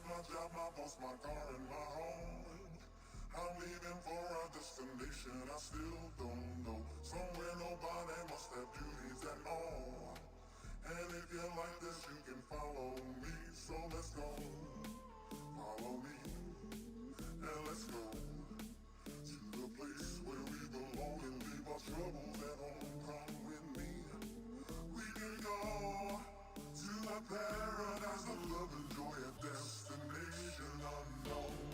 my job, my boss, my car, and my home. I'm leaving for a destination I still don't know. Somewhere nobody must have duties at all. And if you like this, you can follow me. So let's go, follow me, and let's go to the place where we belong and leave our troubles at home. Come with me. We can go to a paradise of love and joy, a destination unknown.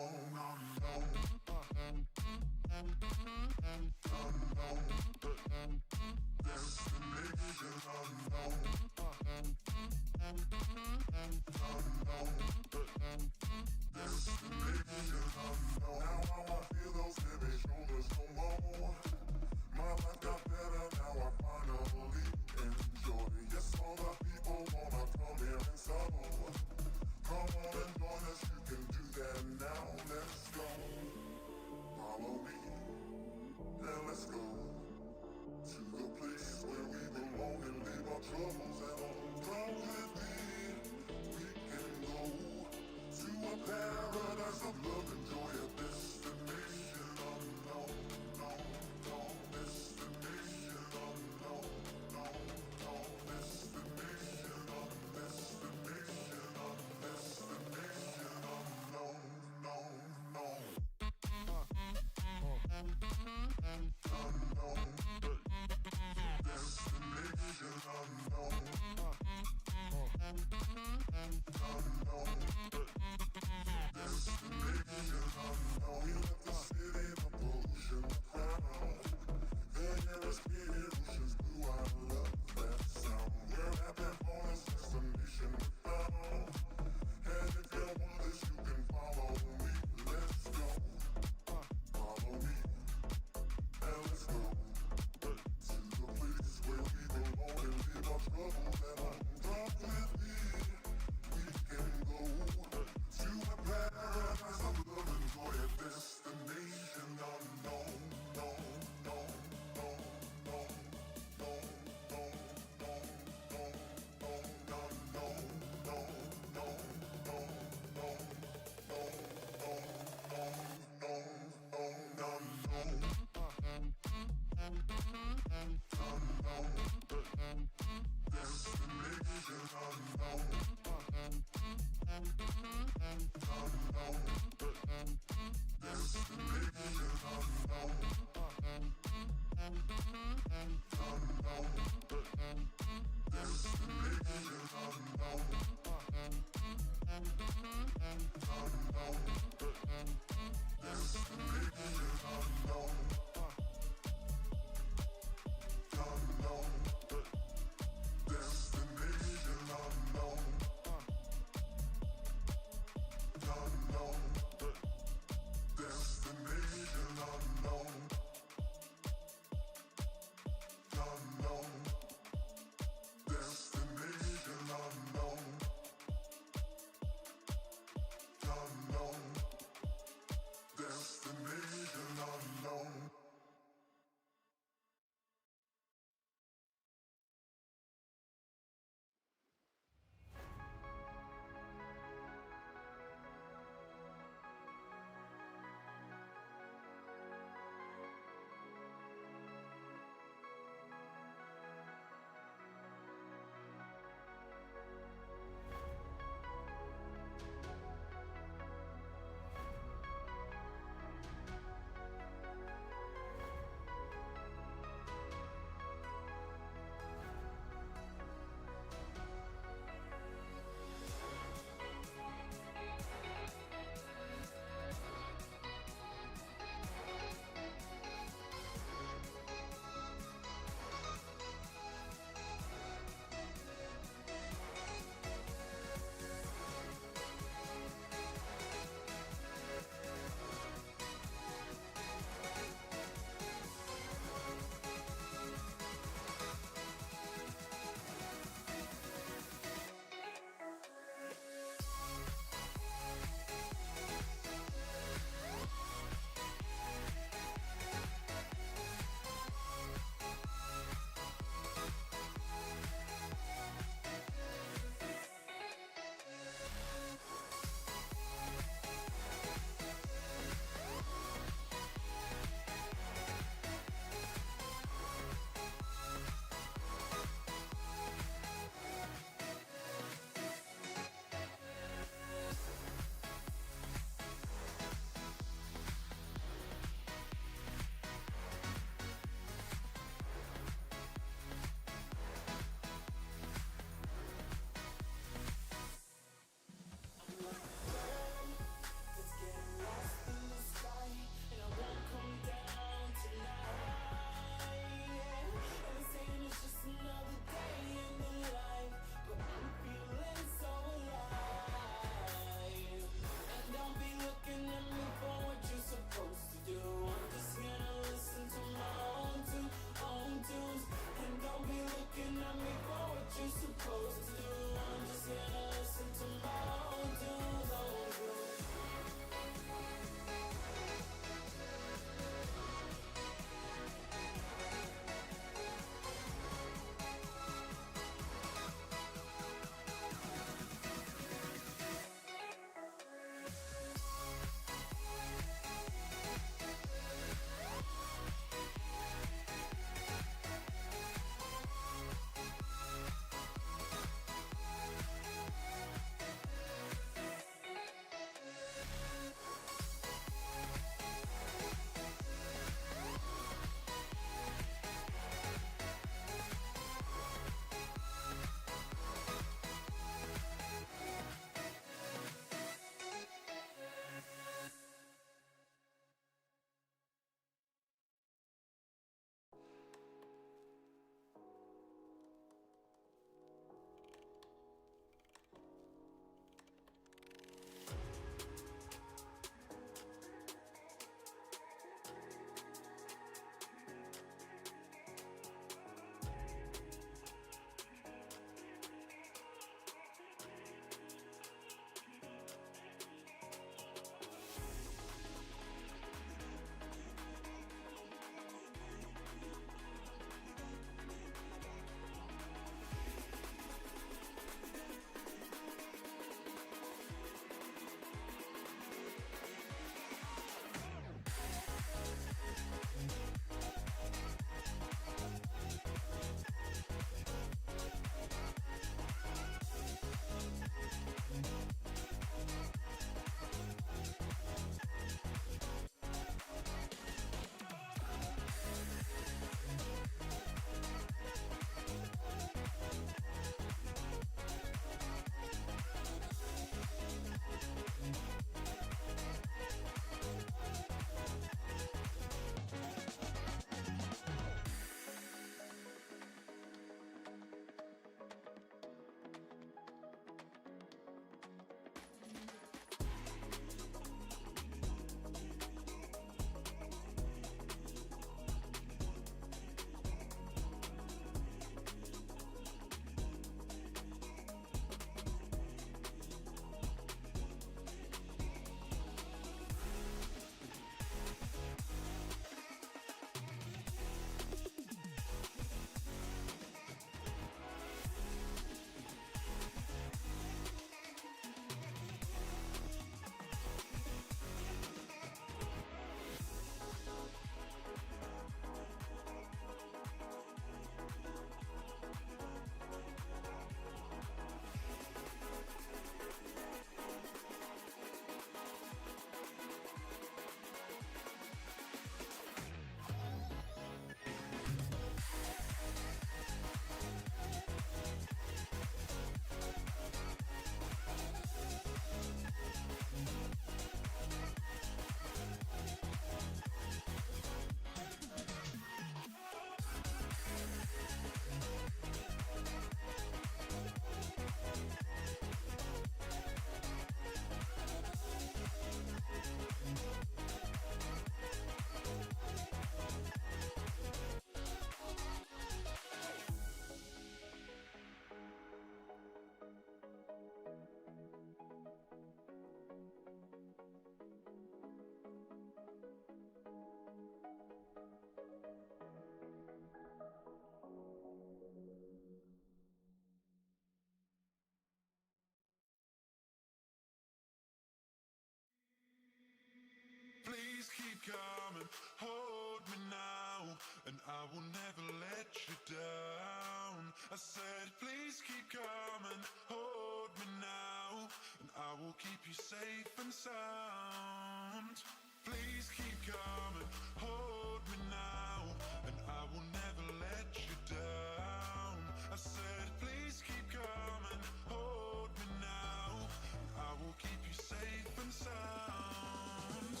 coming, hold me now, and I will never let you down. I said, please keep coming, hold me now, and I will keep you safe and sound. Please keep coming, hold me now, and I will never let you down. I said, please keep coming, hold me now, and I will keep you safe and sound.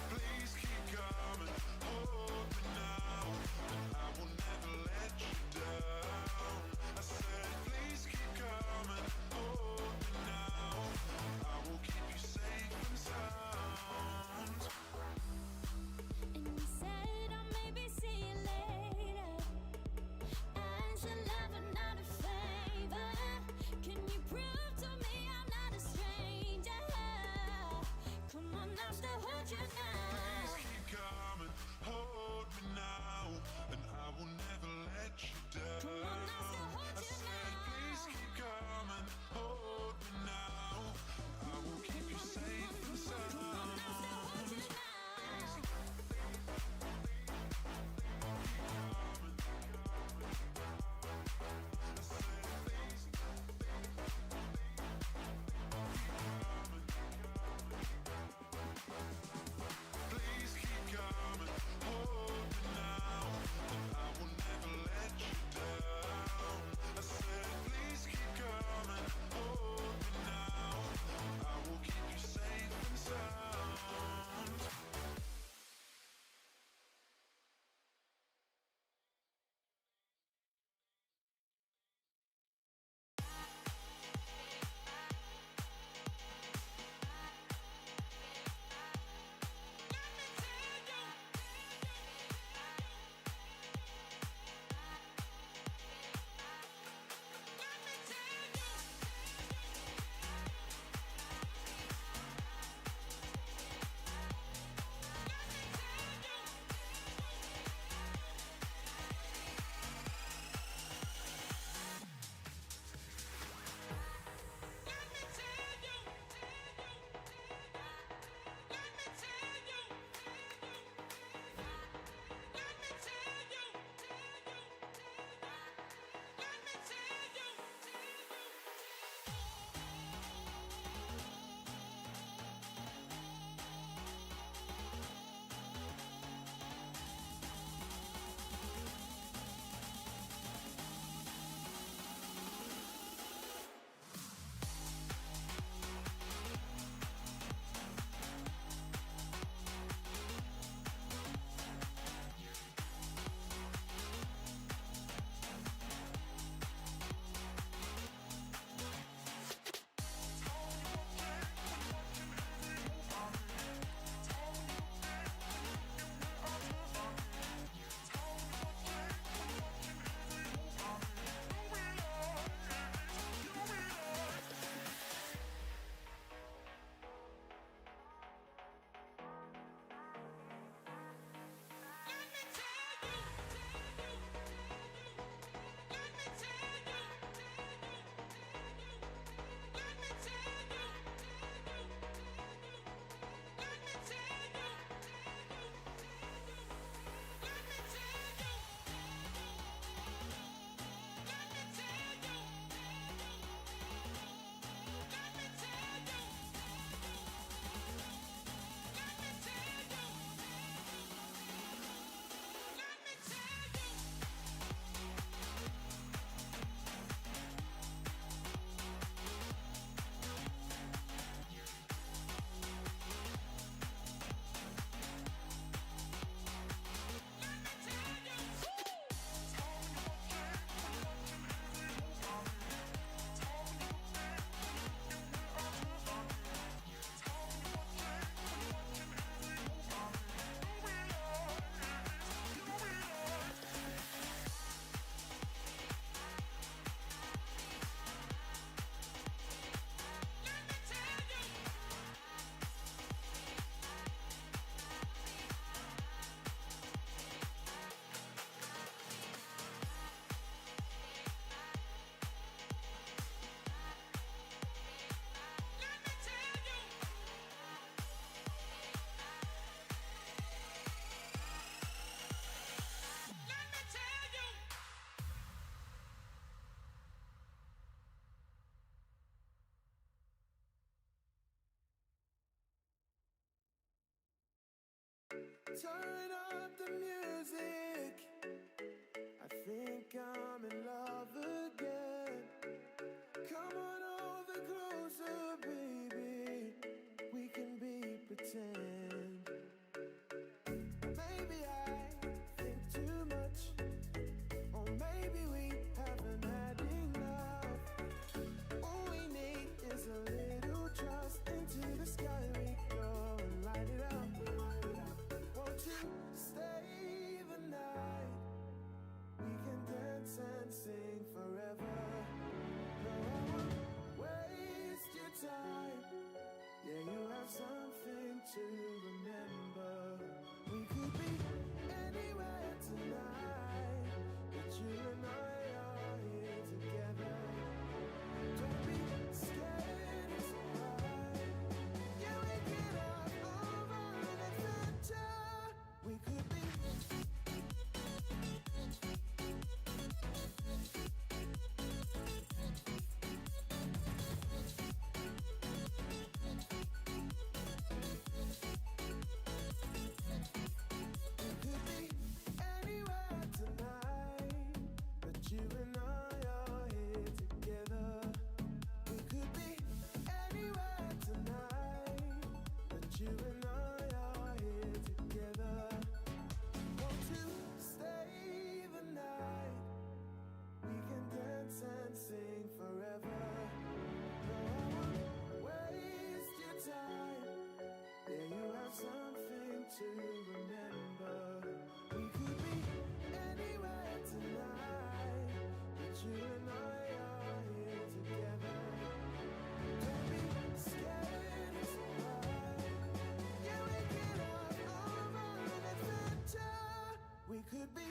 Please keep coming, hold me now, and I will never let you down. I said, please keep coming, hold me now, and I will keep you safe and sound. And you said I'll maybe see you later, as a lover, not a favor. Can you prove to me I'm not a stranger? Come on, I'll still hold you now. Please keep coming, hold me now, and I will never let you down. Come on, I'll still hold I you said, now. please keep coming, hold me now, I will keep you safe and sound. Come on, I'll still hold you now. Turn up the music. I think I'm in love again. Come on over closer, baby. We can be pretend. Maybe I think too much, or maybe we haven't had enough. All we need is a little trust. Into the sky we go and light it up. Won't you stay the night? We can dance and sing forever. No, I won't waste your time. Yeah, you have something to remember. We could be anywhere tonight, but you and I are here together. Don't be scared, it's alright. Yeah, we get out over an adventure. We could be. And sing forever. No, I won't waste your time. Yeah, you have something to remember. We could be anywhere tonight, but you and I are here together. Don't be scared, it's alright. Yeah, we get out over an adventure. We could be.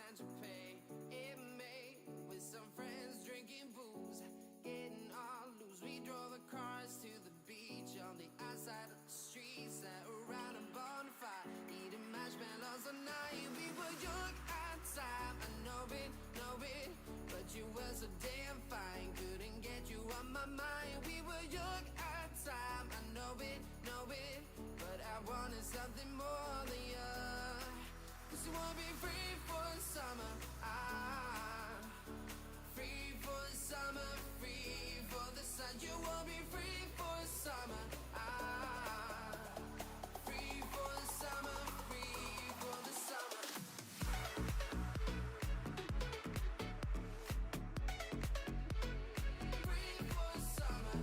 Saint-Tropez in May with some friends drinking booze, getting all loose. We drove the cars to the beach on the outside of the street, sat around a bonfire, eating marshmallows all night. We were young at time, I know it, but you were so damn fine, couldn't get you on my mind. We were young at time, I know it, but I wanted something more than you. 'Cause you wanna be free for the summer, free for the summer, free for the sun. You wanna be free for the summer, free for the summer, free for the summer. Free for the summer.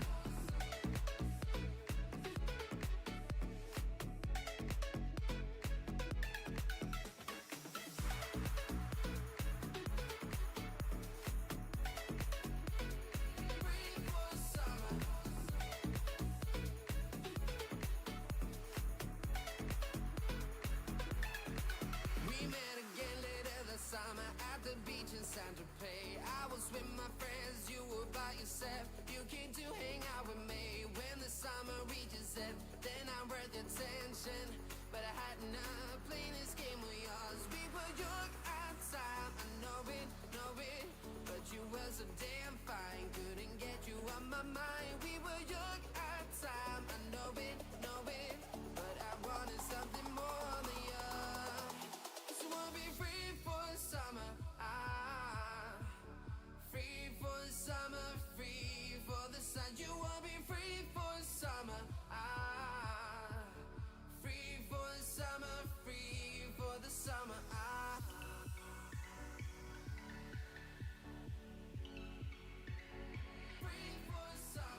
Free for the summer. We met again later that summer at the beach in Saint-Tropez. I was with my friends, you were by yourself. You came to hang out with me when the summer reaches end. Then I worth your attention, but I had enough playing this game with yours. We were young at time, I know it, but you were so damn fine, couldn't get you on my mind. We were young at time, I know it, but I wanted something more than you. 'Cause you wanna be free for the summer, free for the summer, free for the sun. You wanna be free for the summer, free for the summer, free for the summer. Free for the summer.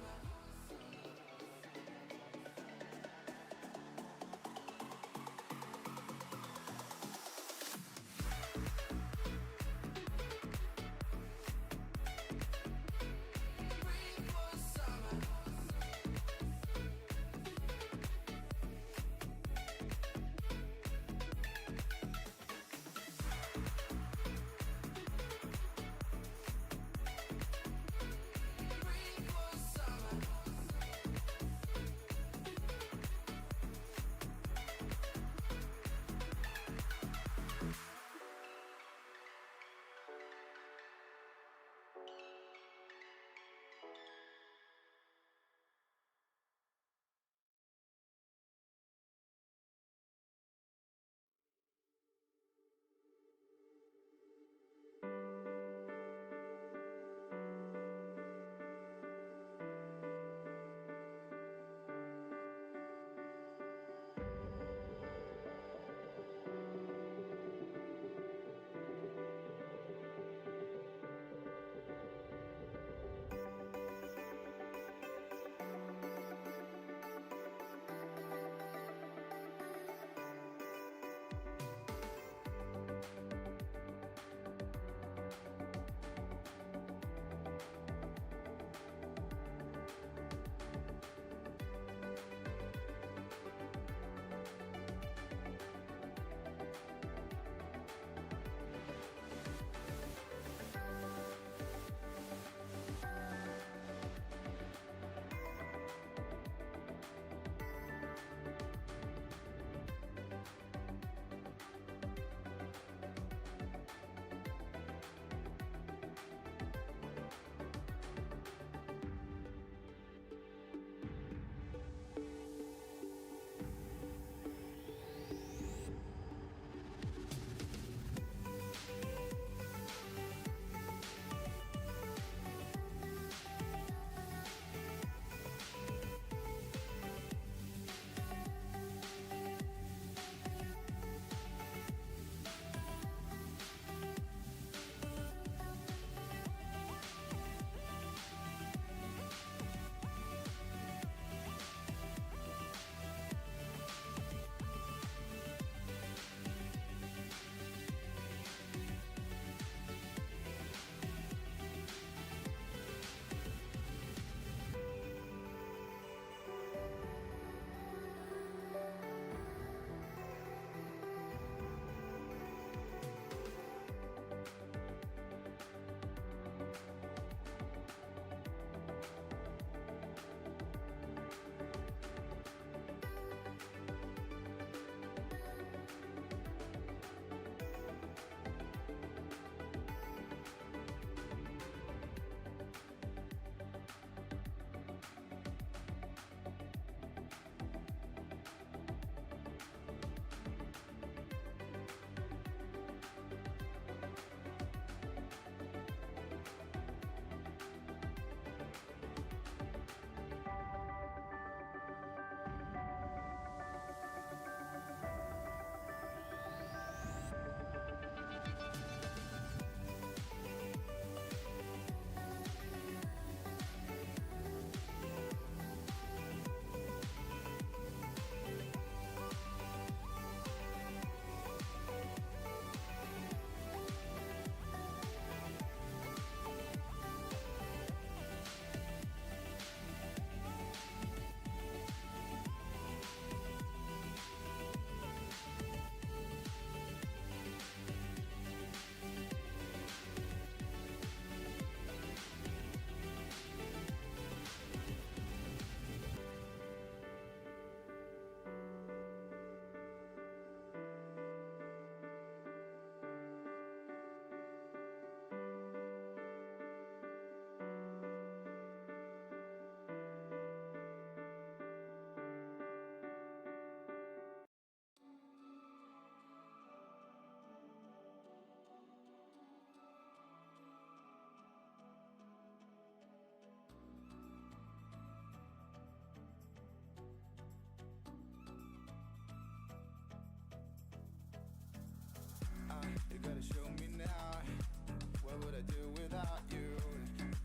would I do without you?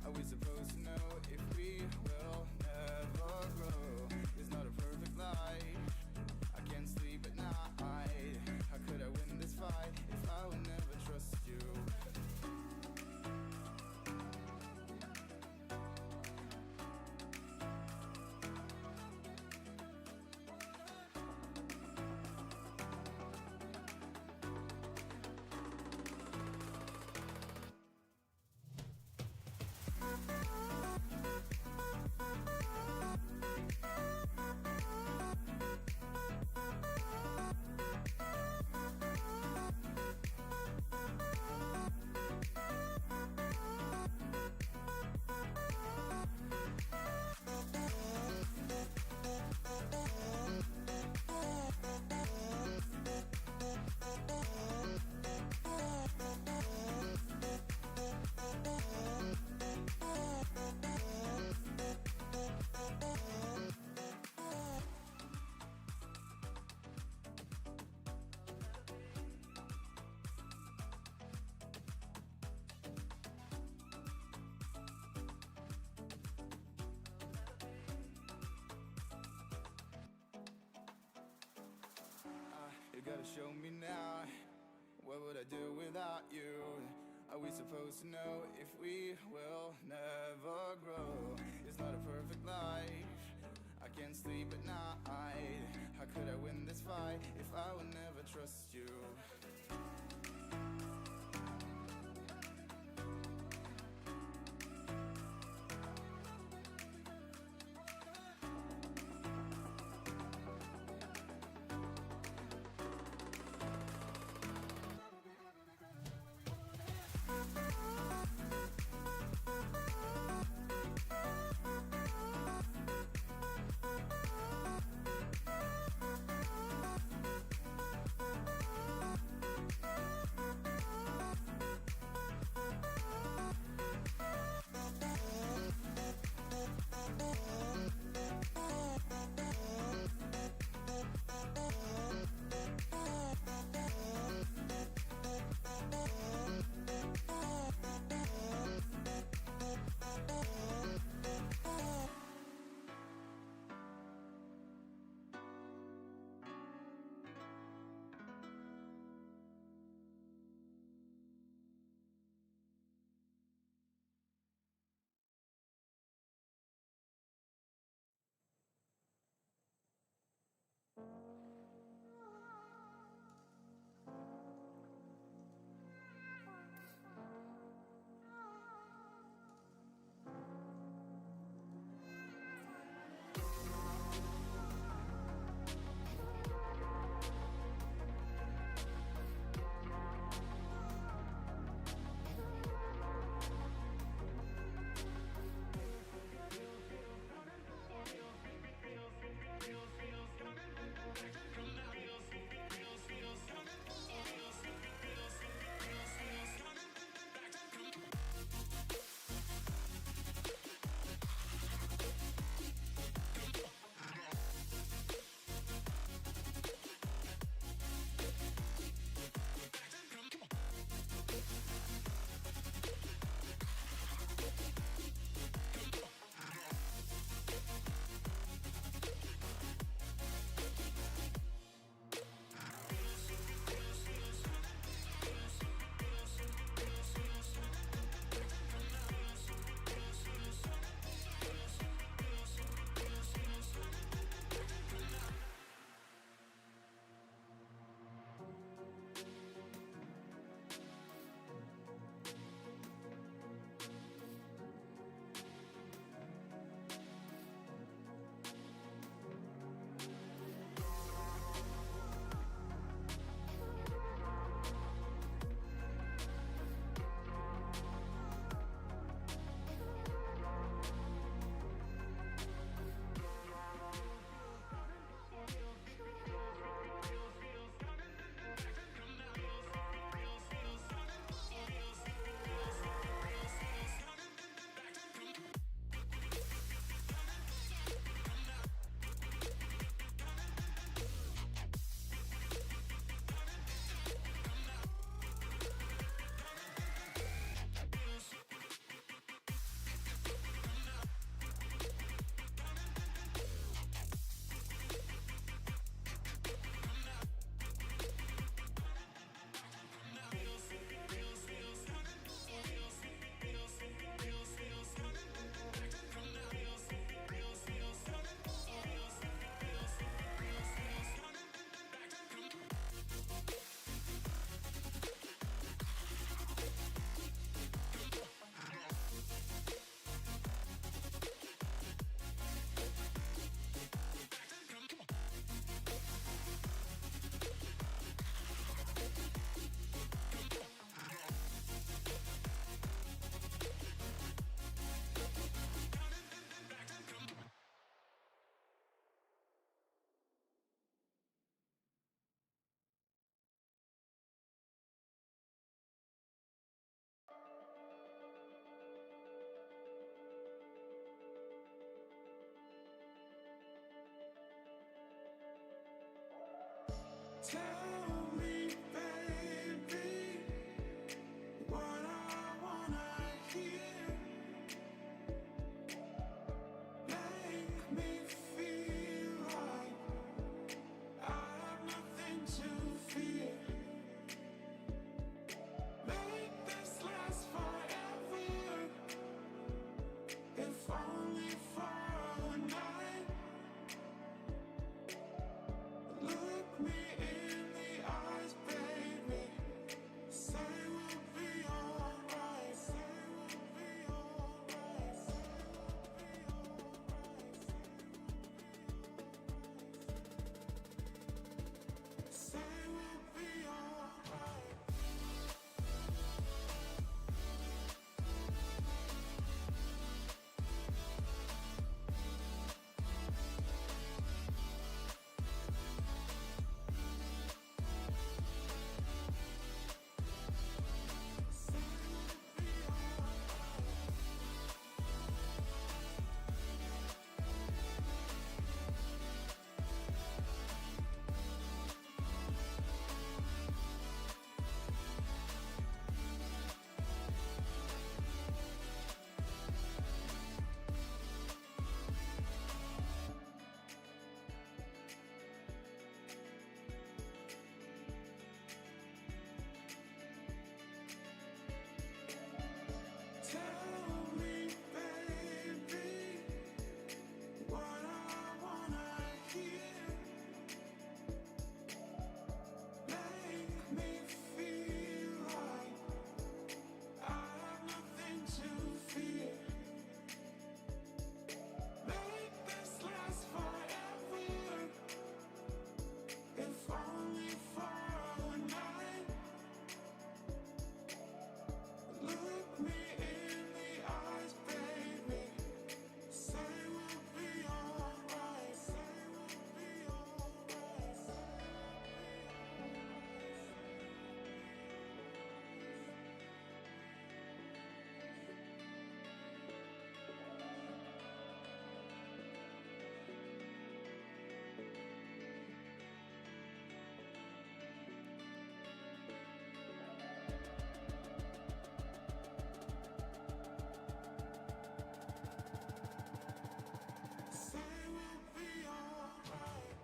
Are we supposed to know if we will never grow? It's not a perfect life. I can't sleep at night. How could I win this fight if I would never trust you? You gotta show me now. What would I do without you? Are we supposed to know if we will never grow? It's not a perfect life. I can't sleep at night. How could I win this fight if I would never trust you? Tell me, baby, what I wanna hear. Make me feel like I have nothing to fear. Make this last forever, if only for a night. Look me in the eyes, baby. Say we'll be alright. Say we'll be alright. Say we'll be alright. Tell me, baby, what I wanna hear. Make me feel like I have nothing to fear. Make this last forever, if only for a night. Look me in the eyes, baby. Say we'll be alright. Say we'll be alright. Say we'll be alright.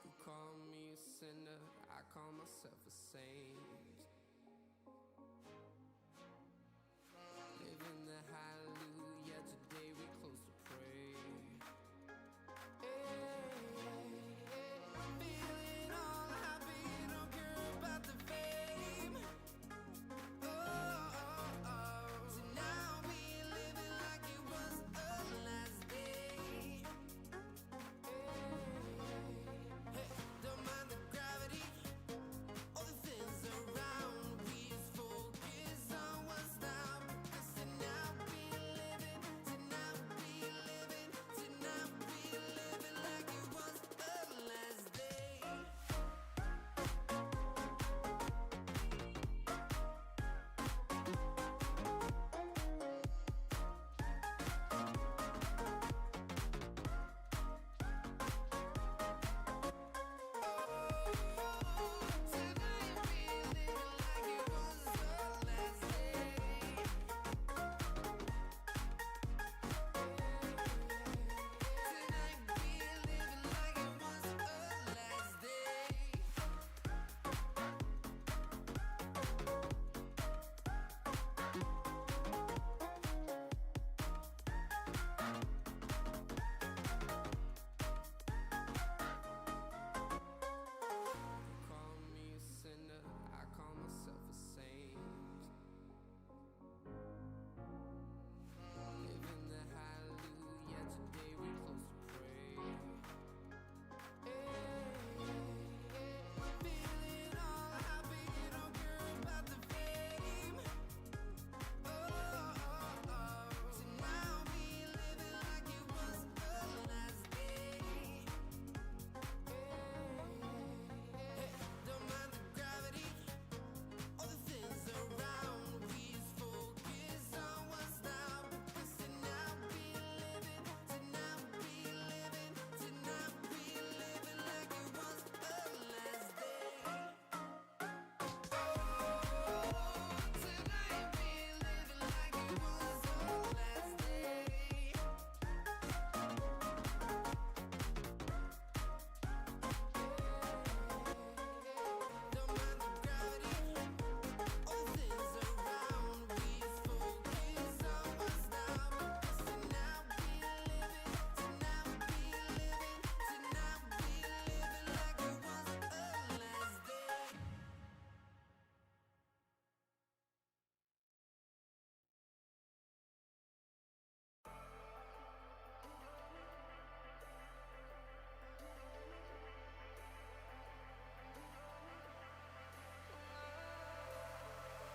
You call me a sinner, I call myself a saint. Living the hallelujah, today we close to pray. Feeling all happy, don't care about the fame. So now we living like it was the last day. Don't mind the gravity, all the things around.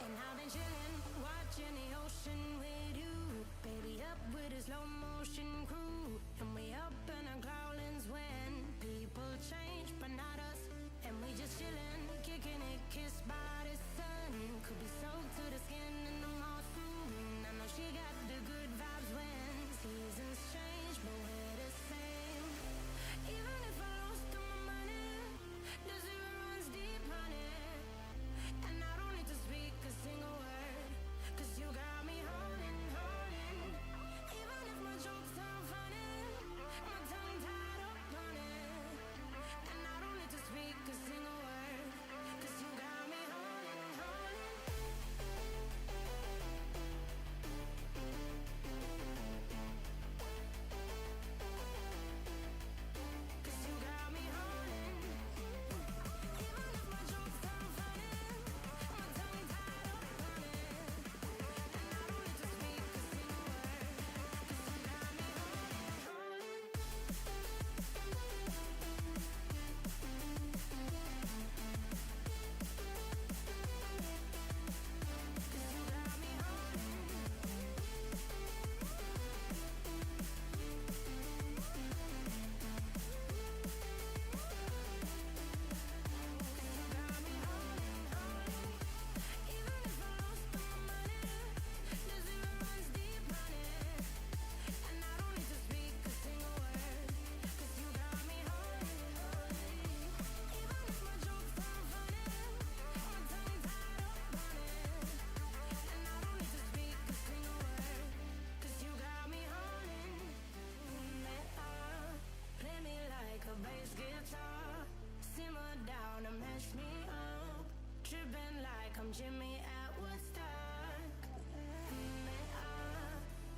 And I've been chillin', watching the ocean with you. Baby up with a slow motion crew. And we up in our growlings when people change, but not us. And we just chillin', kicking it, kissed by the sun. Could be soaked to the skin in the mall soon. I know she got the good vibes when seasons change, but we're the same. Even if I lost all my money, the zero runs deep, honey. And I don't need to speak a single word, 'cause you got me holding, holding. Even if my jokes sound funny, my tongue tied up on it. And I don't need to speak a single word, 'cause you got me holding, holding. 'Cause you got me holding. Even if my jokes sound funny, my tongue tied up on it. And I don't need to speak a single word, 'cause you got me holding, holding. 'Cause you got me holding. Got me holding, holding. Even if I lost all my money, the zero runs deep, honey. And I don't need to speak a single word, 'cause you got me holding, holding. Even if my jokes sound funny, my tongue tied up on it. And I don't need to speak a single word, 'cause you got me holding. Play me like a bass guitar. Simmer down and mash me up. Tripping like I'm Jimmy at Woodstock.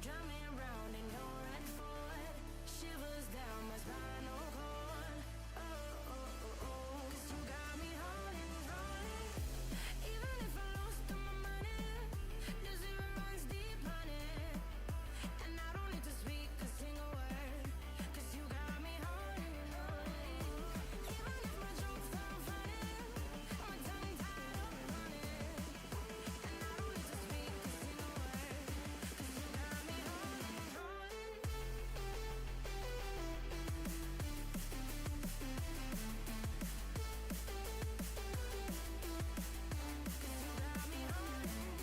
Drum me round in your red Ford. Shivers down my spinal cord. Oh, oh, oh, oh. 'Cause you got me holding, holding. Even if I lost all my money, the zero runs deep, honey. And I don't need to speak a single word, 'cause you got me holding, holding. Even if my jokes sound funny, my tongue tied up on it. And I don't need to speak a single word, 'cause you got me holding, holding. 'Cause you got me holding.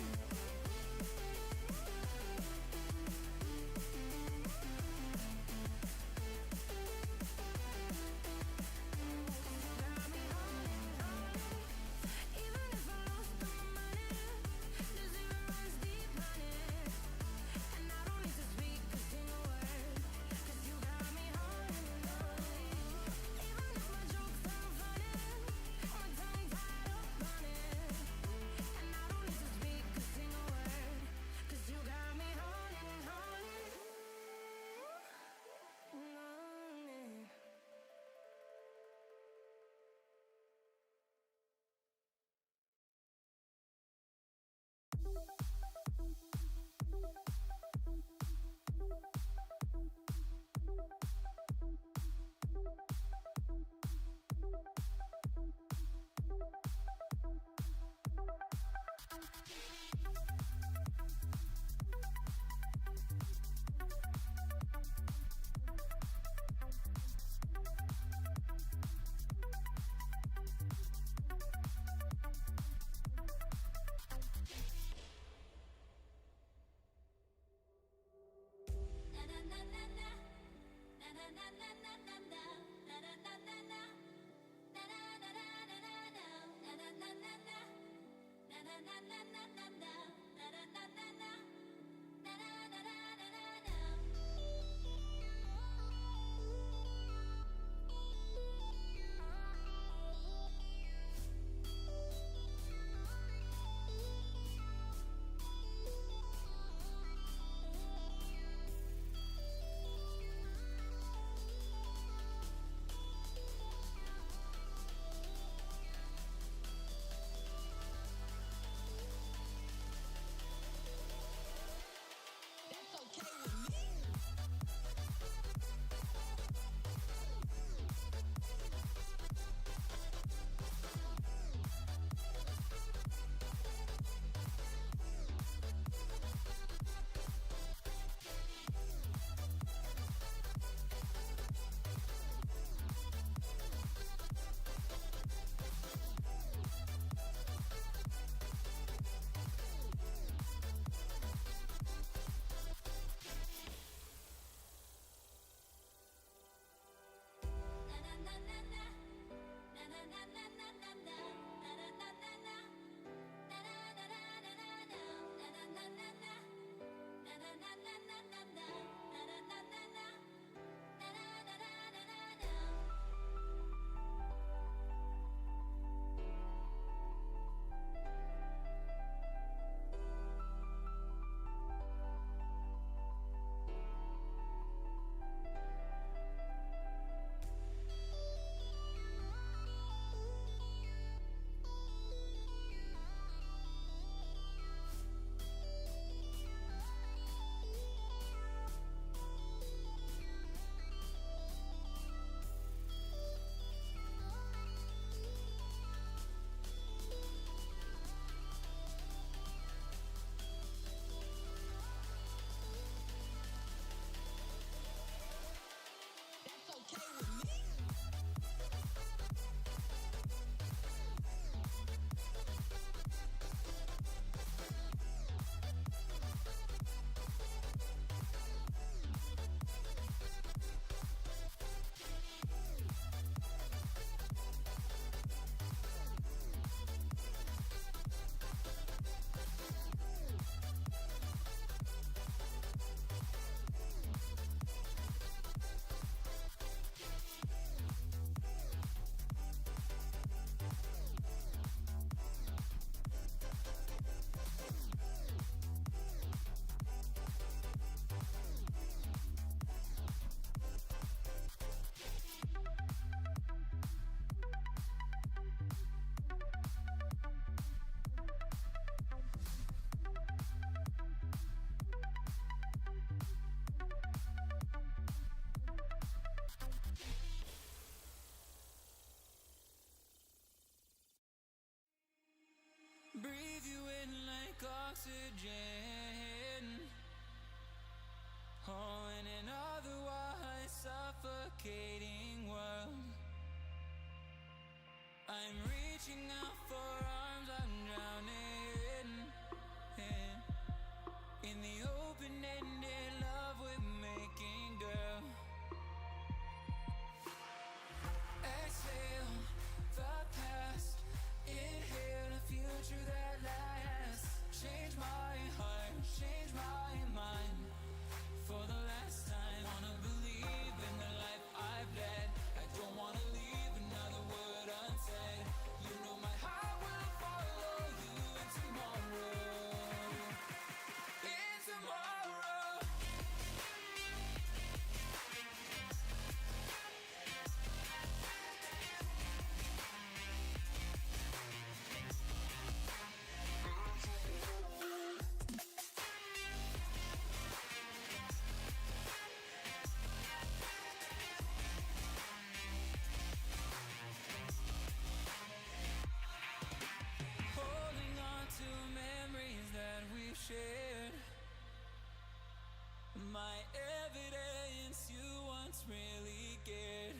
Got me holding, holding. Even if I lost all my money, the zero runs deep, honey. And I don't need to speak a single word, 'cause you got me holding, holding. Even if my jokes sound funny, my tongue tied up on it. And I don't need to speak a single word, 'cause you got me holding, holding. Holding. breathe you in like oxygen. Oh, in an otherwise suffocating world, I'm reaching out for arms, I'm drowning in the open-ended love we're making, girl. Exhale the past, inhale a future that lasts. Change my heart, change my mind. For the last time, wanna believe in the life I've led. I don't wanna leave another word unsaid. You know my heart will follow you in tomorrow. In tomorrow. Holding on to memories that we've shared. My evidence you once really cared.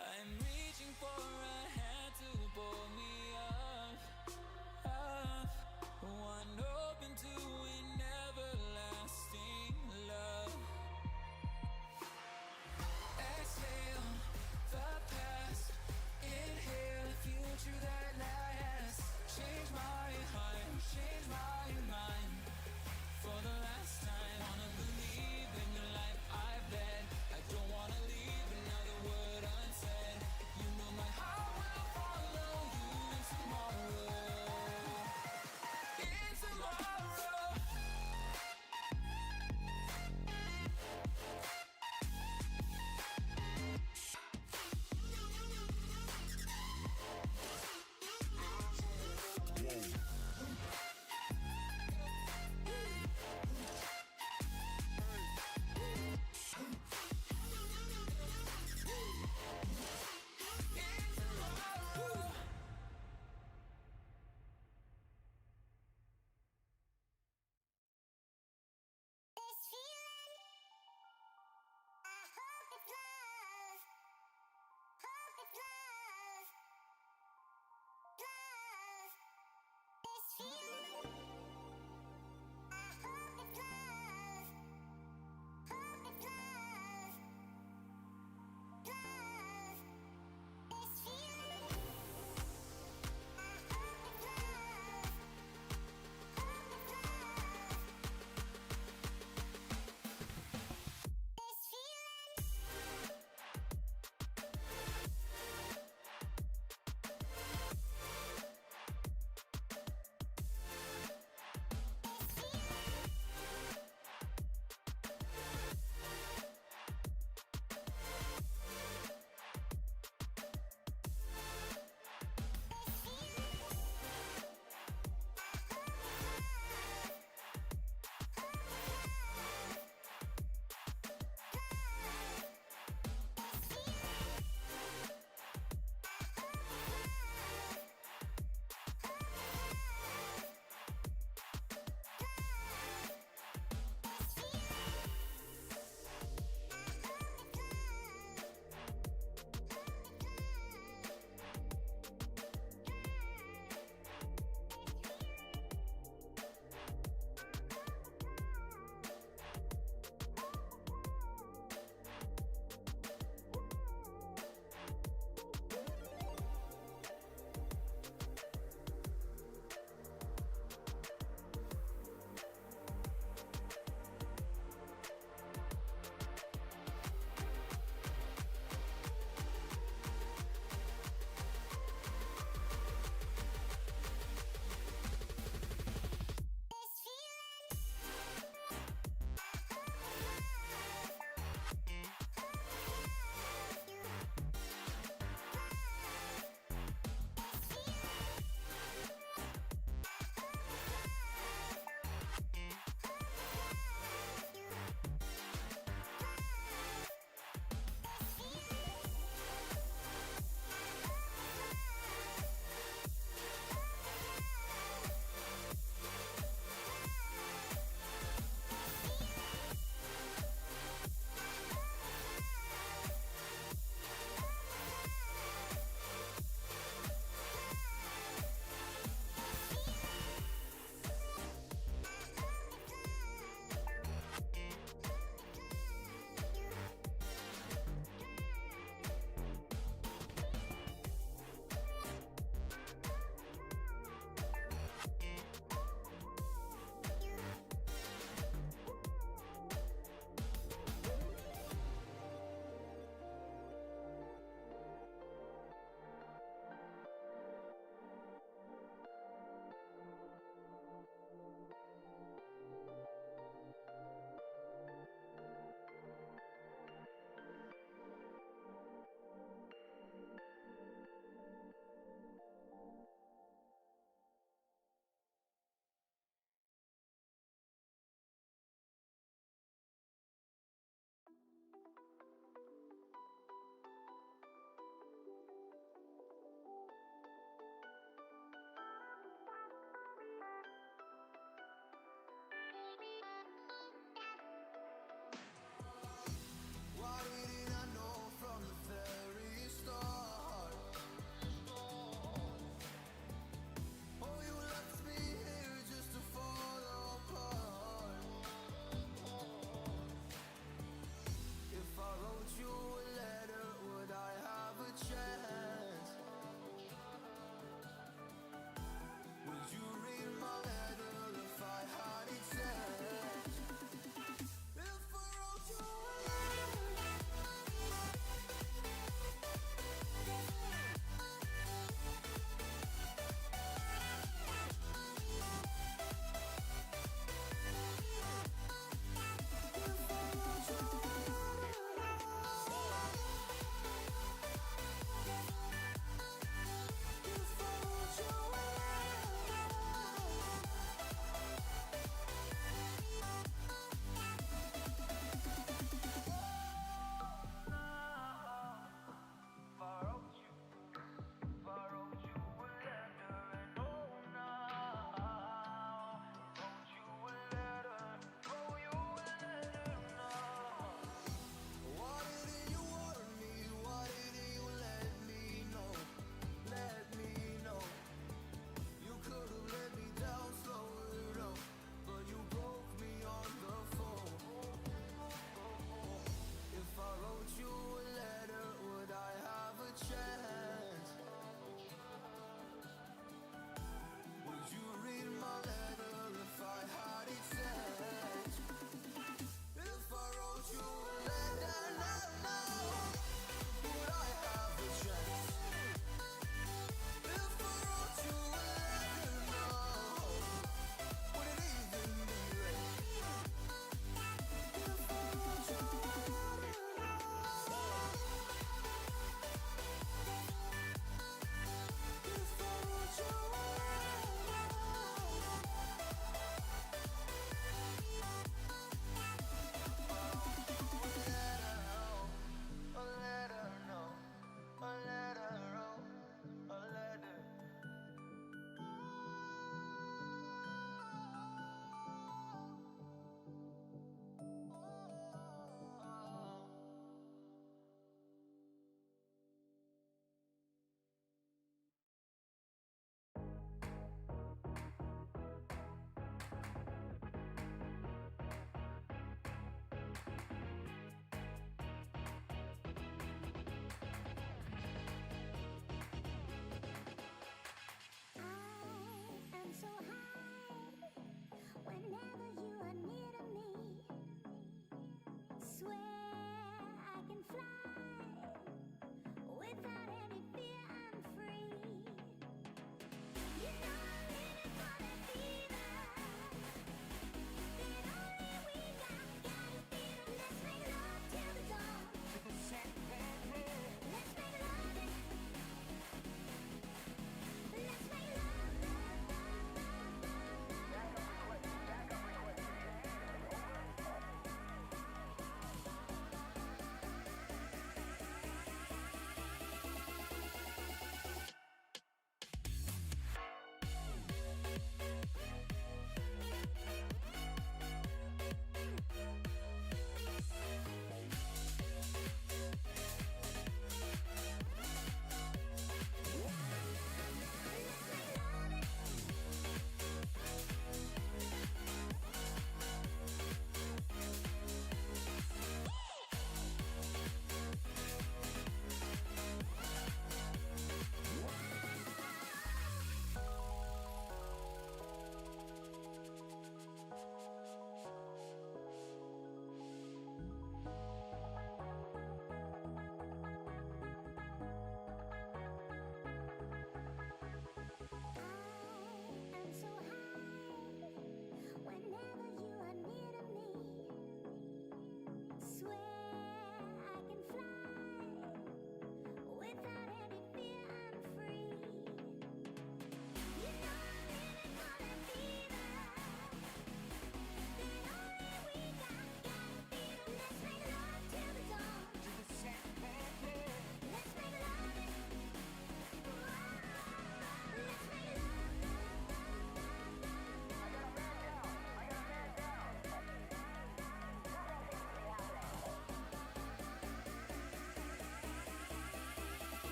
I'm reaching for a hand to pull me up. One open to an everlasting love. Exhale the past, inhale a future that lasts. Change my heart, change my mind. For the last time, wanna believe in the life I've led. I don't wanna leave another word unsaid. You know my heart will follow you in tomorrow. In tomorrow. This feeling, I hope it's love. Hope it's love. Love. This feeling, I hope it's love. Hope it's love. Love. This feeling, I hope it's love. Hope it's love. This feeling.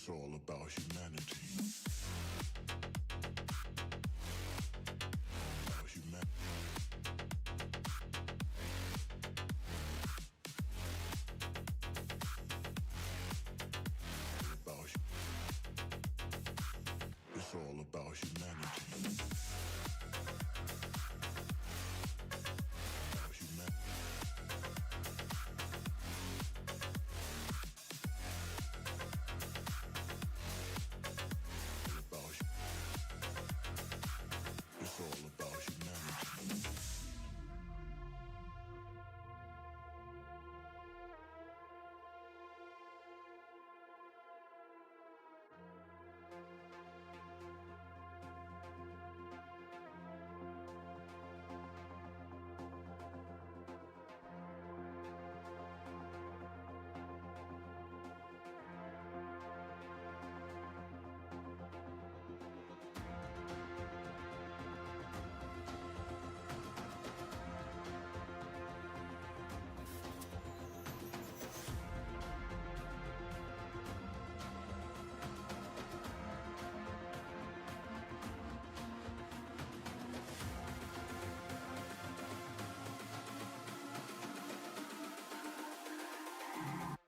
It's all about humanity. About humanity. It's all about humanity. About humanity. It's all about humanity.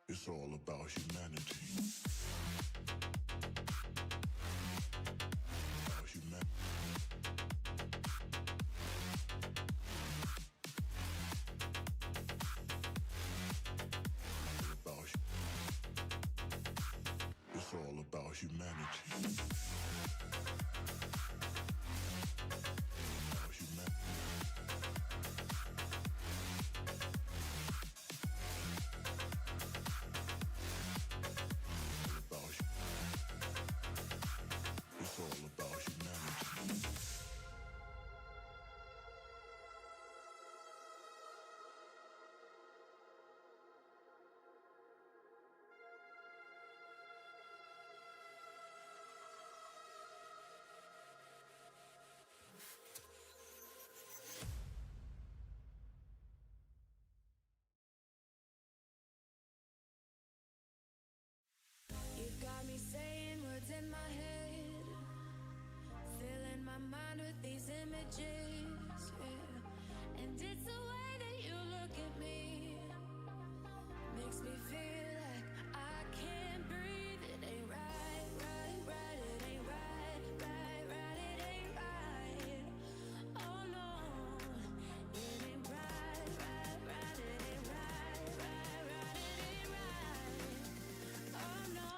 It's all about humanity. About humanity. It's all about humanity. About humanity. It's all about humanity. You've got me saying words in my head, filling my mind with these images, yeah. And it's the way that you look at me, makes me feel like I can't breathe. It ain't right, right, right, it ain't right, right, right, it ain't right. Oh no, it ain't right, right, right, it ain't right, right, right, it ain't right. Oh no.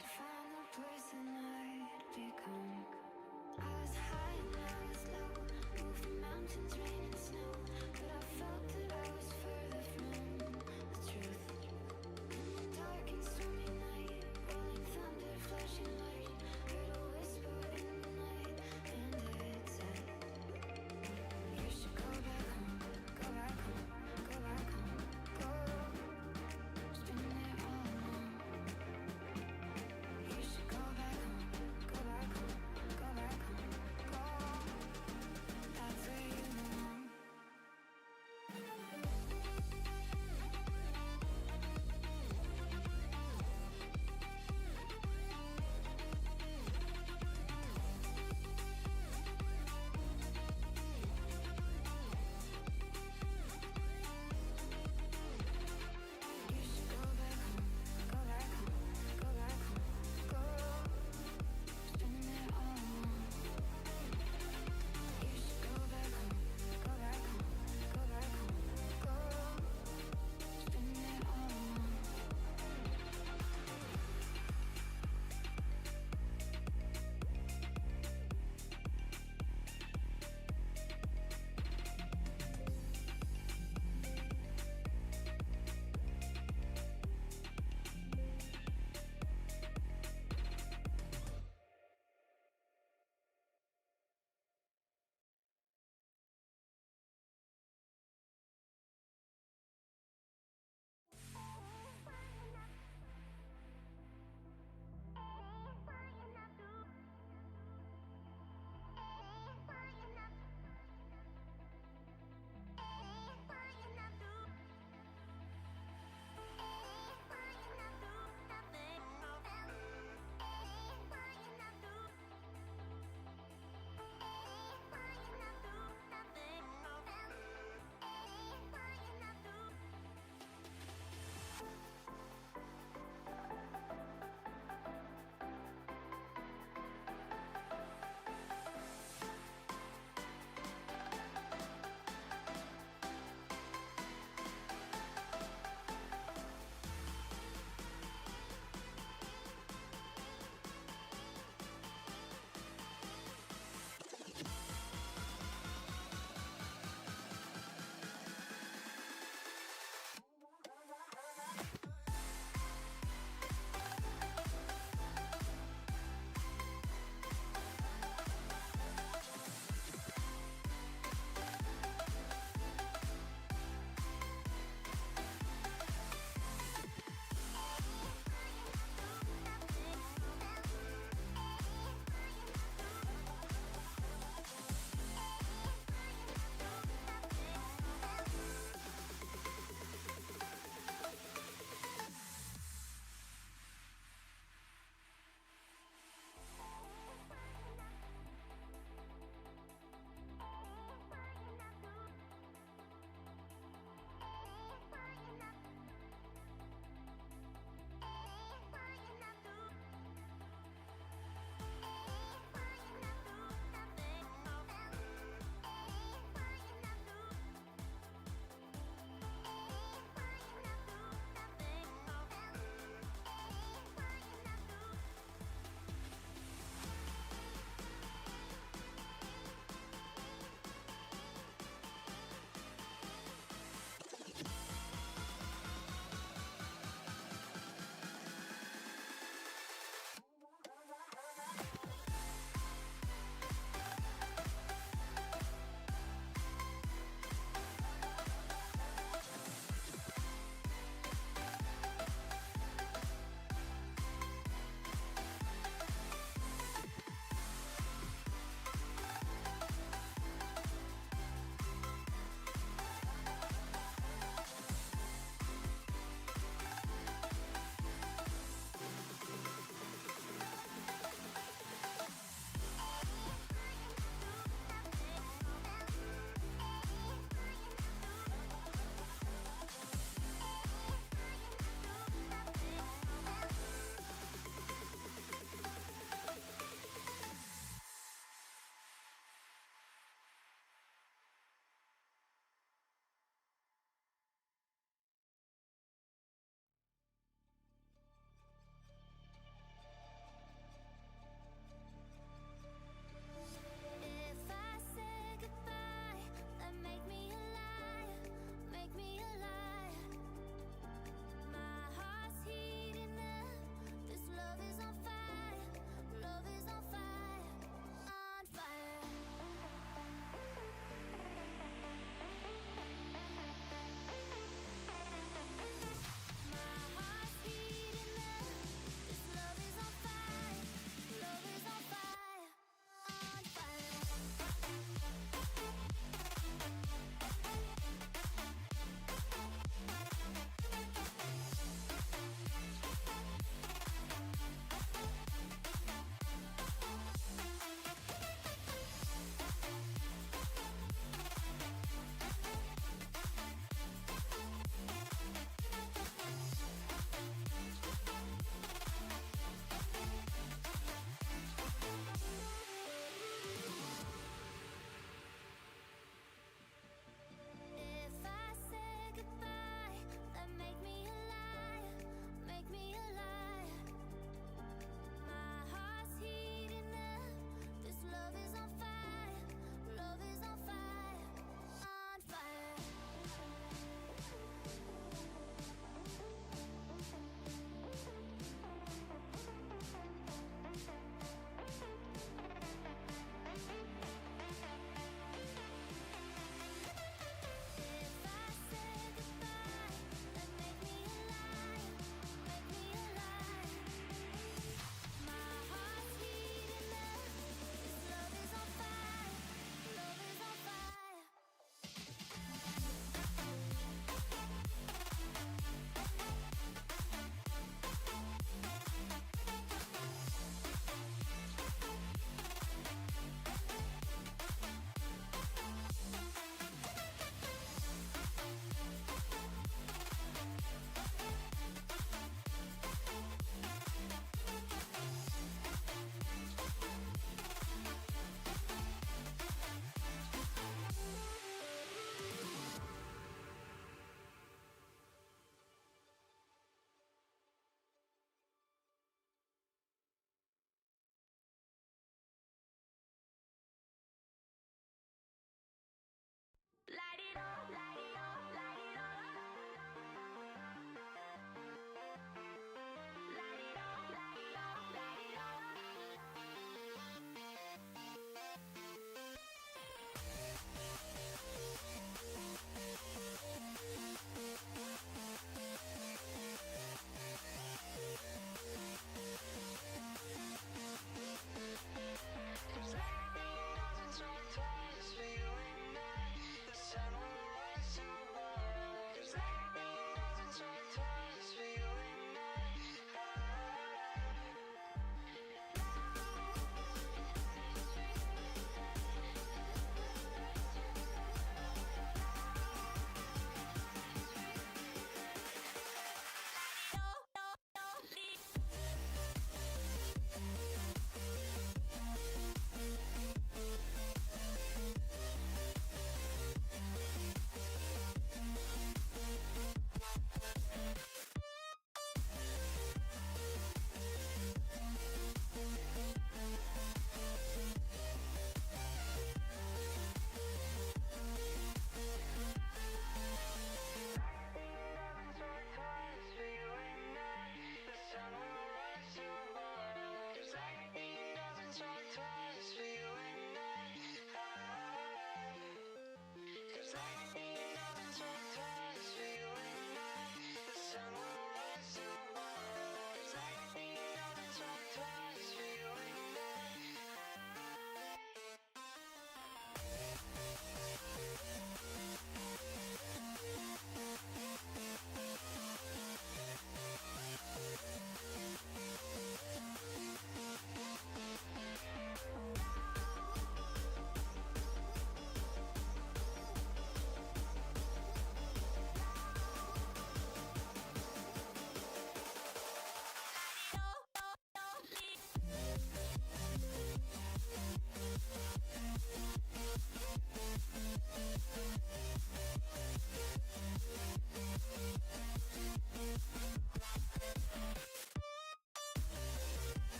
to find the person I'd become. I was high and I was low, moving mountains, rain and snow, but I felt that I was further from the truth. Dark and stormy night, rolling thunder, flashing light, heard a whisper in the night, and it said, you should go back home, go back home, go back home, go. Just been there all alone. You should go back home, go back home, go back home, go. That's where you belong.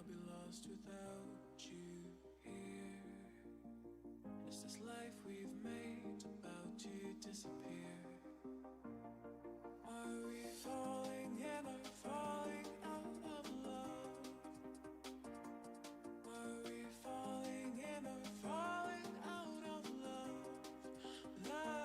I'll be lost without you here. Is this life we've made about to disappear? Are we falling in or falling out of love? Are we falling in or falling out of love? Love.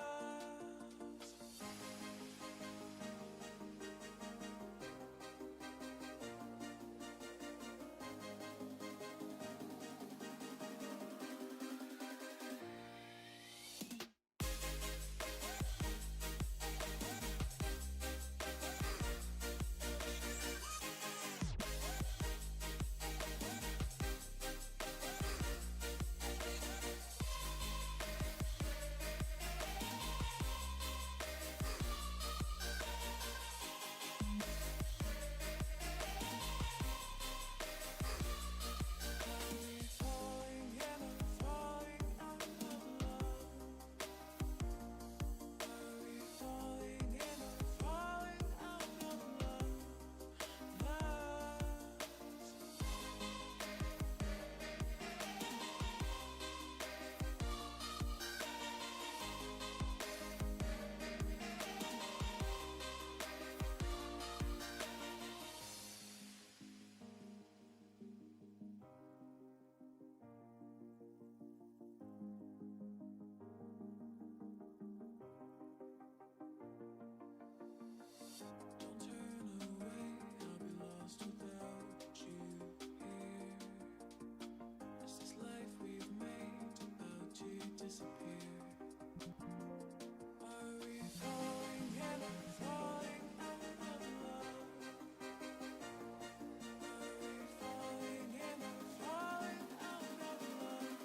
Don't turn away, I'll be lost without you here. Is this life we've made about to disappear? Are we falling in or falling out of love? Are we falling in or falling out of love?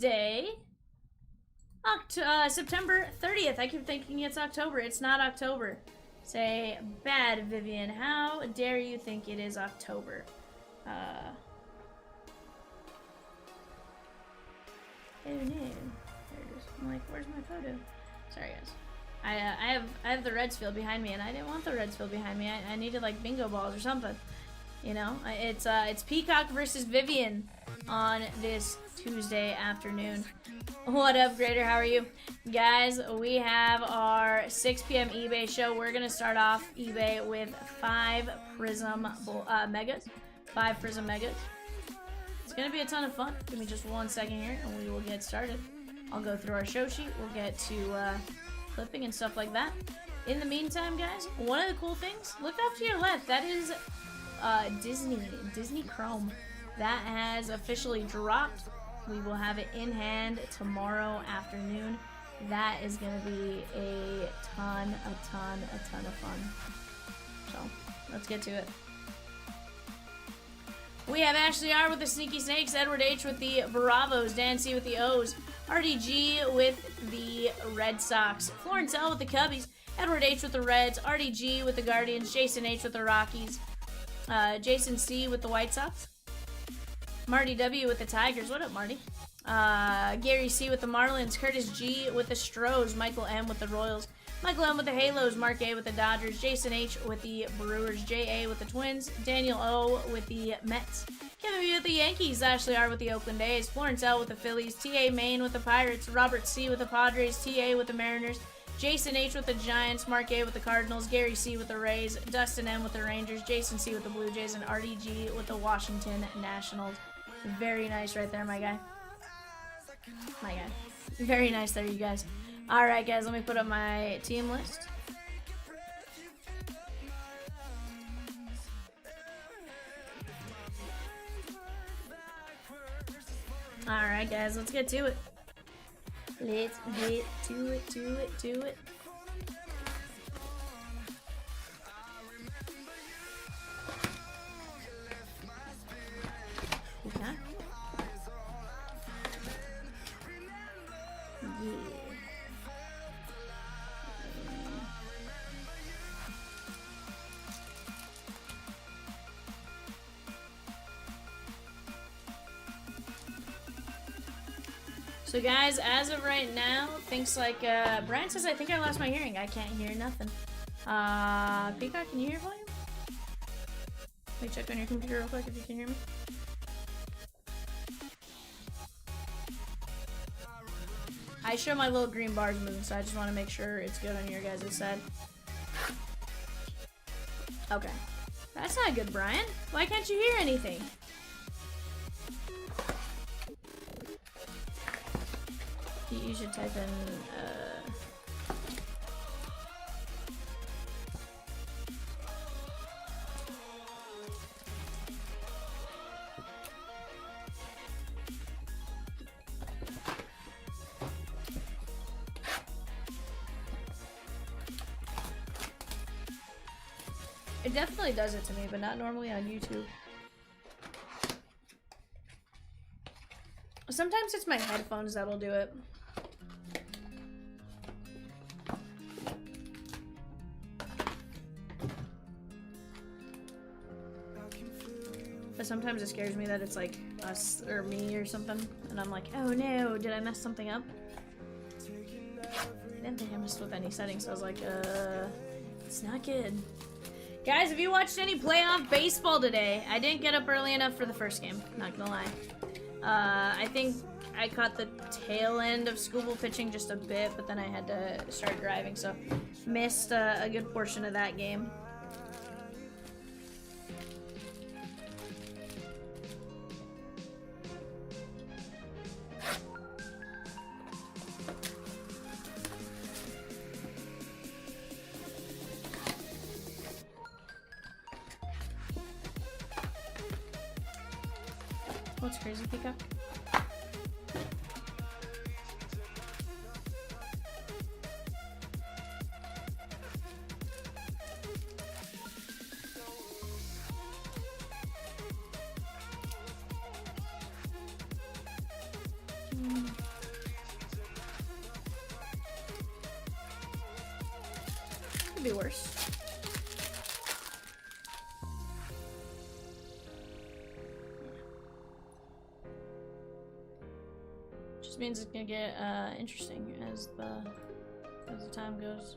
Tuesday, September 30th. I keep thinking it's October. It's not October. Say, bad Vivian. How dare you think it is October? Oh no. There it is. I'm like, where's my photo? Sorry, guys. I have the Reds field behind me, and I didn't want the Reds field behind me. I needed like bingo balls or something. You know, it's Peacock versus Vivian on this Tuesday afternoon. What up, Grader? How are you? Guys, we have our 6 p.m. eBay show. We're going to start off eBay with 5 Prizm Megas. 5 Prizm Megas. It's going to be a ton of fun. Give me just 1 second here, and we will get started. I'll go through our show sheet. We'll get to clipping and stuff like that. In the meantime, guys, one of the cool things, look off to your left. That is Disney Chrome. That has officially dropped. We will have it in hand tomorrow afternoon. That is going to be a ton of fun. So, let's get to it. We have Ashley R with the Sneaky Snakes, Edward H with the Bravos, Dan C with the O's, RDG with the Red Sox, Florence L with the Cubbies, Edward H with the Reds, RDG with the Guardians, Jason H with the Rockies, Jason C with the White Sox, Marty W with the Tigers. What up, Marty? Gary C with the Marlins, Curtis G with the Stros, Michael M with the Royals, Michael M with the Halos, Mark A with the Dodgers, Jason H with the Brewers, J.A. with the Twins, Daniel O with the Mets, Kevin B with the Yankees, Ashley R with the Oakland A's, Florence L with the Phillies, T.A. Maine with the Pirates, Robert C with the Padres, T.A. with the Mariners, Jason H with the Giants, Mark A with the Cardinals, Gary C with the Rays, Dustin M with the Rangers, Jason C with the Blue Jays, and RDG with the Washington Nationals. Very nice right there, my guy. My guy. Very nice there, you guys. Alright, guys, let me put up my team list. Alright, guys, let's get to it. Let's get to it. Okay. Yeah. So guys, as of right now, things like Brian says, I think I lost my hearing. I can't hear nothing. Peacock, can you hear volume? Let me check on your computer real quick if you can hear me. I show my little green bars moving, so I just want to make sure it's good on your guys' side. Okay. That's not good, Brian. Why can't you hear anything? You should type in, It definitely does it to me, but not normally on YouTube. Sometimes it's my headphones that will do it. But sometimes it scares me that it's like us or me or something. And I'm like, oh no, did I mess something up? I didn't think I messed with any settings, so I was like, it's not good. Guys, have you watched any playoff baseball today? I didn't get up early enough for the first game, not gonna lie. I think I caught the tail end of Scooble pitching just a bit, but then I had to start driving, so missed a good portion of that game. What's crazy, Peacock? Could be worse. Just means it's gonna get interesting as the time goes.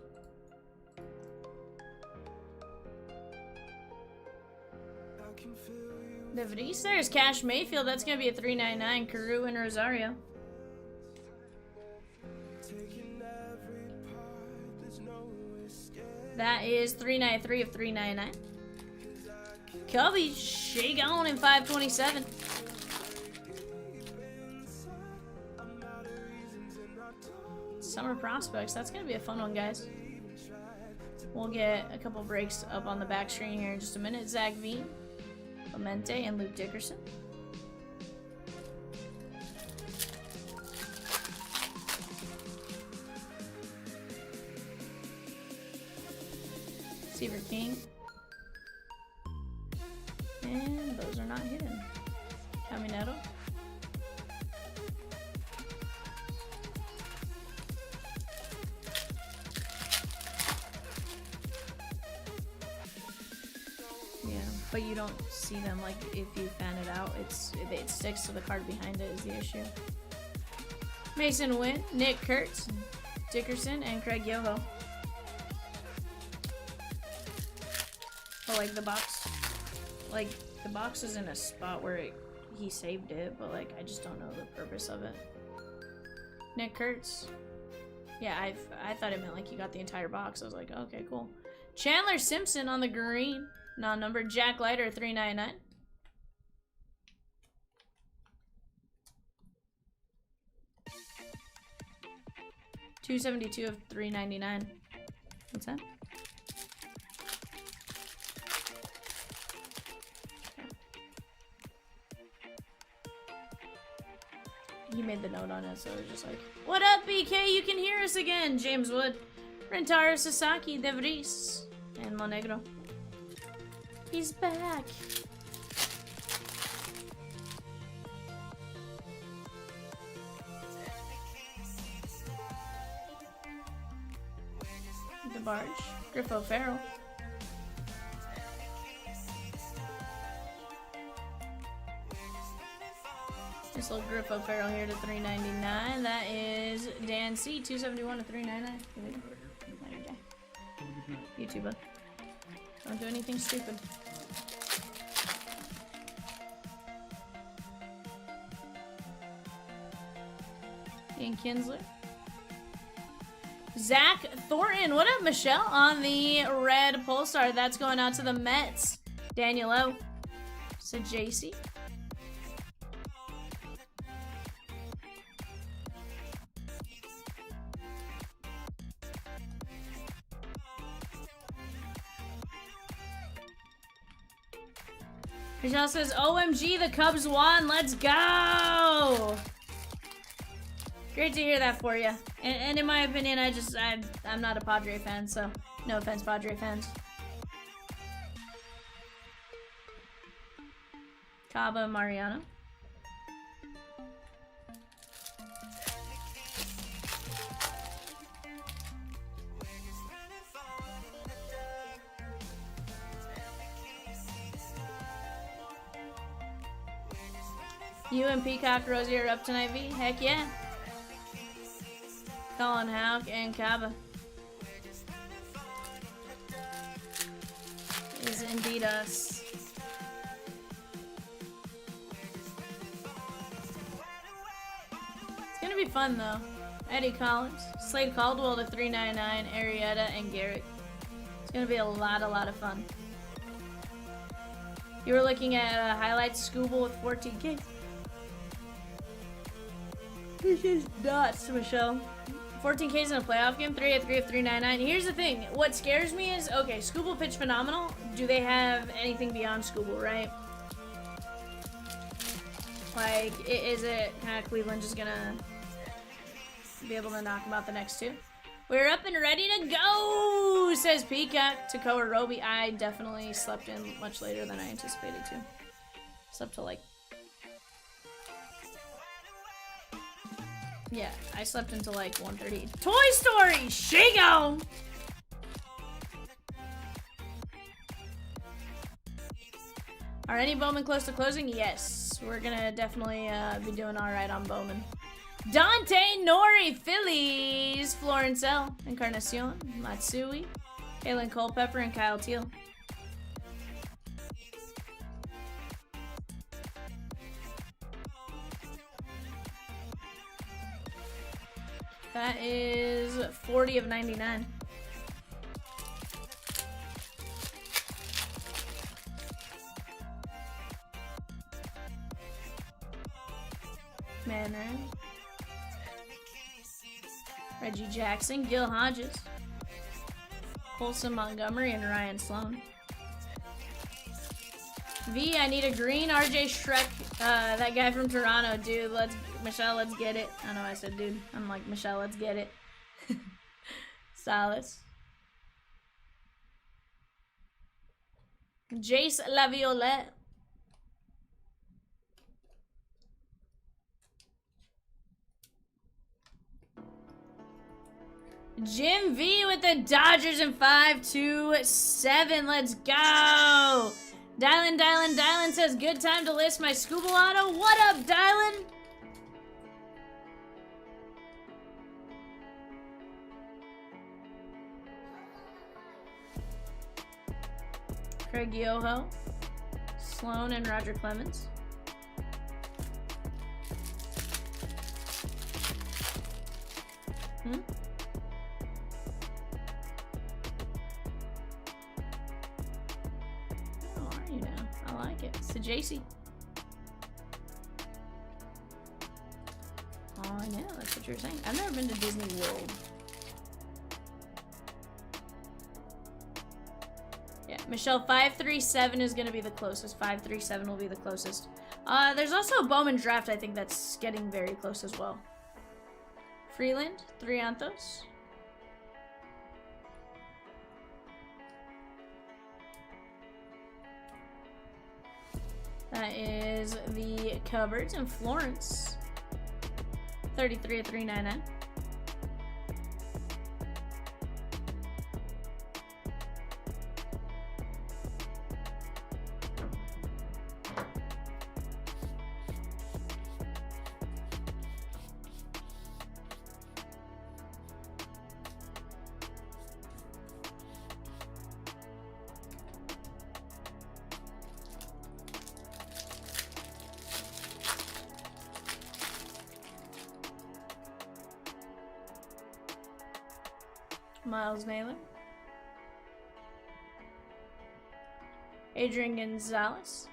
The Vries, there's Cash Mayfield. That's gonna be a 399. Carew and Rosario. That is 393 of 399. Cubby, shake on in 527. Summer Prospects. That's gonna be a fun one, guys. We'll get a couple breaks up on the back screen here in just a minute. Zach V, Clemente, and Luke Dickerson. Seaver King. And those are not hidden. Caminetto. Yeah, but you don't see them like if you fan it out. It sticks to the card behind it is the issue. Mason Witt, Nick Kurtz, Dickerson, and Craig Yoho. But like the box is in a spot where he saved it, but like I just don't know the purpose of it. Nick Kurtz. Yeah, I thought it meant like he got the entire box. I was like, okay, cool. Chandler Simpson on the green. Non-numbered. Jack Leiter, 399. $272 of 399. What's that? He made the note on it, so it was just like, what up, BK? You can hear us again. James Wood, Rentaro Sasaki, De Vries, and Monegro. He's back. DeBarge, Griffo Farrell. This little Griffo Farrell here to 399. That is Dan C, 271 to 399. YouTube, bud. Don't do anything stupid. Ian Kinsler. Zach Thornton. What up, Michelle? On the red Pulsar. That's going out to the Mets. Daniel O. So JC. Michelle says, OMG, the Cubs won. Let's go. Great to hear that for you. And in my opinion, I'm not a Padre fan, so no offense, Padre fans. Caba Mariano. You and Peacock Rosie are up tonight, V? Heck yeah. Colin Houck and Caba. Is indeed us. It's gonna be fun though. Eddie Collins, Slade Caldwell to 399, Arrieta, and Garrett. It's gonna be a lot of fun. You were looking at highlights Scooble with 14K. This is nuts, Michelle. 14Ks in a playoff game, 3 at 3 of 399. Here's the thing. What scares me is, okay, Scooble pitched phenomenal. Do they have anything beyond Scooble, right? Like, is it kind of Cleveland just gonna be able to knock them out the next two? We're up and ready to go, says Peacock to Koa Roby. I definitely slept in much later than I anticipated to. Slept till like... Yeah, I slept until like 1:30. Toy Story! Shake on! Are any Bowman close to closing? Yes. We're gonna definitely be doing alright on Bowman. Dante Nori, Phillies, Florence L, Encarnacion, Matsui, Kalen Culpepper, and Kyle Teal. That is 40 of 99. Manner. Reggie Jackson, Gil Hodges, Colson Montgomery, and Ryan Sloan. V, I need a green. RJ Shrek, that guy from Toronto, dude. Michelle, let's get it. I know I said dude. I'm like, Michelle, let's get it. Salas. Jace Laviolette. Jim V with the Dodgers in 5-2-7. Let's go. Dylan says, good time to list my Scuba Auto. What up, Dylan? Craig Yoho, Sloan, and Roger Clemens. How are you now? I like it. It's the JC. Oh, I know. That's what you're saying. I've never been to Disney World. Yeah, Michelle, 537 is going to be the closest. 537 will be the closest. There's also a Bowman draft, I think, that's getting very close as well. Freeland, Triantos. That is the cupboards in Florence. 33 of 399. Miles Naylor. Adrian Gonzalez.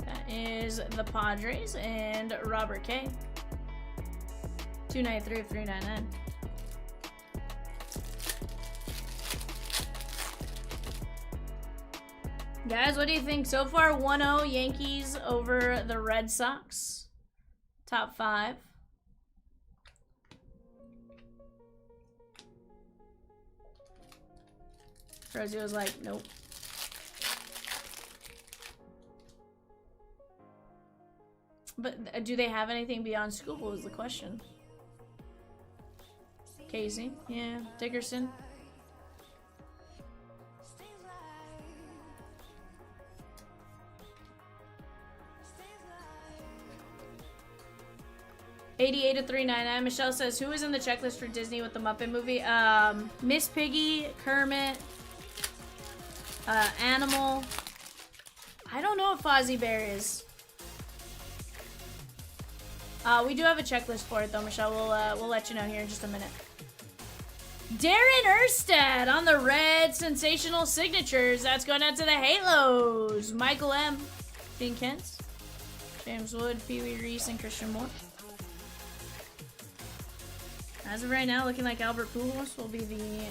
That is the Padres and Robert K. 293 of 399. Guys, what do you think so far? 1-0 Yankees over the Red Sox. Top 5. Rosie was like, nope. But do they have anything beyond Scuba is the question. Casey, yeah. Dickerson. $88 of 399. Michelle says, who is in the checklist for Disney with the Muppet movie? Miss Piggy, Kermit, Animal. I don't know if Fozzie Bear is. We do have a checklist for it though, Michelle. We'll let you know here in just a minute. Darren Erstad on the red sensational signatures. That's going out to the Halos. Michael M. Dean Kent, James Wood, Pee Wee Reese, and Christian Moore. As of right now, looking like Albert Pujols will be the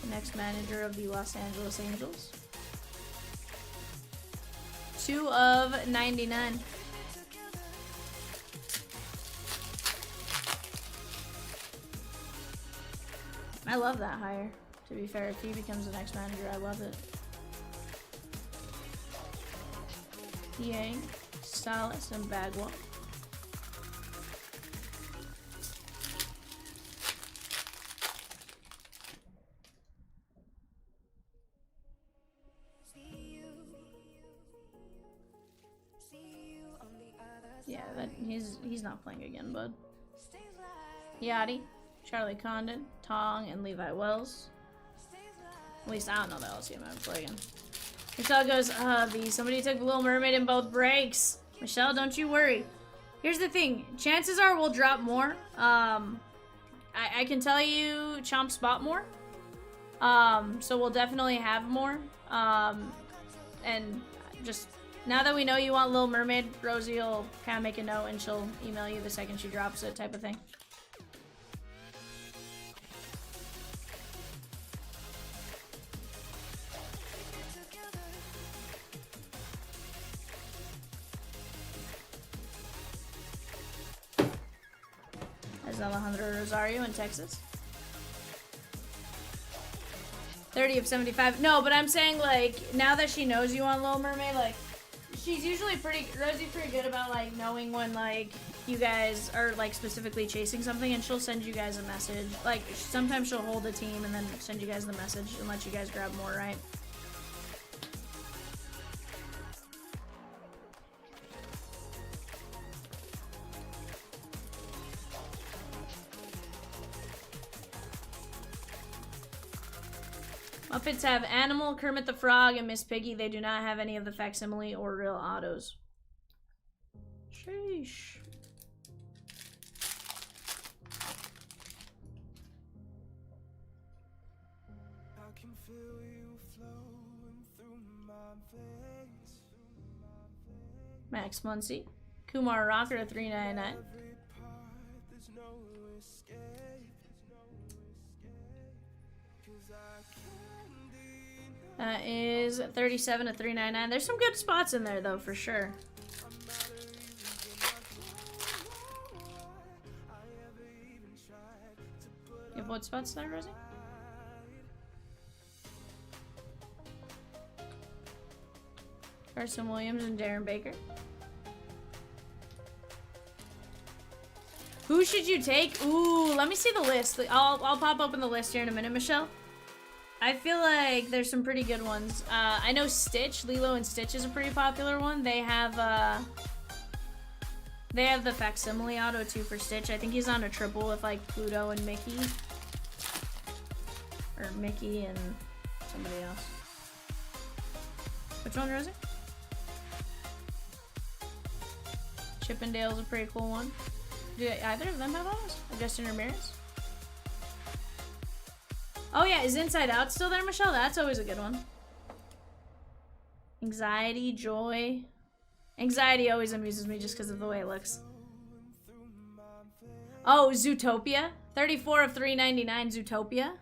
next manager of the Los Angeles Angels. 2 of 99. I love that hire, to be fair. If he becomes the next manager, I love it. Yang, Salas, and Bagwell. Yeah, that he's not playing again, bud. Yachty, Charlie Condon, Tong, and Levi Wells. At least I don't know the LCM I'm playing. Michelle goes, V, somebody took the Little Mermaid in both breaks. Michelle, don't you worry. Here's the thing. Chances are we'll drop more. I can tell you Chomps bought more. So we'll definitely have more. And just, now that we know you want Little Mermaid, Rosie will kind of make a note and she'll email you the second she drops it, type of thing. There's Alejandro Rosario in Texas. 30 of 75. No, but I'm saying, like, now that she knows you on Little Mermaid, like, she's usually Rosie's pretty good about, like, knowing when, like, you guys are, like, specifically chasing something, and she'll send you guys a message. Like, sometimes she'll hold a team and then send you guys the message and let you guys grab more, right? Muppets have Animal, Kermit the Frog, and Miss Piggy. They do not have any of the facsimile or real autos. Sheesh. I can feel you flowing through my veins. Max Muncy. Kumar Rocker, 399. Every part, there's no escape. 'Cause I can't deny That is 37 of 399. There's some good spots in there, though, for sure. I'm not a reason I ever even tried to put You have what spots there, Rosie? Carson Williams and Darren Baker. Who should you take? Ooh, let me see the list. I'll pop open the list here in a minute, Michelle. I feel like there's some pretty good ones. I know Stitch, Lilo and Stitch is a pretty popular one. They have the facsimile auto too for Stitch. I think he's on a triple with like Pluto and Mickey. Or Mickey and somebody else. Which one, Rosie? Chippendale's a pretty cool one. Do either of them have autos? Or Justin Ramirez? Oh yeah, is Inside Out still there, Michelle? That's always a good one. Anxiety, Joy. Anxiety always amuses me just because of the way it looks. Oh, Zootopia. 34 of 399, Zootopia.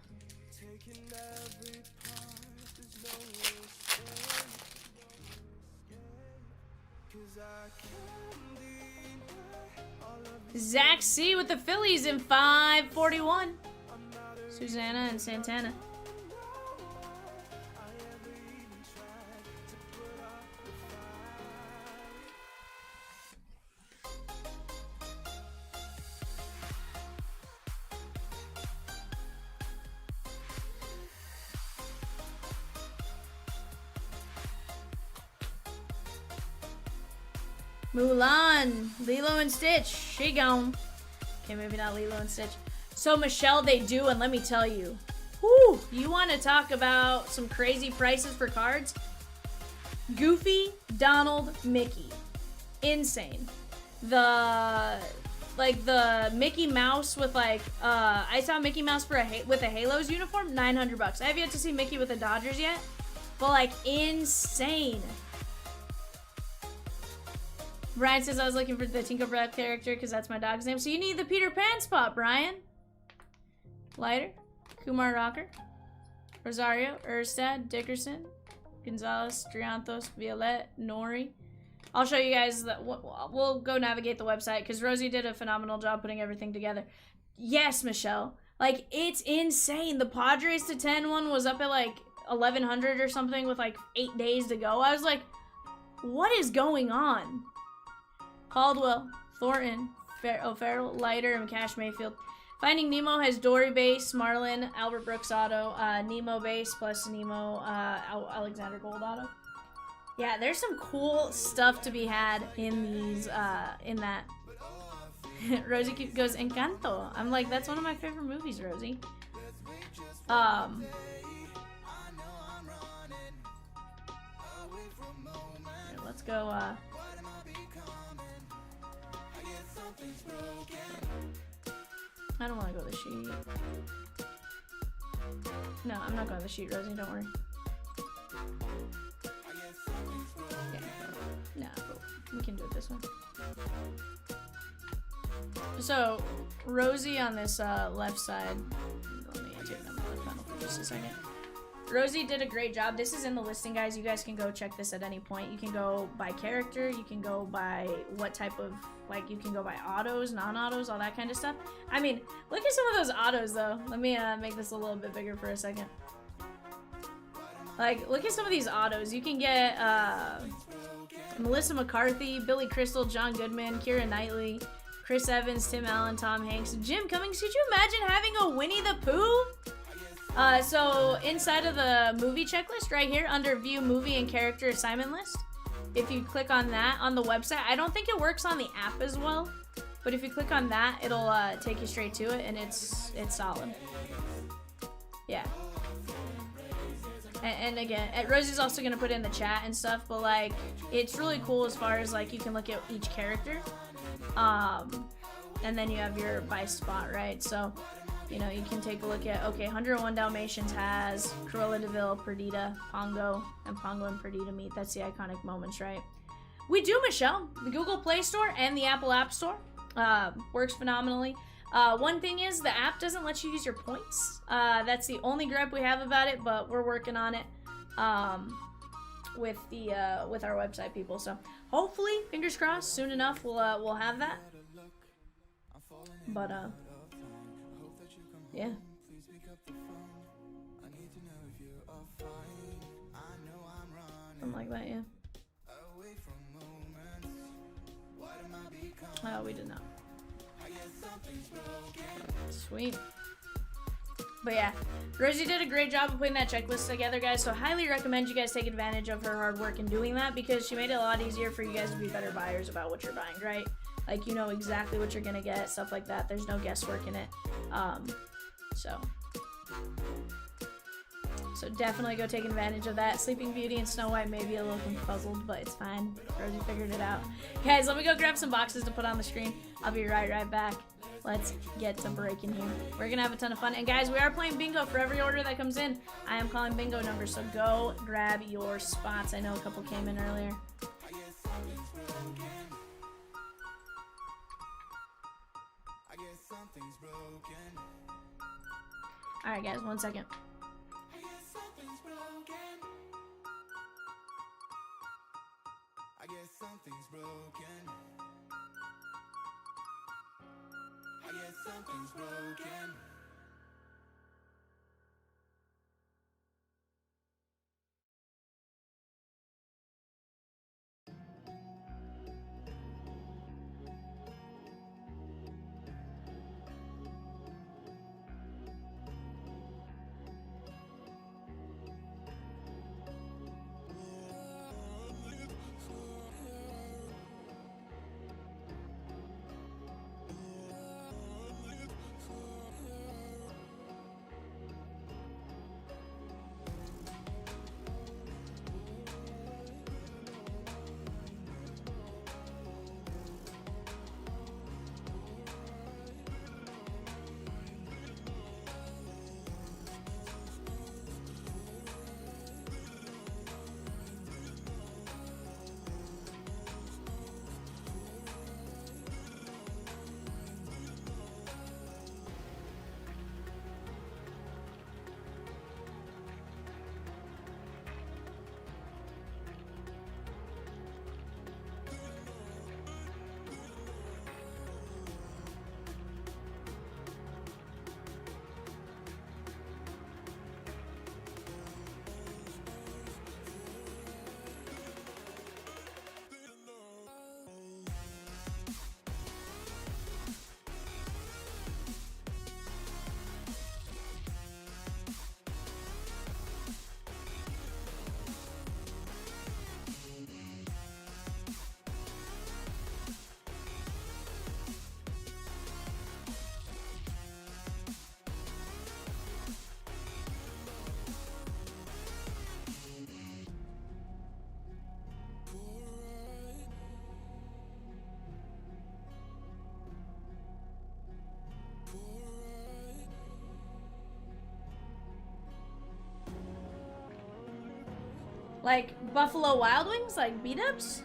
Zach C with the Phillies in 541. Susanna and Santana. Mulan, Lilo and Stitch, she gone. Okay, maybe not Lilo and Stitch. So Michelle, they do, and let me tell you, whew, you want to talk about some crazy prices for cards? Goofy, Donald, Mickey, insane. The Mickey Mouse with like, I saw Mickey Mouse for with a Halos uniform, $900. I have yet to see Mickey with the Dodgers yet, but like insane. Brian says I was looking for the Tinkerbell character because that's my dog's name. So you need the Peter Pan spot, Brian. Lighter, Kumar Rocker, Rosario, Erstad, Dickerson, Gonzalez, Trianthos, Violette, Nori. I'll show you guys that. We'll go navigate the website because Rosie did a phenomenal job putting everything together. Yes, Michelle. Like, it's insane. The Padres to 10 one was up at like 1100 or something with like 8 days to go. I was like, what is going on? Caldwell, Thornton, O'Farrell, Leiter, and Cash Mayfield. Finding Nemo has Dory base, Marlin, Albert Brooks auto, Nemo base plus Nemo, Alexander Gold auto. Yeah, there's some cool stuff to be had in these, in that. Rosie goes, Encanto. I'm like, that's one of my favorite movies, Rosie. Here, let's go, I don't want to go the sheet. No, I'm not going the sheet, Rosie, don't worry. Okay. No, we can do it this way. So, Rosie on this left side, let me take them on the panel for just a second. Rosie did a great job. This is in the listing, guys. You guys can go check this at any point. You can go by character. You can go by what type of, like, you can go by autos, non-autos, all that kind of stuff. I mean, look at some of those autos, though. Let me make this a little bit bigger for a second. Like, look at some of these autos. You can get Melissa McCarthy, Billy Crystal, John Goodman, Keira Knightley, Chris Evans, Tim Allen, Tom Hanks, Jim Cummings. Could you imagine having a Winnie the Pooh? So inside of the movie checklist right here under view movie and character assignment list, if you click on that on the website, I don't think it works on the app as well, but if you click on that, it'll take you straight to it, and it's solid. Yeah. And again, Rosie's also gonna put in the chat and stuff, but like, it's really cool as far as like you can look at each character, and then you have your by spot, right? So, you know, you can take a look at, okay, 101 Dalmatians has Cruella de Vil, Perdita, Pongo, and Pongo and Perdita meet. That's the iconic moments, right? We do, Michelle. The Google Play Store and the Apple App Store works phenomenally. One thing is the app doesn't let you use your points. That's the only gripe we have about it, but we're working on it with our website people. So hopefully, fingers crossed, soon enough we'll have that. But yeah. Something like that, yeah. Oh, we did not. Sweet. But yeah, Rosie did a great job of putting that checklist together, guys, so highly recommend you guys take advantage of her hard work in doing that, because she made it a lot easier for you guys to be better buyers about what you're buying, right? Like, you know exactly what you're gonna get, stuff like that. There's no guesswork in it. So definitely go take advantage of that. Sleeping Beauty and Snow White may be a little puzzled, but it's fine. Rosie figured it out. Guys, let me go grab some boxes to put on the screen. I'll be right back. Let's get to breaking here. We're gonna have a ton of fun. And guys, we are playing bingo for every order that comes in. I am calling bingo numbers, so go grab your spots. I know a couple came in earlier. Alright guys, 1 second. I guess something's broken. I guess something's broken. Like Buffalo Wild Wings? Like beat-ups?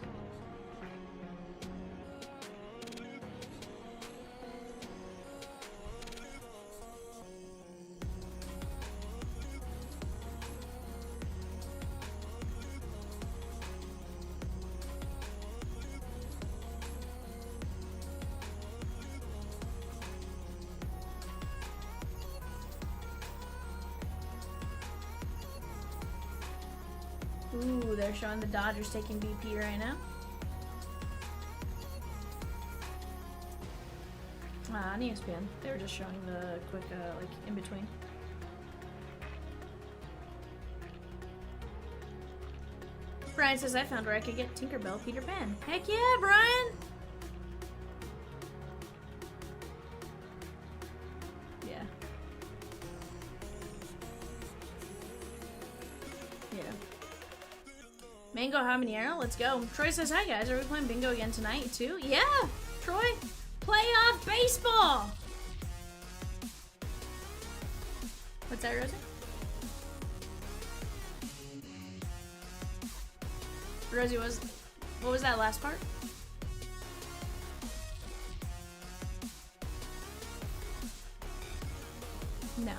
Ooh, they're showing the Dodgers taking BP right now. On ESPN. They were just showing the quick, like, in between. Brian says, I found where I could get Tinkerbell Peter Pan. Heck yeah, Brian! Yeah. Yeah. Mango habanero, let's go. Troy says, hi guys, are we playing bingo again tonight too? Yeah, Troy, playoff baseball. What's that, Rosie? Rosie, what was that last part? No.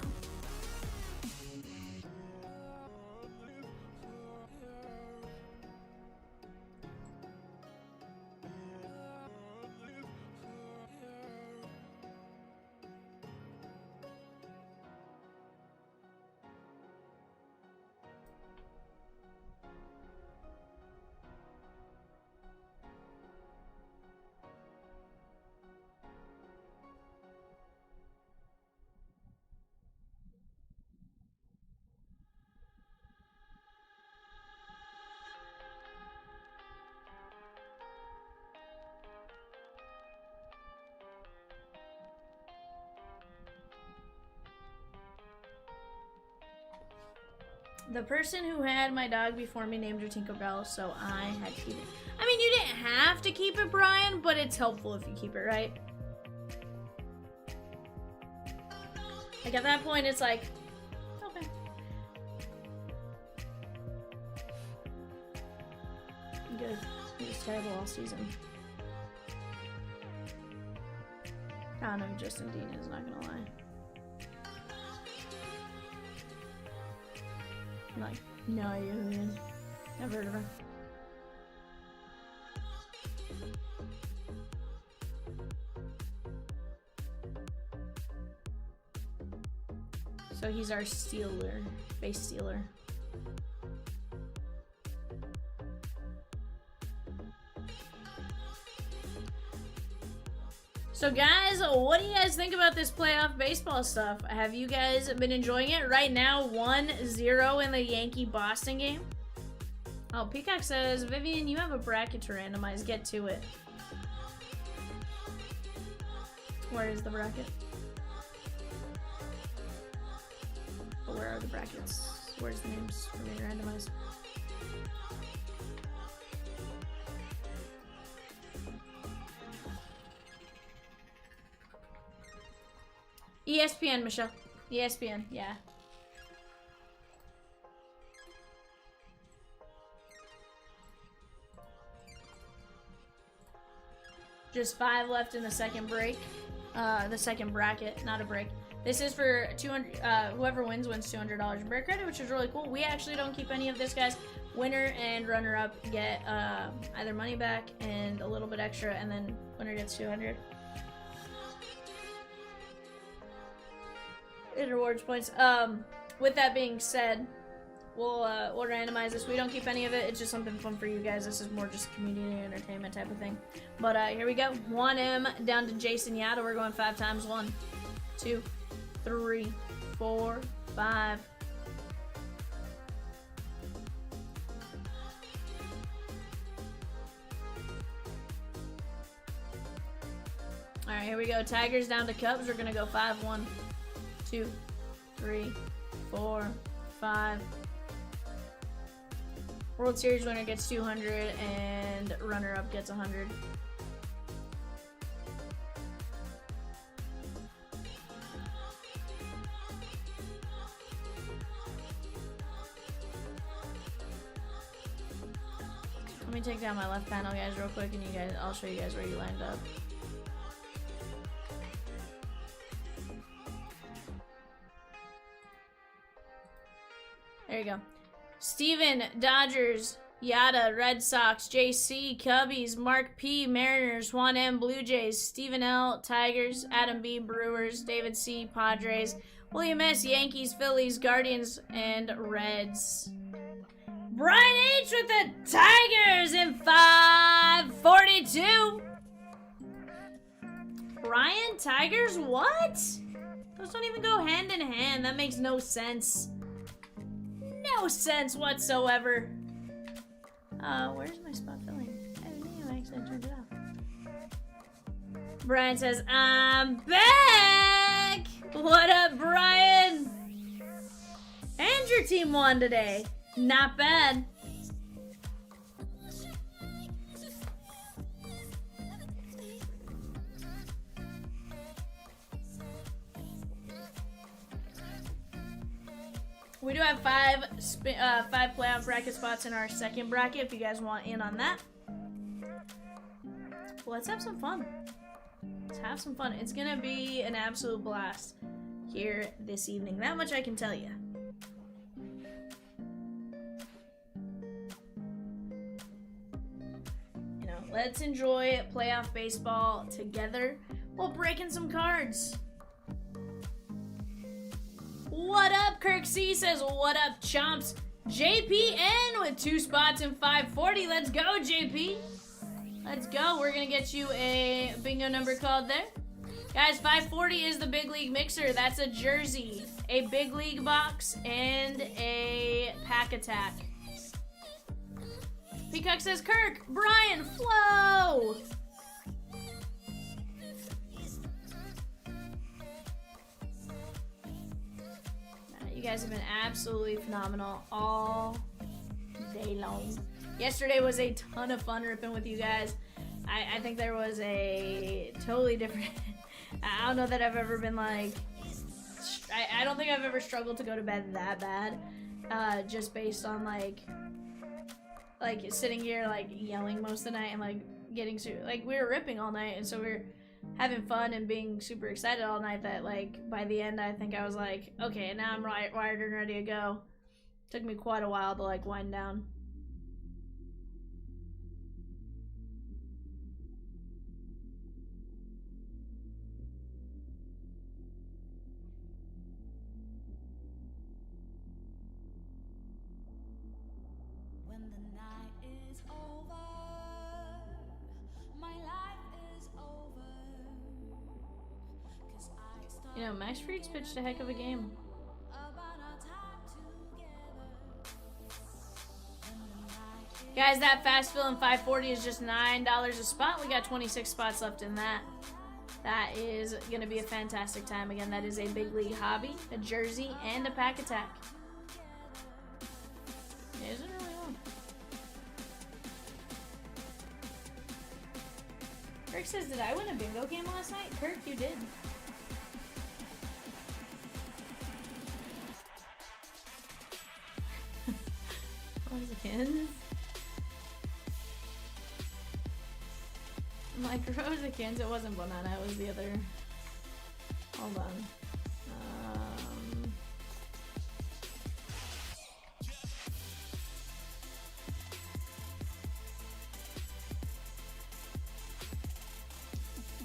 The person who had my dog before me named her Tinkerbell, so I had to keep it. I mean, you didn't have to keep it, Brian, but it's helpful if you keep it, right? Like, at that point, it's like, okay. Good. He was terrible all season. I don't know who Justin Dean is, not gonna lie. Like, no idea who he is. Never heard of her. So he's our stealer, base stealer. So guys, what do you guys think about this playoff baseball stuff? Have you guys been enjoying it? Right now, 1-0 in the Yankee-Boston game. Oh, Peacock says, Vivian, you have a bracket to randomize. Get to it. Where is the bracket? But where are the brackets? Where's the names for me to randomize? ESPN, Michelle. ESPN, yeah. Just 5 left in the second break. The second bracket, not a break. This is for 200. Whoever wins $200 break credit, which is really cool. We actually don't keep any of this, guys. Winner and runner-up get either money back and a little bit extra, and then winner gets 200. It rewards points. With that being said, we'll randomize this. We don't keep any of it. It's just something fun for you guys. This is more just community entertainment type of thing. But here we go. 1M down to Jason Yada. We're going 5 times. 1, 2, 3, 4, 5. All right, here we go. Tigers down to Cubs. We're gonna go 5, 1, 2, 3, 4, 5. World Series winner gets 200 and runner-up gets 100. Let me take down my left panel, guys, real quick, and I'll show you guys where you lined up. There you go. Steven, Dodgers. Yada, Red Sox. JC, Cubbies. Mark P, Mariners. Juan M, Blue Jays. Stephen L, Tigers. Adam B, Brewers. David C, Padres. William S, Yankees, Phillies, Guardians, and Reds. Brian H with the Tigers in 542. Brian, Tigers, what? Those don't even go hand in hand. That makes no sense. No sense whatsoever. Where's my spot filling? I didn't even actually turned it off. Brian says, I'm back! What up, Brian? And your team won today. Not bad. We do have five playoff bracket spots in our second bracket if you guys want in on that. Well, let's have some fun. Let's have some fun. It's gonna be an absolute blast here this evening. That much I can tell you. You know, let's enjoy playoff baseball together while breaking some cards. What up, Kirk C says, what up, Chomps? JPN with 2 spots in 540. Let's go, JP. Let's go. We're going to get you a bingo number called there. Guys, 540 is the Big League Mixer. That's a jersey, a Big League box, and a pack attack. Peacock says, Kirk, Brian, Flo. You guys have been absolutely phenomenal all day long. Yesterday was a ton of fun ripping with you guys. I think there was a totally different... I don't know that I've ever been like... I don't think I've ever struggled to go to bed that bad. Just based on like sitting here like yelling most of the night and like getting... Like we were ripping all night, and so we were having fun and being super excited all night that like by the end I think I was like, okay, now I'm wired and ready to go. Took me quite a while to like wind down. When the night is over, my life is over. 'Cause I start You know, Max Fried's pitched a heck of a game. about our time together. When the night is Guys, that fast fill in 540 is just $9 a spot. We got 26 spots left in that. That is going to be a fantastic time. Again, that is a Big League hobby, a jersey, and a pack attack. Is it really on? Kirk says, did I win a bingo game last night? Kirk, you did. Rosakins? Like Rosakins, it wasn't banana, it was the other. Hold on.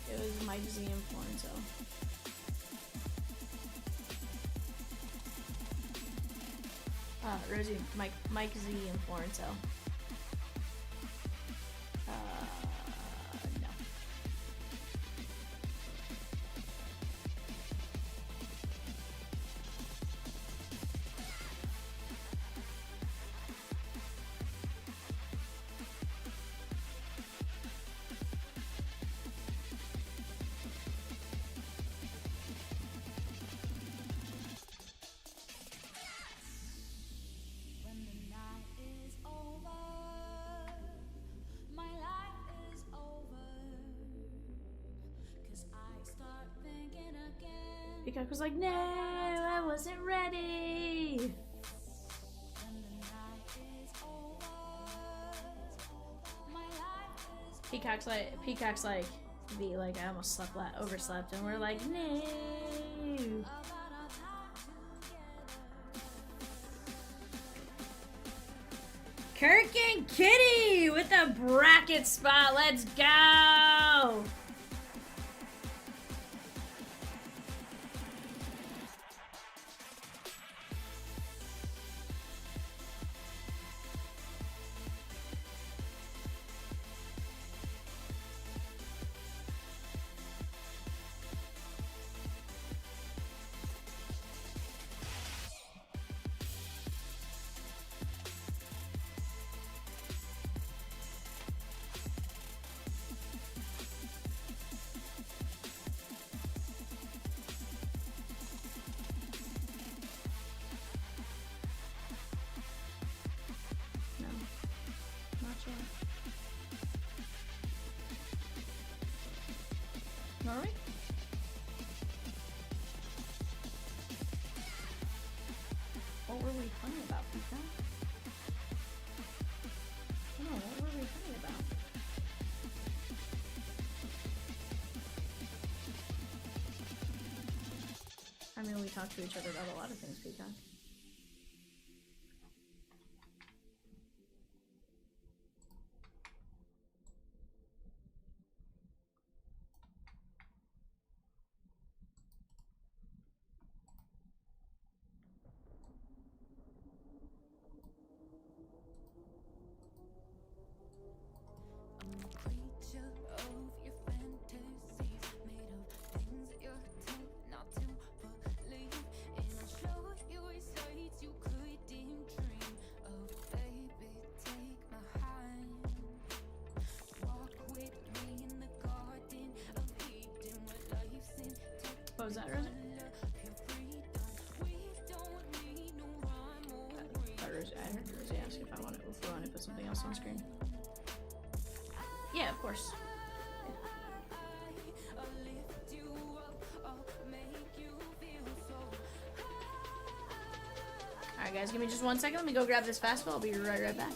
It was Mike Z and Florenzo. Rosie, Mike Z and Florenzo. No. when the night is over, my life is over. 'Cause I start thinking again. Peacock was like, no, I wasn't ready. When the night is over, Peacock's like V, like I almost overslept, and we're like, no. Kirk and Kitty with the bracket spot. Let's go. Are we? What were we funny about, Pika? No, what were we funny about? I mean, we talked to each other about a lot of things, Peacock. What was that, Rosie? I heard Rosie ask if we want to put something else on screen. Yeah, of course. Alright guys, give me just 1 second. Let me go grab this fastball. I'll be right back.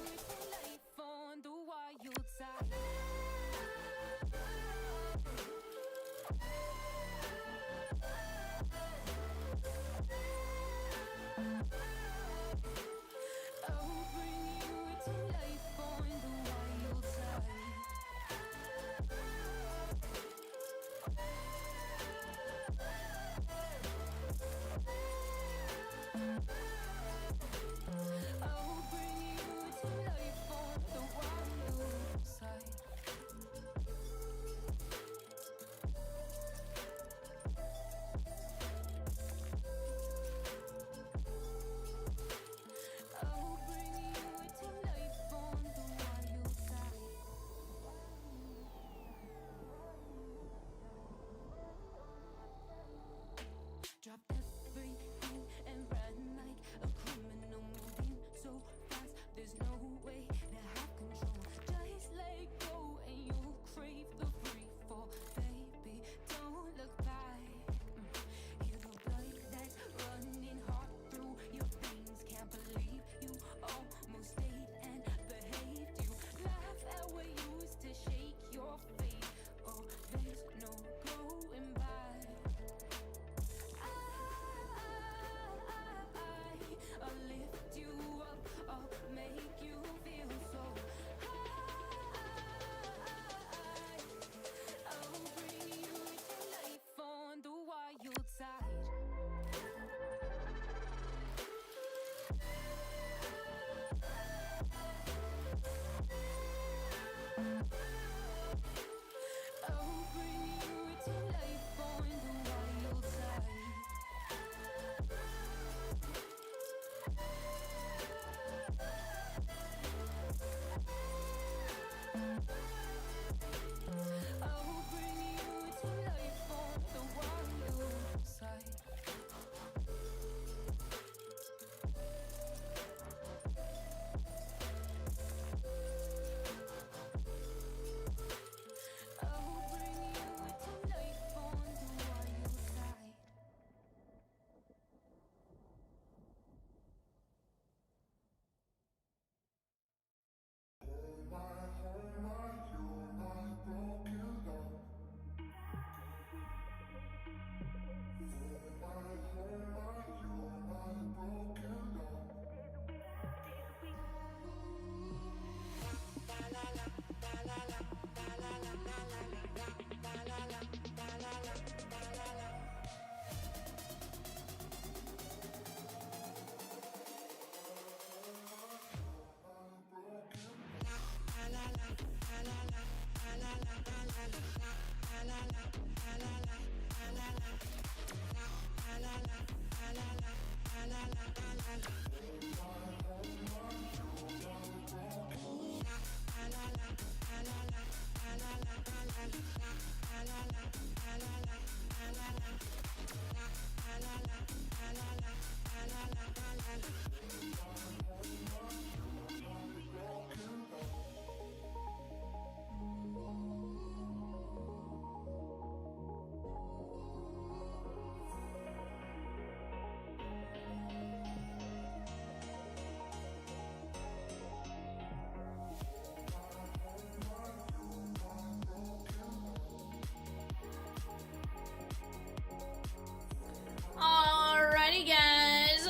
Alrighty, guys.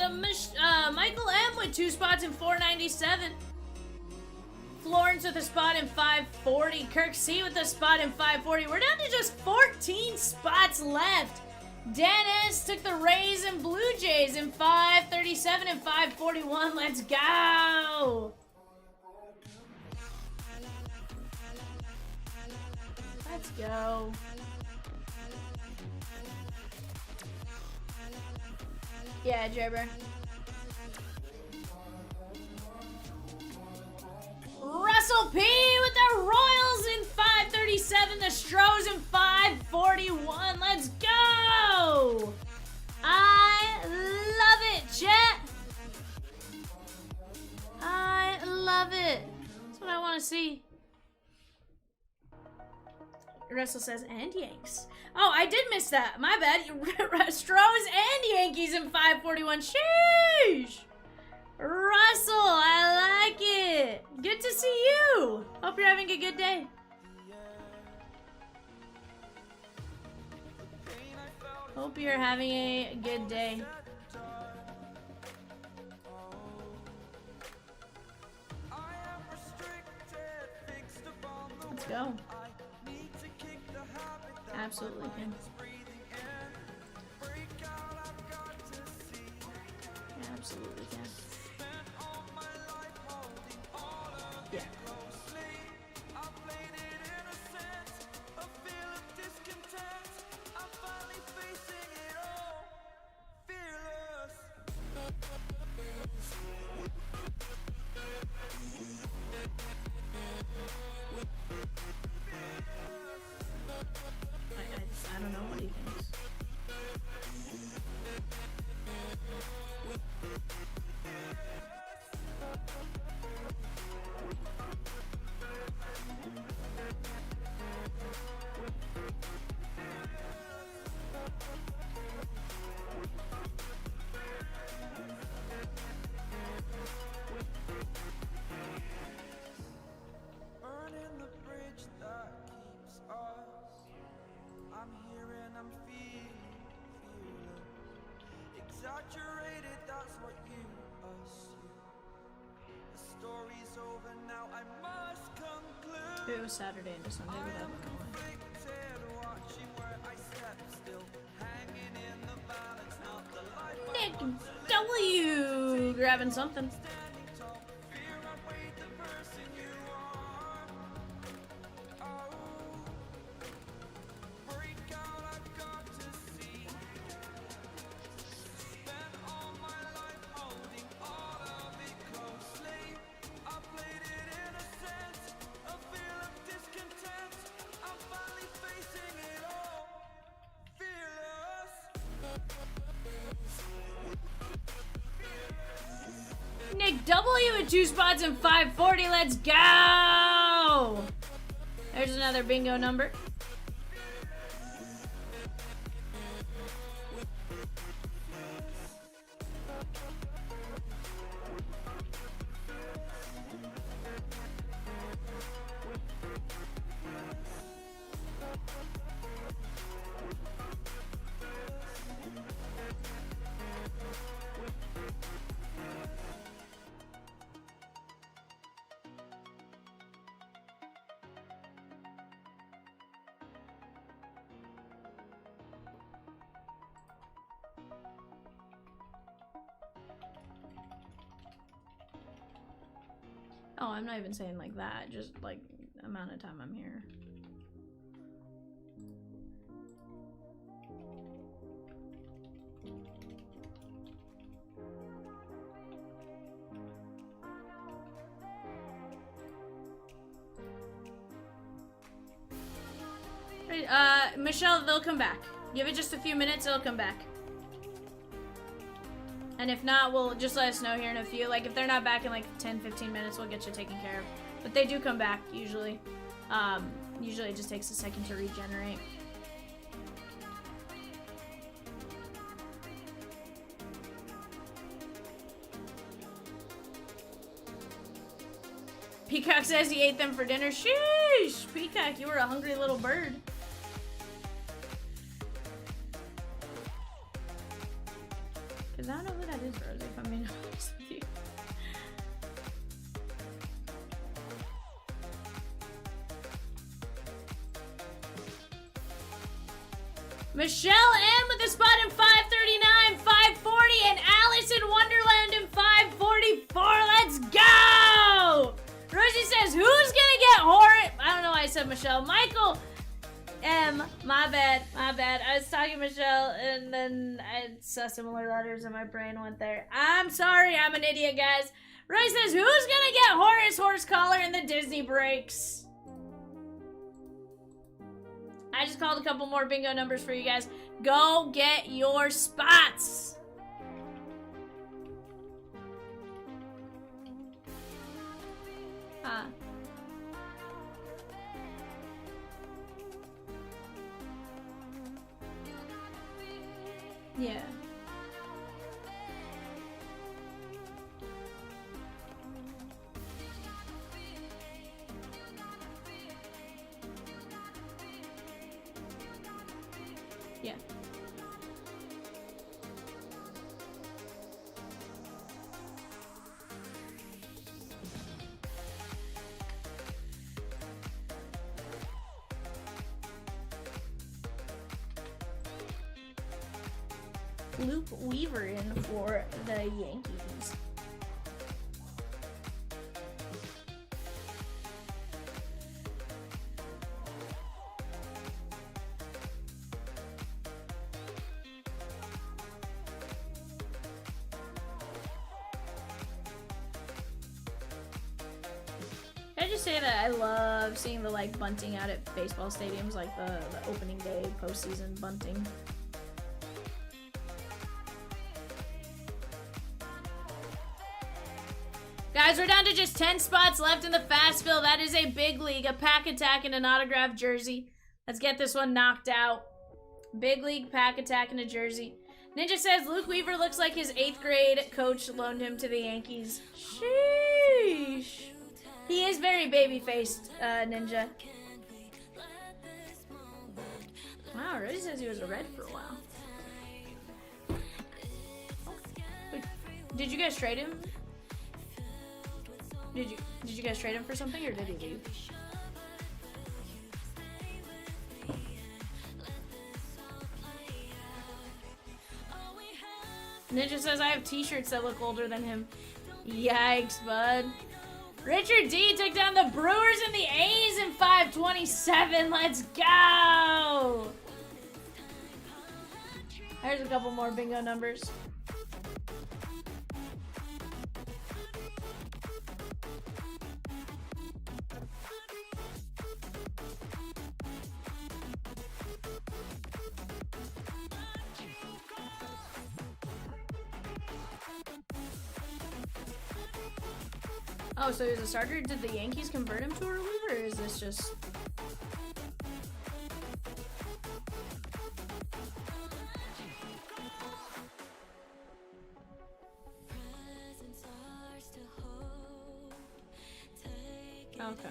Michael M with 2 spots in 497. Florence with a spot in 540. Kirk C with a spot in 540. We're down to just 14 spots left. Dan S took the Rays and Blue Jays in 537 and 541. Let's go. Let's go. Yeah, Jabber. Russell P with the Royals in 537. The Stros in 541. Let's go! I love it, chat. I love it. That's what I want to see. Russell says, and Yanks. Oh, I did miss that. My bad. Stros and Yankees in 541. Sheesh! Russell, I like it. Good to see you. Hope you're having a good day. Hope you're having a good day. Let's go. Absolutely can. Absolutely can. Yeah. I don't know what he thinks. Burning the bridge that keeps us. I'm here and I'm feeling exaggerated, that's what you assume. The story's over now, I must conclude. It was Saturday into Sunday without looking away. Watching where I step still, hanging in the balance, not the life Nick W grabbing something. Nick W with 2 spots in 540. Let's go! There's another bingo number. Oh, I'm not even saying like that, just like amount of time I'm here. Michelle, they'll come back. Give it just a few minutes, it'll come back. And if not, we'll just let us know here in a few. Like, if they're not back in like 10-15 minutes, we'll get you taken care of. But they do come back, usually. Usually it just takes a second to regenerate. Peacock says he ate them for dinner. Sheesh! Peacock, you were a hungry little bird. Because I don't know who that is, Rosie, if I'm being honest with you. Michelle M with a spot in 539, 540, and Alice in Wonderland in 544. Let's go! Rosie says, who's gonna get Hornet? I don't know why I said Michelle. Michael M. My bad. I was talking Michelle, and then I saw similar letters, and my brain went there. I'm sorry. I'm an idiot, guys. Rosie says, who's gonna get Horace Horse Collar in the Disney breaks? I just called a couple more bingo numbers for you guys. Go get your spots. Yeah. Yeah. Luke Weaver in for the Yankees. Can I just say that I love seeing the like bunting out at baseball stadiums, like the opening day postseason bunting. Guys, we're down to just 10 spots left in the fast fill. That is a big league, a pack attack, and an autographed jersey. Let's get this one knocked out. Big league, pack attack, and a jersey. Ninja says Luke Weaver looks like his 8th grade coach loaned him to the Yankees. Sheesh. He is very baby-faced, Ninja. Wow, Rody says he was a red for a while. Wait, did you guys trade him? Did you guys trade him for something, or did he leave? Ninja says I have t-shirts that look older than him. Yikes, bud. Richard D took down the Brewers and the A's in 527. Let's go! There's a couple more bingo numbers. Oh, so he was a starter? Did the Yankees convert him to a reliever, or is this just... Okay.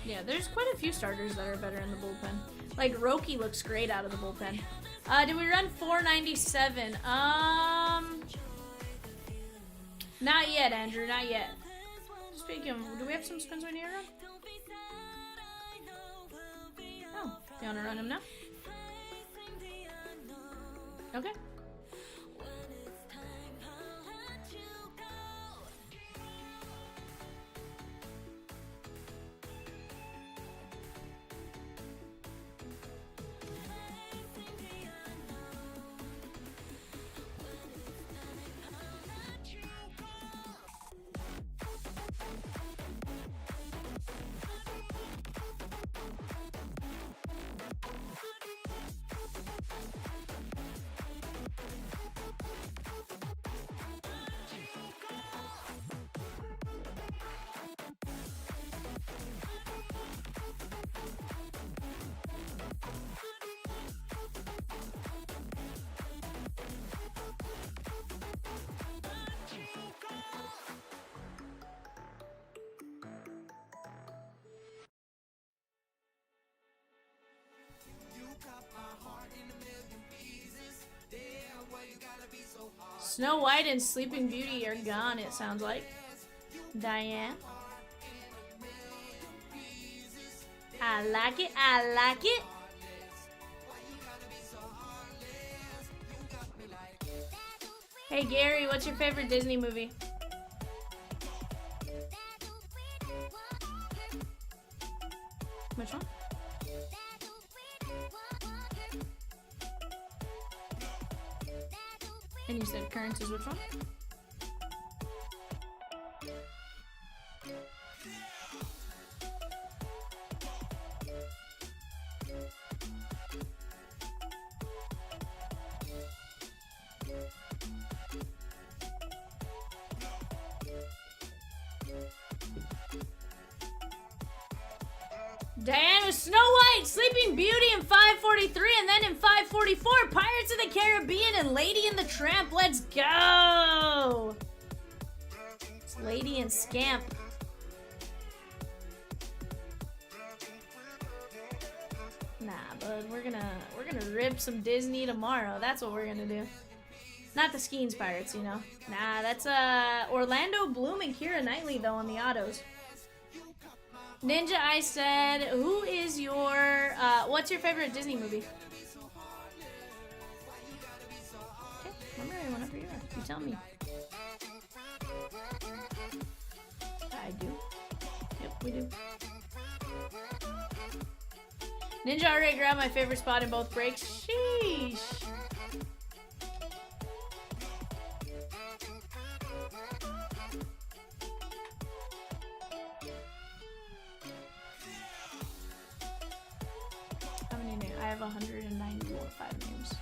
Yeah, there's quite a few starters that are better in the bullpen. Like, Roki looks great out of the bullpen. Did we run 497? Not yet, Andrew, not yet. Speaking of, do we have some spins we need to run? Oh, you wanna run him now? Okay. Snow White and Sleeping Beauty are gone, it sounds like. Diane. I like it, I like it. Hey Gary, what's your favorite Disney movie? Which one? And you said Currents is which one? Diane with Snow White, Sleeping Beauty in 543, and then in 544, Pirates of the Caribbean and Lady and the Tramp. Let's go! It's Lady and Scamp. Nah, bud, we're gonna rip some Disney tomorrow. That's what we're gonna do. Not the Skeens Pirates, you know. Nah, that's Orlando Bloom and Keira Knightley though on the autos. Ninja, I said, who is your, what's your favorite Disney movie? Okay, I'm ready whenever you are. You tell me. I do. Yep, we do. Ninja already grabbed my favorite spot in both breaks. Sheesh. How many names? I have 195 names.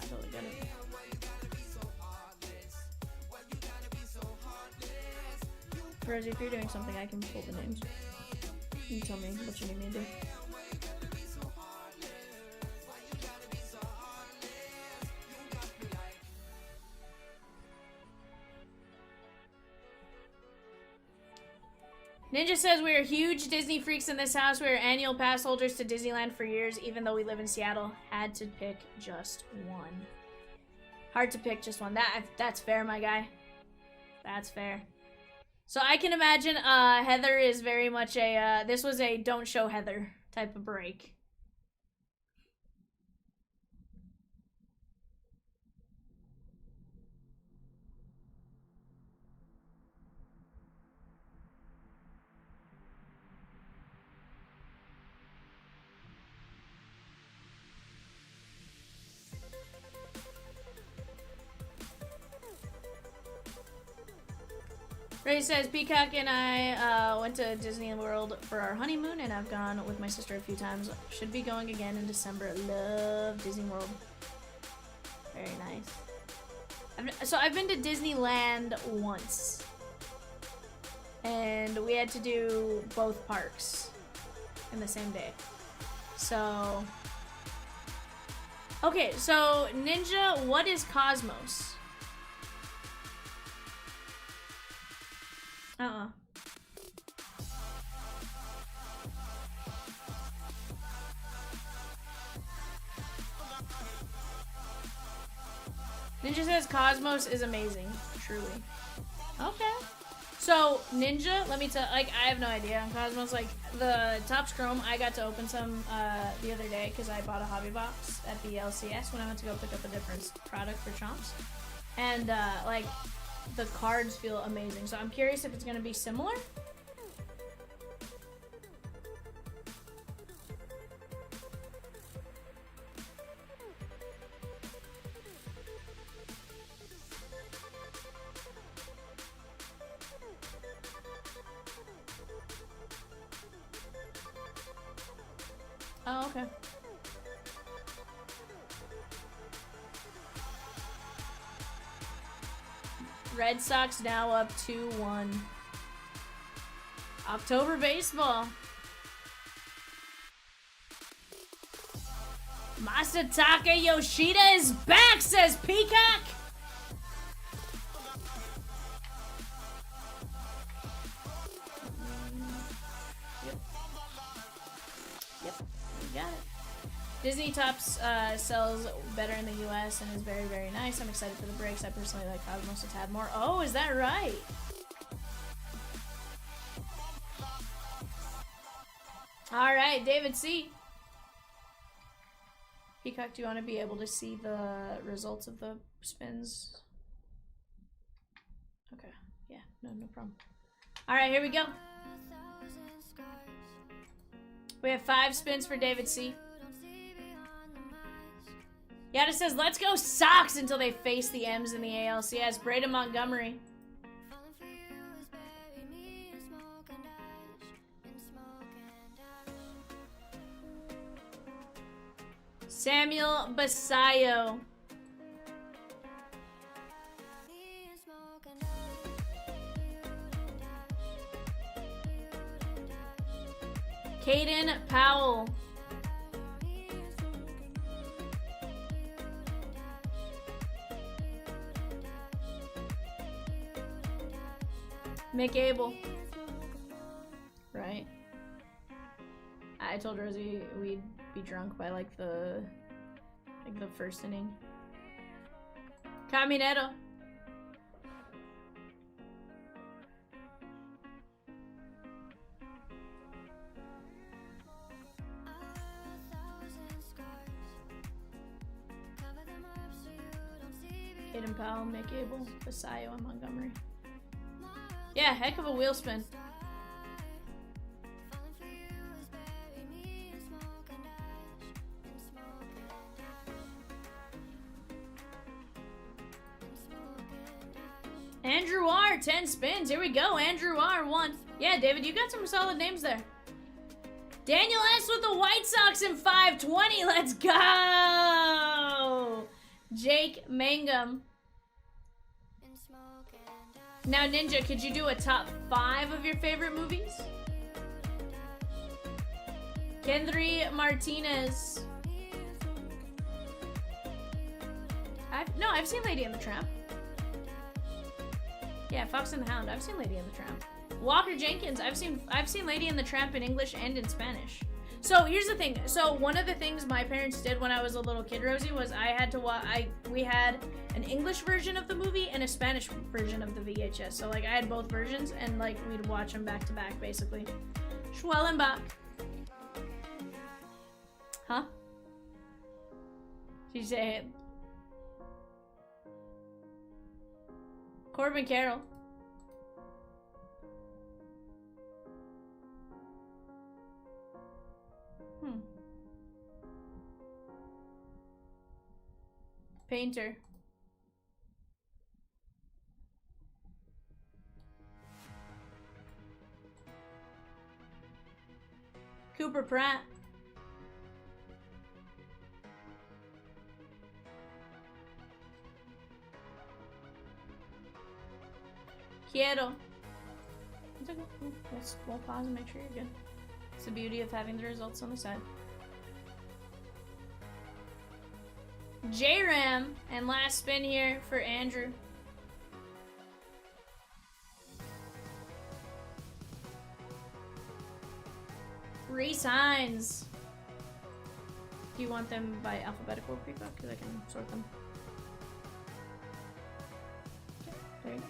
I totally get it. Rosie, if you're doing something, I can pull the names. You tell me what you need me to do. Ninja says we are huge Disney freaks in this house. We are annual pass holders to Disneyland for years, even though we live in Seattle. Had to pick just one. Hard to pick just one. That's fair, my guy. That's fair. So I can imagine Heather is very much a, this was a don't show Heather type of break. Ray says, Peacock and I went to Disney World for our honeymoon, and I've gone with my sister a few times. Should be going again in December. Love Disney World. Very nice. So I've been to Disneyland once. And we had to do both parks in the same day. So... Okay, so Ninja, what is Cosmos? Ninja says Cosmos is amazing. Truly. Okay. So, Ninja, let me tell, like, I have no idea on Cosmos. Like, the Topps Chrome, I got to open some the other day because I bought a hobby box at the LCS when I went to go pick up a different product for Chomps. And, like, the cards feel amazing. So I'm curious if it's going to be similar. Oh, okay. Red Sox now up 2-1. October baseball. Masataka Yoshida is back, says Peacock. Disney Tops sells better in the US and is very, very nice. I'm excited for the breaks. I personally like Cosmos a tad more. Oh, is that right? All right, David C. Peacock, do you want to be able to see the results of the spins? Okay, yeah, no problem. All right, here we go. We have 5 spins for David C. Yada says, let's go Sox until they face the M's in the ALCS. Braden Montgomery. Samuel Basayo. Caden Powell. Mick Abel. Right. I told Rosie we'd be drunk by like the first inning. Caminero. Caden Powell, Mick Abel, Basayo, and Montgomery. Yeah, heck of a wheel spin. Andrew R, 10 spins. Here we go. Andrew R, 1. Yeah, David, you got some solid names there. Daniel S with the White Sox in 520. Let's go. Jake Mangum. Now, Ninja, could you do a top 5 of your favorite movies? Kendry Martinez. I've seen Lady and the Tramp. Yeah, Fox and the Hound. I've seen Lady and the Tramp. Walker Jenkins. I've seen Lady and the Tramp in English and in Spanish. So here's the thing. So one of the things my parents did when I was a little kid, Rosie, was I had to watch. We had an English version of the movie and a Spanish version of the VHS. So like I had both versions, and like we'd watch them back to back, basically. Schwellenbach. Huh? Did you say it? Corbin Carroll. Painter. Cooper Pratt. Quiero. It's okay. We'll pause and make sure you're good. It's the beauty of having the results on the side. J-Ram, and last spin here for Andrew. Reese Hines. Do you want them by alphabetical, Peacock? Because I can sort them. Okay, there you go.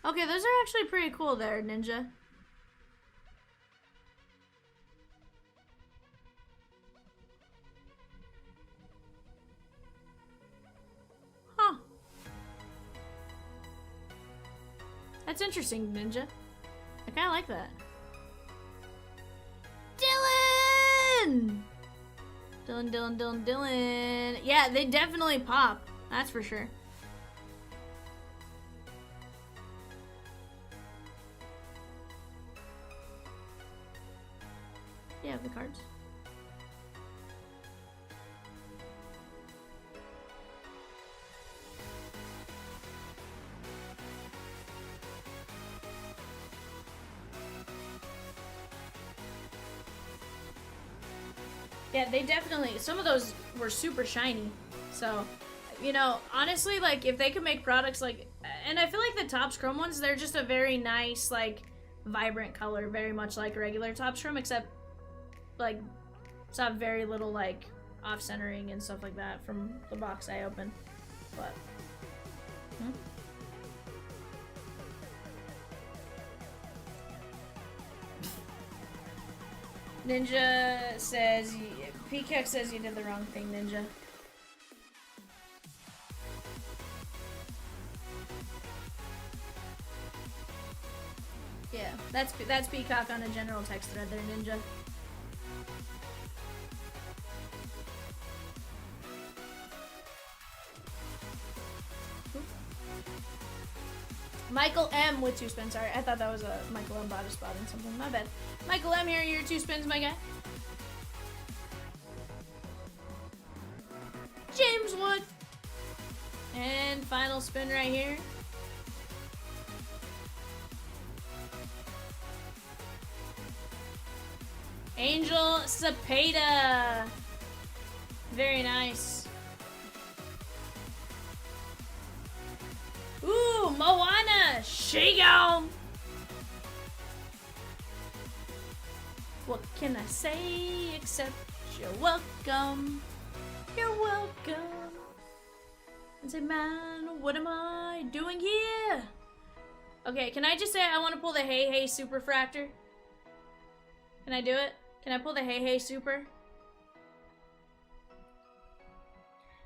Okay, those are actually pretty cool there, Ninja. Huh. That's interesting, Ninja. I kinda like that. Dylan. Yeah, they definitely pop. That's for sure. Yeah, the cards. Yeah, they definitely, some of those were super shiny. So, you know, honestly, like, if they could make products like, and I feel like the Topps Chrome ones, they're just a very nice, like, vibrant color, very much like regular Topps Chrome, except, like, it's not very little, like, off-centering and stuff like that from the box I opened. But, Ninja says, Peacock says you did the wrong thing, Ninja. Yeah, that's Peacock on a general text thread there, Ninja. Michael M with 2 spins. Sorry, I thought that was a Michael M bought a spot in something. My bad. Michael M, here are your 2 spins, my guy. James Wood. And final spin right here. Angel Cepeda. Very nice. Ooh, Moana. She gone. What can I say except you're welcome. You're welcome. And say, man, what am I doing here? Okay, can I just say I want to pull the Hey Hey Superfractor? Can I do it? Can I pull the Hey Hey Super?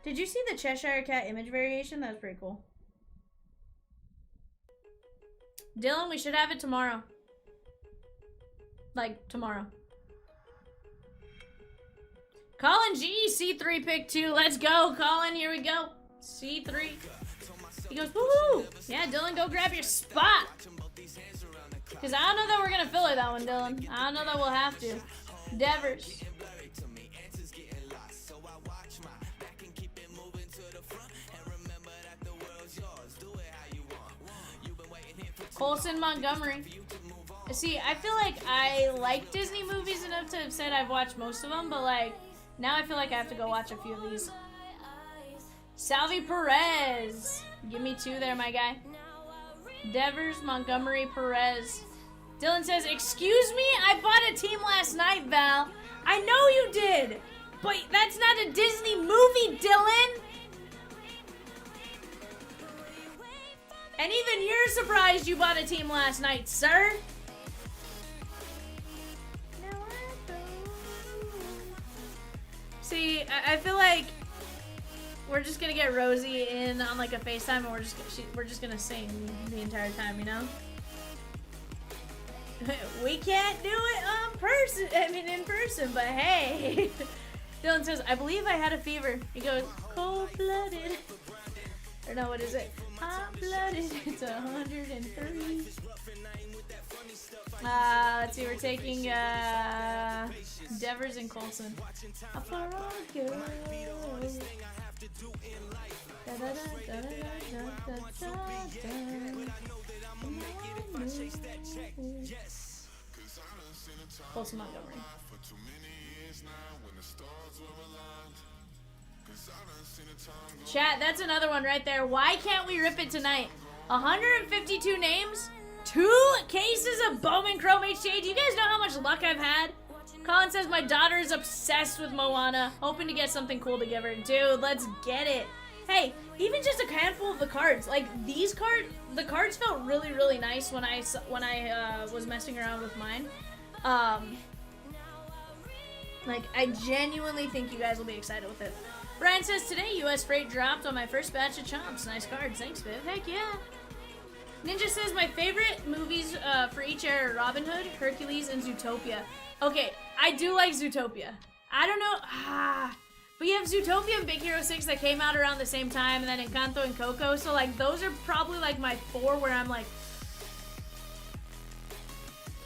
Did you see the Cheshire Cat image variation? That was pretty cool. Dylan, we should have it tomorrow. Like, tomorrow. Colin G, C3 pick 2. Let's go, Colin. Here we go. C3. He goes, woohoo! Yeah, Dylan, go grab your spot. Because I don't know that we're going to fill it that one, Dylan. I don't know that we'll have to. Devers. Colson Montgomery. See, I feel like I like Disney movies enough to have said I've watched most of them, but like, now I feel like I have to go watch a few of these. Salvi Perez. Give me 2 there, my guy. Devers, Montgomery, Perez. Dylan says, excuse me? I bought a team last night, Val. I know you did, but that's not a Disney movie, Dylan. And even you're surprised you bought a team last night, sir. See, I feel like we're just gonna get Rosie in on like a FaceTime, and we're just gonna sing the entire time, you know? We can't do it in person, but hey. Dylan says, I believe I had a fever. He goes, cold-blooded. Or no, what is it? Hot-blooded. It's 103. Let's see, we're taking Devers and Colson. Up for all girls. Colson Montgomery. Chat, that's another one right there. Why can't we rip it tonight? 152 names, 2 cases of Bowman Chrome HTA. Do you guys know how much luck I've had? Colin says my daughter is obsessed with Moana, hoping to get something cool to give her. Dude, let's get it. Hey, even just a handful of the cards. Like these the cards felt really, really nice when I was messing around with mine. Like I genuinely think you guys will be excited with it. Brian says, today US Freight dropped on my first batch of Chomps. Nice cards. Thanks, Viv. Heck yeah. Ninja says, my favorite movies for each era are Robin Hood, Hercules, and Zootopia. Okay, I do like Zootopia. I don't know. But you have Zootopia and Big Hero 6 that came out around the same time, and then Encanto and Coco. So, like, those are probably, like, my 4 where I'm like...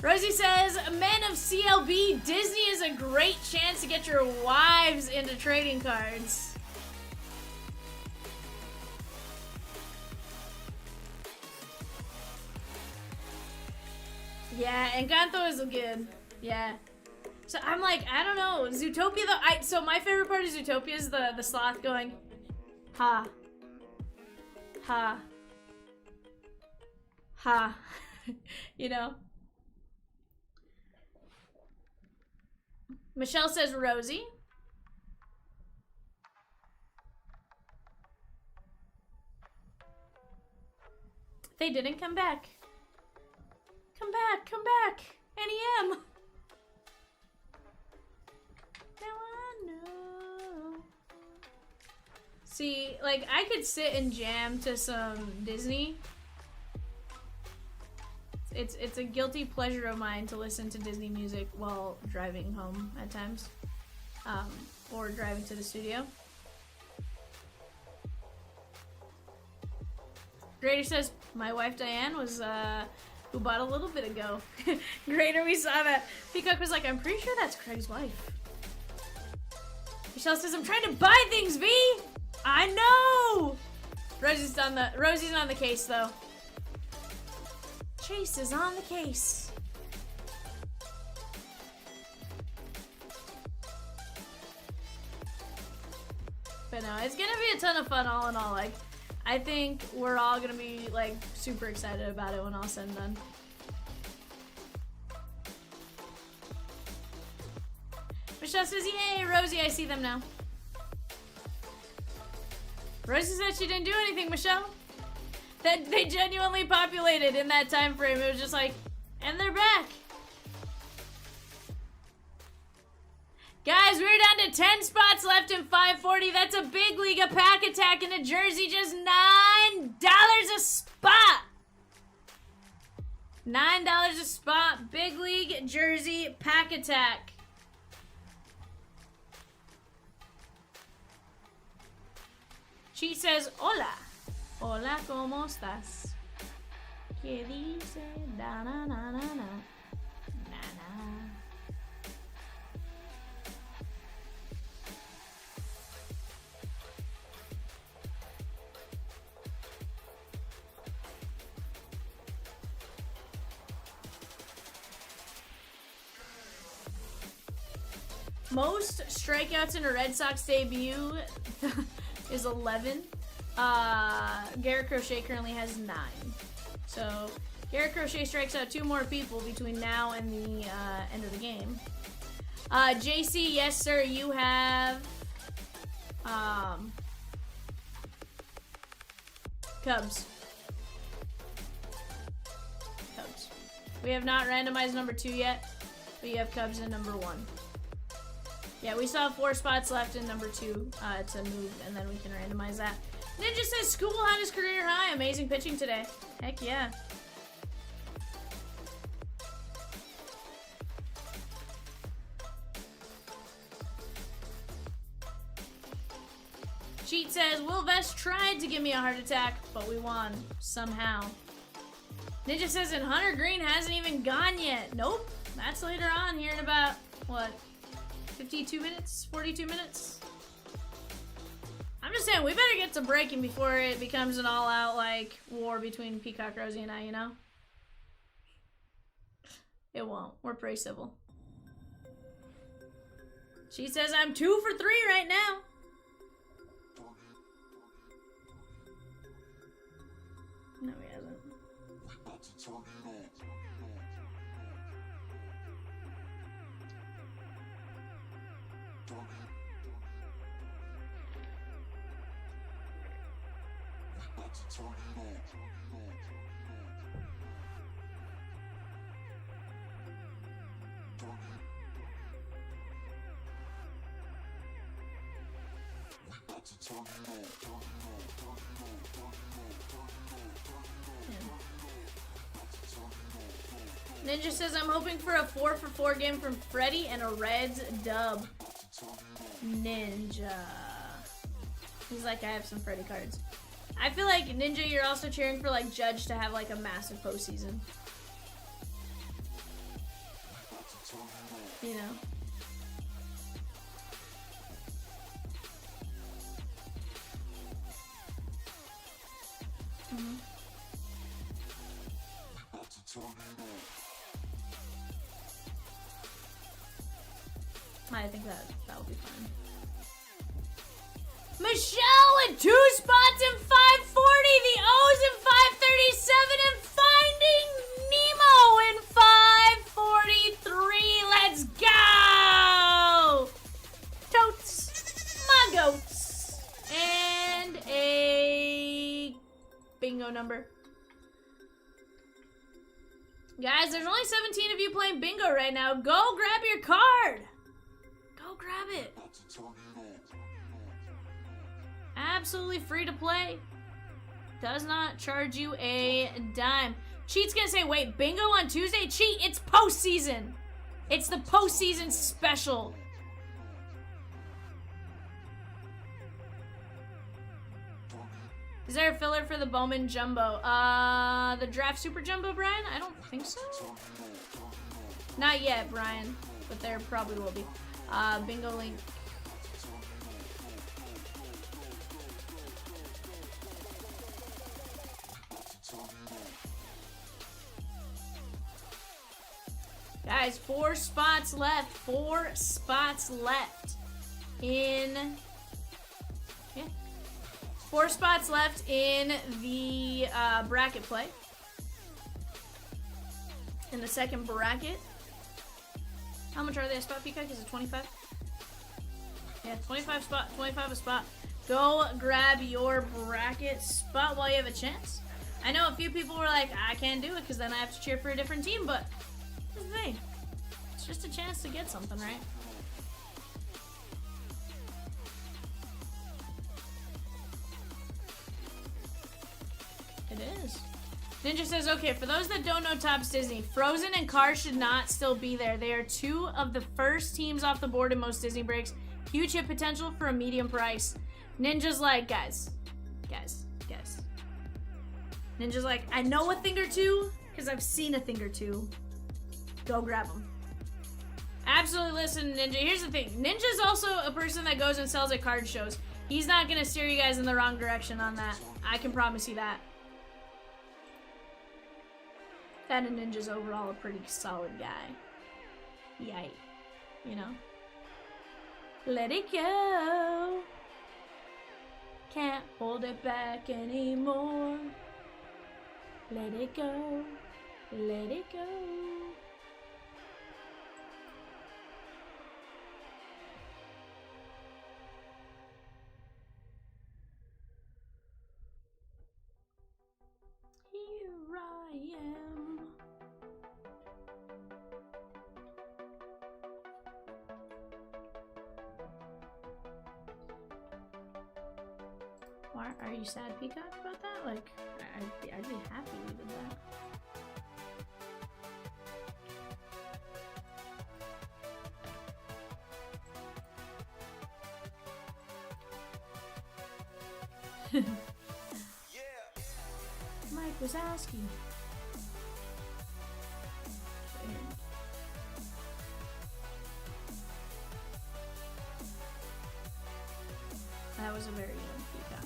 Rosie says, Men of CLB, Disney is a great chance to get your wives into trading cards. Yeah, Encanto is good. Yeah. So I'm like, I don't know. Zootopia though, so my favorite part of Zootopia is the sloth going, ha. Ha. Ha. You know? Michelle says Rosie. They didn't come back. Come back, come back. NEM. Now I know. See, like, I could sit and jam to some Disney. It's a guilty pleasure of mine to listen to Disney music while driving home at times. Or driving to the studio. Grader says, my wife Diane was, who bought a little bit ago. Grader, we saw that. Peacock was like, I'm pretty sure that's Craig's wife. Michelle says, I'm trying to buy things, V! I know! Rosie's on the case, though. Chase is on the case. But no, it's gonna be a ton of fun all in all. Like, I think we're all gonna be, like, super excited about it when all said and done. Michelle says, yay, Rosie, I see them now. Rosie said she didn't do anything, Michelle. That they genuinely populated in that time frame. It was just like, and they're back. Guys, we're down to 10 spots left in 540. That's a big league, a pack attack, and a jersey, just $9 a spot. $9 a spot, big league, jersey, pack attack. She says, hola. Hola, ¿cómo estás? ¿Qué dice? Da na na na na. Na na. Most strikeouts in a Red Sox debut is 11. Garrett Crochet currently has 9. So Garrett Crochet strikes out 2 more people between now and the end of the game. JC, yes sir, you have Cubs. Cubs. We have not randomized number 2 yet, but you have Cubs in number 1. Yeah, we still have 4 spots left in number 2 to move, and then we can randomize that. Ninja says, School had his career high. Amazing pitching today. Heck yeah. Cheat says, Will Vest tried to give me a heart attack, but we won. Somehow. Ninja says, and Hunter Green hasn't even gone yet. Nope. That's later on here in about, what, 52 minutes? 42 minutes? I'm just saying, we better get to breaking before it becomes an all-out, like, war between Peacock, Rosie, and I, you know? It won't. We're pretty civil. She says, I'm 2 for 3 right now. No, he hasn't. Ninja says, I'm hoping for a 4 for 4 game from Freddy and a Reds dub. Ninja. He's like, I have some Freddy cards. I feel like, Ninja, you're also cheering for, like, Judge to have, like, a massive postseason. You know? Mm-hmm. I think that will be fine. Michelle with 2 spots in 540, the O's in 537, and Finding Nemo in 543. Let's go! Totes, my goats, and a bingo number. Guys, there's only 17 of you playing bingo right now. Go grab your card. Go grab it. Absolutely free to play. Does not charge you a dime. Cheat's gonna say, wait, bingo on Tuesday? Cheat, it's postseason. It's the postseason special. Is there a filler for the Bowman Jumbo? The Draft Super Jumbo, Brian? I don't think so. Not yet, Brian, but there probably will be. Bingo link. Guys, 4 spots left. 4 spots left in... Yeah. 4 spots left in the bracket play. In the second bracket. How much are they a spot, Peacock? Is it 25? Yeah, 25 a spot. Go grab your bracket spot while you have a chance. I know a few people were like, I can't do it because then I have to cheer for a different team, but here's the thing. It's just a chance to get something, right? It is. Ninja says, okay, for those that don't know Topps Disney, Frozen and Cars should not still be there. They are 2 of the first teams off the board in most Disney breaks. Huge hit potential for a medium price. Ninja's like, guys. Ninja's like, I know a thing or two because I've seen a thing or two. Go grab them. Absolutely listen, Ninja. Here's the thing. Ninja's also a person that goes and sells at card shows. He's not going to steer you guys in the wrong direction on that. I can promise you that. That and Ninja's overall a pretty solid guy. Yay. You know? Let it go. Can't hold it back anymore. Let it go. Let it go. Here I am. Why are you sad, Peacock, about that? Like, I'd be happy we did that. Mike was asking. That was a very young Peacock.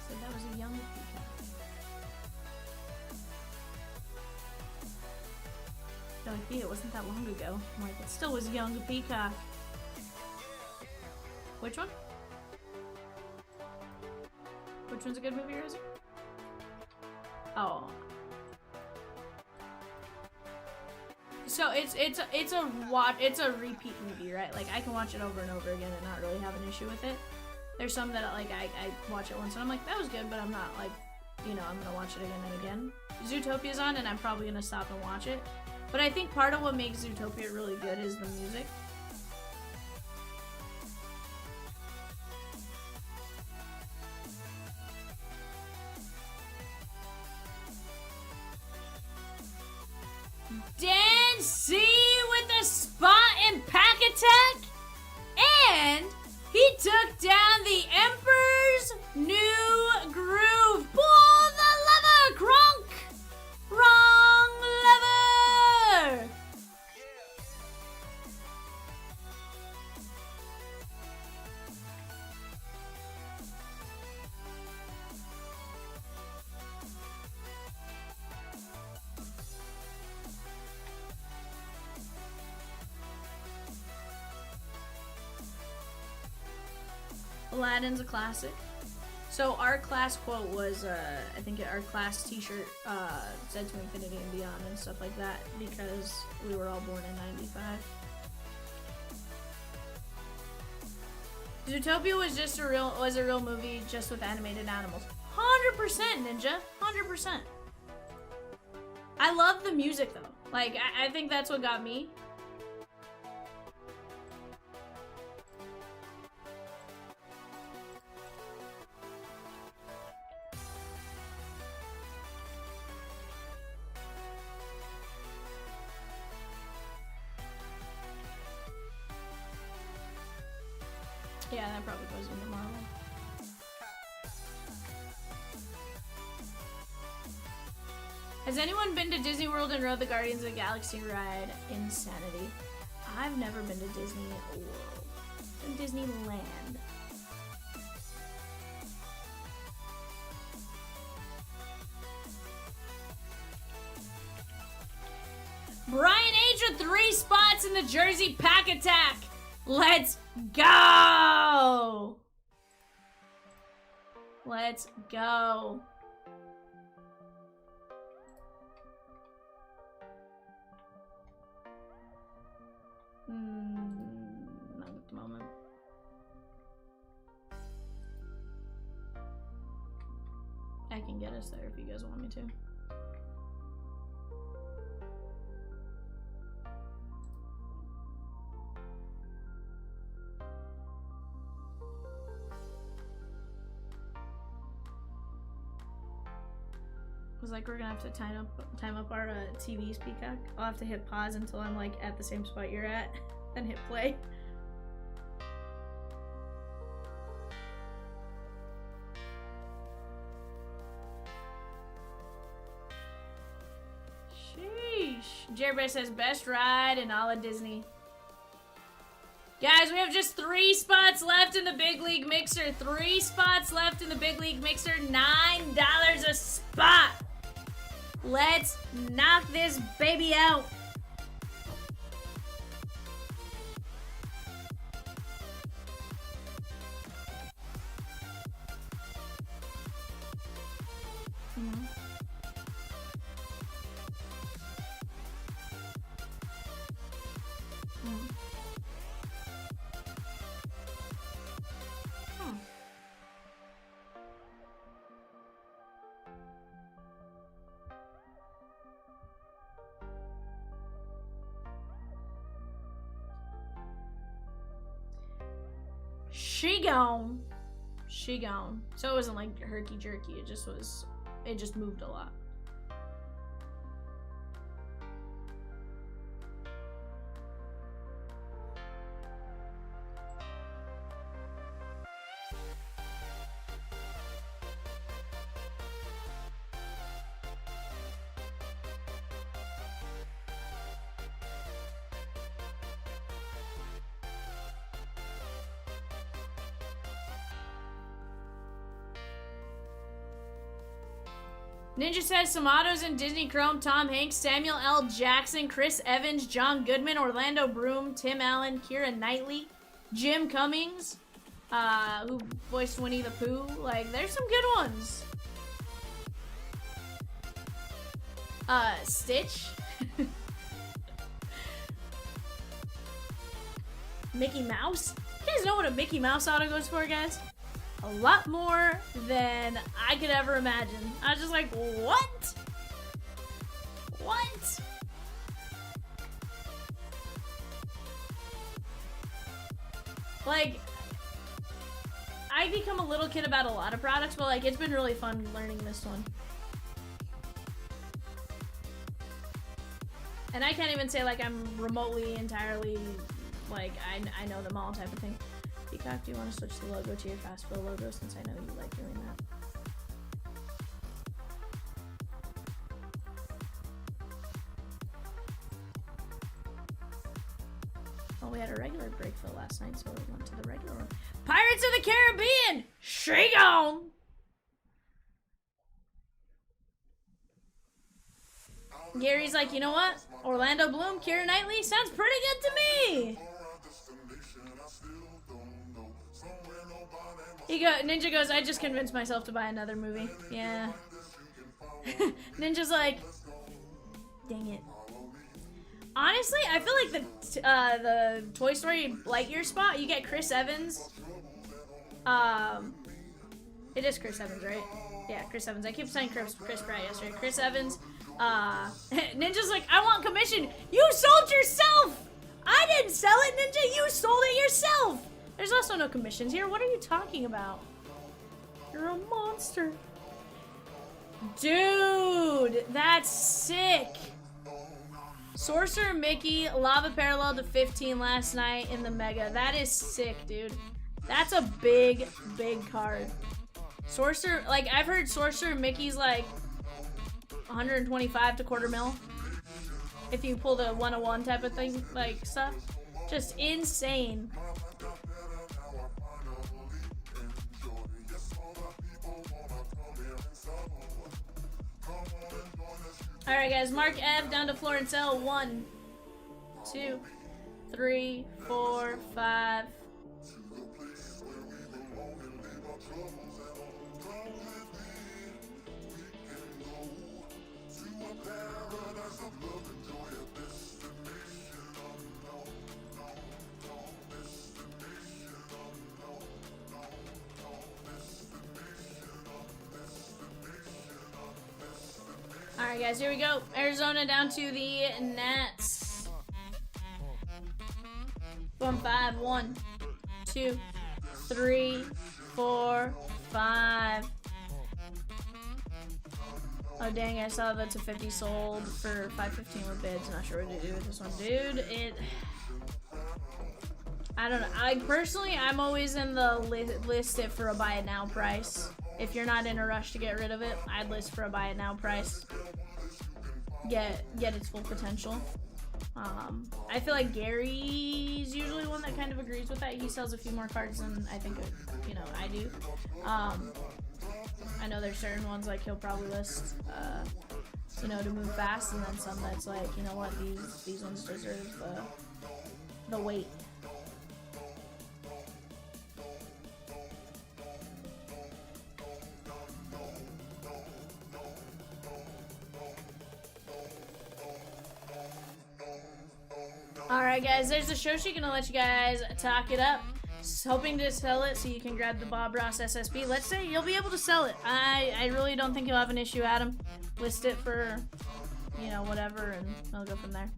So that was a young Peacock. They're like, yeah, it wasn't that long ago. I'm like, it still was young Peacock. Which one? Which one's a good movie, Rosie? Oh. So it's a repeat movie, right? Like I can watch it over and over again and not really have an issue with it. There's some that like I watch it once and I'm like, that was good, but I'm not like, you know, I'm gonna watch it again and again. Zootopia's on and I'm probably gonna stop and watch it. But I think part of what makes Zootopia really good is the music. Dan C with the Aladdin's a classic. So our class quote was, I think our class t-shirt said to infinity and beyond and stuff like that because we were all born in 95. Zootopia was a real movie just with animated animals. 100% Ninja, 100%. I love the music though. Like I think that's what got me. Yeah, that probably goes into Marvel. Has anyone been to Disney World and rode the Guardians of the Galaxy ride? Insanity. I've never been to Disney World. In Disneyland. Brian H with 3 spots in the Jersey Pack Attack. Let's go! Let's go. Not at the moment. I can get us there if you guys want me to. I was like, we're gonna have to time up our TV's Peacock. I'll have to hit pause until I'm like at the same spot you're at, then hit play. Sheesh. Jerry says best ride in all of Disney. Guys, we have just 3 spots left in the Big League Mixer. 3 spots left in the Big League Mixer. $9 a spot. Let's knock this baby out. She gone. So it wasn't like herky jerky, it just moved a lot. Ninja says some autos in Disney Chrome: Tom Hanks, Samuel L. Jackson, Chris Evans, John Goodman, Orlando Bloom, Tim Allen, Keira Knightley, Jim Cummings, who voiced Winnie the Pooh. Like, there's some good ones. Stitch. Mickey Mouse. You guys know what a Mickey Mouse auto goes for, guys? A lot more than I could ever imagine. I was just like, what? What? Like, I become a little kid about a lot of products, but like, it's been really fun learning this one. And I can't even say like I'm remotely entirely like I know them all type of thing. Peacock, do you want to switch the logo to your Fast Fill logo since I know you like doing that? Well, we had a regular break fill last night, so we went to the regular one. Pirates of the Caribbean! She gone! Gary's like, you know what? Orlando Bloom, Keira Knightley sounds pretty good to me! Ninja goes, I just convinced myself to buy another movie. Yeah. Ninja's like, dang it. Honestly, I feel like the Toy Story Lightyear spot, you get Chris Evans. It is Chris Evans, right? Yeah, Chris Evans. I keep saying Chris Pratt yesterday. Chris Evans. Ninja's like, I want commission. You sold yourself! I didn't sell it, Ninja! You sold it yourself! There's also no commissions here. What are you talking about? You're a monster. Dude, that's sick. Sorcerer Mickey, Lava Parallel to 15 last night in the Mega. That is sick, dude. That's a big, big card. Sorcerer, like, I've heard Sorcerer Mickey's like 125 to quarter mil. If you pull the 101 type of thing, like, stuff. Just insane. Alright, guys. Mark Ev down to Florence L. 1, 2, 3, 4, 5. Alright, guys, here we go. Arizona down to the Nats. From 5, 1, 2, 3, 4, 5. Oh, dang, I saw that to 50 sold for 515 with bids. Not sure what to do with this one. Dude, I don't know. I'm always in the list it for a buy it now price. If you're not in a rush to get rid of it, I'd list for a buy it now price. Get its full potential. I feel like Gary's usually one that kind of agrees with that. He sells a few more cards than I think, I do. I know there's certain ones like he'll probably list, to move fast, and then some that's like, you know what, these ones deserve the wait. Alright, guys, there's the show sheet. Gonna let you guys talk it up. Just hoping to sell it so you can grab the Bob Ross SSB. Let's say you'll be able to sell it. I really don't think you'll have an issue, Adam. List it for, whatever, and I'll go from there.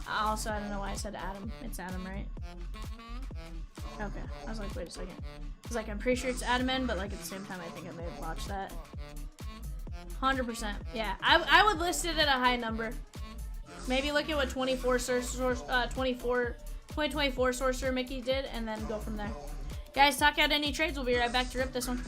Also, I don't know why I said Adam. It's Adam, right? Okay. I was like, wait a second. I was like, I'm pretty sure it's Adam N, but like at the same time, I think I may have botched that. 100%. Yeah, I would list it at a high number. Maybe look at what 2024 Sorcerer Mickey did, and then go from there. Guys, talk out any trades. We'll be right back to rip this one.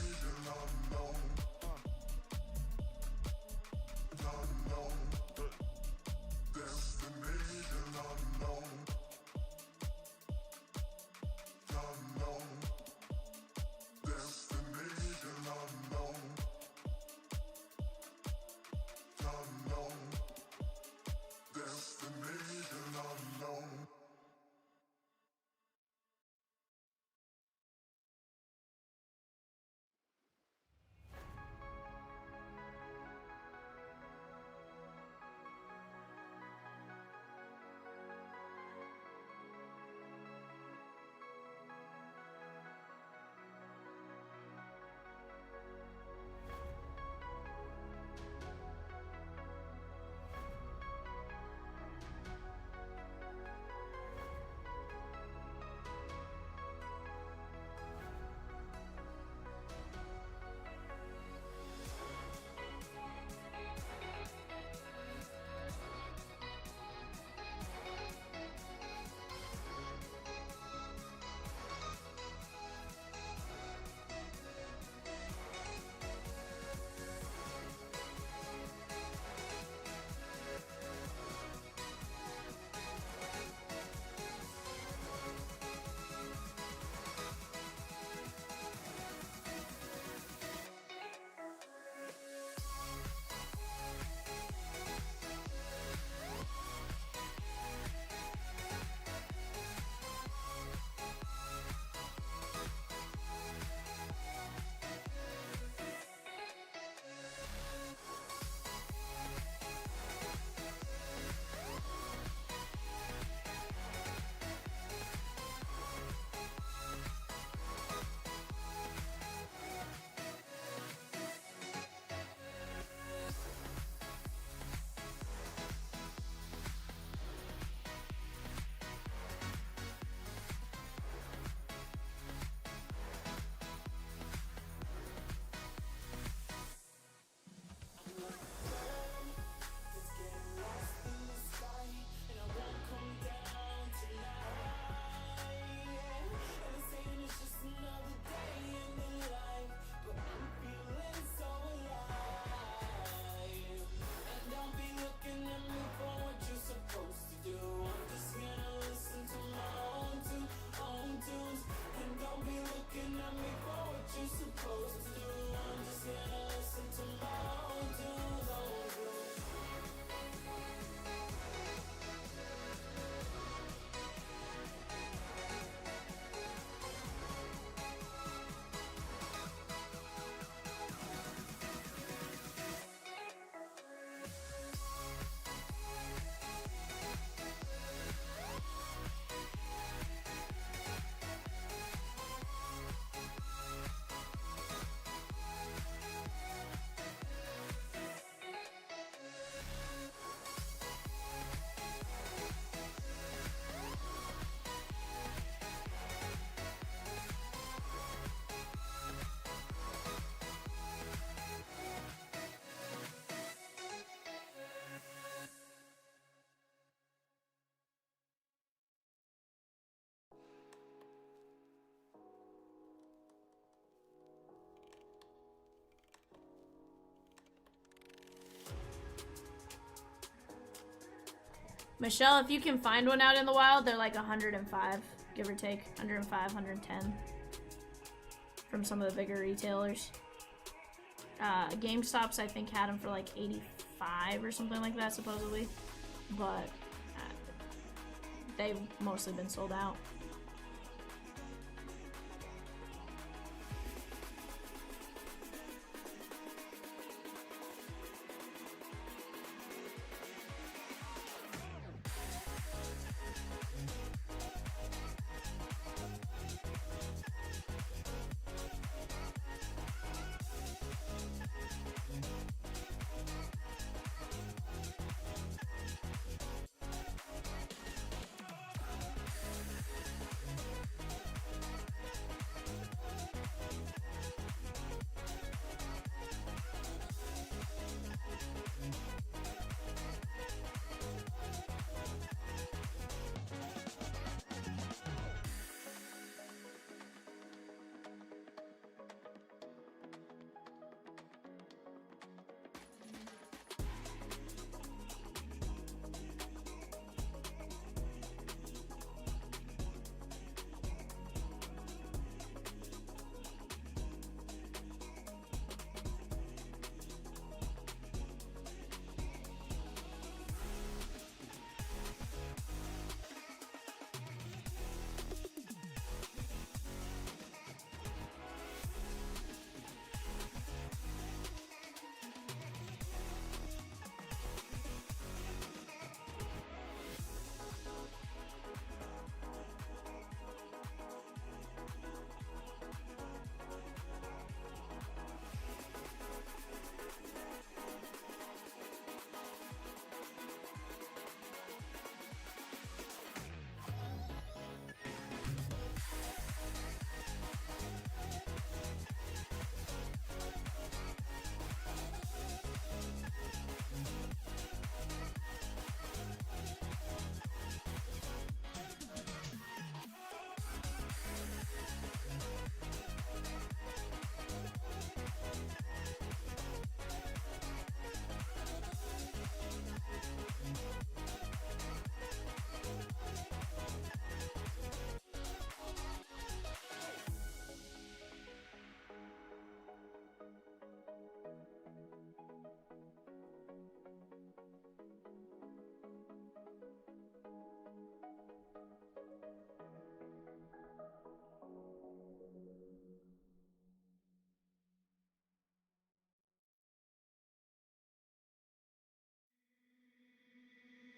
Michelle, if you can find one out in the wild, they're like 105, give or take. 105, 110. From some of the bigger retailers. GameStop's, I think, had them for like 85 or something like that, supposedly. But they've mostly been sold out.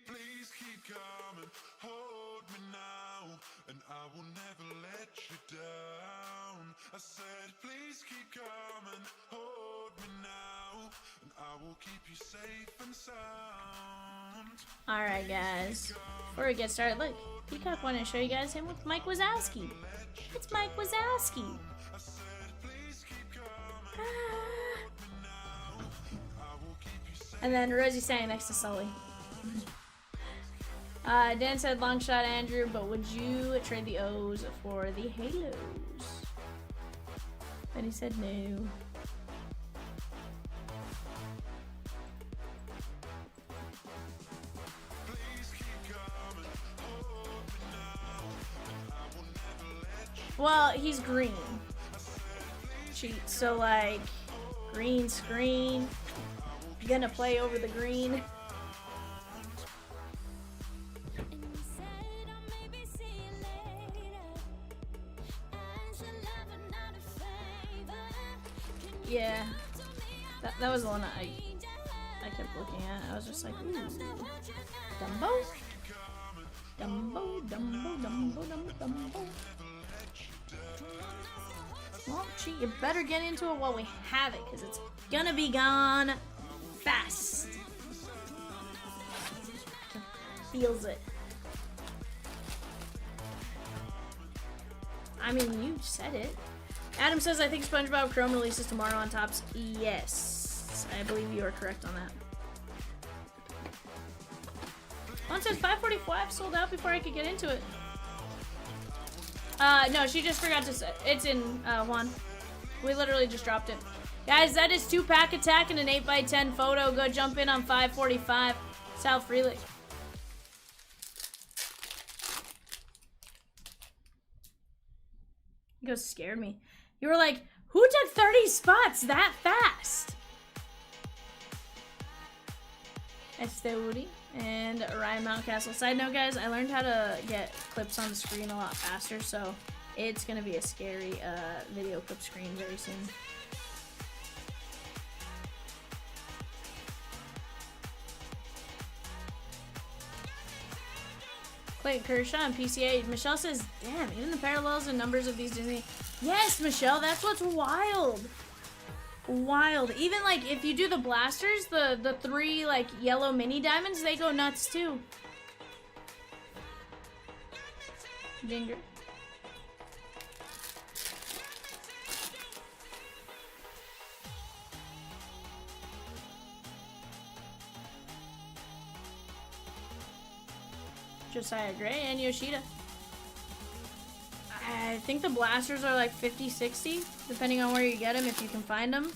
Please keep coming, hold me now, and I will never let you down. I said, please keep coming, hold me now, and I will keep you safe and sound. Alright, guys. Before we get started, look, Peacock wanted to show you guys him with Mike Wazowski. It's Mike Wazowski. And then Rosie standing next to Sully. Dan said long shot Andrew, but would you trade the O's for the Halos? Then he said no. Well, he's green. Cheat. So like green screen. Gonna play over the green. Yeah, that was the one I kept looking at. I was just like, ooh, Dumbo, Dumbo, Dumbo, Dumbo, Dumbo, Dumbo. Well, cheat, you better get into it while we have it, because it's gonna be gone fast. Feels it. I mean, you said it. Adam says, I think SpongeBob Chrome releases tomorrow on Topps. Yes. I believe you are correct on that. One says 545 sold out before I could get into it. No, she just forgot to say. It's in, Juan. We literally just dropped it. Guys, that is 2-pack attack and an 8x10 photo. Go jump in on 545. Sal Freely. You guys scared me. You were like, who took 30 spots that fast? Esteuri and Ryan Mountcastle. Side note, guys, I learned how to get clips on the screen a lot faster, so it's gonna be a scary video clip screen very soon. Clayton Kershaw and PCA. Michelle says, damn, even the parallels and numbers of these Disney. Yes, Michelle, that's what's wild. Wild. Even like if you do the blasters, the 3 like yellow mini diamonds, they go nuts too. Dinger. Josiah Gray and Yoshida. I think the blasters are like 50, 60, depending on where you get them, if you can find them.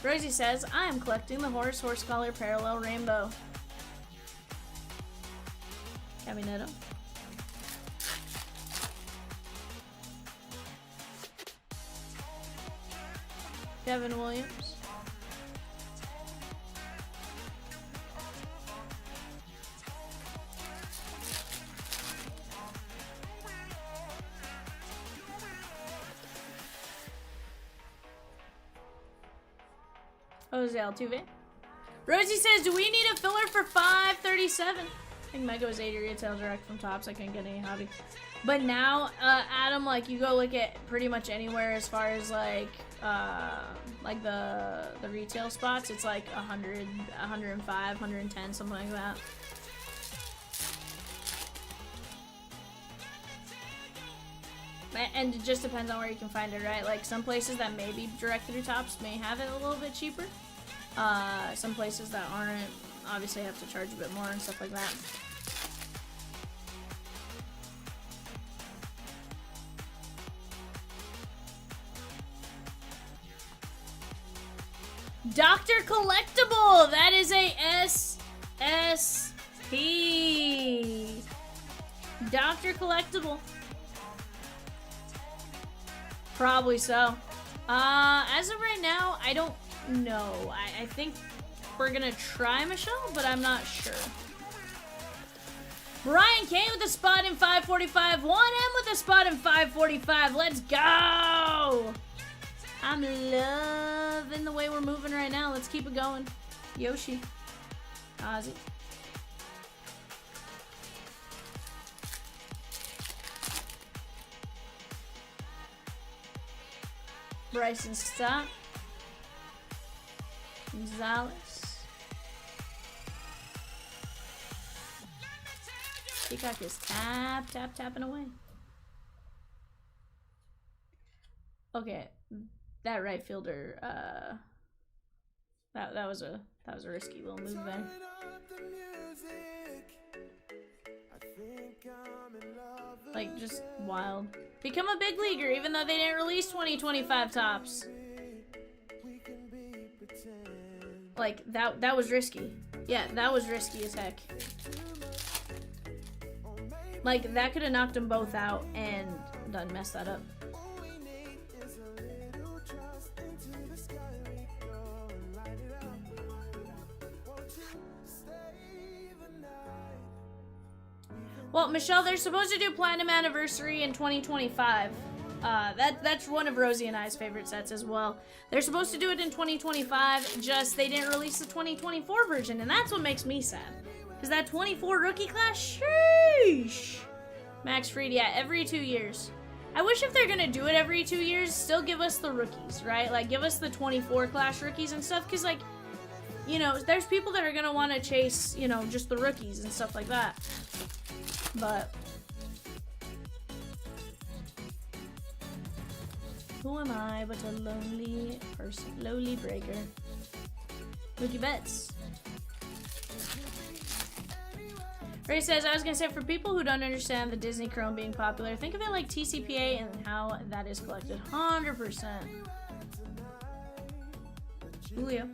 Rosie says, I am collecting the Horse Collar Parallel Rainbow. Caminetto. Kevin Williams. Jose Altuve. Rosie says, do we need a filler for 537? I think Mega was 80 retail direct from Tops. I couldn't get any hobby. But now, Adam, like, you go look at pretty much anywhere as far as, like the retail spots. It's like 100, 105, 110, something like that. And it just depends on where you can find it, right? Like, some places that may be direct through Tops may have it a little bit cheaper. Some places that aren't obviously have to charge a bit more and stuff like that. Dr. Collectible! That is a SSP. Dr. Collectible. Probably so. As of right now, I don't know. I think we're gonna try Michelle, but I'm not sure. Brian K with a spot in 545. 1M with a spot in 545. Let's go! I'm loving the way we're moving right now. Let's keep it going. Yoshi. Ozzy. Bryson Stott. Gonzalez. Peacock is tapping away. Okay, that right fielder, that was a risky little move there. Like, just wild. Become a big leaguer, even though they didn't release 2025 Tops. Like, that was risky. Yeah, that was risky as heck. Like, that could have knocked them both out and done messed that up. Well, Michelle, they're supposed to do Platinum Anniversary in 2025. That's one of Rosie and I's favorite sets as well. They're supposed to do it in 2025, just they didn't release the 2024 version, and that's what makes me sad. Because that 24 rookie class, sheesh. Max Fried, yeah, every 2 years. I wish if they're gonna do it every 2 years, still give us the rookies, right? Like, give us the 24 class rookies and stuff, because, like, you know, there's people that are gonna want to chase, you know, just the rookies and stuff like that. But who am I but a lonely person, lowly breaker? Mookie Betts. Ray says, I was gonna say, for people who don't understand the Disney Chrome being popular, think of it like TCPA and how that is collected. 100%. Julio.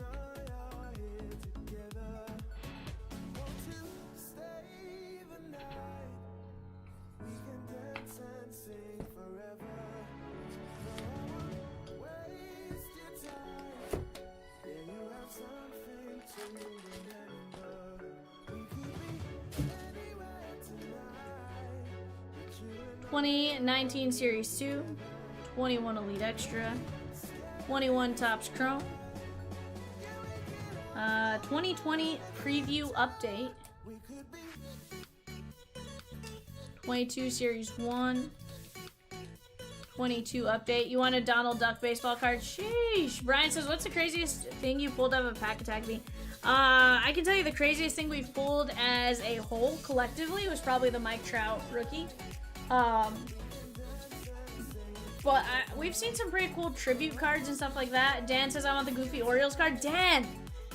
2019 Series 2, 21 Elite Extra, 21 Topps Chrome, 2020 Preview Update, 22 Series 1, 22 Update. You want a Donald Duck baseball card? Sheesh. Brian says, what's the craziest thing you pulled out of a pack attack me? I can tell you the craziest thing we've pulled as a whole collectively was probably the Mike Trout rookie. But we've seen some pretty cool tribute cards and stuff like that. Dan says, I want the Goofy Orioles card. Dan!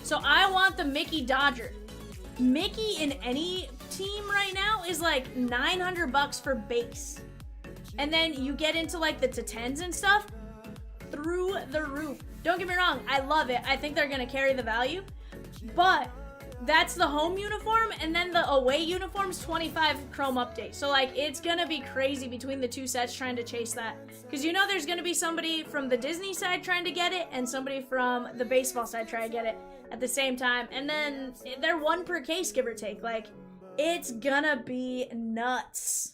So I want the Mickey Dodger. Mickey in any team right now is like $900 for base. And then you get into like the to-10s and stuff, through the roof. Don't get me wrong, I love it. I think they're gonna carry the value. But that's the home uniform, and then the away uniform's 25 Chrome update. So like it's gonna be crazy between the two sets trying to chase that. Because you know there's gonna be somebody from the Disney side trying to get it, and somebody from the baseball side trying to get it at the same time. And then they're one per case, give or take. Like, it's gonna be nuts.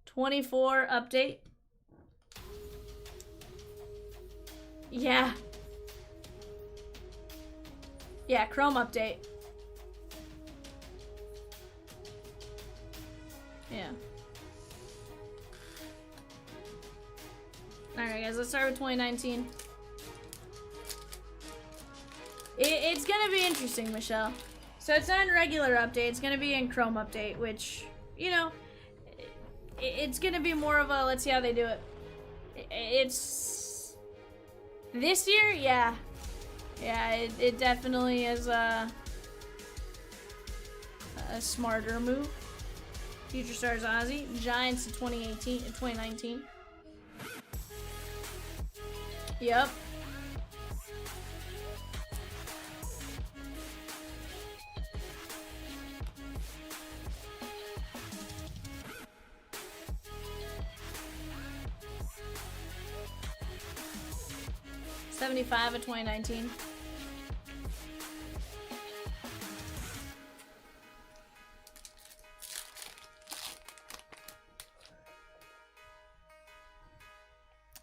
24 update. Yeah. Yeah, Chrome update. Yeah. Alright guys, let's start with 2019. It's gonna be interesting, Michelle. So it's not in regular update, it's gonna be in Chrome update, which, you know, it's gonna be more of a let's see how they do it. It's this year, yeah. Yeah, it definitely is a smarter move. Future Stars Ozzy, Giants in 2019. Yep. $75 of 2019.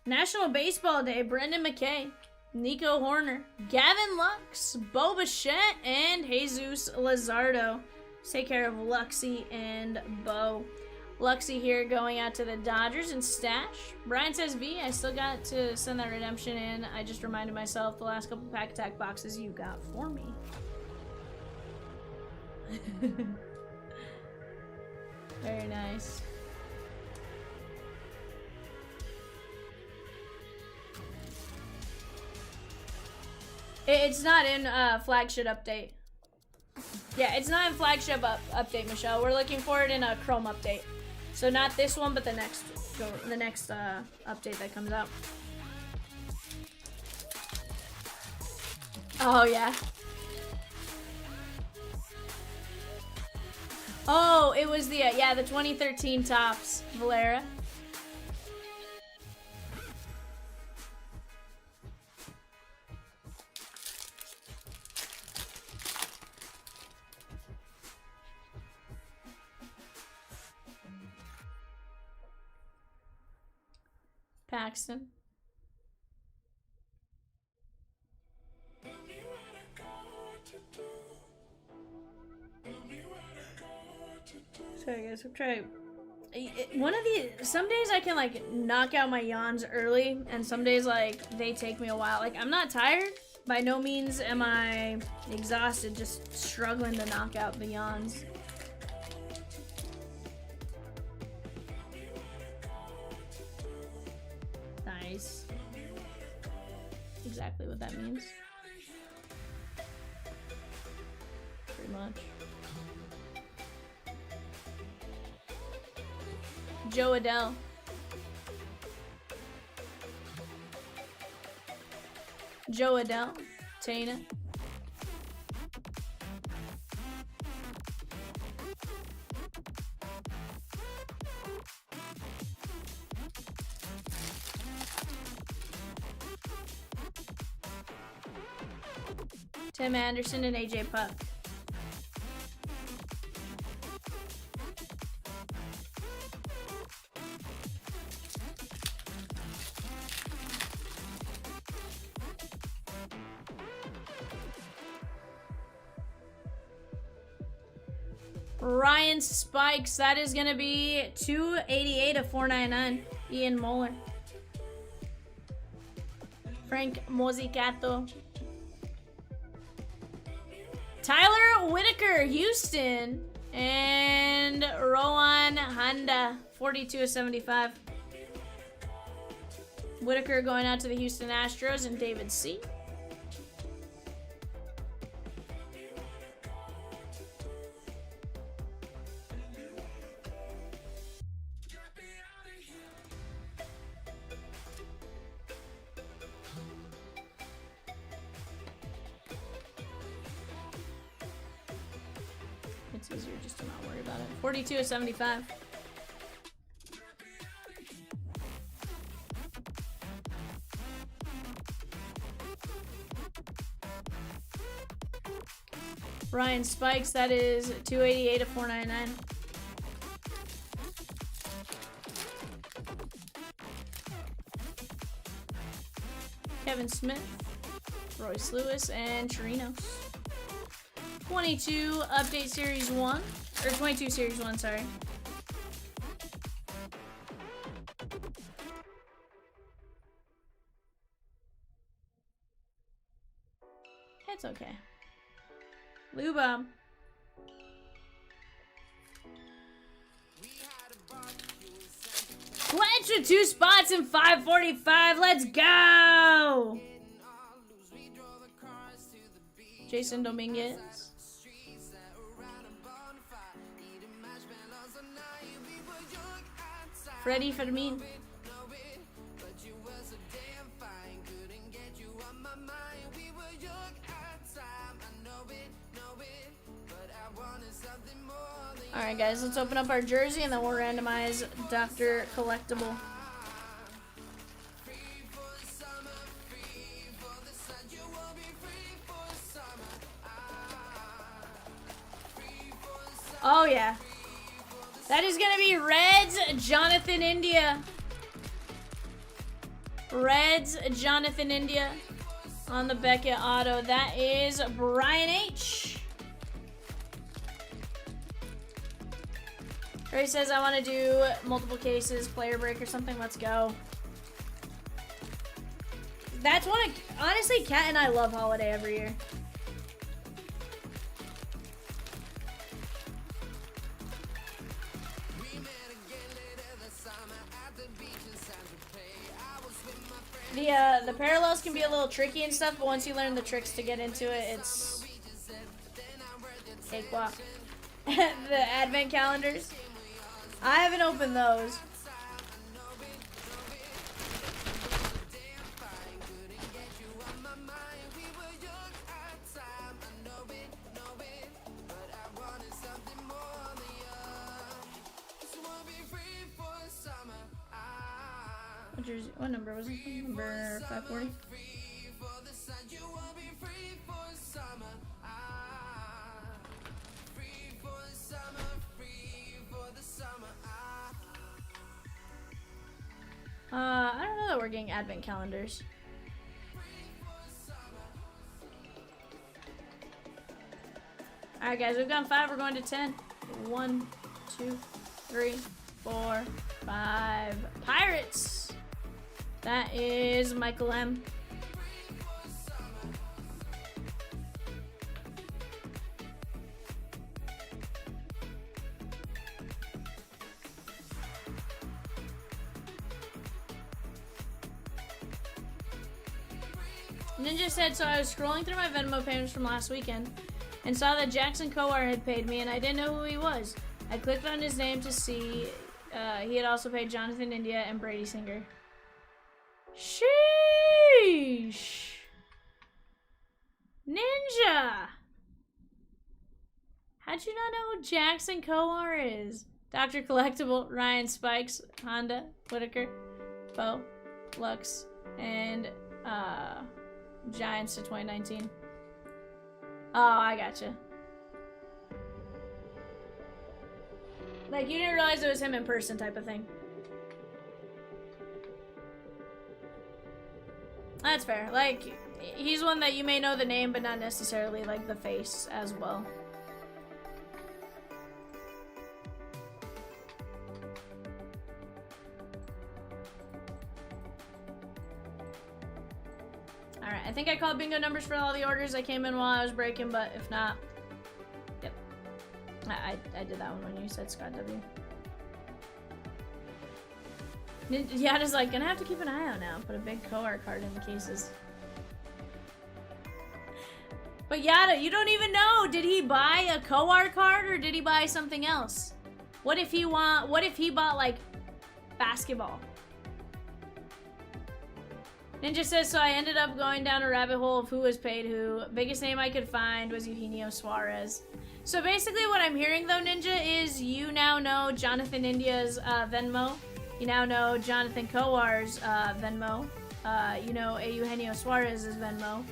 National Baseball Day, Brendan McKay, Nico Horner, Gavin Lux, Bo Bichette, and Jesus Luzardo. Let's take care of Luxie and Bo. Luxie here going out to the Dodgers and stash. Brian says, V, I still got to send that redemption in. I just reminded myself the last couple pack attack boxes you got for me. Very nice. It's not in flagship update. Yeah, it's not in flagship update, Michelle. We're looking for it in a Chrome update. So not this one, but the next update that comes out. Oh yeah. Oh, it was the yeah, the 2013 Topps Valera. Paxton. Sorry guys, I'm trying. One of these, some days I can like knock out my yawns early, and some days like they take me a while. Like I'm not tired, by no means am I exhausted, just struggling to knock out the yawns. Nice. Exactly what that means. Pretty much. Joe Adele. Joe Adele. Tana. Tim Anderson and AJ Puck. Ryan Spikes, that is going to be 288 of 499. Ian Moeller. Frank Mozzicato. Tyler Whitaker, Houston. And Rowan Honda, 42 of 75. Whitaker going out to the Houston Astros and David C. It's easier just to not worry about it. 42 of 75. Ryan Spikes, that is 288 of 499. Kevin Smith, Royce Lewis, and Chirinos. 22 update series 1, or 22 series 1, sorry. It's okay. Luba. Clench with 2 spots in 545. Let's go. Jason Dominguez. Freddie Fermin. Alright guys, let's open up our jersey and then we'll randomize Dr. Collectible. Oh yeah. That is going to be Reds, Jonathan India. Reds, Jonathan India on the Beckett auto. That is Brian H. Ray says, I want to do multiple cases, player break or something. Let's go. That's one of, honestly, Kat and I love Holiday every year. The parallels can be a little tricky and stuff, but once you learn the tricks to get into it, it's cakewalk. The advent calendars. I haven't opened those. What jersey? What number was it? Number 540? I don't know that we're getting advent calendars. Alright guys, we've gone 5, we're going to 10. 1, 2, 3, 4, 5. Pirates! That is Michael M. Ninja said, so I was scrolling through my Venmo payments from last weekend and saw that Jackson Kowar had paid me and I didn't know who he was. I clicked on his name to see he had also paid Jonathan India and Brady Singer. Sheesh! Ninja! How'd you not know who Jackson Kowar is? Dr. Collectible, Ryan Spikes, Honda, Whitaker, Bo, Lux, and Giants to 2019. Oh, I gotcha. Like, you didn't realize it was him in person type of thing. That's fair. Like, he's one that you may know the name, but not necessarily, like, the face as well. think I called bingo numbers for all the orders that came in while I was breaking, but if not, yep. I did that one when you said Scott W. Yada's like, gonna have to keep an eye out now. Put a big Coar card in the cases. But Yada, you don't even know. Did he buy a Coar card or did he buy something else? What if he bought like basketball? Ninja says, so I ended up going down a rabbit hole of who was paid who. Biggest name I could find was Eugenio Suarez. So basically what I'm hearing though, Ninja, is you now know Jonathan India's Venmo. You now know Jonathan Coar's Venmo. You know Eugenio Suarez's Venmo.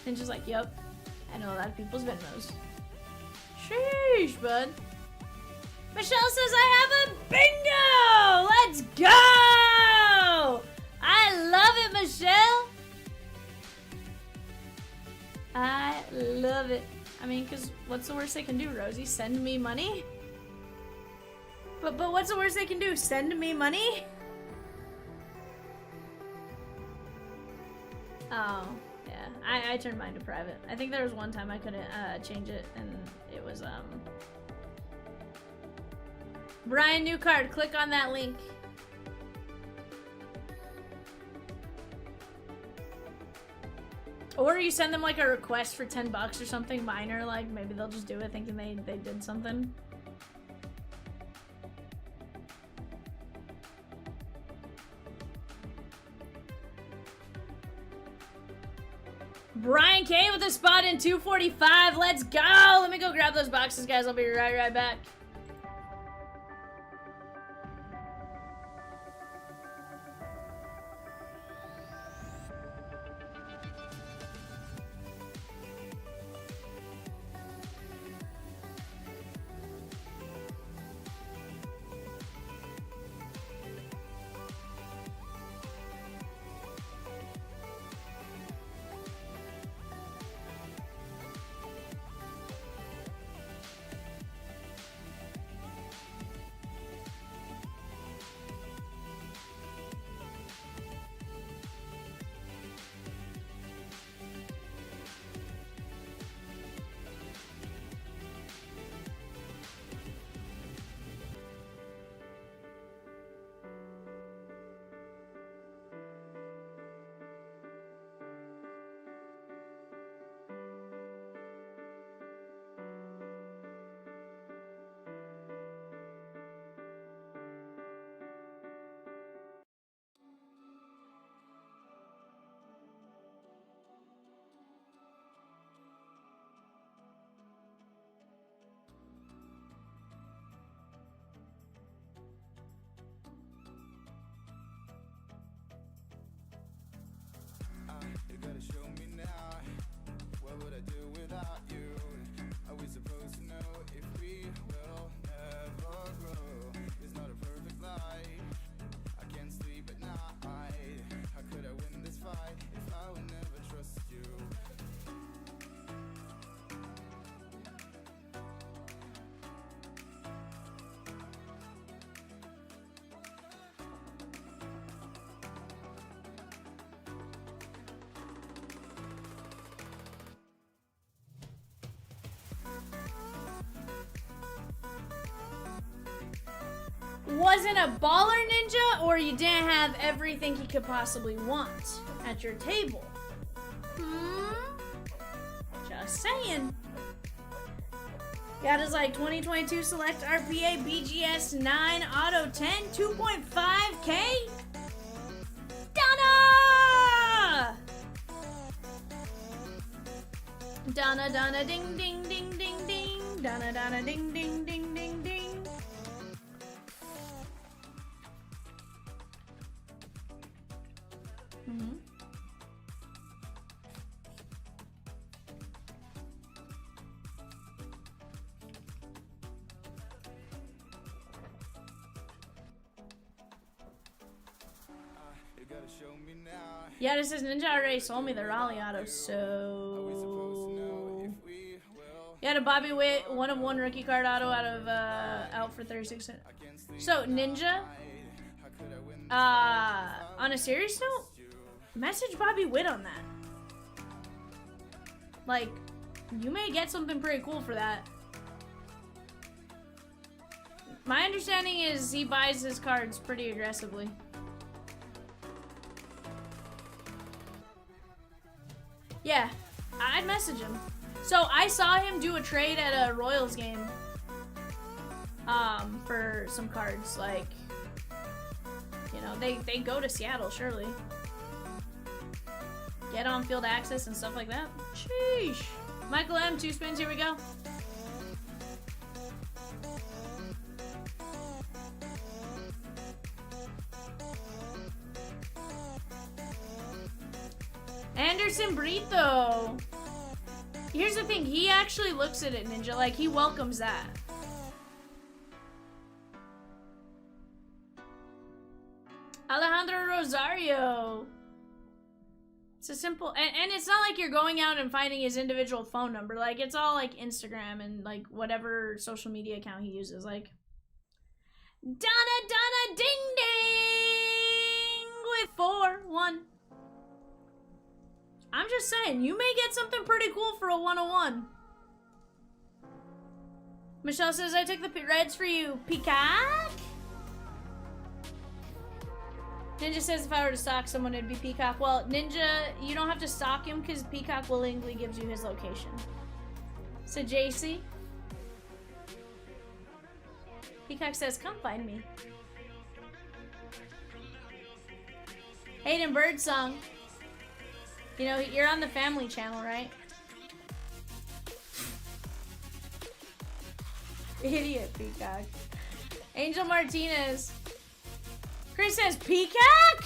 Ninja's like, yep. I know a lot of people's Venmos. Sheesh, bud. Michelle says, I have a bingo! Let's go! I love it, Michelle! I love it. I mean, because what's the worst they can do, Rosie? Send me money? But what's the worst they can do? Send me money? Oh, yeah. I turned mine to private. I think there was one time I couldn't change it, and it was, Brian, new card. Click on that link. Or you send them like a request for 10 bucks or something minor, like maybe they'll just do it thinking they did something. Brian K with a spot in 245. Let's go. Let me go grab those boxes, guys. I'll be right back. You gotta show me now. What would I do without you? Are we supposed to know if we will never grow? It's not a perfect life. I can't sleep at night. How could I win this fight if I would never trust you? Wasn't a baller ninja, or you didn't have everything he could possibly want at your table? Just saying. Got his like 2022 select RPA BGS 9 auto 10 2.5K. Donna! Donna ding ding ding ding ding. Donna ding ding ding ding ding. Yeah, this is Ninja already sold me the Raleigh auto, so... Yeah, a Bobby Witt 1/1 rookie card auto out for 36. So Ninja, on a serious note, message Bobby Witt on that. Like, you may get something pretty cool for that. My understanding is he buys his cards pretty aggressively. Yeah, I'd message him. So I saw him do a trade at a Royals game for some cards. Like, you know, they go to Seattle, surely. Get on field access and stuff like that. Sheesh. Michael M, 2 spins, here we go. Anderson Brito. Here's the thing, he actually looks at it, Ninja, like he welcomes that. Alejandro Rosario. It's a simple, and it's not like you're going out and finding his individual phone number. Like, it's all like Instagram and like whatever social media account he uses. Like, Donna Ding Ding with 4-1. I'm just saying, you may get something pretty cool for a 101. Michelle says, I took the reds for you. Peacock? Ninja says if I were to stalk someone, it'd be Peacock. Well, Ninja, you don't have to stalk him because Peacock willingly gives you his location. So, JC? Peacock says, come find me. Hayden Birdsong. You know, you're on the family channel, right? Idiot, Peacock. Angel Martinez. Chris says, Peacock?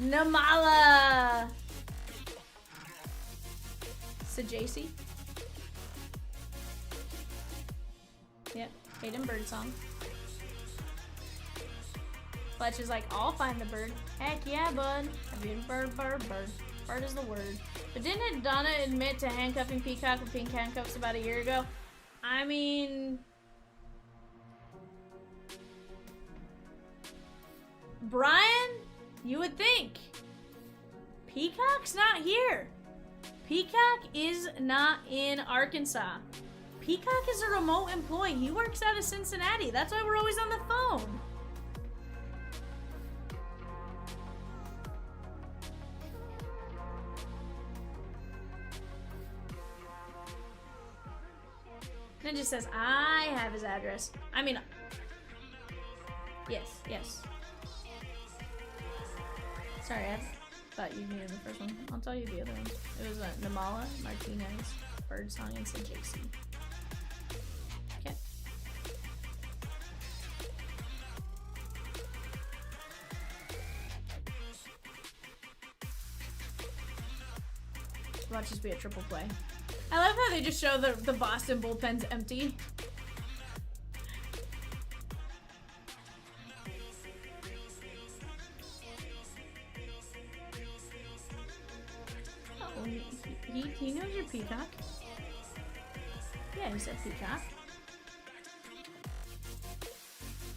Namala. So, JC? Yep, Hayden Birdsong. Fletch is like, I'll find the bird. Heck yeah, bud. I mean, bird. Bird is the word. But didn't Donna admit to handcuffing Peacock with pink handcuffs about a year ago? I mean... Brian? You would think. Peacock's not here. Peacock is not in Arkansas. Peacock is a remote employee. He works out of Cincinnati. That's why we're always on the phone. Ninja says, I have his address. I mean, yes. Sorry, I thought you knew the first one. I'll tell you the other ones. It was Namala, Martinez, Birdsong, and JC. Okay. Watch this be a triple play. I love how they just show the Boston bullpen's empty. Oh, he knows you're Peacock. Yeah, he said Peacock.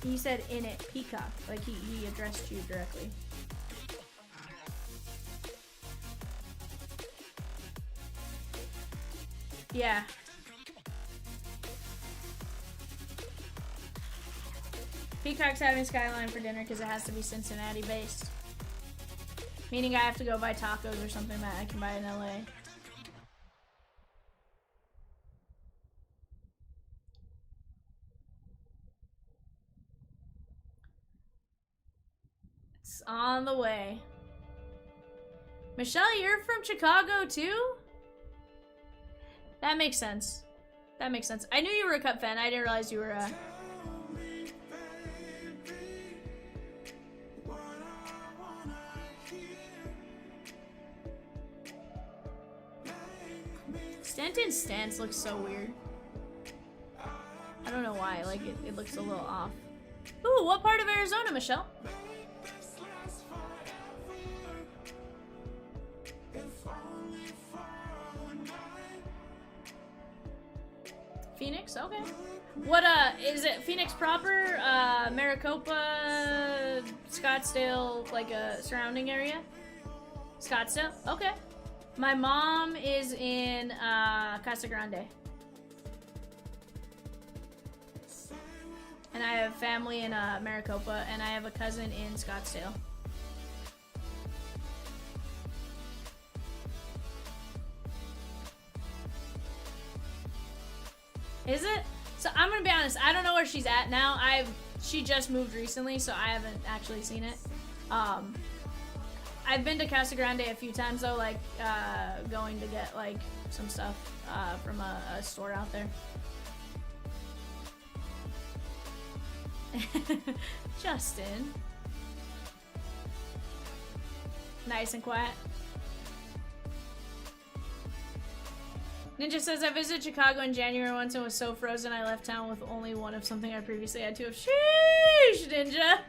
He said in it Peacock, like he addressed you directly. Yeah. Peacock's having Skyline for dinner because it has to be Cincinnati based. Meaning I have to go buy tacos or something that I can buy in LA. It's on the way. Michelle, you're from Chicago too? That makes sense. That makes sense. I knew you were a Cup fan. I didn't realize you were Stanton's stance looks so weird. I don't know why. Like, it looks a little off. Ooh, what part of Arizona, Michelle? Phoenix? Okay. What, is it Phoenix proper? Maricopa, Scottsdale, like a surrounding area? Scottsdale? Okay. My mom is in, Casa Grande. And I have family in, Maricopa, and I have a cousin in Scottsdale. Is it? So I'm gonna be honest, I don't know where she's at now. She just moved recently, so I haven't actually seen it. I've been to Casa Grande a few times though, like going to get like some stuff from a store out there. Justin. Nice and quiet. Ninja says, I visited Chicago in January once and was so frozen I left town with only one of something I previously had two of. Sheesh, Ninja!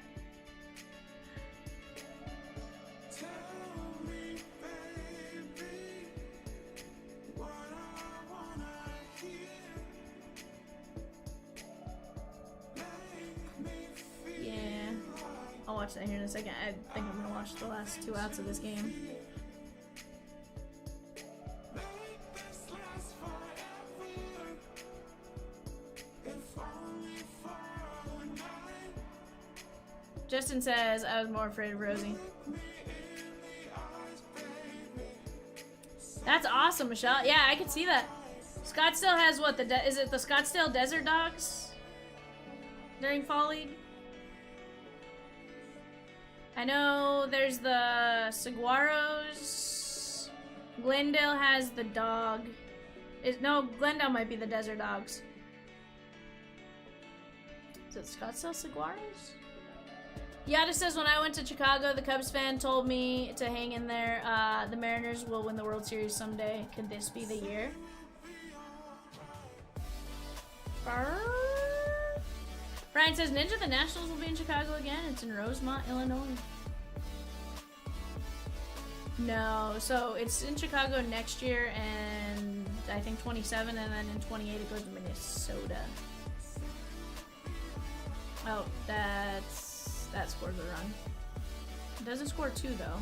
Yeah. I'll watch that here in a second. I think I'm gonna watch the last 2 outs of this game. Justin says, I was more afraid of Rosie. That's awesome, Michelle. Yeah, I could see that. Scottsdale has what? Is it the Scottsdale Desert Dogs? During Fall League? I know there's the Saguaros. Glendale has the dog. No, Glendale might be the Desert Dogs. Is it Scottsdale Saguaros? Yada says, when I went to Chicago, the Cubs fan told me to hang in there. The Mariners will win the World Series someday. Could this be the year? Brian says, Ninja, the Nationals will be in Chicago again. It's in Rosemont, Illinois. No, so it's in Chicago next year, and I think 27, and then in 28 it goes to Minnesota. Oh, that scores a run. It doesn't score 2 though.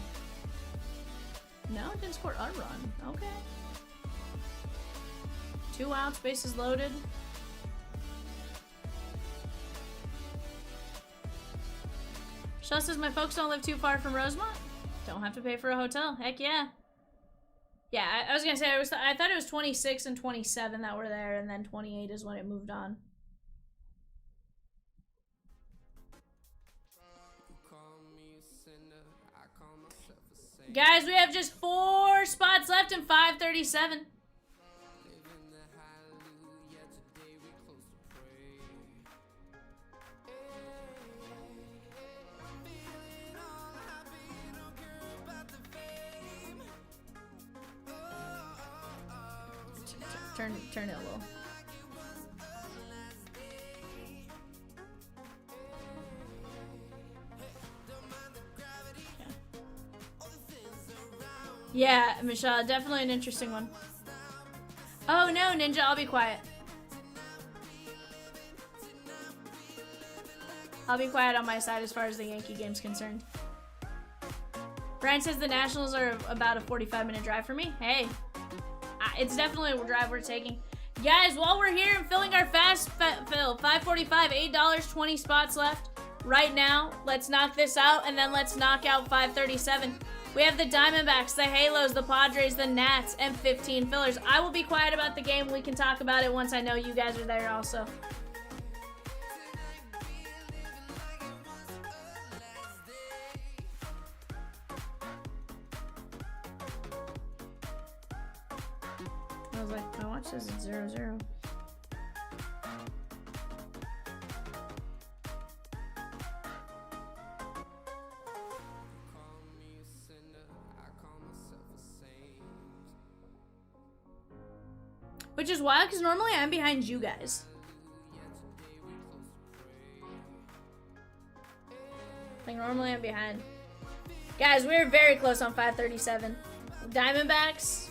No, it didn't score a run. Okay. 2 outs, bases loaded. Shell says, my folks don't live too far from Rosemont. Don't have to pay for a hotel. Heck yeah. Yeah, I was gonna say, I thought it was 26 and 27 that were there, and then 28 is when it moved on. Guys, we have just 4 spots left in 537. Turn it a little. Yeah, Michelle, definitely an interesting one. Oh no, Ninja, I'll be quiet. I'll be quiet on my side as far as the Yankee game's concerned. Brian says the Nationals are about a 45-minute drive for me. Hey, it's definitely a drive we're taking. Guys, while we're here and filling our fast fill, 545, $8, 20 spots left right now. Let's knock this out, and then let's knock out 537. We have the Diamondbacks, the Halos, the Padres, the Nats, and 15 fillers. I will be quiet about the game. We can talk about it once I know you guys are there also. I was like, my watch says it's 0-0. Which is wild, because normally I'm behind you guys. Like, normally I'm behind. Guys, we're very close on 537. Diamondbacks,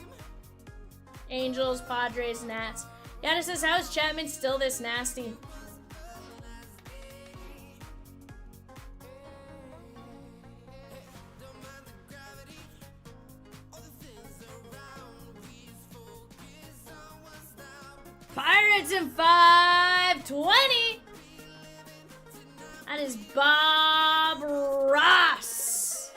Angels, Padres, Nats. Yana says, how is Chapman still this nasty? Pirates in 520. That is Bob Ross.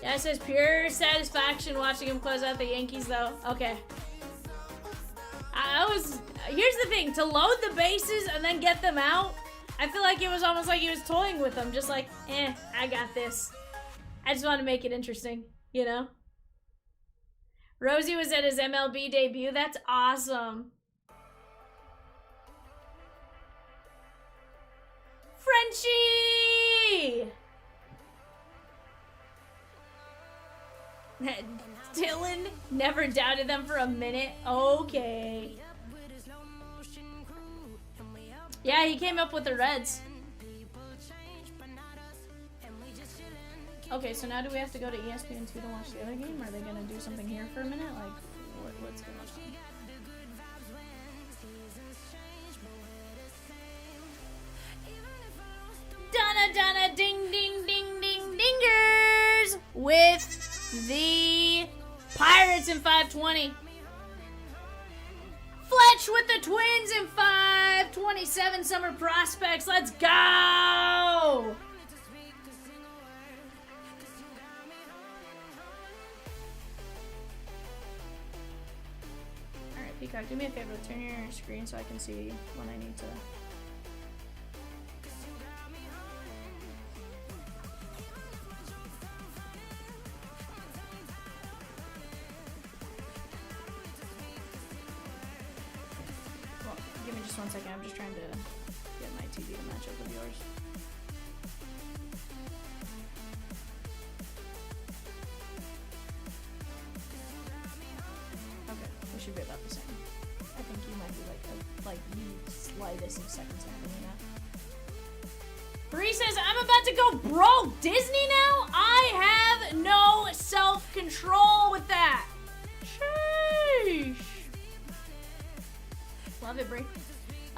Yeah, it says pure satisfaction watching him close out the Yankees, though. Okay. Here's the thing, to load the bases and then get them out, I feel like it was almost like he was toying with them, just like, I got this. I just want to make it interesting, you know? Rosie was at his MLB debut. That's awesome. Frenchie! Dylan never doubted them for a minute. Okay. Yeah, he came up with the Reds. Okay, so now do we have to go to ESPN2 to watch the other game? Are they going to do something here for a minute? Like, what's going on? Donna, Donna, ding, ding, ding, ding, dingers! With the Pirates in 520. Fletch with the Twins in 527 Summer Prospects. Let's go! Alright, Peacock, do me a favor. Turn your screen so I can see when I need to. Give me just 1 second. I'm just trying to get my TV to match up with yours. Okay, we should be about the same. I think you might be like the slightest of seconds ahead of me now. Bree says, I'm about to go broke. Disney now? I have no self-control with that. Sheesh. Love it, Bree.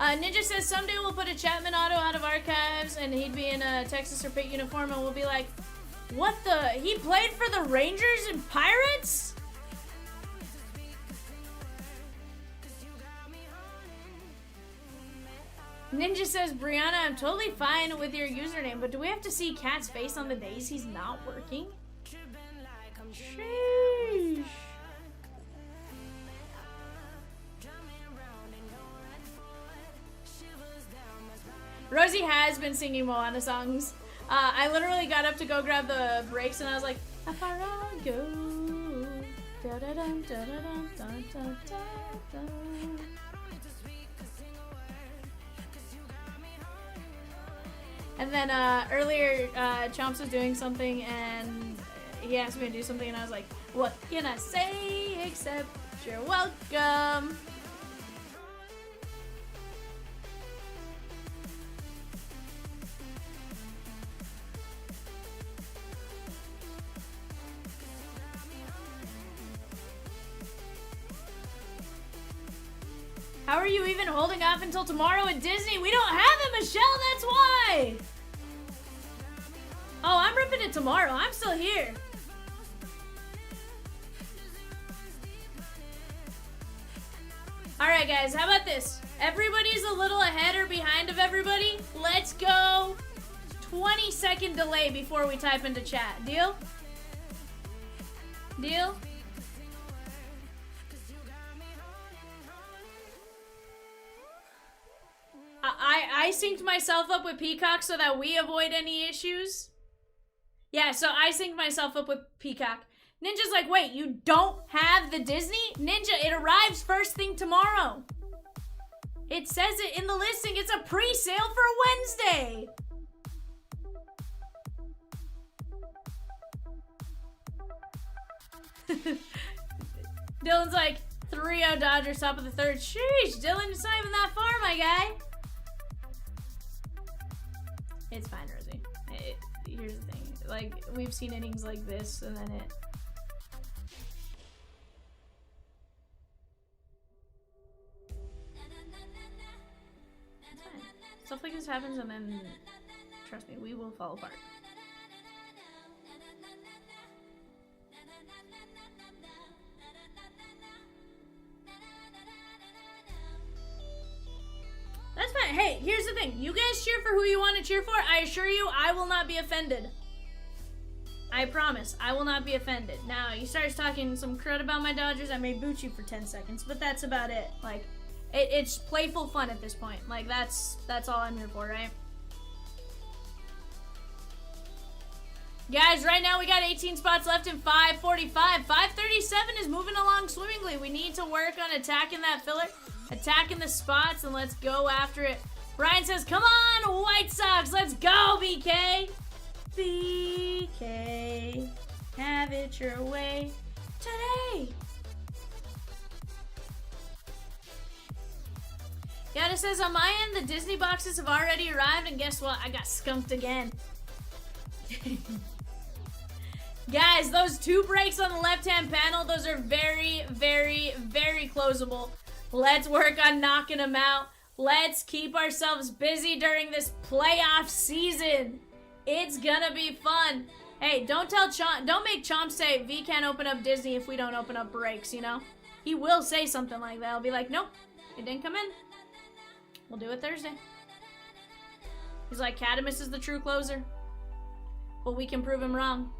Ninja says someday we'll put a Chapman auto out of archives and he'd be in a Texas or Pitt uniform and we'll be like, what the? He played for the Rangers and Pirates? Ninja says, Brianna, I'm totally fine with your username, but do we have to see Cat's face on the days he's not working? Sheesh. Rosie has been singing Moana songs. I literally got up to go grab the breaks and I was like, how far I go. Da-da-dum, da-da-dum, da-da-da-da. And then earlier, Chomps was doing something and he asked me to do something and I was like, what can I say except you're welcome? How are you even holding off until tomorrow at Disney? We don't have it, Michelle, that's why! Oh, I'm ripping it tomorrow. I'm still here. Alright, guys, how about this? Everybody's a little ahead or behind of everybody. Let's go 20-second delay before we type into chat. Deal? Deal? I synced myself up with Peacock so that we avoid any issues. Yeah, so I synced myself up with Peacock. Ninja's like, wait, you don't have the Disney? Ninja, it arrives first thing tomorrow. It says it in the listing. It's a pre-sale for Wednesday. Dylan's like, 3-0 Dodgers, top of the third. Sheesh, Dylan, it's not even that far, my guy. It's fine, Rosie. Here's the thing. Like, we've seen innings like this, and then it... It's fine. Stuff like this happens, and then, trust me, we will fall apart. That's fine. Hey, here's the thing. You guys cheer for who you want to cheer for. I assure you, I will not be offended. I promise. I will not be offended. Now, you start talking some crud about my Dodgers, I may boot you for 10 seconds, but that's about it. Like, it's playful fun at this point. Like, that's all I'm here for, right? Guys, right now we got 18 spots left in 545. 537 is moving along swimmingly. We need to work on attacking that filler, attacking the spots, and let's go after it. Brian says, come on, White Sox, let's go, BK. BK, have it your way today. Yada says, on my end, the Disney boxes have already arrived, and guess what? I got skunked again. Guys, those 2 breaks on the left-hand panel, those are very, very, very closable. Let's work on knocking them out. Let's keep ourselves busy during this playoff season. It's gonna be fun. Hey, don't make Chomps say V can't open up Disney if we don't open up breaks, you know? He will say something like that. He'll be like, nope, it didn't come in. We'll do it Thursday. He's like, Cadamus is the true closer. But we can prove him wrong.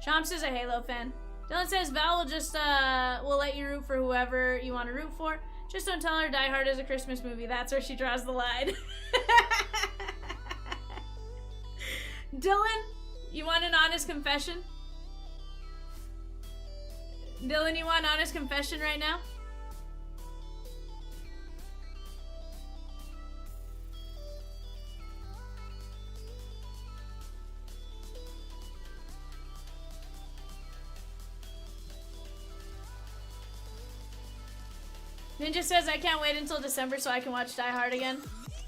Chomps is a Halo fan. Dylan says Val will just will let you root for whoever you want to root for. Just don't tell her Die Hard is a Christmas movie. That's where she draws the line. Dylan, you want an honest confession? Dylan, you want an honest confession right now? Ninja says, I can't wait until December so I can watch Die Hard again.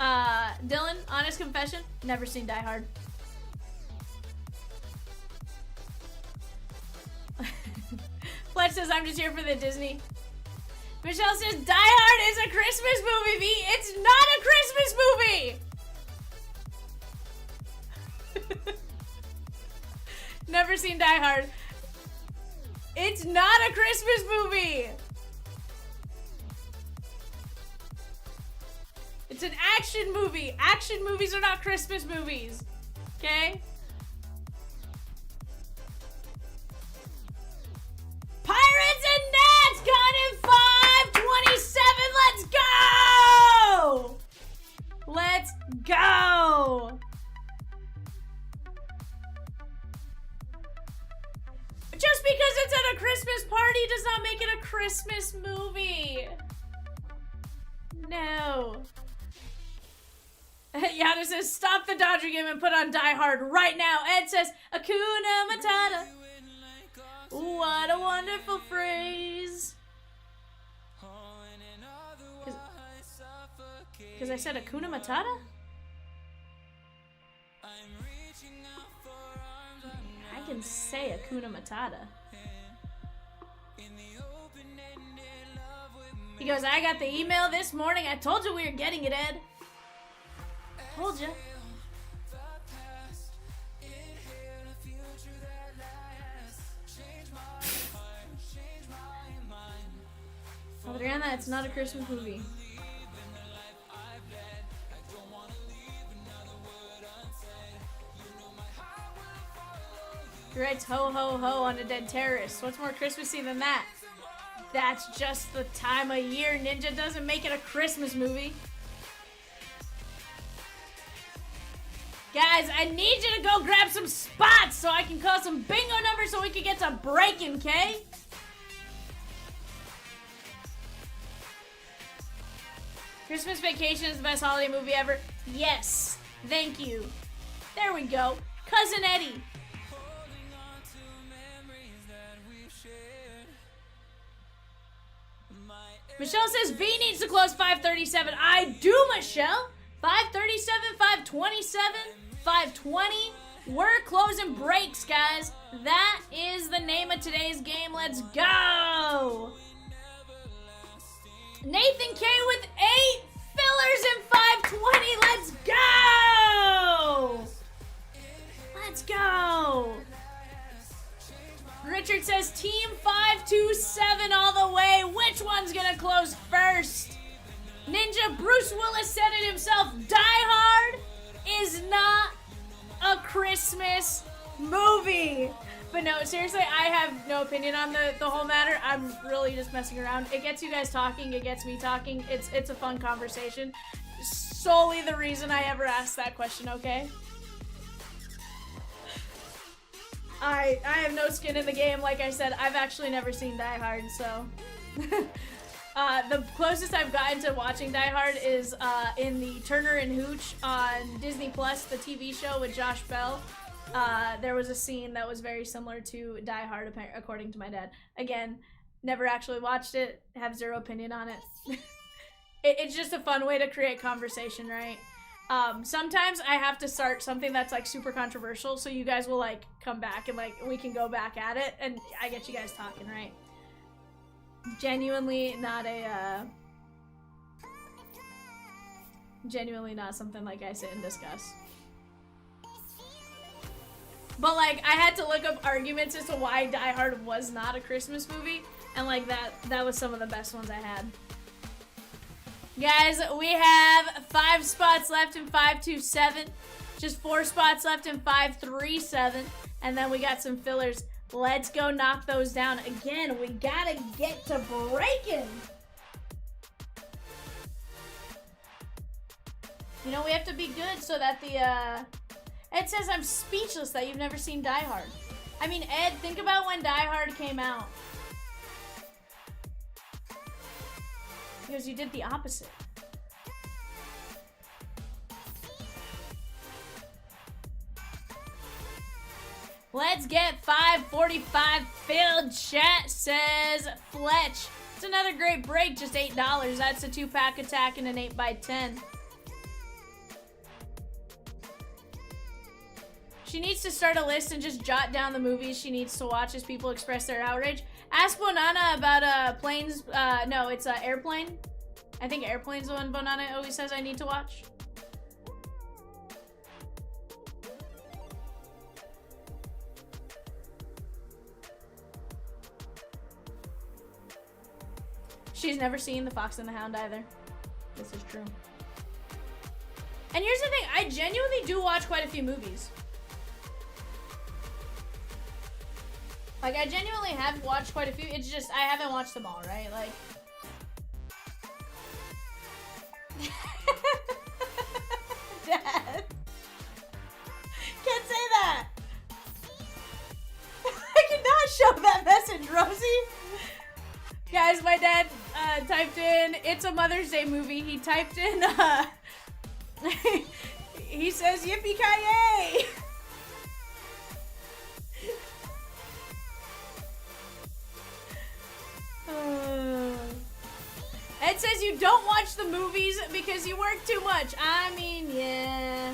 Dylan, honest confession, never seen Die Hard. Fletch says, I'm just here for the Disney. Michelle says, Die Hard is a Christmas movie, V. It's not a Christmas movie! Never seen Die Hard. It's not a Christmas movie! It's an action movie. Action movies are not Christmas movies. Okay? Pirates and Nats gone in 5-27. Let's go! Let's go! Just because it's at a Christmas party does not make it a Christmas movie. No. Yada says, stop the Dodger game and put on Die Hard right now. Ed says, Hakuna Matata. What a wonderful phrase. Because I said Hakuna Matata? I can say Hakuna Matata. He goes, I got the email this morning. I told you we were getting it, Ed. Told you. Adriana, it's not a Christmas movie. He writes ho ho ho on a dead terrorist. What's more Christmassy than that? That's just the time of year. Ninja doesn't make it a Christmas movie. Guys, I need you to go grab some spots so I can call some bingo numbers so we can get to breaking, okay? Christmas Vacation is the best holiday movie ever. Yes. Thank you. There we go. Cousin Eddie. Michelle says V needs to close 537. I do, Michelle. 537, 527, 520. We're closing breaks, guys. That is the name of today's game. Let's go. Nathan K with 8 fillers and 520. Let's go. Let's go. Richard says team 527 all the way. Which one's gonna close first? Ninja Bruce Willis said it himself. Die Hard is not a Christmas movie. But no, seriously, I have no opinion on the whole matter. I'm really just messing around. It gets you guys talking. It gets me talking. It's a fun conversation. Solely the reason I ever asked that question, okay? I have no skin in the game. Like I said, I've actually never seen Die Hard, so... the closest I've gotten to watching Die Hard is in the Turner and Hooch on Disney Plus, the TV show with Josh Bell. There was a scene that was very similar to Die Hard, according to my dad. Again, never actually watched it, have zero opinion on it. It's just a fun way to create conversation, right? Sometimes I have to start something that's like super controversial, so you guys will like come back and like we can go back at it, and I get you guys talking, right? Genuinely not something like I sit and discuss. But like I had to look up arguments as to why Die Hard was not a Christmas movie, and like that was some of the best ones I had. Guys, we have 5 spots left in 527, just 4 spots left in 537, and then we got some fillers. Let's go knock those down. Again, we gotta get to breaking. You know, we have to be good so that the, Ed says I'm speechless that you've never seen Die Hard. I mean, Ed, think about when Die Hard came out. Because you did the opposite. Let's get 545 filled. Chat says Fletch. It's another great break, just $8. That's a 2-pack attack and an 8x10. She needs to start a list and just jot down the movies she needs to watch as people express their outrage. Ask Bonana about planes. No, it's Airplane. I think Airplane's the one Bonana always says I need to watch. She's never seen The Fox and the Hound either. This is true. And here's the thing, I genuinely do watch quite a few movies. Like, I genuinely have watched quite a few. It's just, I haven't watched them all, right? Like... Dad. Can't say that. I cannot show that message, Rosie. Guys, my dad typed in, it's a Mother's Day movie. He typed in, he says, yippee-ki-yay. Ed says you don't watch the movies because you work too much. I mean, yeah.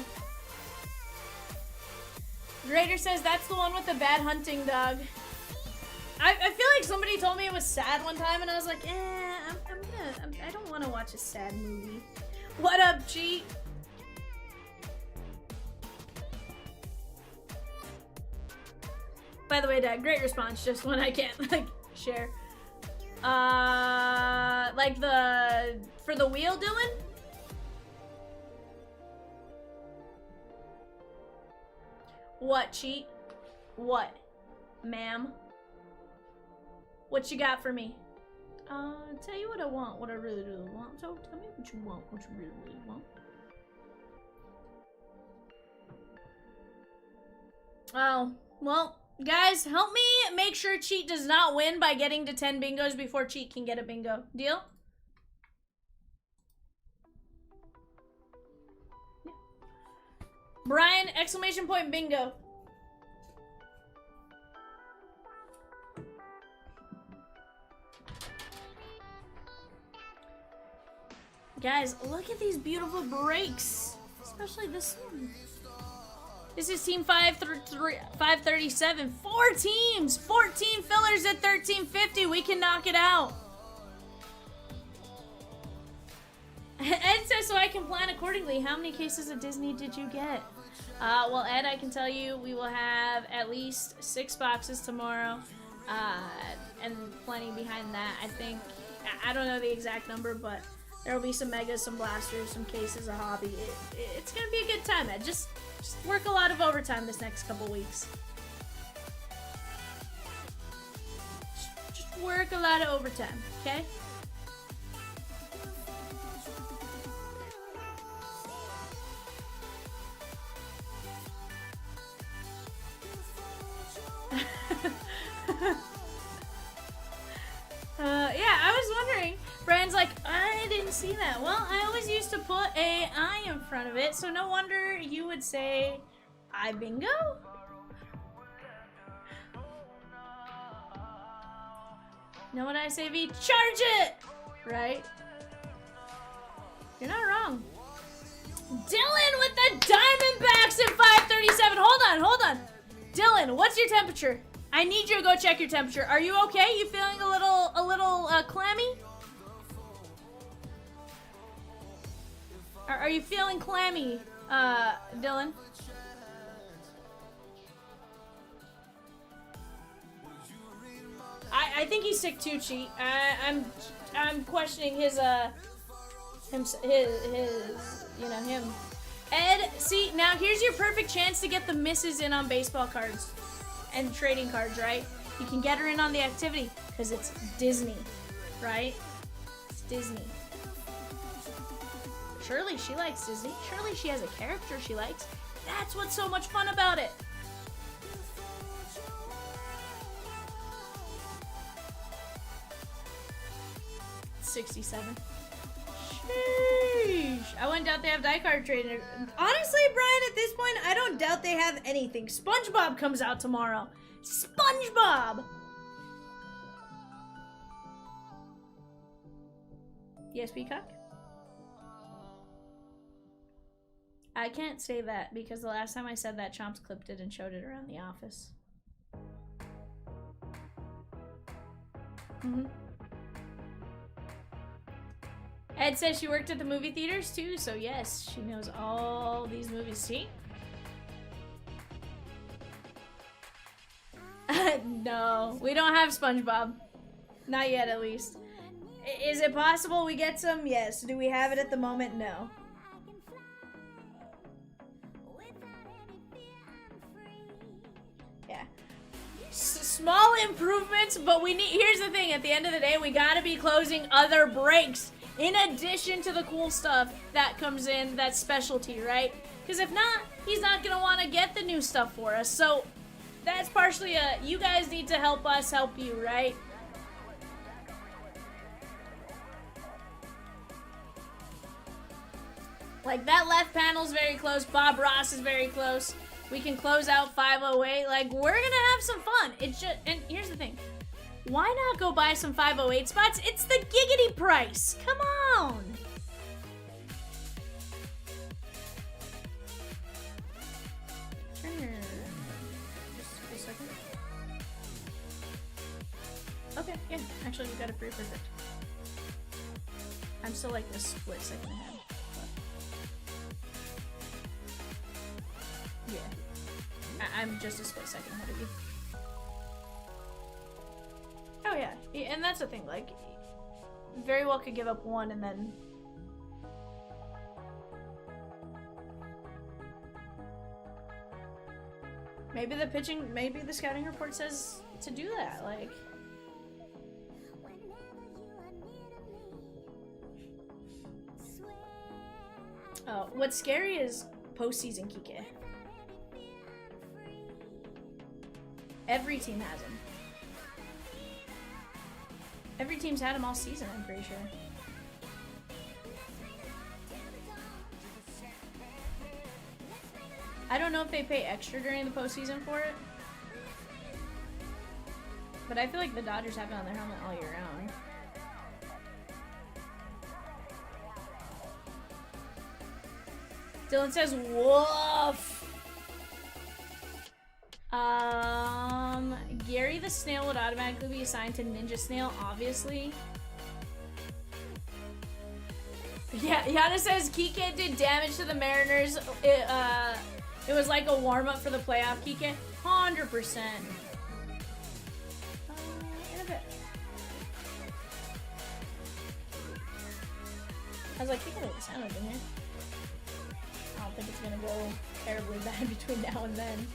Raider says that's the one with the bad hunting dog. I feel like somebody told me it was sad one time, and I was like, I don't want to watch a sad movie. What up, Cheat? By the way, Dad, great response. Just one I can't like share. Like for the wheel, Dylan? What, Cheat? What, ma'am? What you got for me? Tell you what I want, what I really, really want. So tell me what you want, what you really, really want. Oh, well, guys, help me make sure Cheat does not win by getting to 10 bingos before Cheat can get a bingo. Deal? Yeah. Brian, exclamation point bingo. Guys, look at these beautiful breaks. Especially this one. This is team 537. 4 teams! 14 fillers at 1350. We can knock it out. Ed says, so I can plan accordingly. How many cases of Disney did you get? Well, Ed, I can tell you we will have at least 6 boxes tomorrow. And plenty behind that. I think, I don't know the exact number, but there will be some megas, some blasters, some cases of hobby. It's going to be a good time, Ed. Just work a lot of overtime this next couple weeks. Just work a lot of overtime, okay? Yeah, I was wondering. Brian's like, I didn't see that. Well, I always used to put a I in front of it, so no wonder you would say I bingo. Know what I say, V? Charge it! Right? You're not wrong. Dylan with the Diamondbacks at 537. Hold on. Dylan, what's your temperature? I need you to go check your temperature. Are you okay? You feeling a little clammy? Are you feeling clammy, Dylan? I think he's sick too, Cheat. I'm questioning his him. Ed, see, now here's your perfect chance to get the misses in on baseball cards and trading cards, right? You can get her in on the activity because it's Disney, right? It's Disney. Surely she likes Disney. Surely she has a character she likes. That's what's so much fun about it. $67. Sheesh. I wouldn't doubt they have die card trading. Honestly, Brian, at this point, I don't doubt they have anything. SpongeBob comes out tomorrow. SpongeBob! Yes, Peacock? I can't say that because the last time I said that, Chomps clipped it and showed it around the office. Ed says she worked at the movie theaters too, so yes, she knows all these movies. See? No, we don't have SpongeBob. Not yet, at least. Is it possible we get some? Yes. Do we have it at the moment? No. Yeah. Small improvements, but we need. Here's the thing: at the end of the day, we gotta be closing other breaks in addition to the cool stuff that comes in that's specialty, right? Because if not, he's not gonna want to get the new stuff for us. So that's partially you guys need to help us help you, right? Like that left panel's very close. Bob Ross is very close. We can close out 508. Like, we're gonna have some fun. It's just, and here's the thing. Why not go buy some 508 spots? It's the giggity price. Come on. Turn your, just a second. Okay, yeah, actually we got it pretty perfect. I'm still like a split second ahead. But yeah, I'm just a split second ahead of you. Oh yeah, and that's the thing, like, very well could give up one and then... Maybe the pitching, maybe the scouting report says to do that, like... Oh, what's scary is postseason Kike. Every team has him. Every team's had him all season, I'm pretty sure. I don't know if they pay extra during the postseason for it. But I feel like the Dodgers have it on their helmet all year round. Dylan says, woof. Gary the Snail would automatically be assigned to Ninja Snail, obviously. Yeah, Yana says Kike did damage to the Mariners. It was like a warm-up for the playoff, Kike. 100%. In a bit. I was like, Kike made the sound in here. I don't think it's gonna go terribly bad between now and then.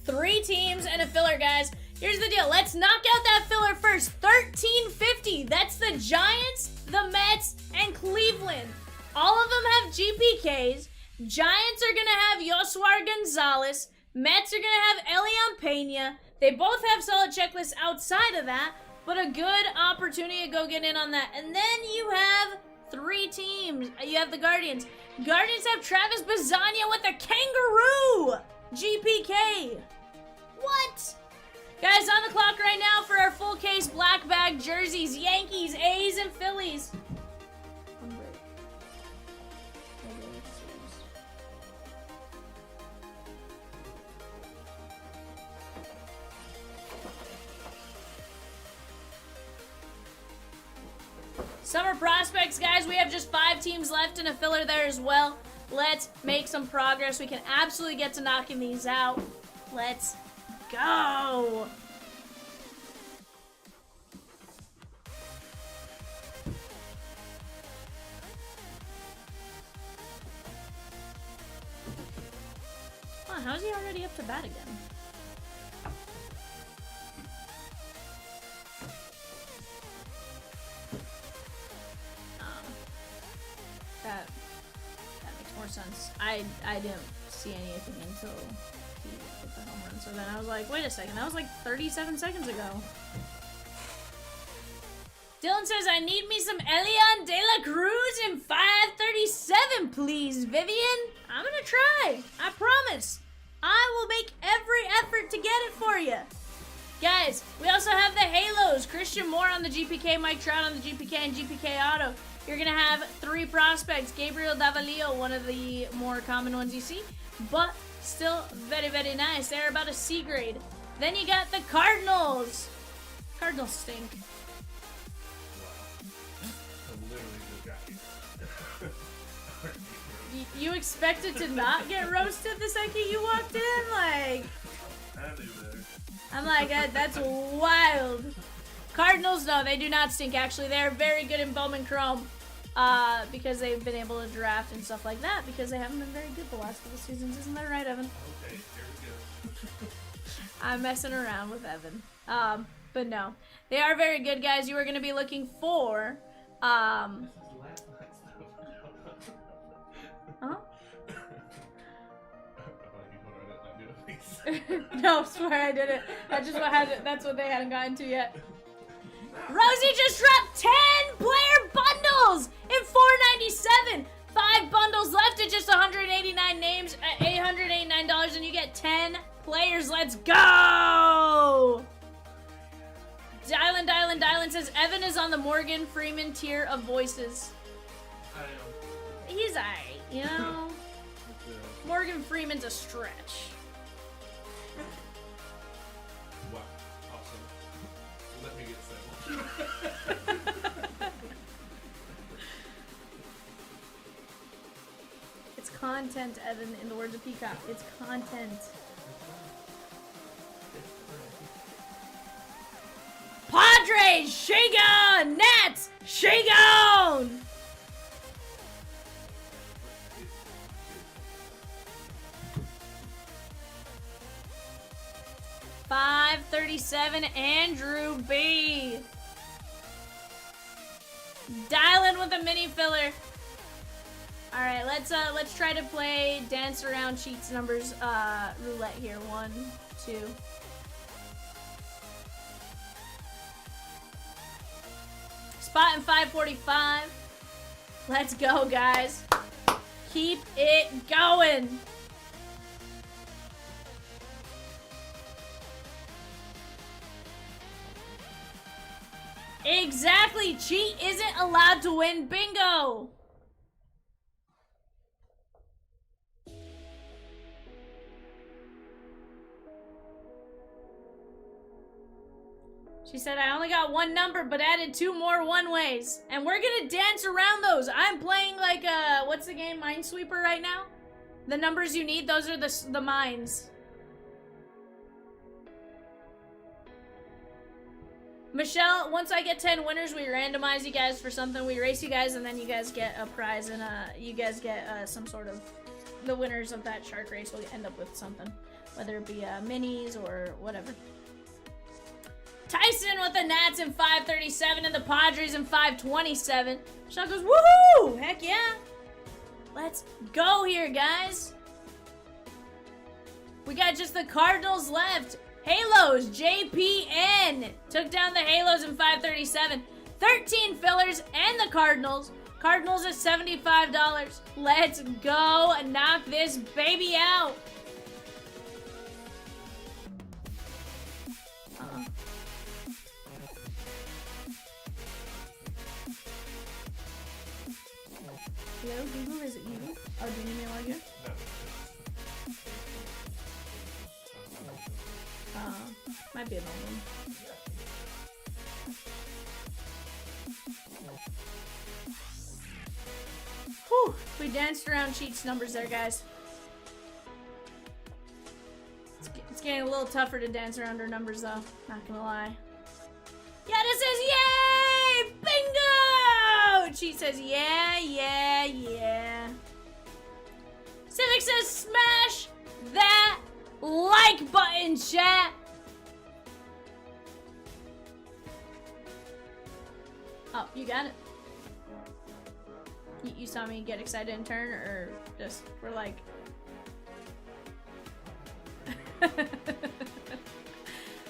Three teams and a filler, guys. Here's the deal. Let's knock out that filler first. 1350. That's the Giants, the Mets, and Cleveland. All of them have GPKs. Giants are going to have Yosuar Gonzalez. Mets are going to have Elian Pena. They both have solid checklists outside of that, but a good opportunity to go get in on that. And then you have three teams. You have the Guardians. Guardians have Travis Bazania with a kangaroo GPK. What? Guys, on the clock right now for our full case black bag jerseys, Yankees, A's, and Phillies. Summer prospects, guys, we have just 5 teams left and a filler there as well. Let's make some progress. We can absolutely get to knocking these out. Let's go. Huh, how's he already up to bat again? That makes more sense. I didn't see anything until he hit the home run. So then I was like, wait a second, that was like 37 seconds ago. Dylan says, I need me some Elian De La Cruz in 537, please, Vivian. I'm gonna try. I promise. I will make every effort to get it for you. Guys, we also have the Halos. Christian Moore on the GPK, Mike Trout on the GPK, and GPK Auto. You're going to have 3 prospects. Gabriel Davalillo, one of the more common ones you see, but still very, very nice. They're about a C grade. Then you got the Cardinals. Cardinals stink. You expected to not get roasted the second you walked in? Like, I'm like, that's wild. Cardinals, no, they do not stink, actually. They're very good in Bowman Chrome because they've been able to draft and stuff like that because they haven't been very good the last couple seasons. Isn't that right, Evan? Okay, here we go. I'm messing around with Evan. But no. They are very good, guys. You are going to be looking for... Huh? No, swear I did it. That's what they hadn't gotten to yet. Rosie just dropped 10 player bundles in 497. 5 bundles left at just 189 names at $889, and you get 10 players. Let's go! Dylan says Evan is on the Morgan Freeman tier of voices. I am. He's alright, you know? Morgan Freeman's a stretch. Wow, awesome. Let me get settled. It's content, Evan, in the words of Peacock. It's content. Padres, Shagon! Nats, Shagon! $537, Andrew B. Dylan with a mini filler. All right, let's try to play dance around cheats numbers roulette here. 1, 2. Spot in 545. Let's go, guys. Keep it going. Exactly. Cheat isn't allowed to win bingo. She said, I only got one number, but added 2 more one-ways. And we're gonna dance around those. I'm playing like what's the game? Minesweeper right now? The numbers you need, those are the mines. Michelle, once I get 10 winners, we randomize you guys for something. We race you guys, and then you guys get a prize, and you guys get some sort of... The winners of that shark race will end up with something. Whether it be minis or whatever. Tyson with the Nats in 537 and the Padres in 527. Michelle goes, woohoo! Heck yeah! Let's go here, guys. We got just the Cardinals left. Halos, JPN took down the Halos in 537. 13 fillers and the Cardinals. Cardinals at $75. Let's go knock this baby out. Hello, Google, is it you? Oh, do you need me to log in? Might be an old one. Whew, we danced around Cheat's numbers there, guys. It's getting a little tougher to dance around her numbers, though. Not gonna lie. Yeah, this says yay! Bingo! Cheat says yeah, yeah, yeah. Civic says smash that like button, chat. Oh, you got it. You saw me get excited in turn, or just we're like.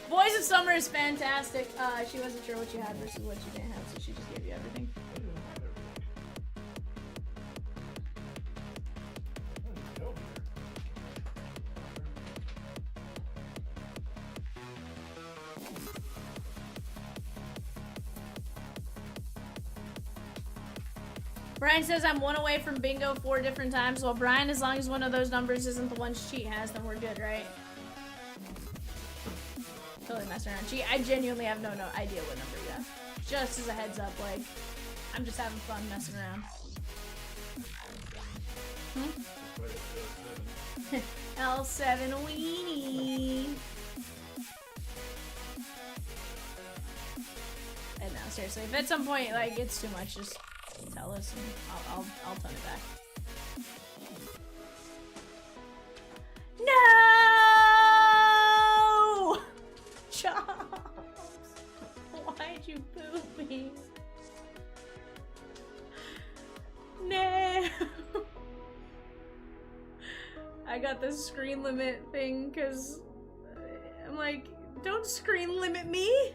Boys of Summer is fantastic. She wasn't sure what you had versus what you didn't have, so she just gave you everything. Brian says I'm 1 away from bingo 4 different times. Well, Brian, as long as one of those numbers isn't the ones Cheat has, then we're good, right? Totally messing around. Cheat, I genuinely have no idea what number you have. Just as a heads up, like, I'm just having fun messing around. L7 weenie. And no, seriously, if at some point, like, it's too much, just tell us and I'll turn it back. No! Chomps! Why'd you poop me? No! I got this screen limit thing because I'm like, don't screen limit me!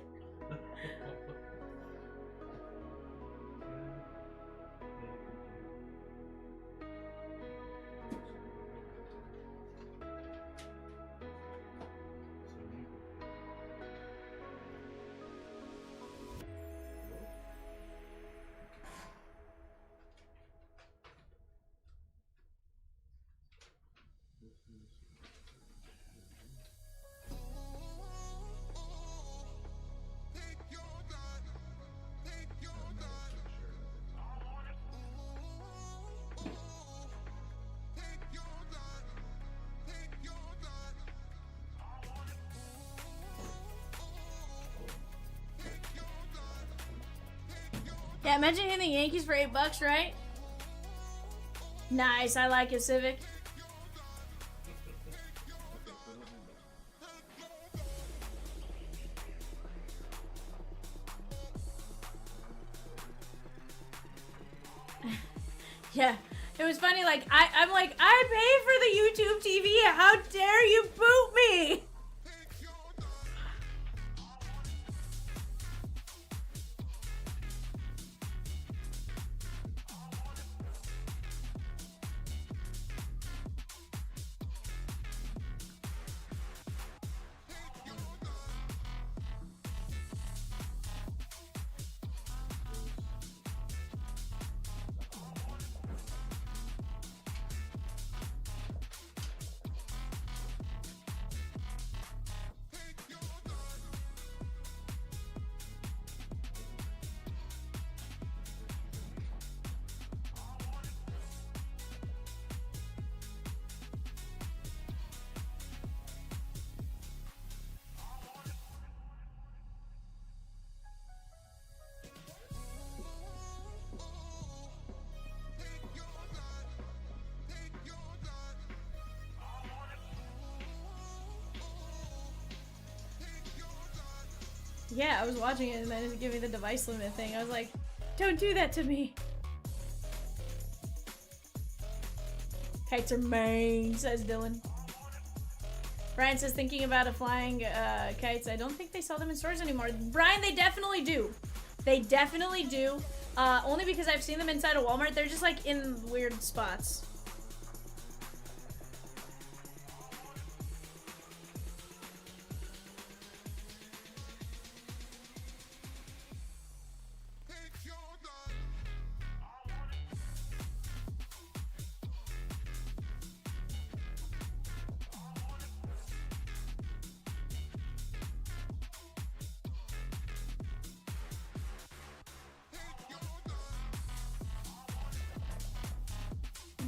Yeah, imagine hitting the Yankees for $8, right? Nice, I like it, Civic. Yeah, it was funny, like, I'm like, I paid for the YouTube TV, how dare you boot me? Yeah, I was watching it and then it gave me the device limit thing. I was like, don't do that to me. Kites are main, says Dylan. Brian says, thinking about a flying kites. I don't think they sell them in stores anymore. Brian, they definitely do. They definitely do. Only because I've seen them inside a Walmart. They're just like in weird spots.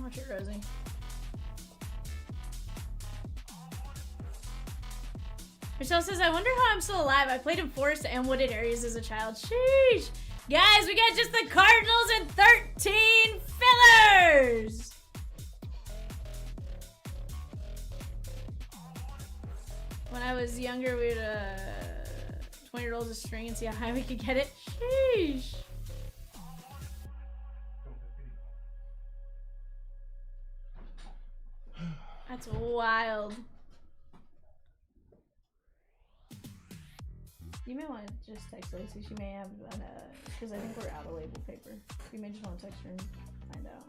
Watch it, Rosie. Michelle says, I wonder how I'm still alive. I played in forest and wooded areas as a child. Sheesh. Guys, we got just the Cardinals and 13 fillers. When I was younger, we would 20 rolls of string and see how high we could get it. Sheesh. That's wild. You may want to just text Lacey. She may have, because I think we're out of label paper. You may just want to text her and find out.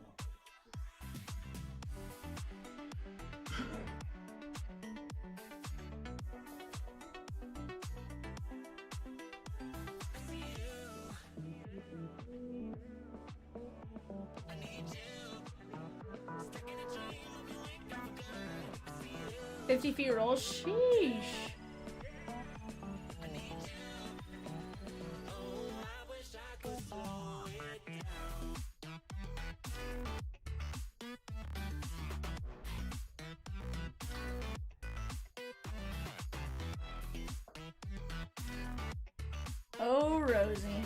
$50 roll, sheesh. Oh, Rosie.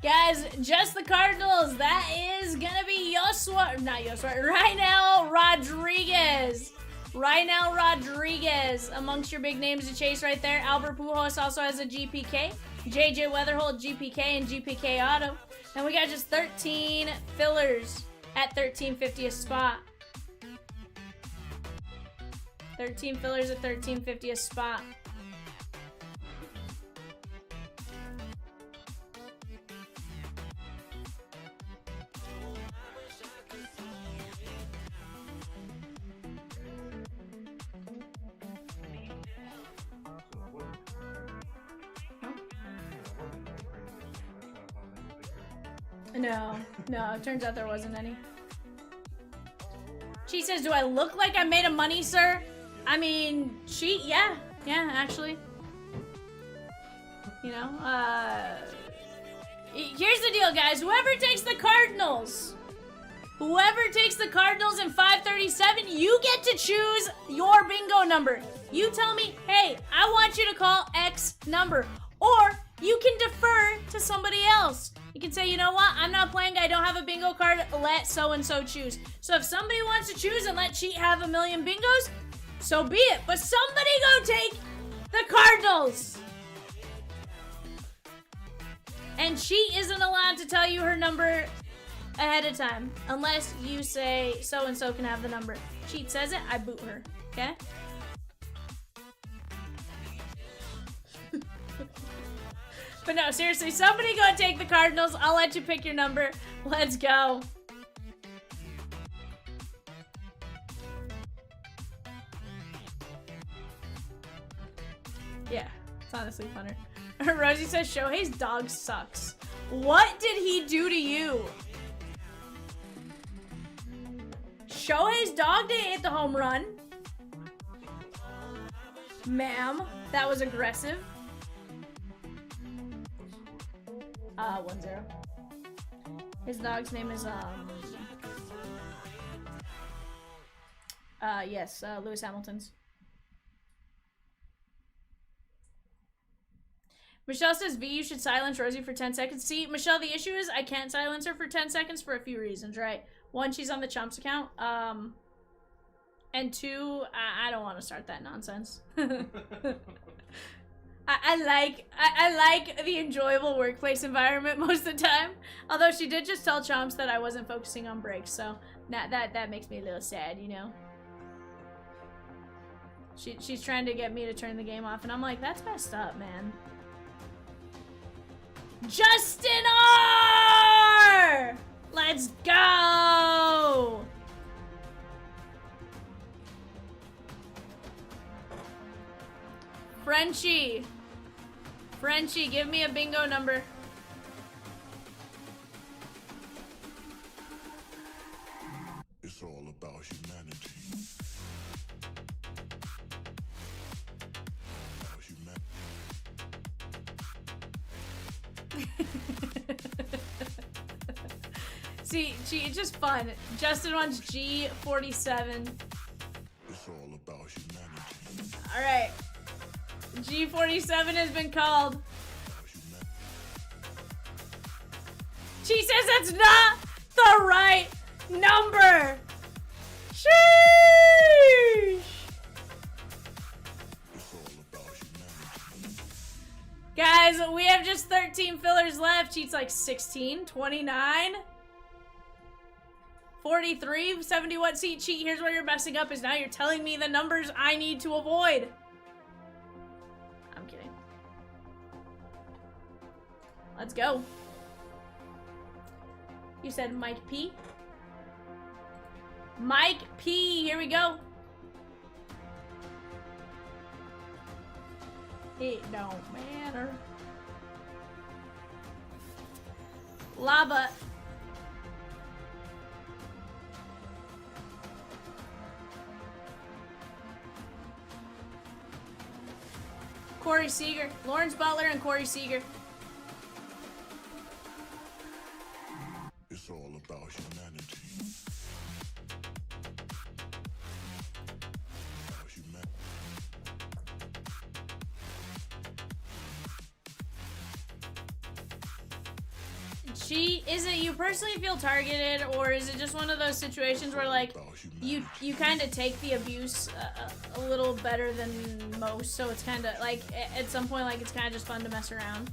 Guys, just the Cardinals. That is gonna be Rhinell Rodriguez. Rhinell Rodriguez amongst your big names to chase right there. Albert Pujols also has a GPK. JJ Weatherholt, GPK, and GPK Auto. And we got just 13 fillers at $13.50 a spot. 13 fillers at $13.50 a spot. No, it turns out there wasn't any. She says, do I look like I made a money, sir? I mean, yeah, actually. You know, here's the deal, guys. Whoever takes the Cardinals in 537, you get to choose your bingo number. You tell me, hey, I want you to call X number. Or you can defer to somebody else. You can say, you know what, I'm not playing, I don't have a bingo card, let so-and-so choose. So if somebody wants to choose and let Cheat have a million bingos, so be it. But somebody go take the Cardinals. And Cheat isn't allowed to tell you her number ahead of time, unless you say so-and-so can have the number. Cheat says it, I boot her, okay? But no, seriously, somebody go take the Cardinals. I'll let you pick your number. Let's go. Yeah, it's honestly funner. Rosie says Shohei's dog sucks. What did he do to you? Shohei's dog didn't hit the home run. Ma'am, that was aggressive. 1-0. His dog's name is, Lewis Hamilton's. Michelle says, V, you should silence Rosie for 10 seconds. See, Michelle, the issue is I can't silence her for 10 seconds for a few reasons, right? One, she's on the Chomps account. And 2, I don't want to start that nonsense. I like the enjoyable workplace environment most of the time. Although she did just tell Chomps that I wasn't focusing on breaks, so that makes me a little sad, you know. She's trying to get me to turn the game off, and I'm like, that's messed up, man. Justin R! Let's go! Frenchie, give me a bingo number. It's all about humanity. See, it's just fun. Justin wants G47. It's all about humanity. All right. G47 has been called. She says that's not the right number. Sheesh. It's all about humanity. Guys, we have just 13 fillers left. Cheats like 16, 29, 43, 71. See, cheat, here's where you're messing up is now you're telling me the numbers I need to avoid. I'm kidding. Let's go. You said Mike P? Mike P, here we go. It don't matter. Lava. Corey Seager. Lawrence Butler and Corey Seager. It's all about humanity. Is it you personally feel targeted, or is it just one of those situations where like you kind of take the abuse a little better than most, so it's kind of like at some point like it's kind of just fun to mess around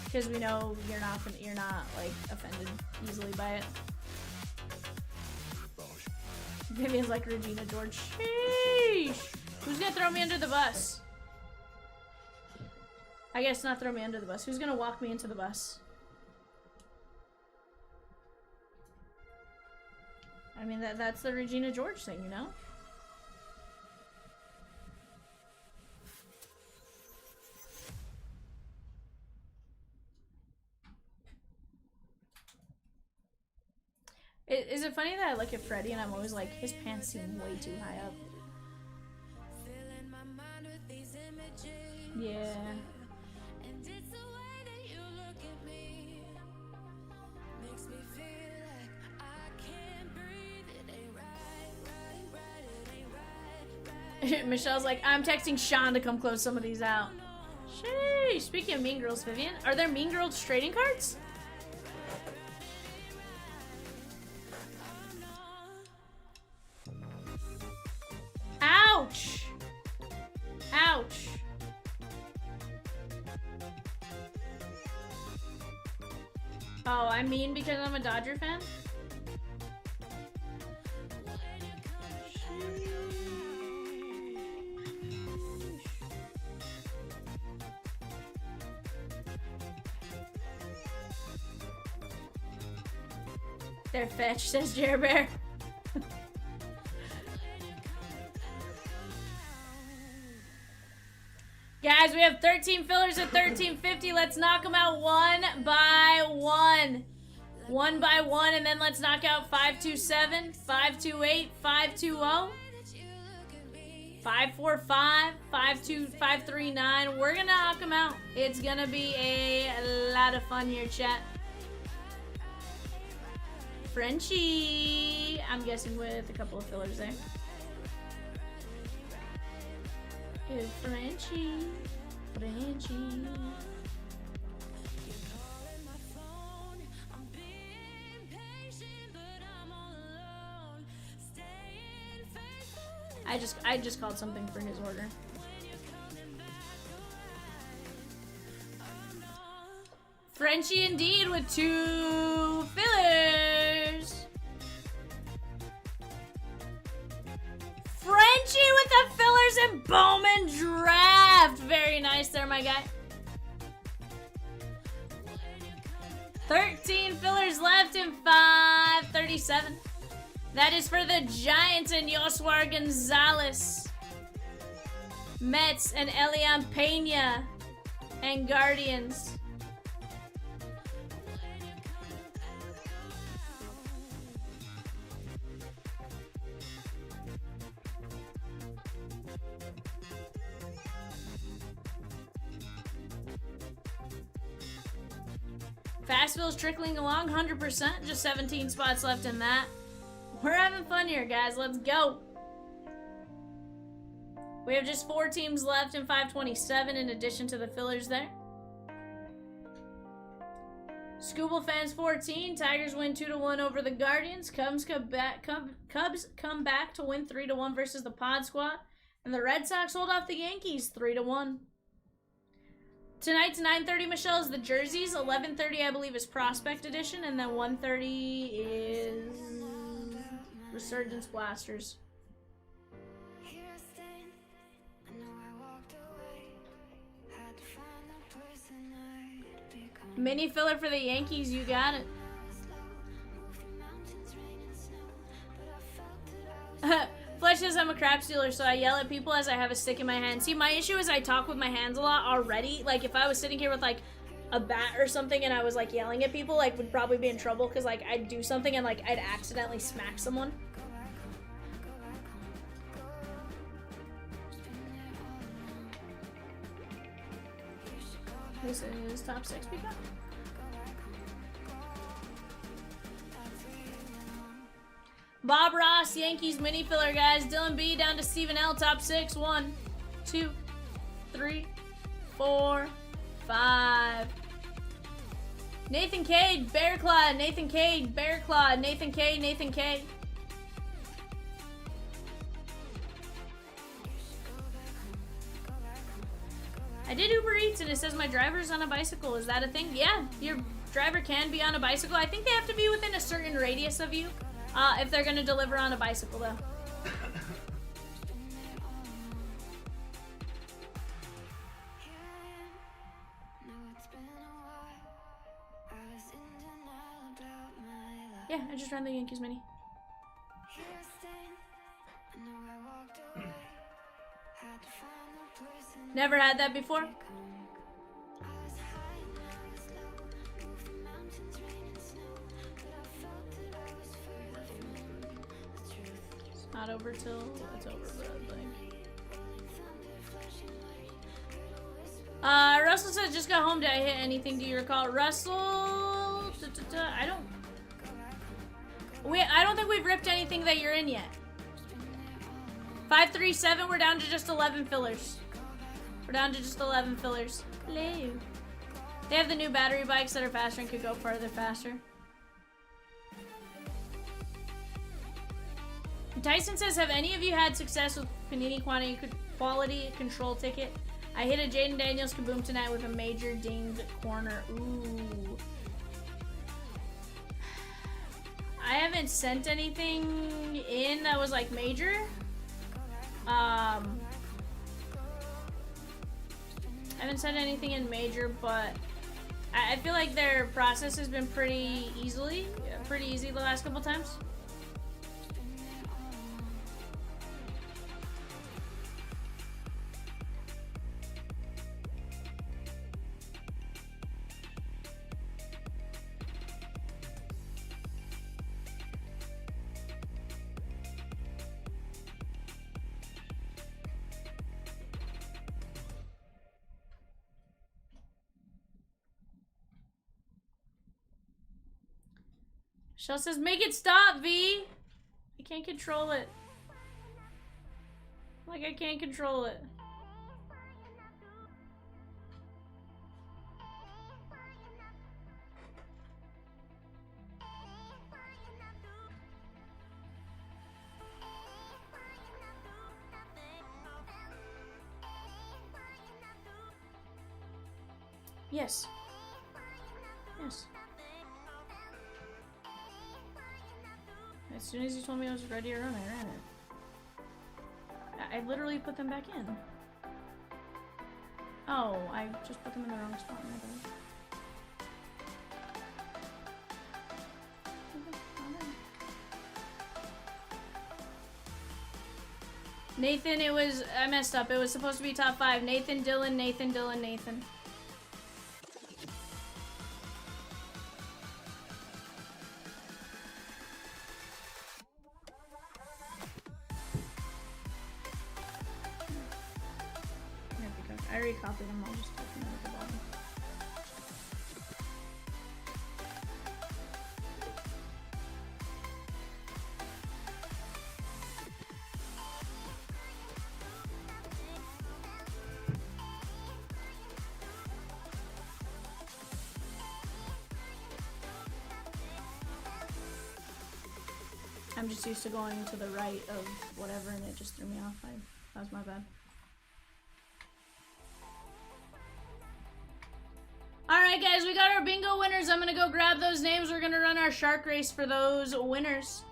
because we know you're not like offended easily by it. Vivian's like Regina George. Sheesh. Who's gonna throw me under the bus? I guess not throw me under the bus. Who's gonna walk me into the bus? I mean, that's the Regina George thing, you know? Is it funny that I look at Freddie and I'm always like, his pants seem way too high up? Yeah. Michelle's like, I'm texting Sean to come close some of these out. Sheesh. Speaking of Mean Girls, Vivian, are there Mean Girls trading cards? Ouch! Ouch! Oh, I mean because I'm a Dodger fan? They're fetch, says Jer Bear. Guys, we have 13 fillers at 1350. Let's knock them out one by one. One by one, and then let's knock out 527, 528, 520, 545, 539. We're gonna knock them out. It's gonna be a lot of fun here, chat. Frenchie, I'm guessing with a couple of fillers there. Good Frenchie, Frenchie. I just called something for his order. Frenchie indeed with 2 fillers. Frenchie with the fillers and Bowman draft. Very nice there, my guy. 13 fillers left in 537. That is for the Giants and Yoswar Gonzalez. Mets and Elian Pena and Guardians. Fastville's trickling along, 100%. Just 17 spots left in that. We're having fun here, guys. Let's go. We have just 4 teams left in 527 in addition to the fillers there. Scooble Fans 14. Tigers win 2-1 over the Guardians. Cubs come back to win 3-1 versus the Pod Squad. And the Red Sox hold off the Yankees 3-1. Tonight's 9:30, Michelle, is the jerseys. 11:30, I believe, is Prospect Edition. And then 1:30 is Resurgence Blasters. Mini filler for the Yankees, you got it. Flesh says I'm a crap stealer, so I yell at people as I have a stick in my hand. See, my issue is I talk with my hands a lot already. Like, if I was sitting here with, like, a bat or something and I was, like, yelling at people, like, would probably be in trouble because, like, I'd do something and, like, I'd accidentally smack someone. This is top 6 we got. Bob Ross, Yankees mini filler, guys. Dylan B down to Stephen L, top 6. 1, 2, 3, 4, 5. Nathan Cade, Bear Claw. Nathan Cade, Bear Claw. Nathan Cade, Nathan Cade. I did Uber Eats and it says my driver's on a bicycle. Is that a thing? Yeah, your driver can be on a bicycle. I think they have to be within a certain radius of you if they're going to deliver on a bicycle, though. Yeah, I just ran the Yankees mini. Never had that before. It's not over till it's over, but like. Russell says, just got home. Did I hit anything? Do you recall? Russell, I don't think we've ripped anything that you're in yet. 537, we're down to just 11 fillers. We're down to just 11 fillers. Hello. They have the new battery bikes that are faster and could go farther faster. Tyson says, have any of you had success with Panini quality control ticket? I hit a Jaden Daniels kaboom tonight with a major dinged corner. Ooh. I haven't sent anything in that was like major. I haven't sent anything in major, but I feel like their process has been pretty easy the last couple times. Shell says, make it stop, V! I can't control it. Like, I can't control it. Yes. Yes. As soon as you told me I was ready to run, I ran it. I literally put them back in. Oh, I just put them in the wrong spot. My bad. Nathan, I messed up. It was supposed to be top 5. Nathan, Dylan, Nathan, Dylan, Nathan. I already copied them. I'll just type them at the bottom. I'm just used to going to the right of whatever, and it just threw me off. That was my bad. Alright guys, we got our bingo winners. I'm gonna go grab those names. We're gonna run our shark race for those winners.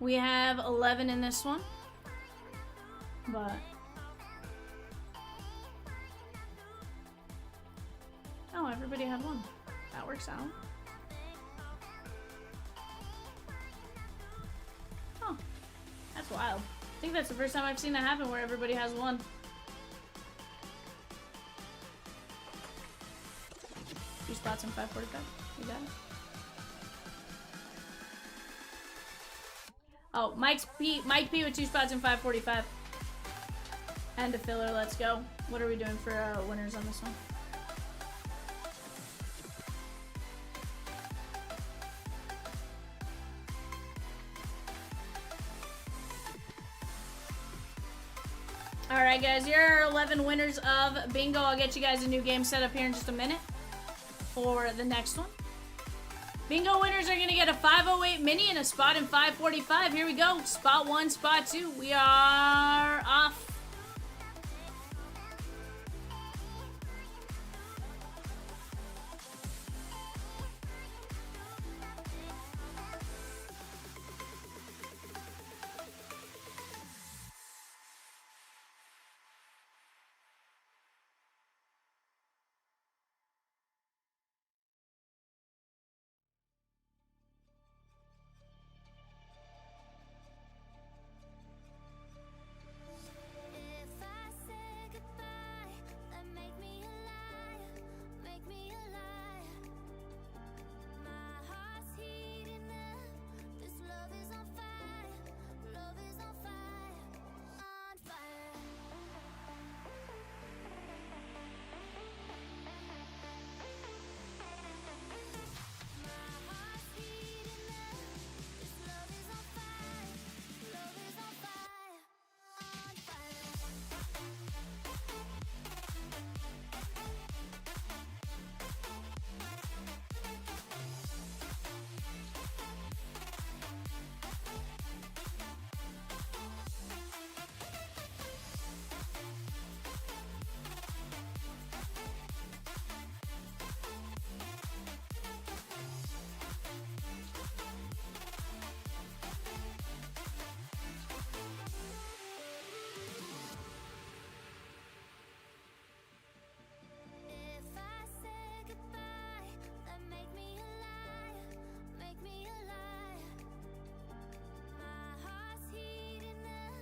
We have 11 in this one. But oh, everybody had one. That works out. Oh, that's wild. I think that's the first time I've seen that happen where everybody has one. Two spots in 545. You got it. Oh, Mike P with 2 spots in 545. And a filler, let's go. What are we doing for winners on this one? Alright guys, here are 11 winners of bingo. I'll get you guys a new game set up here in just a minute for the next one. Bingo winners are going to get a 508 mini and a spot in 545. Here we go. Spot 1, spot 2. We are off. If I say goodbye, then make me a liar, make me a liar. My heart's heating up, this love is on fire, love is on fire, on fire. My heart's heating up, this love is on fire, love is on fire, on fire. If I say goodbye, then make me a liar, make me a liar. My heart's heating up,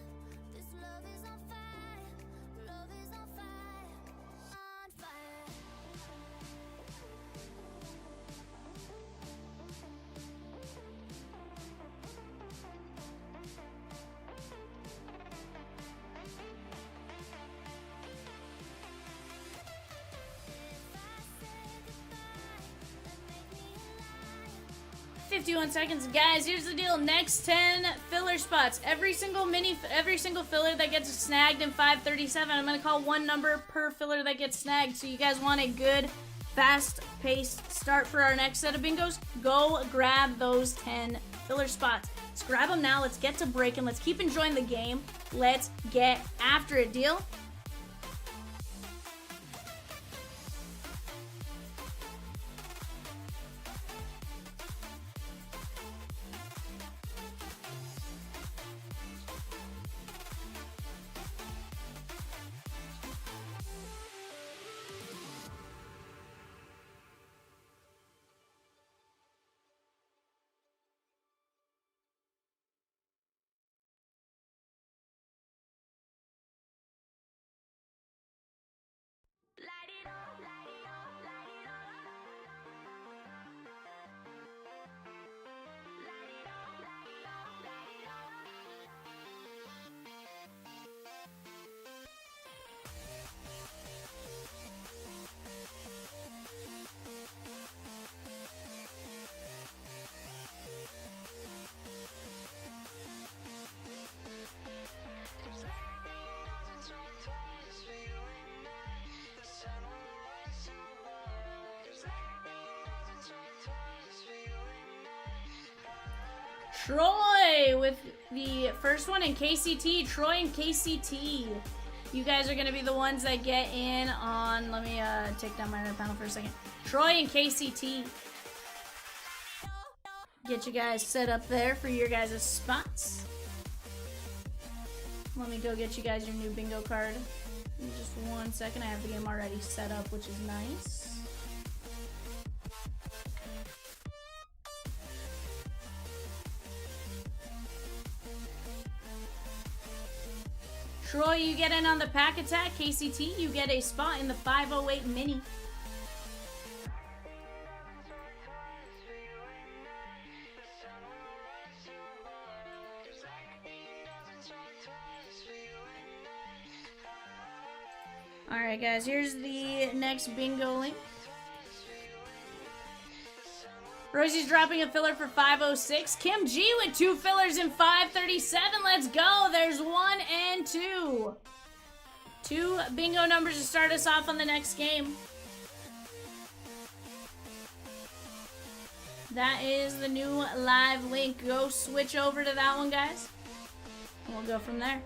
this love is on fire, love is on fire, on fire. If I say goodbye, then make me a liar. 51 seconds. Guys, here's the deal. Next 10 filler spots. Every single filler that gets snagged in 537, I'm going to call one number per filler that gets snagged. So you guys want a good fast-paced start for our next set of bingos. Go grab those 10 filler spots. Let's grab them now. Let's get to breaking. Let's keep enjoying the game. Let's get after it. Deal? Troy with the first one in KCT. Troy and KCT. You guys are going to be the ones that get in on... Let me take down my other panel for a second. Troy and KCT. Get you guys set up there for your guys' spots. Let me go get you guys your new bingo card. Give me just 1 second. I have the game already set up, which is nice. Troy, you get in on the pack attack. KCT, you get a spot in the 508 mini. Alright guys, here's the next bingo link. Rosie's dropping a filler for 506. Kim G with 2 fillers in 537. Let's go. There's 1 and 2. 2 bingo numbers to start us off on the next game. That is the new live link. Go switch over to that one, guys. And we'll go from there.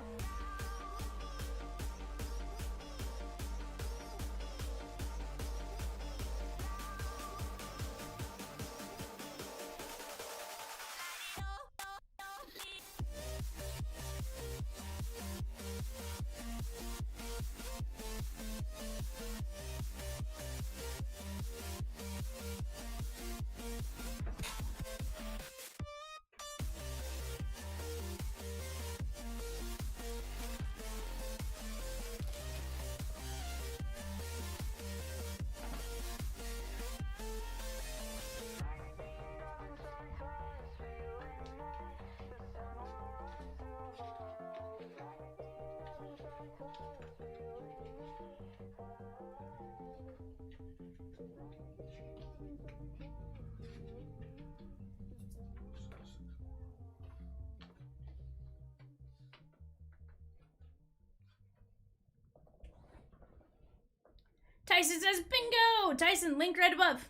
Tyson says bingo! Tyson, link right above.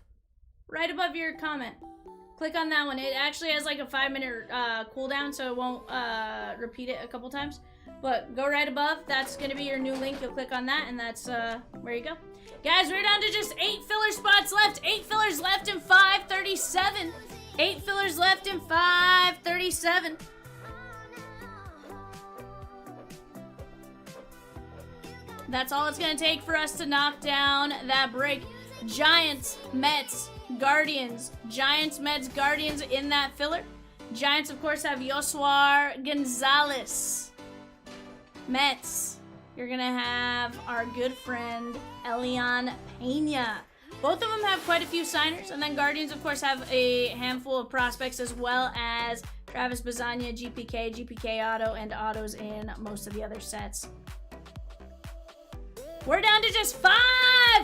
Right above your comment. Click on that one. It actually has like a 5-minute cooldown, so it won't repeat it a couple times. But go right above. That's going to be your new link. You'll click on that, and that's where you go. Guys, we're down to just 8 filler spots left. 8 fillers left in 537. 8 fillers left in 537. That's all it's going to take for us to knock down that break. Giants, Mets, Guardians. Giants, Mets, Guardians in that filler. Giants, of course, have Yoswar Gonzalez. Mets, you're going to have our good friend Elian Pena. Both of them have quite a few signers. And then Guardians, of course, have a handful of prospects as well as Travis Bazania, GPK Auto, and autos in most of the other sets. We're down to just 5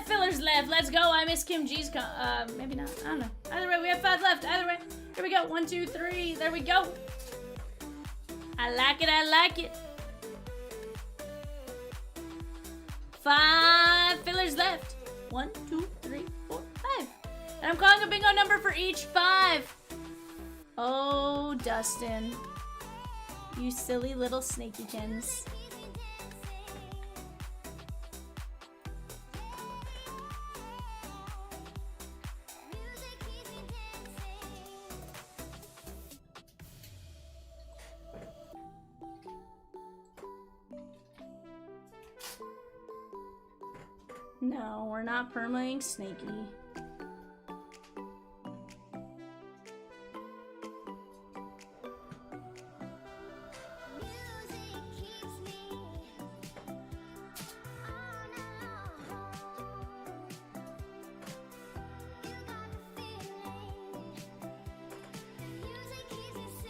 fillers left. Let's go. I miss Kim G's. Maybe not. I don't know. Either way, we have 5 left. Either way. Here we go. 1, 2, 3. There we go. I like it. I like it. 5 fillers left. 1, 2, 3, 4, And I'm calling a bingo number for each 5. Oh, Dustin. You silly little snakykins. No, we're not permaing Snaky.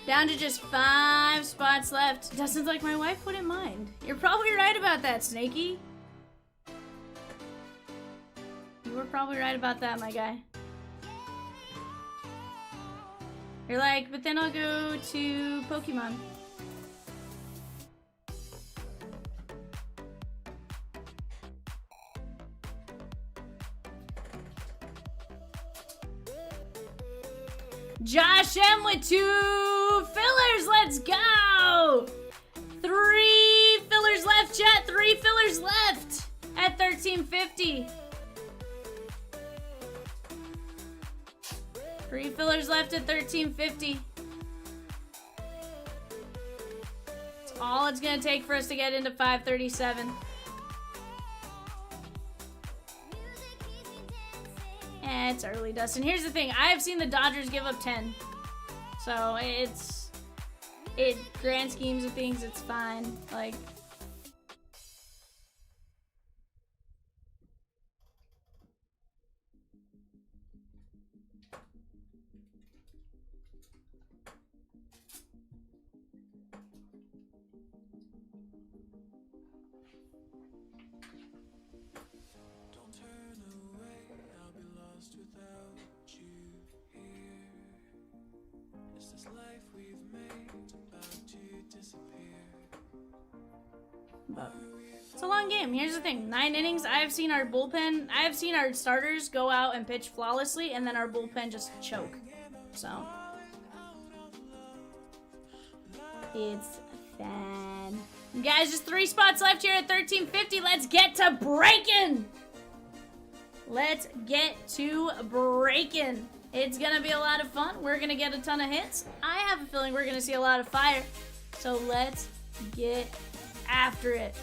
Down to just 5 spots left. Dustin's like, my wife wouldn't mind. You're probably right about that, Snaky. You were probably right about that, my guy. You're like, but then I'll go to Pokemon. Josh M with 2 fillers. Let's go. 3 fillers left, chat. 3 fillers left at 1350. 3 fillers left at 1350. That's all it's gonna take for us to get into 537. It's early, Dustin. Here's the thing. I have seen the Dodgers give up 10. So grand schemes of things, it's fine. Like, but it's a long game. Here's the thing. 9 innings. I have seen our starters go out and pitch flawlessly, and then our bullpen just choke. So it's fun. Guys, just 3 spots left here at 1350. Let's get to breaking. Let's get to breaking. It's gonna be a lot of fun. We're gonna get a ton of hits. I have a feeling we're gonna see a lot of fire. So let's get after it.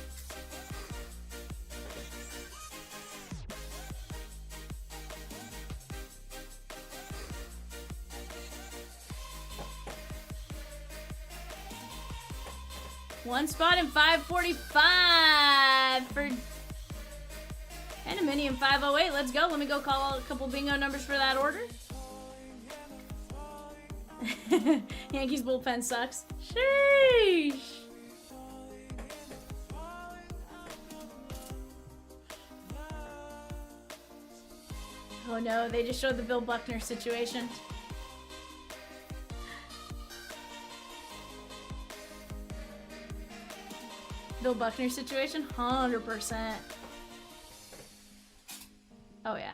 One spot in 545 for and a mini in 508. Let's go. Let me go call a couple bingo numbers for that order. Yankees bullpen sucks. Sheesh. Oh no, they just showed the Bill Buckner situation. Bill Buckner situation? 100%. Oh yeah.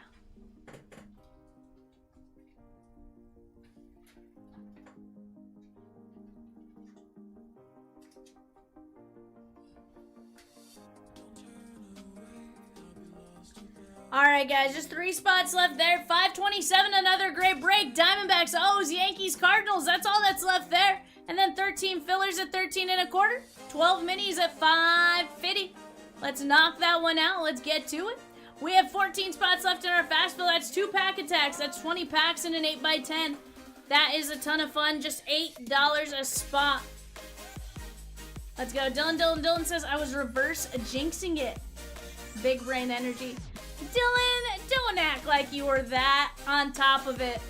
Alright guys, just 3 spots left there. 527, another great break. Diamondbacks, O's, Yankees, Cardinals. That's all that's left there. And then 13 fillers at 13 1/4. 12 minis at 550. Let's knock that one out. Let's get to it. We have 14 spots left in our fast fill. That's 2 pack attacks. That's 20 packs in an 8x10. That is a ton of fun. Just $8 a spot. Let's go. Dylan says, I was reverse jinxing it. Big brain energy. Dylan, don't act like you were that on top of it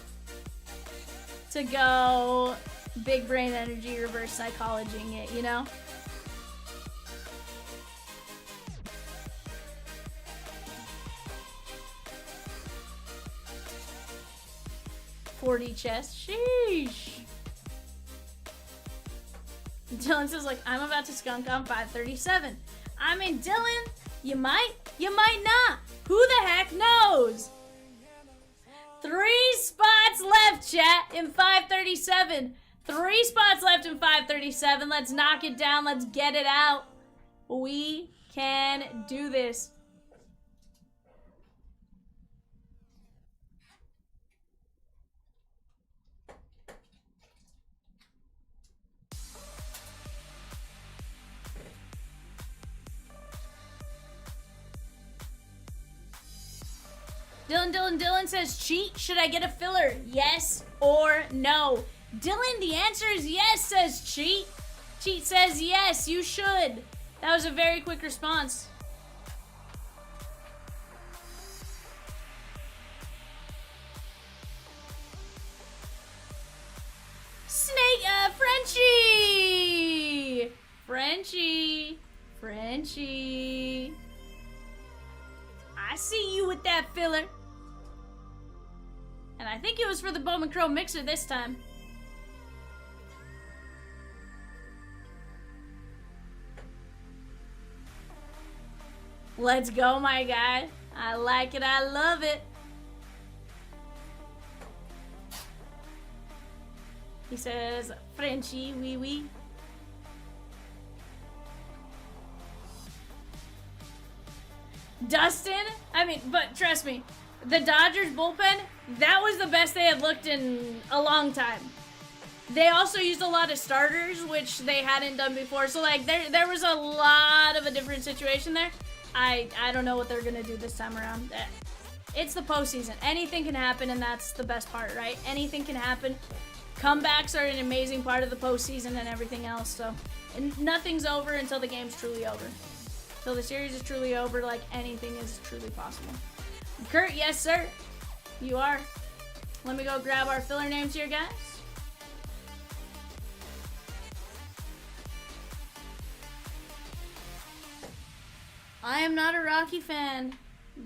to go big brain energy reverse psychologying it, you know? $40 chest. Sheesh. Dylan says, like, I'm about to skunk on 537. I mean, Dylan, you might not. Who the heck knows? 3 spots left, chat, in 537. 3 spots left in 537. Let's knock it down. Let's get it out. We can do this. Dylan says, cheat, should I get a filler? Yes or no? Dylan, the answer is yes, says cheat. Cheat says yes, you should. That was a very quick response. Frenchie! Frenchie. I see you with that filler. And I think it was for the Bowman Crow mixer this time. Let's go, my guy. I like it. I love it. He says, Frenchie, wee wee. Dustin, but trust me, the Dodgers bullpen, that was the best they had looked in a long time. They also used a lot of starters, which they hadn't done before. So, like, there was a lot of a different situation there. I don't know what they're going to do this time around. It's the postseason. Anything can happen, and that's the best part, right? Anything can happen. Comebacks are an amazing part of the postseason and everything else. So, and nothing's over until the game's truly over. Until the series is truly over, like, anything is truly possible. Kurt, yes, sir. You are. Let me go grab our filler names here, guys. I am not a Rocky fan.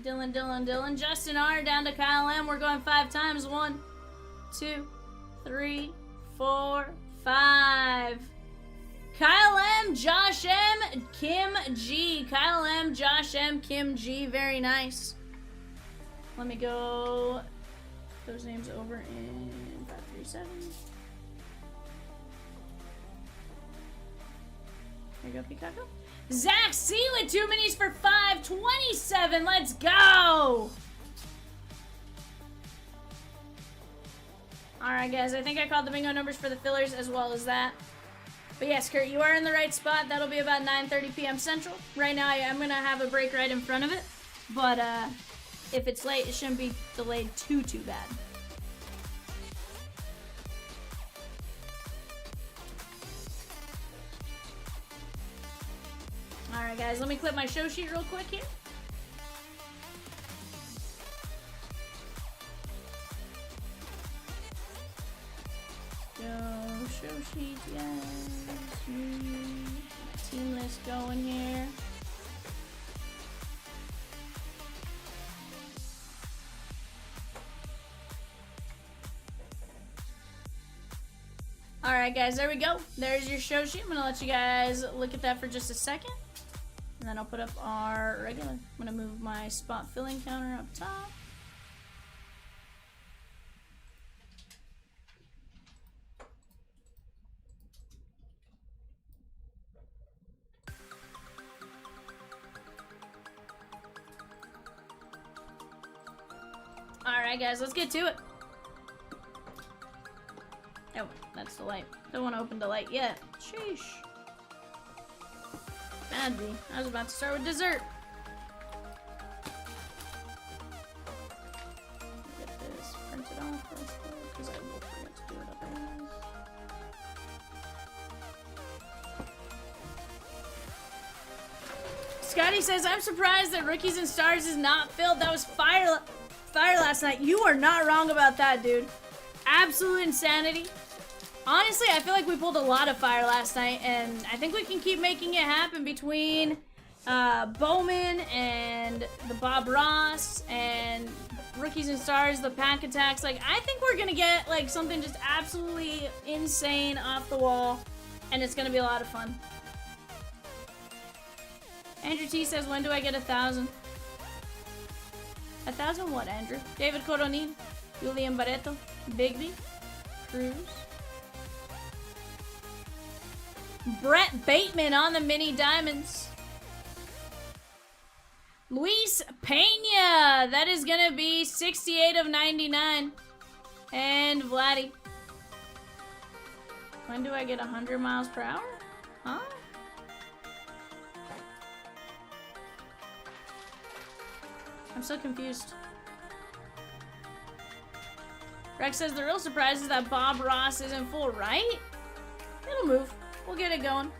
Dylan. Justin R. down to Kyle M. We're going 5 times. 1, 2, 3, 4, 5. Kyle M, Josh M, Kim G. Kyle M, Josh M, Kim G. Very nice. Let me go those names over in 537. There you go, Picaco. Zach C with 2 minis for 527. Let's go. Alright, guys. I think I called the bingo numbers for the fillers as well as that. But yes, Kurt, you are in the right spot. That'll be about 9:30 p.m. Central. Right now, I'm going to have a break right in front of it. But if it's late, it shouldn't be delayed too bad. Alright, guys, let me clip my show sheet real quick here. Show sheet, yes. Team list going here. Alright, guys, there we go. There's your show sheet. I'm going to let you guys look at that for just a second. And then I'll put up our regular. I'm going to move my spot filling counter up top. Alright, guys, let's get to it. Oh, that's the light. Don't want to open the light yet. Sheesh. Bad B. I was about to start with dessert. Get this printed off real quick, because I will forget to do it otherwise. Scotty says, I'm surprised that Rookies and Stars is not filled. That was fire last night. You are not wrong about that, dude. Absolute insanity. Honestly, I feel like we pulled a lot of fire last night, and I think we can keep making it happen between Bowman and the Bob Ross and Rookies and Stars, the pack attacks. Like, I think we're gonna get like something just absolutely insane off the wall, and it's gonna be a lot of fun. Andrew T says, when do I get 1,000? 1,000 what, Andrew? David Coronin. Julian Barreto, Bigby, Cruz. Brett Bateman on the mini diamonds. Luis Pena, that is gonna be 68 of 99. And Vladdy. When do I get 100 miles per hour? Huh? I'm so confused. Rex says the real surprise is that Bob Ross isn't full, right? It'll move. We'll get it going.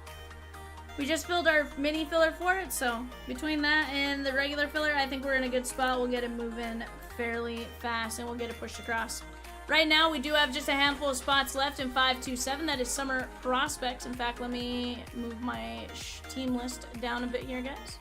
We just filled our mini filler for it, so between that and the regular filler, I think we're in a good spot. We'll get it moving fairly fast and we'll get it pushed across. Right now, we do have just a handful of spots left in 527. That is Summer Prospects. In fact, let me move my team list down a bit here, guys.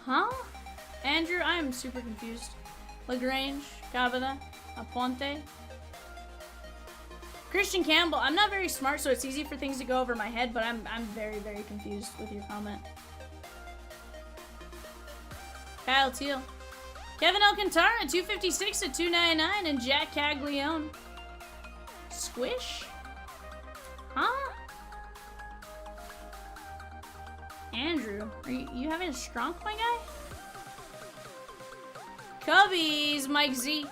Huh? Andrew, I am super confused. LaGrange, Cavada, Aponte. Christian Campbell. I'm not very smart, so it's easy for things to go over my head, but I'm very, very confused with your comment. Kyle Teal. Kevin Alcantara, 256 to 299, and Jack Caglione. Squish? Huh? Andrew, are you having a strong point, guy? Cubbies, Mike Z.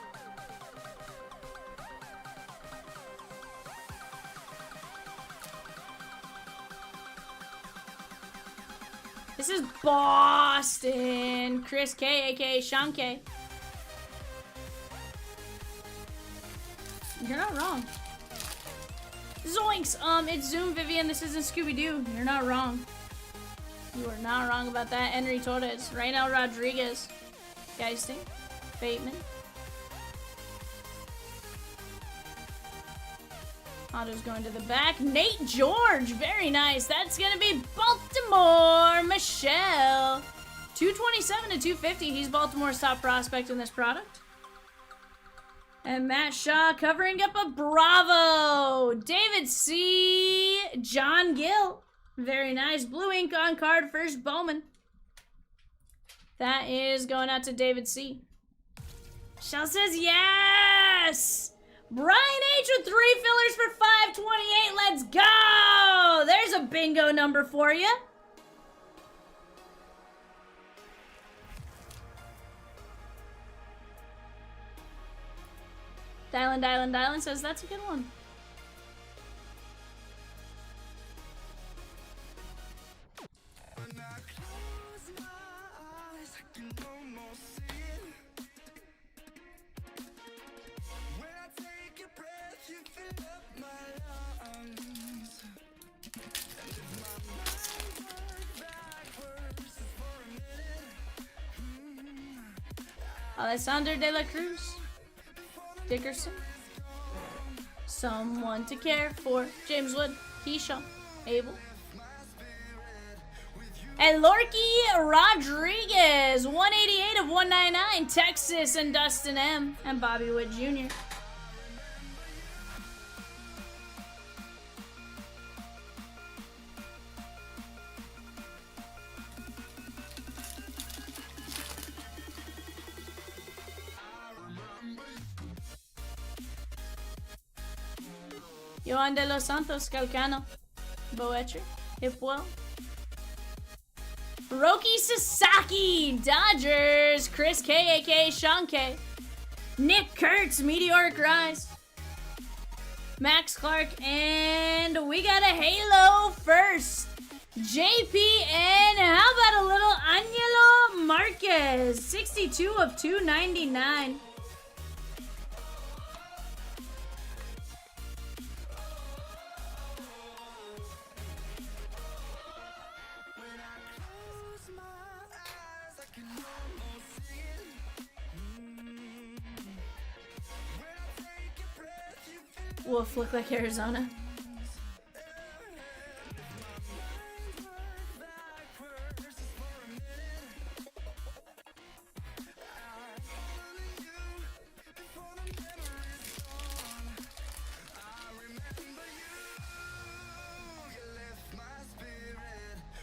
This is Boston. Chris K, aka Sean K. You're not wrong. Zoinks! It's Zoom, Vivian. This isn't Scooby-Doo. You're not wrong. You are not wrong about that. Henry Torres. Reynel Rodriguez. Geisting. Bateman. Otto's going to the back. Nate George. Very nice. That's going to be Baltimore Michelle. 227 to 250. He's Baltimore's top prospect in this product. And Matt Shaw covering up a Bravo. David C. John Gill. Very nice. Blue ink on card. First Bowman. That is going out to David C. Shell says yes! Brian H with 3 fillers for 528. Let's go! There's a bingo number for you. Dylan says that's a good one. Alessandro De La Cruz. Dickerson. Someone to care for. James Wood. Keyshawn. Abel. And Lorky Rodriguez. 188 of 199. Texas and Dustin M. And Bobby Wood Jr. Johan de los Santos, Calcano, Boetcher, Hipwell, Roki Sasaki, Dodgers, Chris K, aka Sean K, Nick Kurtz, Meteoric Rise, Max Clark, and we got a Halo first. JP, and how about a little Angelo Marquez, 62 of 299. Wolf look like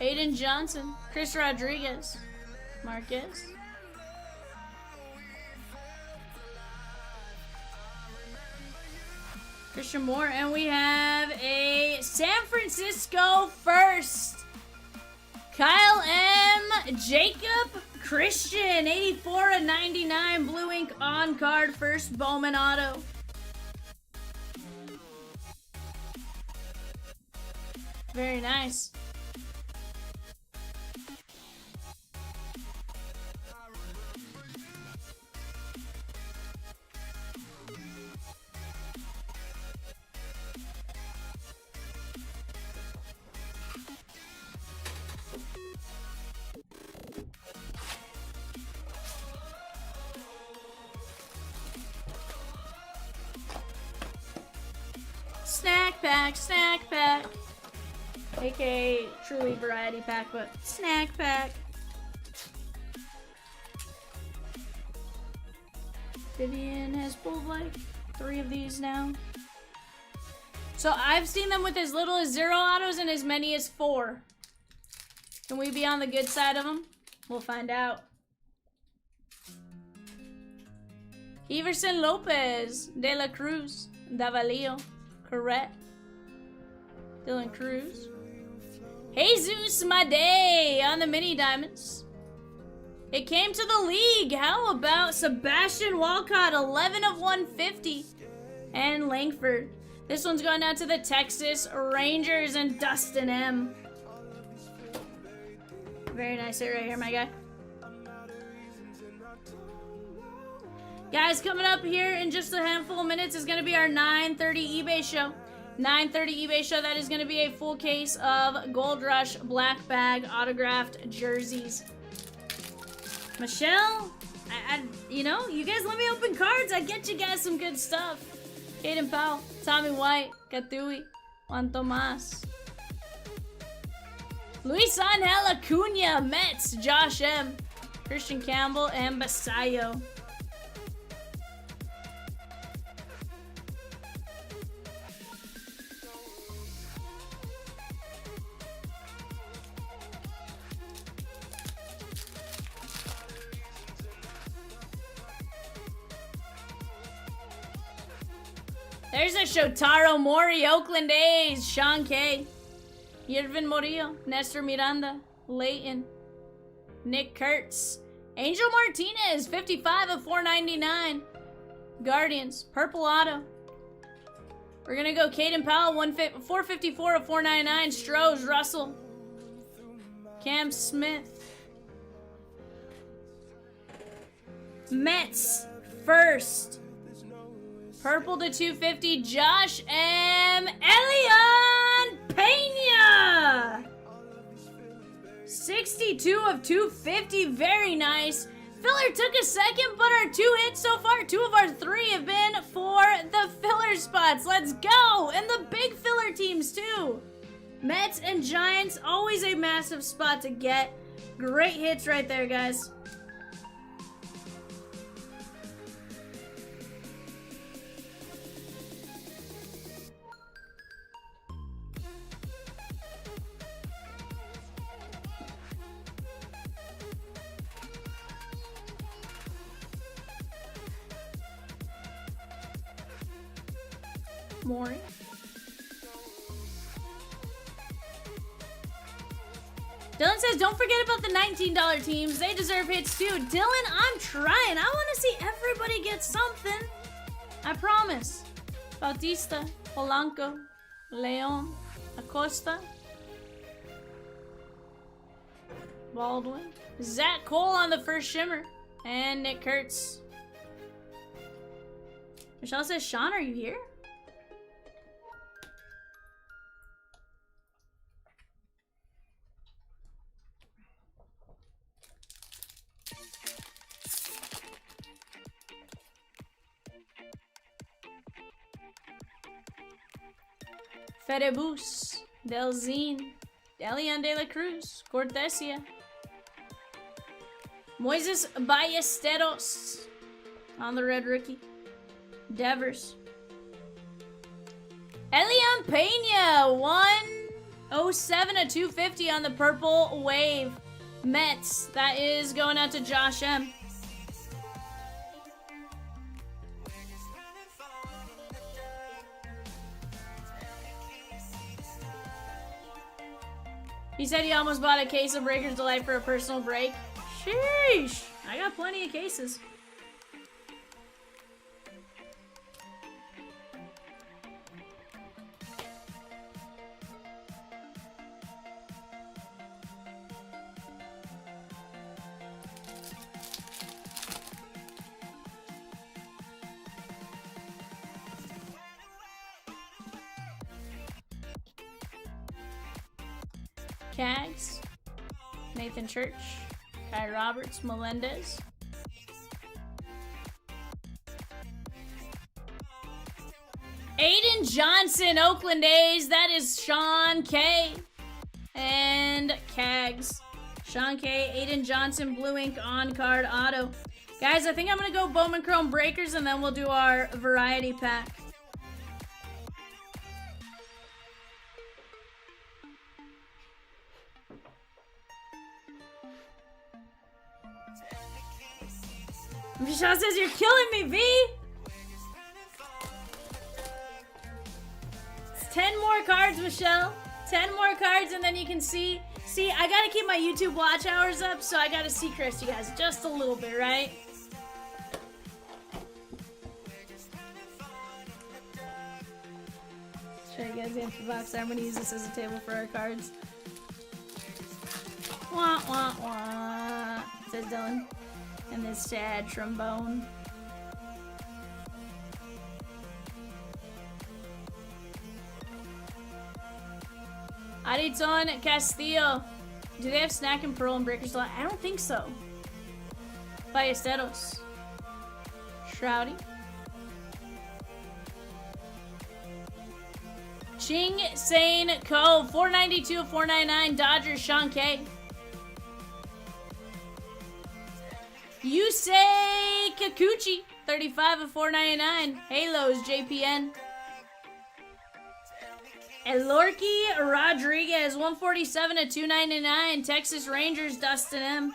Aiden Johnson. Chris Rodriguez. Marquez. Christian Moore. And we have a San Francisco first. Kyle M. Jacob Christian. 84/99. Blue ink on card. First Bowman auto. Very nice. Snack pack, snack pack. AKA truly variety pack, but snack pack. Vivian has pulled like 3 of these now. So I've seen them with as little as 0 autos and as many as 4. Can we be on the good side of them? We'll find out. Everson Lopez, De La Cruz, Davalillo, Correct. Dylan Cruz. Jesus Made on the mini diamonds. It came to the league. How about Sebastian Walcott, 11/150. And Langford. This one's going out to the Texas Rangers and Dustin M. Very nice hit right here, my guy. Guys, coming up here in just a handful of minutes is going to be our 9:30 eBay show. 9:30 eBay show. That is going to be a full case of Gold Rush Black Bag autographed jerseys. Michelle, you know, you guys let me open cards. I get you guys some good stuff. Caden Powell, Tommy White, Katui, Juan Tomas. Luis Angel Acuna, Mets, Josh M, Christian Campbell, and Basayo. There's a Shotaro Mori, Oakland A's, Sean K, Yervin Morillo, Nestor Miranda, Leighton, Nick Kurtz, Angel Martinez, 55/499, Guardians, Purple Auto. We're gonna go Caden Powell, 454/499, Strohs, Russell, Cam Smith, Mets, first. Purple /250, Josh M. Elian Pena! 62/250, very nice. Filler took a second, but our 2 hits so far, 2 of our 3 have been for the filler spots. Let's go! And the big filler teams too. Mets and Giants, always a massive spot to get. Great hits right there, guys. Maury. Dylan says, don't forget about the $19 teams. They deserve hits too. Dylan, I'm trying. I want to see everybody get something. I promise. Bautista, Polanco, Leon, Acosta, Baldwin, Zach Cole on the first shimmer, and Nick Kurtz. Michelle says, Sean, are you here? Ferebus, Delzine, Elian De La Cruz, Cortesia, Moises Ballesteros on the red rookie, Devers, Elian Pena, 07 to 250 on the purple wave. Mets. That is going out to Josh M. He said he almost bought a case of Breaker's Delight for a personal break. Sheesh. I got plenty of cases. Cags, Nathan Church, Kai Roberts, Melendez. Aiden Johnson, Oakland A's. That is Sean K. And Cags. Sean K, Aiden Johnson, Blue Ink on card auto. Guys, I think I'm going to go Bowman Chrome Breakers and then we'll do our variety pack. Michelle says, you're killing me, V! It's 10 more cards, Michelle. 10 more cards, and then you can see. See, I gotta keep my YouTube watch hours up, so I gotta see Chris, you guys, just a little bit, right? Show you guys the info box. I'm gonna use this as a table for our cards. Wah, wah, wah, says Dylan. And this sad trombone. Ariton Castillo. Do they have Snack and Pearl and Breaker's Delight? I don't think so. Ballesteros. Shroudy. Ching Sane Co. 492, 499. Dodgers, Sean K. Yusei Kikuchi, 35 of 499. Halos, JPN. Elorki Rodriguez, 147 of 299. Texas Rangers, Dustin M.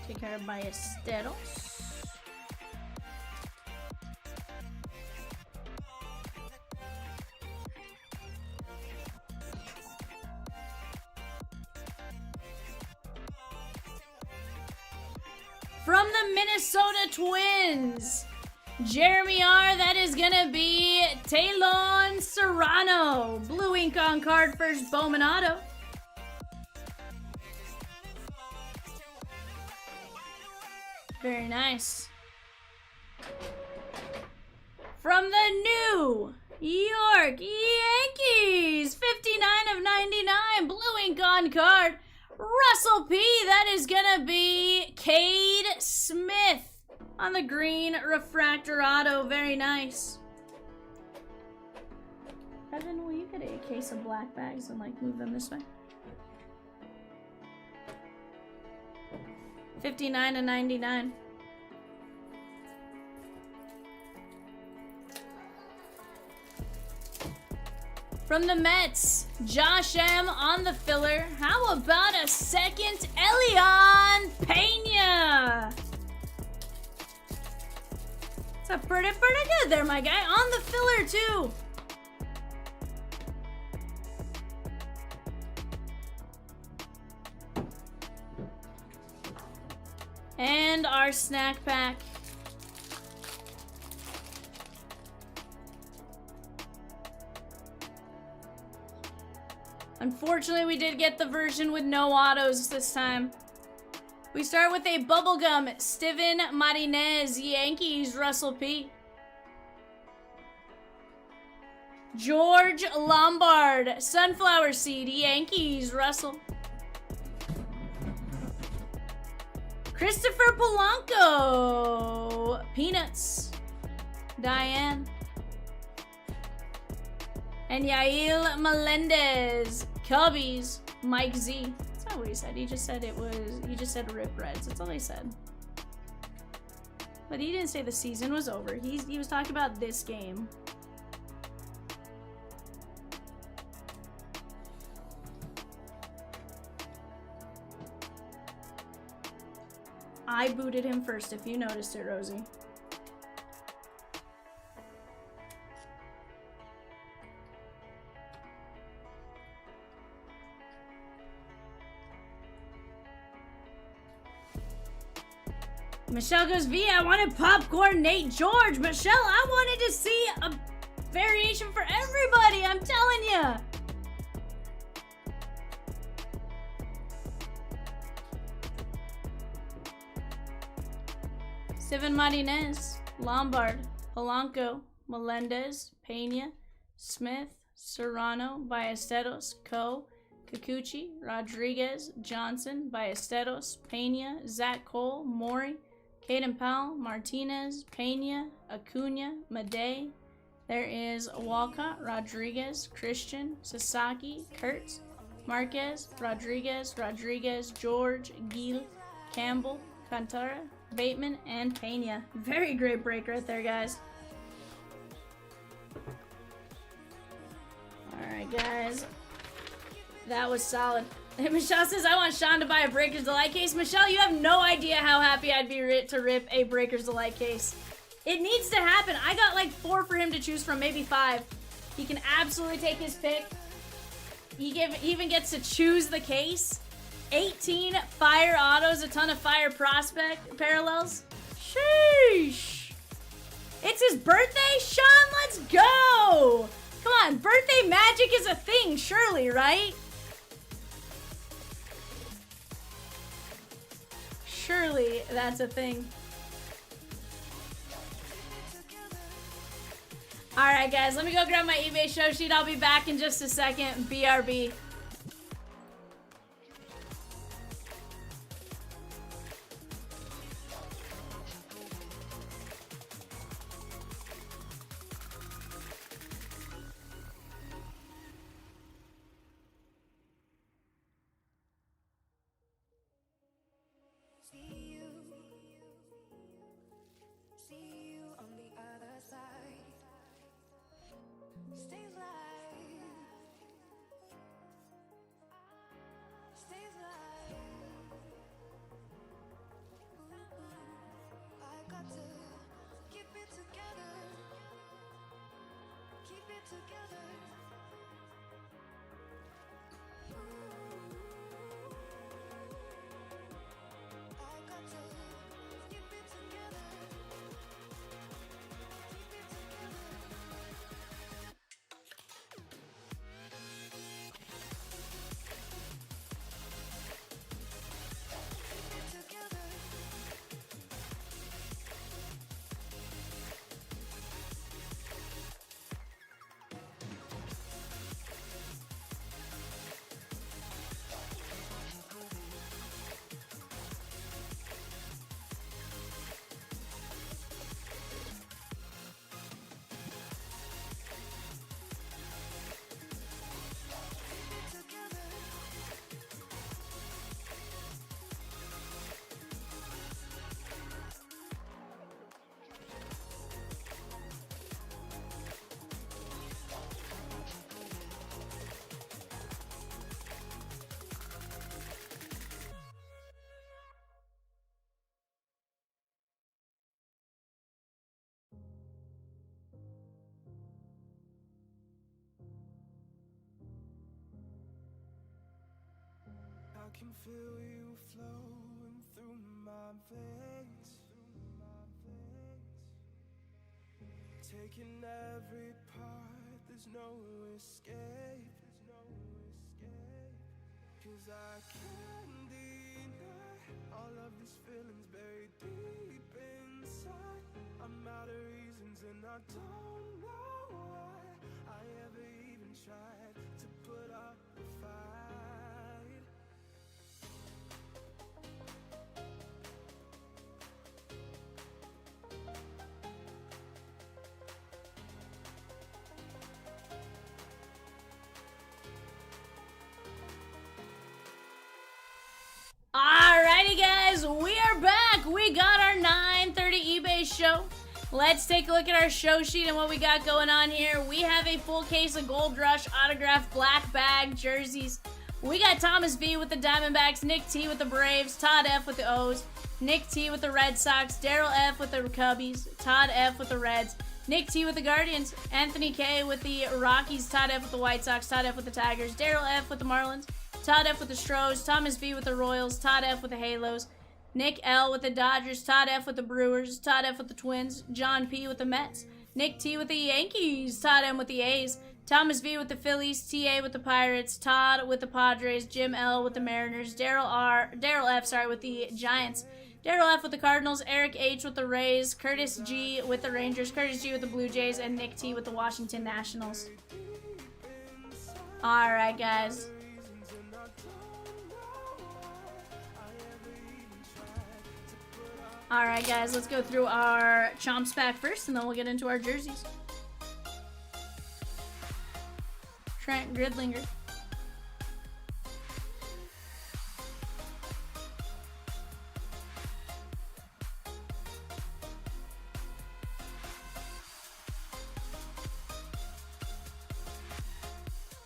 Take care of Ballesteros. From the Minnesota Twins, Jeremy R. That is gonna be Taylon Serrano. Blue ink on card, first Bowman auto. Very nice. From the New York Yankees, 59 of 99, blue ink on card, Russell P. That is gonna be Cade Smith on the green refractor auto. Very nice. Evan, will you get a case of black bags and like move them this way? 59 to 99. From the Mets, Josh M. on the filler. How about a second Elian Pena? It's pretty good there, my guy. On the filler, too. And our snack pack. Unfortunately, we did get the version with no autos this time. We start with a bubblegum, Steven Marinez, Yankees, Russell P. George Lombard, Sunflower Seed, Yankees, Russell. Christopher Polanco, Peanuts, Diane. And Yael Melendez, Cubbies, Mike Z. That's not what he said. He just said Rip Reds. That's all he said. But he didn't say the season was over. He was talking about this game. I booted him first, if you noticed it, Rosie. Michelle goes, V, I wanted popcorn, Nate George. Michelle, I wanted to see a variation for everybody, I'm telling you. Steven Martinez, Lombard, Polanco, Melendez, Pena, Smith, Serrano, Ballesteros, Coe, Kikuchi, Rodriguez, Johnson, Ballesteros, Pena, Zach Cole, Maury, Caden Powell, Martinez, Pena, Acuna, Madej. There is Walcott, Rodriguez, Christian, Sasaki, Kurtz, Marquez, Rodriguez, George, Gil, Campbell, Cantara, Bateman, and Pena. Very great break right there, guys. Alright, guys. That was solid. Michelle says, I want Sean to buy a Breakers Delight case. Michelle, you have no idea how happy I'd be to rip a Breakers Delight case. It needs to happen. I got like 4 for him to choose from, maybe 5. He can absolutely take his pick. He even gets to choose the case. 18 fire autos, a ton of fire prospect parallels. Sheesh. It's his birthday? Sean, let's go. Come on, birthday magic is a thing, surely, right? Surely that's a thing. Alright, guys, let me go grab my eBay show sheet. I'll be back in just a second. BRB. I can feel you flowing through my veins, taking every part, there's no escape, 'cause I can't deny all of these feelings buried deep inside. I'm out of reasons and I don't know why. I am tried to put up a fight. Alrighty, guys, we are back. We got our 9:30 eBay show. Let's take a look at our show sheet and what we got going on here. We have a full case of Gold Rush autographed black bag jerseys. We got Thomas V with the Diamondbacks, Nick T with the Braves, Todd F with the O's, Nick T with the Red Sox, Daryl F with the Cubbies, Todd F with the Reds, Nick T with the Guardians, Anthony K with the Rockies, Todd F with the White Sox, Todd F with the Tigers, Daryl F with the Marlins, Todd F with the Stros, Thomas V with the Royals, Todd F with the Halos, Nick L with the Dodgers, Todd F with the Brewers, Todd F with the Twins, John P with the Mets, Nick T with the Yankees, Todd M with the A's, Thomas V with the Phillies, TA with the Pirates, Todd with the Padres, Jim L with the Mariners, Daryl F with the Giants, Daryl F with the Cardinals, Eric H with the Rays, Curtis G with the Rangers, Curtis G with the Blue Jays, and Nick T with the Washington Nationals. Alright, guys. Alright, guys, let's go through our Chomps pack first, and then we'll get into our jerseys. Trent Gridlinger.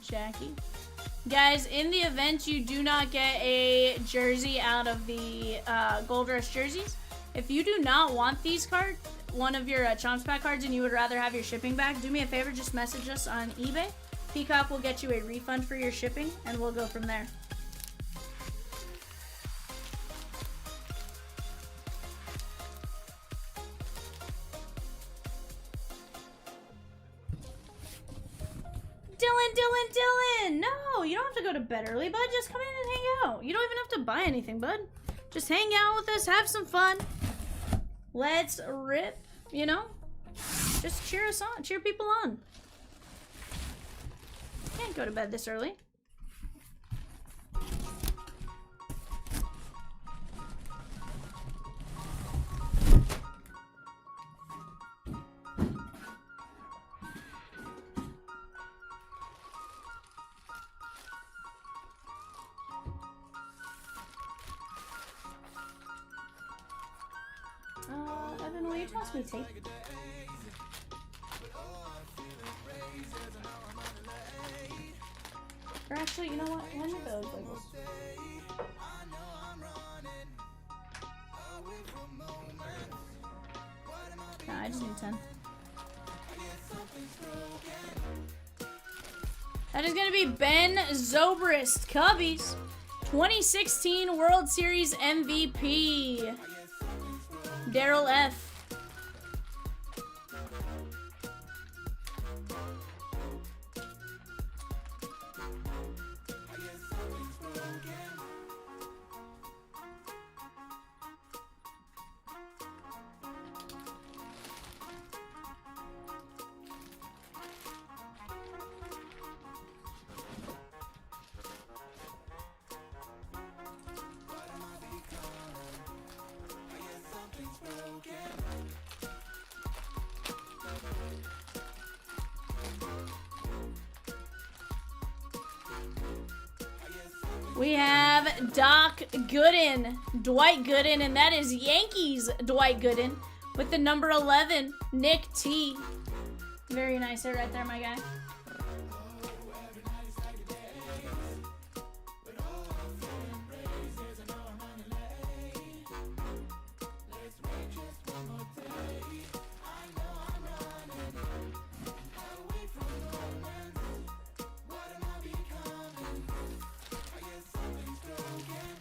Jackie. Guys, in the event you do not get a jersey out of the Gold Rush jerseys, if you do not want these cards, one of your Chomps pack cards, and you would rather have your shipping back, do me a favor, just message us on eBay. Peacock will get you a refund for your shipping, and we'll go from there. Dylan! No, you don't have to go to bed early, bud. Just come in and hang out. You don't even have to buy anything, bud. Just hang out with us, have some fun. Let's rip, you know? Just cheer us on, cheer people on. Can't go to bed this early. Evan, will you toss me tape? Or actually, you know what? Hand me those labels. Nah, I just need 10. That is going to be Ben Zobrist, Cubbies. 2016 World Series MVP. Daryl F. We have Doc Gooden, Dwight Gooden, and that is Yankees Dwight Gooden with the number 11, Nick T. Very nice hit right there, my guy.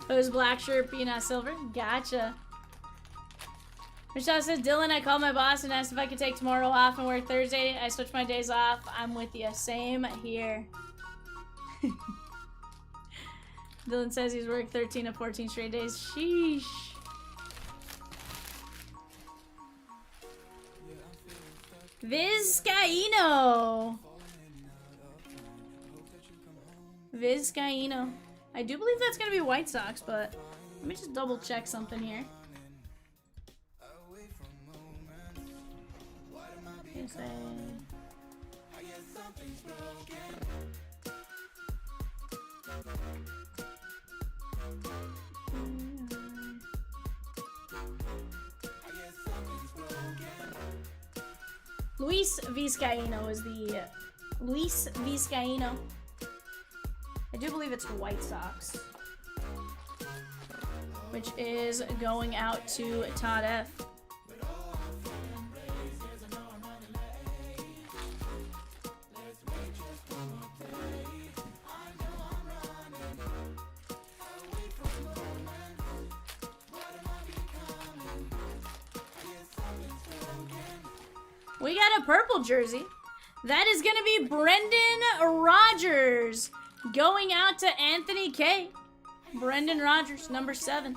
It was black shirt, peanut silver. Gotcha. Michelle says, Dylan, I called my boss and asked if I could take tomorrow off and work Thursday. I switched my days off. I'm with you. Same here. Dylan says he's worked 13 of 14 straight days. Sheesh. Vizcaíno. Vizcaíno. I do believe that's gonna be White Sox, but let me just double check something here. Luis Vizcaíno is the Luis Vizcaíno. I do believe it's White Sox, which is going out to Todd F. We got a purple jersey. That is going to be Brendan Rodgers going out to Anthony K. Brendan Rodgers, number 7.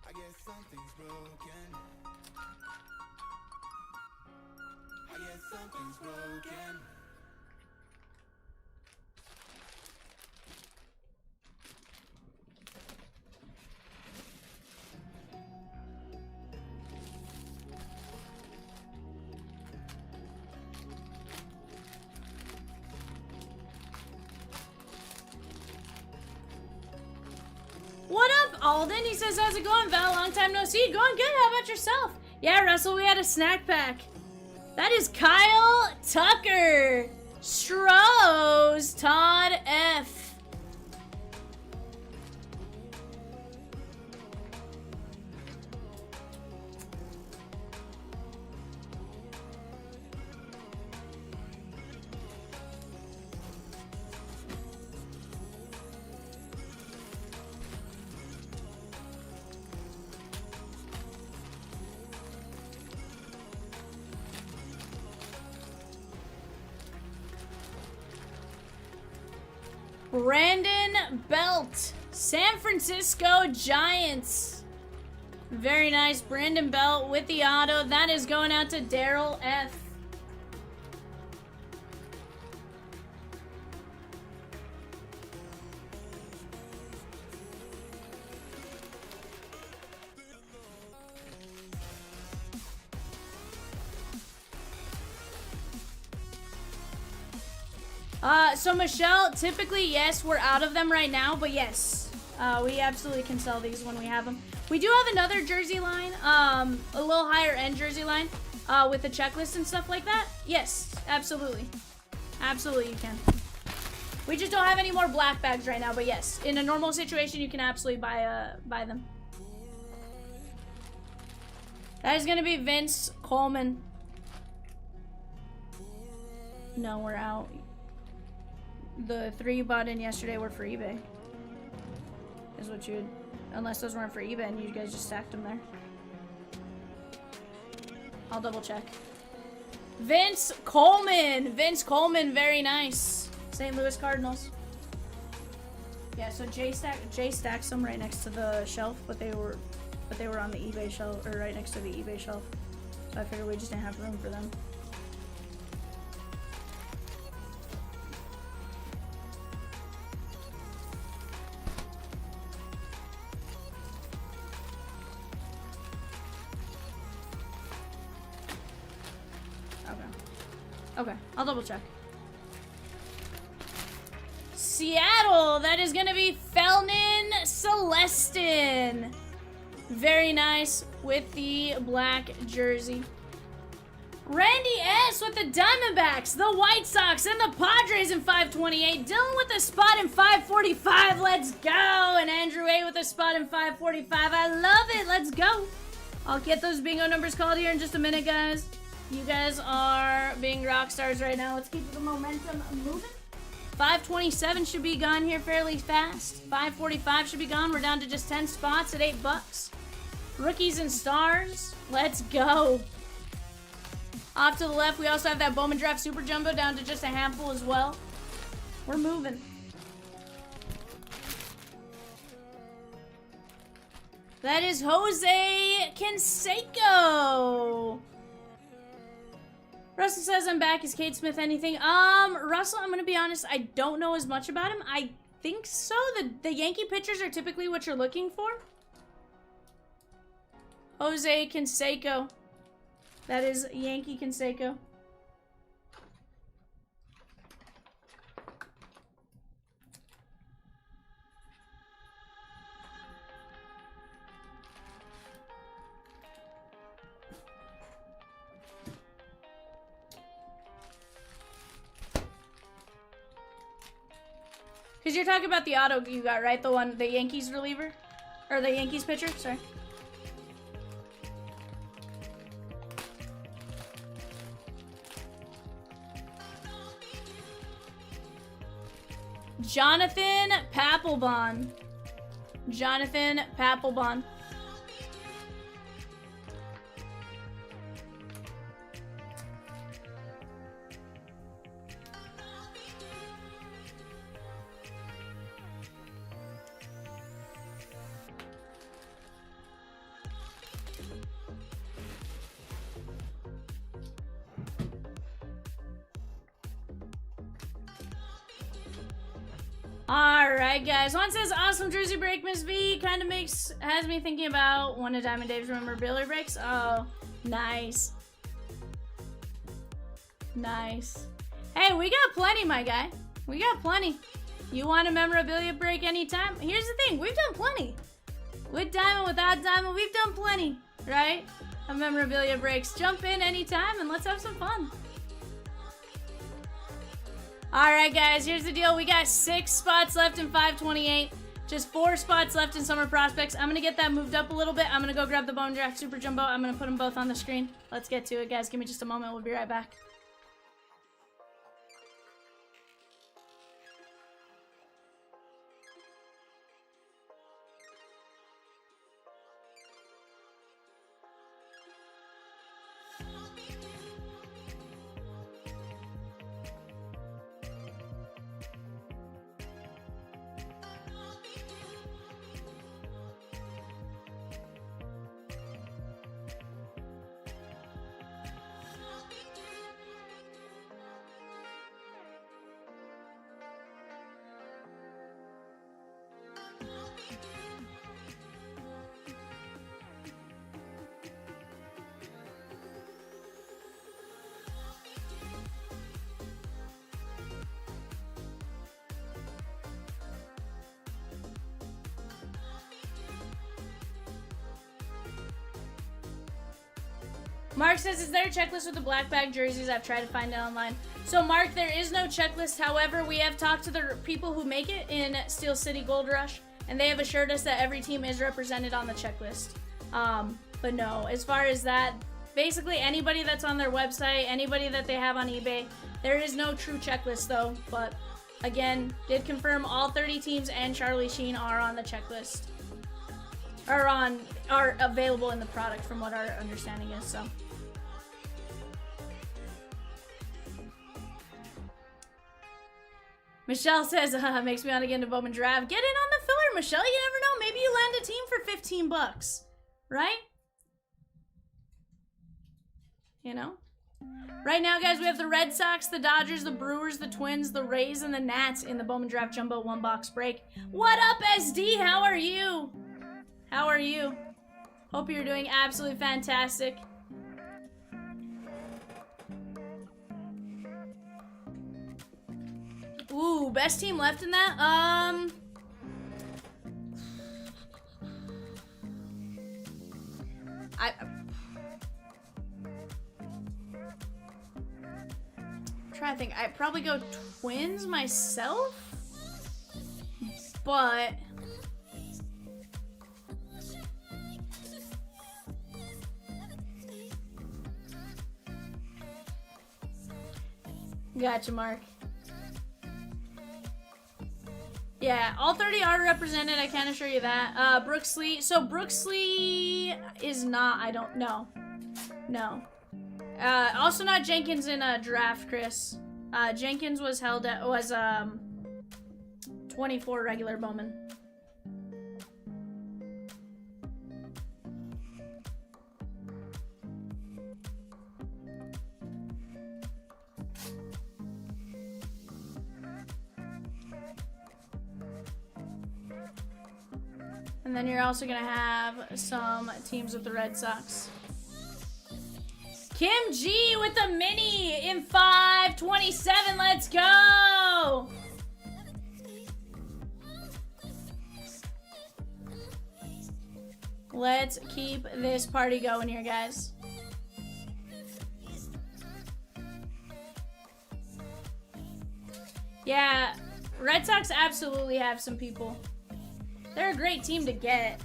I guess something's broken. I guess something's broken. What up, Alden? He says, how's it going, Val? Long time no see. Going good. How about yourself? Yeah, Russell, we had a snack pack. That is Kyle Tucker. Strohs, Todd F. Brandon Belt, San Francisco Giants. Very nice. Brandon Belt with the auto. That is going out to Daryl F. So Michelle, typically, yes, we're out of them right now, but yes, we absolutely can sell these when we have them. We do have another jersey line, a little higher end jersey line, with the checklist and stuff like that. Yes, absolutely. Absolutely you can. We just don't have any more black bags right now, but yes, in a normal situation, you can absolutely buy them. That is going to be Vince Coleman. No, we're out. The 3 you bought in yesterday were for eBay. Is what you'd... Unless those weren't for eBay and you guys just stacked them there. I'll double check. Vince Coleman! Vince Coleman, very nice. St. Louis Cardinals. Yeah, so Jay stacked some right next to the shelf, but they were on the eBay shelf, or right next to the eBay shelf. So I figured we just didn't have room for them. Okay, I'll double check. Seattle, that is going to be Felnin Celestin. Very nice with the black jersey. Randy S with the Diamondbacks, the White Sox, and the Padres in 528. Dylan with a spot in 545. Let's go. And Andrew A with a spot in 545. I love it. Let's go. I'll get those bingo numbers called here in just a minute, guys. You guys are being rock stars right now. Let's keep the momentum moving. 527 should be gone here fairly fast. 545 should be gone. We're down to just 10 spots at $8. Rookies and stars. Let's go. Off to the left, we also have that Bowman Draft Super Jumbo down to just a handful as well. We're moving. That is Jose Canseco. That is Russell says I'm back. Is Cade Smith anything? Russell, I'm gonna be honest, I don't know as much about him. I think so. The Yankee pitchers are typically what you're looking for. Jose Canseco. That is Yankee Canseco. Because you're talking about the auto you got, right? The one, the Yankees reliever? Or the Yankees pitcher, sorry. Jonathan Papelbon. Jonathan Papelbon. Alright guys, one says awesome jersey break, Miss V. Kind of has me thinking about one of Diamond Dave's memorabilia breaks. Oh, nice. Nice. Hey, we got plenty, my guy. We got plenty. You want a memorabilia break anytime? Here's the thing, we've done plenty. With Diamond, without Diamond, we've done plenty, right? Of memorabilia breaks. Jump in anytime and let's have some fun. Alright guys, here's the deal. We got 6 spots left in 528. Just 4 spots left in Summer Prospects. I'm going to get that moved up a little bit. I'm going to go grab the Bone Draft Super Jumbo. I'm going to put them both on the screen. Let's get to it, guys. Give me just a moment. We'll be right back. Mark says, is there a checklist with the black bag jerseys? I've tried to find it online. So, Mark, there is no checklist. However, we have talked to the people who make it in Steel City Gold Rush, and they have assured us that every team is represented on the checklist. But no, as far as that, basically anybody that's on their website, anybody that they have on eBay, there is no true checklist, though. But, again, did confirm all 30 teams and Charlie Sheen are on the checklist. Are available in the product, from what our understanding is, so. Michelle says, makes me want to get into Bowman Draft. Get in on the filler, Michelle. You never know. Maybe you land a team for 15 bucks. Right? You know? Right now, guys, we have the Red Sox, the Dodgers, the Brewers, the Twins, the Rays, and the Nats in the Bowman Draft Jumbo 1-box break. What up, SD? How are you? How are you? Hope you're doing absolutely fantastic. Ooh, best team left in that? I'm trying to think. I'd probably go Twins myself, but gotcha, Mark. Yeah, all 30 are represented, I can assure you that. Brooksley, so Brooksley is not, I don't know. No. Also not Jenkins in a draft, Chris. Jenkins was held at, 24 regular Bowman. And then you're also going to have some teams with the Red Sox. Kim G with the mini in 527. Let's go! Let's keep this party going here, guys. Yeah, Red Sox absolutely have some people. They're a great team to get.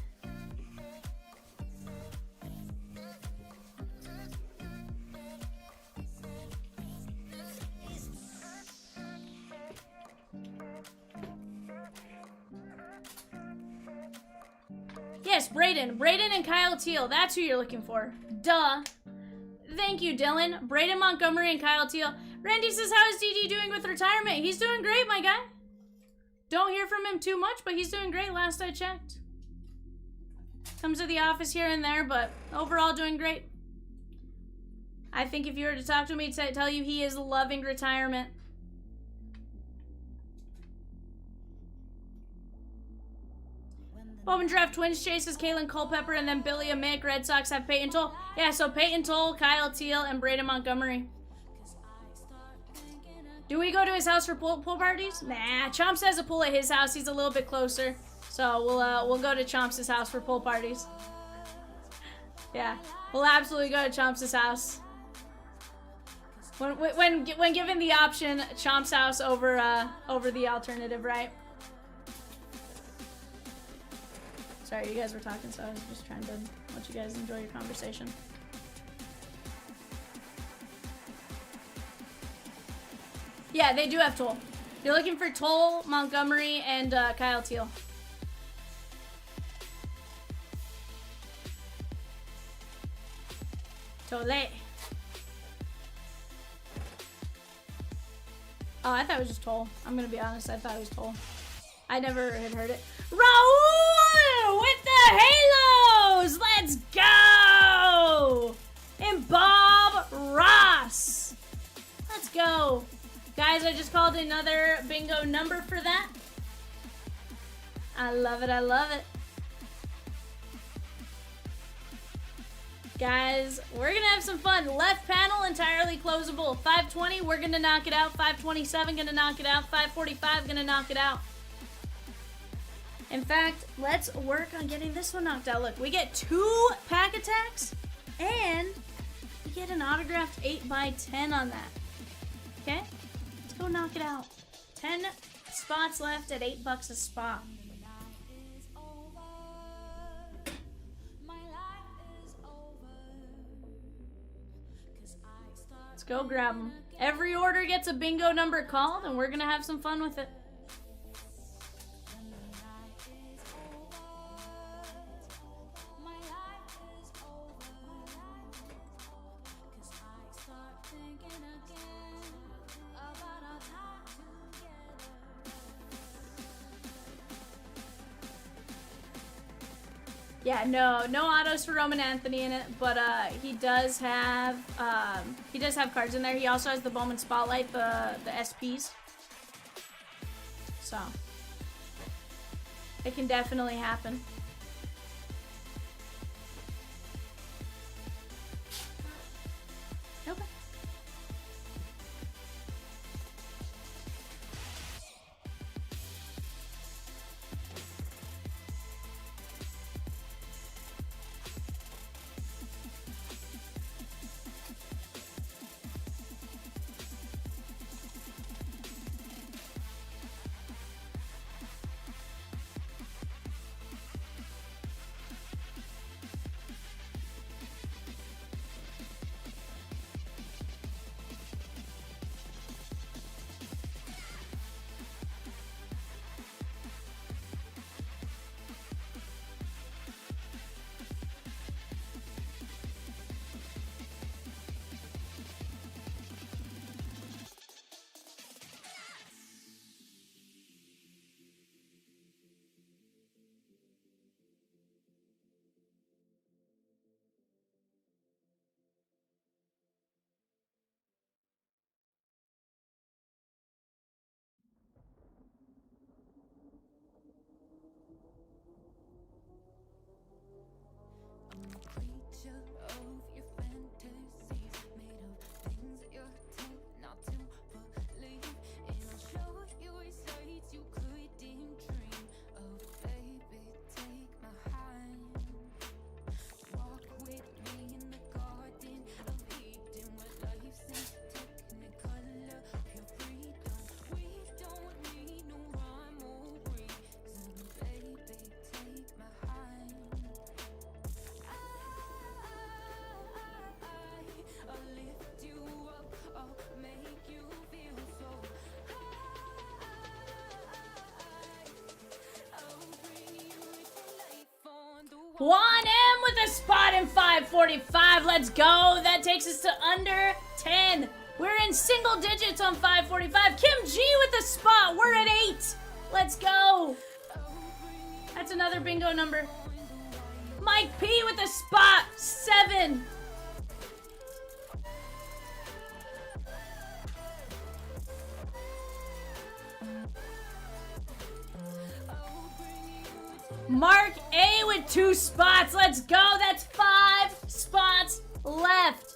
Yes, Braden. Braden and Kyle Teal. That's who you're looking for. Duh. Thank you, Dylan. Braden Montgomery and Kyle Teal. Randy says, how is DD doing with retirement? He's doing great, my guy. Don't hear from him too much, but he's doing great last I checked. Comes to the office here and there, but overall doing great. I think if you were to talk to him, he'd tell you he is loving retirement. Bowman Draft Twins chases Kalen Culpepper and then Billy Amick. Red Sox have Peyton Toll. Yeah, so Peyton Toll, Kyle Teal, and Braden Montgomery. Do we go to his house for pool parties? Nah, Chomps has a pool at his house. He's a little bit closer. So we'll go to Chomps' house for pool parties. Yeah, we'll absolutely go to Chomps' house. When given the option, Chomps' house over the alternative, right? Sorry, you guys were talking, so I was just trying to let you guys enjoy your conversation. Yeah, they do have Toll. You're looking for Toll, Montgomery, and Kyle Teal. Tolle. Oh, I thought it was just Toll. I'm gonna be honest, I thought it was Toll. I never had heard it. Raul with the Halos! Let's go! And Bob Ross. Let's go. Guys, I just called another bingo number for that. I love it, I love it. Guys, we're gonna have some fun. Left panel, entirely closable. 520, we're gonna knock it out. 527, gonna knock it out. 545, gonna knock it out. In fact, let's work on getting this one knocked out. Look, we get 2 pack attacks, and we get an autographed 8x10 on that. Okay? Let's go knock it out. 10 spots left at $8 a spot. Let's go grab them. Every order gets a bingo number called, and we're going to have some fun with it. Yeah, no autos for Roman Anthony in it, but he does have cards in there. He also has the Bowman Spotlight, the SPs. So it can definitely happen. Okay. and 545. Let's go. That takes us to under 10. We're in single digits on 545. Kim G with a spot. We're at 8. Let's go. That's another bingo number. Mike P with a spot. 7. Mark A with 2 spots. Let's go. That's 5 spots left.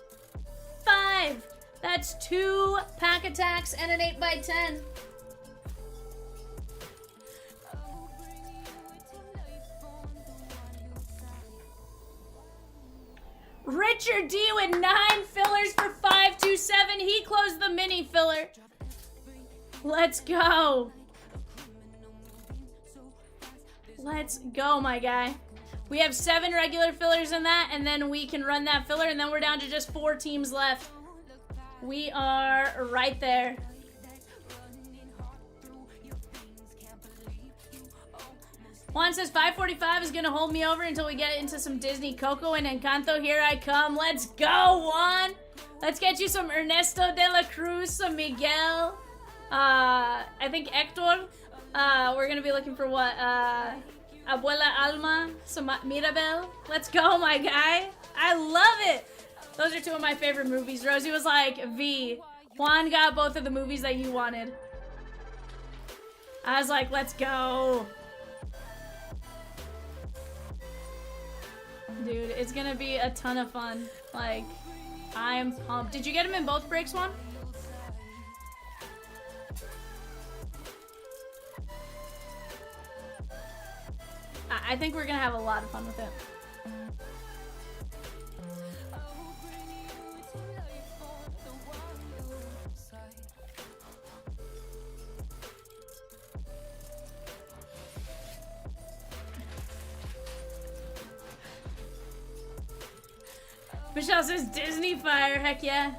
5. That's 2 pack attacks and an 8x10. Richard D with 9 fillers for 527. He closed the mini filler. Let's go. Let's go, my guy. We have 7 regular fillers in that, and then we can run that filler, and then we're down to just 4 teams left. We are right there. Juan says 545 is going to hold me over until we get into some Disney Coco and Encanto. Here I come. Let's go, Juan. Let's get you some Ernesto de la Cruz, some Miguel. I think Hector. We're going to be looking for what? Abuela Alma, some Mirabel. Let's go, my guy. I love it. Those are 2 of my favorite movies. Rosie was like, V, Juan got both of the movies that you wanted. I was like, let's go. Dude, it's gonna be a ton of fun. Like, I'm pumped. Did you get him in both breaks, Juan? I think we're gonna have a lot of fun with it. Michelle says Disney Fire, heck yeah.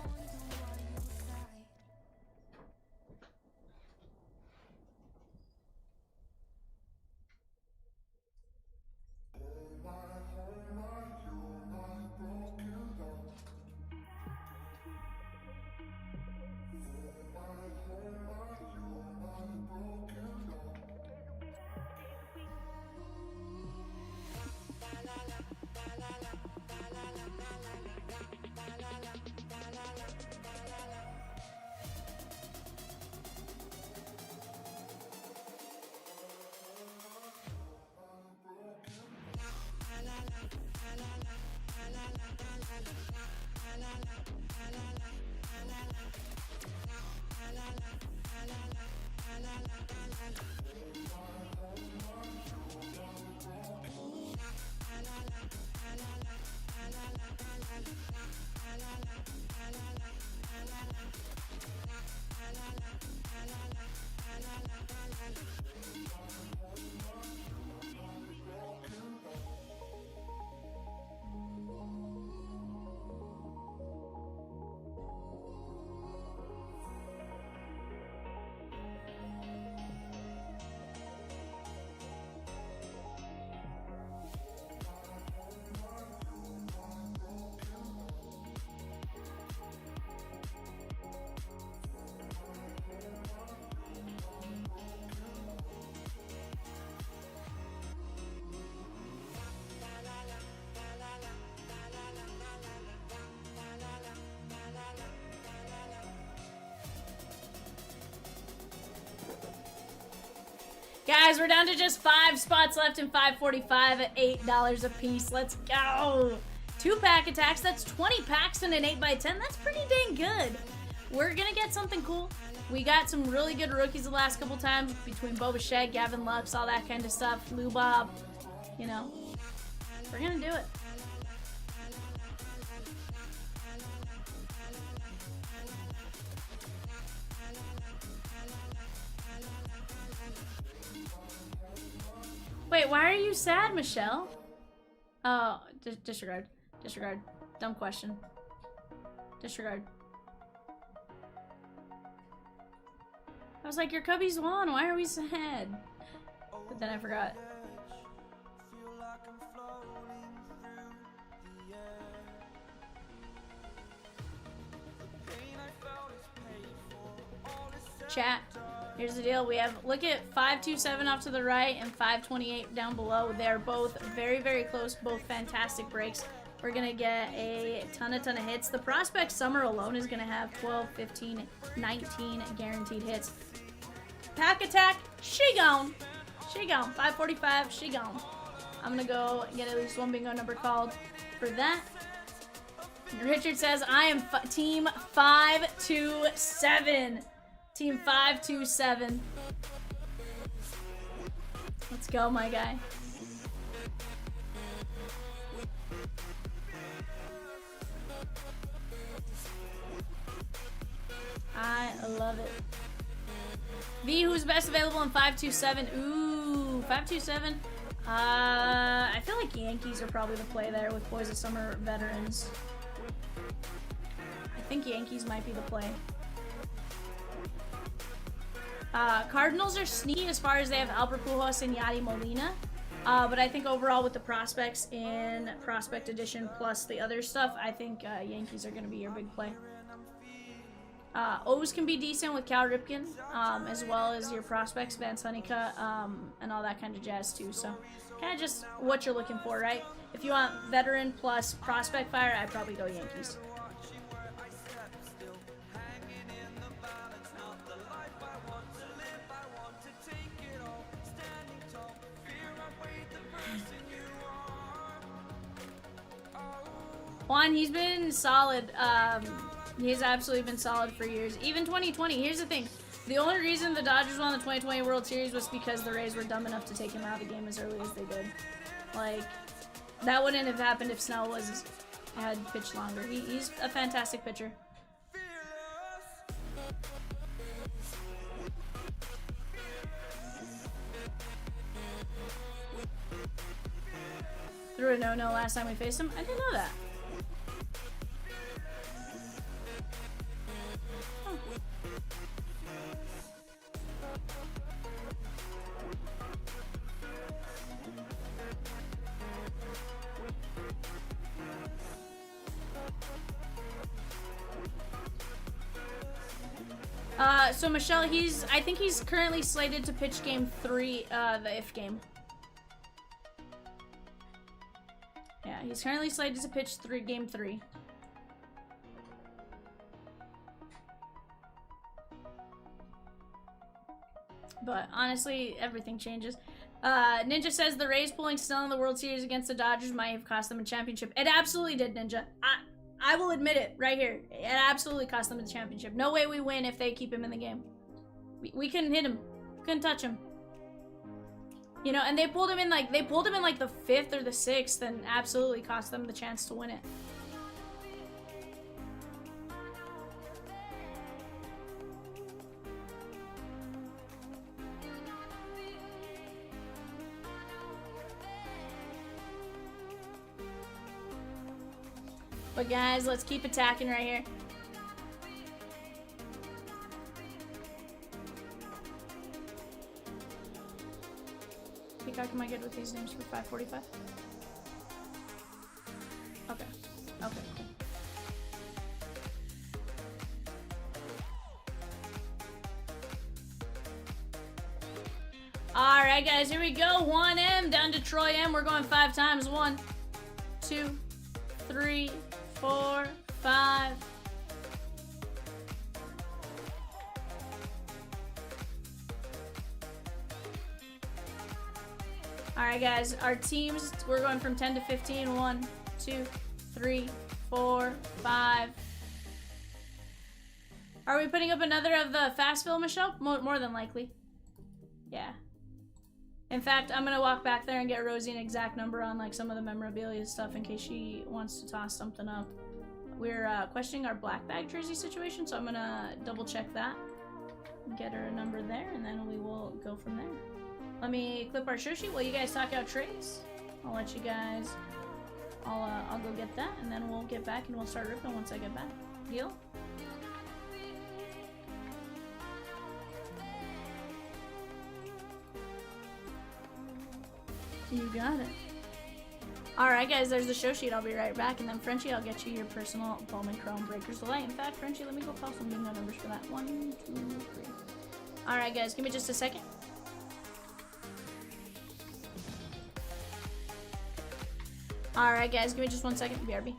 Guys, we're down to just 5 spots left in 545 at $8 a piece. Let's go. 2 pack attacks. That's 20 packs in an 8x10. That's pretty dang good. We're going to get something cool. We got some really good rookies the last couple times between Boba Shed, Gavin Lux, all that kind of stuff. Lou Bob. You know, we're going to do it. Wait, why are you sad, Michelle? Oh, disregard. Disregard. Dumb question. Disregard. I was like, your Cubbies won. Why are we sad? But then I forgot. chat. Here's the deal. We have, look at 527 off to the right and 528 down below. They're both very, very close, both fantastic breaks. We're going to get a ton of hits. The Prospect Summer alone is going to have 12, 15, 19 guaranteed hits. Pack Attack, she gone. She gone. 545, she gone. I'm going to go get at least one bingo number called for that. Richard says, I am team 527. Team 527. Let's go, my guy. I love it. V, who's best available in 527? Ooh, 527. I feel like Yankees are probably the play there with Boys of Summer veterans. I think Yankees might be the play. Cardinals are sneaky as far as they have Albert Pujols and Yadi Molina. But I think overall with the prospects in Prospect Edition plus the other stuff, I think Yankees are going to be your big play. O's can be decent with Cal Ripken, as well as your prospects, Vance Honeycutt, and all that kind of jazz too. So kind of just what you're looking for, right? If you want veteran plus prospect fire, I'd probably go Yankees. Juan, he's been solid. He's absolutely been solid for years. Even 2020. Here's the thing. The only reason the Dodgers won the 2020 World Series was because the Rays were dumb enough to take him out of the game as early as they did. Like, that wouldn't have happened if Snell had pitched longer. He's a fantastic pitcher. Threw a no-no last time we faced him. I didn't know that. So Michelle, I think he's currently slated to pitch game 3, the if game. Yeah, he's currently slated to pitch game 3. But honestly, everything changes. Ninja says the Rays pulling Snell in the World Series against the Dodgers might have cost them a championship. It absolutely did, Ninja. I will admit it right here. It absolutely cost them a championship. No way we win if they keep him in the game. We couldn't hit him. Couldn't touch him. You know, and they pulled him in like the 5th or the 6th and absolutely cost them the chance to win it. But guys, let's keep attacking right here. Peacock, am I good with these names for 545? Okay. Okay, cool. Alright guys, here we go. 1M down to Troy M. We're going 5 times. 1, 2, 3, 4, 5. Alright guys, our teams, we're going from 10 to 15. 1, 2, 3, 4, 5. Are we putting up another of the fast fill, Michelle? More than likely. Yeah. In fact, I'm gonna walk back there and get Rosie an exact number on like some of the memorabilia stuff in case she wants to toss something up. We're questioning our black bag jersey situation, so I'm gonna double check that. Get her a number there, and then we will go from there. Let me clip our show sheet while you guys talk out trades. I'll let you guys. I'll go get that, and then we'll get back and we'll start ripping once I get back. Deal? You got it. Alright guys, there's the show sheet. I'll be right back. And then Frenchie, I'll get you your personal Bowman Chrome Breakers Delay. In fact, Frenchie, let me go call some bingo numbers for that. 1, 2, 3. Alright, guys, give me just a second. Alright, guys, give me just 1 second. BRB.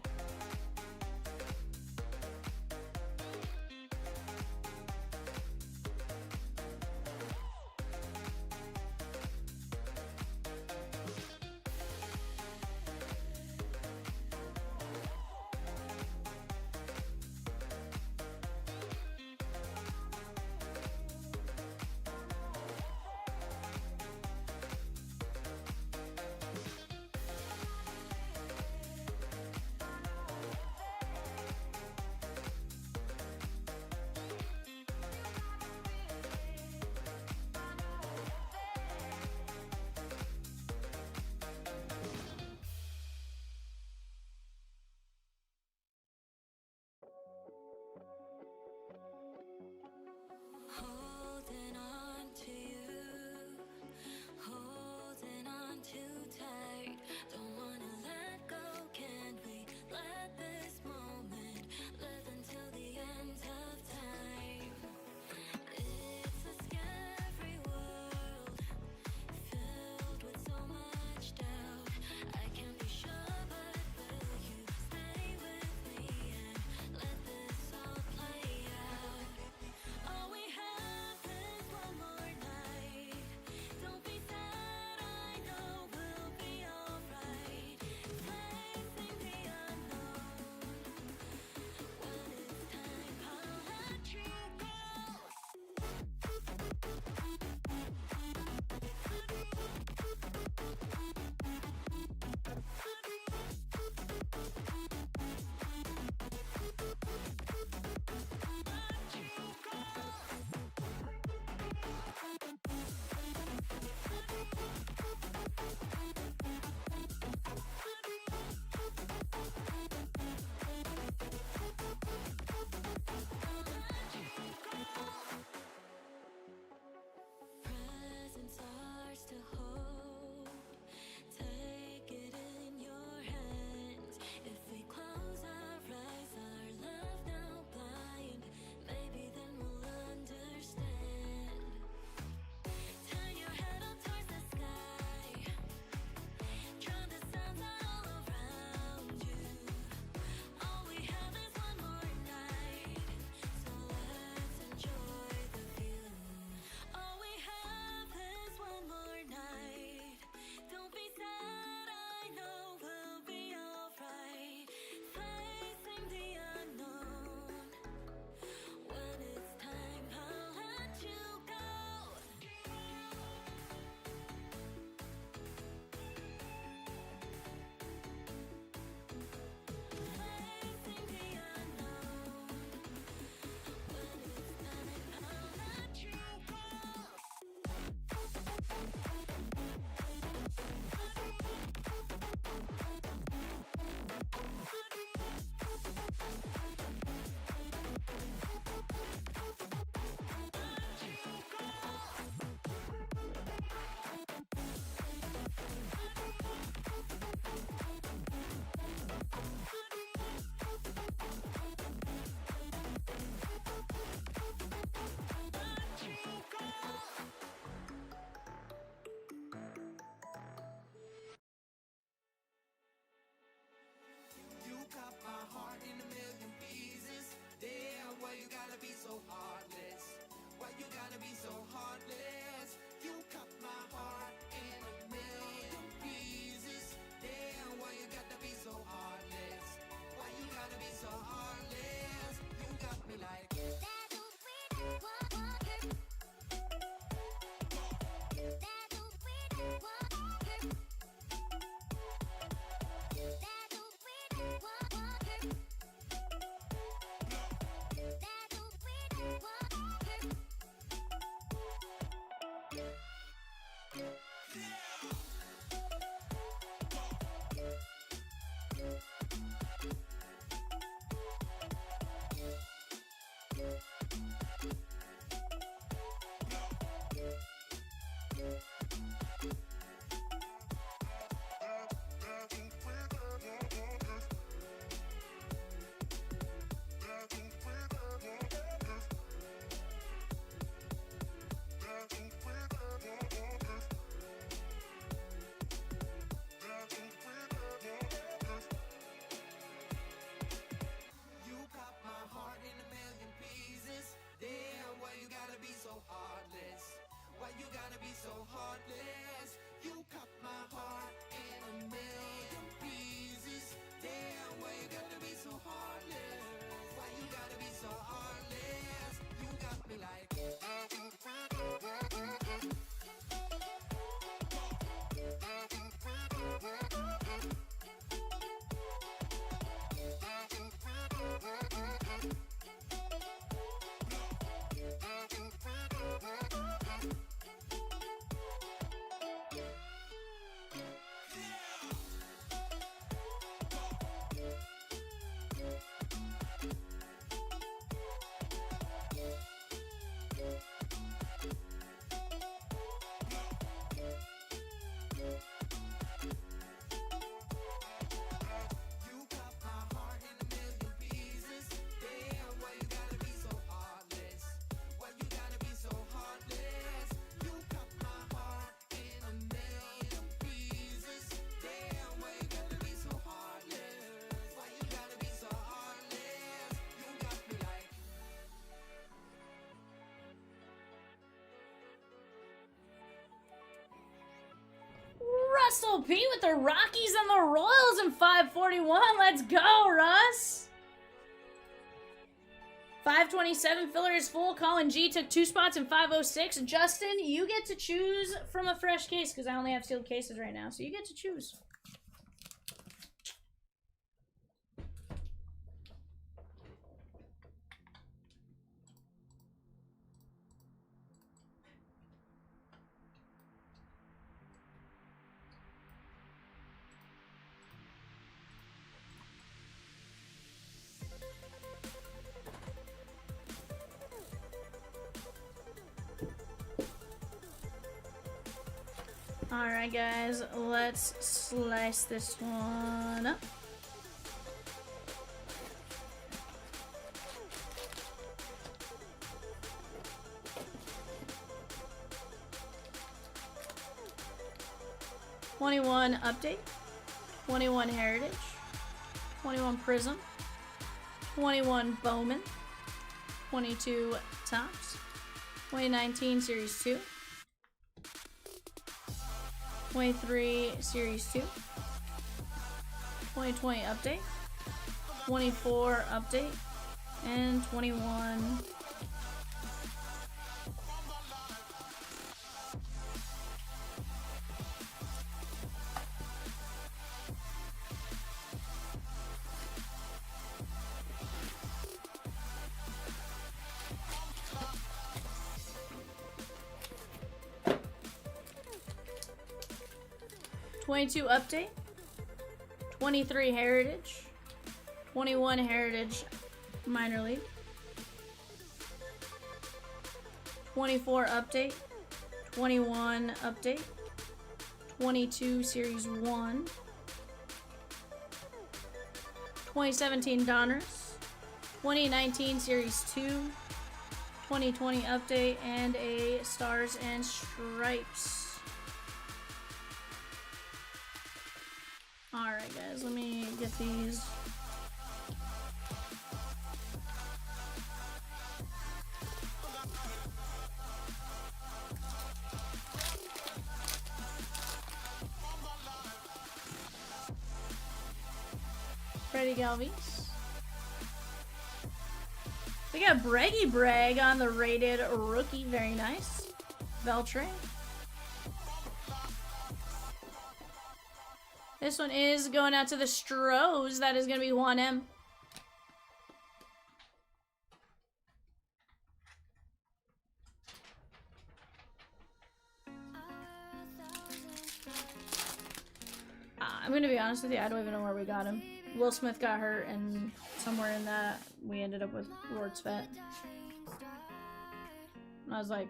OP with the Rockies and the Royals in 541. Let's go, Russ. 527 filler is full. Colin G took 2 spots in 506. Justin, you get to choose from a fresh case because I only have sealed cases right now. So you get to choose. Alright guys, let's slice this one up. '21 update, 21 heritage, 21 Prizm, 21 Bowman, 22 Chomps, 2019 Series 2, 23 Series 2, 2020 update, 24 update, and 21. '22 update, 23 heritage, 21 heritage minor league, 24 update, 21 update, 22 series 1, 2017 Donners, 2019 series 2, 2020 update, and a Stars and Stripes. Alright guys, let me get these. Freddie Galvis. We got Breggy Bragg on the rated rookie, very nice. Beltran. This one is going out to the Stros. That is going to be 1M. I'm going to be honest with you, I don't even know where we got him. Will Smith got hurt, and somewhere in that, we ended up with Ward Svet. And I was like,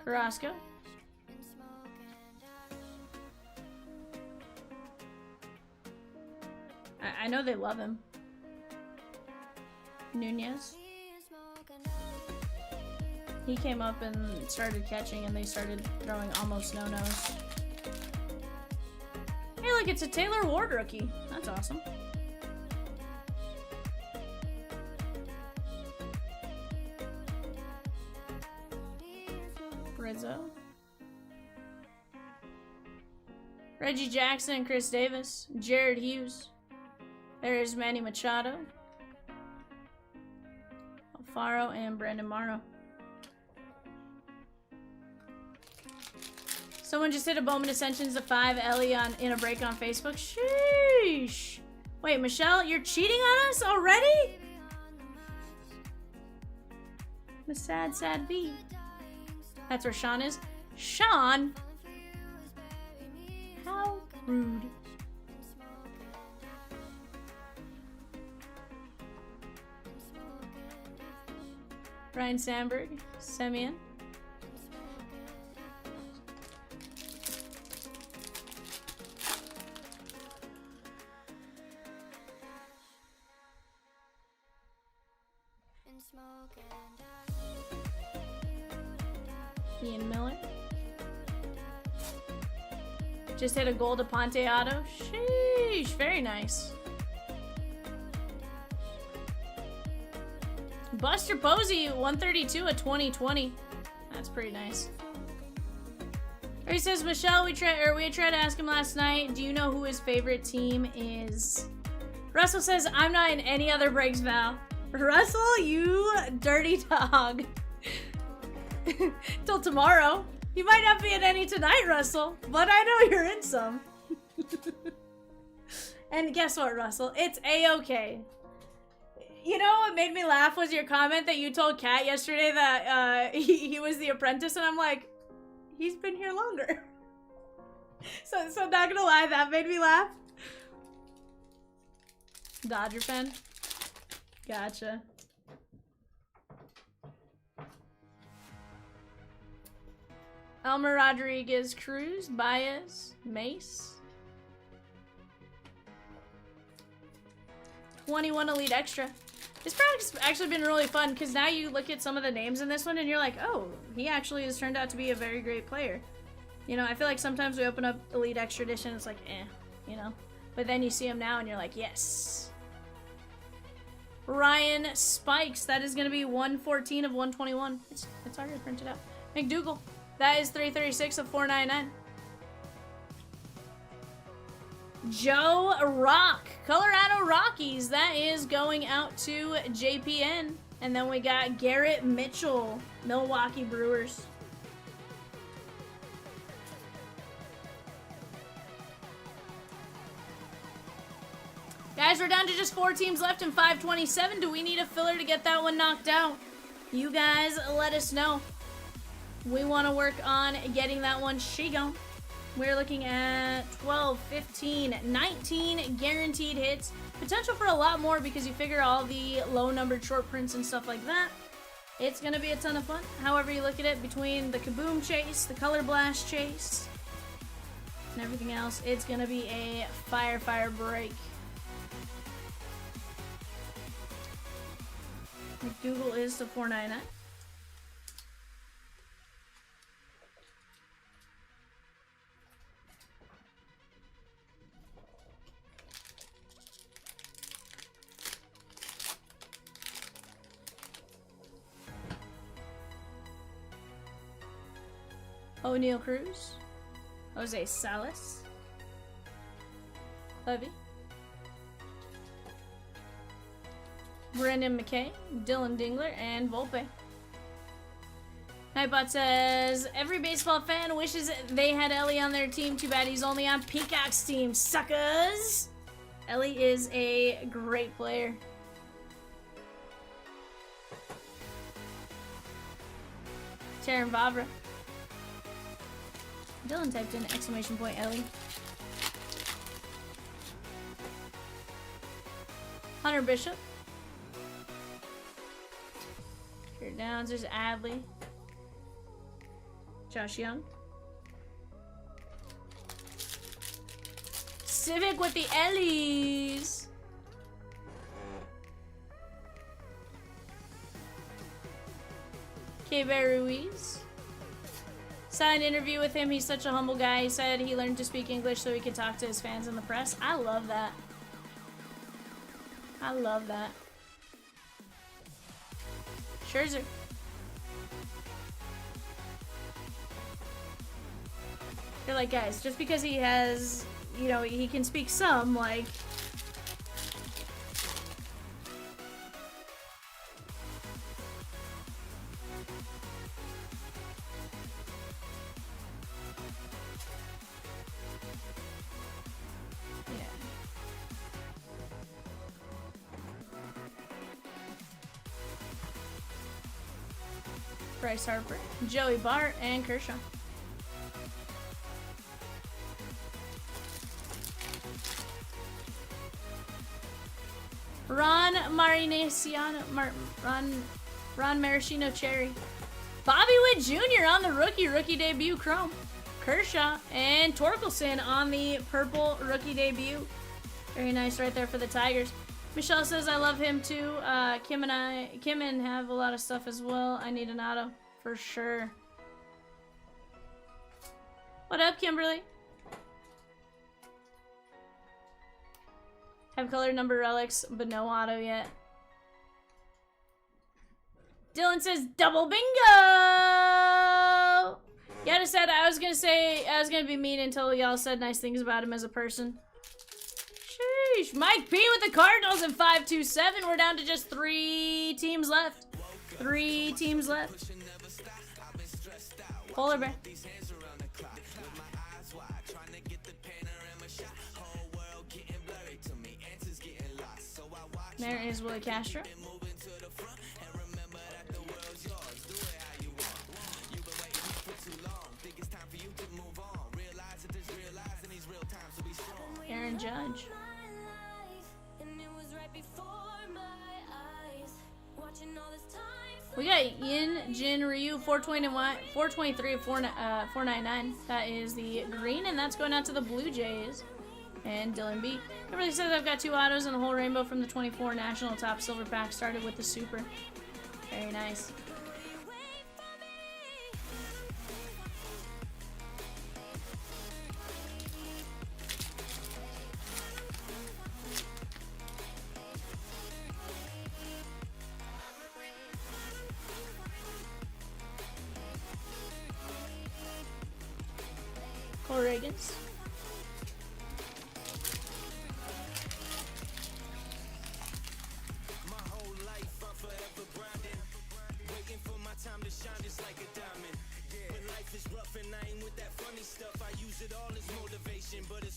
Carrasco. I know they love him. Nunez. He came up and started catching, and they started throwing almost no-nos. Hey, look, it's a Taylor Ward rookie. That's awesome. Rizzo. Reggie Jackson and Chris Davis. Jared Hughes. There's Manny Machado. Alfaro and Brandon Morrow. Someone just hit a Bowman Ascensions of 5 Ellie in a break on Facebook. Sheesh. Wait, Michelle, you're cheating on us already? The sad, sad bee. That's where Sean is. Sean? How rude. Ryan Sandberg, Semyon. Ian Miller. Just hit a gold to Ponte auto. Sheesh, very nice. Buster Posey, 132 at 2020. That's pretty nice. He says, Michelle, we had tried to ask him last night, do you know who his favorite team is? Russell says, I'm not in any other breaks, Val. Russell, you dirty dog. Till tomorrow. You might not be in any tonight, Russell, but I know you're in some. And guess what, Russell? It's a-okay. You know what made me laugh was your comment that you told Kat yesterday that he was the apprentice, and I'm like, he's been here longer. So not gonna lie, that made me laugh. Dodger fan? Gotcha. Elmer Rodriguez, Cruz, Baez, Mace. 21 Elite Extra. This product's actually been really fun because now you look at some of the names in this one and you're like, oh, he actually has turned out to be a very great player. You know, I feel like sometimes we open up Elite Extra Edition, it's like, eh, you know. But then you see him now and you're like, yes. Ryan Spikes, that is going to be 114 of 121. It's already printed out. McDougal, that is 336 of 499. Joe Rock, Colorado Rockies, that is going out to JPN. And then we got Garrett Mitchell, Milwaukee Brewers. Guys, we're down to just 4 teams left in 527. Do we need a filler to get that one knocked out? You guys let us know. We want to work on getting that one going. We're looking at 12, 15, 19 guaranteed hits. Potential for a lot more because you figure all the low-numbered short prints and stuff like that. It's going to be a ton of fun. However you look at it, between the Kaboom Chase, the Color Blast Chase, and everything else, it's going to be a fire break. McDougal is the 499. O'Neal Cruz, Jose Salas, Levy, Brendan McKay, Dylan Dingler, and Volpe. Nightbot says, every baseball fan wishes they had Ellie on their team. Too bad he's only on Peacock's team, suckers! Ellie is a great player. Taran Vavra. Dylan typed in exclamation point Ellie. Hunter Bishop. Here Downs, there's Adley. Josh Young. Civic with the Ellies. K-Bear Ruiz. Saw an interview with him. He's such a humble guy. He said he learned to speak English so he could talk to his fans and the press. I love that. I love that. Scherzer. They're like, guys, just because he has, you know, he can speak some, like... Bryce Harper, Joey Bart, and Kershaw. Ron Marinesiano, Ron Maraschino Cherry. Bobby Witt Jr. on the rookie debut chrome. Kershaw and Torkelson on the purple rookie debut. Very nice right there for the Tigers. Michelle says, I love him too. Kim and have a lot of stuff as well. I need an auto for sure. What up, Kimberly? Have colored number relics, but no auto yet. Dylan says, double bingo! Yeah, I was gonna be mean until y'all said nice things about him as a person. Sheesh. Mike P with the Cardinals in 5-2-7. We're down to just 3 teams left. 3 teams left. Polar bear. There is Willie Castro. Aaron Judge. We got Yin Jin Ryu 423 499. That is the green, and that's going out to the Blue Jays. And Dylan B. It really says I've got 2 autos and a whole rainbow from the 24 National Top Silver Pack. Started with the Super. Very nice. Resurgence.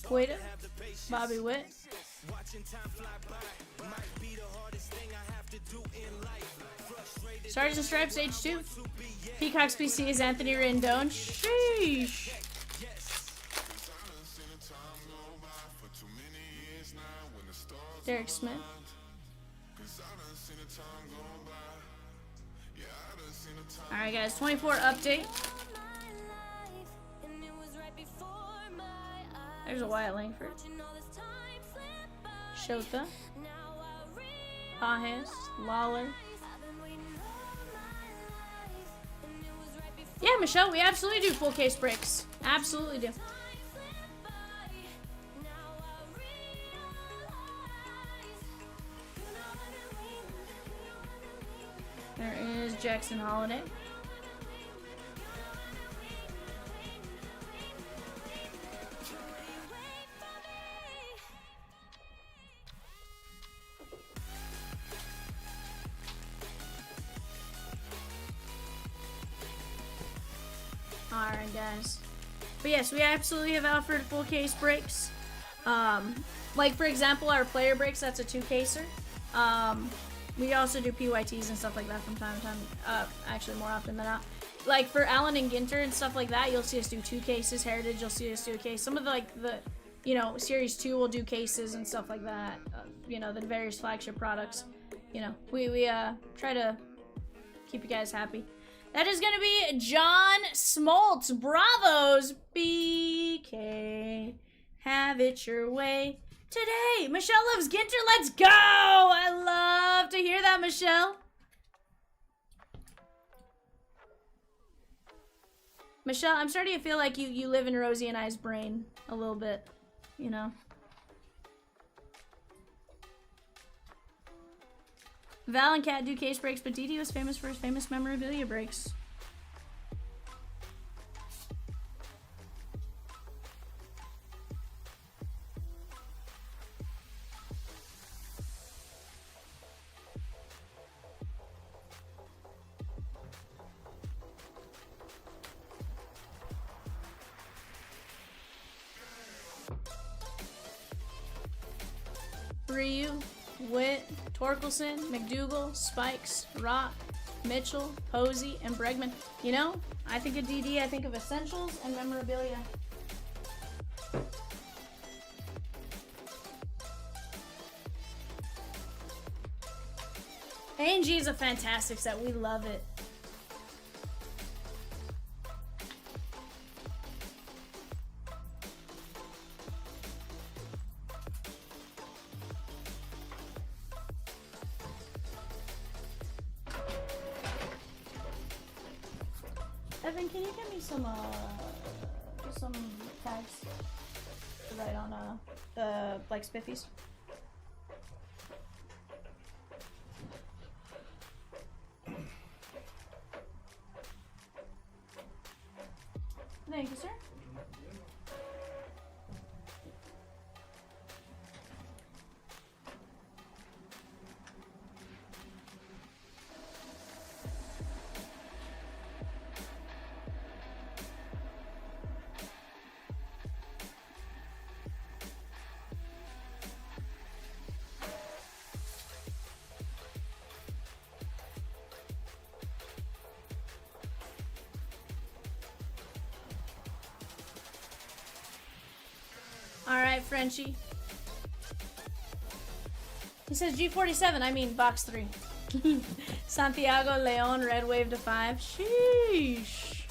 Waiter, Bobby Witt. Stars and Stripes H2. Peacock's PC is Anthony Rendon. Sheesh. Derek Smith. Alright guys, 24 update. There's a Wyatt Langford. Shota. Pajes. Lawler. Yeah, Michelle, we absolutely do full case breaks. Absolutely do. There is Jackson Holiday. Alright guys. But yes, we absolutely have Alfred full case breaks. Like for example, our player breaks, that's a 2-caser. We also do PYTs and stuff like that from time to time. Actually more often than not. Like for Allen and Ginter and stuff like that, you'll see us do 2 cases. Heritage, you'll see us do a case. Some of the you know, Series 2 will do cases and stuff like that. You know, the various flagship products. You know, we try to keep you guys happy. That is going to be John Smoltz. Bravos, BK. Have it your way today. Michelle loves Ginter. Let's go. I love to hear that, Michelle. Michelle, I'm starting to feel like you live in Rosie and I's brain a little bit, you know. Val and Cat do case breaks, but DD was famous for his famous memorabilia breaks. Ryu, Witt, Torkelson, McDougal, Spikes, Rock, Mitchell, Posey, and Bregman. You know, I think of DD, I think of essentials and memorabilia. A&G is a fantastic set. We love it. Evan, can you get me some tags to write on the like spiffies? Alright, Frenchie. He says G47, I mean box 3. Santiago Leon, red wave to 5. Sheesh.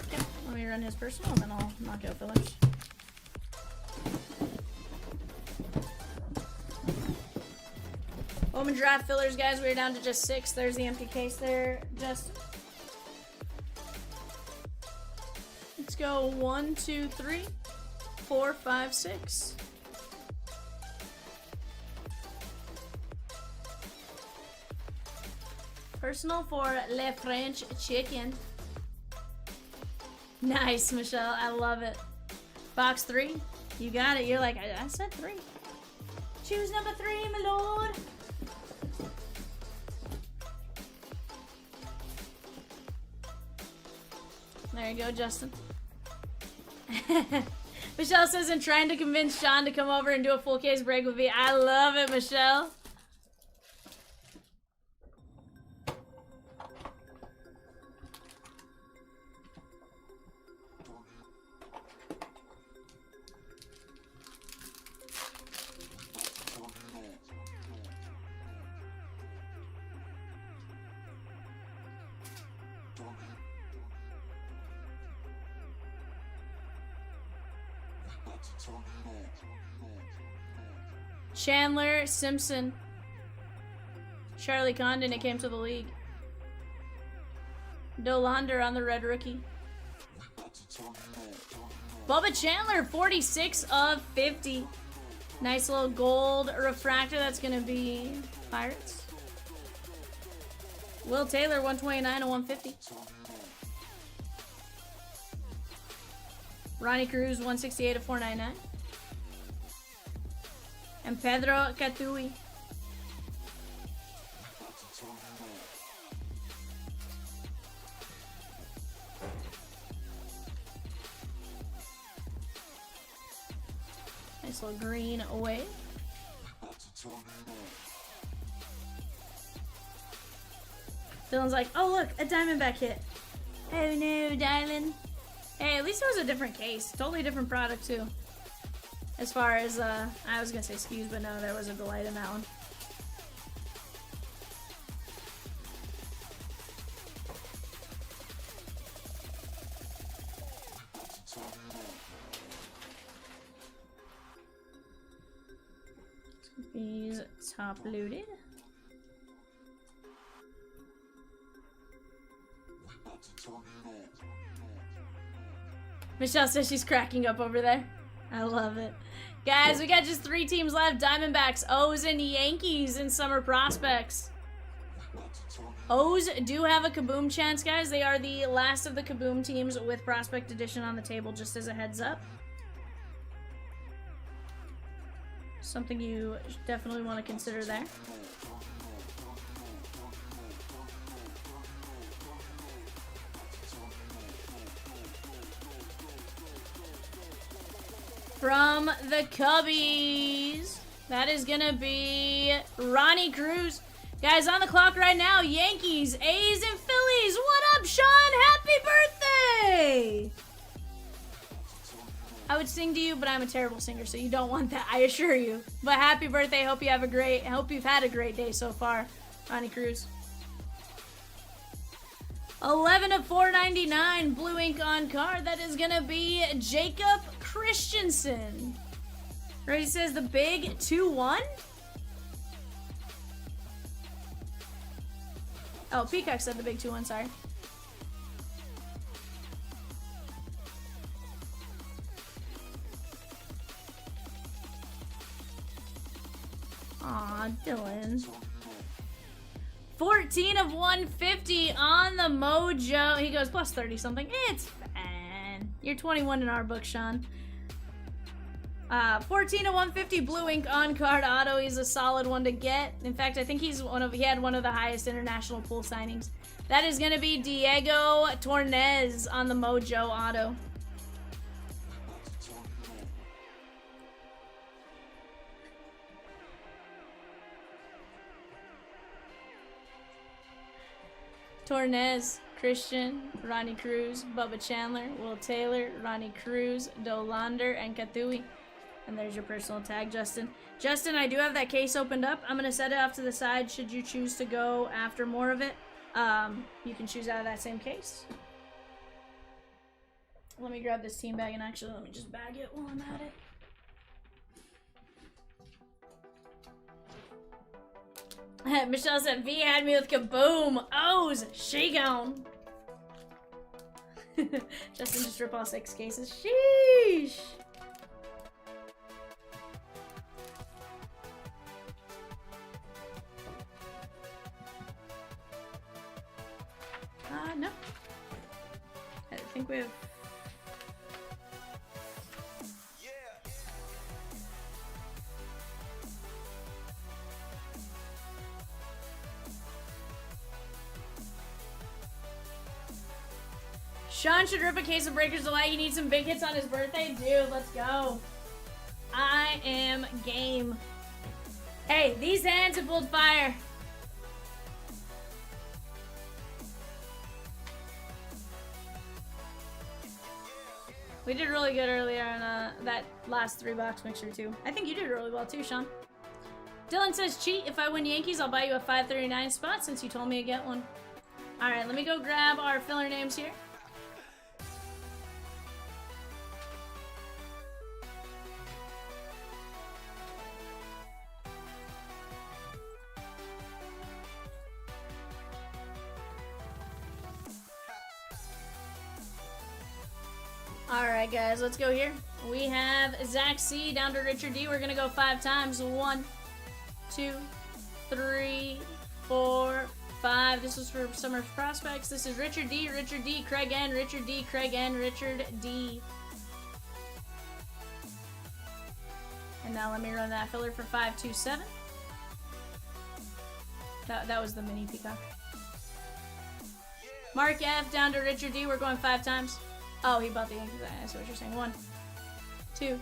Okay, let me run his personal and then I'll knock out fillers. Bowman draft fillers, guys. We're down to just 6. There's the empty case there. Just. Let's go 1, 2, 3, 4, 5, 6. Personal for Le French Chicken. Nice, Michelle. I love it. Box 3. You got it. You're like, I said 3. Choose number 3, my lord. There you go, Justin. Michelle says, I'm trying to convince Sean to come over and do a full case break with me. I love it, Michelle. Chandler Simpson. Charlie Condon, it came to the league. Dolander on the red rookie. Bubba Chandler, 46 of 50. Nice little gold refractor. That's going to be Pirates. Will Taylor, 129 of 150. Ronnie Cruz, 168 of 499. And Pedro Catui. Nice little green away. Dylan's like, oh look, a Diamondback hit. Oh no, Dylan. Hey, at least it was a different case. Totally different product too. As far as, I was gonna say SKUs, but no, there was a delight in that one. These top loaded. Michelle says she's cracking up over there. I love it. Guys, we got just 3 teams left. Diamondbacks, O's, and Yankees in Summer Prospects. O's do have a Kaboom chance, guys. They are the last of the Kaboom teams with Prospect Edition on the table, just as a heads up. Something you definitely want to consider there. From the Cubbies, that is going to be Ronnie Cruz. Guys, on the clock right now, Yankees, A's, and Phillies. What up, Sean? Happy birthday! I would sing to you, but I'm a terrible singer, so you don't want that, I assure you. But happy birthday. Hope you have hope you've had a great day so far, Ronnie Cruz. 11 of 499, blue ink on card. That is going to be Jacob Christensen. Ray says the big 2-1. Oh, Peacock said the big 2-1, sorry. Aw, Dylan. 14 of 150 on the Mojo. He goes plus 30 something. It's fine. You're 21 in our book, Sean. 14 of 150 blue ink on card auto. He's a solid one to get. In fact, I think he had one of the highest international pool signings. That is going to be Diego Tornez on the Mojo auto. Tornez, Christian, Ronnie Cruz, Bubba Chandler, Will Taylor, Ronnie Cruz, Dolander, and Kathui. And there's your personal tag, Justin. Justin, I do have that case opened up. I'm going to set it off to the side should you choose to go after more of it. You can choose out of that same case. Let me grab this team bag and actually let me just bag it while I'm at it. Michelle said, V had me with kaboom. O's, she gone. Justin just rip all 6 cases. Sheesh. No. I think we have... Sean should rip a case of Breakers Delight. He needs some big hits on his birthday. Dude, let's go. I am game. Hey, these hands have pulled fire. We did really good earlier on that last 3-box mixer too. I think you did really well too, Sean. Dylan says, cheat. If I win Yankees, I'll buy you a 539 spot since you told me to get one. All right, let me go grab our filler names here. Alright guys, let's go here. We have Zach C down to Richard D. We're gonna go 5 times. 1, 2, 3, 4, 5. This is for Summer Prospects. This is Richard D, Craig N, Richard D, Craig N, Richard D. And now let me run that filler for 527. That was the mini peacock. Mark F down to Richard D. We're going 5 times. Oh, he bought the Yankees. I see what you're saying. 1, 2,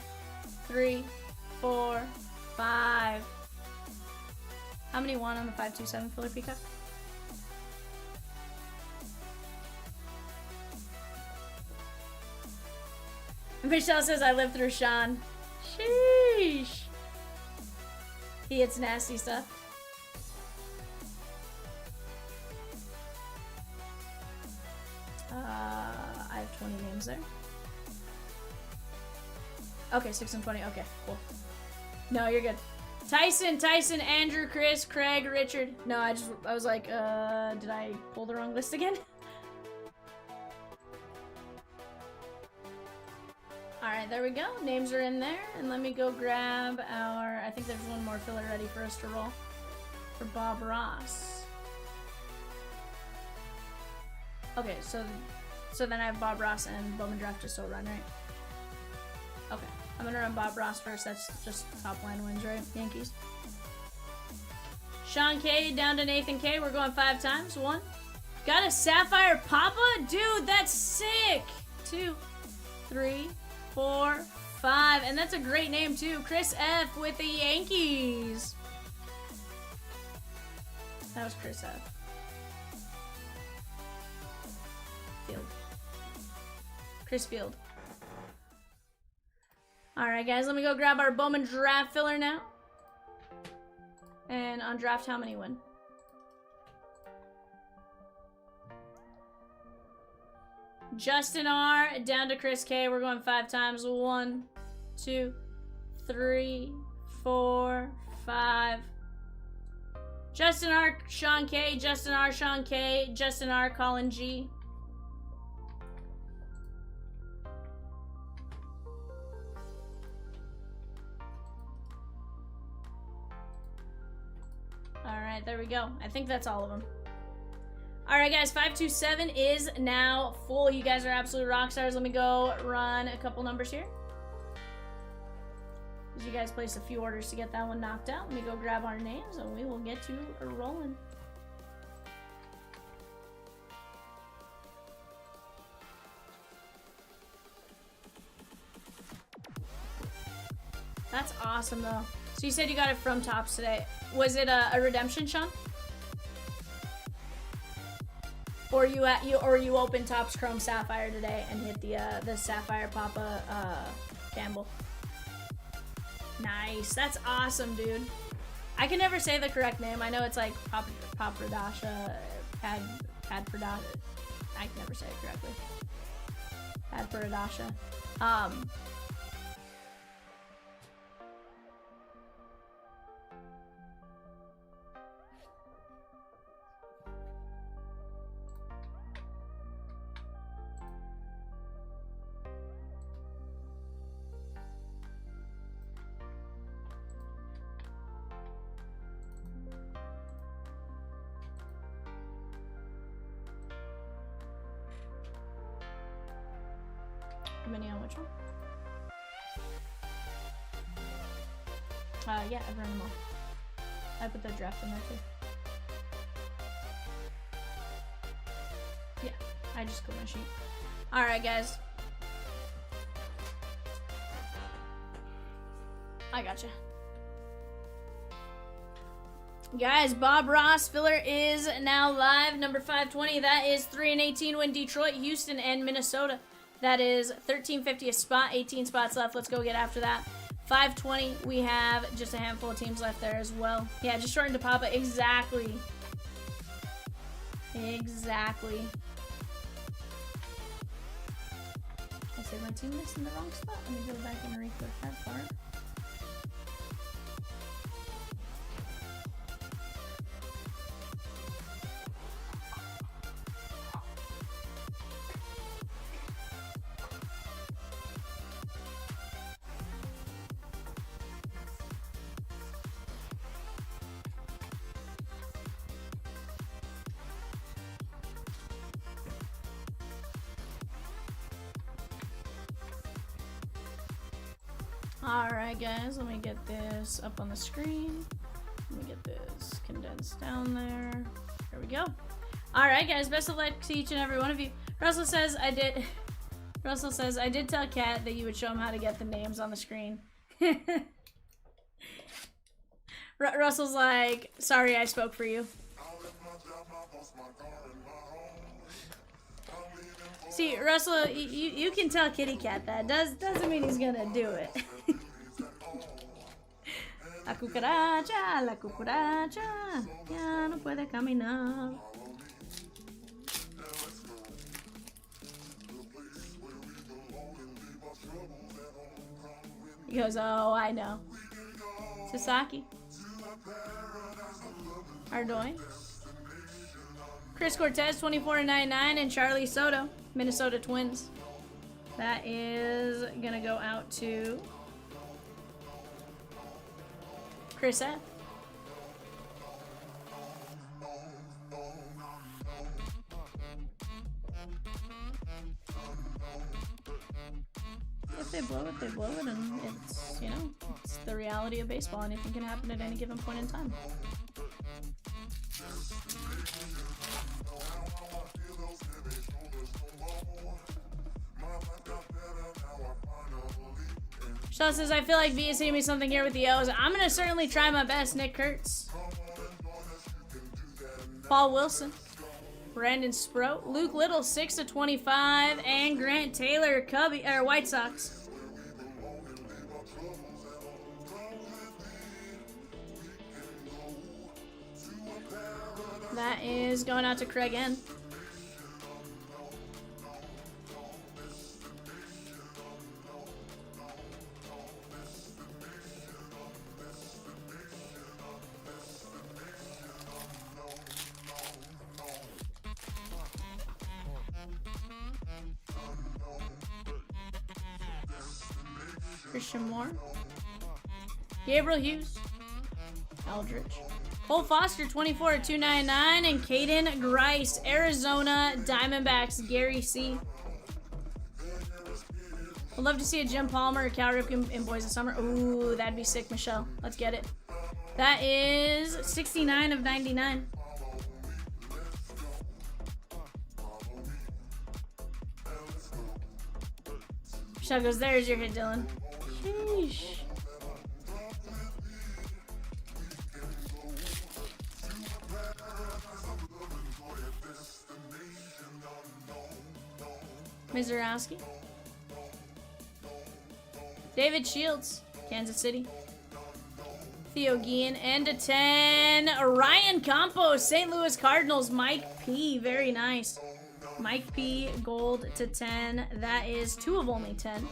3, 4, 5. How many won on the 527 filler peacock? Michelle says I lived through Sean. Sheesh. He hits nasty stuff. I have 20 names there. Okay, 6 and 20. Okay, cool. No, you're good. Tyson, Andrew, Chris, Craig, Richard. No, I was like, did I pull the wrong list again? Alright, there we go. Names are in there. And let me go grab our... I think there's one more filler ready for us to roll. For Bob Ross. Okay, so then I have Bob Ross and Bowman Draft to still run, right? Okay, I'm gonna run Bob Ross first. That's just top line wins, right? Yankees. Sean K down to Nathan K. We're going 5 times. 1. Got a Sapphire Papa? Dude, that's sick! 2, 3, 4, 5. And that's a great name, too. Chris F with the Yankees. That was Chris F. Field. Chris Field. Alright guys, let me go grab our Bowman draft filler now. And on draft, how many win? Justin R down to Chris K. We're going 5 times. 1, 2, 3, 4, 5. Justin R, Sean K, Justin R, Sean K, Justin R, Colin G. Alright, there we go. I think that's all of them. Alright guys, 527 is now full. You guys are absolute rock stars. Let me go run a couple numbers here. As you guys placed a few orders to get that one knocked out, let me go grab our names and we will get to rolling. That's awesome though. So you said you got it from Topps today. Was it a redemption, Sean? Or you open Topps Chrome Sapphire today and hit the Sapphire Papa Campbell. Nice. That's awesome, dude. I can never say the correct name. I know it's like Papradasha, Padpradasha. I can never say it correctly. Padpradasha. Mini on which one? Yeah, I've run them all. I put the draft in there too. Yeah, I just clicked my sheet. Alright, guys. I gotcha. Guys, Bob Ross filler is now live. Number 520. That is 3-18 win Detroit, Houston, and Minnesota. That is 1350 a spot, 18 spots left. Let's go get after that. 520, we have just a handful of teams left there as well. Yeah, just shortened to Papa. Exactly. Exactly. I said my team list in the wrong spot. Let me go back and re-click that part. Alright guys, let me get this up on the screen. Let me get this condensed down there. There we go. Alright guys, best of luck to each and every one of you. Russell says I did tell Kat that you would show him how to get the names on the screen. Russell's like, sorry I spoke for you. See, Russell, you can tell Kitty Cat that. Doesn't mean he's gonna do it. La cucaracha, ya no puede caminar. He goes, oh, I know. Sasaki. Ardoin. Chris Cortez, 24-99, and Charlie Soto, Minnesota Twins. That is gonna go out to Chris F. If they blow it, they blow it, and it's, you know, it's the reality of baseball. Anything can happen at any given point in time. Shaw says, I feel like V is hitting me something here with the O's. I'm going to certainly try my best. Nick Kurtz. Paul Wilson. Brandon Sproat. Luke Little, 6/25. And Grant Taylor, White Sox. That is going out to Craig N. Christian Moore. Gabriel Hughes. Eldridge. Cole Foster, 24/299. And Caden Grice, Arizona Diamondbacks, Gary C. I'd love to see a Jim Palmer or Cal Ripken in Boys of Summer. Ooh, that'd be sick, Michelle. Let's get it. That is 69/99. Michelle goes, there's your hit, Dylan. Sheesh. Mizurowski. David Shields, Kansas City. Theo Guillen, and a 10. Ryan Campos, St. Louis Cardinals. Mike P, very nice. Mike P, gold to 10. That is 2 of only 10.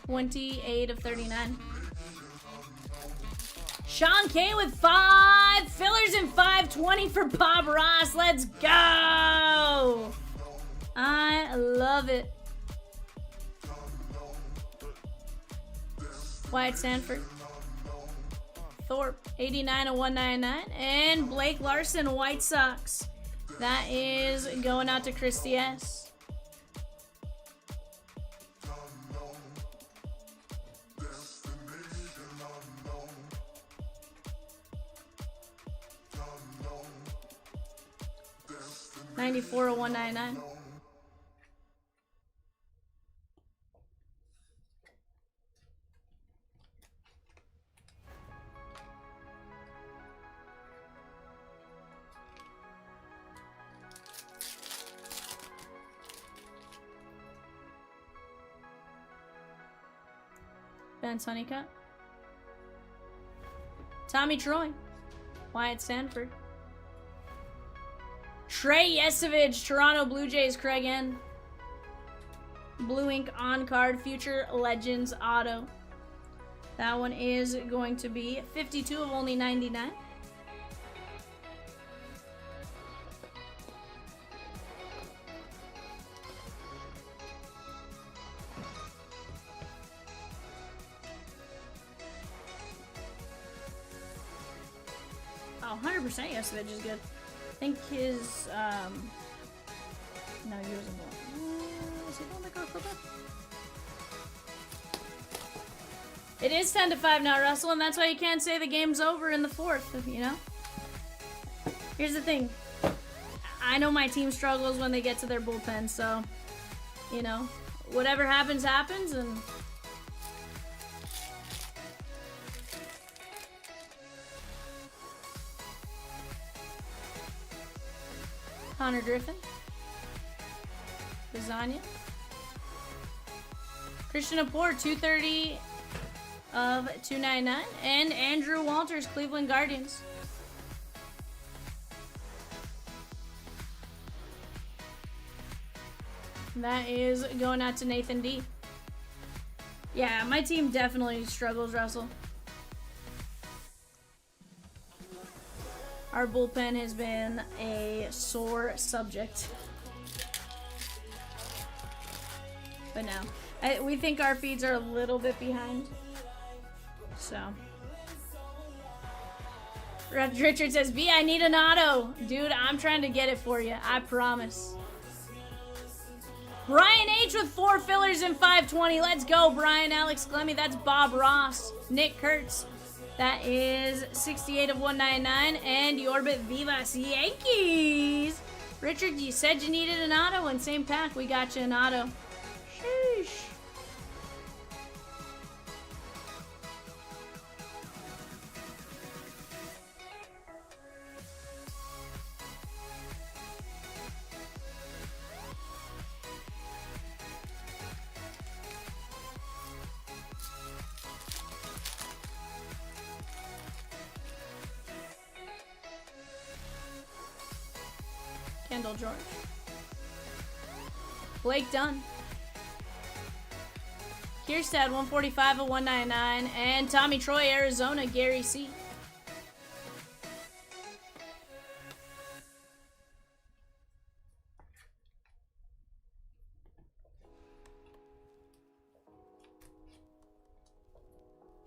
$28 of 39. Sean K with 5 fillers and 520 for Bob Ross. Let's go. I love it. Wyatt Sanford. Thorpe, 89 of 199. And Blake Larson, White Sox. That is going out to Christy S. $94 of 199. Ben's Honeycutt. Tommy Troy. Wyatt Sanford. Trey Yesovich, Toronto Blue Jays, Craig N. Blue Ink on card, Future Legends auto. That one is going to be 52 of only 99. Oh, 100% Yesovich is good. I think his, no, he wasn't going. Is he going to go for that? It is 10 to 5 now, Russell, and that's why you can't say the game's over in the 4th, you know? Here's the thing. I know my team struggles when they get to their bullpen, so, you know, whatever happens, happens, and... Connor Griffin. Lasagna. Christian Apor, 230 of 299. And Andrew Walters, Cleveland Guardians. That is going out to Nathan D. Yeah, my team definitely struggles, Russell. Our bullpen has been a sore subject. But no, we think our feeds are a little bit behind. So. Richard says, B, I need an auto. Dude, I'm trying to get it for you. I promise. Brian H with 4 fillers and 520. Let's go, Brian. Alex Clemmy. That's Bob Ross. Nick Kurtz. That is 68 of 199. And Yorbit Vivas Yankees. Richard, you said you needed an auto, and same pack, we got you an auto. Sheesh. Kendall George. Blake Dunn. Kierstad, 145 of 199. And Tommy Troy, Arizona, Gary C.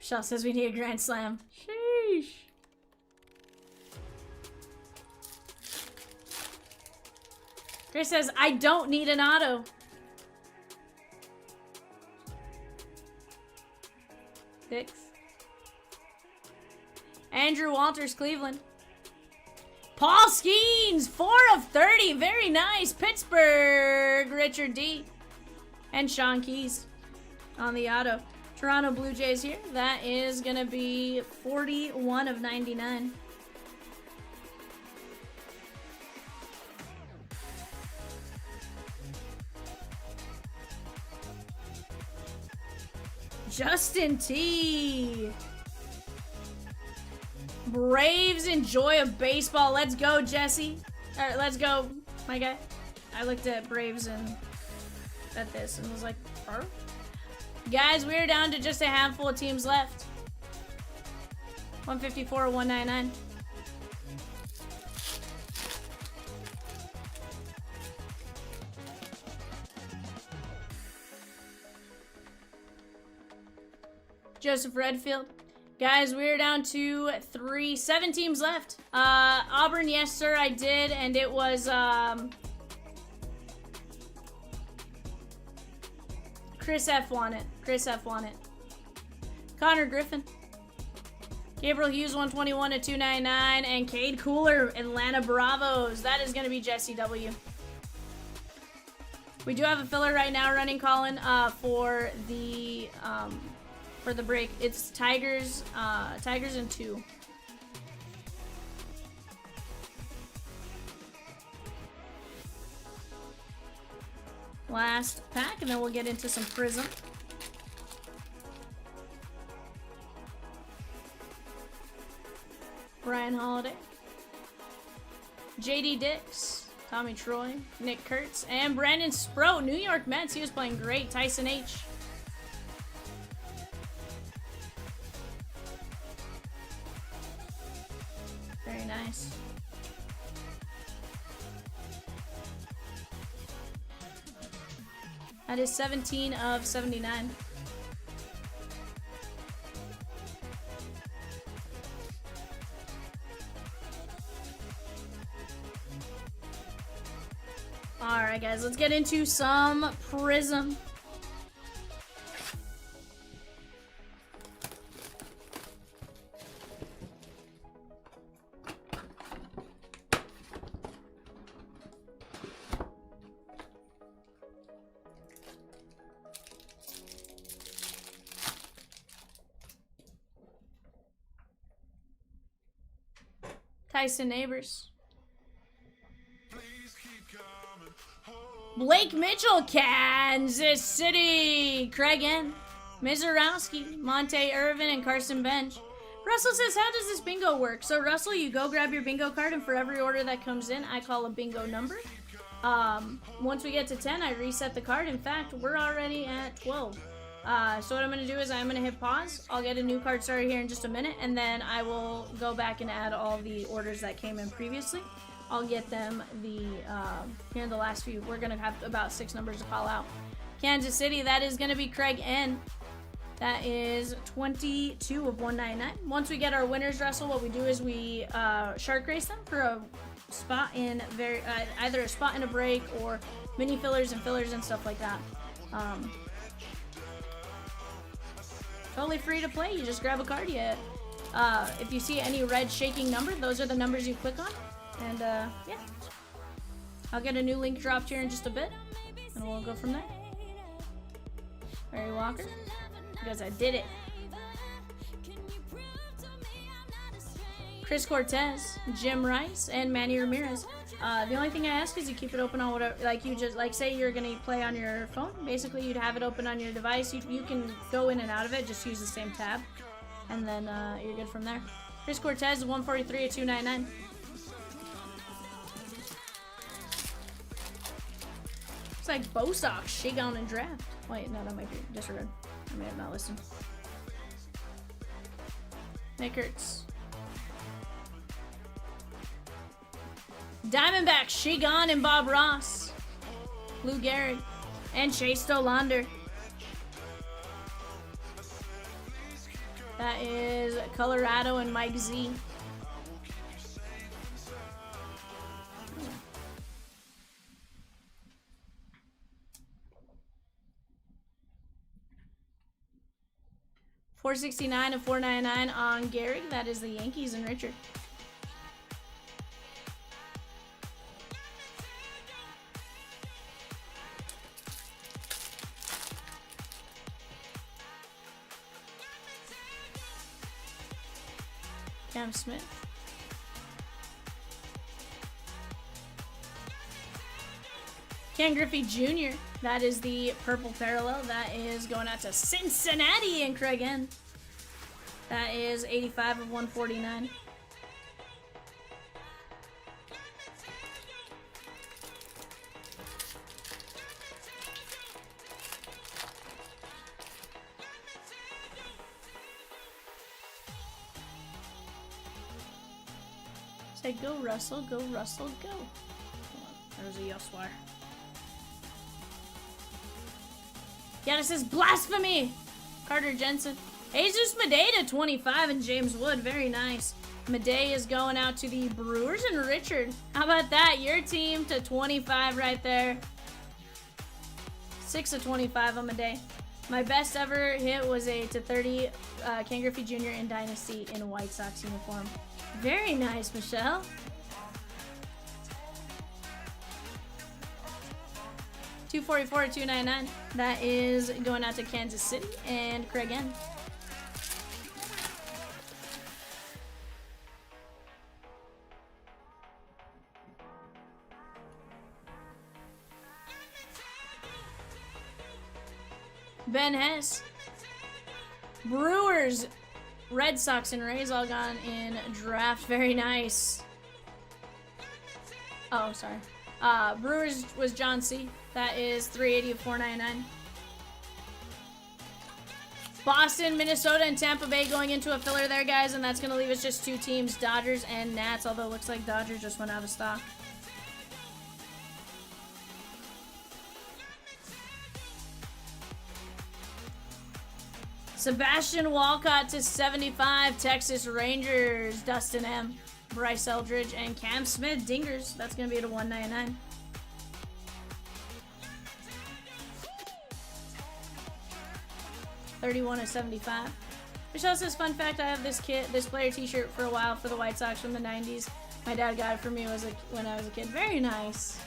Shaw says we need a grand slam. Sheesh. Chris says, I don't need an auto. Six. Andrew Walters, Cleveland. Paul Skeens, 4 of 30. Very nice. Pittsburgh, Richard D. And Sean Keys on the auto. Toronto Blue Jays here. That is going to be 41 of 99. Justin T. Braves enjoy a baseball. Let's go, Jesse. All right, let's go, my guy. I looked at Braves and at this and was like, "Huh?" Guys, we're down to just a handful of teams left. 154, 199. Joseph Redfield. Guys, we're down to 7 teams left. Auburn, yes, sir, I did, and it was, Chris F. won it. Chris F. won it. Connor Griffin. Gabriel Hughes, 121 to 299, and Cade Cooler, Atlanta Bravos. That is going to be Jesse W. We do have a filler right now running, Colin, for the break. It's Tigers in 2. Last pack, and then we'll get into some Prizm. Brian Holiday, JD Dix, Tommy Troy, Nick Kurtz, and Brandon Sproat, New York Mets. He was playing great. Tyson H. Very nice. That is 17 of 79. Alright guys, let's get into some Prizm. Tyson Neighbors. Blake Mitchell, Kansas City. Craig N. Mizorowski, Monte Irvin, and Carson Bench. Russell says, how does this bingo work? So, Russell, you go grab your bingo card, and for every order that comes in, I call a bingo number. Once we get to 10, I reset the card. In fact, we're already at 12. So what I'm going to do is I'm going to hit pause. I'll get a new card started here in just a minute, and then I will go back and add all the orders that came in previously. I'll get them here in the last few. We're going to have about 6 numbers to call out. Kansas City, that is going to be Craig N. That is 22 of 199. Once we get our winners, Russell, what we do is we shark race them for a spot in either a spot in a break or mini fillers and stuff like that. Totally free to play. You just grab a card. If you see any red shaking number, those are the numbers you click on. And yeah, I'll get a new link dropped here in just a bit, and we'll go from there. Barry Walker, because I did it. Chris Cortez, Jim Rice, and Manny Ramirez. The only thing I ask is you keep it open on whatever, say you're gonna play on your phone. Basically, you'd have it open on your device. You can go in and out of it. Just use the same tab, and then you're good from there. Chris Cortez, 143 at 299. It's like Bosox, Shigon, and Draft. Wait, no, that might be disregard. I may have not listened. Nick Kurtz. Diamondbacks, Shigon and Bob Ross. Lou Gehrig. And Chase Dolander. That is Colorado and Mike Z. $469 and $499 on Gehrig. That is the Yankees and Richard. Cam Smith. Ken Griffey Jr. That is the purple parallel. That is going out to Cincinnati and Craig N. That is 85 of 149. Say go Russell, go Russell, go. Hold on. There's a Yoswar. Yeah, this is blasphemy! Carter Jensen. Jesus Madej to 25 and James Wood. Very nice. Madej is going out to the Brewers and Richard. How about that? Your team to 25 right there. 6 of 25 on Madej. My best ever hit was a to 30 Ken Griffey Jr. in Dynasty in a White Sox uniform. Very nice, Michelle. $244 to $299. That is going out to Kansas City and Craig N. Ben Hess. Brewers, Red Sox, and Rays all gone in draft. Very nice. Oh, sorry. Brewers was John C. That is 380 of 499. Boston, Minnesota, and Tampa Bay going into a filler there, guys, and that's going to leave us just two teams, Dodgers and Nats, although it looks like Dodgers just went out of stock. Sebastian Walcott to 75, Texas Rangers, Dustin M. Bryce Eldridge, and Cam Smith, Dingers. That's going to be to 199. $31 of 75. Michelle says, fun fact, I have this player t-shirt for a while for the White Sox from the 90s. My dad got it for me when I was a kid. Very nice.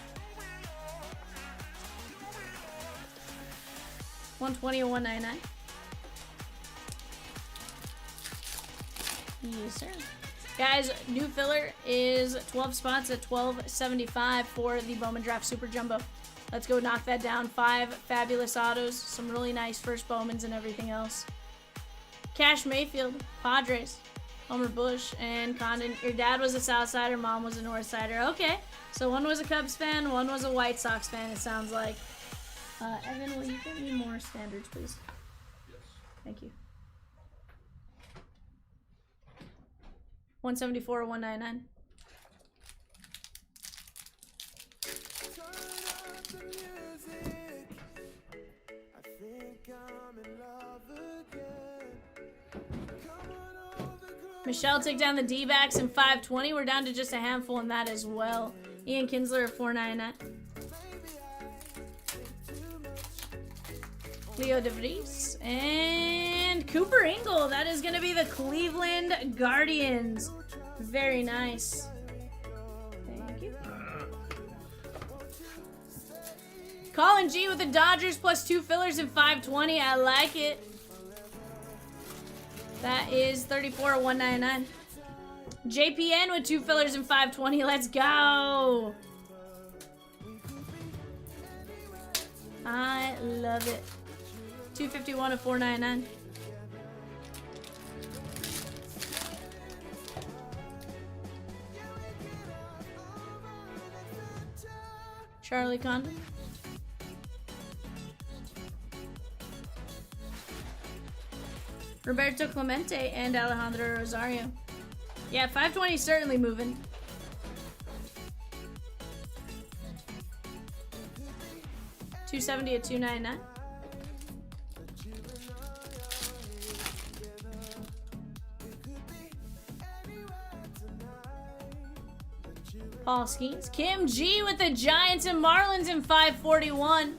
120 or 199. Yes, sir. Guys, new filler is 12 spots at $12.75 for the Bowman Draft Super Jumbo. Let's go knock that down. 5 fabulous autos, some really nice first Bowmans and everything else. Cash Mayfield, Padres, Homer Bush, and Condon. Your dad was a Southsider, mom was a Northsider. Okay, so one was a Cubs fan, one was a White Sox fan, it sounds like. Evan, will you give me more standards, please? Yes. Thank you. 174 or 199. Turn up the music. I think I'm in love again. Come on over, Michelle took down the D-backs in 520. We're down to just a handful in that as well. Ian Kinsler at 499. Leo DeVries and Cooper Ingle. That is going to be the Cleveland Guardians. Very nice. Thank you. Colin G with the Dodgers plus 2 fillers in 520. I like it. That is 34 or 199. JPN with 2 fillers in 520. Let's go. I love it. 251 of 499. Charlie Condon. Roberto Clemente and Alejandro Rosario. Yeah, 520 is certainly moving. $270 at $299. Paul Skeens. Kim G with the Giants and Marlins in 541.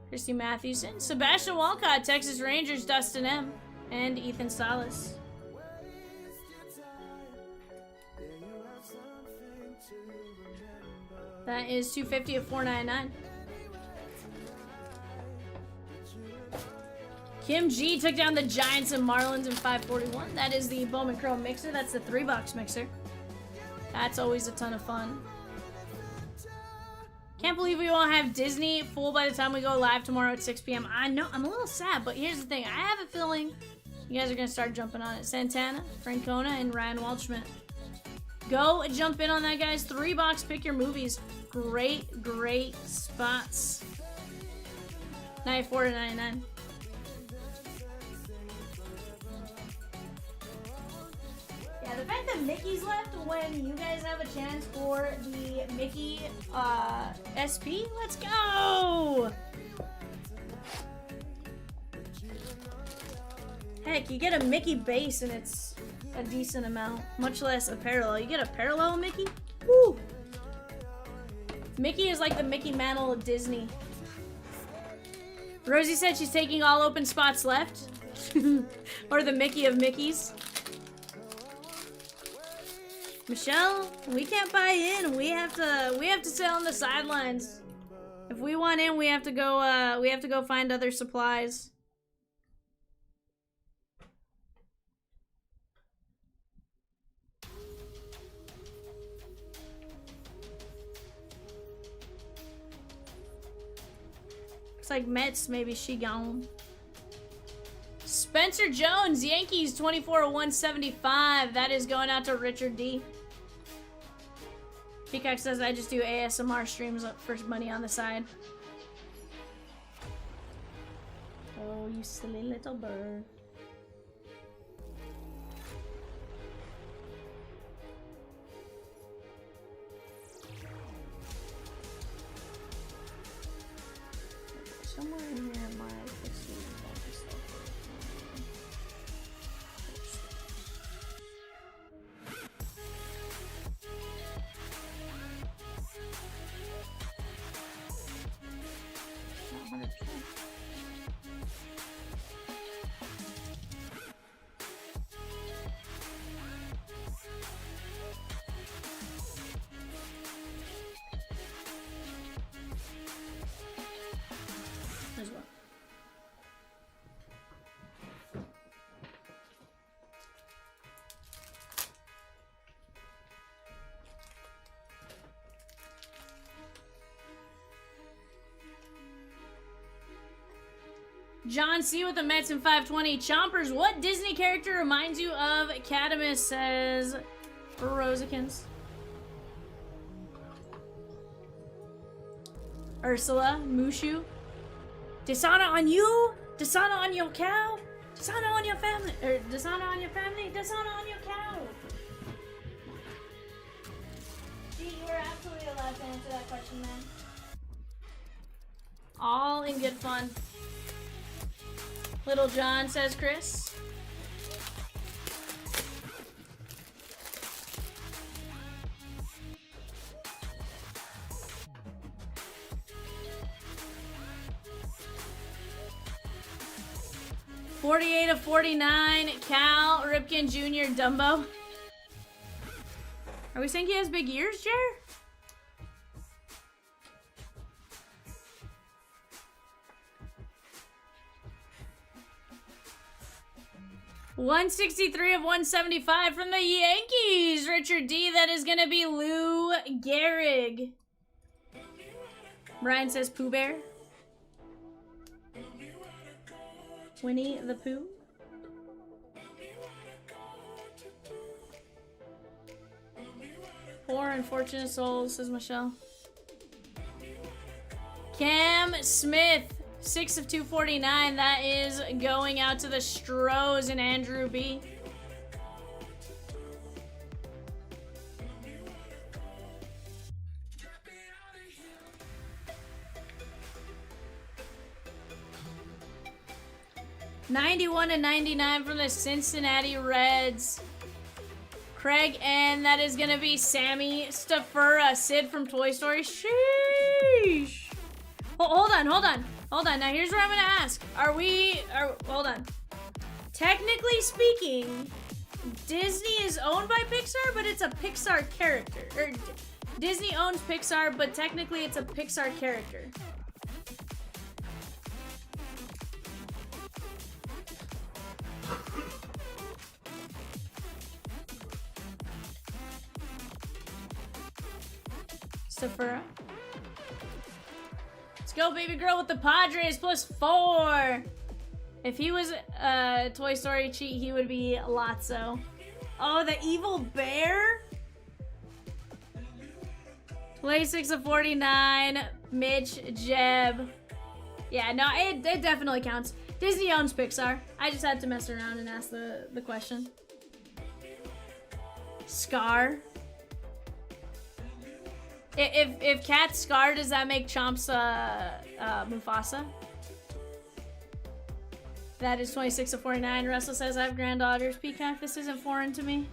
Christy Mathewson. Sebastian Walcott, Texas Rangers, Dustin M. And Ethan Salas. That is $250 at $499. Kim G took down the Giants and Marlins in 541. That is the Bowman Chrome mixer. That's the 3-box mixer. That's always a ton of fun. Can't believe we won't have Disney full by the time we go live tomorrow at 6 p.m. I know, I'm a little sad, but here's the thing. I have a feeling you guys are going to start jumping on it. Santana, Francona, and Ryan Waldschmidt. Go jump in on that, guys. 3-box, pick your movies. Great, great spots. 94 to 99. Yeah, the fact that Mickey's left when you guys have a chance for the Mickey SP, let's go! Heck, you get a Mickey base and it's a decent amount, much less a parallel. You get a parallel Mickey? Woo! Mickey is like the Mickey Mantle of Disney. Rosie said she's taking all open spots left. Or the Mickey of Mickeys. Michelle, we can't buy in. We have to sit on the sidelines. If we want in, we have to go find other supplies. Looks like Mets, maybe she gone. Spencer Jones, Yankees, 24 to 175. That is going out to Richard D. Peacock says I just do ASMR streams for money on the side. Oh, you silly little bird. Somewhere in here, my pixie stuff. Not 100%. As well. John C with the Mets in 520. Chompers, what Disney character reminds you of Cadmus, says Rosikins. Ursula, Mushu. Dishonor on you, dishonor on your cow, dishonor on your family, or dishonor on your family, dishonor on your cow. Gee, you were absolutely allowed to answer that question, man. All in good fun. Little John, says Chris. $48 of 49, Cal Ripken Jr. Dumbo. Are we saying he has big ears, Jer? $163 of 175 from the Yankees. Richard D. That is going to be Lou Gehrig. Brian says Pooh Bear. Winnie the Pooh. Poor unfortunate souls, says Michelle. Cam Smith, 6 of 249. That is going out to the Stros and Andrew B. $91 to 99 from the Cincinnati Reds. Craig, and that is going to be Sammy Stafura, Sid from Toy Story. Sheesh. Hold on. Now here's what I'm going to ask. Hold on. Technically speaking, Disney is owned by Pixar, but it's a Pixar character. Or Disney owns Pixar, but technically it's a Pixar character. Stafura. Let's go, baby girl, with the Padres +4. If he was a Toy Story cheat, he would be Lotso. Oh, the evil bear? 26 of 49. Mitch, Jeb. Yeah, no, it definitely counts. Disney owns Pixar. I just had to mess around and ask the question. Scar. If Cat's Scar, does that make Chomps Mufasa? That is 26 of 49. Russell says, I have granddaughters. Peacock, this isn't foreign to me.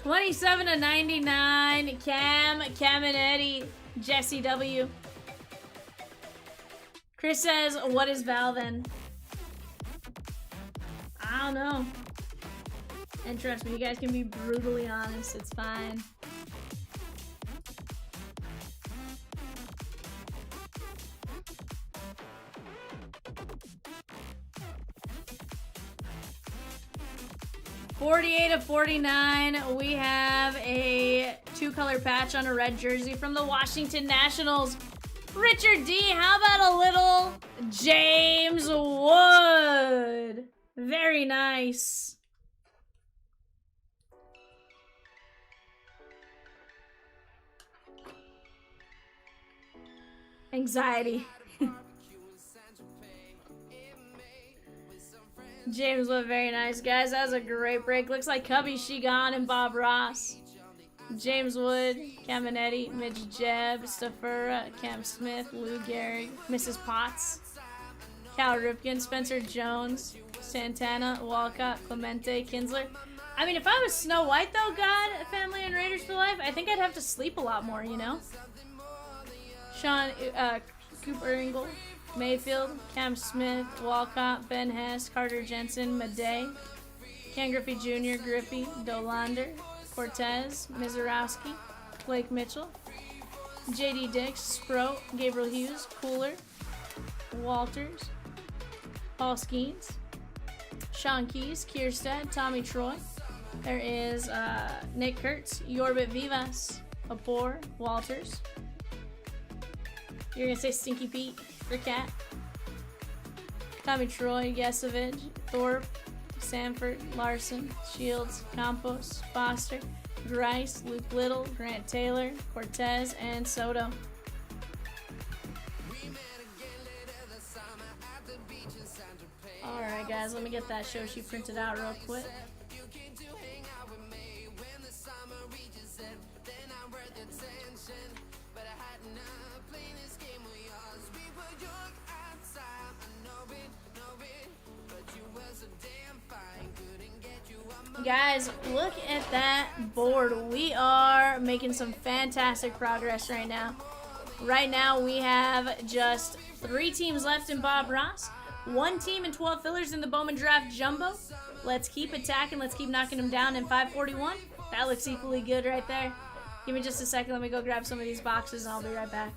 $27 of 99. Cam and Eddie. Jesse W. Chris says, what is VAL then? I don't know. And trust me, you guys can be brutally honest. It's fine. $48 of 49. We have a 2-color patch on a red jersey from the Washington Nationals. Richard D, how about a little James Wood? Very nice. Anxiety. James Wood, very nice, guys. That was a great break. Looks like Cubby, She Gone, and Bob Ross. James Wood, Caminetti, Mitch Jeb, Stafura, Cam Smith, Lou Gehrig, Mrs. Potts, Cal Ripken, Spencer Jones, Santana, Walcott, Clemente, Kinsler. I mean, if I was Snow White, though, God, Family, and Raiders for Life, I think I'd have to sleep a lot more, you know? Sean, Cooper Ingle, Mayfield, Cam Smith, Walcott, Ben Hess, Carter Jensen, Madej, Ken Griffey Jr., Griffey, Dolander, Cortez, Mizorowski, Blake Mitchell, JD Dix, Sproat, Gabriel Hughes, Cooler, Walters, Paul Skeens, Sean Keys, Kierstead, Tommy Troy. There is Nick Kurtz, Yorbit Vivas, Abor, Walters. You're going to say Stinky Pete for Cat. Tommy Troy, Yesovich, Thorpe, Sanford, Larson, Shields, Campos, Foster, Grice, Luke Little, Grant Taylor, Cortez, and Soto. Alright guys, let me get that show sheet printed out real quick. Guys, look at that board. We are making some fantastic progress right now. Right now, we have just 3 teams left in Bob Ross, 1 team and 12 fillers in the Bowman Draft Jumbo. Let's keep attacking. Let's keep knocking them down in 541. That looks equally good right there. Give me just a second. Let me go grab some of these boxes, and I'll be right back.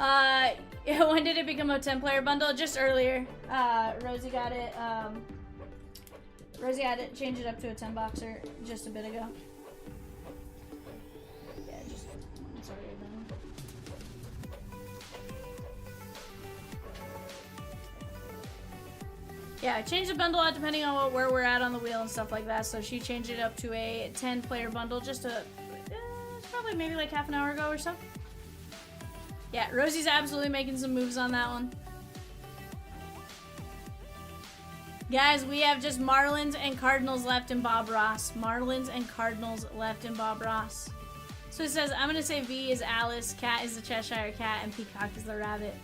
When did it become a 10-player bundle? Just earlier. Rosie got it. Rosie had it, changed it up to a 10-boxer just a bit ago. Yeah, just it's already done. Yeah, I changed the bundle out depending on where we're at on the wheel and stuff like that. So she changed it up to a 10-player bundle just probably maybe like half an hour ago or so. Yeah, Rosie's absolutely making some moves on that one. Guys, we have just Marlins and Cardinals left in Bob Ross. Marlins and Cardinals left in Bob Ross. So it says, I'm going to say V is Alice, Cat is the Cheshire Cat, and Peacock is the rabbit.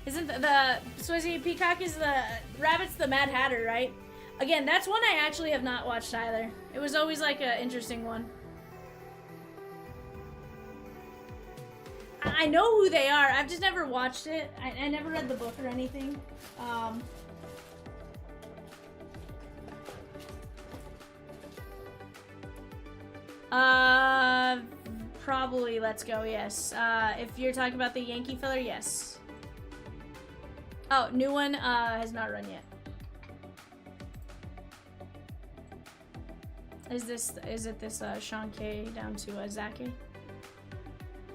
Isn't Swizzy, Peacock is the, rabbit's the Mad Hatter, right? Again, that's one I actually have not watched either. It was always like an interesting one. I know who they are. I've just never watched it. I never read the book or anything. Probably Let's Go, yes. If you're talking about the Yankee filler, yes. Oh, new one has not run yet. Is it this Sean K down to Zaki?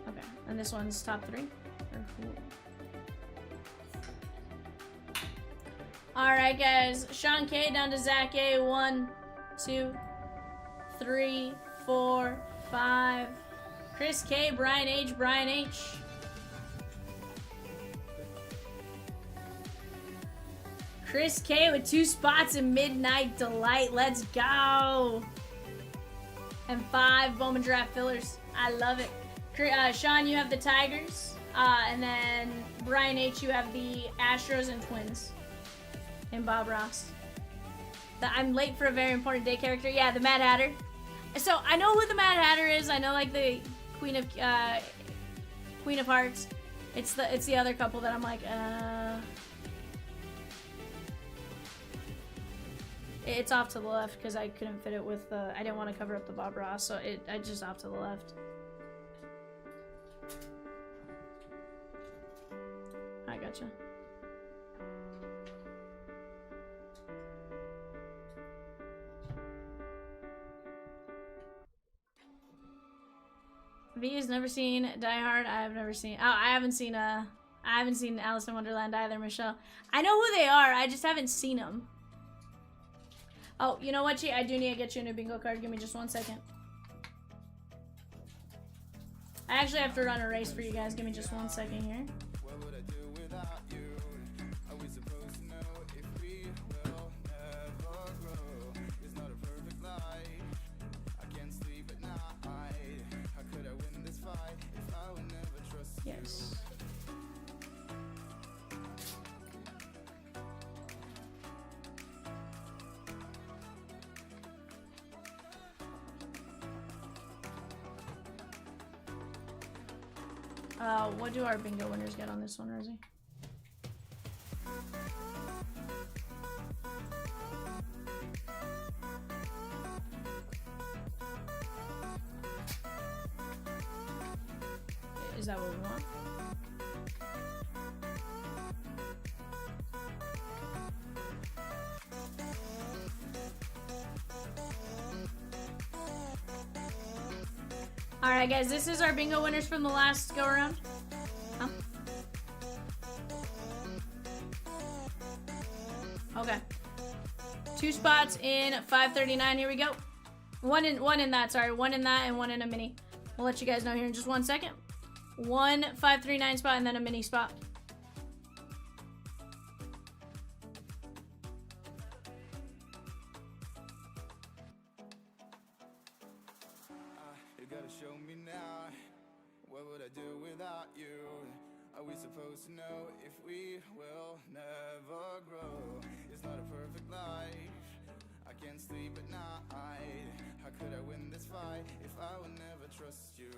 Okay, and this one's top 3? Alright guys, Sean K down to Zach A. 1, 2, 3, 4, 5. Chris K, Brian H, Brian H. Chris K with 2 spots in Midnight Delight. Let's go. And 5 Bowman draft fillers. I love it. Sean, you have the Tigers. And then Brian H, you have the Astros and Twins. And Bob Ross. I'm late for a very important day character. Yeah, the Mad Hatter. So I know who the Mad Hatter is. I know like the Queen of Hearts. It's the other couple that I'm like, It's off to the left because I couldn't fit it with I didn't want to cover up the Bob Ross, so I just off to the left. I gotcha. V has never seen Die Hard. I have never seen. Oh, I haven't seen Alice in Wonderland either, Michelle. I know who they are. I just haven't seen them. Oh, you know what, Chi? I do need to get you a new bingo card. Give me just 1 second. I actually have to run a race for you guys. Give me just 1 second here. Yes. What do our bingo winners get on this one, Rosie? Is that what we want? Alright guys, this is our bingo winners from the last go around. Huh? Okay. 2 spots in 539, here we go. One in that, sorry. 1 in that and 1 in a mini. We'll let you guys know here in just 1 second. 1 539 spot and then a mini spot. You gotta show me now. What would I do without you? Are we supposed to know if we will never grow? It's not a perfect life. I can't sleep at night. How could I win this fight if I would never trust you?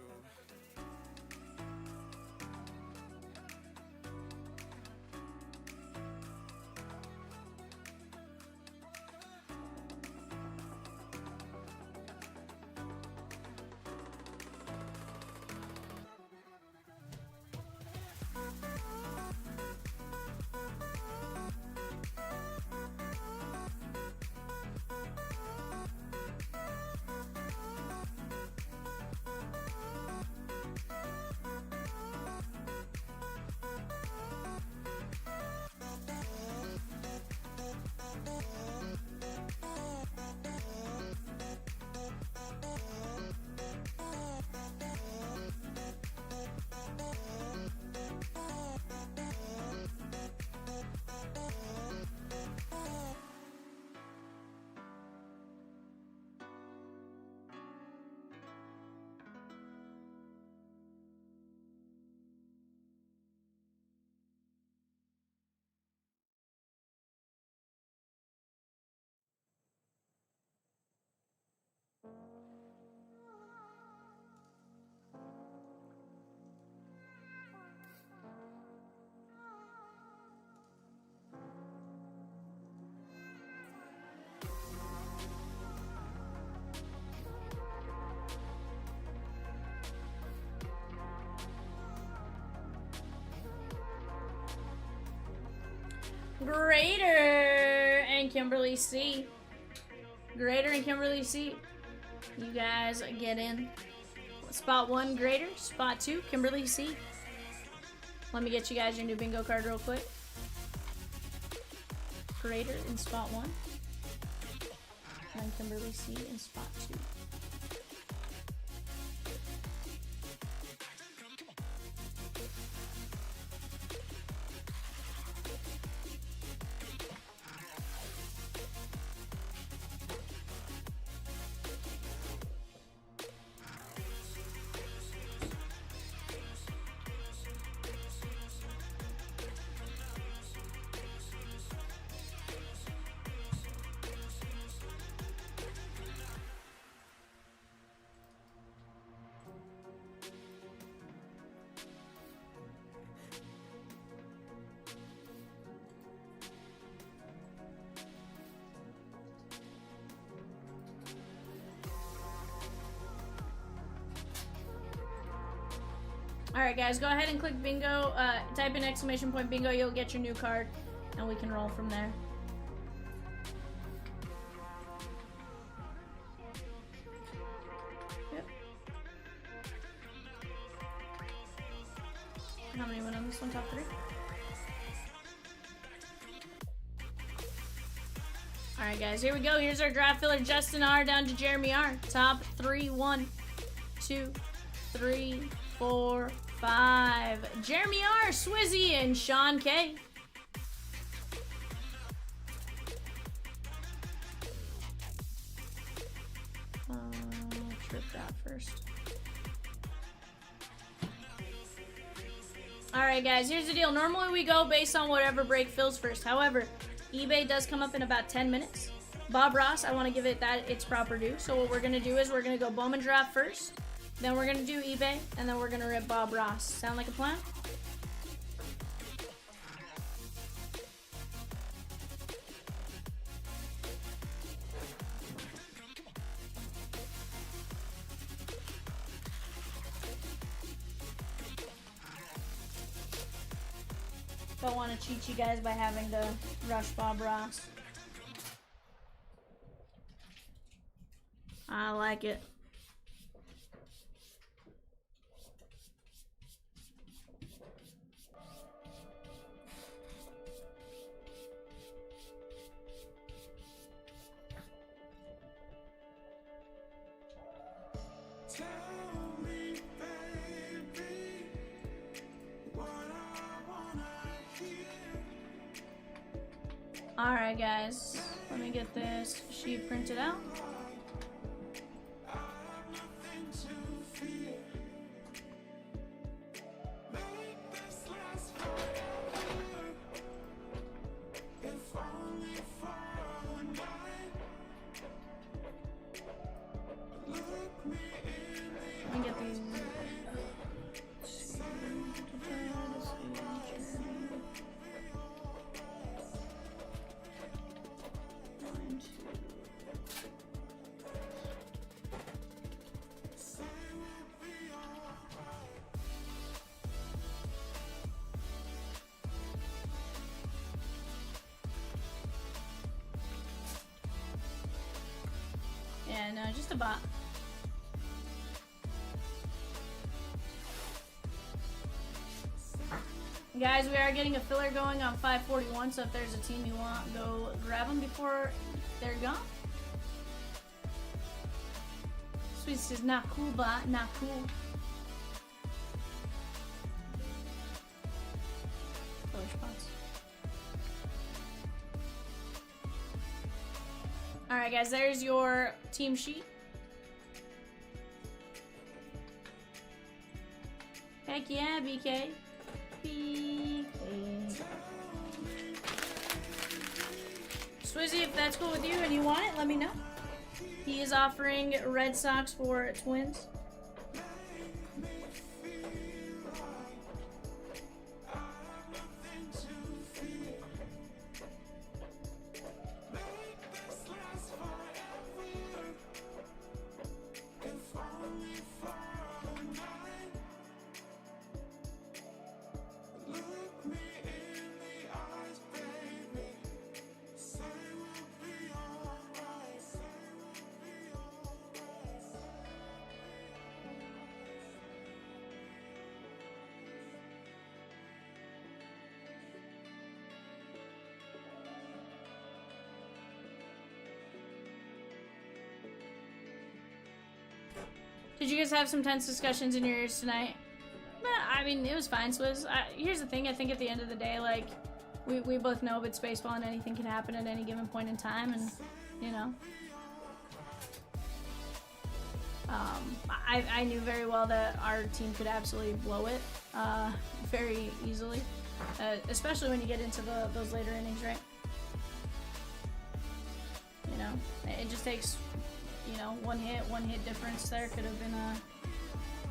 Greater and Kimberly C. Greater and Kimberly C. You guys get in. Spot 1, Greater. Spot 2, Kimberly C. Let me get you guys your new bingo card real quick. Greater in spot 1. And Kimberly C in spot 2. Alright guys, go ahead and click bingo, type in exclamation point bingo, you'll get your new card, and we can roll from there. Yep. How many went on this one? Top 3? Alright guys, here we go. Here's our draft filler. Justin R down to Jeremy R. Top 3, 1, 2, 3, 4, 5. Jeremy R, Swizzy, and Sean K. Trip that first. Alright guys, here's the deal. Normally we go based on whatever break fills first. However, eBay does come up in about 10 minutes. Bob Ross, I want to give it its proper due. So what we're going to do is we're going to go Bowman draft first. Then we're going to do eBay, and then we're going to rip Bob Ross. Sound like a plan? Don't want to cheat you guys by having to rush Bob Ross. I like it. Alright guys, let me get this sheet printed out. Let me get these. Yeah, no, just a bot. Guys, we are getting a filler going on 541, so if there's a team you want, go grab them before they're gone. Sweet says, not cool, bot, not cool. Filler spots. Alright guys, there's your team sheet. Heck yeah, BK. Swizzy, if that's cool with you and you want it, let me know. He is offering Red Sox for Twins. Did you guys have some tense discussions in yours tonight? Nah, I mean, it was fine. Swizz. Here's the thing. I think at the end of the day, like, we both know it's baseball and anything can happen at any given point in time, and, you know. I knew very well that our team could absolutely blow it very easily, especially when you get into those later innings, right? You know, it just takes, you know, one hit difference there could have been a...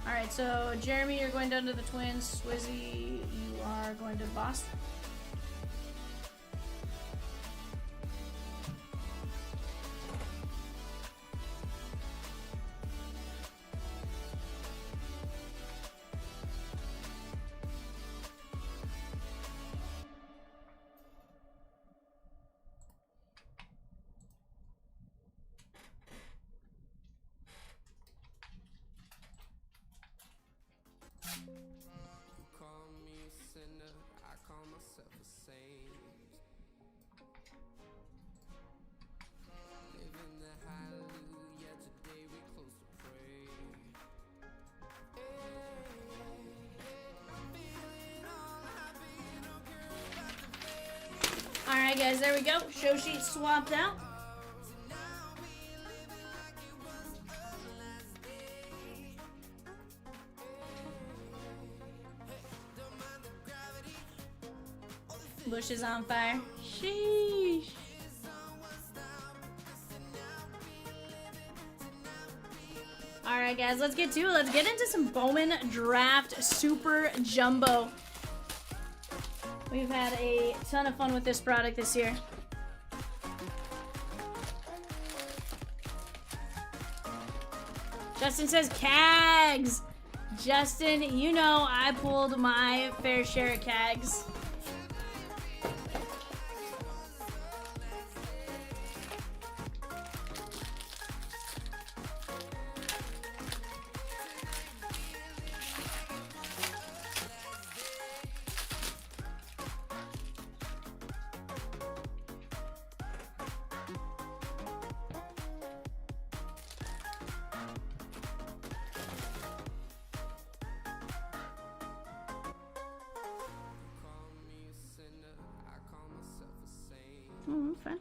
Alright, so Jeremy, you're going down to the Twins. Swizzy, you are going to Boston. You call me a sinner, I call myself a saint. Living the hallelujah, today we close to pray. I'm feeling all happy, don't care about the fate. Alright, guys, there we go. Show sheet swapped out. Bush is on fire. Sheesh. Alright, guys, let's get to it. Let's get into some Bowman Draft Super Jumbo. We've had a ton of fun with this product this year. Justin says Cags. Justin, you know I pulled my fair share of Cags. Oh, okay.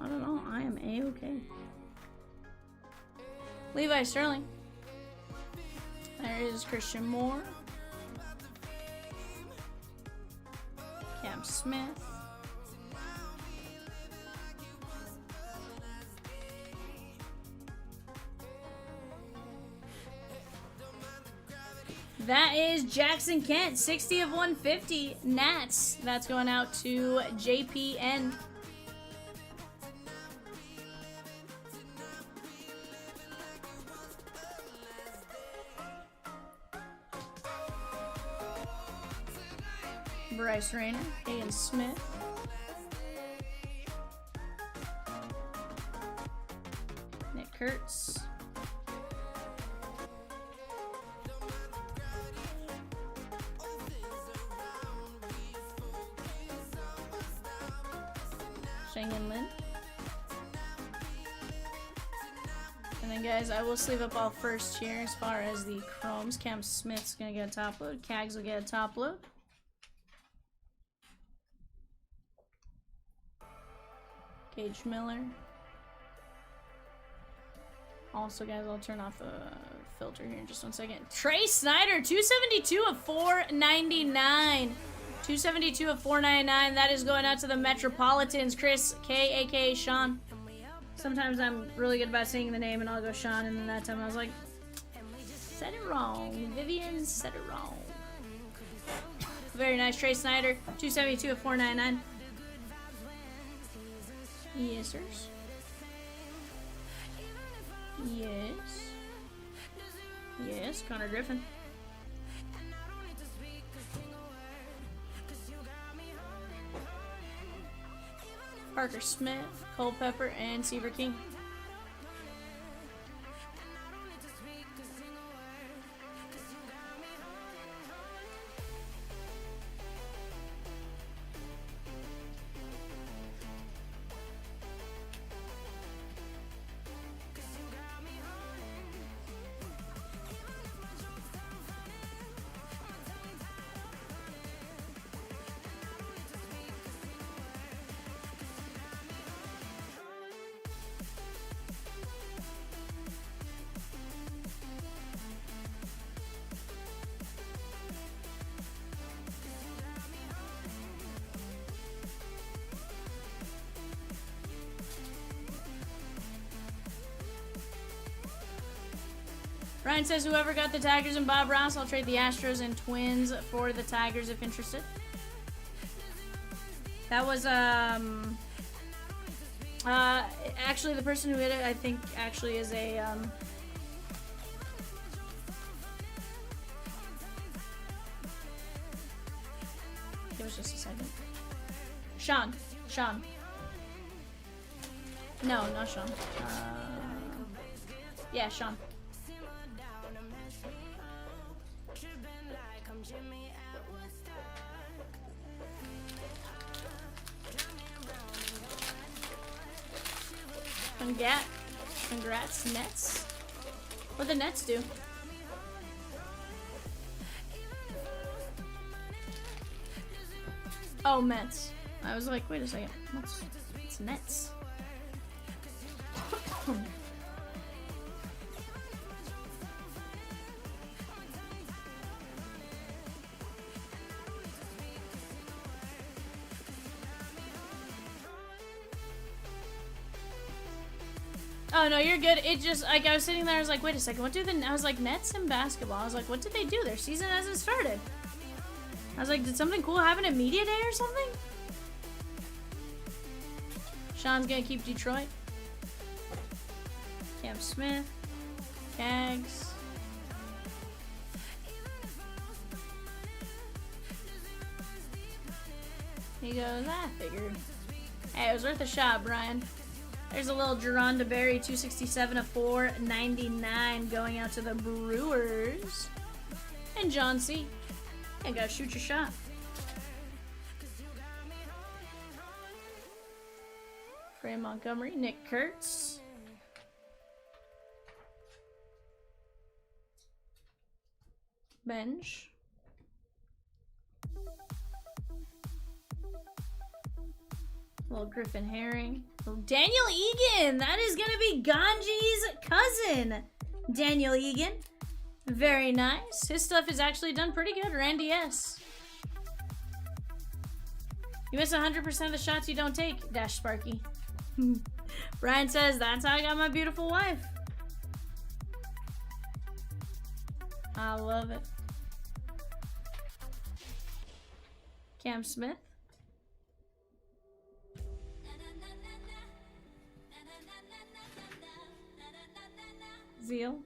I don't know. I am A-okay. Levi Sterling. There is Christian Moore. Cam Smith. That is Jackson Kent, 60 of 150 Nats. That's going out to JPN. Bryce Rayner, Ian Smith. Nick Kurtz. Shang-In Lin. And then, guys, I will sleeve up all first here as far as the chromes. Cam Smith's going to get a top load. Cags will get a top load. Gage Miller. Also, guys, I'll turn off the filter here in just 1 second. Trey Snyder, 272 of 499. 272 of 499. That is going out to the Metropolitans. Chris K, aka Sean. Sometimes I'm really good about saying the name and I'll go Sean, and then that time I was like, said it wrong. Vivian said it wrong. Very nice, Trey Snyder. 272 of 499. Yes, sirs. Yes. Yes, Connor Griffin. Parker Smith, Culpepper, and Seaver King. Ryan says whoever got the Tigers and Bob Ross, I'll trade the Astros and Twins for the Tigers if interested. That was actually the person who hit it I think actually is a give us just a second. Sean. No, not Sean. Yeah, Sean. Congrats, Nets. What the Nets do? Oh, Mets. I was like, wait a second. It's Nets. Oh no, you're good. It just like I was sitting there, I was like, wait a second, what do I was like Nets and basketball. I was like, what did they do? Their season hasn't started. I was like, did something cool happen at Media Day or something? Sean's gonna keep Detroit. Cam Smith. Cags. He goes, I figured. Hey, it was worth a shot, Brian. There's a little Geronda Berry, 267 of 499 going out to the Brewers. And John C. And go shoot your shot. Trey Montgomery, Nick Kurtz. Bench. Little Griffin Herring. Oh, Daniel Egan! That is going to be Ganji's cousin. Daniel Egan. Very nice. His stuff is actually done pretty good. Randy S. You miss 100% of the shots you don't take. Dash Sparky. Brian says, that's how I got my beautiful wife. I love it. Cam Smith. Zeal.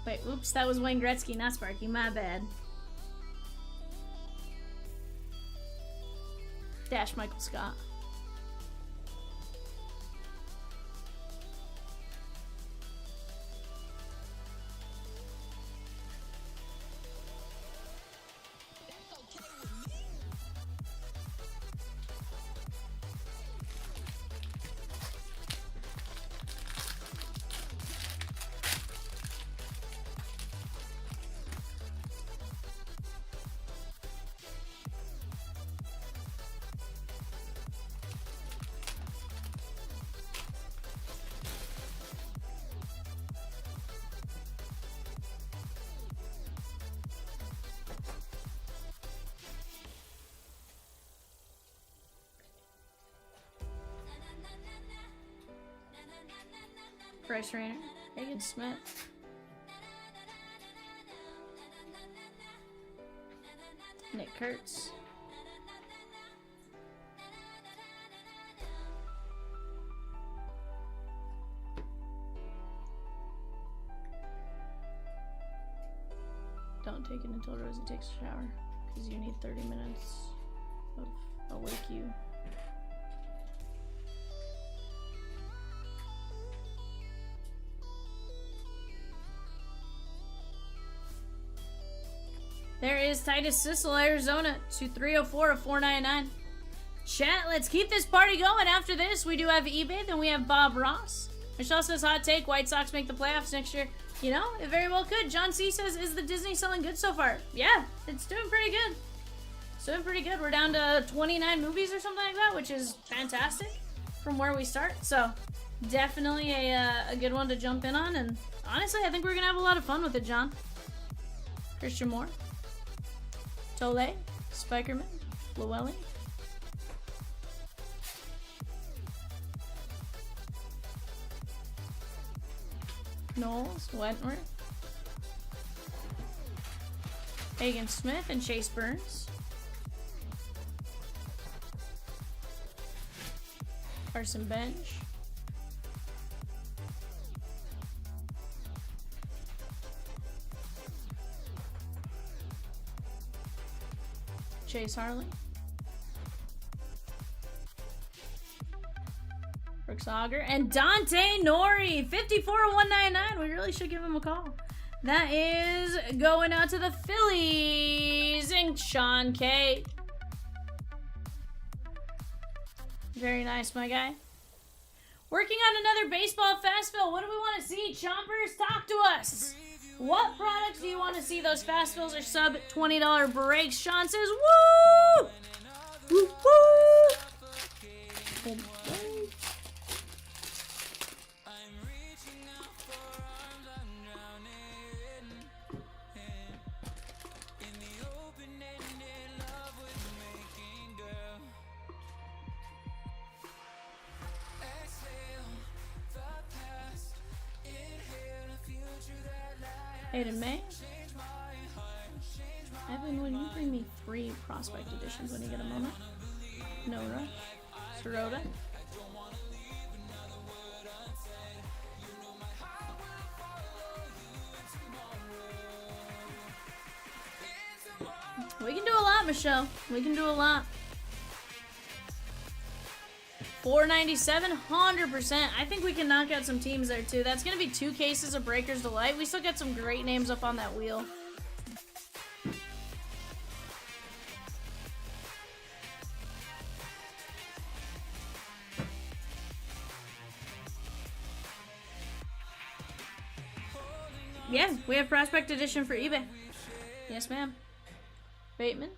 Wait, oops, that was Wayne Gretzky, not Sparky, my bad. Dash Michael Scott. Bryce Rayner, Hagen Smith. Nick Kurtz. Don't take it until Rosie takes a shower, because you need 30 minutes of awake you. There is Titus Sissel, Arizona, 2304 of 499. Chat, let's keep this party going. After this, we do have eBay, then we have Bob Ross. Michelle says, hot take, White Sox make the playoffs next year. You know, it very well could. John C says, is the Disney selling good so far? Yeah, it's doing pretty good. It's doing pretty good. We're down to 29 movies or something like that, which is fantastic from where we start. So, Definitely a good one to jump in on, and honestly, I think we're gonna have a lot of fun with it, John. Christian Moore, Tole, Spikerman, Llewellyn. Knowles, Wentworth, Hagen Smith, and Chase Burns. Carson Bench. Chase Harley. Brooks Auger. And Dante Nori. 54-199. We really should give him a call. That is going out to the Phillies. And Sean K. Very nice, my guy. Working on another baseball fast fill. What do we want to see? Chompers, talk to us. What products do you want to see? Those fast fills are sub $20 breaks. Sean says, woo! Woo, woo! Hayden May. Evan, would you bring me 3 prospect editions when you get a moment? Nora. Sirota. We can do a lot, Michelle. We can do a lot. $497, 100%. I think we can knock out some teams there too. That's going to be 2 cases of Breakers Delight. We still got some great names up on that wheel. Yeah, we have Prospect Edition for eBay. Yes, ma'am. Bateman.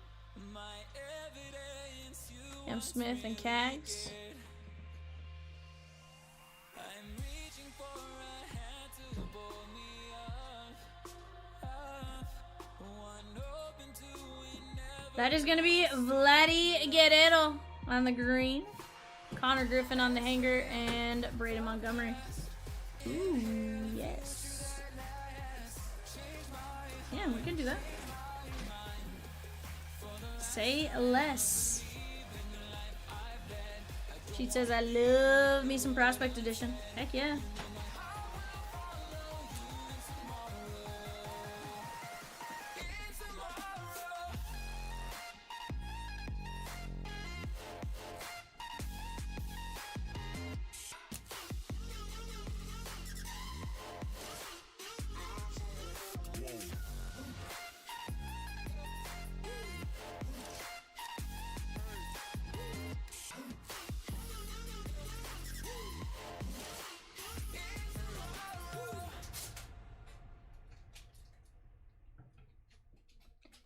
M. Smith and Cags. That is going to be Vladdy Guerrero on the green. Connor Griffin on the hanger. And Braden Montgomery. Ooh, yes. Yeah, we can do that. Say less. She says, I love me some Prospect Edition. Heck yeah.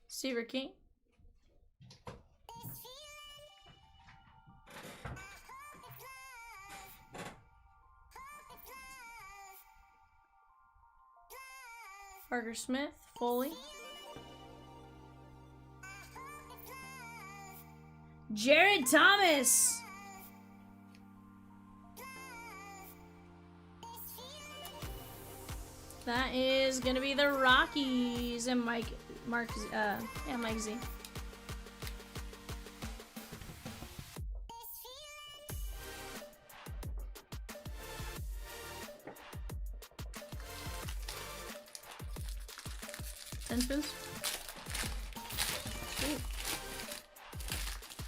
Seaver King. Parker Smith, Foley. Jared Thomas. That is gonna be the Rockies and Mike Z. Ten spins. Sweet.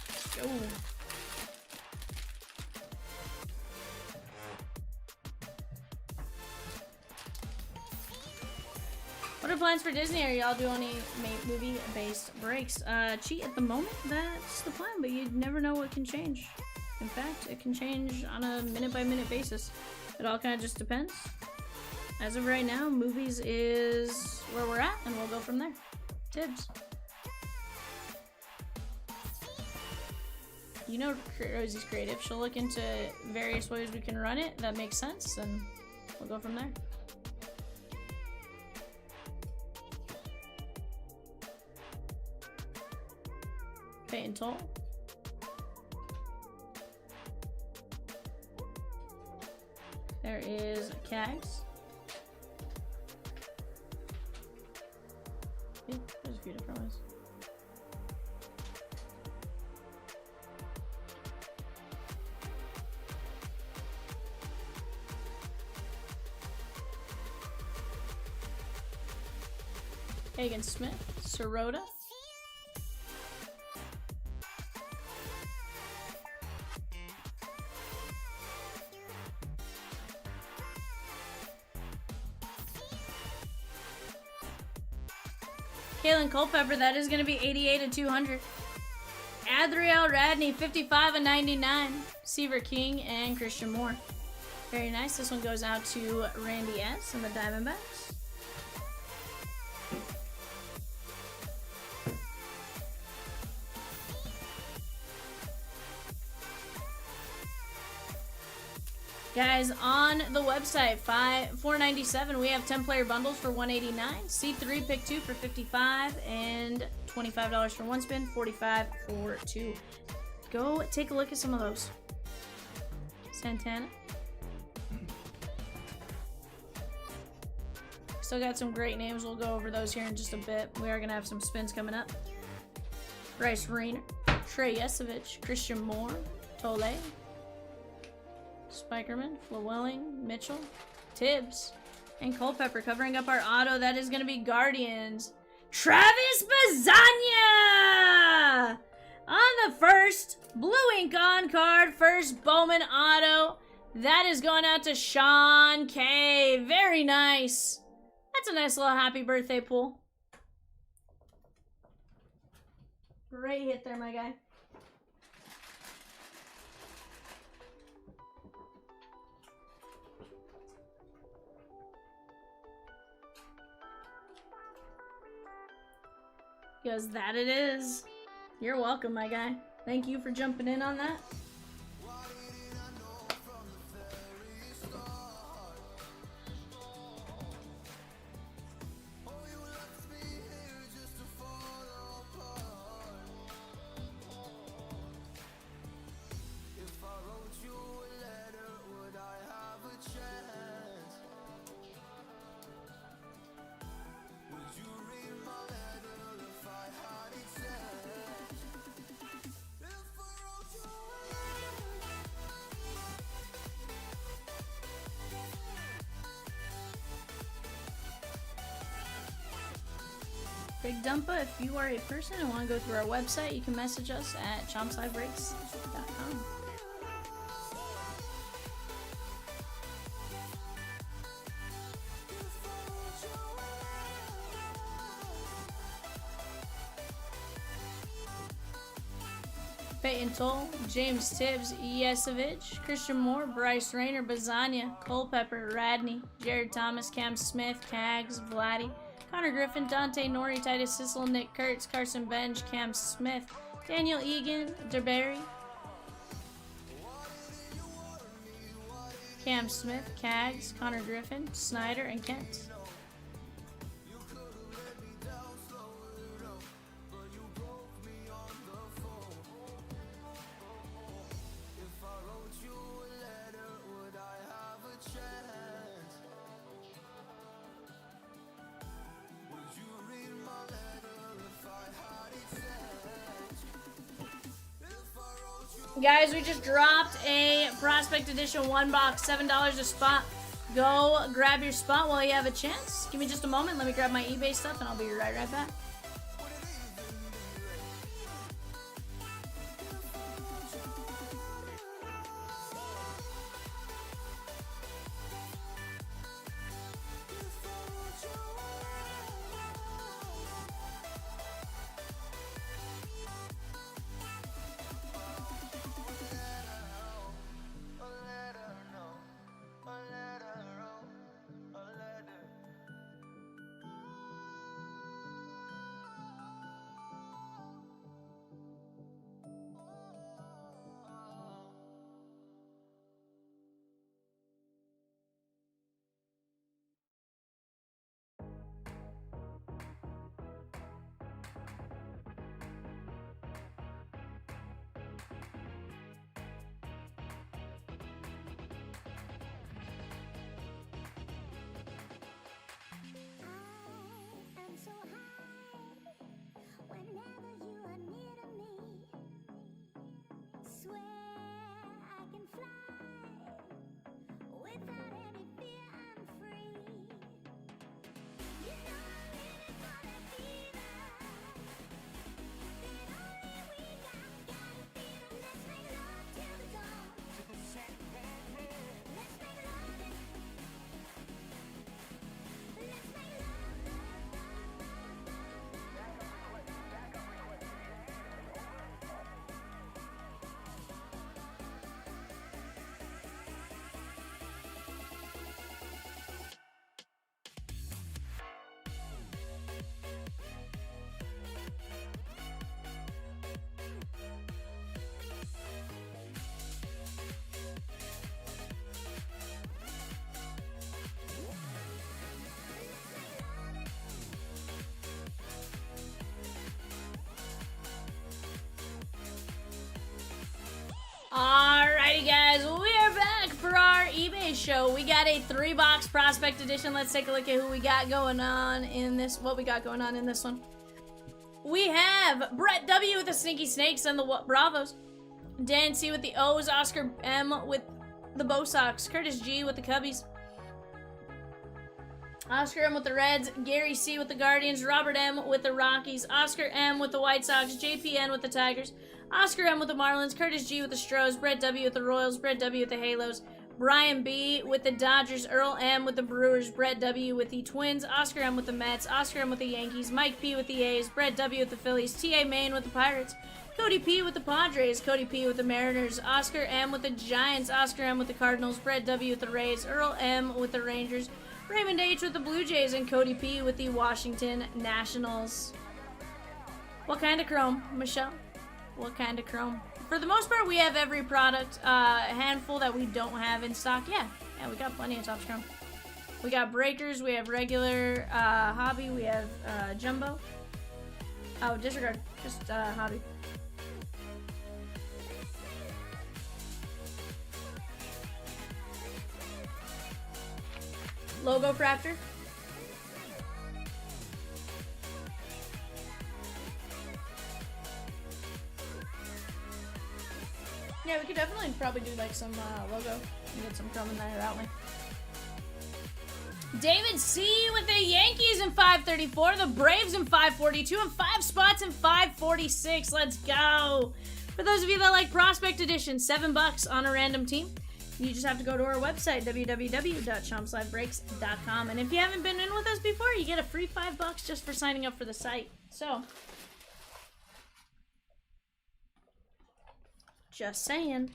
Let's go. What are plans for Disney? Are y'all doing any movie-based breaks? Cheat at the moment, that's the plan, but you never know what can change. In fact, it can change on a minute-by-minute basis. It all kind of just depends. As of right now, movies is where we're at, and we'll go from there. Tibbs. you know Rosie's creative. She'll look into various ways we can run it. That makes sense, and we'll go from there. Peyton Toll. There is Cags. Yeah, there's a few different ones. Hagen Smith, Sirota. Kalen Culpepper, that is going to be 88 and 200. Adriel Radney, 55 and 99. Seaver King and Christian Moore. Very nice. This one goes out to Randy S. and the Diamondbacks. Guys, on the website, $497, we have 10-player bundles for $189. C3 pick 2 for $55 and $25 for one spin, $45 for two. Go take a look at some of those. Santana. Still got some great names. We'll go over those here in just a bit. We are going to have some spins coming up. Bryce Rayner, Trey Yesovich, Christian Moore, Tole, Spikerman, Llewellyn, Mitchell, Tibbs, and Culpepper. Covering up our auto, that is going to be Guardians. Travis Bazania! On the first blue ink on card, first Bowman auto. That is going out to Sean K. Very nice. That's a nice little happy birthday pull. Great hit there, my guy. Because that it is. You're welcome, my guy. Thank you for jumping in on that. Big Dumpa, if you are a person and want to go through our website, you can message us at chompslivebreaks.com. Peyton Toll, James Tibbs, Yesovich, Christian Moore, Bryce Rayner, Bazania, Culpepper, Radney, Jared Thomas, Cam Smith, Cags, Vladdy, Connor Griffin, Dante Nori, Titus Sissel, Nick Kurtz, Carson Benj, Cam Smith, Daniel Egan, DeBerry, Cam Smith, Cags, Connor Griffin, Snyder, and Kent. Guys, we just dropped a Prospect Edition 1 box, $7 a spot. Go grab your spot while you have a chance. Give me just a moment. Let me grab my eBay stuff, and I'll be right back. Friday show, we got a 3-box prospect edition. Let's take a look at who we got going on in this. What we got going on in this one. We have Brett W with the Sneaky Snakes and the Bravos. Dan C with the O's. Oscar M with the Bo Sox. Curtis G with the Cubbies. Oscar M with the Reds. Gary C with the Guardians. Robert M with the Rockies. Oscar M with the White Sox. JPN with the Tigers. Oscar M with the Marlins. Curtis G with the Stros. Brett W with the Royals. Brett W with the Halos. Brian B with the Dodgers. Earl M with the Brewers. Brett W with the Twins. Oscar M with the Mets. Oscar M with the Yankees. Mike P with the A's. Brett W with the Phillies. T.A. Main with the Pirates. Cody P with the Padres. Cody P with the Mariners. Oscar M with the Giants. Oscar M with the Cardinals. Brett W with the Rays. Earl M with the Rangers. Raymond H with the Blue Jays. And Cody P with the Washington Nationals. What kind of chrome, Michelle? What kind of chrome? For the most part, we have every product. A handful that we don't have in stock. Yeah, we got plenty of Topps Chrome. We got breakers. We have regular hobby. We have jumbo. Oh, disregard. Just hobby. Logo Fractor. Yeah, we could definitely probably do like some logo and get some chrome in there that way. David C with the Yankees in 534, the Braves in 542, and 5 spots in 546. Let's go. For those of you that like Prospect Edition, $7 on a random team. You just have to go to our website, www.chompslivebreaks.com. And if you haven't been in with us before, you get a free $5 just for signing up for the site. So, just saying.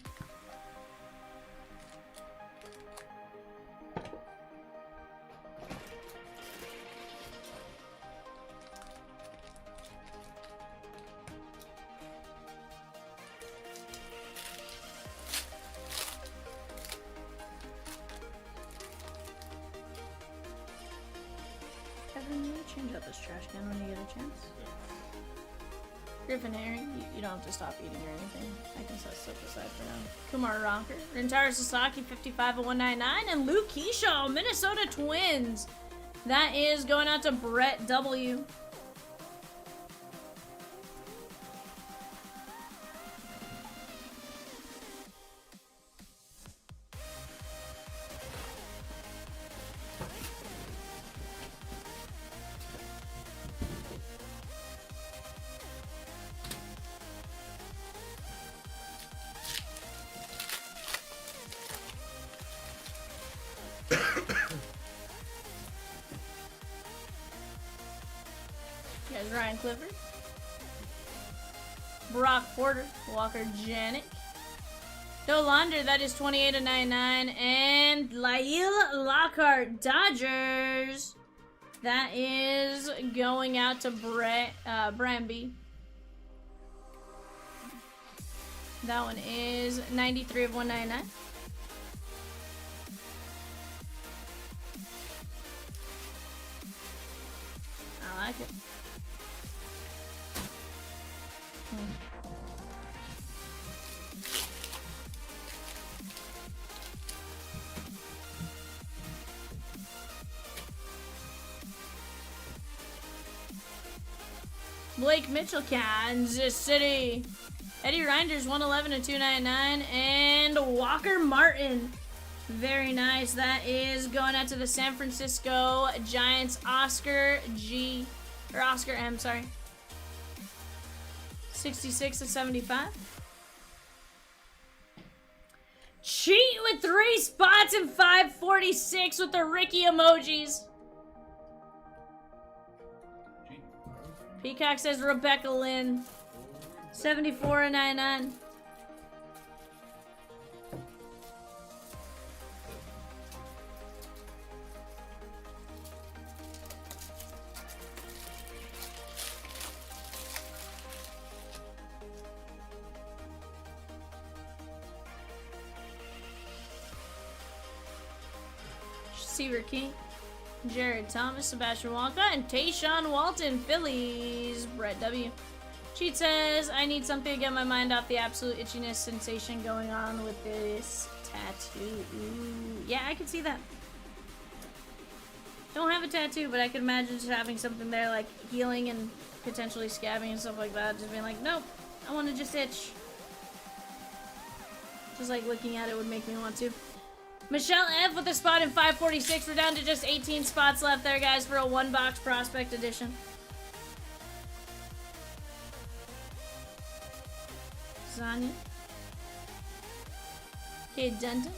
Evan, will you change out this trash can when you get a chance? Griffin Harry, you don't have to stop eating or anything. I can set stuff aside for now. Kumar Ronker, Rintaro Sasaki, 55-199, and Luke Keyshaw, Minnesota Twins. That is going out to Brett W. There's Ryan Clifford, Brock Porter, Walker Janik, Dolander, that is 28-99, and Lael Lockhart, Dodgers. That is going out to Brian B. That one is 93/199. I like it. Blake Mitchell, Kansas City. Eddie Reinders, 111-299, and Walker Martin. Very nice. That is going out to the San Francisco Giants. Oscar M, sorry. 66-75. Cheat with 3 spots in 546 with the Ricky emojis. Peacock says Rebecca Lynn. 74-99. Seaver King, Jared Thomas, Sebastian Wonka, and Tayshawn Walton, Phillies, Brett W. Cheat says, I need something to get my mind off the absolute itchiness sensation going on with this tattoo. Ooh. Yeah, I can see that. Don't have a tattoo, but I could imagine just having something there like healing and potentially scabbing and stuff like that. Just being like, nope, I want to just itch. Just like looking at it would make me want to. Michelle F with a spot in 546. We're down to just 18 spots left there, guys, for a one-box prospect edition. Zanya. Okay, Denton.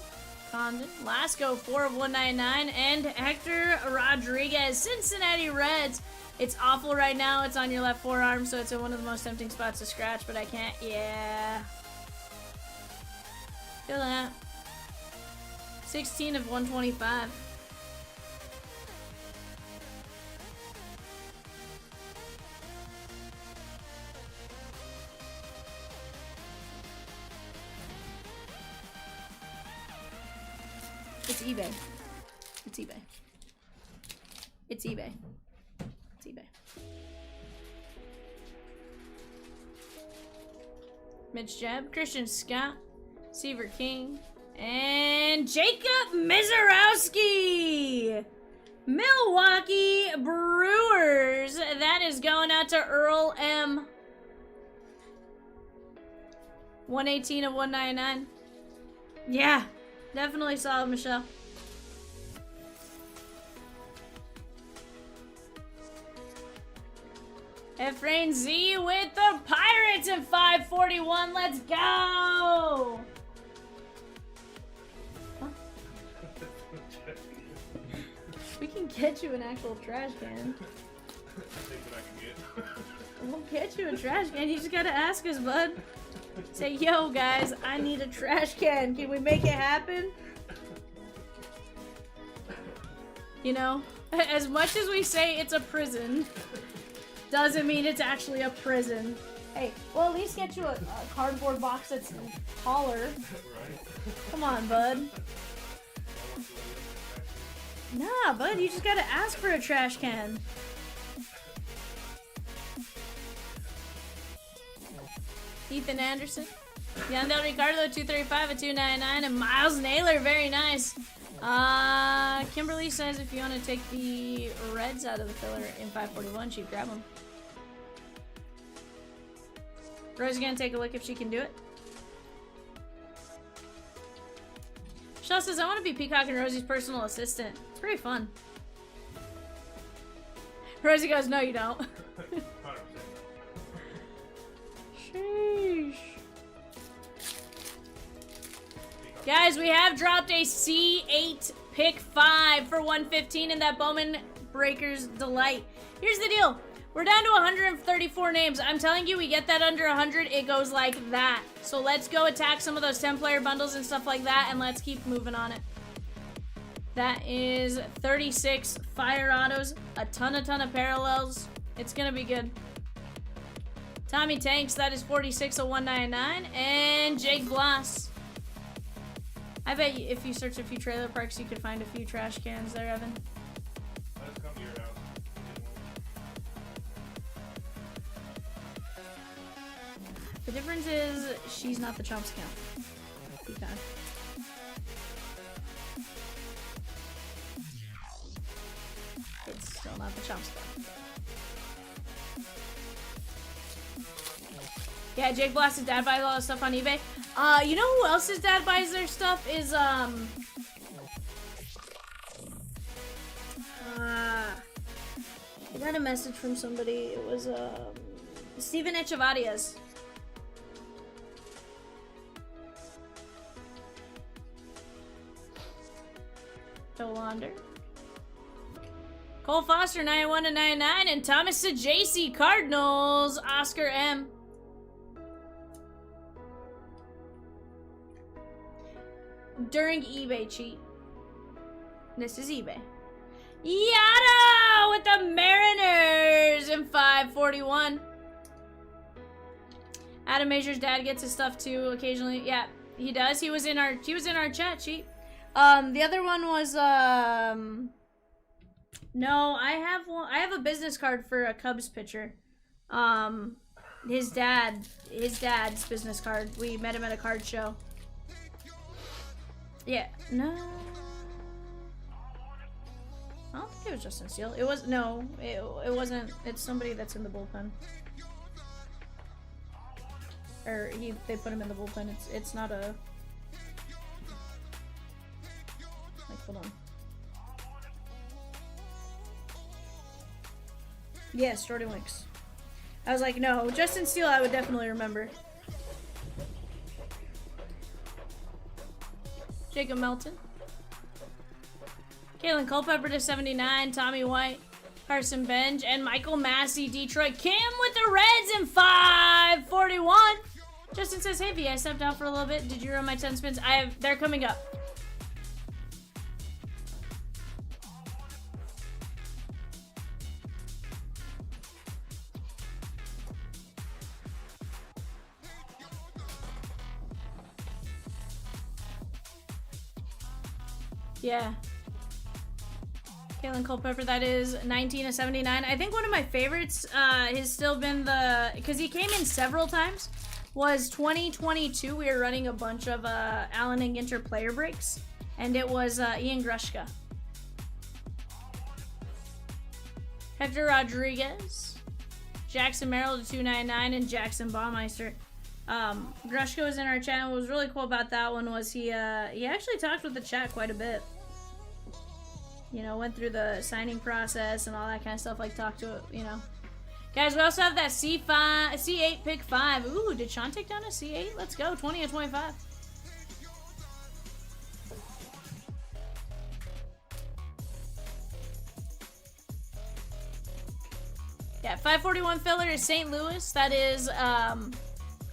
Condon. Lasco, 4 of 199. And Hector Rodriguez, Cincinnati Reds. It's awful right now. It's on your left forearm, so it's in one of the most tempting spots to scratch, but I can't. Yeah. Feel that. 16 of 125. It's eBay. It's eBay. It's eBay. It's eBay. Mitch Jeb, Christian Scott, Seaver King, and Jacob Mizorowski! Milwaukee Brewers. That is going out to Earl M. 118 of 199. Yeah, definitely solid, Michelle. Efrain Z with the Pirates in 541. Let's go! We can get you an actual trash can. Take what I can get. We'll get you a trash can. You just gotta ask us, bud. Say, yo, guys, I need a trash can. Can we make it happen? You know, as much as we say it's a prison, doesn't mean it's actually a prison. Hey, well, at least get you a cardboard box that's taller. Right? Come on, bud. Nah, bud, you just gotta ask for a trash can. Ethan Anderson. Yandel Ricardo, 235 at 299. And Miles Naylor, very nice. Kimberly says if you want to take the Reds out of the filler in 541, she'd grab them. Rose's gonna take a look if she can do it. Michelle says, I want to be Peacock and Rosie's personal assistant. It's pretty fun. Rosie goes, no, you don't. 100%. Sheesh. Guys, we have dropped a C8 pick 5 for 115 in that Bowman Breakers Delight. Here's the deal. We're down to 134 names. I'm telling you, we get that under 100, it goes like that. So let's go attack some of those 10-player bundles and stuff like that, and let's keep moving on it. That is 36 fire autos, a ton of parallels. It's gonna be good. Tommy Tanks, that is 46 of 199, and Jake Bloss. I bet you if you search a few trailer parks, you could find a few trash cans there, Evan. Let's come to your house. The difference is she's not the Chomps count. Peacock. It's still not the Chomps count. Yeah, Jake Bloss's dad buys a lot of stuff on eBay. You know who else's dad buys their stuff is I got a message from somebody. It was Steven Echevaria's. Dolander. Cole Foster, 91 to 99, and Thomas Sajaci, Cardinals, Oscar M. During eBay cheat. This is eBay. Yada with the Mariners in 541. Adam Major's dad gets his stuff too occasionally. Yeah, he does. He was in our chat sheet. The other one was no, I have a business card for a Cubs pitcher. his dad's business card. We met him at a card show. Yeah, no. I don't think it was Justin Steele. It was, no, it wasn't. It's somebody that's in the bullpen. Or they put him in the bullpen. It's not a, like, hold on. Yes, Jordan Wicks. I was like, no, Justin Steele I would definitely remember. Jacob Melton. Kalen Culpepper to 79. Tommy White. Carson Benj. And Michael Massey. Detroit. Kim with the Reds in 541. Justin says, hey V, I stepped out for a little bit. Did you run my 10 spins? They're coming up. Yeah. Kalen Culpepper, that is 19 of 79. I think one of my favorites has still been because he came in several times, was 2022. We were running a bunch of Allen and Ginter player breaks, and it was Ian Grushka. Hector Rodriguez, Jackson Merrill to 299, and Jackson Baumeister. Grushka was in our chat, and what was really cool about that one was he actually talked with the chat quite a bit. You know, went through the signing process and all that kind of stuff, like talked to it, you know. Guys, we also have that C8 pick 5. Ooh, did Sean take down a C8? Let's go, 20 of 25. Yeah, 541 filler is St. Louis. That is,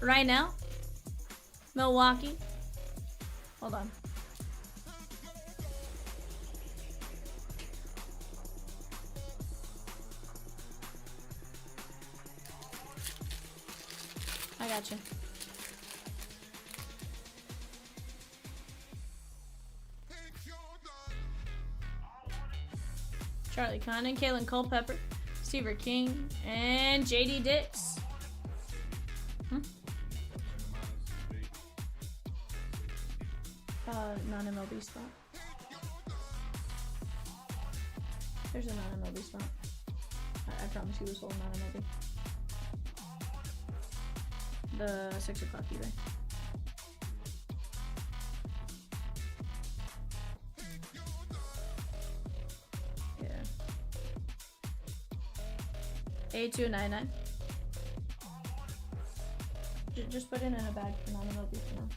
right now. Milwaukee. Hold on. I gotcha. Charlie Condon, Kalen Culpepper, Steve King, and JD Dix. Non-MLB spot. There's a non-MLB spot. I promise you this whole non-MLB. The 6 o'clock eBay. Yeah. 8299. Just put it in a bag for non-MLB for now.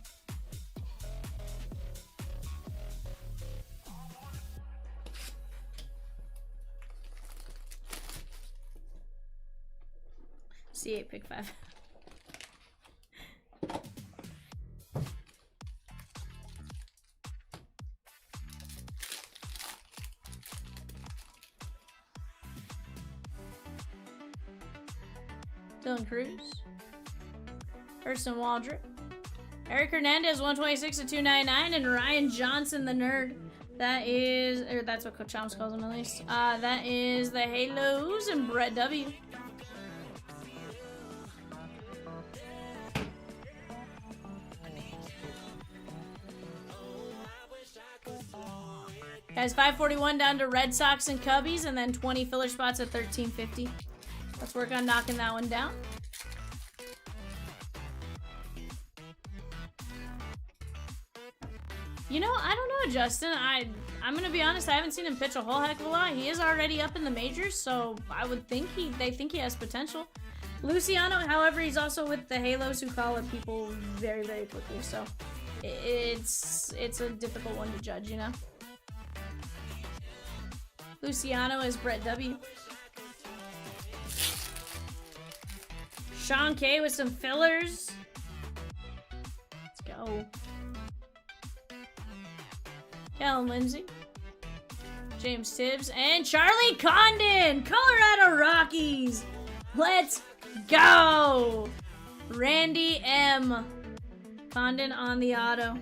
C8 pick 5. Dylan Cruz, Hurston Waldrop, Eric Hernandez 126 to 299, and Ryan Johnson the nerd. That is, or that's what Coach Chomps calls him at least. That is the Halos and Brett W. Guys, 541 down to Red Sox and Cubbies, and then 20 filler spots at 1350. Let's work on knocking that one down. You know, I don't know, Justin. I'm gonna be honest, I haven't seen him pitch a whole heck of a lot. He is already up in the majors, so I would think they think he has potential. Luciano, however, he's also with the Halos, who call up people very, very quickly, so it's a difficult one to judge, you know. Luciano is Brett W. Sean K with some fillers. Let's go. Kellen Lindsay. James Tibbs. And Charlie Condon. Colorado Rockies. Let's go. Randy M. Condon on the auto.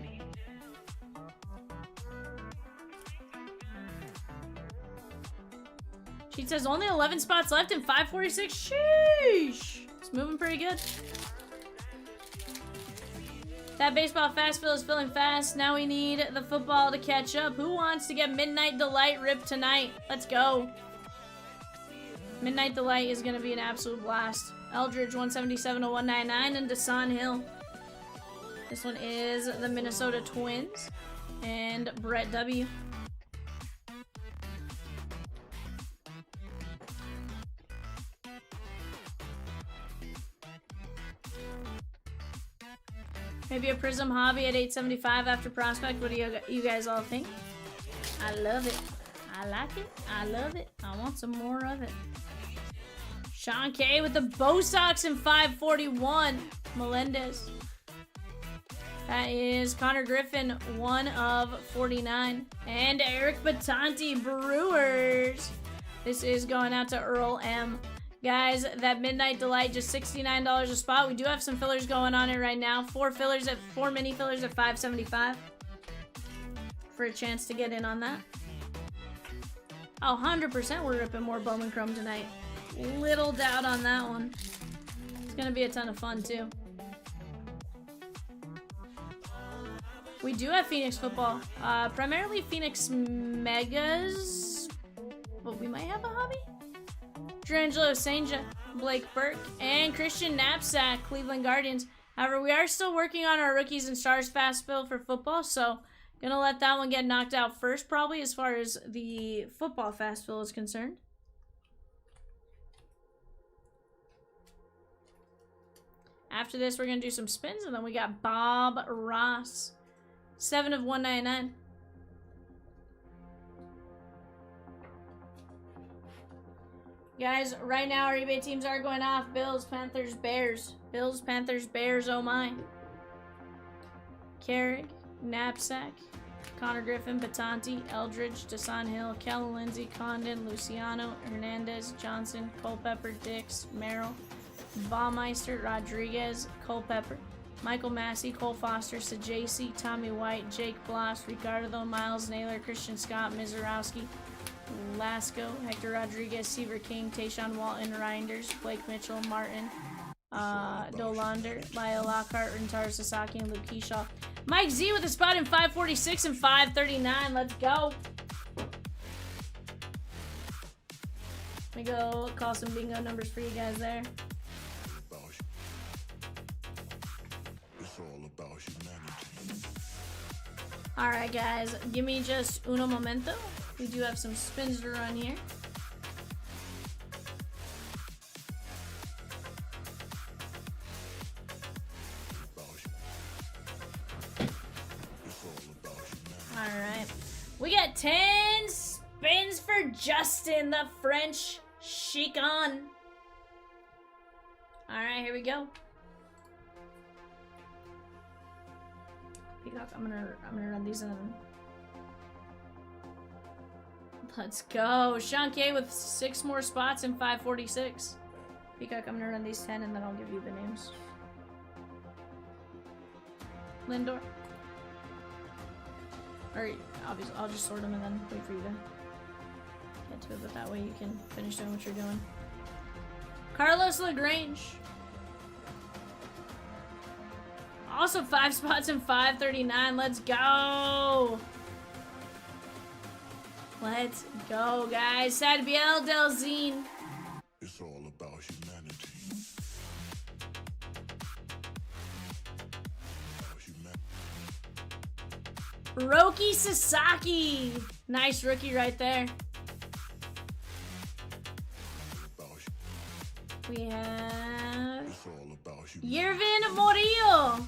She says only 11 spots left in 546. Sheesh. It's moving pretty good. That baseball fast fill is filling fast. Now we need the football to catch up. Who wants to get Midnight Delight ripped tonight? Let's go. Midnight Delight is going to be an absolute blast. Eldridge 177 to 199 and Desan Hill. This one is the Minnesota Twins and Brett W. Maybe a Prizm hobby at 875 after Prospect. What do you guys all think? I love it. I like it. I love it. I want some more of it. Sean K with the Bo Sox in 541. Melendez. That is Connor Griffin, 1 of 49. And Eric Batanti, Brewers. This is going out to Earl M. Guys, that Midnight Delight, just $69 a spot. We do have some fillers going on it right now. 4 mini fillers at $5.75 for a chance to get in on that. Oh, 100% we're ripping more Bowman Chrome tonight. Little doubt on that one. It's gonna be a ton of fun too. We do have Phoenix football. Primarily Phoenix Megas. But we might have a hobby. Drangelo Sanja, Blake Burke, and Christian Knapsack, Cleveland Guardians. However, we are still working on our Rookies and Stars fast fill for football, so gonna let that one get knocked out first, probably, as far as the football fast fill is concerned. After this, we're gonna do some spins, and then we got Bob Ross, 7 of 199. Guys, right now our eBay teams are going off. Bills, Panthers, Bears. Bills, Panthers, Bears, oh my. Carrick, Knapsack, Connor Griffin, Batanti, Eldridge, Desan Hill, Kellen Lindsey, Condon, Luciano, Hernandez, Johnson, Culpepper, Dix, Merrill, Baumeister, Rodriguez, Culpepper, Michael Massey, Cole Foster, Sajasi, Tommy White, Jake Bloss, Ricardo, Miles Naylor, Christian Scott, Mizorowski, Lasco, Hector Rodriguez, Seaver King, Tayshawn Walton, Reinders, Blake Mitchell, Martin, Dolander, Lyle Lockhart, Rentaro Sasaki, and Luke Keyshaw. Mike Z with a spot in 546 and 539. Let's go. Let me go call some bingo numbers for you guys there. Alright guys, give me just uno momento. We do have some spins to run here. Alright. We got 10 spins for Justin, the French Chicon. Alright, here we go. Peacock, I'm gonna run these in. Let's go. Sean K with 6 more spots in 546. Peacock, I'm gonna run these 10 and then I'll give you the names. Lindor. Or obviously I'll just sort them and then wait for you to get to it, but that way you can finish doing what you're doing. Carlos LaGrange. Also 5 spots in 539. Let's go. Let's go, guys. Sadbiel Delzine. It's all about humanity. Roki Sasaki. Nice rookie right there. We have Yervin Morillo.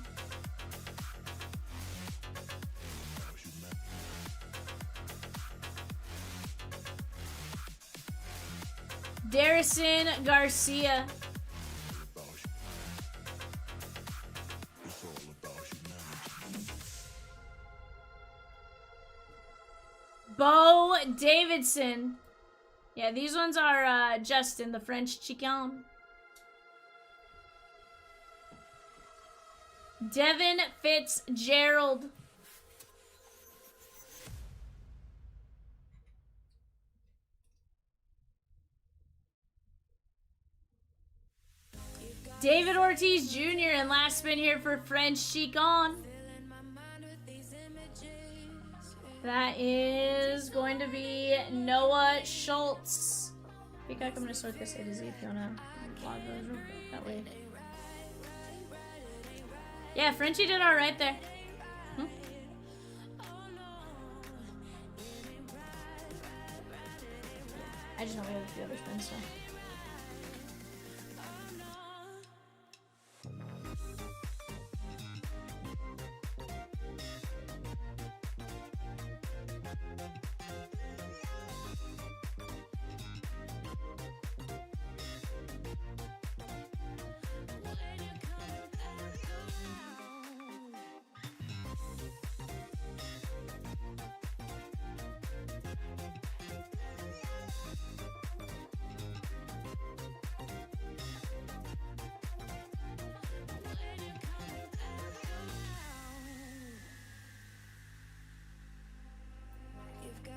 Darrison Garcia. Bo Davidson. Yeah, these ones are Justin, the French Chicon. Devin Fitzgerald. David Ortiz Jr. and last spin here for French Chicon. That is going to be Noah Schultz. I think I'm going to sort this A to Z if you want to log those real quick. That way. Yeah, Frenchie did alright there. I just know we have a few other spins, so.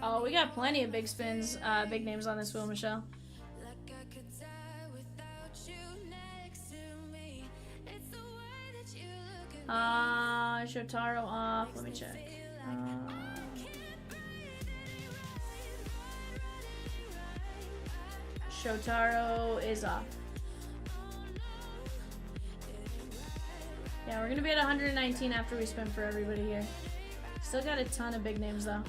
Oh, we got plenty of big spins, big names on this wheel, Michelle. Shotaro off. Let me check. Shotaro is off. Yeah, we're gonna be at 119 after we spin for everybody here. Still got a ton of big names though.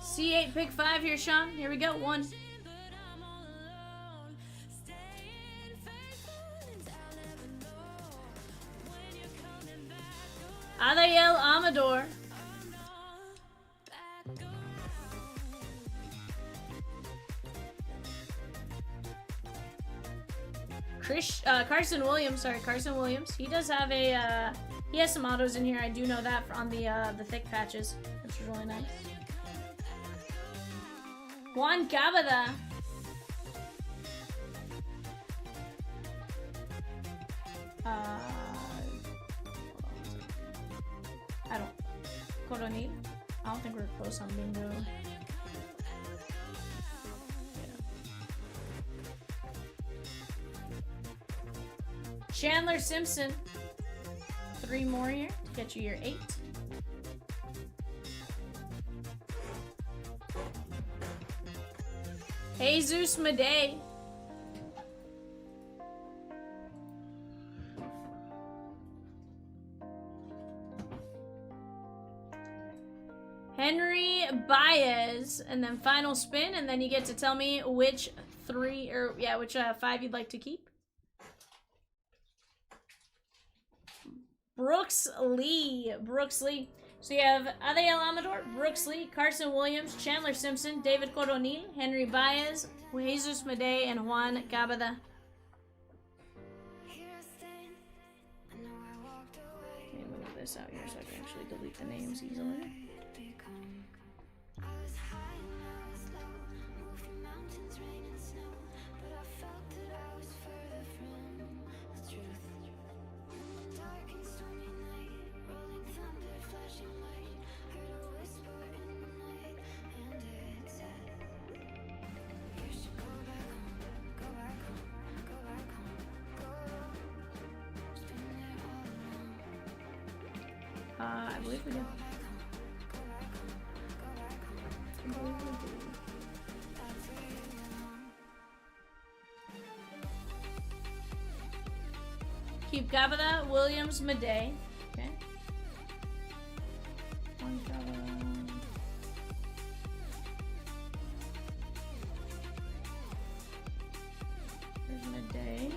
C8 pick 5 here, Sean. Here we go. 1. Adael Amador. Carson Williams. Sorry, Carson Williams. He does have a. He has some autos in here. I do know that on the thick patches, which is really nice. Juan Cavada. I don't. Coronil. I don't think we're close on bingo. Chandler Simpson. 3 more here to get you your 8. Jesus Madej. Henry Baez, and then final spin, and then you get to tell me which 5 you'd like to keep. Brooks Lee. So you have Adael Amador, Brooks Lee, Carson Williams, Chandler Simpson, David Coronil, Henry Baez, Jesus Madej, and Juan Cavada. Let me move this out here so I can actually delete the names easily. I believe we do. Keep Cavada, Williams, Madej. Okay. One Cavada. There's Madej.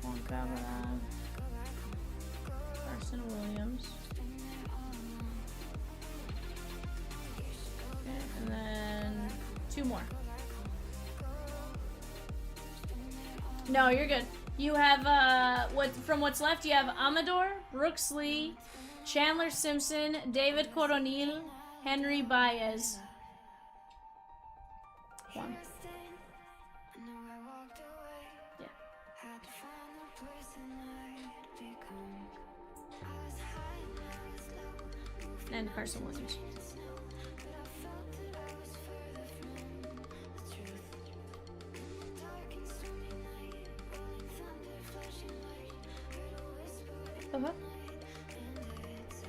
One Cavada. Carson Williams. Okay, and then 2 more. No, you're good. You have from what's left, you have Amador, Brooks Lee, Chandler Simpson, David Coronil, Henry Baez. 1. Yeah. And Carson Williams.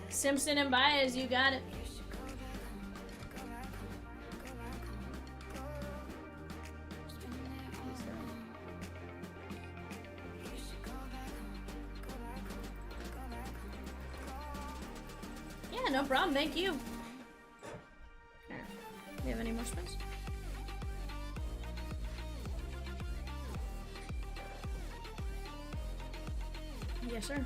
Simpson and Baez, you got it. Yeah, no problem. Thank you. Here. Do you have any more spins? Yes, sir.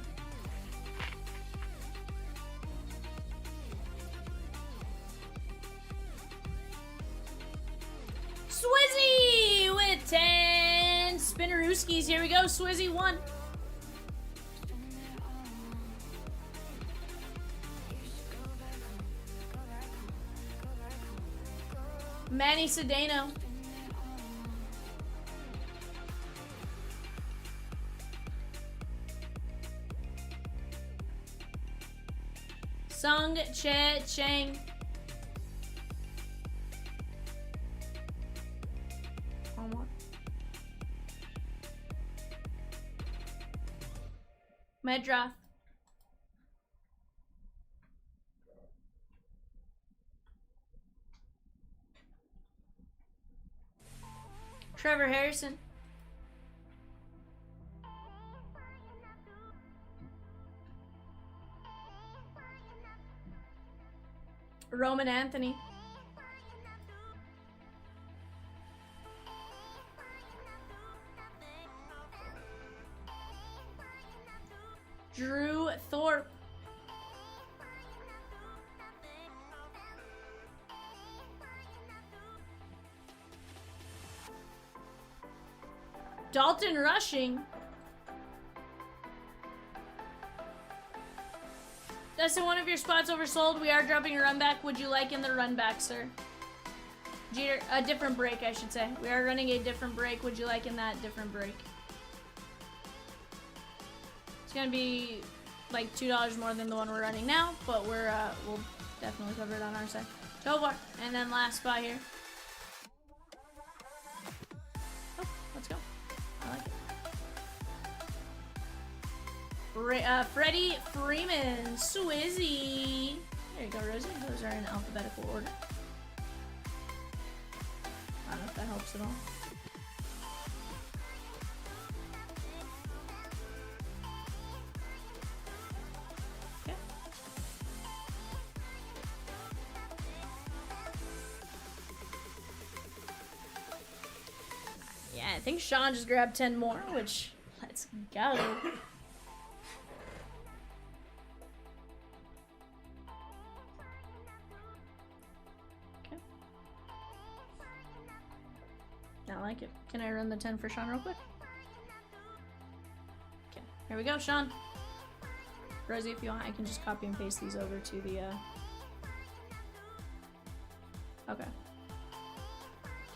Swizzy with 10 Spinnerooskies. Here we go. Swizzy 1. Manny Sedano. Sung Che Chang. One more. Medrath. Trevor Harrison. Roman Anthony. Drew Thorpe. Dalton Rushing. Dustin, one of your spots oversold. We are dropping a run back. Would you like in the run back, sir? Jeter, a different break, I should say. We are running a different break. Would you like in that different break? It's gonna be like $2 more than the one we're running now, but we'll definitely cover it on our side. Tovar, and then last spot here. Oh, let's go. I like it. Freddie Freeman, Swizzy. There you go, Rosie. Those are in alphabetical order. I don't know if that helps at all. Okay. Yeah, I think Sean just grabbed 10 more, which, let's go. I like it. Can I run the 10 for Sean real quick? Okay, here we go, Sean. Rosie, if you want, I can just copy and paste these over to the, Okay.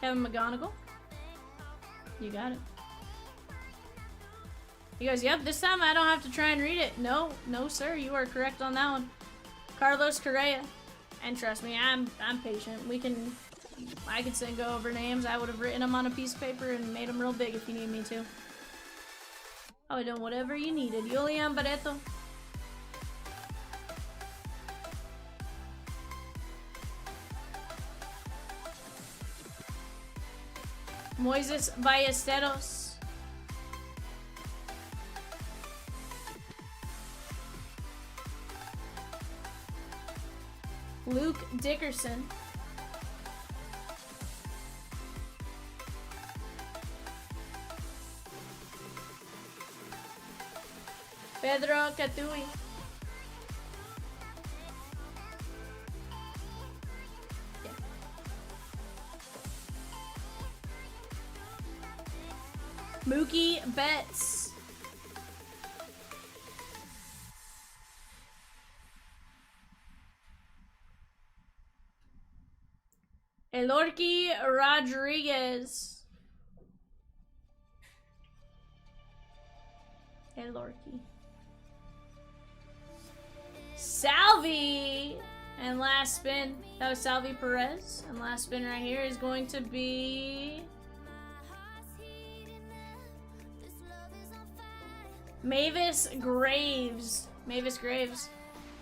Kevin McGonigal. You got it. He goes, yep, this time I don't have to try and read it. No, sir, you are correct on that one. Carlos Correa. And trust me, I'm patient. I could go over names. I would have written them on a piece of paper and made them real big if you need me to. I would have done whatever you needed. Julian Barreto. Moises Ballesteros. Luke Dickerson. Pedro Catui. Yeah. Mookie Betts. Elorki Rodriguez. Elorki. Salvi! And last spin. That was Salvi Perez. And last spin right here is going to be Mavis Graves. Mavis Graves.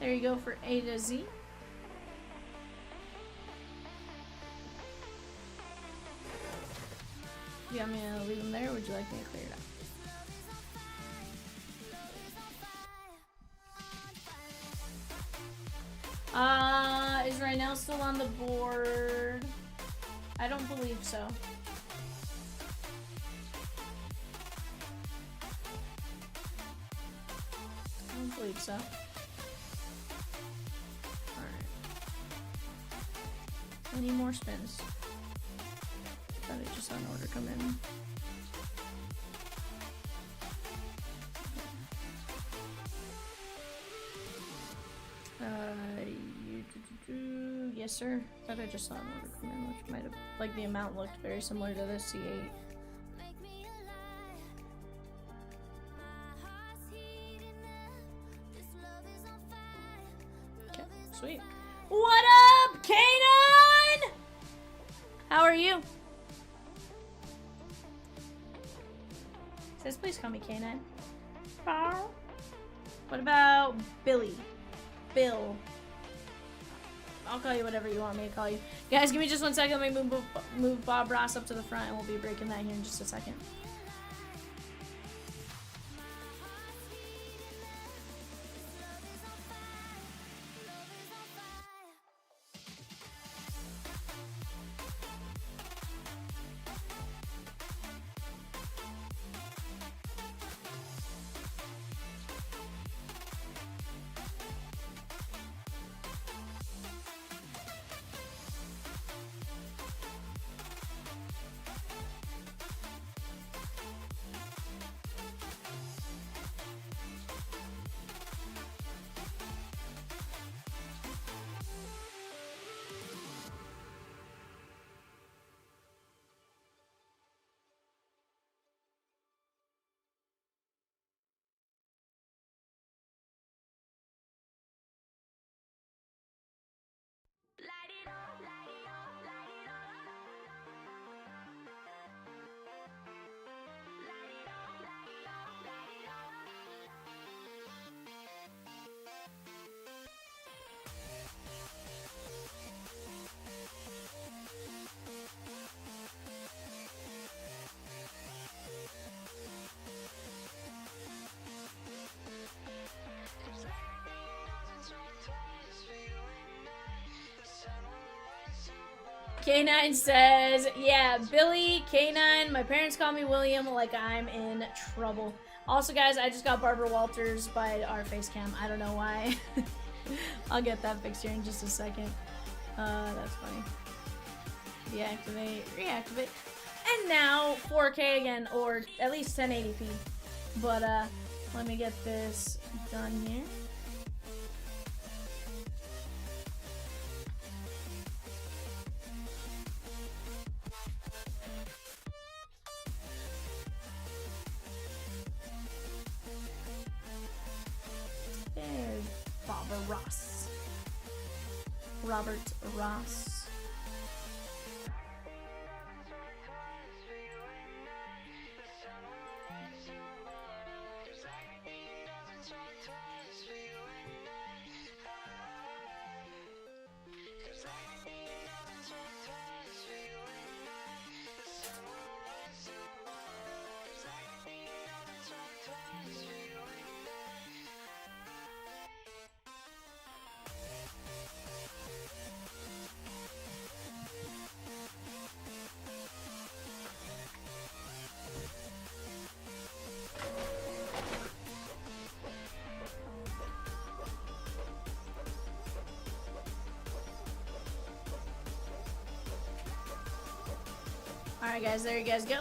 There you go for A to Z. You want me to leave them there, or would you like me to clear it up? Is Rhinell still on the board? I don't believe so. I don't believe so. Alright. Any more spins? Thought I just saw an order come in. Yes, sir. Thought I just saw an order come in, which might have, like, the amount looked very similar to the C8. Make me alive. My heart's heating up. This love is on fire. Okay, Love is sweet. What up, Kanan? How are you? Says, please call me Kanan. What about Billy? Bill. I'll call you whatever you want me to call you. Guys, give me just 1 second. Let me move Bob Ross up to the front, and we'll be breaking that here in just a second. light it up, light it up, light it up. Light it up, light it up, light it up. K9 says, yeah, Billy, K9, my parents call me William like I'm in trouble. Also, guys, I just got Barbara Walters by our face cam. I don't know why. I'll get that fixed here in just a second. That's funny. Deactivate, reactivate. And now 4K again, or at least 1080p. But let me get this done here. There's Barbara Ross. Robert Ross. Alright guys, there you guys go.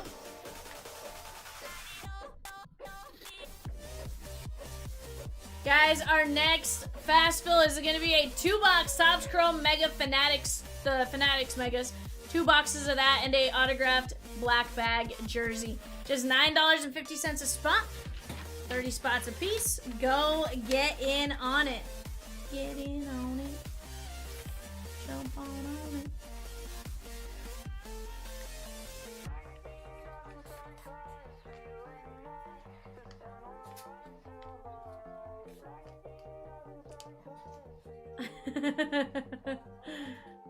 Guys, our next fast fill is going to be a 2-box Topps Chrome Mega Fanatics, the Fanatics Megas. 2 boxes of that and a autographed black bag jersey. Just $9.50 a spot. 30 spots a piece. Go get in on it. Get in on it. Jump on it.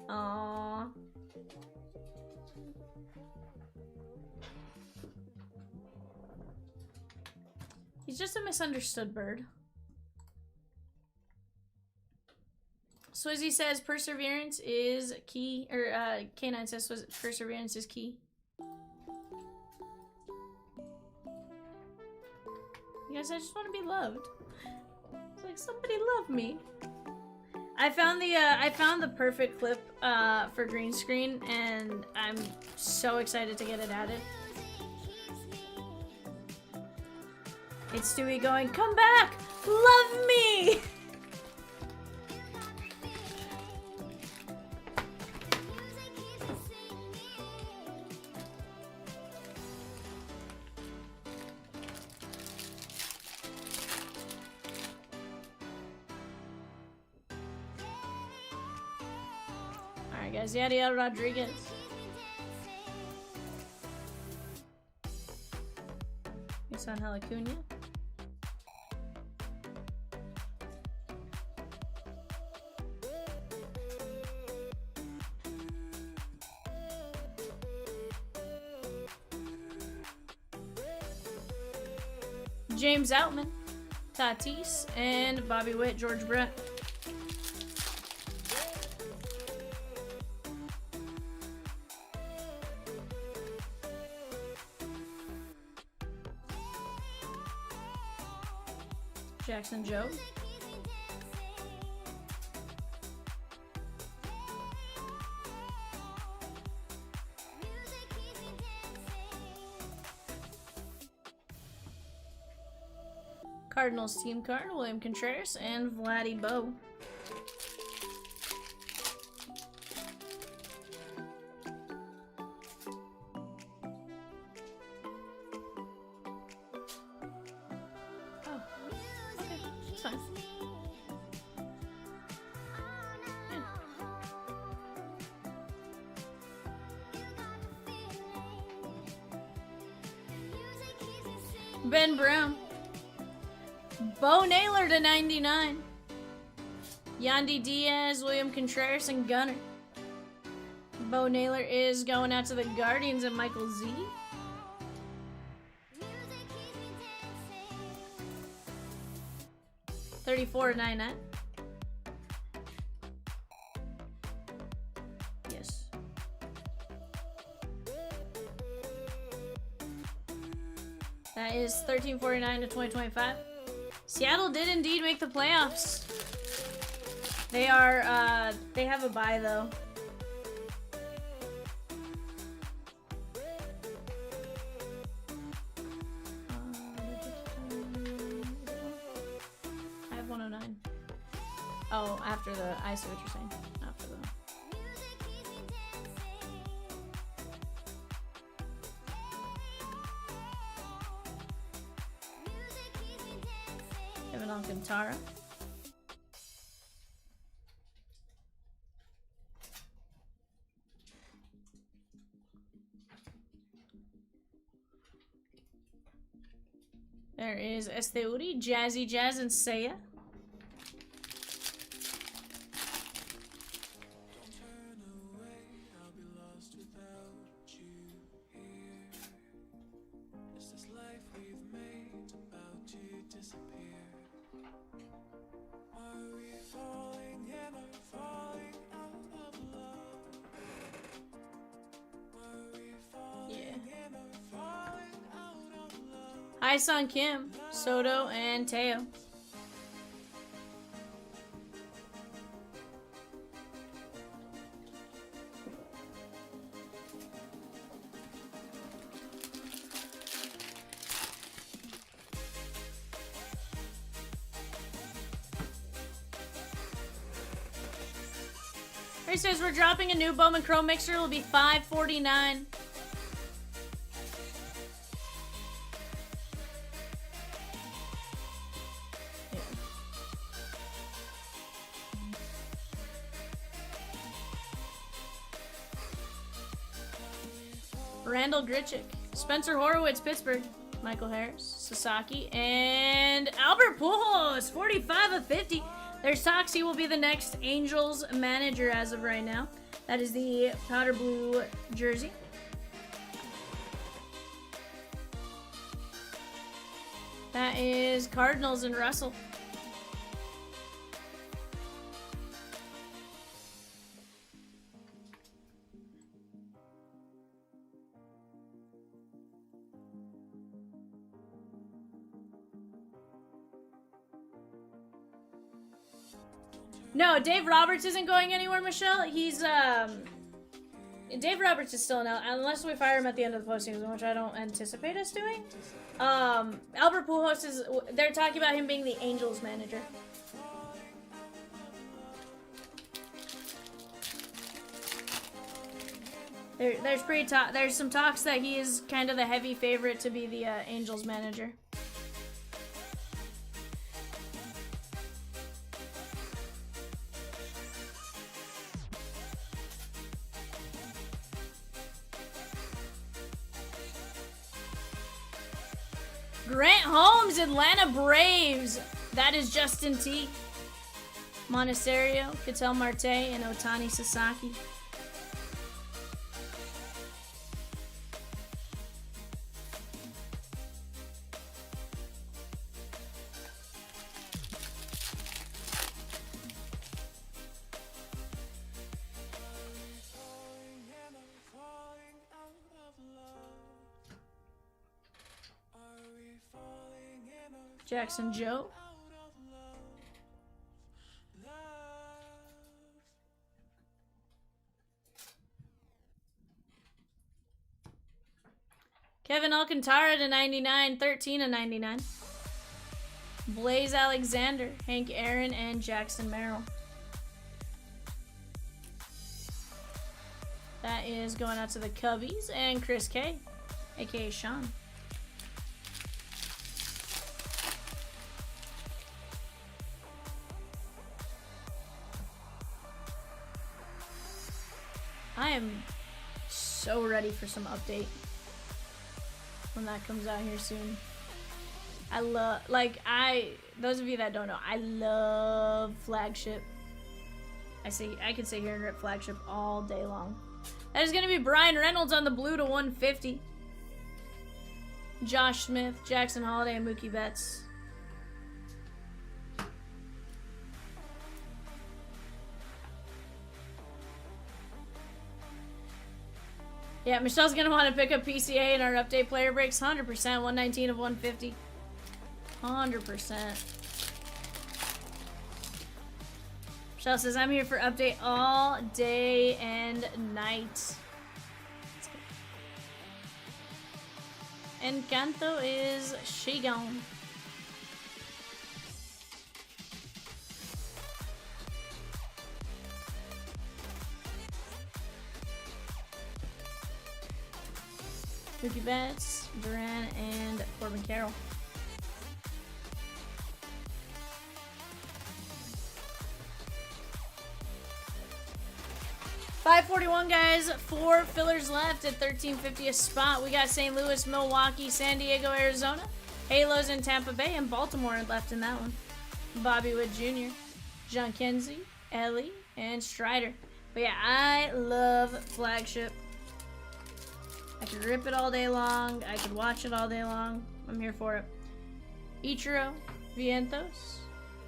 Aww. He's just a misunderstood bird. Swizzy says perseverance is key, or K9 says perseverance is key. Yes, I just want to be loved. It's like, somebody love me. I found the perfect clip for green screen, and I'm so excited to get it added. It's Stewie going, come back! Love me! Alright guys, Yadiel Rodriguez. Nissan Helicunia. James Outman, Tatis, and Bobby Witt, George Brett. Jackson Joe. Cardinals team card, William Contreras, and Vladdy Bow. Oh, okay, it's fine. Yeah. Ben Brown. Bo Naylor to 99. Yandy Diaz, William Contreras, and Gunner. Bo Naylor is going out to the Guardians and Michael Z. $34.99. Yes. That is $13.49 to 2025. Seattle did indeed make the playoffs. They are, they have a bye though. I have 109. Oh, after the, I see what you're saying. After the. Kevin Alcantara. There is Esteuri, Jazzy Jazz, and Seiya. Sun Kim, Soto, and Teo. He says we're dropping a new Bowman Chrome mixer. It'll be $5.49. Randall Grichuk, Spencer Horowitz, Pittsburgh, Michael Harris, Sasaki, and Albert Pujols, 45 of 50. There's talks he will be the next Angels manager as of right now. That is the powder blue jersey. That is Cardinals and Russell. No, Dave Roberts isn't going anywhere, Michelle. He's, Dave Roberts is still in, unless we fire him at the end of the postseason, which I don't anticipate us doing. Albert Pujols is, they're talking about him being the Angels manager. There's some talks that he is kind of the heavy favorite to be the Angels manager. Grant Holmes, Atlanta Braves. That is Justin T. Monasterio, Ketel Marte, and Otani Sasaki. Jackson Joe. Kevin Alcantara to 99, 13 to 99. Blaze Alexander, Hank Aaron, and Jackson Merrill. That is going out to the Cubbies and Chris K, aka Sean. I am so ready for some update when that comes out here soon. I love, those of you that don't know, I love Flagship. I could sit here and rip Flagship all day long. That is going to be Brian Reynolds on the blue to 150. Josh Smith, Jackson Holiday, and Mookie Betts. Yeah, Michelle's going to want to pick up PCA in our update player breaks. 100%. 119 of 150. 100%. Michelle says, I'm here for update all day and night. Encanto is Shigon. Mookie Betts, Duran, and Corbin Carroll. $541, guys. 4 fillers left at $13.50 a spot. We got St. Louis, Milwaukee, San Diego, Arizona. Halos in Tampa Bay and Baltimore left in that one. Bobby Wood Jr., John Kenzie, Ellie, and Strider. But yeah, I love Flagship. I could rip it all day long. I could watch it all day long. I'm here for it. Ichiro, Vientos,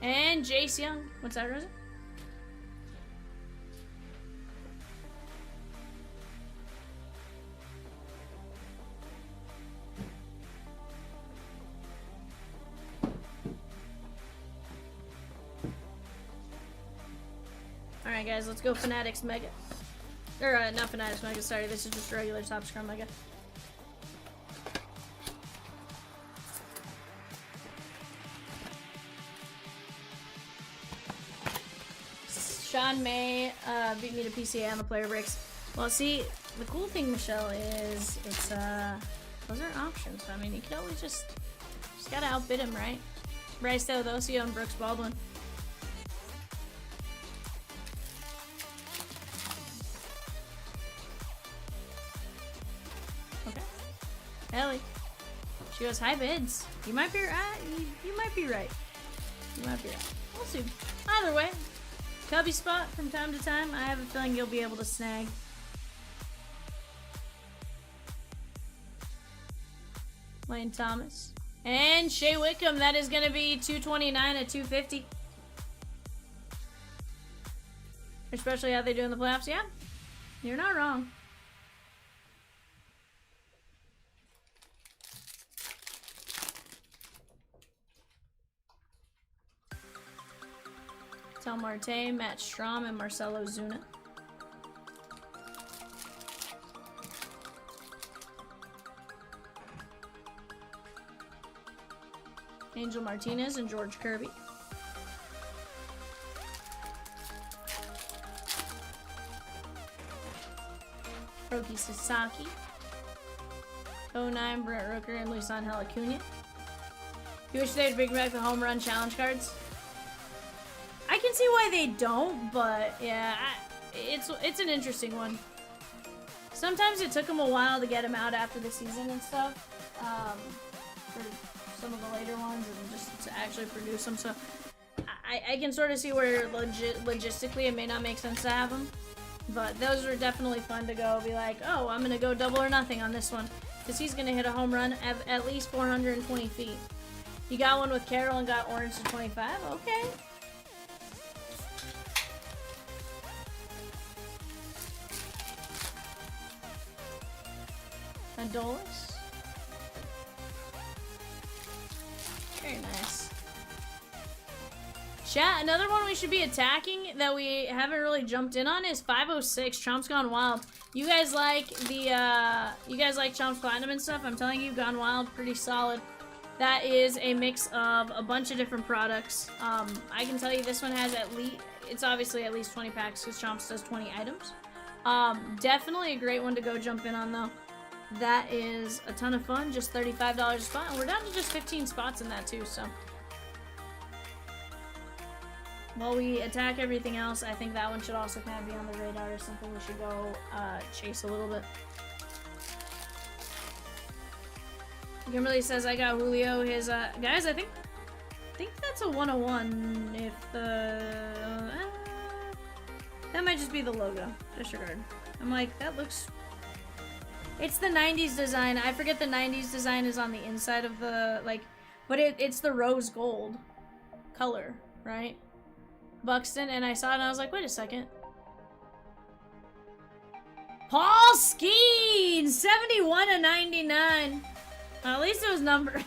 and Jace Young. What's that, Rosa? Alright, guys, let's go Fanatics Mega. Or, not Fanatics Mega, sorry, this is just regular Top Scrum Mega. Sean May beat me to PCA on the player breaks. Well, see, the cool thing, Michelle, is it's, those are options. I mean, you can always just gotta outbid him, right? Bryce Teodosio and Brooks Baldwin. Ellie. She goes, hi, bids. You might be right. You might be right. You might be right. We'll see. Either way, Cubby spot from time to time. I have a feeling you'll be able to snag. Lane Thomas. And Shea Wickham. That is going to be 229 at 250. Especially how they do in the playoffs. Yeah, you're not wrong. Tel Marte, Matt Strom, and Marcelo Zuna. Angel Martinez and George Kirby. Roki Sasaki. 09, Brent Rooker, and Luis Angel Acuna. You wish they'd bring back the home run challenge cards? I can see why they don't, but yeah, it's an interesting one. Sometimes it took them a while to get them out after the season and stuff, for some of the later ones, and just to actually produce them. So I can sort of see where logistically it may not make sense to have them, but those are definitely fun to go be like, oh, I'm gonna go double or nothing on this one because he's gonna hit a home run at least 420 feet. You got one with Carroll and got orange to 25. Okay. Adolis. Very nice. Chat, another one we should be attacking that we haven't really jumped in on is 506, Chomps Gone Wild. You guys like the, you guys like Chomps Platinum and stuff? I'm telling you, Gone Wild, pretty solid. That is a mix of a bunch of different products. I can tell you this one has at least, it's obviously at least 20 packs because Chomps does 20 items. Definitely a great one to go jump in on though. That is a ton of fun, just $35 a spot, and we're down to just 15 spots in that too, so. While we attack everything else, I think that one should also kind of be on the radar or something we should go chase a little bit. Kimberly says, I got Julio, his, guys, I think that's a 101, if the, that might just be the logo, disregard. I'm like, that looks, it's the 90s design. I forget the 90s design is on the inside of the, like, but it's the rose gold color, right? Buxton, and I saw it and I was like, wait a second. Paul Skeen! 71/99. At least it was numbered.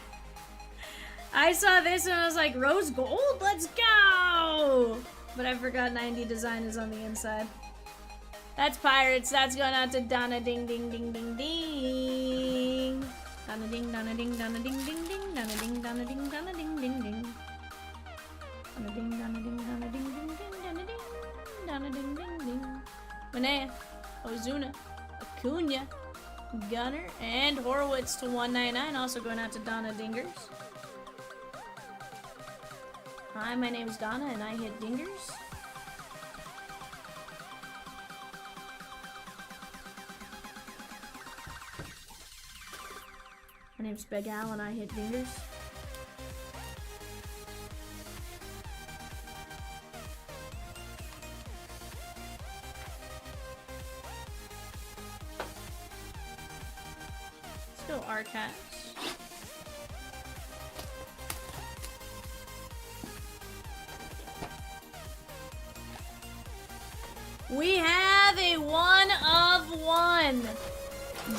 I saw this and I was like, rose gold? Let's go! But I forgot 90 design is on the inside. That's Pirates. That's going out to Donna Ding Ding Ding Ding Ding. Donna Ding Donna Ding Donna Ding Ding Ding. Donna Ding Donna Ding Donna Ding Ding Ding. Donna Ding Donna Ding Donna Ding Ding Ding. Donna Ding Donna Ding Ding Ding. Manea, Ozuna, Acuna, Gunner, and Horowitz to 199. Also going out to Donna Dingers. Hi, my name's Donna and I hit Dingers. My name's Big Al and I hit Dingers. Let's go Arcats. We have a 1 of 1.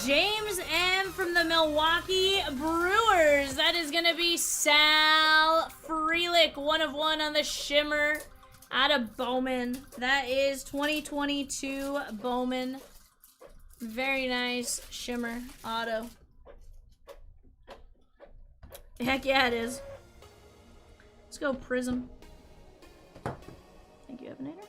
James M from the Milwaukee Brewers. That is going to be Sal Frelick. 1 of 1 on the Shimmer out of Bowman. That is 2022 Bowman. Very nice Shimmer auto. Heck yeah, it is. Let's go Prizm. Thank you, Evanator.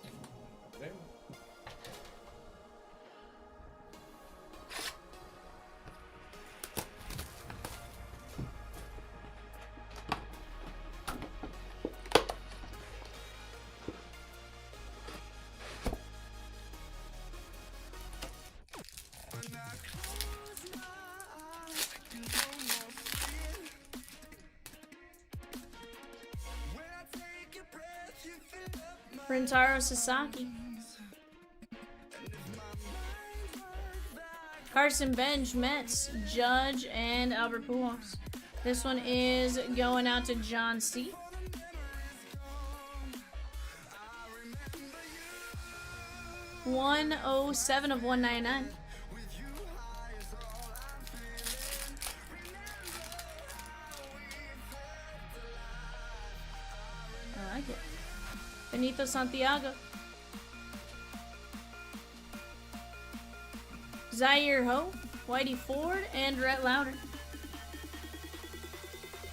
Rintaro Sasaki. Carson Bench, Mets, Judge, and Albert Pujols. This one is going out to John C. $107 of 199. I like it. Benito Santiago. Zaire Ho, Whitey Ford, and Rhett Lauder.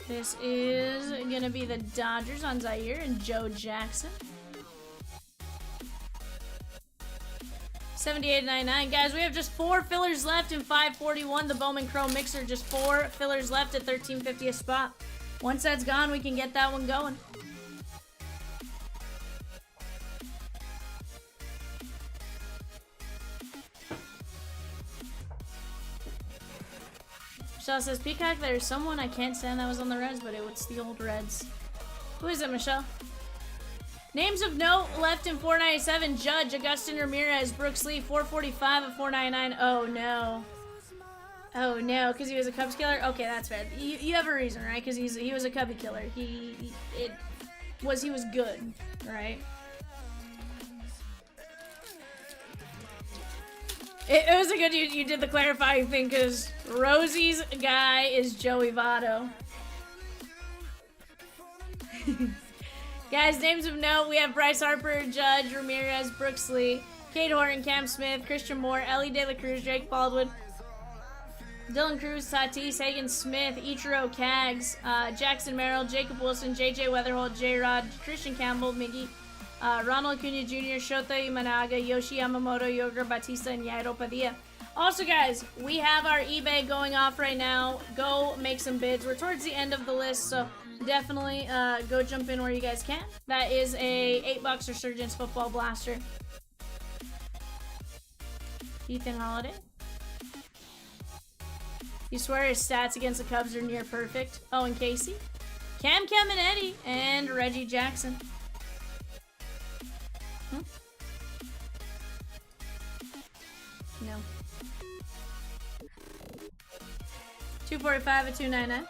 This is going to be the Dodgers on Zaire and Joe Jackson. 78.99. Guys, we have just 4 fillers left in 541. The Bowman Chrome Mixer, just 4 fillers left at $13.50 a spot. Once that's gone, we can get that one going. Michelle says, Peacock, there's someone I can't stand that was on the Reds, but it's the old Reds. Who is it, Michelle? Names of note left in 497. Judge, Augustin Ramirez, Brooks Lee, 445 of 499. Oh, no. Oh, no, because he was a Cubs killer? Okay, that's fair. You have a reason, right? Because he was a Cubby killer. He was good, right? It was a good you did the clarifying thing, because Rosie's guy is Joey Votto. Guys, names of note, we have Bryce Harper, Judge, Ramirez, Brooks Lee, Cade Horton, Cam Smith, Christian Moore, Ellie De La Cruz, Jake Baldwin, Dylan Cruz, Tatis, Hagen Smith, Ichiro Kaggs, Jackson Merrill, Jacob Wilson, JJ Weatherholt, J-Rod, Christian Campbell, Miggy, Ronald Acuna Jr., Shota Imanaga, Yoshi Yamamoto, Yoger Batista, and Yairo Padilla. Also, guys, we have our eBay going off right now. Go make some bids. We're towards the end of the list, so definitely go jump in where you guys can. That is a $8 Resurgence Football Blaster. Ethan Holiday. You swear his stats against the Cubs are near perfect. Owen Casey. Cam Caminetti, and Reggie Jackson. No. 245 at 299.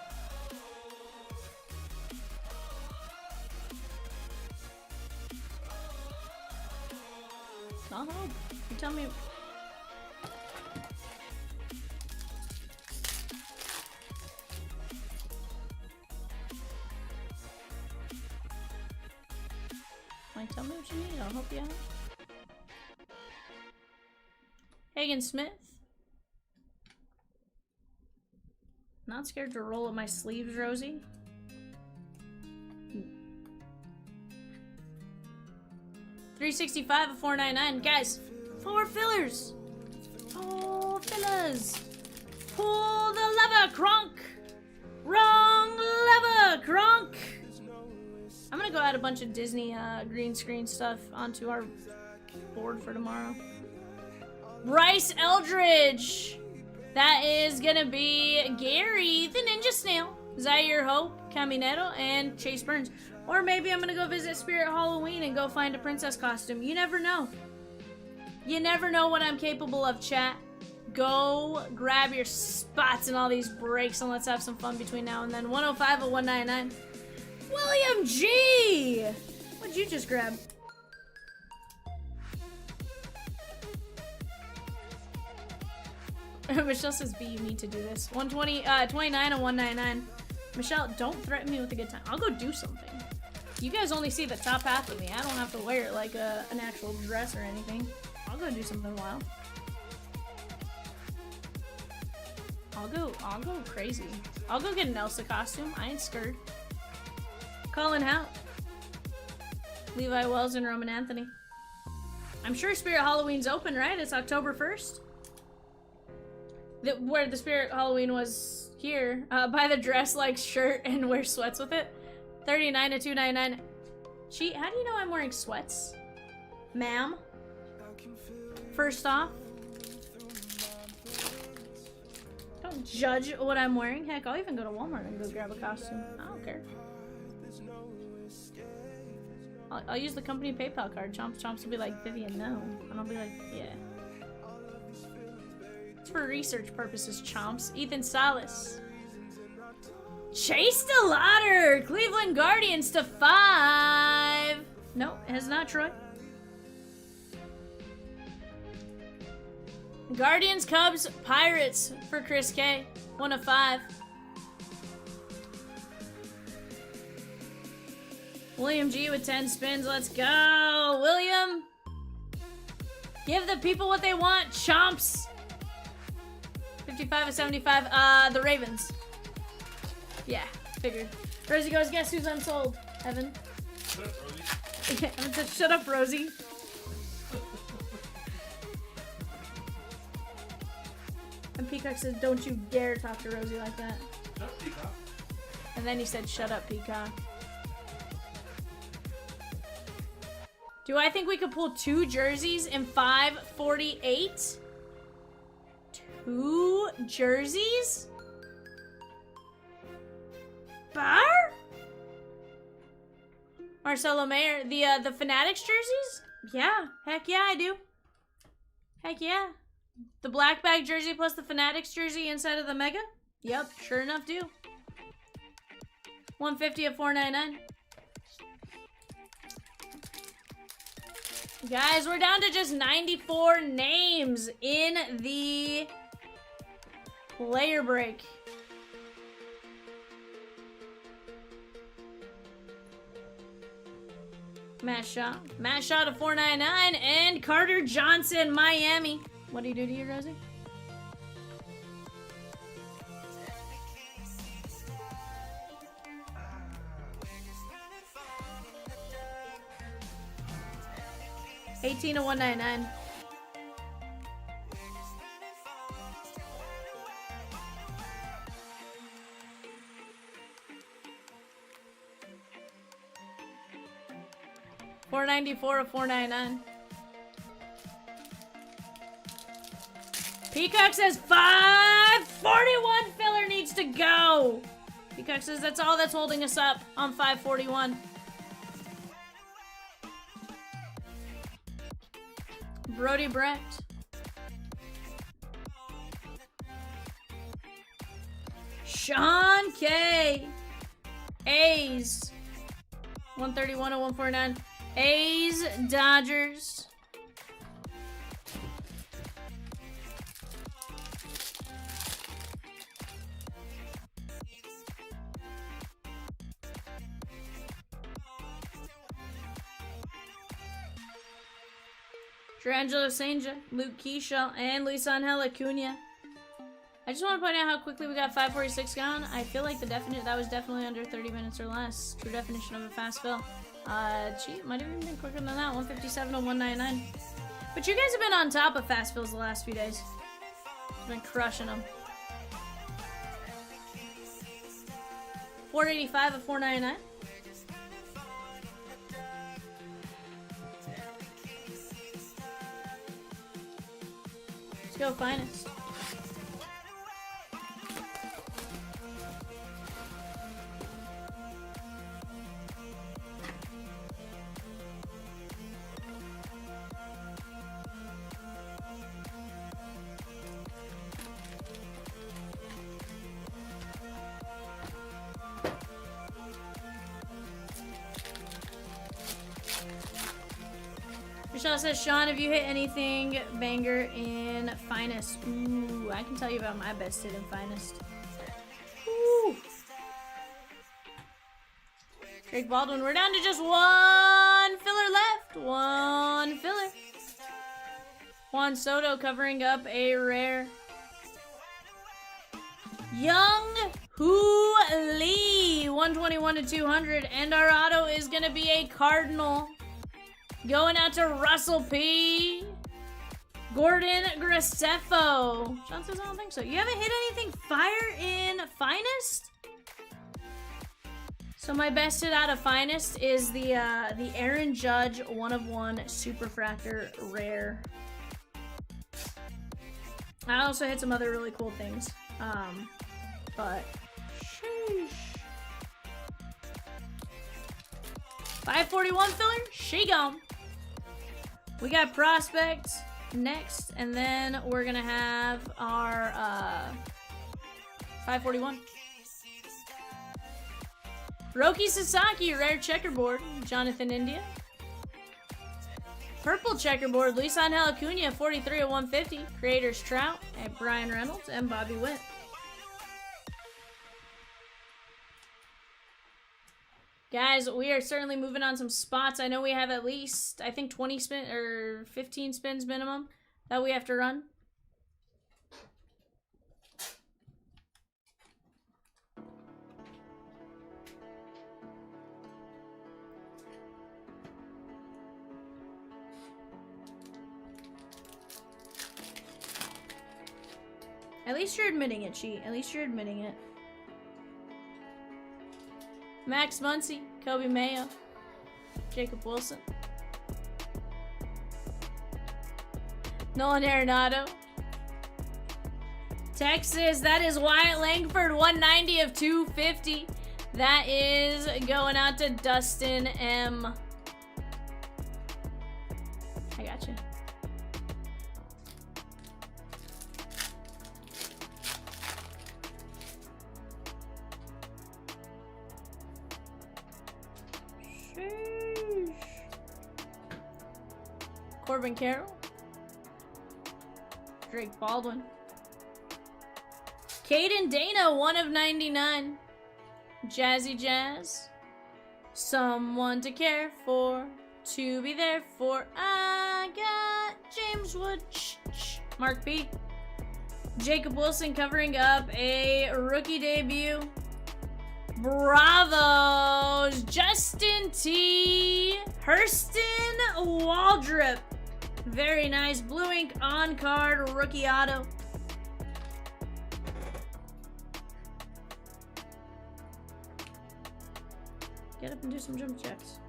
I'll help. You tell me. Like, tell me what you need. I'll help you out. Hagen Smith. Not scared to roll up my sleeves, Rosie. $365 of $499. Guys, 4 fillers. 4 fillers. Pull the lever, Kronk. Wrong lever, Kronk. I'm gonna go add a bunch of Disney green screen stuff onto our board for tomorrow. Bryce Eldridge. That is gonna be Gary the Ninja Snail, Zaire Hope, Caminero, and Chase Burns. Or maybe I'm gonna go visit Spirit Halloween and go find a princess costume. You never know. You never know what I'm capable of, chat. Go grab your spots in all these breaks and let's have some fun between now and then. 105 of 199. William G! What'd you just grab? Michelle says, B, you need to do this. 120, 29 and 199. Michelle, don't threaten me with a good time. I'll go do something. You guys only see the top half of me. I don't have to wear it like an actual dress or anything. I'll go do something wild. I'll go crazy. I'll go get an Elsa costume. I ain't scared. Colin Howe. Levi Wells and Roman Anthony. I'm sure Spirit Halloween's open, right? It's October 1st. Where the Spirit Halloween was here. Buy the dress like shirt and wear sweats with it. 39 to 299. How do you know I'm wearing sweats? Ma'am? First off, don't judge what I'm wearing. Heck, I'll even go to Walmart and go grab a costume. I don't care. I'll use the company PayPal card. Chomps will be like, Vivian, no. And I'll be like, yeah. It's for research purposes, Chomps. Ethan Salas. Chase DeLauder! Cleveland Guardians to 5. No, it has not, Troy. Guardians, Cubs, Pirates for Chris K. 1 of 5. William G with 10 spins. Let's go, William. Give the people what they want, Chomps. 55 of 75. The Ravens. Yeah, figured. Rosie goes, guess who's unsold? Evan. Shut up, Rosie. Yeah, Evan said, shut up, Rosie. And Peacock says, don't you dare talk to Rosie like that. Shut up, Peacock. And then he said, shut up, Peacock. Do I think we could pull 2 jerseys in 548? 2 jerseys? Bar? Marcelo Mayer, the Fanatics jerseys? Yeah, heck yeah, I do. Heck yeah. The black bag jersey plus the Fanatics jersey inside of the Mega? Yep, sure enough do. 150 of 499. Guys, we're down to just 94 names in the player break. Matt Shaw to 499, and Carter Johnson, Miami. What do you do to you, Rosie? $18 to 199. $494 of 499. Peacock says 541 filler needs to go. Peacock says that's all that's holding us up on 541. Brody Brecht. Sean K. A's. 131 to 149. A's, Dodgers. D'Angelo Sanger, Luke Keyshaw, and Luis Angel Acuna. I just want to point out how quickly we got 546 gone. I feel like that was definitely under 30 minutes or less. True definition of a fast fill. Gee, might have even been quicker than that. 157 to 199. But you guys have been on top of fast fills the last few days. I've been crushing them. 485 of 499. Let's go, Finest. Michelle says, Sean, have you hit anything banger in Finest? Ooh, I can tell you about my best hit in Finest. Ooh. Drake Baldwin, we're down to just 1 filler left. 1 filler. Juan Soto covering up a rare. Young Hoo Lee, 121 to 200. And our auto is going to be a Cardinal. Going out to Russell P. Gordon Graceffo. Sean says, I don't think so. You haven't hit anything fire in Finest? So my best hit out of Finest is the Aaron Judge 1/1 Superfractor Rare. I also hit some other really cool things. But sheesh. 541 filler, she gone. We got prospect next, and then we're gonna have our 541. Roki Sasaki, rare checkerboard, Jonathan India. Purple checkerboard, Luis Angel Acuna, 43 of 150. Creators Trout, and Brian Reynolds, and Bobby Witt. Guys, we are certainly moving on some spots. I know we have at least, I think 20 spin or 15 spins minimum that we have to run. At least you're admitting it, Cheat. At least you're admitting it. Max Muncy, Kobe Mayo, Jacob Wilson, Nolan Arenado, Texas, that is Wyatt Langford, 190 of 250. That is going out to Dustin M. I got you. Corbin Carroll, Drake Baldwin, Caden Dana, 1 of 99, Jazzy Jazz, someone to care for, to be there for, I got James Wood, Mark B, Jacob Wilson covering up a rookie debut, Bravos, Justin T, Hurston Waldrop. Very nice. Blue ink on card rookie auto. Get up and do some jump checks.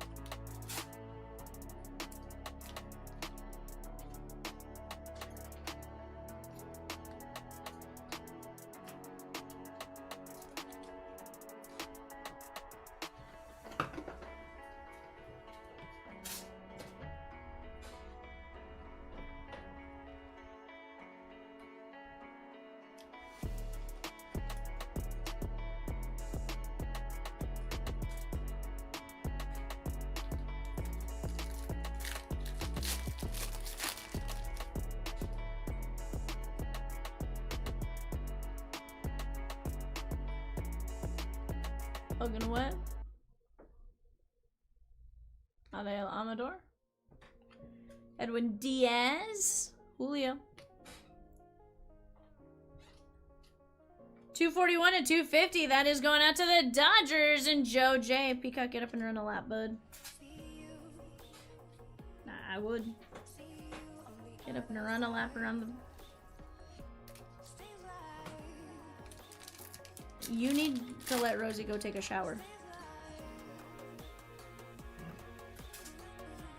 Logan Webb, Adel Amador, Edwin Diaz, Julio. 241 and 250. That is going out to the Dodgers and Joe J. Peacock, get up and run a lap, bud. Nah, I would. Get up and run a lap around the... You need to let Rosie go take a shower.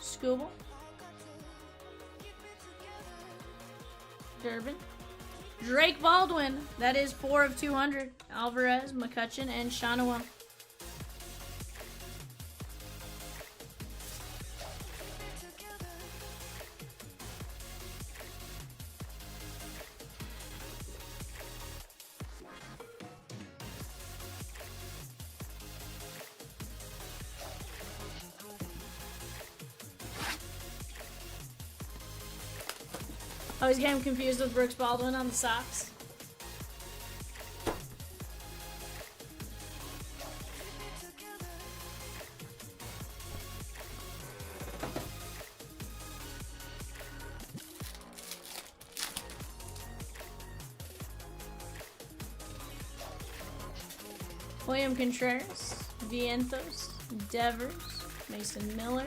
Scooble. Durbin. Drake Baldwin. That is 4 of 200. Alvarez, McCutcheon, and Shanawa. I was getting confused with Brooks Baldwin on the Sox. William Contreras, Vientos, Devers, Mason Miller,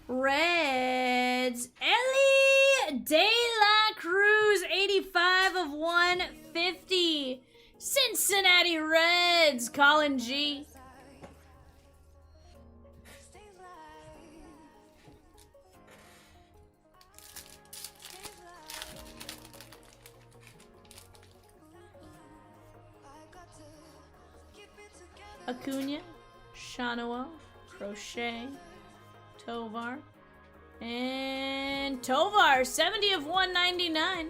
Reds, Ellie De La Cruz, 85 of 150. Cincinnati Reds, Colin G. Acuna, Shanawa, Crochet. Tovar. And Tovar, 70 of 199.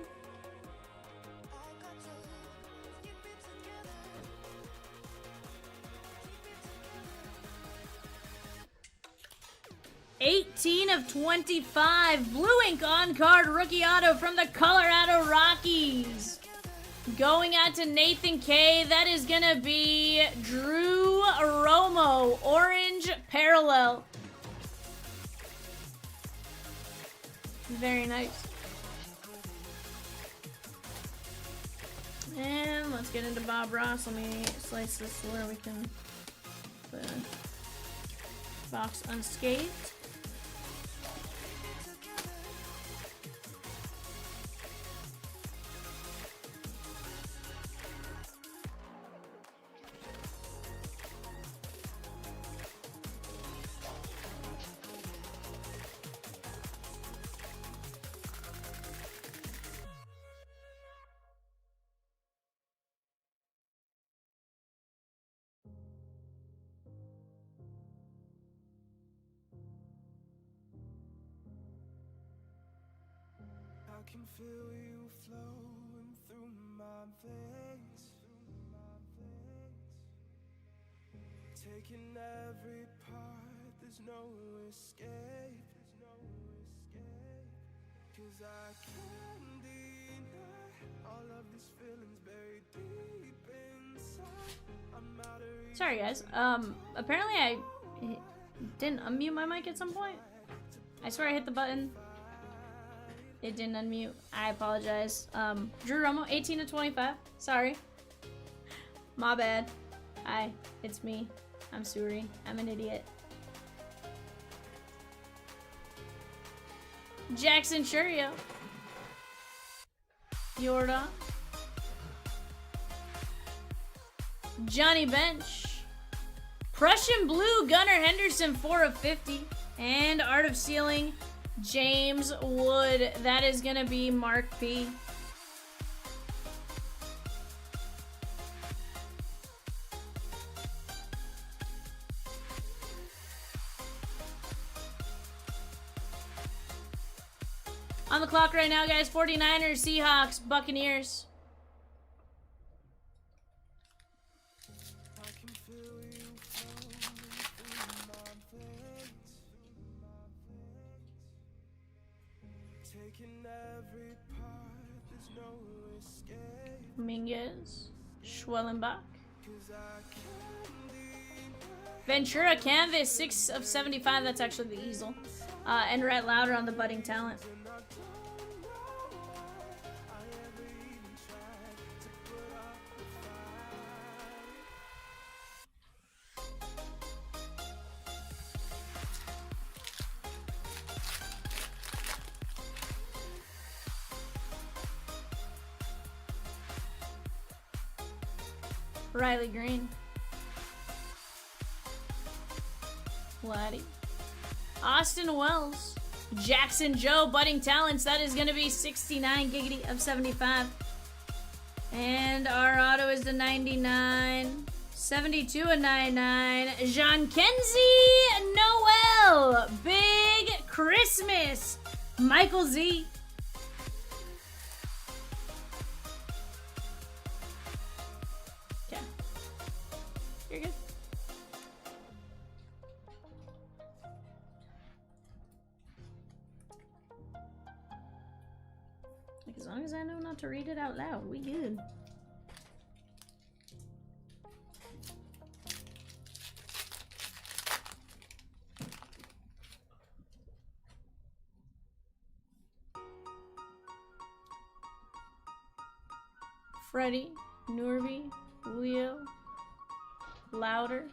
$18 of 25. Blue ink on card rookie auto from the Colorado Rockies. Going out to Nathan K. That is going to be Drew Romo. Orange parallel. Very nice. And let's get into Bob Ross. Let me slice this where we can put the box unscathed. I can feel you flowing through my veins, taking every part, there's no escape, 'cause I can't deny all of these feelings buried deep inside. I'm out of reach. Sorry guys. Apparently I didn't unmute my mic at some point. I swear I hit the button. It didn't unmute. I apologize. Drew Romo, 18 to 25. Sorry. My bad. Hi, it's me. I'm sorry. I'm an idiot. Jackson Churio. Yorda. Johnny Bench. Prussian Blue, Gunnar Henderson, 4 of 50. And Art of Sealing, James Wood. That is going to be Mark P. On the clock right now, guys. 49ers, Seahawks, Buccaneers. I can feel you flowing through my veins, taking every part, there's no escape, Minguez, Schwellenbach. 'cause I can't deny. Ventura Canvas, 6 of 75. That's actually the easel. And Rhett Lauder on the budding talent. Riley Green. Vladdy. Austin Wells. Jackson Joe, budding talents. That is going to be 69 giggity of 75. And our auto is the 99. 72 of 99. Jean Kenzie Noel. Big Christmas. Michael Z. Okay. You're good. Like, as long as I know not to read it out loud, we good. Freddie, Norby, Julio, Louder,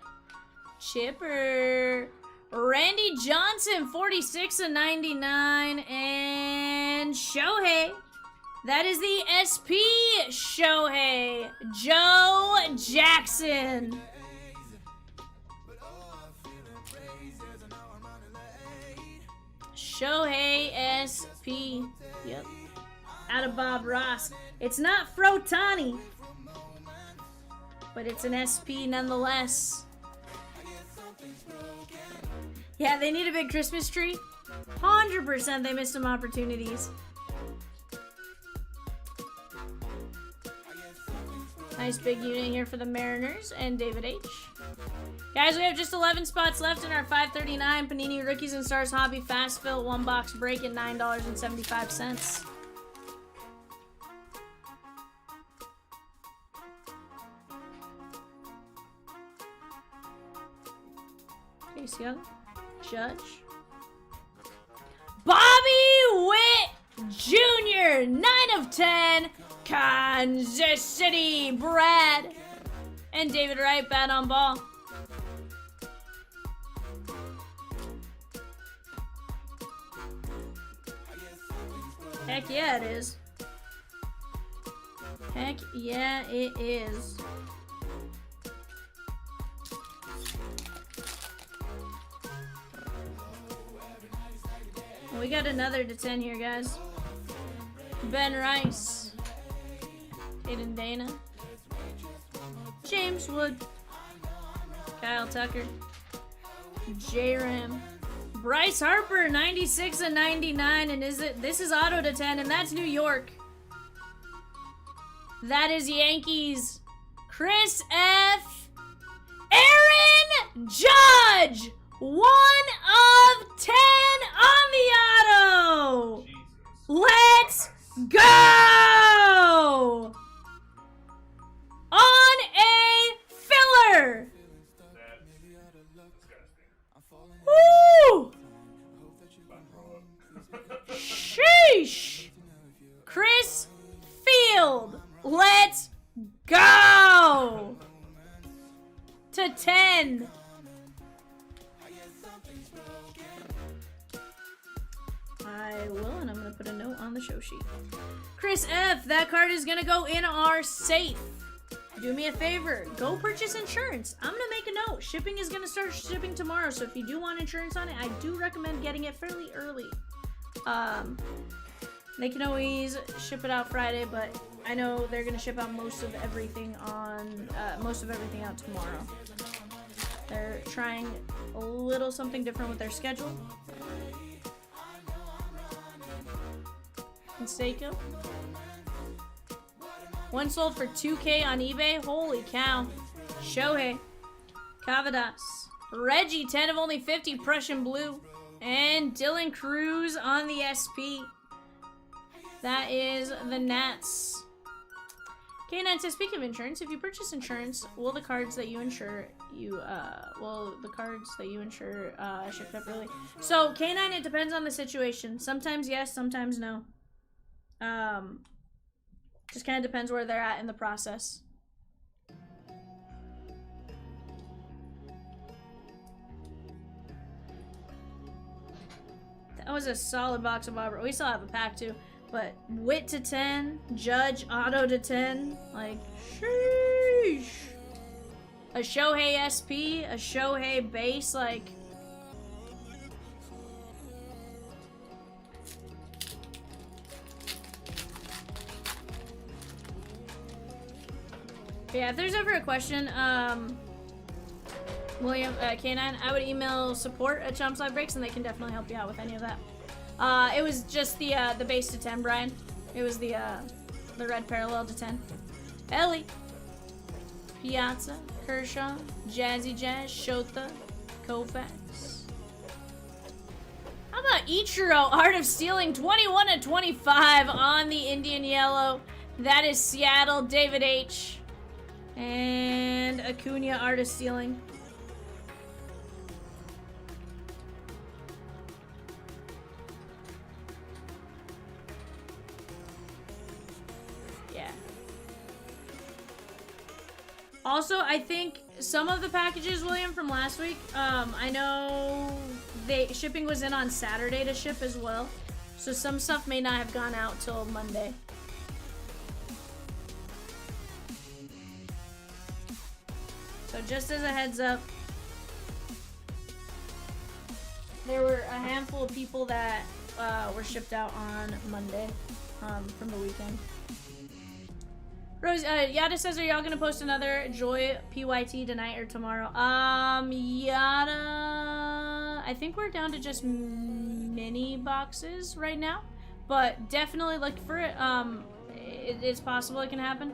Chipper, Randy Johnson, 46 of 99, and Shohei. That is the SP Shohei, Joe Jackson. Shohei SP. Yep. Out of Bob Ross. It's not Frotani, but it's an SP nonetheless. Yeah, they need a big Christmas tree. 100% they missed some opportunities. Nice big unit here for the Mariners and David H. Guys, we have just 11 spots left in our 539 Panini Rookies and Stars Hobby Fast Fill 1-box break at $9.75. Case Young, Judge, Bobby Witt Jr., 9 of 10, Kansas City, Brad, and David Wright, bat on ball. Heck yeah, it is. Heck yeah, it is. We got another to 10 here, guys. Ben Rice, Aiden Dana, James Wood, Kyle Tucker, J-Ram, Bryce Harper, 96 and 99, and this is auto to 10, and that's New York. That is Yankees. Chris F. Aaron Judge, 1 of 10 on the auto. Let's go! On a filler. Woo! Sheesh! Chris Field, let's go! To 10. I will, and I'm going to put a note on the show sheet. Chris F., that card is going to go in our safe. Do me a favor. Go purchase insurance. I'm going to make a note. Shipping is going to start shipping tomorrow, so if you do want insurance on it, I do recommend getting it fairly early. They can always ship it out Friday, but I know they're going to ship out most of everything out tomorrow. They're trying a little something different with their schedule. And Seiko. One sold for $2K on eBay. Holy cow. Shohei. Kavadas. Reggie, 10 of only 50, Prussian Blue. And Dylan Cruz on the SP. That is the Nats. K9 says, speaking of insurance, if you purchase insurance, will the cards that you insure shipped up early? So K9, it depends on the situation. Sometimes yes, sometimes no. Just kind of depends where they're at in the process. That was a solid box of Bobber. We still have a pack too. But Wit to 10, Judge auto to 10. Like, sheesh. A Shohei SP, a Shohei base, like. Yeah, if there's ever a question, William, K9, I would email support at Chomps Live Breaks and they can definitely help you out with any of that. It was just the base to 10, Brian. It was the red parallel to 10. Ellie, Piazza, Kershaw, Jazzy Jazz, Shota, Koufax. How about Ichiro, Art of Stealing, 21 of 25 on the Indian Yellow. That is Seattle, David H. And Acuna, Art of Stealing. Also, I think some of the packages, William, from last week, I know shipping was in on Saturday to ship as well. So some stuff may not have gone out till Monday. So just as a heads up, there were a handful of people that were shipped out on Monday from the weekend. Rose, Yada says, are y'all gonna post another Joy PYT tonight or tomorrow? Yada, I think we're down to just mini boxes right now, but definitely look for it. It's possible it can happen.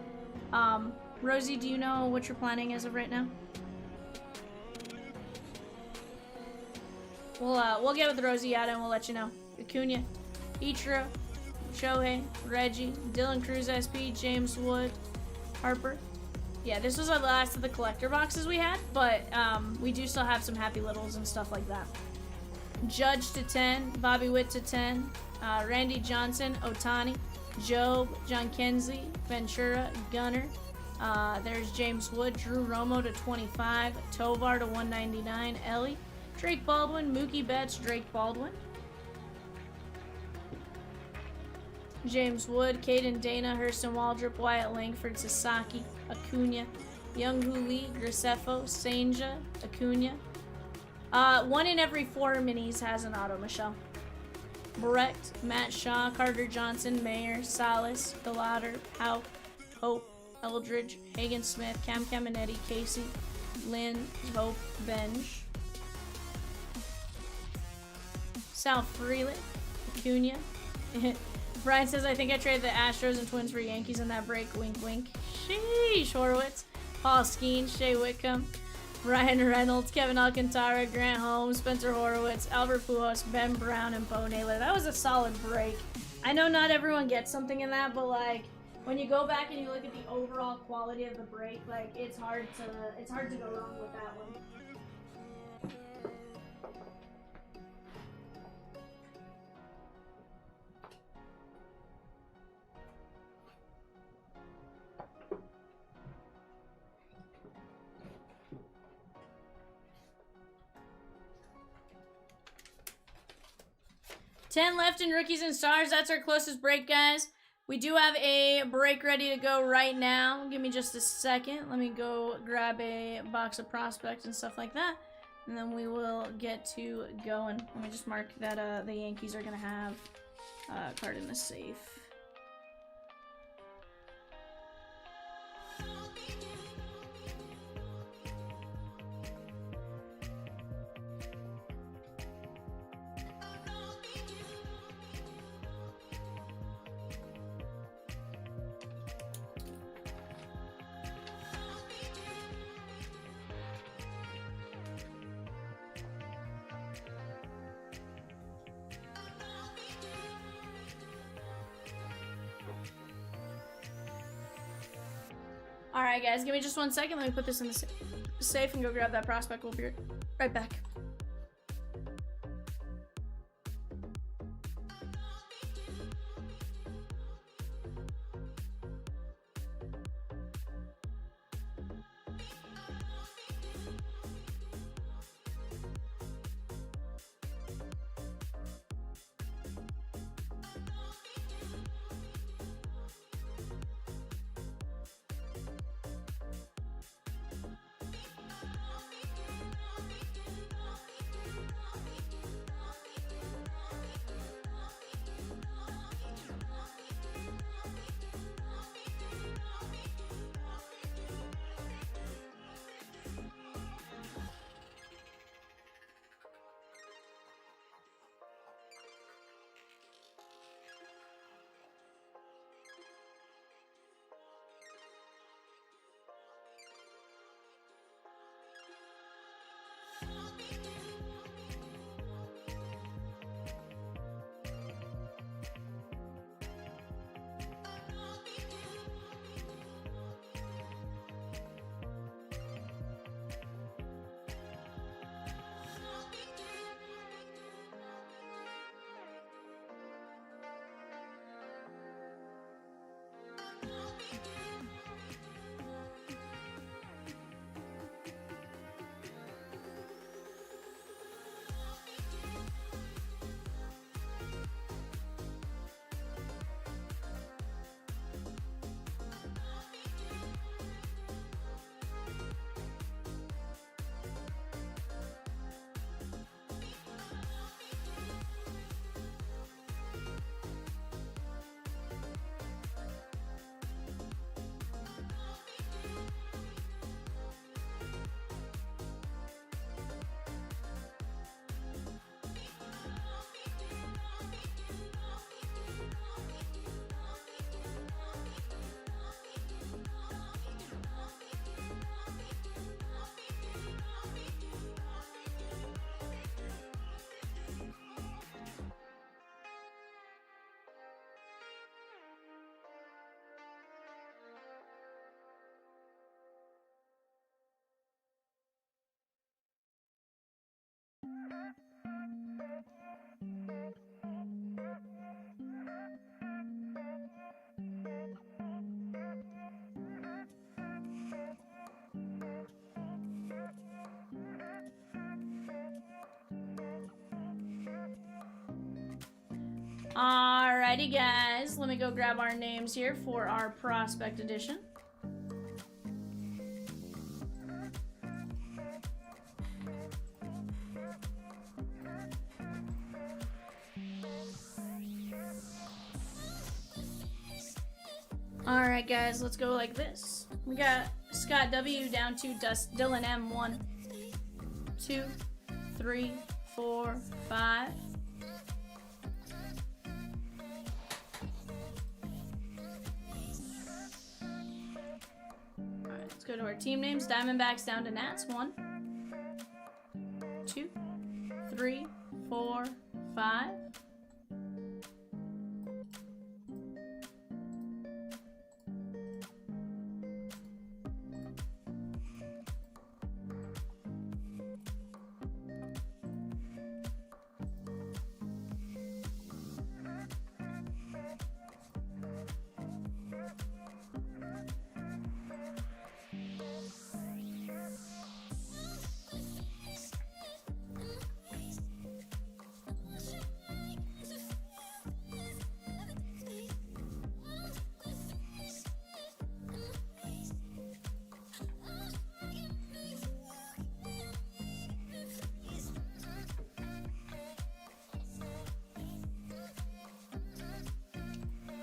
Rosie, do you know what your planning is of right now? We'll get with Rosie Yada and we'll let you know. Acuna, Ichiro, Shohei, Reggie, Dylan Cruz SP, James Wood, Harper. Yeah, this was the last of the collector boxes we had, but we do still have some Happy Littles and stuff like that. Judge to 10, Bobby Witt to 10, Randy Johnson, Otani, Job, John Kensley, Ventura, Gunner. There's James Wood, Drew Romo to 25, Tovar to 199, Ellie, Drake Baldwin, Mookie Betts, Drake Baldwin. James Wood, Caden Dana, Hurston Waldrop, Wyatt Langford, Sasaki, Acuna, Young-Hoo Lee, Grisefo, Senja, Acuna. 1 in every 4 minis has an auto, Michelle. Brecht, Matt Shaw, Carter Johnson, Mayer, Salas, Galater, Hope, Eldridge, Hagen Smith, Cam Caminetti, Casey, Lynn, Hope, Benj. Sal Freeland, Acuna. Brian says, I think I traded the Astros and Twins for Yankees in that break. Wink, wink. Sheesh, Horowitz. Paul Skeen, Shea Whitcomb, Ryan Reynolds, Kevin Alcantara, Grant Holmes, Spencer Horowitz, Albert Pujols, Ben Brown, and Bo Naylor. That was a solid break. I know not everyone gets something in that, but like when you go back and you look at the overall quality of the break, like it's hard to go wrong with that one. 10 left in Rookies and Stars. That's our closest break, guys. We do have a break ready to go right now. Give me just a second. Let me go grab a box of prospects and stuff like that. And then we will get to going. Let me just mark that the Yankees are going to have a card in the safe. Alright guys, give me just 1 second. Let me put this in the safe and go grab that prospect. We'll be right back. Alrighty, guys. Let me go grab our names here for our Prospect Edition. Alright, guys. Let's go like this. We got Scott W down to Dylan M. 1, 2, 3, 4, 5. Let's go to our team names. Diamondbacks down to Nats. 1, 2, 3, 4, 5.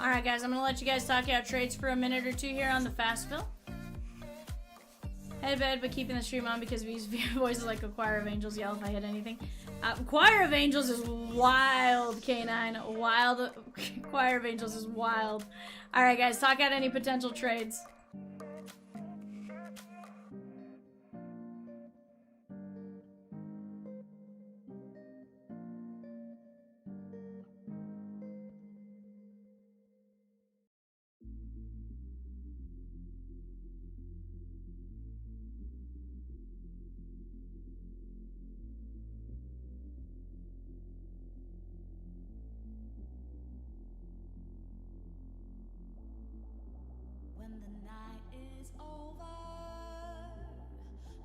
Alright, guys, I'm going to let you guys talk out trades for a minute or two here on the fast fill. Head bed, but keeping the stream on because these voices like a choir of angels yell if I hit anything. Choir of Angels is wild, K9. Wild. Choir of Angels is wild. Alright, guys, talk out any potential trades. When the night is over,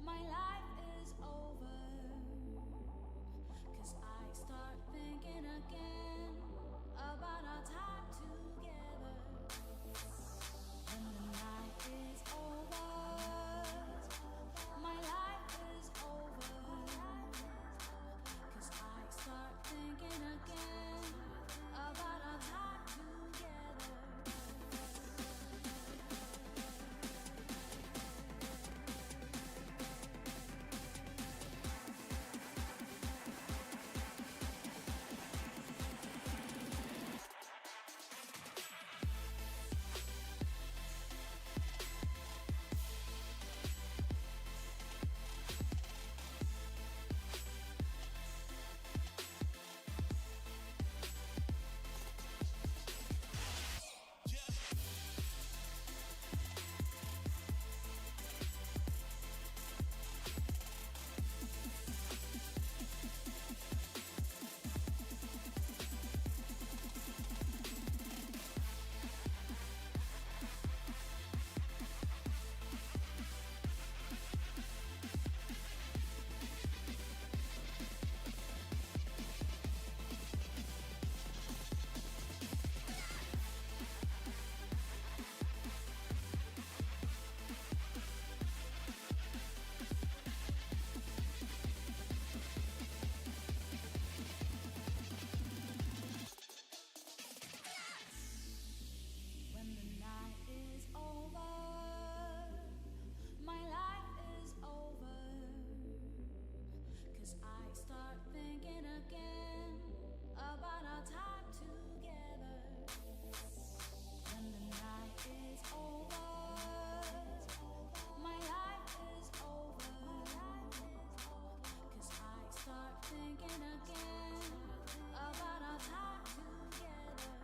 my life is over. 'Cause I start thinking again about our time together. When the night is over, my life is over. 'Cause I start thinking again about our time together. When the night is over, my life is over. 'Cause I start thinking again about our time together. When the night is over, my life is over. 'Cause I start thinking again about our time together.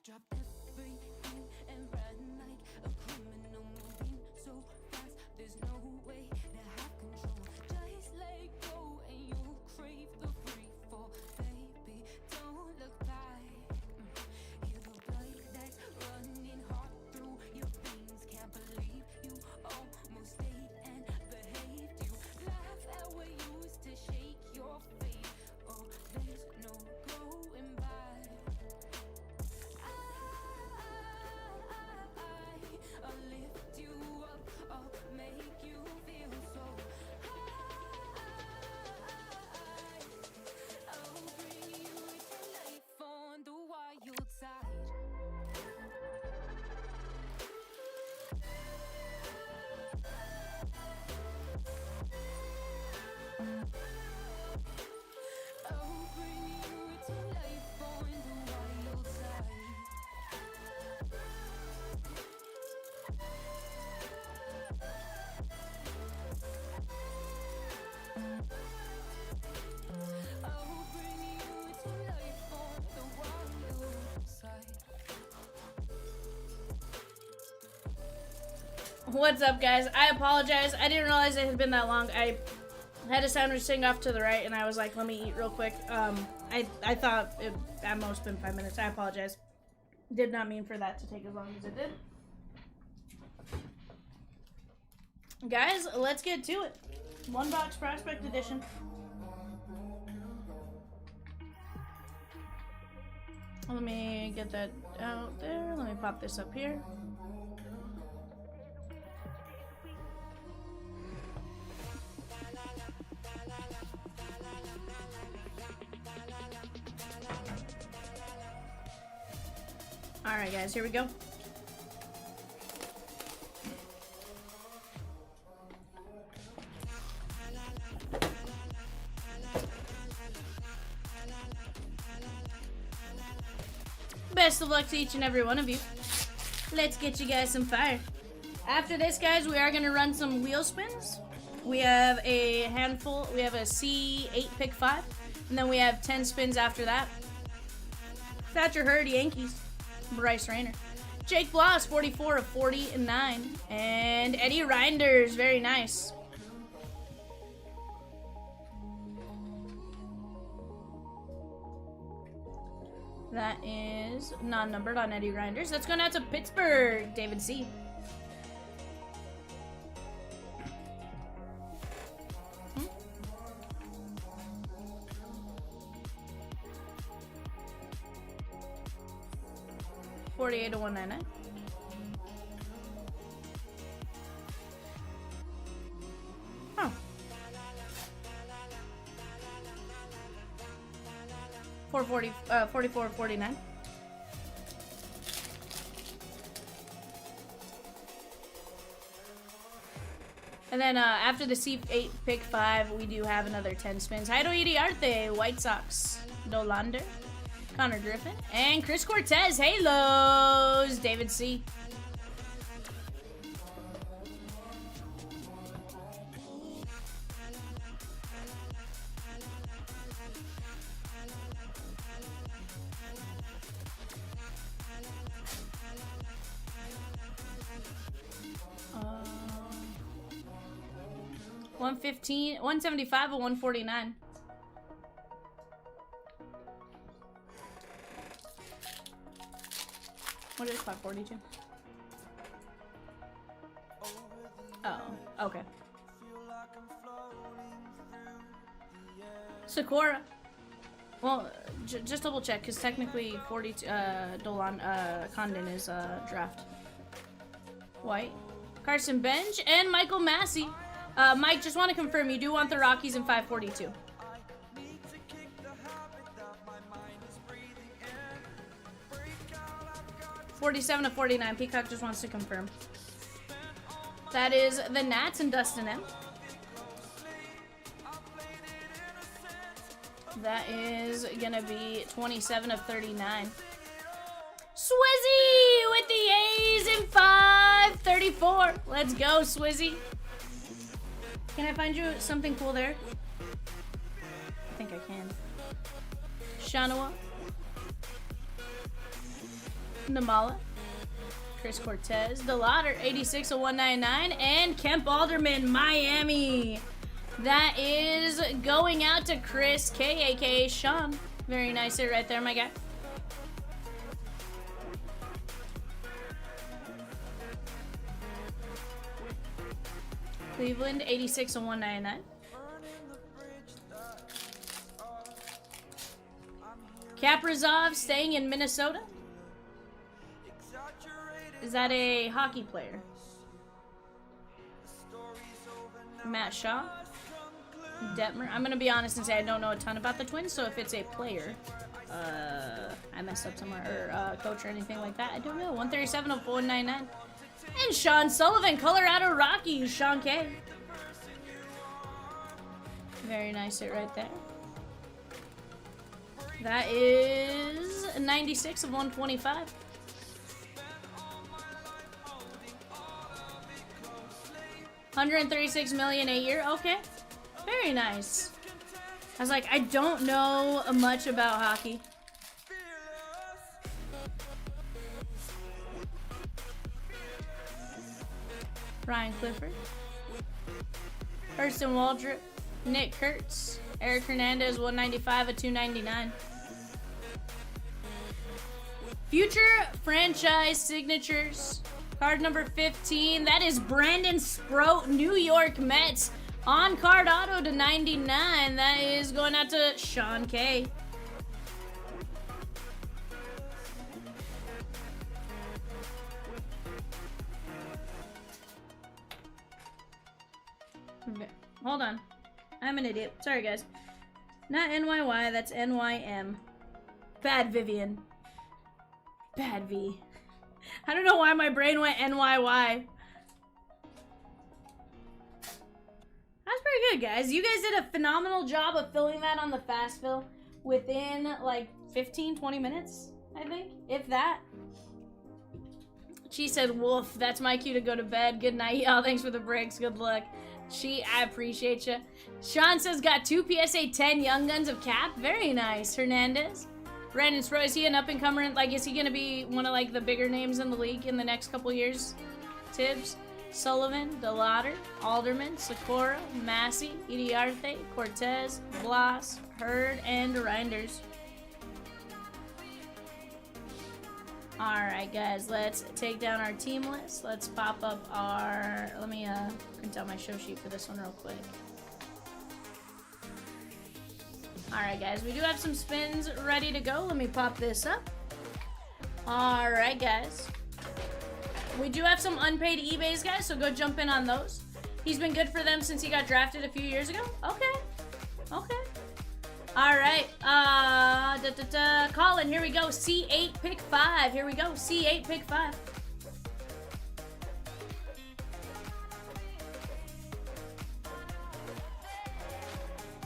Drop everything and run like a criminal, moving so fast. There's no way to have control. Just let go and you'll crave the free fall. Baby, don't look back. Hear the blood that's running hot through your veins. Can't believe you almost stayed and behaved. You laugh at what used to shake your faith. Oh, there's no going back. I'll lift you up, I'll make you feel so high. I'll bring you to life on the wild side. I'll bring you to life on the wild side. I'll bring you to life on the wild side. What's up, guys? I apologize. I didn't realize it had been that long. I had a sandwich sitting off to the right, and I was like, let me eat real quick. I thought it at most been 5 minutes. I apologize. Did not mean for that to take as long as it did. Guys, let's get to it. One box prospect edition. Let me get that out there. Let me pop this up here. Alright guys, here we go. Best of luck to each and every one of you. Let's get you guys some fire. After this, guys, we are going to run some wheel spins. We have a handful. We have a C8 pick 5. And then we have 10 spins after that. Thatcher Hurd, Yankees. Bryce Rayner. Jake Bloss, 44 of 49. And Eddie Reinders, very nice. That is non-numbered on Eddie Reinders. That's going out to Pittsburgh, David C. $48 to $199. Huh. 44.49. And then after the C8 pick 5, we do have another 10 spins. Heido Iriarte, White Sox, Dolander, Connor Griffin, and Chris Cortez, Halos, David C. $115, $175, or $149. What is 542? Oh, okay. Sakura. Well, just double check, because technically 42, Dolan, Condon is draft. White. Carson Bench and Michael Massey. Mike, just want to confirm, you do want the Rockies in 542. $47 to $49. Peacock just wants to confirm. That is the Nats and Dustin M. That is gonna be 27 of 39. Swizzy with the A's in 534. Let's go, Swizzy. Can I find you something cool there? I think I can. Shanawa. Namala. Chris Cortez. DeLauder, 86 of 199. And Kemp Alderman, Miami. That is going out to Chris K, a.k.a. Sean. Very nice hit right there, my guy. Cleveland, 86 of 199. Kaprizov staying in Minnesota. Is that a hockey player? Matt Shaw. Detmer. I'm gonna be honest and say I don't know a ton about the Twins, so if it's a player, I messed up somewhere, or coach or anything like that, I don't know. 137 of 199. And Sean Sullivan, Colorado Rockies, Sean K. Very nice hit right there. That is 96 of 125. $136 million a year. Okay. Very nice. I was like, I don't know much about hockey. Ryan Clifford. Hurston Waldrop. Nick Kurtz. Eric Hernandez, 195 of 299. Future franchise signatures. Card number 15. That is Brandon Sproat, New York Mets. On card auto to 99. That is going out to Sean K. Okay. Hold on. I'm an idiot. Sorry, guys. Not NYY, that's NYM. Bad Vivian. Bad V. I don't know why my brain went NYY. That's pretty good, guys. You guys did a phenomenal job of filling that on the fast fill within like 15, 20 minutes, I think, if that. She said, "Wolf, that's my cue to go to bed. Good night, y'all. Thanks for the breaks. Good luck." I appreciate you. Sean says, got 2 PSA 10 Young Guns of Cap. Very nice. Hernandez. Brandon Sproat, is he an up-and-comer? Like, is he going to be one of, like, the bigger names in the league in the next couple years? Tibbs, Sullivan, DeLauder, Alderman, Sikora, Massey, Iriarte, Cortez, Blas, Hurd, and Reinders. Alright, guys, let's take down our team list. Let's pop up our... Let me print out my show sheet for this one real quick. Alright, guys, we do have some spins ready to go. Let me pop this up. Alright, guys. We do have some unpaid eBays, guys, so go jump in on those. He's been good for them since he got drafted a few years ago. Okay. Okay. Alright. Colin, here we go. C8, pick 5. Here we go. C8, pick 5.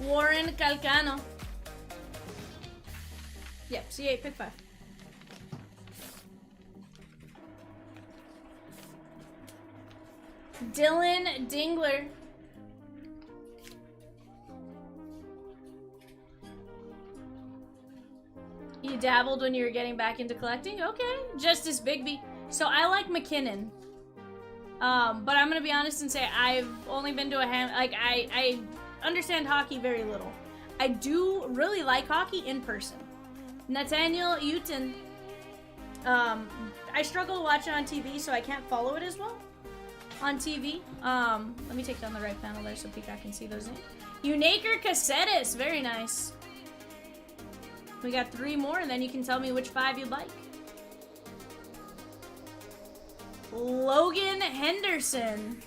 Warren Calcano. Yep, C8, pick 5. Dylan Dingler. You dabbled when you were getting back into collecting? Okay. Justice Bigby. So I like McKinnon. But I'm gonna be honest and say I've only been to a hand. Like, I understand hockey very little. I do really like hockey in person. Nathaniel Uton. I struggle to watch it on TV, so I can't follow it as well on TV. Let me take down the right panel there so Peacock can see those names. Unaker Cassettis. Very nice. We got 3 more, and then you can tell me which 5 you'd like. Logan Henderson.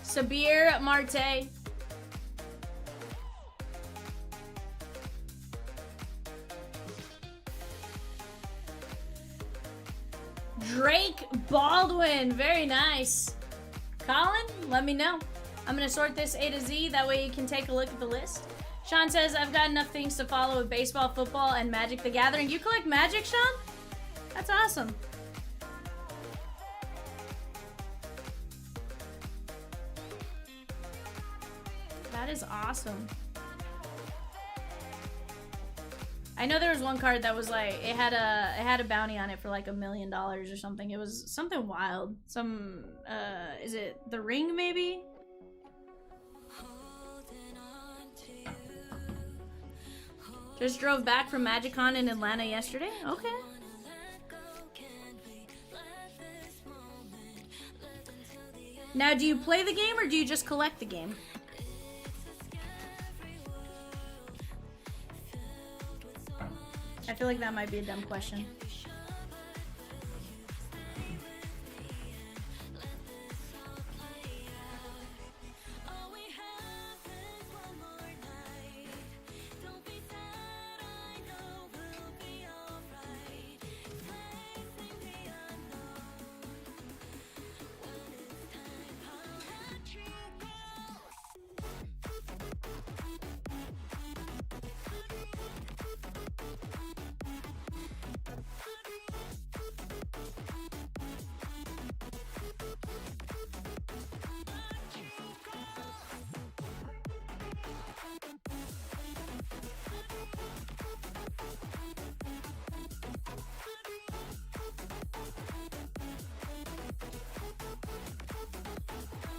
Sabir Marte. Drake Baldwin. Very nice. Colin, let me know. I'm going to sort this A to Z. That way you can take a look at the list. Sean says, I've got enough things to follow with baseball, football, and Magic the Gathering. You collect Magic, Sean? That's awesome. That is awesome. I know there was one card that was like it had a bounty on it for like $1 million or something. It was something wild. Some is it the ring maybe? Just drove back from MagicCon in Atlanta yesterday. Okay. Now, do you play the game or do you just collect the game? I feel like that might be a dumb question.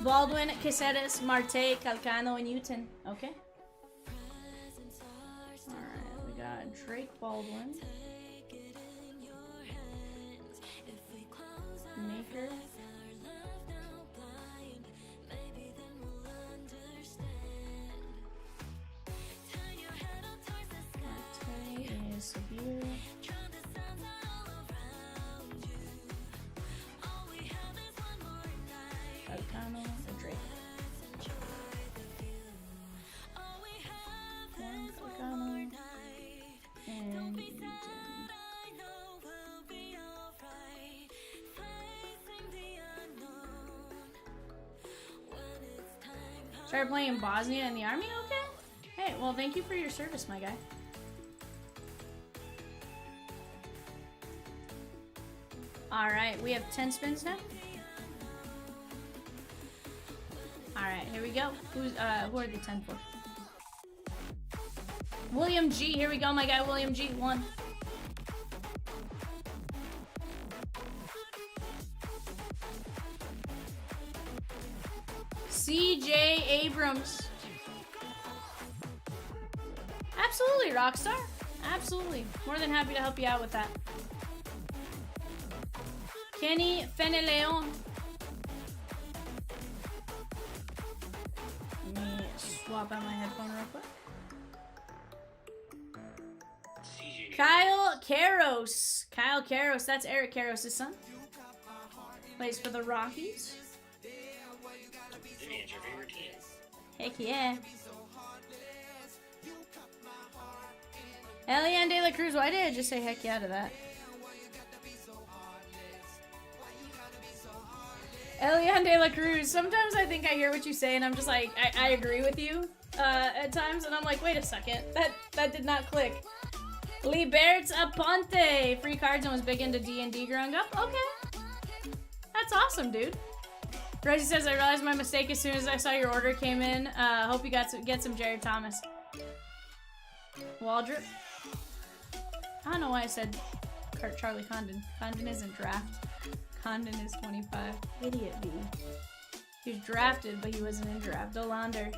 Baldwin, Caceres, Marte, Calcano, and Newton. Okay. Alright, we got Drake Baldwin. Maker. Marte is Sabir. Calcano, and Drake. Calcano, and Newton. Started playing in Bosnia in the army? Okay. Hey, well, thank you for your service, my guy. Alright, we have 10 spins now. Alright, here we go. Who are the 10 for? William G. Here we go, my guy, William G. 1. CJ Abrams. Absolutely, Rockstar. Absolutely. More than happy to help you out with that. Kenny Feneleon. Let me swap out my headphone real quick. Kyle Karros. Kyle Karros. That's Eric Karros' son. Plays for the Rockies. Vivian's your favorite team. Heck yeah. Elian De La Cruz. Why did I just say heck yeah to that? Elian De La Cruz. Sometimes I think I hear what you say and I'm just like, I agree with you at times. And I'm like, wait a second. That did not click. Libertz Aponte. Free cards and was big into D&D growing up. Okay. That's awesome, dude. Rosie says, I realized my mistake as soon as I saw your order came in. Hope you get some Jared Thomas. Waldrop. I don't know why I said Charlie Condon. Condon isn't draft. Condon is 25. Idiot, B. He was drafted, but he wasn't in draft. Dolander.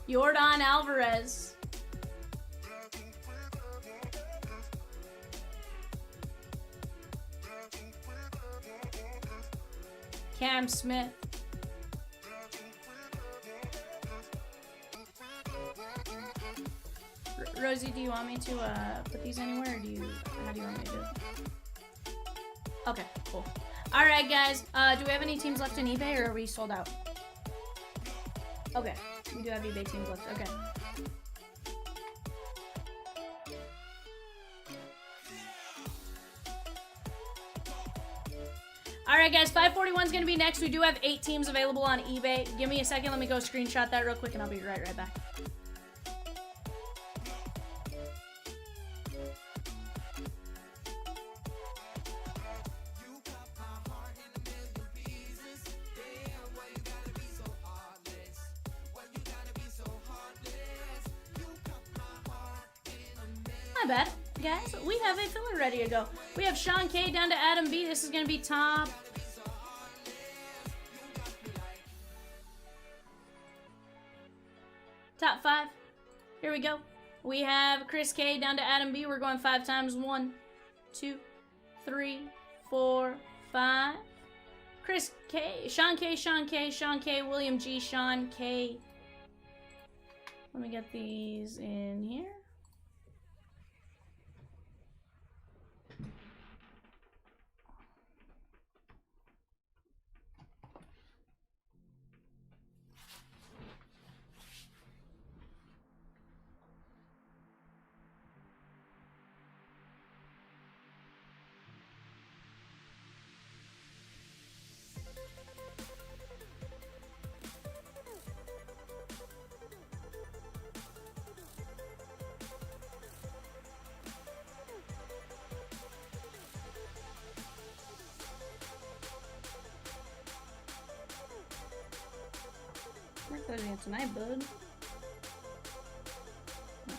Jordan Alvarez. Cam Smith. Rosie, do you want me to put these anywhere, or how do you want me to do it? Okay, cool. All right, guys. Do we have any teams left in eBay, or are we sold out? Okay, we do have eBay teams left. Okay. Alright guys, 541 is going to be next. We do have 8 teams available on eBay. Give me a second. Let me go screenshot that real quick and I'll be right back. bad, guys. We have a filler ready to go. We have Sean K down to Adam B. This is going to be top. Top 5. Here we go. We have Chris K down to Adam B. We're going 5 times. 1, 2, 3, 4, 5. Chris K, Sean K, Sean K, Sean K, William G, Sean K. Let me get these in here. We're closing it tonight, bud. No.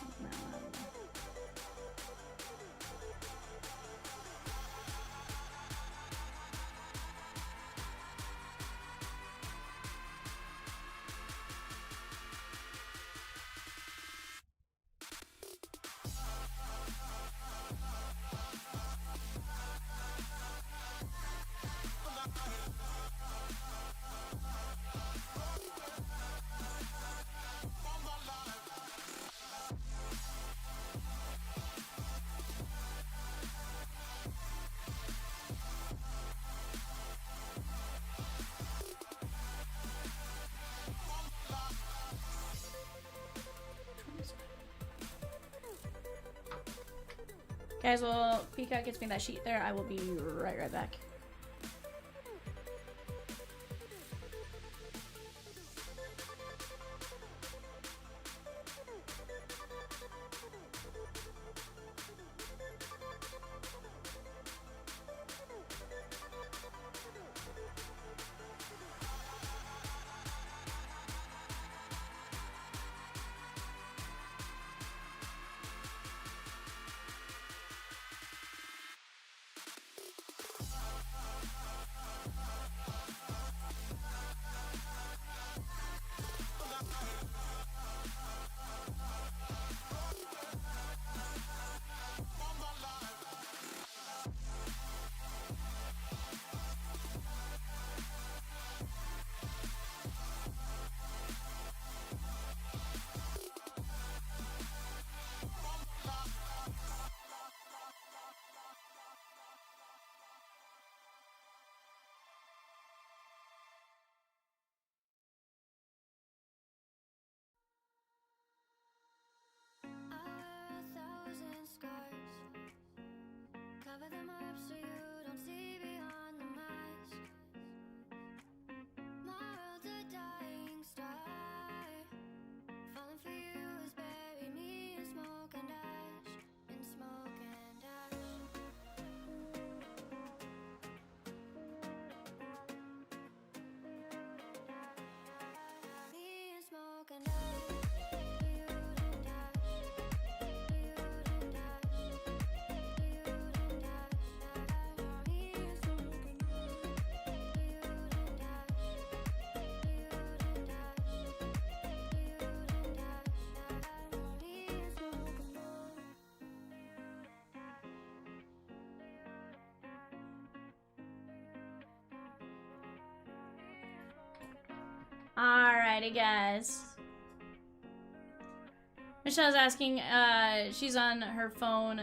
Guys, well, Peacock gets me that sheet there. I will be right back. Cover them up so you don't see beyond the mask. My world's a dying star. Falling for you is bury me in smoke and ash. In smoke and ash. Me in smoke and ash. Alrighty, guys. Michelle's asking, she's on her phone,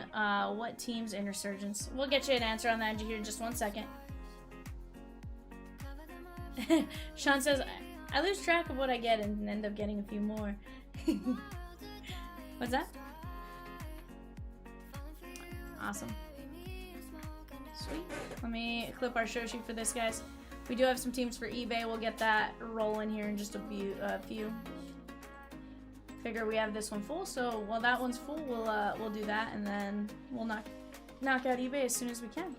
what team's in Resurgence? We'll get you an answer on that here in just 1 second. Sean says, I lose track of what I get and end up getting a few more. What's that? Awesome. Sweet. Let me clip our show sheet for this, guys. We do have some teams for eBay. We'll get that rolling here in just a few. Figure we have this one full, so while that one's full, we'll do that, and then we'll knock out eBay as soon as we can.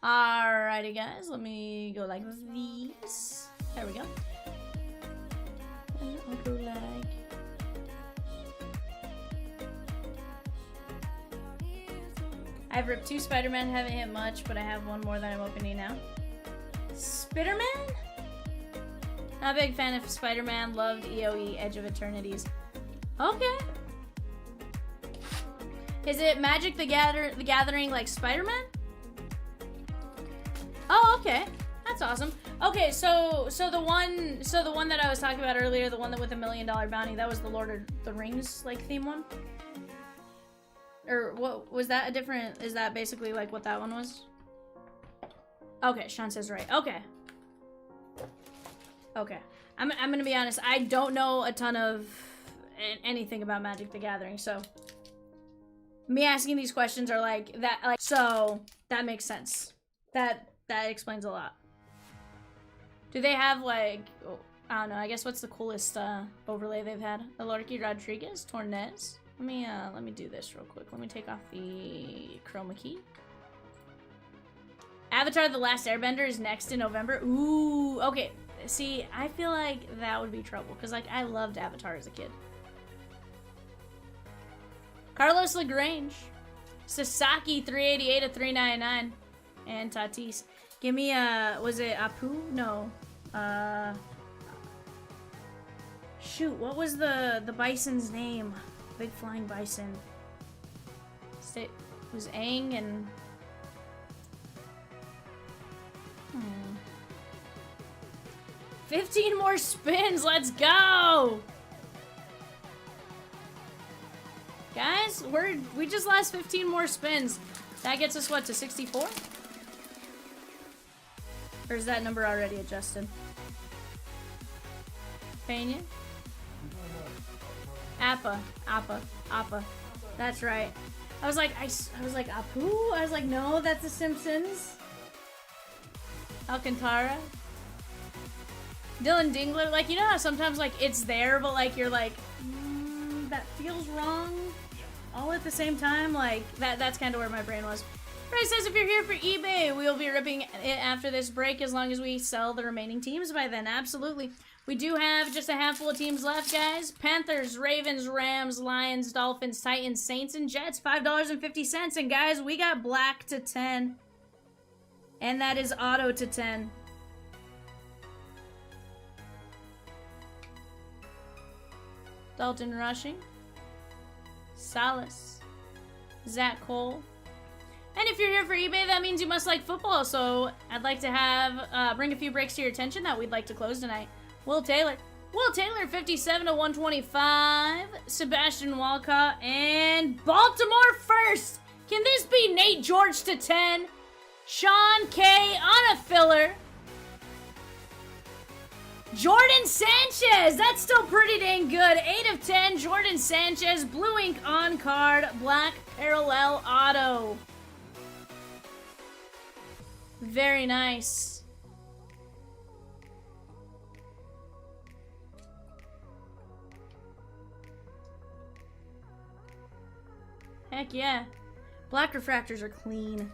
Alrighty, guys. Let me go like these. There we go. And I'll go like I've ripped 2 Spider-Man, haven't hit much, but I have one more that I'm opening now. Spider-Man? Not a big fan of Spider-Man, loved EOE, Edge of Eternities. Okay. Is it Magic the Gathering like Spider-Man? Oh, okay. That's awesome. Okay, so the one that I was talking about earlier, the one that with $1 million bounty, that was the Lord of the Rings like theme one? Or what was that a different, is that basically like what that one was? Okay, Sean says right. Okay. Okay. I'm gonna be honest, I don't know a ton of anything about Magic the Gathering, so me asking these questions are like that, like, so that makes sense. That explains a lot. Do they have like, oh, I don't know, I guess what's the coolest overlay they've had? Alorki Rodriguez, Tornes. Let me do this real quick. Let me take off the chroma key. Avatar The Last Airbender is next in November. Ooh, okay. See, I feel like that would be trouble because like I loved Avatar as a kid. Carlos LaGrange, Sasaki 388 to 399, and Tatis. Give me was it Apu? No. Shoot, what was the bison's name? Big flying bison. It was Aang and 15 more spins, let's go! Guys, we just lost 15 more spins. That gets us what, to 64? Or is that number already adjusted? Pena? Appa. That's right. I was like, Apu? I was like, no, that's The Simpsons. Alcantara. Dylan Dingler, like, you know how sometimes, like, it's there, but, like, you're like, that feels wrong all at the same time? Like, that's kind of where my brain was. Ray says, if you're here for eBay, we'll be ripping it after this break as long as we sell the remaining teams by then. Absolutely. We do have just a handful of teams left, guys. Panthers, Ravens, Rams, Lions, Dolphins, Titans, Saints, and Jets. $5.50. And, guys, we got black to 10. And that is auto to 10. Dalton Rushing. Salas. Zach Cole. And if you're here for eBay, that means you must like football. So I'd like to have bring a few breaks to your attention that we'd like to close tonight. Will Taylor, 57 to 125. Sebastian Walcott and Baltimore first. Can this be Nate George to 10? Sean K on a filler. Jordan Sanchez, that's still pretty dang good. 8 of 10, Jordan Sanchez, blue ink on card, black parallel auto. Very nice. Heck yeah. Black refractors are clean.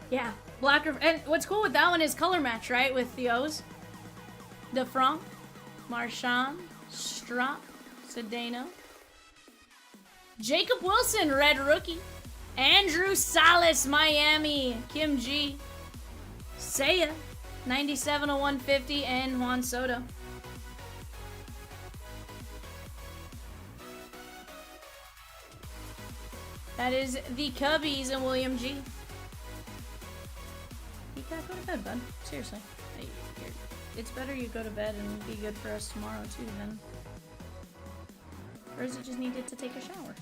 Yeah, and what's cool with that one is color match, right? With the O's. DeFranc, Marchand, Strop, Sedano. Jacob Wilson, red rookie. Andrew Salas, Miami. Kim G. Seiya, 97 to 150, and Juan Soto. That is the Cubbies and William G. You gotta go to bed, bud. Seriously. It's better you go to bed and be good for us tomorrow, too, then. Or is it just needed to take a shower?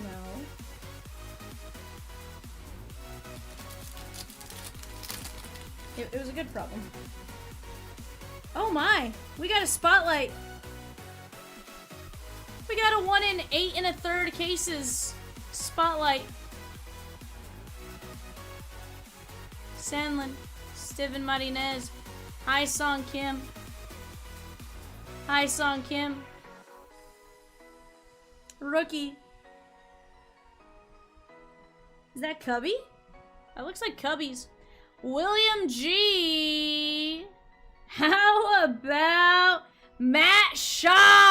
No. It was a good problem. Oh my! We got a spotlight! We got a 1 in 8 1/3 cases spotlight. Sandlin, Steven Martinez, Hi Song Kim. Hi Song Kim. Rookie. Is that Cubby? That looks like Cubbies. William G. How about Matt Shaw?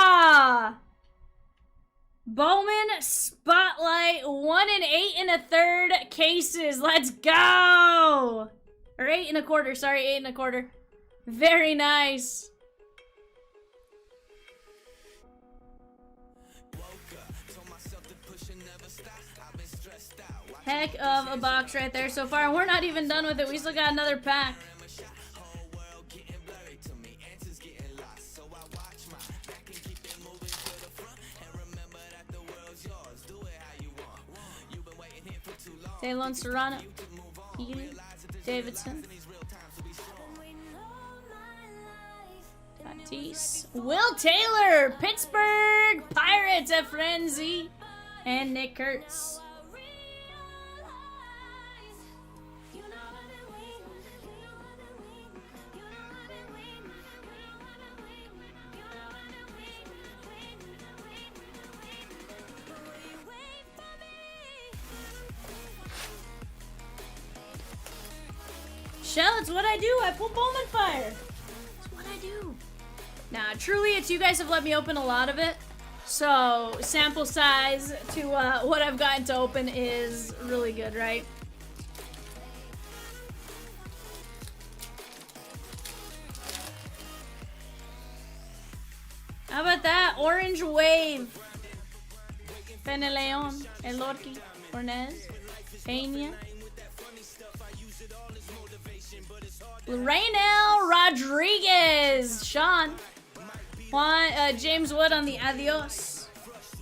Bowman Spotlight, 1 and 8 1/3 cases. Let's go! Or 8 1/4, sorry, 8 1/4. Very nice. Heck of a box right there so far. We're not even done with it. We still got another pack. Taylon Serrano, Healy, Davidson, Tatis, Will Taylor, Pittsburgh Pirates at Frenzy, and Nick Kurtz. Shell, it's what I do. I pull Bowman Fire. It's what I do. Nah, truly, it's you guys have let me open a lot of it. So, sample size to what I've gotten to open is really good, right? How about that? Orange Wave. Feneleon, Elorki, Ornez, Peña. Raynel Rodriguez, Sean, Juan, James Wood on the Adios,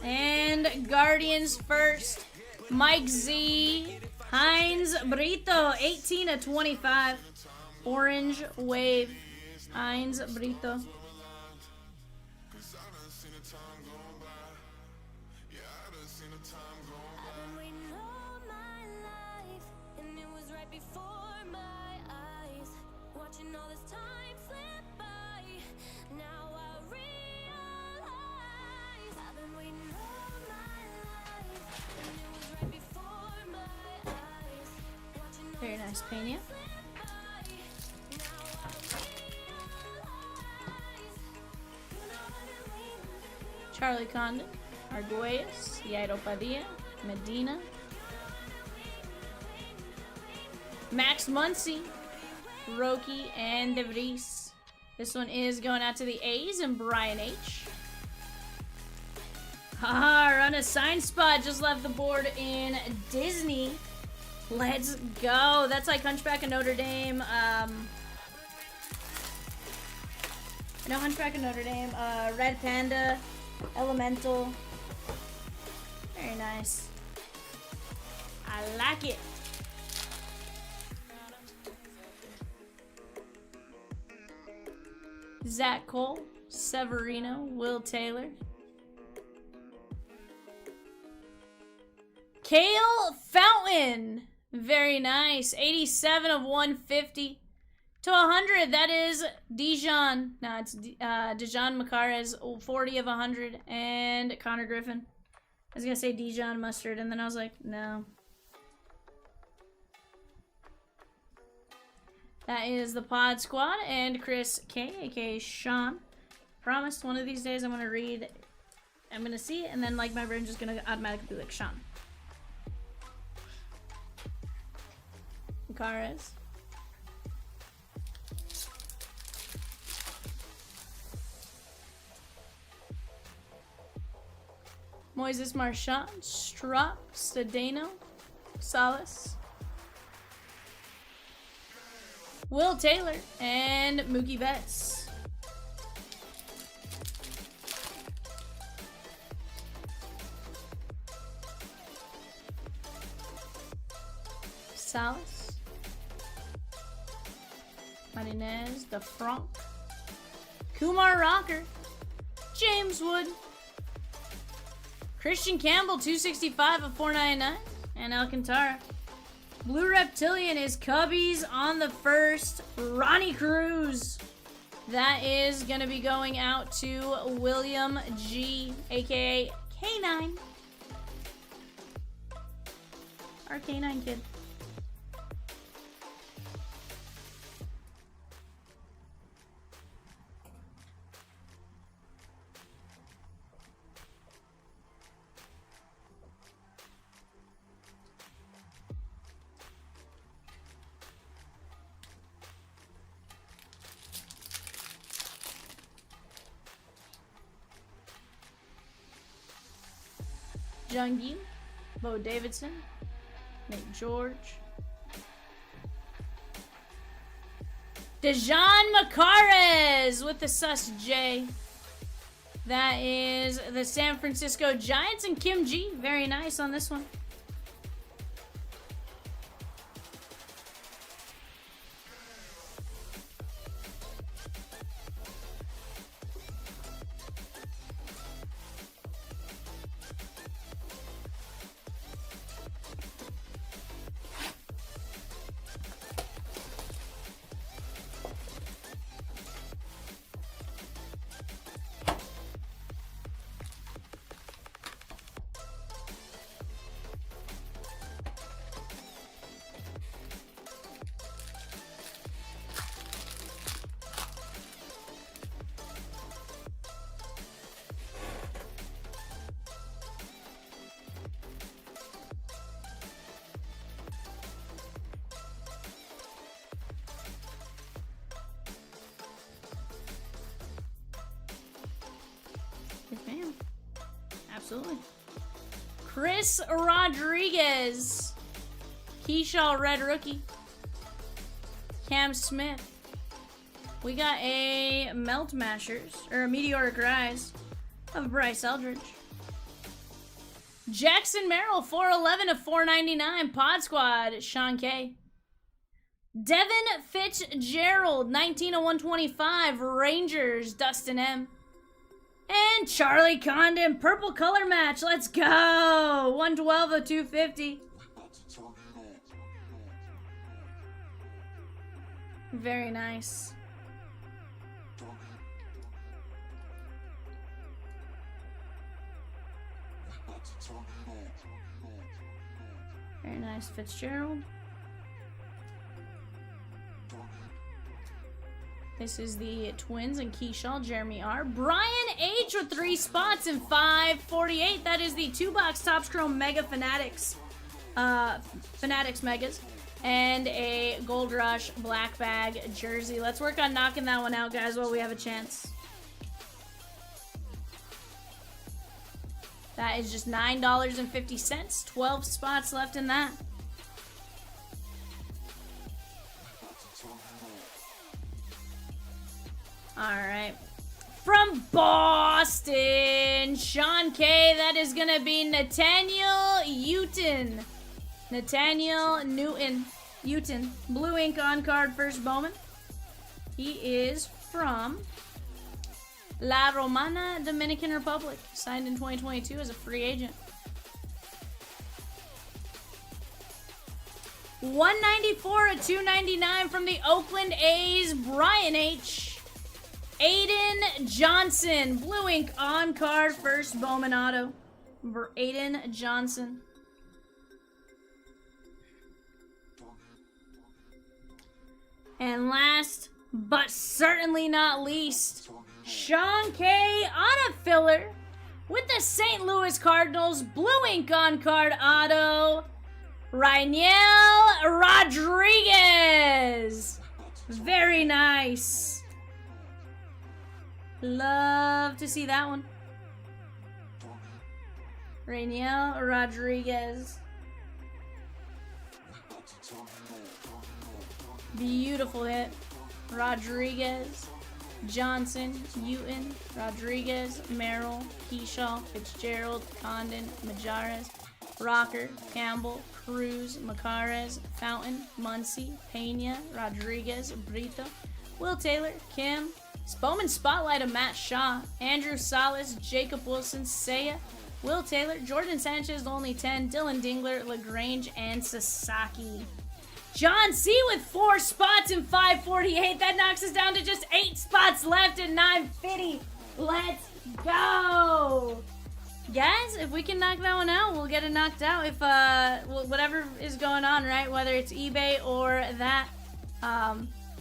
and Guardians first, Mike Z, Heinz Brito, 18 of 25, Orange Wave, Heinz Brito. Very nice, Peña. Charlie Condon, Arguelles, Yairo Padilla, Medina, Max Muncy, Roki, and DeVries. This one is going out to the A's and Brian H. Haha, run a sign spot just left the board in Disney. Let's go. That's like Hunchback of Notre Dame. No, Hunchback of Notre Dame. Red Panda. Elemental. Very nice. I like it. Zach Cole. Severino. Will Taylor. Kale Fountain. Very nice. 87 of 150 to 100. That is Dijon. No, it's Dijon Macarez. 40 of 100. And Connor Griffin. I was going to say Dijon Mustard, and then I was like, no. That is the Pod Squad and Chris K, a.k.a. Sean. Promised one of these days I'm going to read. I'm going to see it, and then like my brain's just going to automatically be like, Sean. Macarez. Moises Marchand, Strop, Stadeno, Salas, Will Taylor, and Mookie Betts. Salas, Martinez, DeFranc, Kumar Rocker, James Wood, Christian Campbell, 265 of 499, and Alcantara. Blue Reptilian is Cubbies on the first. Ronnie Cruz. That is going to be going out to William G, a.k.a. K9. Our K9 kid. Jungin, Bo Davidson, Nate George, Dejan Macarez with the sus J. That is the San Francisco Giants and Kim G. Very nice on this one. Yes, ma'am. Absolutely. Chris Rodriguez. Keyshaw Red Rookie. Cam Smith. We got a Melt Mashers, or a Meteoric Rise of Bryce Eldridge. Jackson Merrill, 411 of 499. Pod Squad, Sean K. Devin Fitzgerald, 19 of 125. Rangers, Dustin M. And Charlie Condon, purple color match. Let's go. 112 of 250. Very nice. Very nice, Fitzgerald. This is the Twins and Keyshaw, Jeremy R. Brian H with 3 spots in 548. That is the 2-box Topps Chrome Mega Fanatics. Fanatics Megas. And a Gold Rush Black Bag jersey. Let's work on knocking that one out, guys, while we have a chance. That is just $9.50. 12 spots left in that. Alright. From Boston, Sean K. That is going to be Nathaniel Newton. Nathaniel Newton. Blue ink on card, first Bowman. He is from La Romana, Dominican Republic. Signed in 2022 as a free agent. 194 of 299 from the Oakland A's, Brian H. Aiden Johnson. Blue ink on card, first Bowman auto. Aiden Johnson. And last, but certainly not least, Sean K. on a filler with the St. Louis Cardinals. Blue ink on card auto. Rainiel Rodriguez. Very nice. Love to see that one. Rainiel Rodriguez. Beautiful hit. Rodriguez, Johnson, Newton, Rodriguez, Merrill, Keyshaw, Fitzgerald, Condon, Majares, Rocker, Campbell, Cruz, Macarez, Fountain, Muncy, Pena, Rodriguez, Brito, Will Taylor, Kim, Bowman Spotlight of Matt Shaw, Andrew Salas, Jacob Wilson, Seiya, Will Taylor, Jordan Sanchez, only 10, Dylan Dingler, LaGrange, and Sasaki. John C. with 4 spots in 548. That knocks us down to just 8 spots left at 950. Let's go. Guys, if we can knock that one out, we'll get it knocked out. If whatever is going on, right? Whether it's eBay or that.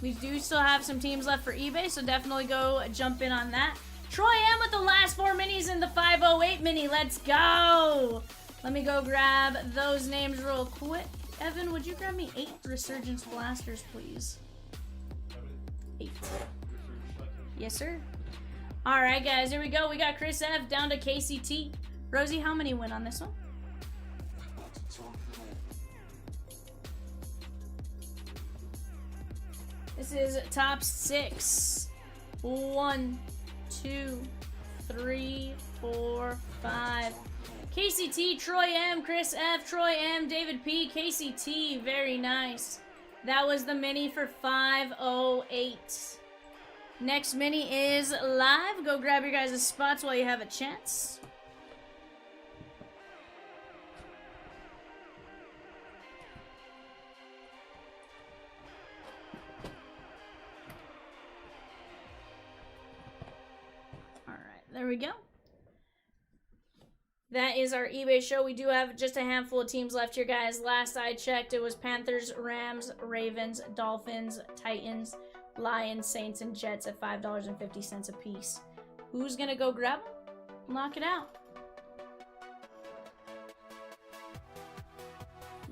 We do still have some teams left for eBay, so definitely go jump in on that. Troy M with the last 4 minis in the 508 mini. Let's go. Let me go grab those names real quick. Evan, would you grab me 8 Resurgence blasters, please? 8. Yes, sir. All right, guys, here we go. We got Chris F. down to KCT. Rosie, how many win on this one? This is top 6. 1, 2, 3, 4, 5. KCT, Troy M, Chris F, Troy M, David P, KCT, very nice. That was the mini for 508. Next mini is live. Go grab your guys' spots while you have a chance. All right, there we go. That is our eBay show. We do have just a handful of teams left here, guys. Last I checked, it was Panthers, Rams, Ravens, Dolphins, Titans, Lions, Saints, and Jets at $5.50 a piece. Who's going to go grab them? Knock it out.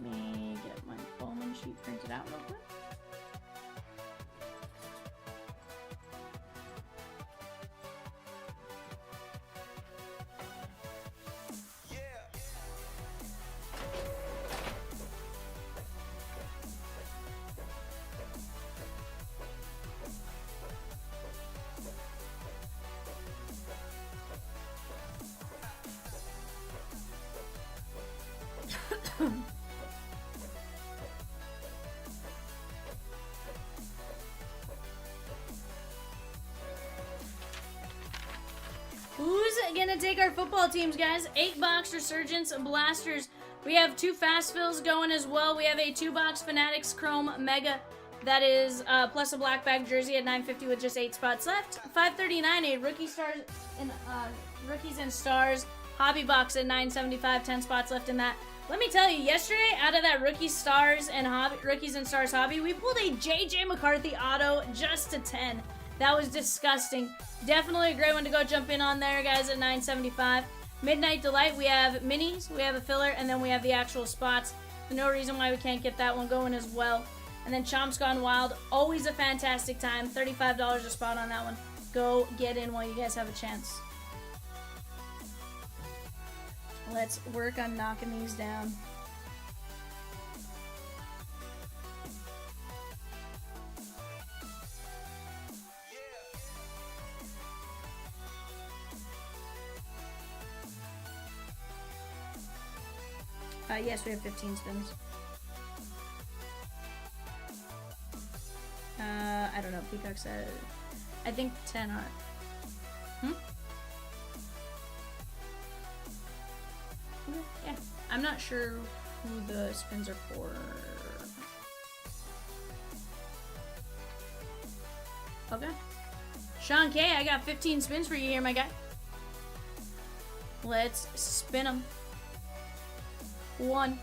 Let me get my Bowman sheet printed out real quick. Who's gonna take our football teams, guys? 8-box Resurgence Blasters. We have 2 fast fills going as well. We have a 2-box Fanatics Chrome Mega. That is plus a black bag jersey at $9.50 with just 8 spots left. $5.39 a rookie stars and rookies and stars hobby box at $9.75. 10 spots left in that. Let me tell you, yesterday out of that rookie stars and rookies and stars hobby, we pulled a JJ McCarthy auto just to 10. That was disgusting. Definitely a great one to go jump in on there, guys, at $9.75. Midnight Delight, we have minis, we have a filler, and then we have the actual spots. No reason why we can't get that one going as well. And then Chomps Gone Wild, always a fantastic time. $35 a spot on that one. Go get in while you guys have a chance. Let's work on knocking these down. Yes, we have 15 spins. I don't know. Peacock said, I think 10 are. Okay, yeah. I'm not sure who the spins are for. Okay. Sean K, I got 15 spins for you here, my guy. Let's spin them. 1.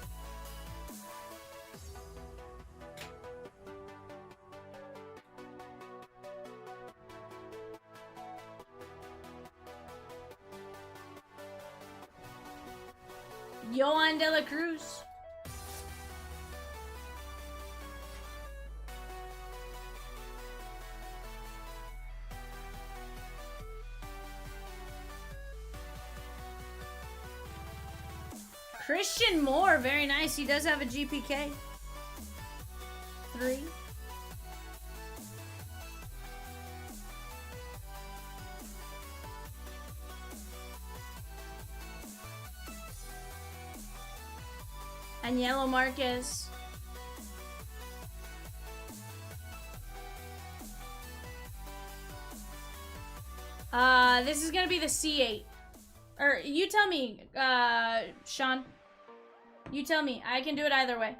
Yohan De La Cruz. Christian Moore, very nice. He does have a GPK. 3. Añelo Marquez. This is gonna be the C8. Or you tell me, Sean. You tell me. I can do it either way.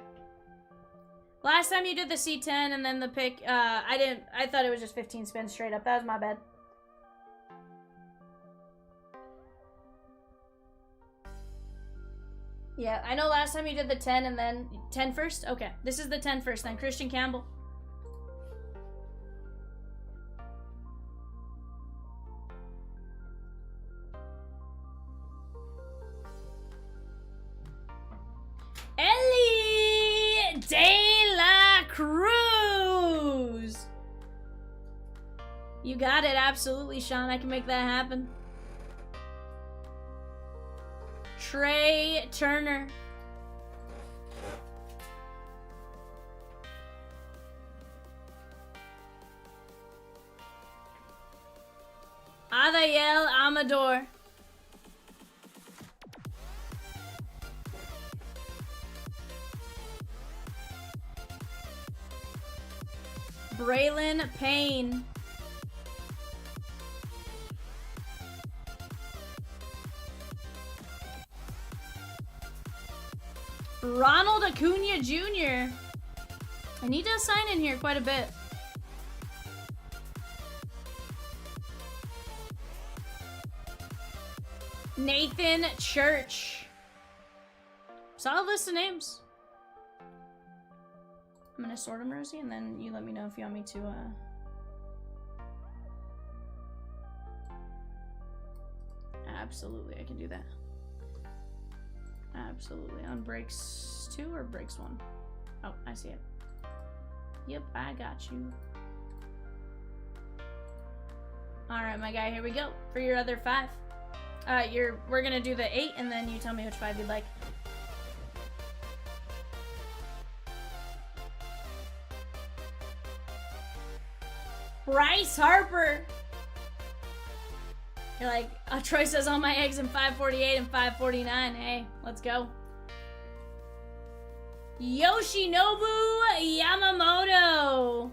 Last time you did the C10 and then the pick, I thought it was just 15 spins straight up. That was my bad. Yeah, I know last time you did the 10 and then 10 first. Okay, this is the 10 first then. Christian Campbell. Ellie De La Cruz. You got it, absolutely, Sean. I can make that happen. Trey Turner. Yadiel Amador. Braylon Payne. Ronald Acuna Jr. And he does sign in here quite a bit. Nathan Church. Solid list of names. I'm gonna sort them, Rosie, and then you let me know if you want me to, Absolutely, I can do that. Absolutely. On breaks 2 or breaks 1? Oh, I see it. Yep, I got you. Alright, my guy, here we go. For your other 5. We're gonna do the 8, and then you tell me which 5 you'd like. Bryce Harper. You're like, Troy says all my eggs in 548 and 549. Hey, let's go. Yoshinobu Yamamoto.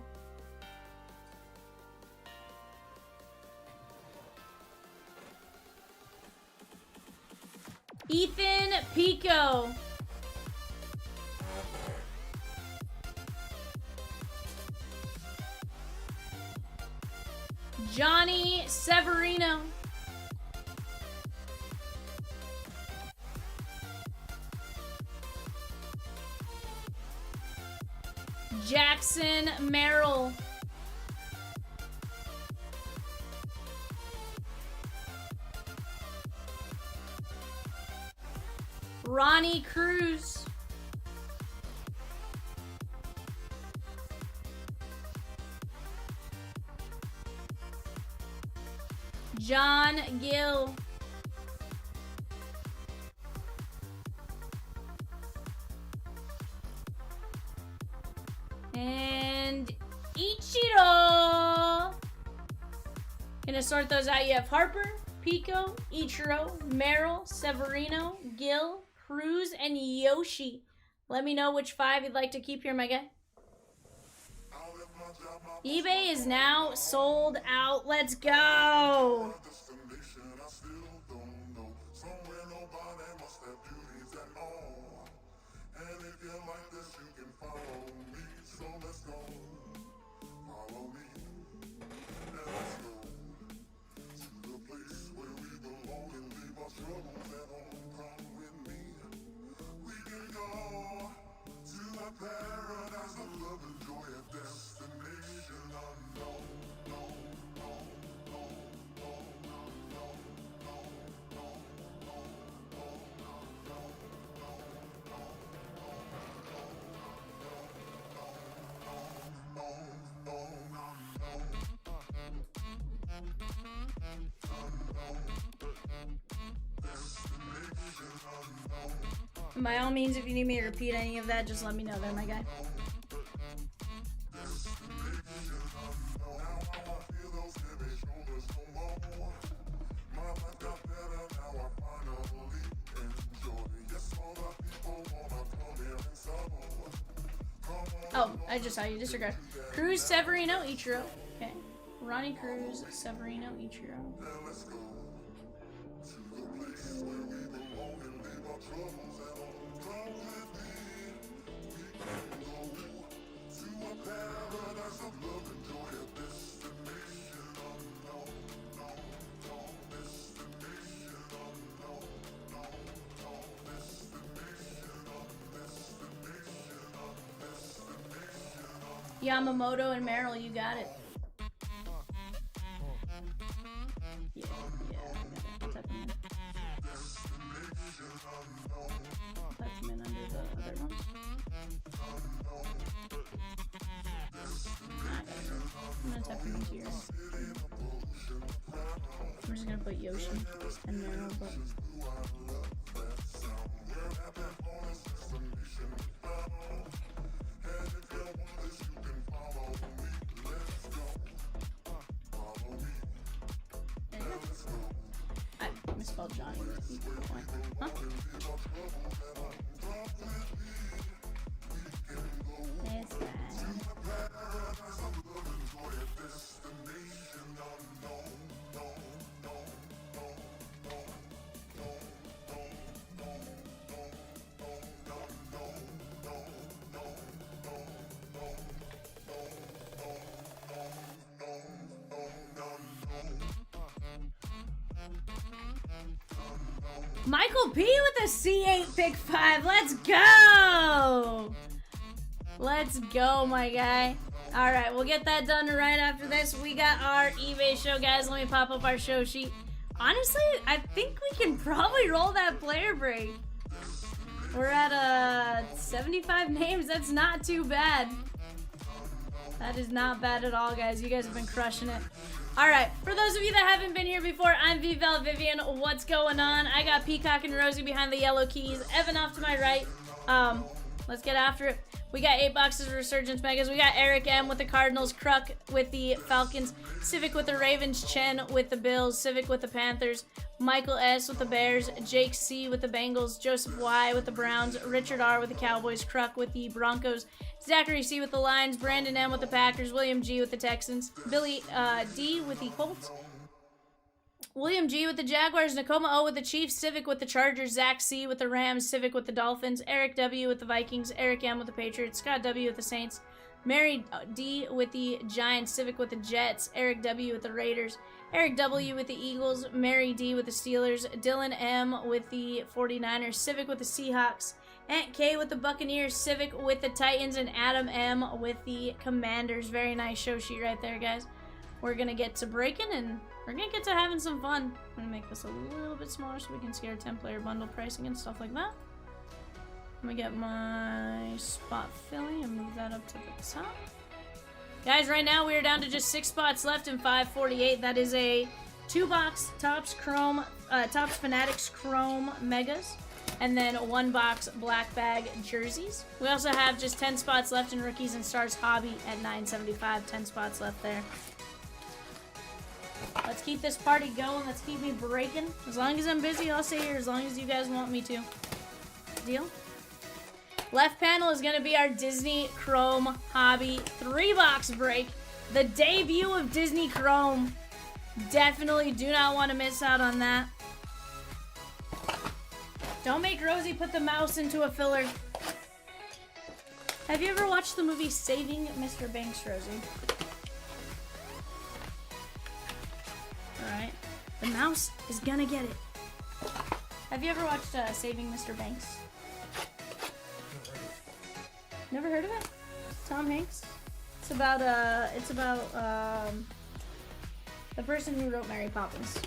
Ethan Pico. Johnny Severino. Jackson Merrill. Ronnie Cruz. John Gill. And Ichiro. Gonna sort those out. You have Harper, Pico, Ichiro, Merrill, Severino, Gill, Cruz, and Yoshi. Let me know which 5 you'd like to keep here, my guy. eBay is now sold out. Let's go. By all means, if you need me to repeat any of that, just let me know there, my guy. Oh, I just saw you. Disregard. Cruz, Severino, Ichiro. Okay. Ronnie Cruz, Severino, Ichiro. Yamamoto and Merrill, you got it. Yeah, I got it. Tuck him in. Tuck him in under the other ones. I'm gonna tuck him into here. I'm just gonna put Yoshi and Merrill, but... spell Johnny with E. Huh? It's fine. Michael P with a C8 pick 5. Let's go! Let's go, my guy. Alright, we'll get that done right after this. We got our eBay show, guys. Let me pop up our show sheet. Honestly, I think we can probably roll that player break. We're at 75 names. That's not too bad. That is not bad at all, guys. You guys have been crushing it. Alright, for those of you that haven't been here before, I'm VAL Vivian. What's going on? I got Peacock and Rosie behind the yellow keys. Evan off to my right. Let's get after it. We got 8 boxes of Resurgence Megas. We got Eric M with the Cardinals, Kruk with the Falcons, Civic with the Ravens, Chen with the Bills, Civic with the Panthers, Michael S with the Bears, Jake C with the Bengals, Joseph Y with the Browns, Richard R with the Cowboys, Kruk with the Broncos, Zachary C with the Lions, Brandon M with the Packers, William G with the Texans, Billy D with the Colts, William G with the Jaguars, Nakoma O with the Chiefs, Civic with the Chargers, Zach C with the Rams, Civic with the Dolphins, Eric W with the Vikings, Eric M with the Patriots, Scott W with the Saints, Mary D with the Giants, Civic with the Jets, Eric W with the Raiders, Eric W with the Eagles, Mary D with the Steelers, Dylan M with the 49ers, Civic with the Seahawks, Aunt K with the Buccaneers, Civic with the Titans, and Adam M with the Commanders. Very nice show sheet right there, guys. We're going to get to breaking, and we're going to get to having some fun. I'm going to make this a little bit smaller so we can see our 10-player bundle pricing and stuff like that. Let me get my spot filling and move that up to the top. Guys, right now we are down to just 6 spots left in 548. That is a 2-box Topps Fanatics Chrome Megas, and then 1-box black bag jerseys. We also have just 10 spots left in Rookies and Stars Hobby at 975. 10 spots left there. Let's keep this party going. Let's keep me breaking. As long as I'm busy, I'll stay here. As long as you guys want me to. Deal? Left panel is going to be our Disney Chrome Hobby 3-box break. The debut of Disney Chrome. Definitely do not want to miss out on that. Don't make Rosie put the mouse into a filler. Have you ever watched the movie Saving Mr. Banks, Rosie? Alright. The mouse is gonna get it. Have you ever watched Saving Mr. Banks? Never heard of it? Tom Hanks? It's about the person who wrote Mary Poppins.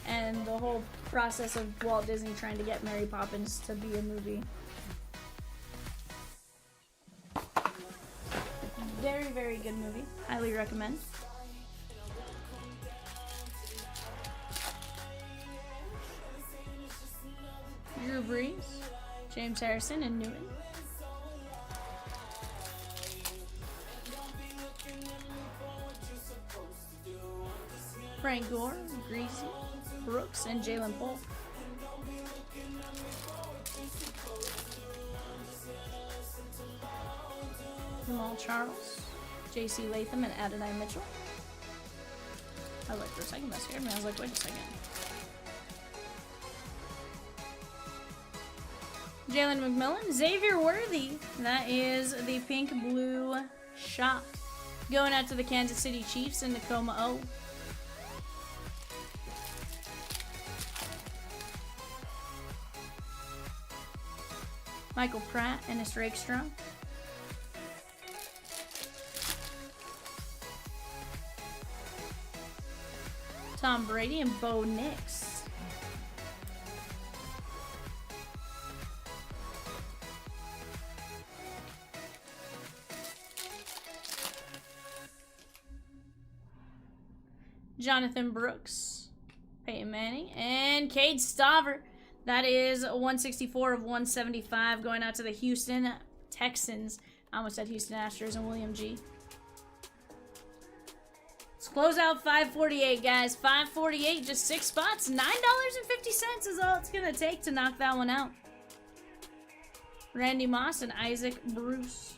And the whole process of Walt Disney trying to get Mary Poppins to be a movie. Very, very good movie. Highly recommend. Drew Brees, James Harrison, and Newton. Frank Gore, Greasy, Brooks, and Jalen Polk. Jamal Charles, J.C. Latham, and Adonai Mitchell. I was like, for a second, that scared me. I was like, wait a second. Jalen McMillan, Xavier Worthy. That is the pink-blue shot. Going out to the Kansas City Chiefs and Nakoma O. Michael Pratt and Ennis Rakestraw. Tom Brady and Bo Nix. Jonathan Brooks, Peyton Manning, and Cade Stover. That is 164 of 175 going out to the Houston Texans. I almost said Houston Astros and William G. Let's Close out 548, guys. 548, just 6 spots. $9.50 is all it's gonna take to knock that one out. Randy Moss and Isaac Bruce.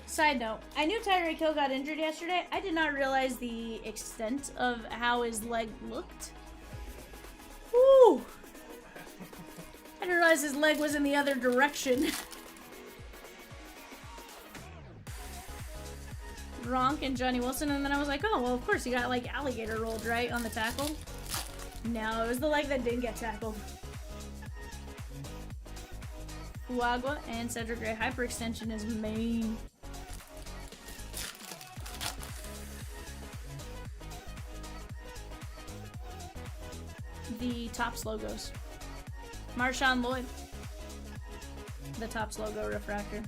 Side note, I knew Tyreek Hill got injured yesterday. I did not realize the extent of how his leg looked. Woo! I didn't realize his leg was in the other direction. Gronk and Johnny Wilson, and then I was like, oh, well, of course, he got, like, alligator rolled, right, on the tackle? No, it was the leg that didn't get tackled. Fuagua and Cedric Gray. Hyperextension is main. The Topps logos. Marshawn Lloyd. The Topps logo refractor.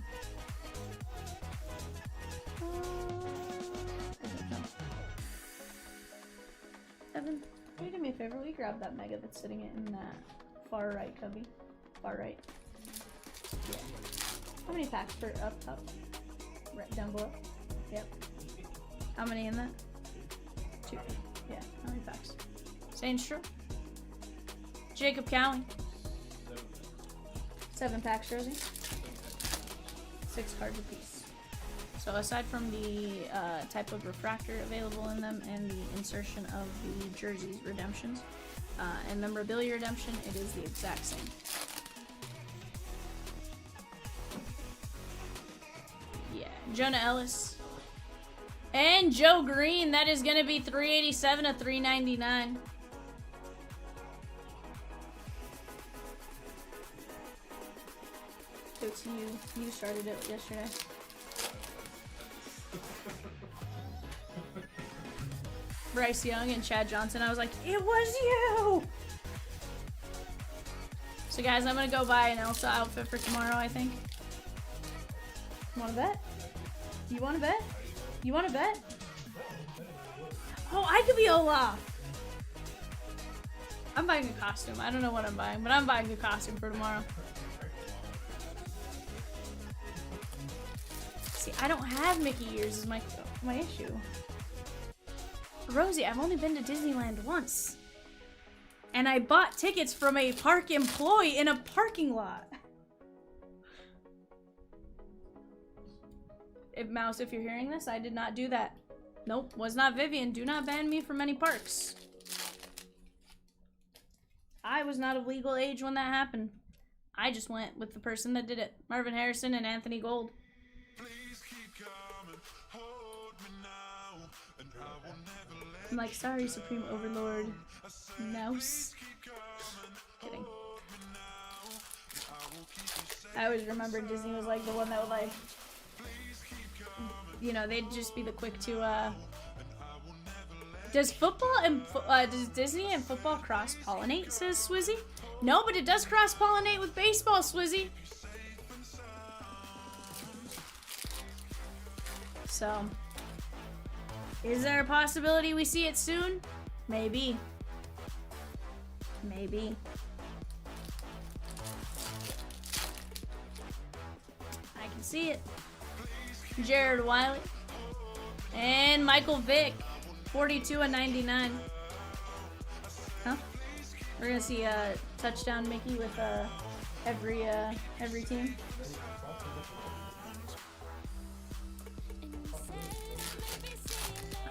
Evan, can you do me a favor? Will you grab that mega that's sitting in that far right cubby? Far right. Yeah. How many packs for up? Right down below. Yep. How many in that? 2. Yeah. How many packs? Saints true. Jacob Cowan. 7 packs jersey. 6 cards apiece. So aside from the type of refractor available in them and the insertion of the jerseys redemptions and memorabilia redemption, it is the exact same. Yeah, Jonah Ellis. And Joe Green, that is going to be 387 of 399. It's you. You started it yesterday. Bryce Young and Chad Johnson. I was like, it was you! So guys, I'm gonna go buy an Elsa outfit for tomorrow, I think. Wanna bet? You wanna bet? You wanna bet? Oh, I could be Olaf! I'm buying a costume. I don't know what I'm buying, but I'm buying a costume for tomorrow. See, I don't have Mickey ears is my issue. Rosie, I've only been to Disneyland once. And I bought tickets from a park employee in a parking lot. Mouse, if you're hearing this, I did not do that. Nope, was not Vivian. Do not ban me from any parks. I was not of legal age when that happened. I just went with the person that did it. Marvin Harrison and Anthony Gold. I'm like, sorry, Supreme Overlord. Mouse. Kidding. I always remember Disney was like the one that would like, you know, they'd just be the quick to, Does football and, does Disney and football cross-pollinate, says Swizzy? No, but it does cross-pollinate with baseball, Swizzy. So, is there a possibility we see it soon? Maybe. Maybe. I can see it. Jared Wiley. And Michael Vick. 42 and 99. Huh? We're gonna see a touchdown Mickey with every team.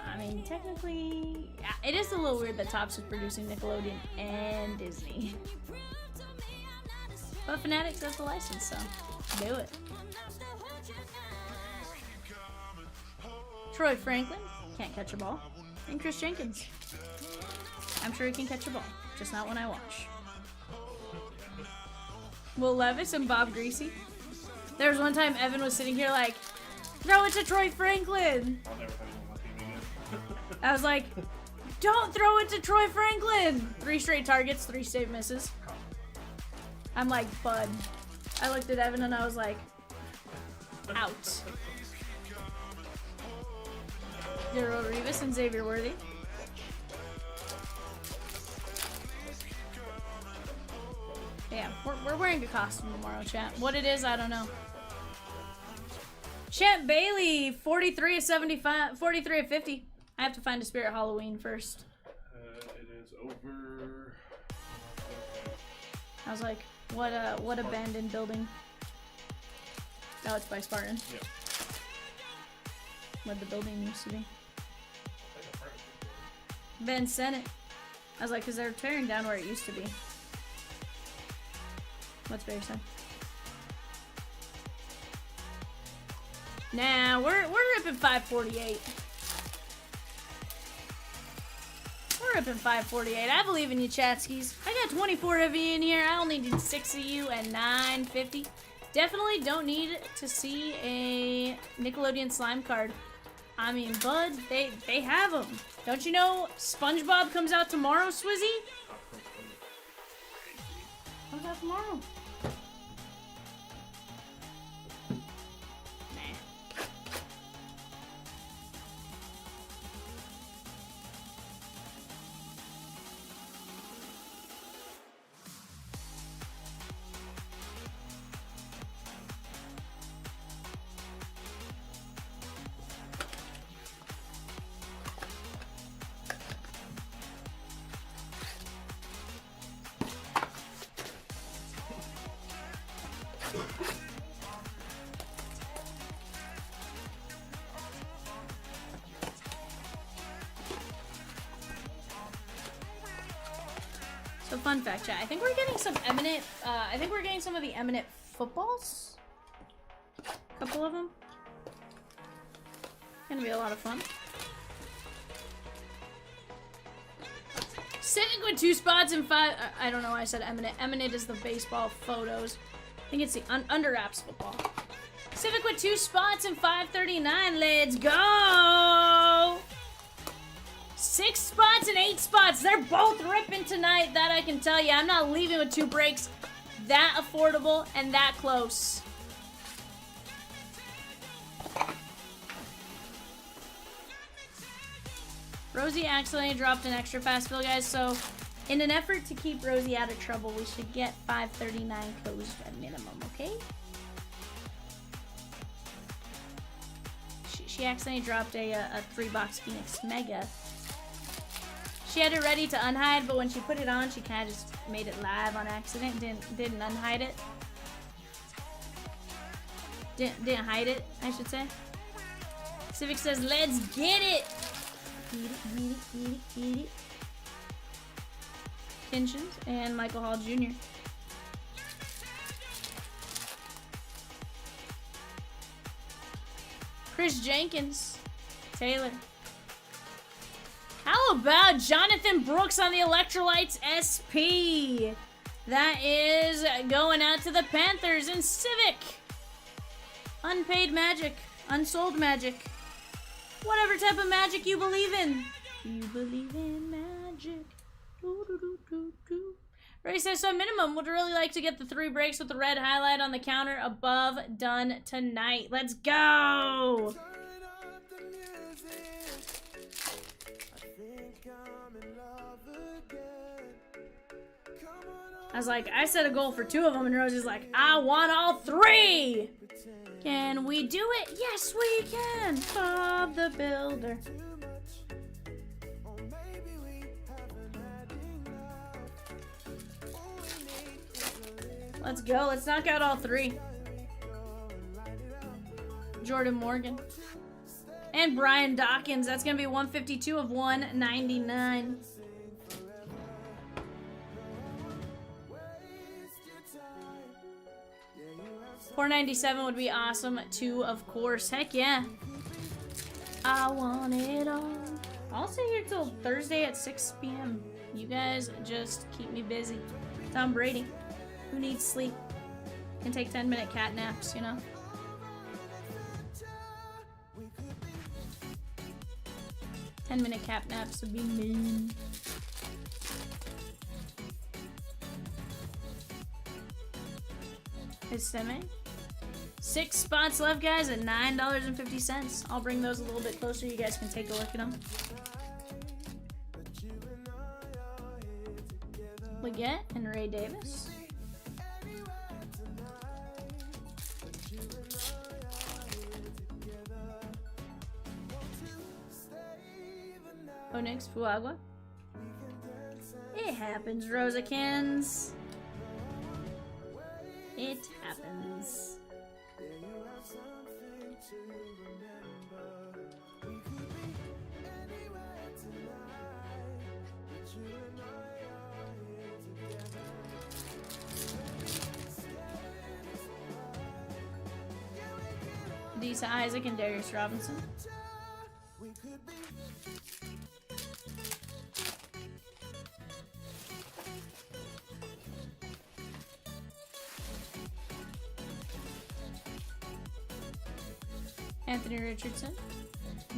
I mean, technically, yeah, it is a little weird that Topps is producing Nickelodeon and Disney. But Fanatics has the license, so do it. Troy Franklin, can't catch a ball. And Chris Jenkins. I'm sure he can catch a ball, just not when I watch. Will Levis and Bob Greasy. There was one time Evan was sitting here like, throw it to Troy Franklin. I'll never have him on my team again. I was like, don't throw it to Troy Franklin. 3 straight targets, 3 straight misses. I'm like, bud. I looked at Evan and I was like, out. Daryl Revis and Xavier Worthy. Yeah, we're wearing a costume tomorrow, chat. What it is, I don't know. Champ Bailey, 43 of 75, 43 of 50. I have to find a Spirit Halloween first. It is over. I was like, what abandoned building? Oh, it's by Spartan. Yeah. What the building used to be. Ben Sennett. I was like, because they're tearing down where it used to be. What's Barry said? Nah, we're ripping 548. We're ripping 548. I believe in you, Chatskis. I got 24 of you in here. I only need 6 of you and 950. Definitely don't need to see a Nickelodeon slime card. I mean, bud, they have them. Don't you know SpongeBob comes out tomorrow, Swizzy? Comes out tomorrow. So fun fact, chat. I think we're getting some eminent. I think we're getting some of the eminent footballs. A couple of them. Gonna be a lot of fun. Civic with 2 spots and 5. I don't know why I said eminent. Eminent is the baseball photos. I think it's the under wraps football. Civic with 2 spots and 539. Let's go. 6 spots and 8 spots. They're both ripping tonight. That I can tell you. I'm not leaving with 2 breaks. That affordable and that close. Rosie accidentally dropped an extra fast fill, guys. So, in an effort to keep Rosie out of trouble, we should get 539 codes at minimum, okay? She accidentally dropped a 3-box Phoenix Mega. She had it ready to unhide, but when she put it on, she kind of just made it live on accident. Didn't unhide it. Didn't hide it, I should say. Civic says, "Let's get it." Eat it, eat it, eat it, eat it. Kinshins and Michael Hall Jr. Chris Jenkins, Taylor. How about Jonathan Brooks on the Electrolytes SP? That is going out to the Panthers and Civic. Unpaid magic, unsold magic. Whatever type of magic you believe in. You believe in magic. Doo, doo, doo, doo, doo. Ray says, so minimum, would really like to get the 3 breaks with the red highlight on the counter above done tonight. Let's go! I was like, I set a goal for 2 of them, and Rosie's like, I want all 3! Can we do it? Yes, we can! Bob the Builder. Let's go. Let's knock out all 3. Jordan Morgan. And Brian Dawkins. That's going to be 152 of 199. $4.97 would be awesome too, of course. Heck yeah. I want it all. I'll stay here till Thursday at 6 p.m. You guys just keep me busy. Tom Brady. Who needs sleep? Can take 10-minute cat naps, you know? Ten-minute cat naps would be mean. His semi. 6 spots left, guys, at $9.50. I'll bring those a little bit closer. You guys can take a look at them. Leggett and Ray Davis. Onyx, Fuagua. It happens, Rosakins. It happens. Disa Isaac and Darius Robinson. Anthony Richardson,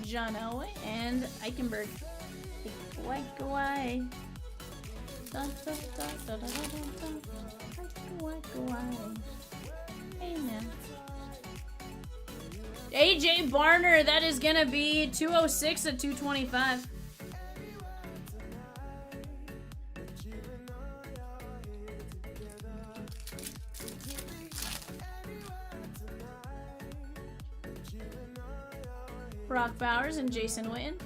John Elway, and Eichenberg. Wake away. Dun, dun, dun, dun, dun, dun, dun. Wake away. Amen. AJ Barner, that is gonna be 206 of 225. Brock Bowers and Jason Witten.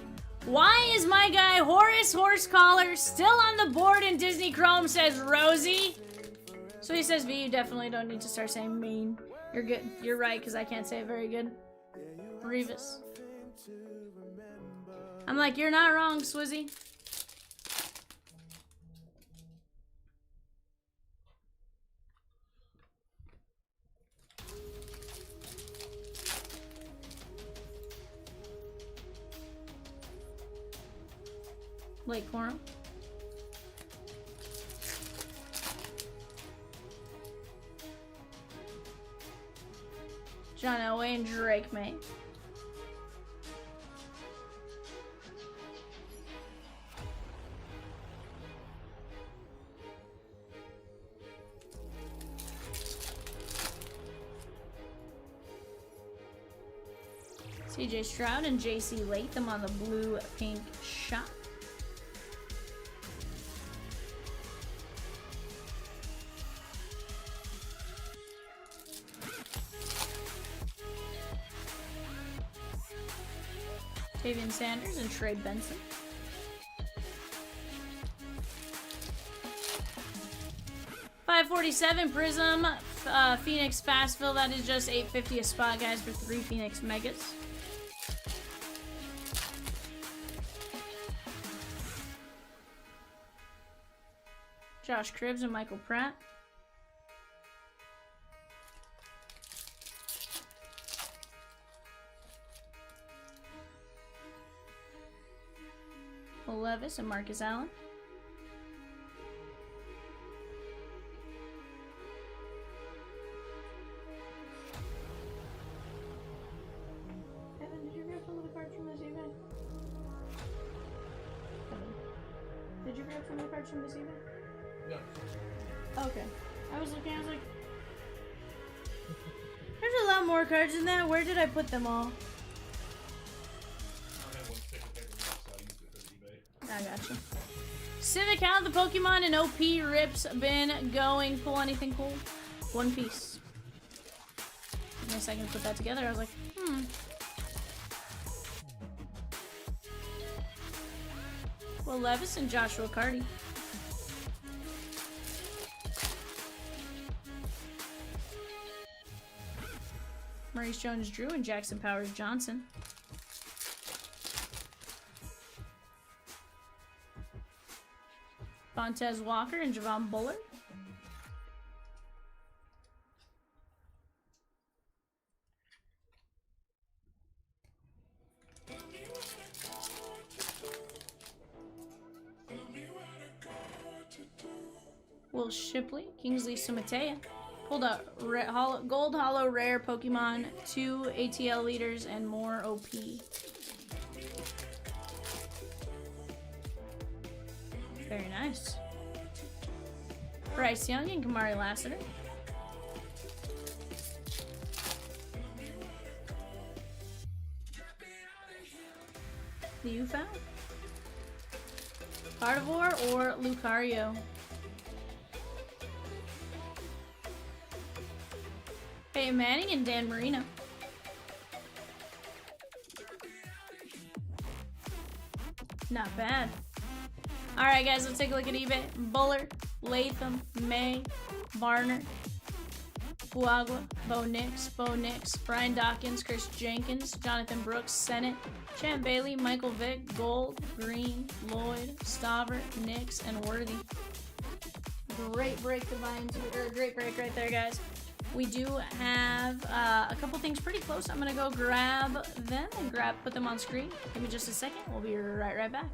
Why is my guy Horace Horsecollar still on the board in Disney Chrome, says Rosie? So he says, V, you definitely don't need to start saying mean. You're good. You're right, because I can't say it very good. Revis. I'm like, you're not wrong, Swizzy. Lake Corum. John Elway and Drake May. CJ Stroud and JC Latham on the blue pink shot. Tavian Sanders and Trey Benson. $547 Prizm, Phoenix Fastville. That is just $850 a spot, guys, for 3 Phoenix Megas. Josh Cribbs and Michael Pratt. Will Levis and Marcus Allen. Evan, did you grab some of the cards from this event? Did you grab some of the cards from this event? Yeah. Okay. I was looking, I was like, there's a lot more cards in that. Where did I put them all? I got you. Civic, how the Pokemon and OP rips been going? Pull anything cool? One Piece. Give me a second to put that together. I was like, Will Levis and Joshua Carty. Maurice Jones-Drew and Jackson Powers Johnson. Fontez Walker and Javon Bullard. Will Shipley, Kingsley Sumatea. Pulled out Gold Hollow Rare Pokemon, 2 ATL leaders, and more OP. Very nice. Bryce Young and Kamari Lassiter. The UFO. Carnivore or Lucario. Peyton Manning and Dan Marino. Not bad. Alright, guys, let's take a look at eBay. Buller, Latham, May, Barner, Fuagua, Bo Nix, Brian Dawkins, Chris Jenkins, Jonathan Brooks, Sennett, Champ Bailey, Michael Vick, Gold, Green, Lloyd, Staver, Nix, and Worthy. Great break to buy into, or great break right there, guys. We do have a couple things pretty close. I'm gonna go grab them and put them on screen. Give me just a second. We'll be right back.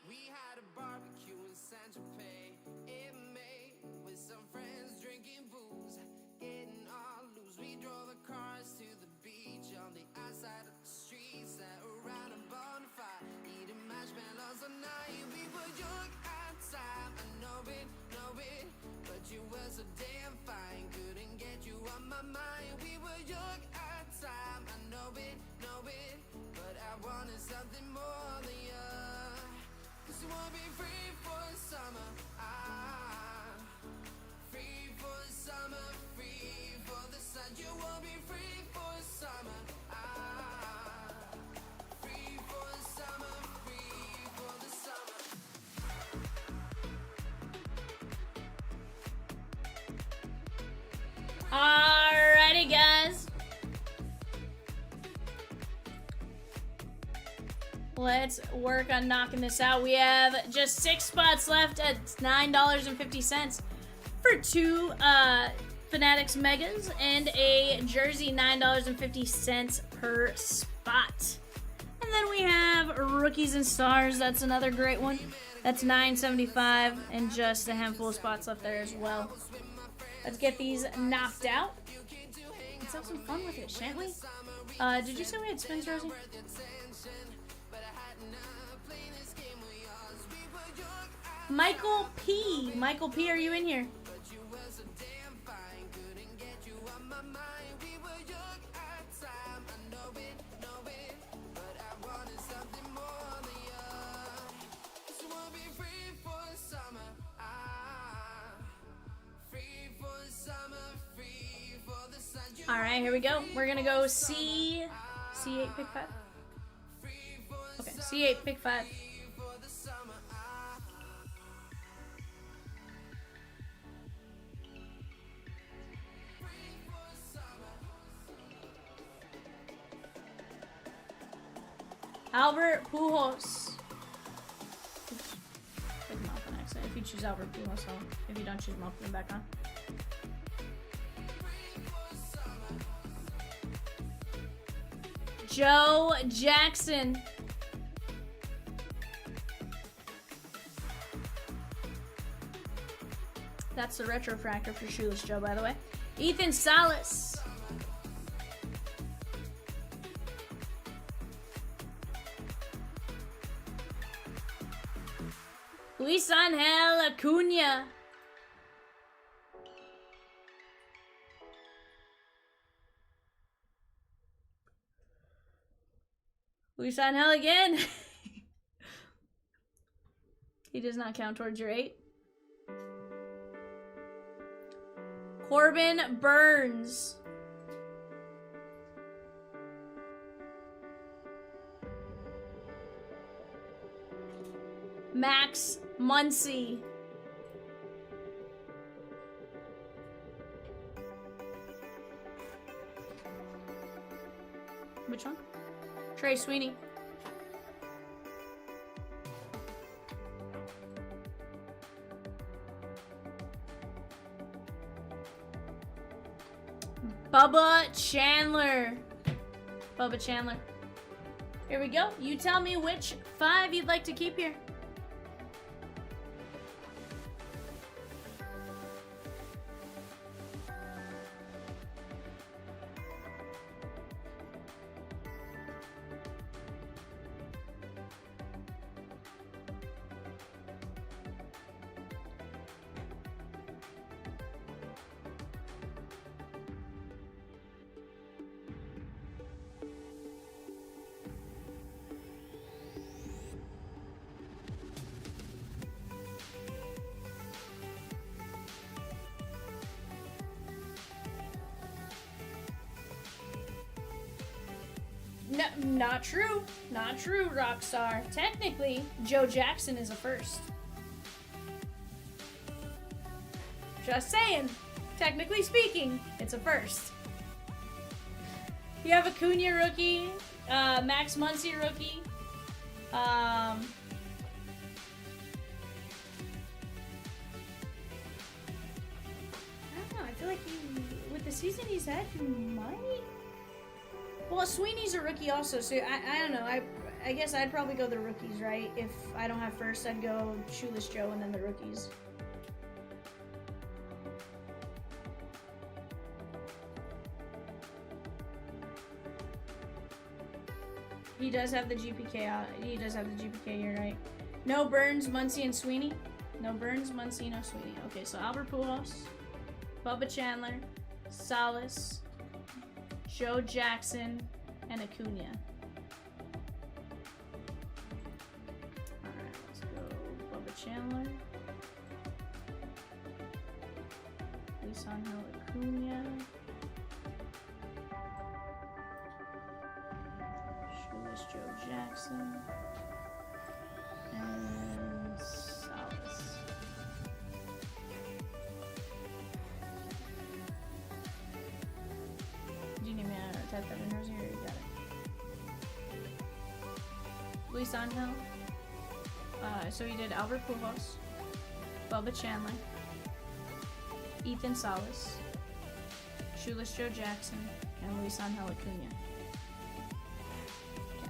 We had a barbecue in San Tropez in May with some friends drinking booze, getting all loose. We drove the cars to the beach on the outside of the street, sat around a bonfire, eating marshmallows all night. We were young at time, I know it, but you were so damn fine. Couldn't get you on my mind. We were young at time, I know it, but I wanted something more than you. Cause you wanna be free for the summer, free for the summer, free for the sun. You wanna be free for the summer, free for the summer, free for the summer. Alrighty, guys. Let's work on knocking this out. We have just 6 spots left at $9.50 for 2 Fanatics Megas and a jersey, $9.50 per spot. And then we have Rookies and Stars. That's another great one. That's $9.75 and just a handful of spots left there as well. Let's get these knocked out. Let's have some fun with it, shan't we? Did you say we had spins, Rosie? Michael P, are you in here? All right, here we go. We're gonna go C8 pick 5. Okay, C8 pick 5. Albert Pujols. Oops. Take him off on accident. If you choose Albert Pujols, if you don't choose him, I'll put him back on. Joe Jackson. That's the retrofractor for Shoeless Joe, by the way. Ethan Salas. Luis Angel Acuna. Luis Angel again. He does not count towards your 8. Corbin Burns. Max Muncy. Which one? Trey Sweeney. Bubba Chandler. Bubba Chandler. Here we go. You tell me which 5 you'd like to keep here. No, not true. Not true, Rockstar. Technically, Joe Jackson is a first. Just saying. Technically speaking, it's a first. You have Acuna rookie, Max Muncy rookie. I don't know. I feel like with the season he's had, you might. Well, Sweeney's a rookie also, so I don't know. I guess I'd probably go the rookies, right? If I don't have first, I'd go Shoeless Joe and then the rookies. He does have the GPK. He does have the GPK, you're right. No Burns, Muncy, and Sweeney. No Burns, Muncy, no Sweeney. Okay, so Albert Pujols, Bubba Chandler, Salas, Joe Jackson, and Acuna. Alright, let's go Bubba Chandler. Luis Angel Acuna. Shoeless Joe Jackson. And Salas. Do you need me to type that in, Rosie, or you got it? Luis Angel. So he did Albert Pujols, Bubba Chandler, Ethan Salas, Shoeless Joe Jackson, and Luis Angel Acuna. Okay.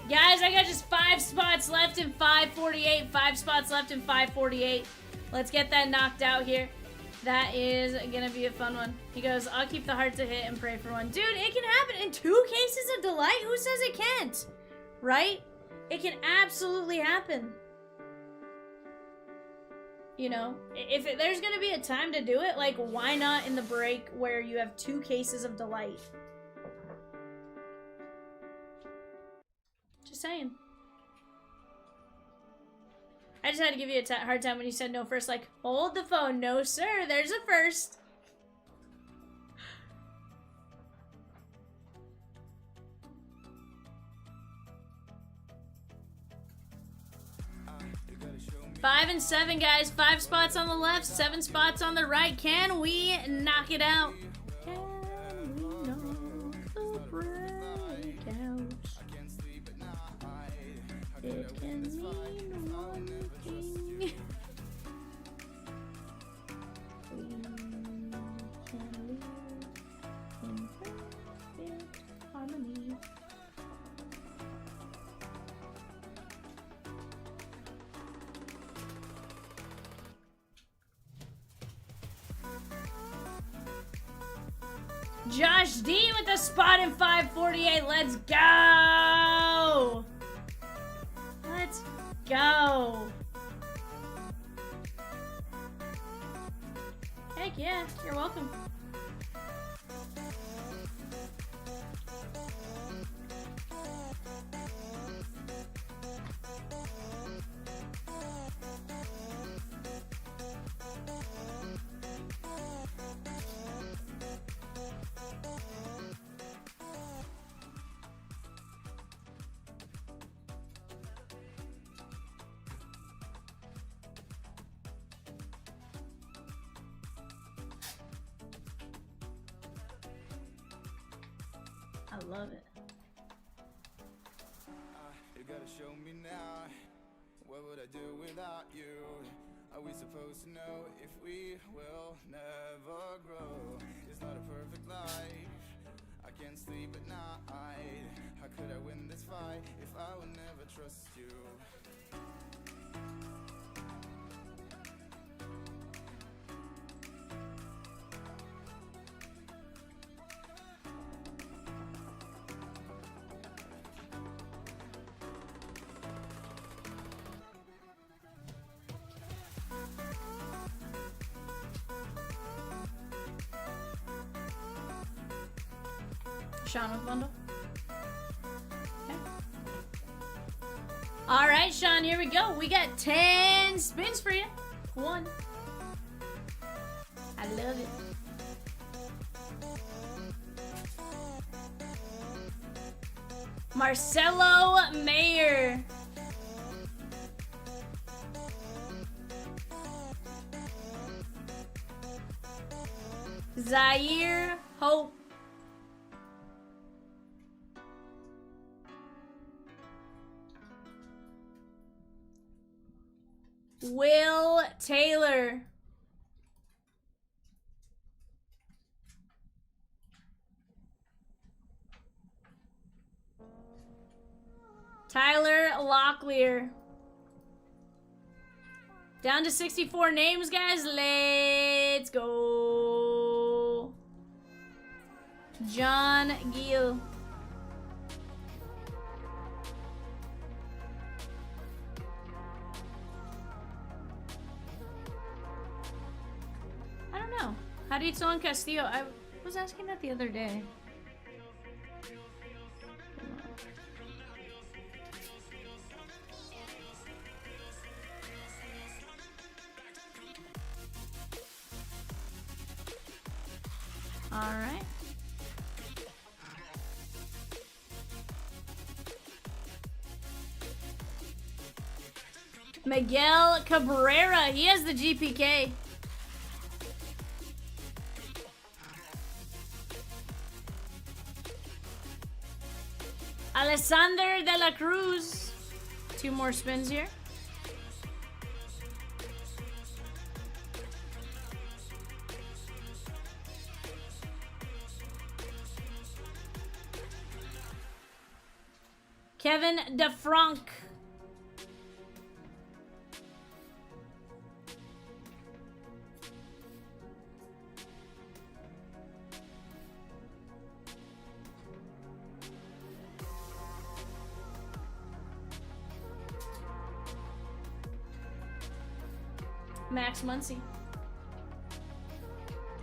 Guys, I got just 5 spots left in 548. 5 spots left in 548. Let's get that knocked out here. That is gonna be a fun one. He goes, I'll keep the heart to hit and pray for one. Dude, it can happen in 2 cases of delight. Who says it can't? Right? It can absolutely happen. You know, if there's gonna be a time to do it, like, why not in the break where you have 2 cases of delight? Just saying. I just had to give you a hard time when you said no first. Like, hold the phone. No, sir. There's a first. Five and 7, guys. 5 spots on the left, 7 spots on the right. Can we knock it out? Can we knock the break out? It can mean one thing. We can live in perfect harmony. Josh D with a spot in 548. Let's go. Let's go. Heck yeah, you're welcome. love it. You gotta show me now. What would I do without you? Are we supposed to know if we will never grow? It's not a perfect life. I can't sleep at night. How could I win this fight if I would never trust you? Sean with bundle. Okay. All right, Sean, here we go. We got 10 spins for you. One. I love it. Marcelo Mayer. Zaire Hope. Will Taylor. Tyler Locklear. Down to 64 names, guys. Let's go. John Gill. I don't know. Jaritson Castillo. I was asking that the other day. All right. Miguel Cabrera. He has the GPK. Alexander de la Cruz. 2 more spins here. Kevin DeFranc. Max Muncy.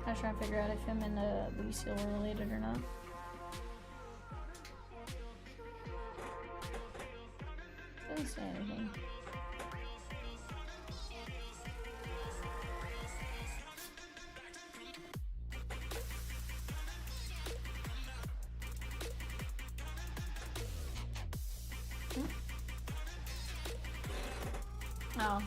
I was trying to figure out if him and Lucille were related or not. Doesn't say anything. Oh.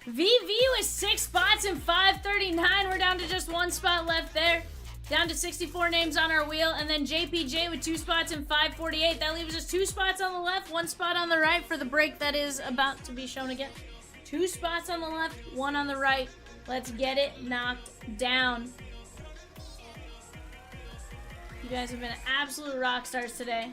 VV with 6 spots and 539. We're down to just 1 spot left there. Down to 64 names on our wheel. And then JPJ with 2 spots and 548. That leaves us 2 spots on the left, 1 spot on the right for the break that is about to be shown again. 2 spots on the left, 1 on the right. Let's get it knocked down. You guys have been absolute rock stars today.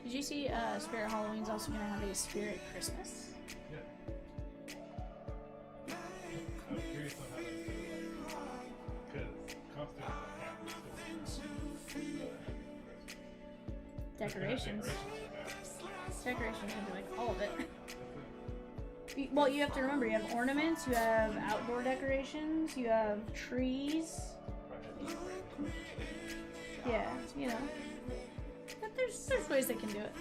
Did you see Spirit Halloween's also gonna have a Spirit Christmas? Yeah. I was curious on how that's going. Decorations. Decorations can be like all of it. Well, you have to remember, you have ornaments, you have outdoor decorations, you have trees. Yeah, you know. But there's ways they can do it.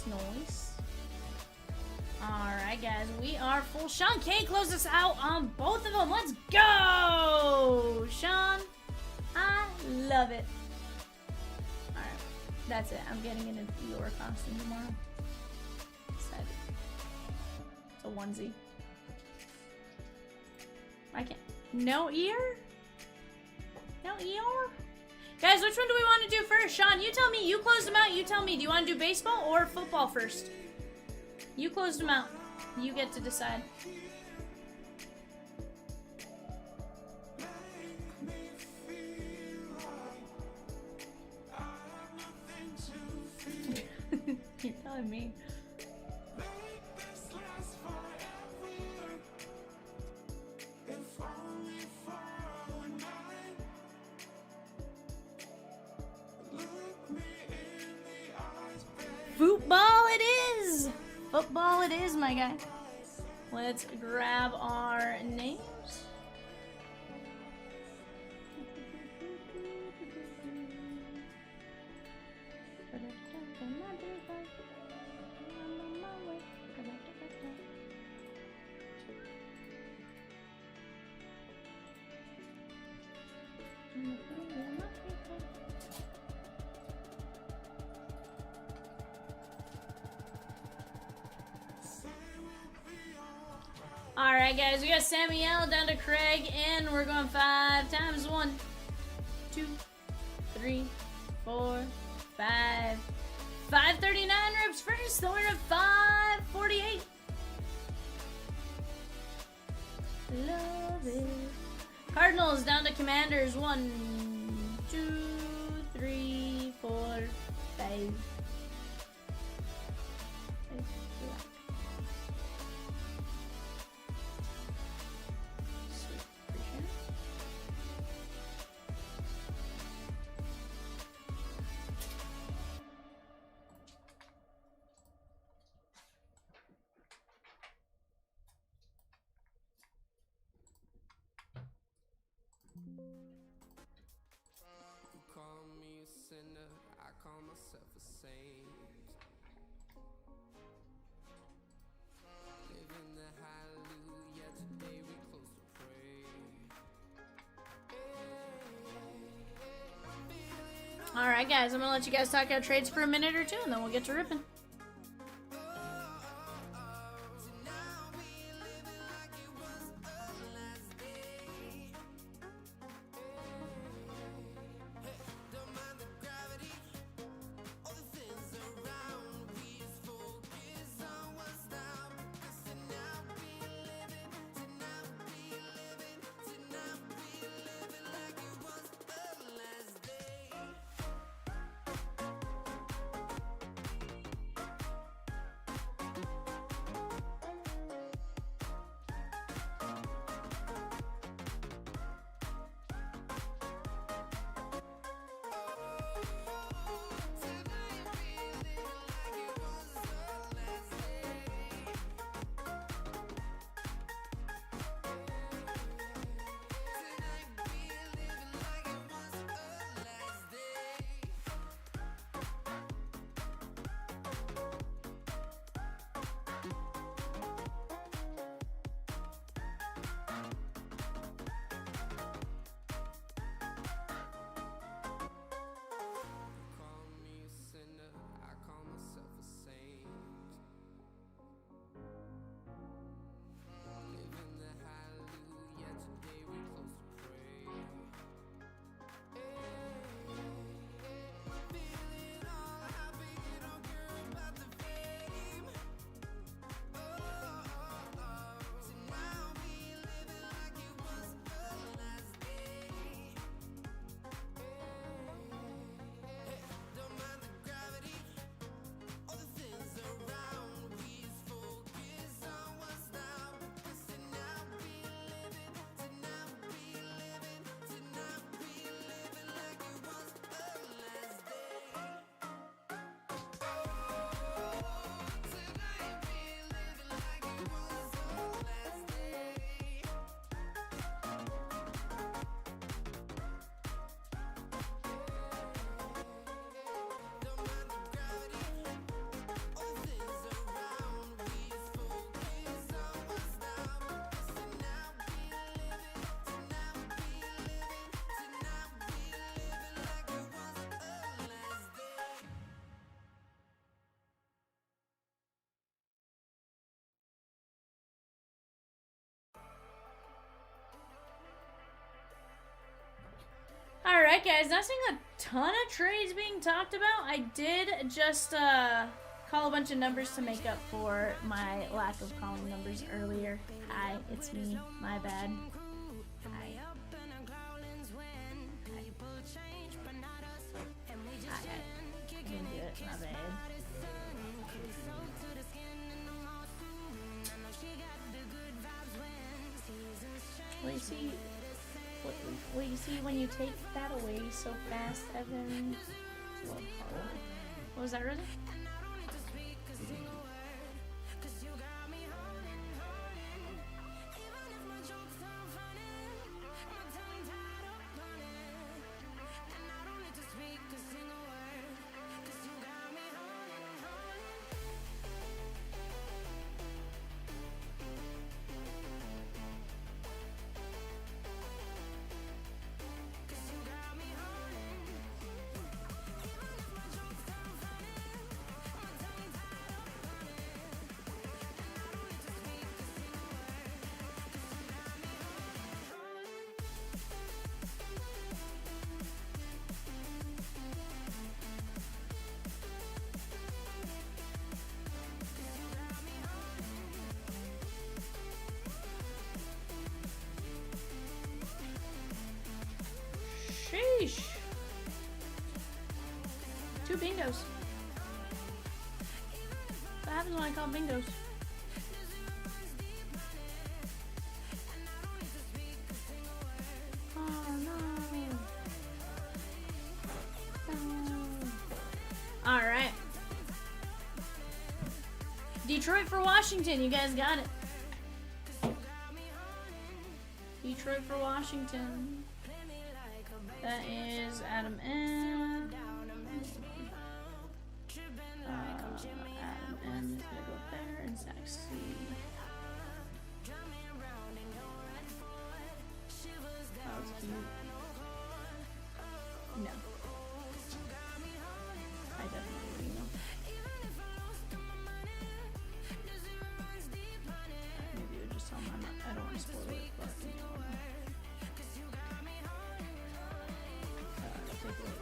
Nice. Alright, guys, we are full. Sean K close us out on both of them. Let's go! Sean, I love it. Alright, that's it. I'm getting into your costume tomorrow. Excited. It's a onesie. I can't. No ear? No ear? Guys, which one do we want to do first? Sean, you tell me. You closed them out. You tell me. Do you want to do baseball or football first? You closed them out. You get to decide. You're telling me. Football it is! Football it is, my guy. Let's grab our names. Alright, guys, we got Samuel down to Craig, and we're going 5 times 1, 2, 3, 4, 5. 539 rips first, the winner of 548. Love it. Cardinals down to Commanders. 1, 2, 3, 4, 5. Call me a sinner, I call myself a saint. Living the hallelujah, today we close to pray. Alright, guys, I'm gonna let you guys talk out trades for a minute or two, and then we'll get to ripping. Alright guys, not seeing a ton of trades being talked about. I did just call a bunch of numbers to make up for my lack of calling numbers earlier. Hi, it's me. My bad. Hi. I didn't do it. My bad. Well, you see, what you see when you take that away so fast, Evan. What was that, Rosie? Sheesh. 2 bingos. What happens when I call bingos? Oh no. Alright. Detroit for Washington. You guys got it. Detroit for Washington. That is Adam N. Adam N is gonna go there, and Zach C. That was cute. No. I definitely know. Maybe you would just tell him I don't want to spoil it, but you know. I don't think we did.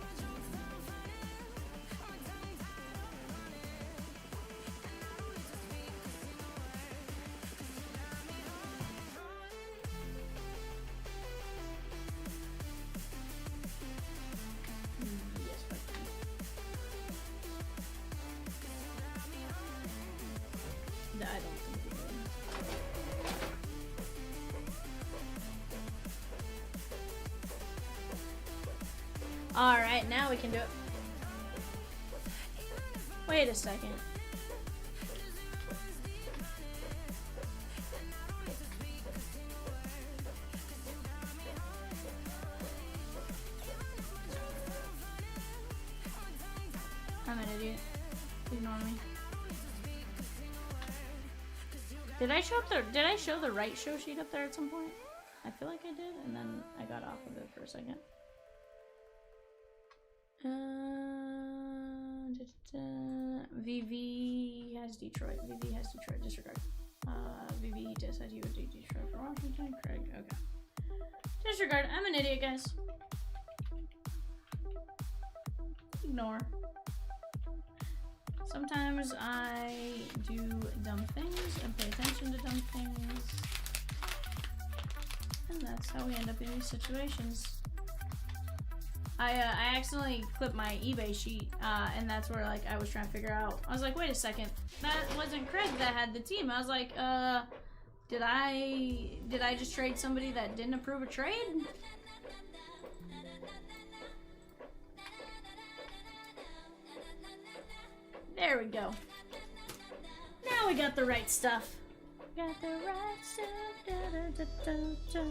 Alright, now we can do it. Wait a second. I'm an idiot. Ignore me. Did I show the right show sheet up there at some point? I feel like I did, and then I got off of it for a second. VV has Detroit. VV has Detroit. Disregard. VV just said you would do Detroit for Washington. Craig. Okay. Disregard. I'm an idiot, guys. Ignore. Sometimes I do dumb things and pay attention to dumb things. And that's how we end up in these situations. I accidentally clipped my eBay sheet, and that's where like I was trying to figure out. I was like, wait a second, that wasn't Craig that had the team. I was like, did I just trade somebody that didn't approve a trade? There we go. Now we got the right stuff. Got the right stuff. Da, da, da, da, da.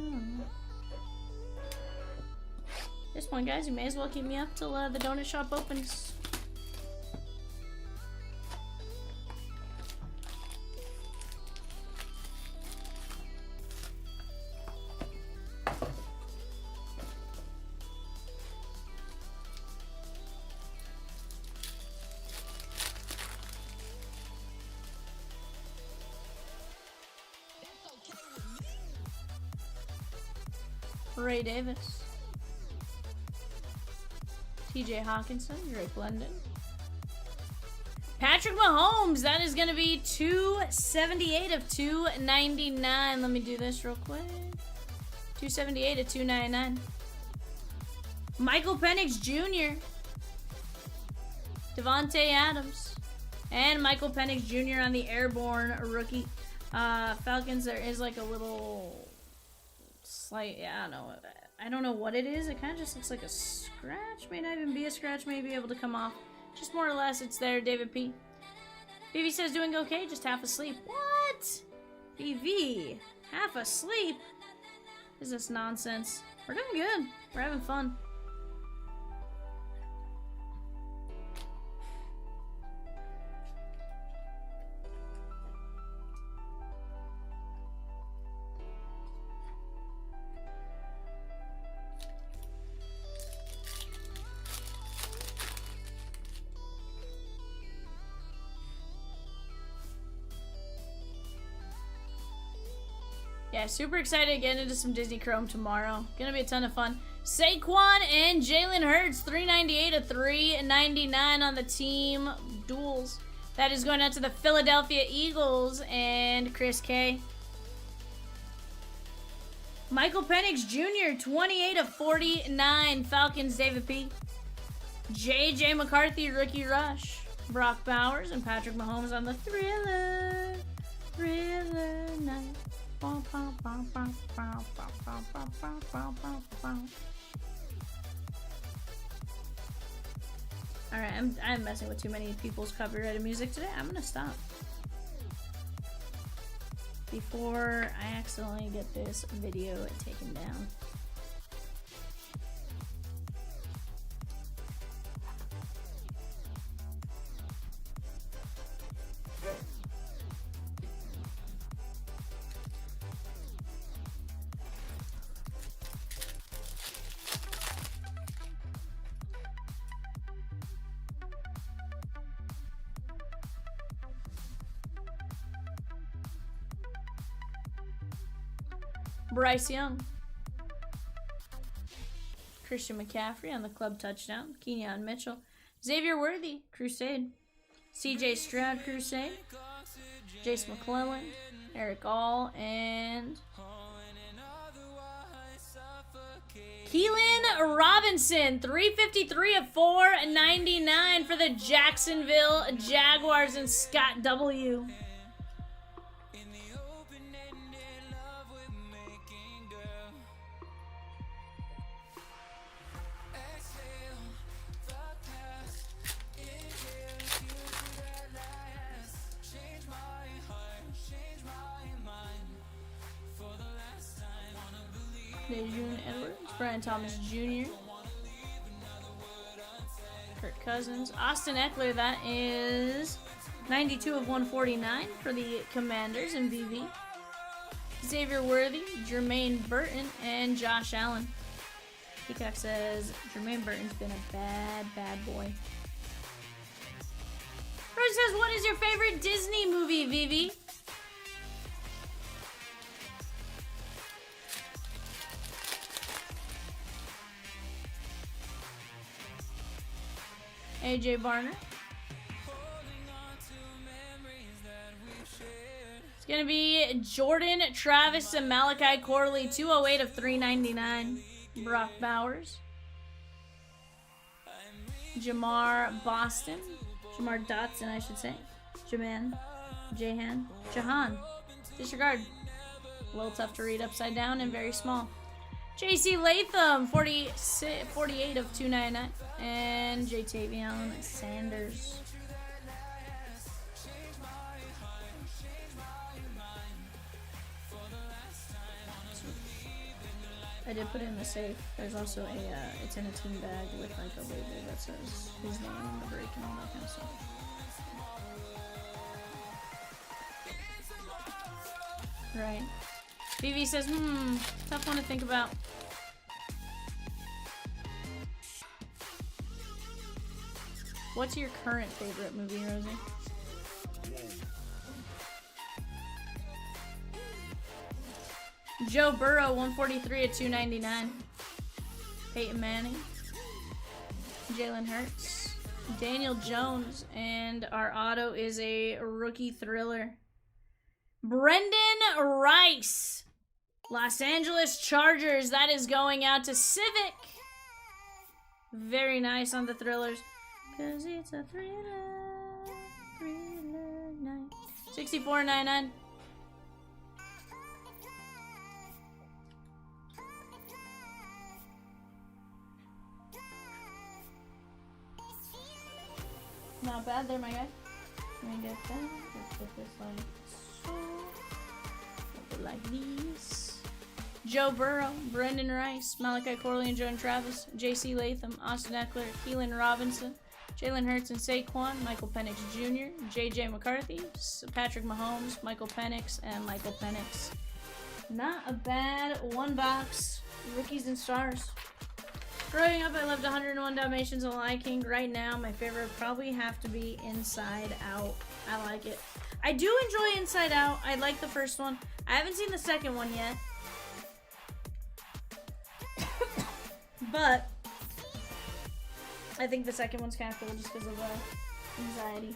This one, guys, you may as well keep me up till the donut shop opens. Ray Davis. TJ Hawkinson, Drake London. Patrick Mahomes, that is going to be 278 of 299. Let me do this real quick. 278 of 299. Michael Penix Jr. Devontae Adams. And Michael Penix Jr. on the airborne rookie. Falcons, there is like a little slight, yeah, I don't know what it is. It kind of just looks like a scratch. May not even be a scratch. May be able to come off. Just more or less, it's there, David P. BV says doing okay, just half asleep. What? BV, half asleep? Is this nonsense? We're doing good. We're having fun. Yeah, super excited to get into some Disney Chrome tomorrow. Gonna be a ton of fun. Saquon and Jalen Hurts, 398 to 399 on the team duels. That is going out to the Philadelphia Eagles and Chris K. Michael Penix Jr., 28 of 49, Falcons, David P. JJ McCarthy, Rookie Rush. Brock Bowers and Patrick Mahomes on the Thriller night. Alright, I'm messing with too many people's copyrighted music today. I'm gonna stop. Before I accidentally get this video taken down. Bryce Young. Christian McCaffrey on the club touchdown. Kenyon Mitchell. Xavier Worthy, Crusade. CJ Stroud, Crusade. Jace McClellan. Eric All, and Keelan Robinson, 353 of 499 for the Jacksonville Jaguars and Scott W. Dejun Edwards, Brian Thomas Jr., Kirk Cousins, Austin Eckler, that is 92 of 149 for the Commanders and VV. Xavier Worthy, Jermaine Burton, and Josh Allen. Peacock says Jermaine Burton's been a bad boy. Rose says, what is your favorite Disney movie, VV? AJ Barner. It's going to be Jordan Travis and Malachi Corley, 208 of 399. Brock Bowers. Jamar Dotson, I should say. Jahan. Disregard. A little tough to read upside down and very small. JC Latham, 48 of 299. And Jatavion Sanders. I did put it in the safe. There's also a, it's in a team bag with like a label that says his name and the break and all that kind of stuff. Right. BV says, tough one to think about. What's your current favorite movie, Rosie? Joe Burrow, 143 at 299. Peyton Manning. Jalen Hurts, Daniel Jones, and our auto is a rookie thriller. Brendan Rice, Los Angeles Chargers. That is going out to Civic. Very nice on the thrillers. Cause it's a thriller night. 64.99. Not bad there, my guy. Let me get that. Let's put this like so. Put it like this. Joe Burrow, Brendan Rice, Malachi Corley and Jordan Travis, J.C. Latham, Austin Eckler, Keelan Robinson, Jalen Hurts and Saquon, Michael Penix Jr., J.J. McCarthy, Patrick Mahomes, Michael Penix, and Michael Penix. Not a bad one box. Rookies and stars. Growing up, I loved 101 Dalmatians and Lion King. Right now, my favorite would probably have to be Inside Out. I like it. I do enjoy Inside Out. I like the first one. I haven't seen the second one yet. But I think the second one's kind of cool just because of anxiety.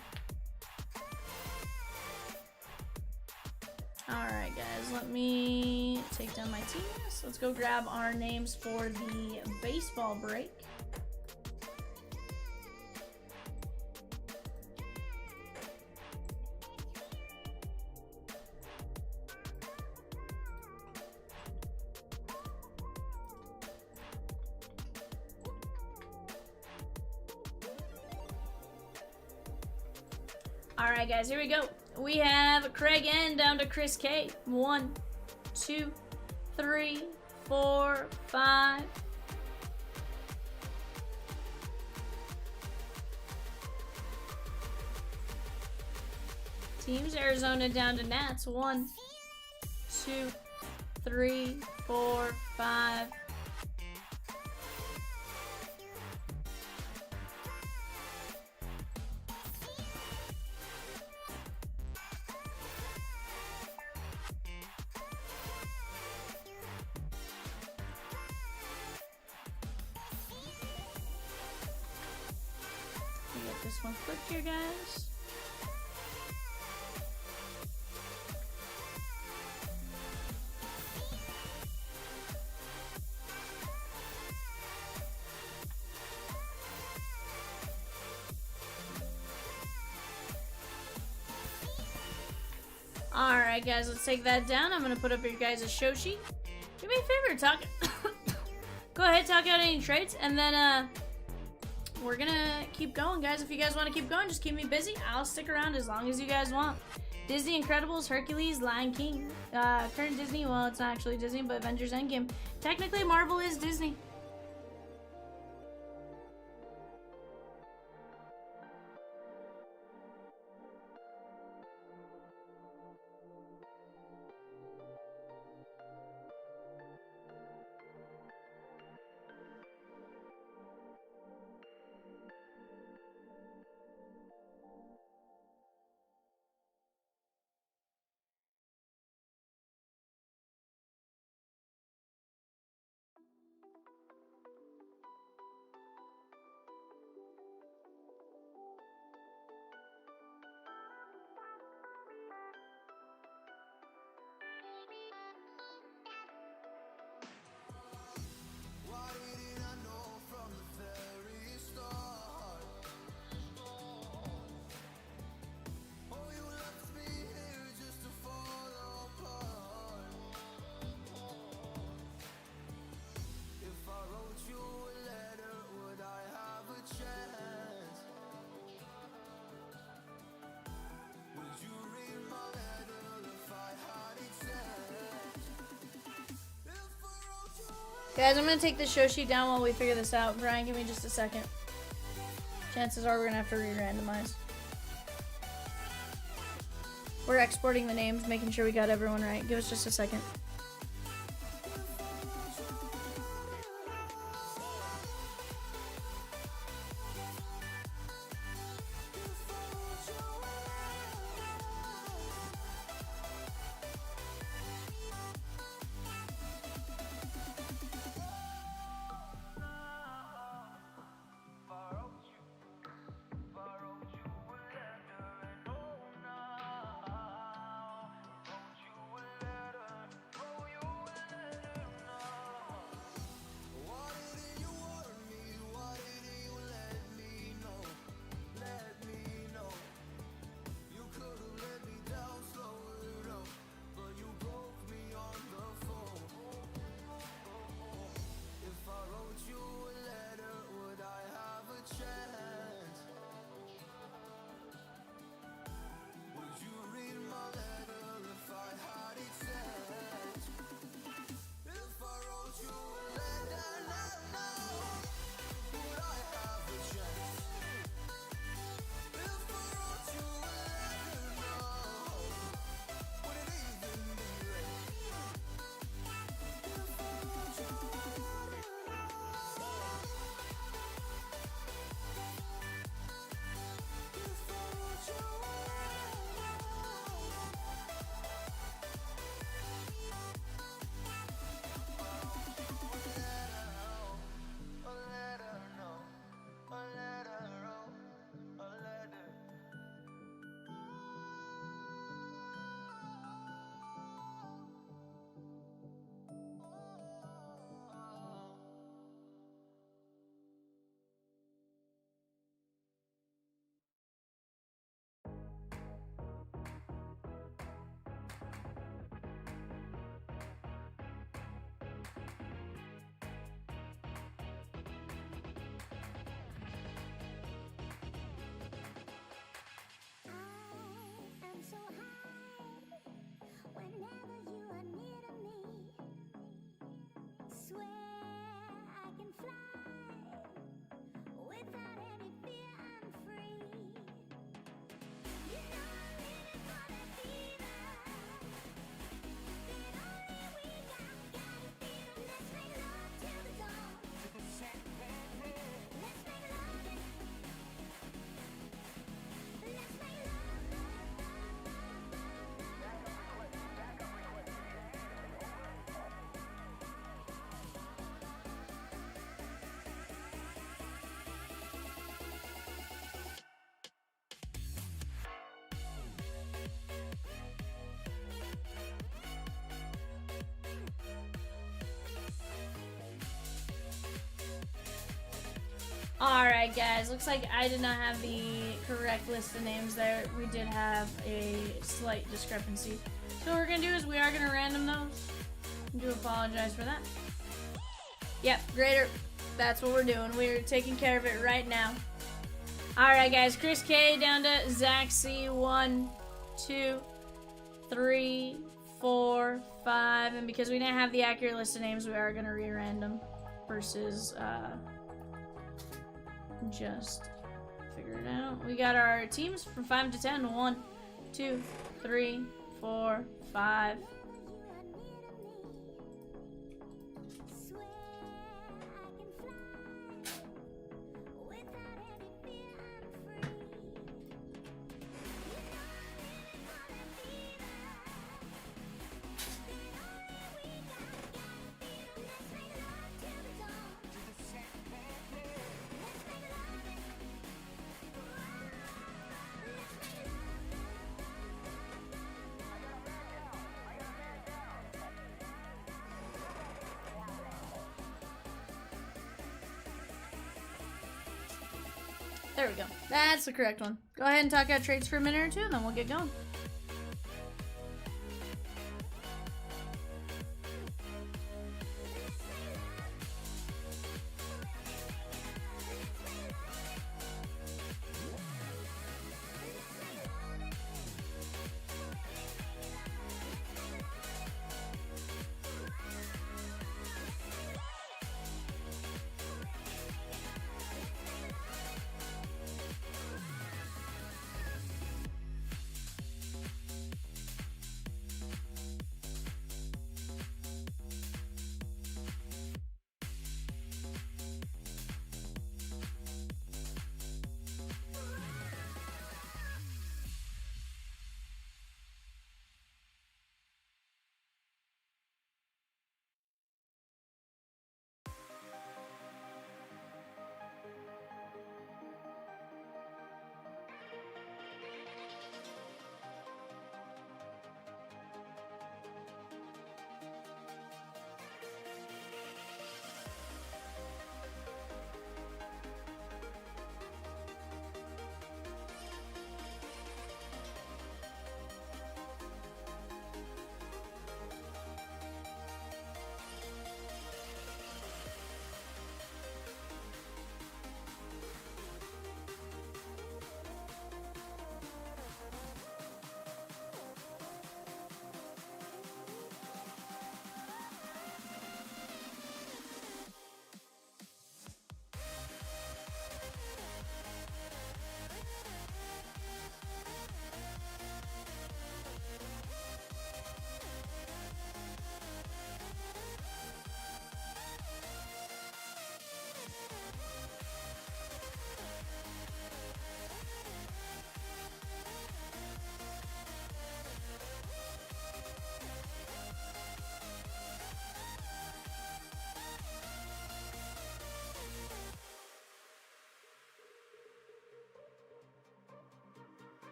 Alright guys, let me take down my teams. Let's go grab our names for the baseball break. Alright guys, here we go. We have Craig N down to Chris K. 1, 2, 3, 4, 5. Teams Arizona down to Nats. 1, 2, 3, 4, 5. This one quick here, guys. Alright guys, let's take that down. I'm gonna put up your guys' show sheet. Do me a favor, talk go ahead, talk out any trades, and then we're gonna keep going, guys. If you guys want to keep going, just keep me busy. I'll stick around as long as you guys want. Disney Incredibles, Hercules, Lion King. Current Disney, well, it's not actually Disney, but Avengers Endgame. Technically, Marvel is Disney. Guys, I'm going to take the show sheet down while we figure this out. Brian, give me just a second. Chances are we're going to have to re-randomize. We're exporting the names, making sure we got everyone right. Give us just a second. Alright, guys. Looks like I did not have the correct list of names there. We did have a slight discrepancy. So what we're going to do is we are going to random those. I do apologize for that. Yep, Greater. That's what we're doing. We're taking care of it right now. Alright, guys. Chris K down to Zach C. 1, 2, 3, 4, 5. And because we didn't have the accurate list of names, we are going to re-random versus just figure it out. We got our teams from 5 to 10. 1, 2, 3, 4, 5. There we go. That's the correct one. Go ahead and talk out trades for a minute or two, and then we'll get going.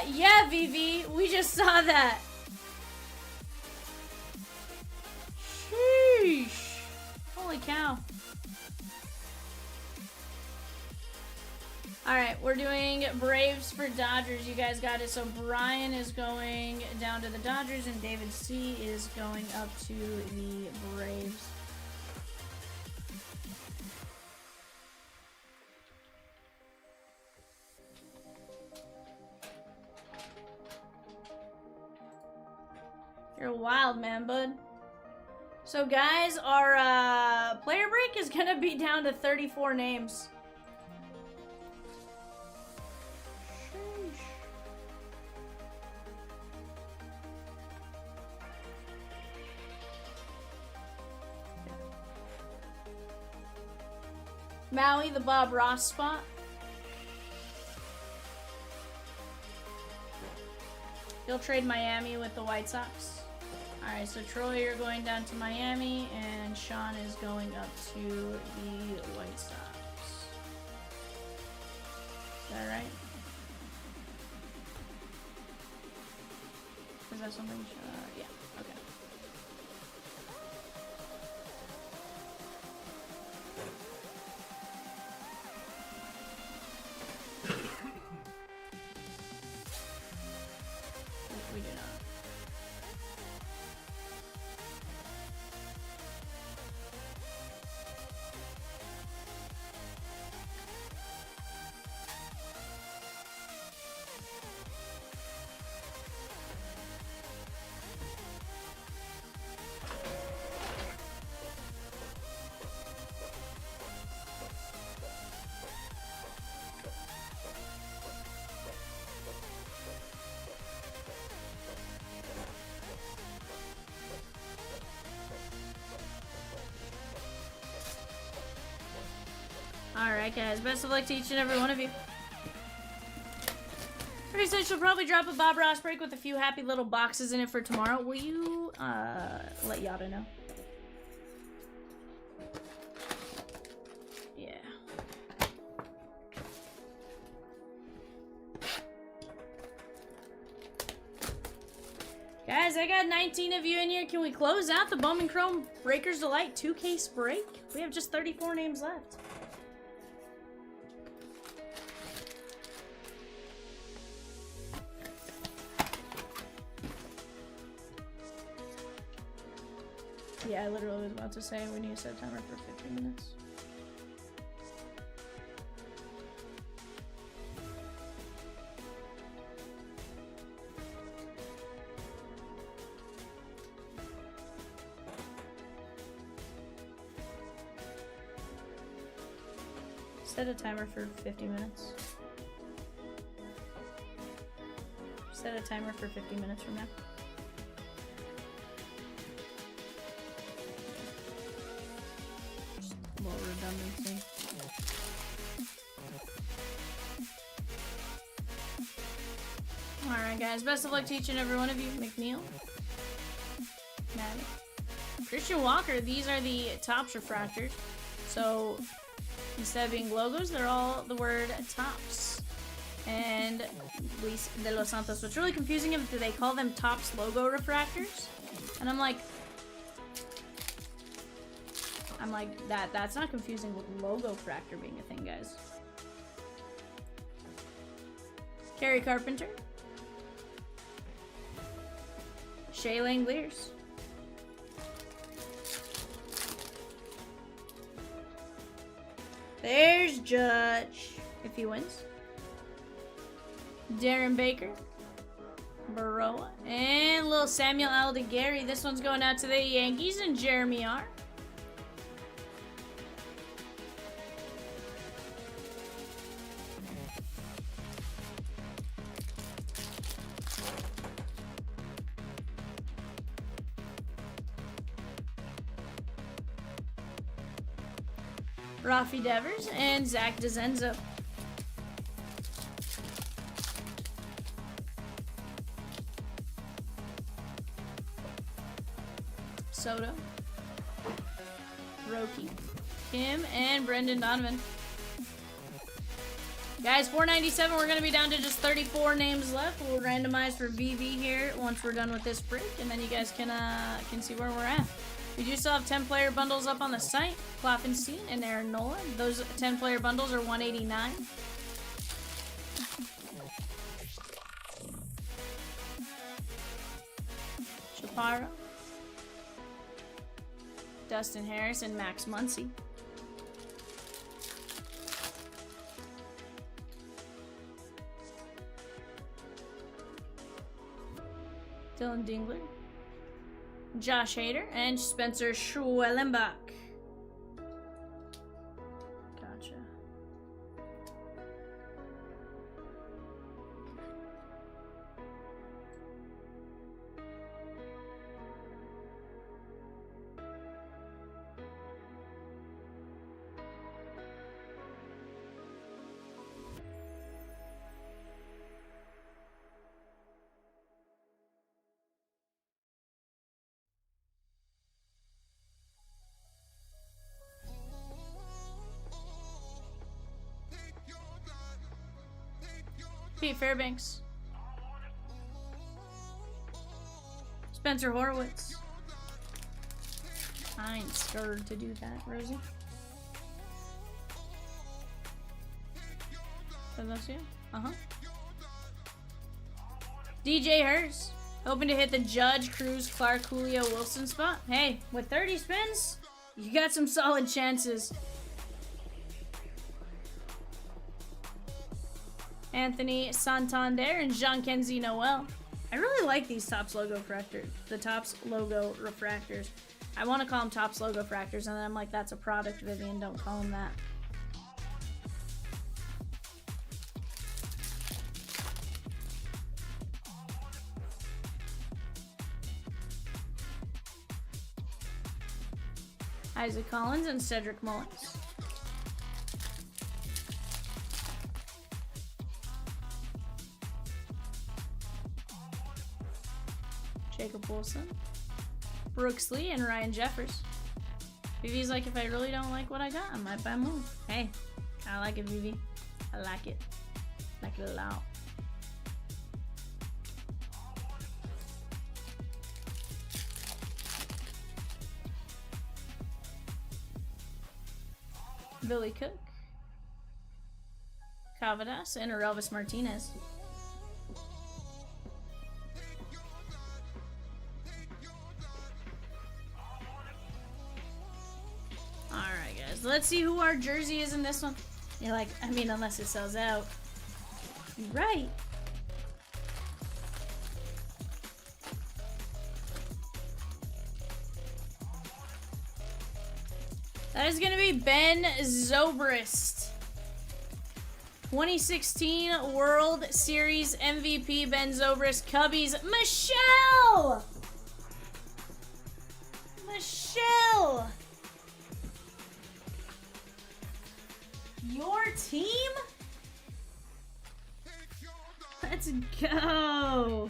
Yeah, VV, we just saw that. Sheesh. Holy cow. Alright, we're doing Braves for Dodgers. You guys got it. So Brian is going down to the Dodgers and David C is going up to the Braves. You're a wild man, bud. So guys, our player break is gonna be down to 34 names. Sheesh. Maui, the Bob Ross spot. He'll trade Miami with the White Sox. Alright, so Troy, you're going down to Miami, and Sean is going up to the White Sox. Is that right? Is that something? Yeah, okay. We do not. Alright guys, best of luck to each and every one of you. Pretty said she'll probably drop a Bob Ross break with a few happy little boxes in it for tomorrow. Will you let Yada know? Yeah. Guys, I got 19 of you in here. Can we close out the Bowman Chrome Breaker's Delight 2-case break? We have just 34 names left. Yeah, I literally was about to say we need to set a timer for 15 minutes. Set a timer for 50 minutes. Set a timer for 50 minutes from now. More redundancy. Alright guys, best of luck to each and every one of you. McNeil. Matt. Christian Walker, these are the Topps refractors. So instead of being logos, they're all the word Topps. And Luis de los Santos. What's really confusing is that they call them Topps logo refractors. And I'm like, that's not confusing with logo fractor being a thing, guys. Kerry Carpenter. Shea Langoliers. There's Judge, if he wins. Darren Baker. Baroa. And little Samuel Aldegary. This one's going out to the Yankees and Jeremy R. Rafi Devers and Zach DeZenzo. Soto. Roki. Kim and Brendan Donovan. Guys, 497, we're going to be down to just 34 names left. We'll randomize for VV here once we're done with this break, and then you guys can see where we're at. We do still have 10-player bundles up on the site. Klopfenstein and Aaron Nola. Those 10-player bundles are $189. Chaparro. Dustin Harris and Max Muncy. Dylan Dingler. Josh Hader and Spencer Schwellenbach. Gotcha. Pete Fairbanks. Spencer Horowitz. I ain't scared to do that, Rosie. Are those you? Uh-huh. DJ Hurst. Hoping to hit the Judge, Cruz, Clark, Julio, Wilson spot. Hey, with 30 spins, you got some solid chances. Anthony Santander and Jean-Kenzie Noel. I really like these Topps logo refractors. The Topps logo refractors. I want to call them Topps logo refractors, and then I'm like, that's a product, Vivian. Don't call them that. Isaac Collins and Cedric Mullins. Jacob Wilson. Brooks Lee and Ryan Jeffers. Vivi's like, if I really don't like what I got, I might buy more. Hey, I like it, Vivi. I like it. Like it a lot. Billy Cook, Cavadas, and Elvis Martinez. Alright guys, let's see who our jersey is in this one. You're like, I mean, unless it sells out. You're right. That is going to be Ben Zobrist. 2016 World Series MVP Ben Zobrist. Cubbies. Michelle! Michelle! Your team? Let's go!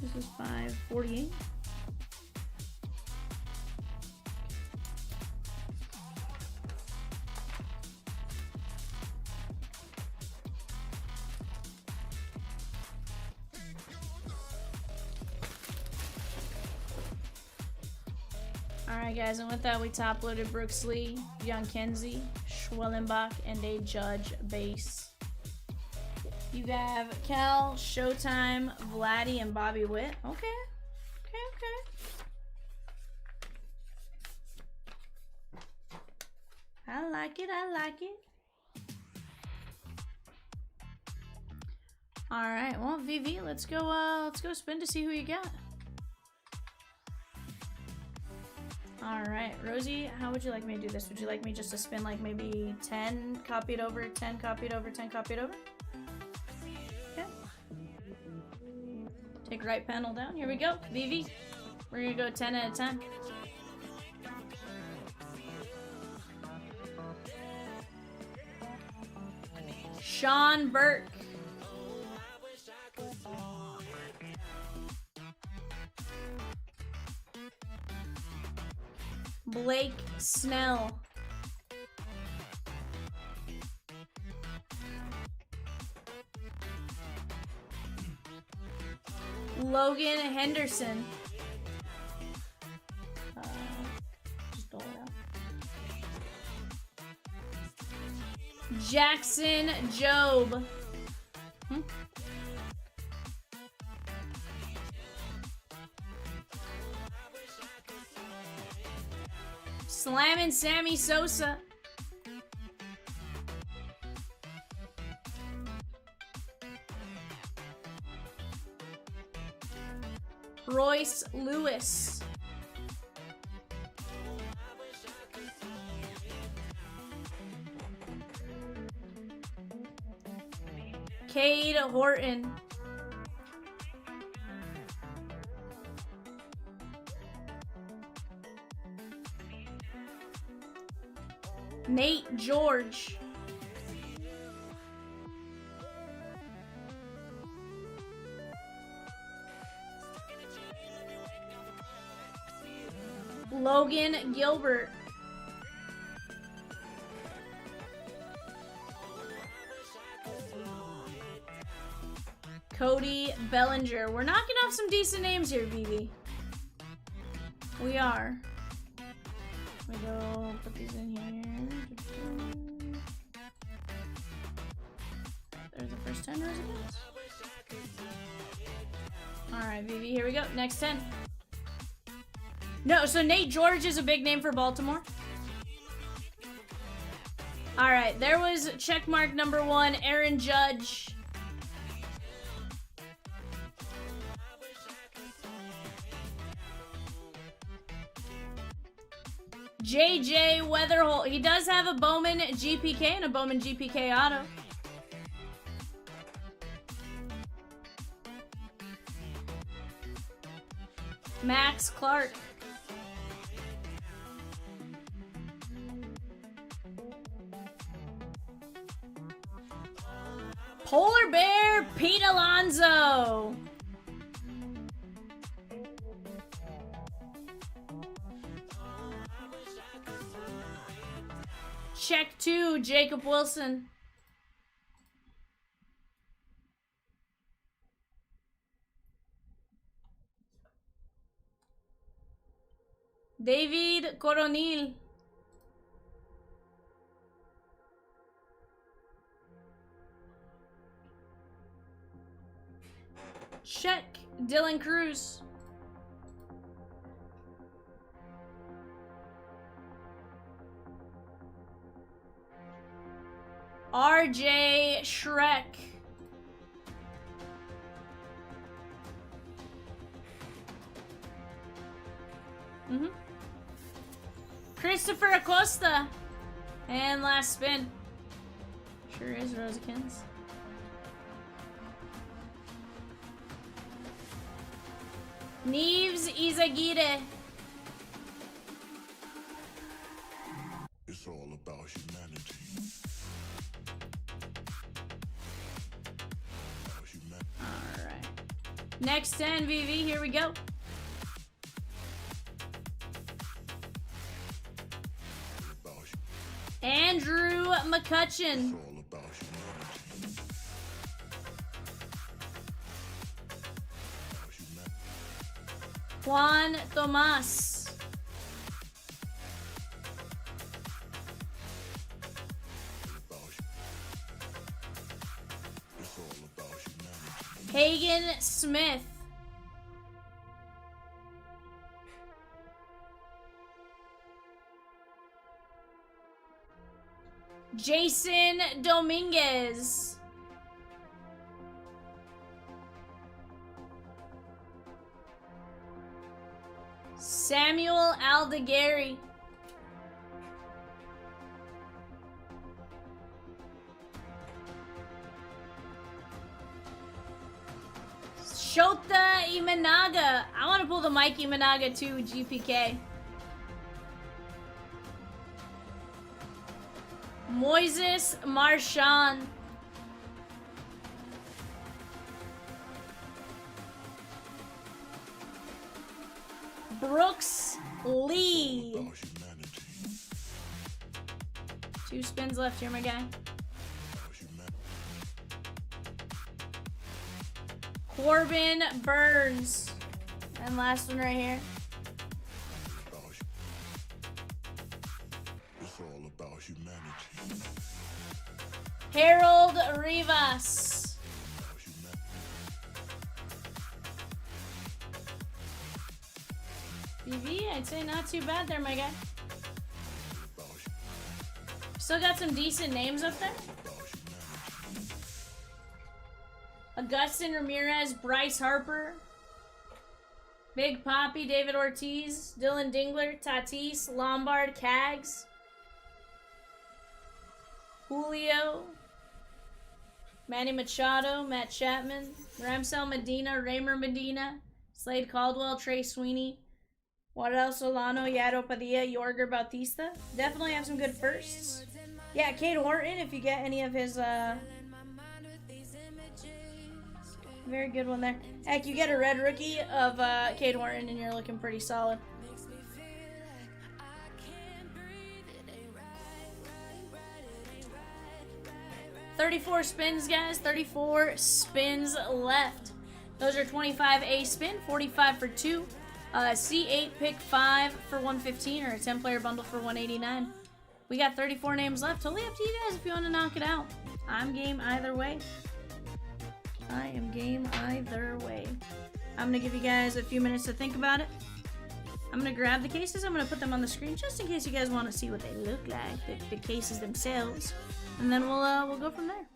This is 548. Alright guys, and with that we top loaded Brooks Lee, Jean-Kenzie, Schwellenbach, and a Judge base. You have Cal, Showtime, Vladdy, and Bobby Witt. Okay. I like it, I like it. Alright, well, VV, let's go spin to see who you got. Alright, Rosie, how would you like me to do this? Would you like me just to spin like maybe 10 copied over, 10 copied over, 10 copied over? Okay. Take right panel down. Here we go. VV. We're gonna go 10 at a time. Sean Burke. Blake Snell. Logan Henderson. Just pull it out. Jackson Job. Slammin' Sammy Sosa. Royce Lewis. Cade Horton. Nate George. Logan Gilbert. Cody Bellinger. We're knocking off some decent names here, BB. We are. Let me go put these in here. There's the first 10 residents. Alright, BB, here we go. Next 10. No, so Nate George is a big name for Baltimore. Alright, there was checkmark number 1, Aaron Judge. JJ Weatherholt. He does have a Bowman GPK and a Bowman GPK auto. Max Clark. Polar Bear Pete Alonso. Check 2, Jacob Wilson. David Coronil. Check, Dylan Cruz. RJ Shrek. Christopher Acosta. And last spin. Sure is Resurgence. Neves Izaguirre. It's all about humanity. Alright. Next 10, VV, here we go. Andrew McCutcheon. Juan Tomas. Hagen Smith. Jason Dominguez. Samuel Aldegari. Shota Imanaga. I want to pull the Mike Imanaga too, GPK. Moises Marchand. Brooks Lee. 2 spins left here, my guy. Corbin Burns. And last one right here. It's all about humanity. Harold Rivas. BV, I'd say not too bad there, my guy. Still got some decent names up there. Augustin Ramirez, Bryce Harper, Big Poppy, David Ortiz, Dylan Dingler, Tatis, Lombard, Cags, Julio, Manny Machado, Matt Chapman, Ramsel Medina, Raymer Medina, Slade Caldwell, Trey Sweeney, Waddell Solano, Yado Padilla, Yorger Bautista. Definitely have some good firsts. Yeah, Cade Horton, if you get any of his, very good one there. Heck, you get a red rookie of Cade Horton and you're looking pretty solid. 34 spins, guys. 34 spins left. Those are 25 A spin, 45 for 2. C8 pick 5 for 115, or a 10-player bundle for 189. We got 34 names left. Totally up to you guys if you want to knock it out. I'm game either way. I am game either way. I'm going to give you guys a few minutes to think about it. I'm going to grab the cases. I'm going to put them on the screen just in case you guys want to see what they look like, the cases themselves. And then we'll go from there.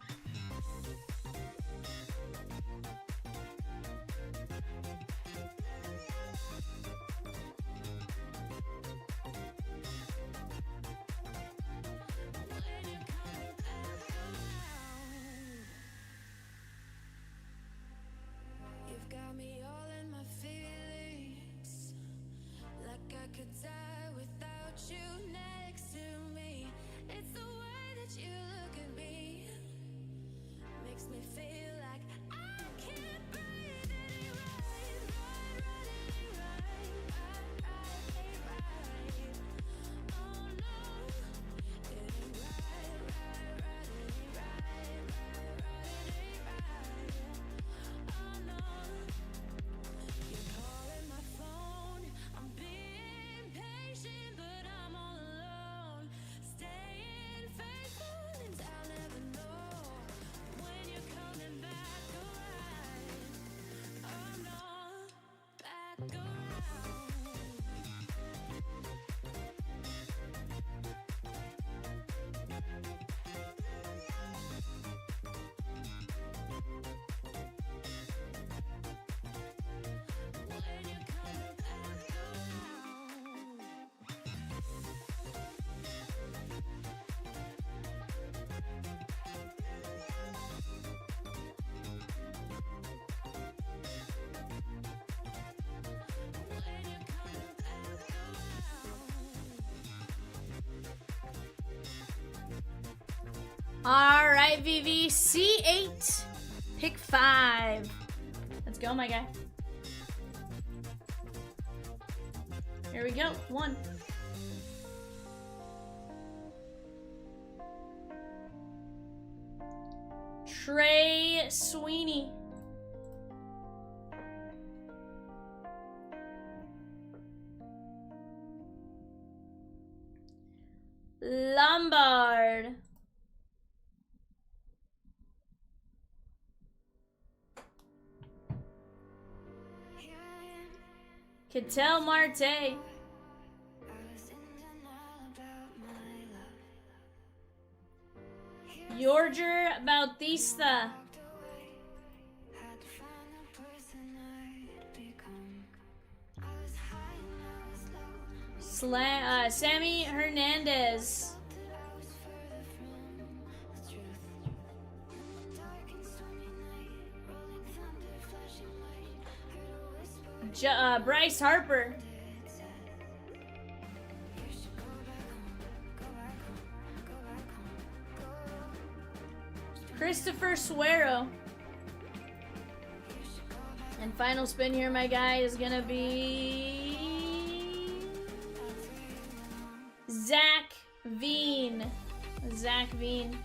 You've got me all in my feelings, like I could die without you next to me. It's the way that you look at me, makes me feel like I can't breathe. It ain't right, oh no. It ain't right, it ain't right, oh no. You're calling my phone, I'm being patient, but I'm all alone. Staying faithful and I'll never know when you're coming back around. Oh no, back around. When you're coming back around. When you're coming back around. All right, VV. C8 pick 5. Let's go, my guy. Here we go. 1. Trey Sweeney. Lombard. Ketel Marte. I was in denial about my love. Yorger Bautista. Walked away, had to find the person I'd become. I was high and I was low. Sammy Hernandez. That I was further from the truth. Dark and stormy night, rolling thunder, flashing light. Heard a whisper. Bryce Harper. It said, you should go back home, go back home, go back home, go. Christopher Suero. You should go back. And final spin here, my guy, is gonna be Zach Veen. Zach Veen.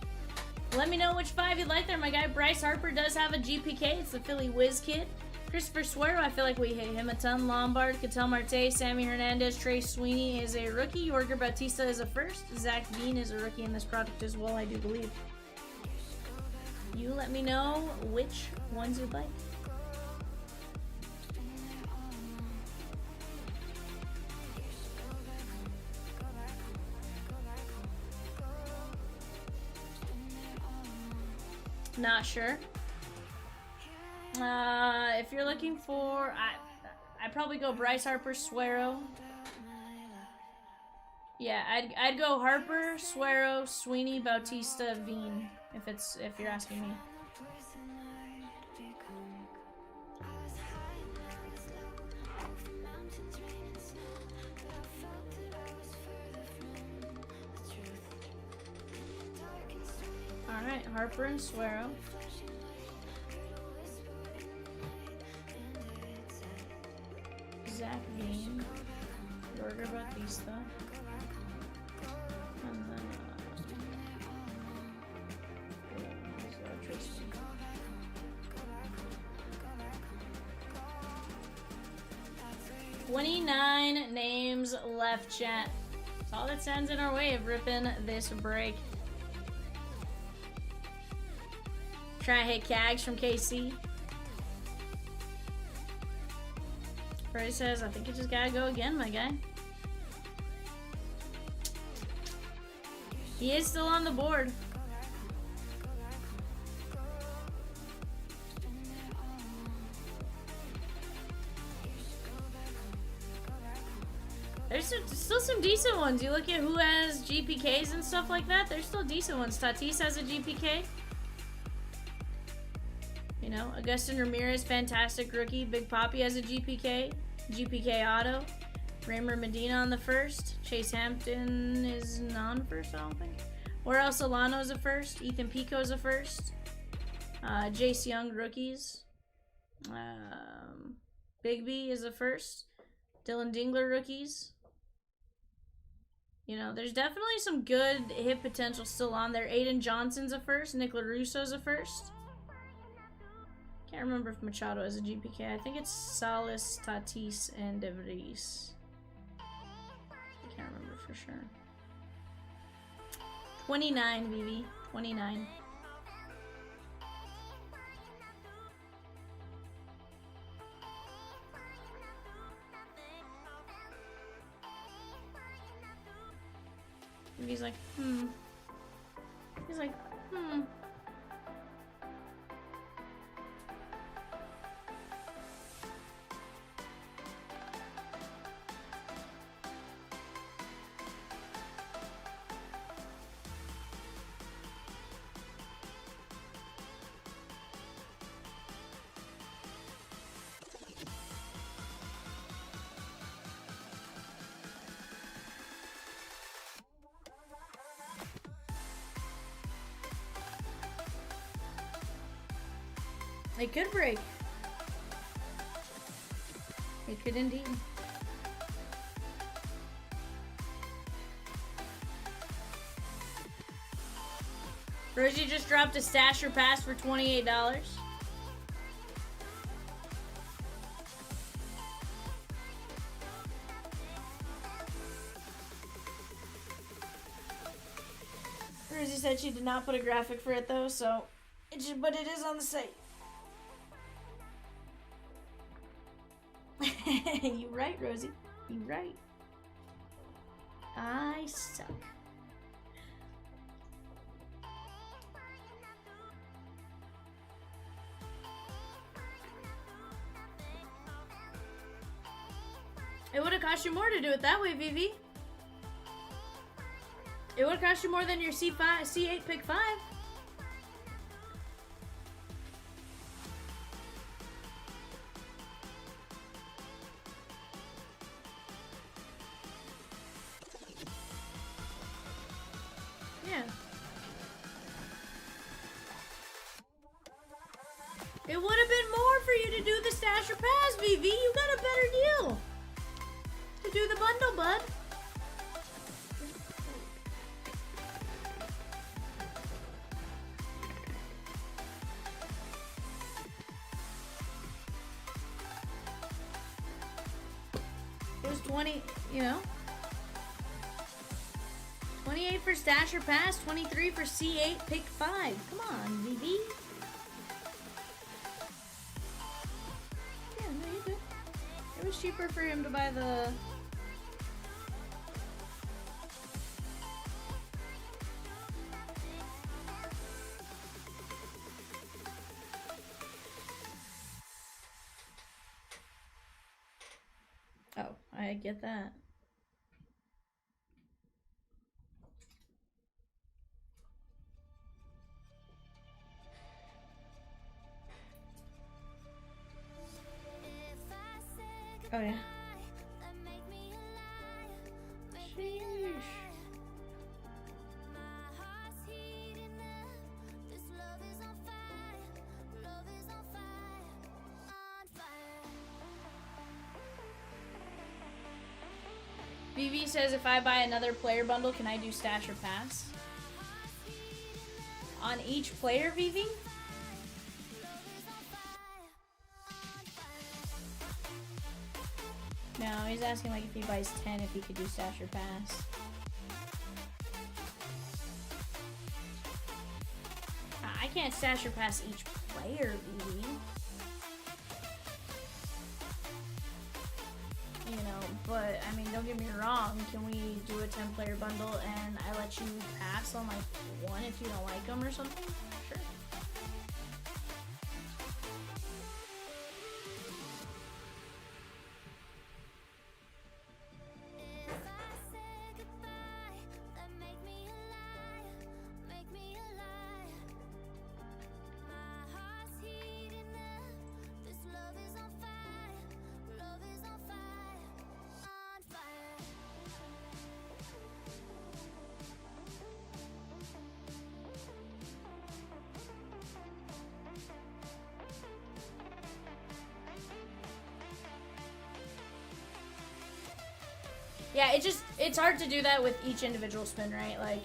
Let me know which 5 you'd like there, my guy. Bryce Harper does have a GPK. It's the Philly Whiz Kid. Christopher Suero, I feel like we hit him a ton. Lombard, Ketel Marte, Sammy Hernandez, Trey Sweeney is a rookie. Yorger Bautista is a first. Zach Veen is a rookie in this product as well, I do believe. You let me know which ones you'd like. Not sure. If you're looking for, I'd probably go Bryce Harper, Suero. Yeah, I'd go Harper, Suero, Sweeney, Bautista, Veen. If you're asking me. All right, Harper and Suero. Zach Veen, Yorger Bautista, and then 29 names left, chat. That's all that stands in our way of ripping this break. Try to hit Cags from KC. Freddy says, I think you just gotta go again, my guy. He is still on the board. There's still some decent ones. You look at who has GPKs and stuff like that, there's still decent ones. Tatis has a GPK. You know, Agustin Ramirez, fantastic rookie. Big Papi has a GPK. GPK auto. Raymer Medina on the first. Chase Hampton is non-first, I don't think. Orel Solano is a first. Ethan Pico is a first. Jace Young rookies. Bigby is a first. Dylan Dingler rookies. You know, there's definitely some good hit potential still on there. Aiden Johnson's a first. Nick LaRusso's a first. Can't remember if Machado has a GPK. I think it's Salas, Tatis, and De Vries. I can't remember for sure. 29, Vivi. 29. Vivi's like, He's like, It could break. It could indeed. Rosie just dropped a stasher pass for $28. Rosie said she did not put a graphic for it though, so but it is on the site. You right, Rosie. You right. I suck. It would have cost you more to do it that way, Vivi. It would have cost you more than your C8 pick 5. Yeah. It would have been more for you to do the stasher pass, VV. You got a better deal. To do the bundle, bud. It was 20, you know. 28 for stasher pass, 23 for C8 pick 5. Come on, VV. Yeah, no, you did. It was cheaper for him to buy the... Oh, I get that. Oh yeah. Sheesh. VV says if I buy another player bundle, can I do stash or pass? On each player, VV? No, he's asking like if he buys 10, if he could do stash or pass. I can't stash or pass each player, Vivi. You know, but I mean, don't get me wrong. Can we do a 10-player bundle and I let you pass on like one if you don't like them or something? Sure. If I say goodbye, then make me a liar, make me a liar. My heart's heating up, this love is on fire, love is on fire, on fire. Yeah, it's hard to do that with each individual spin, right? Like,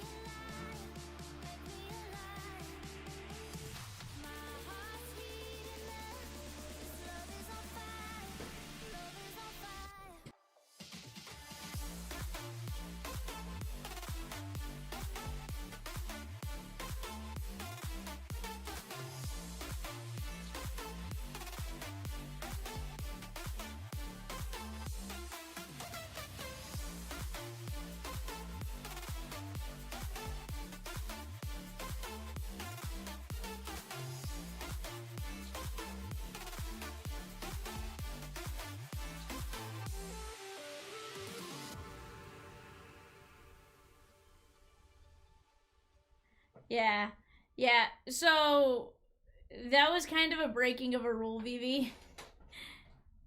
yeah. Yeah, so that was kind of a breaking of a rule, Vivi.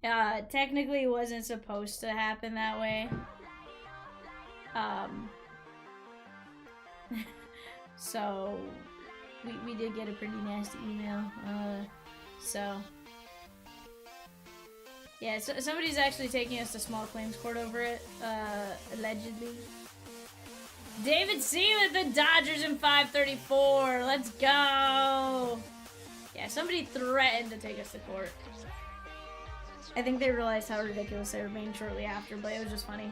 Technically it wasn't supposed to happen that way. So we did get a pretty nasty email. So yeah, so somebody's actually taking us to small claims court over it, allegedly. David C with the Dodgers in 534. Let's go. Yeah, somebody threatened to take us to court. I think they realized how ridiculous they were being shortly after, but it was just funny.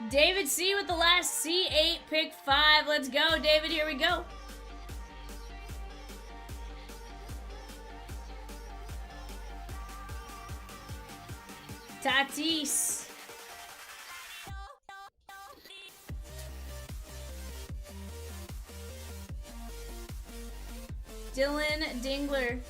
David C with the last C8 pick 5. Let's go, David. Here we go. Tatis. Dylan Dingler.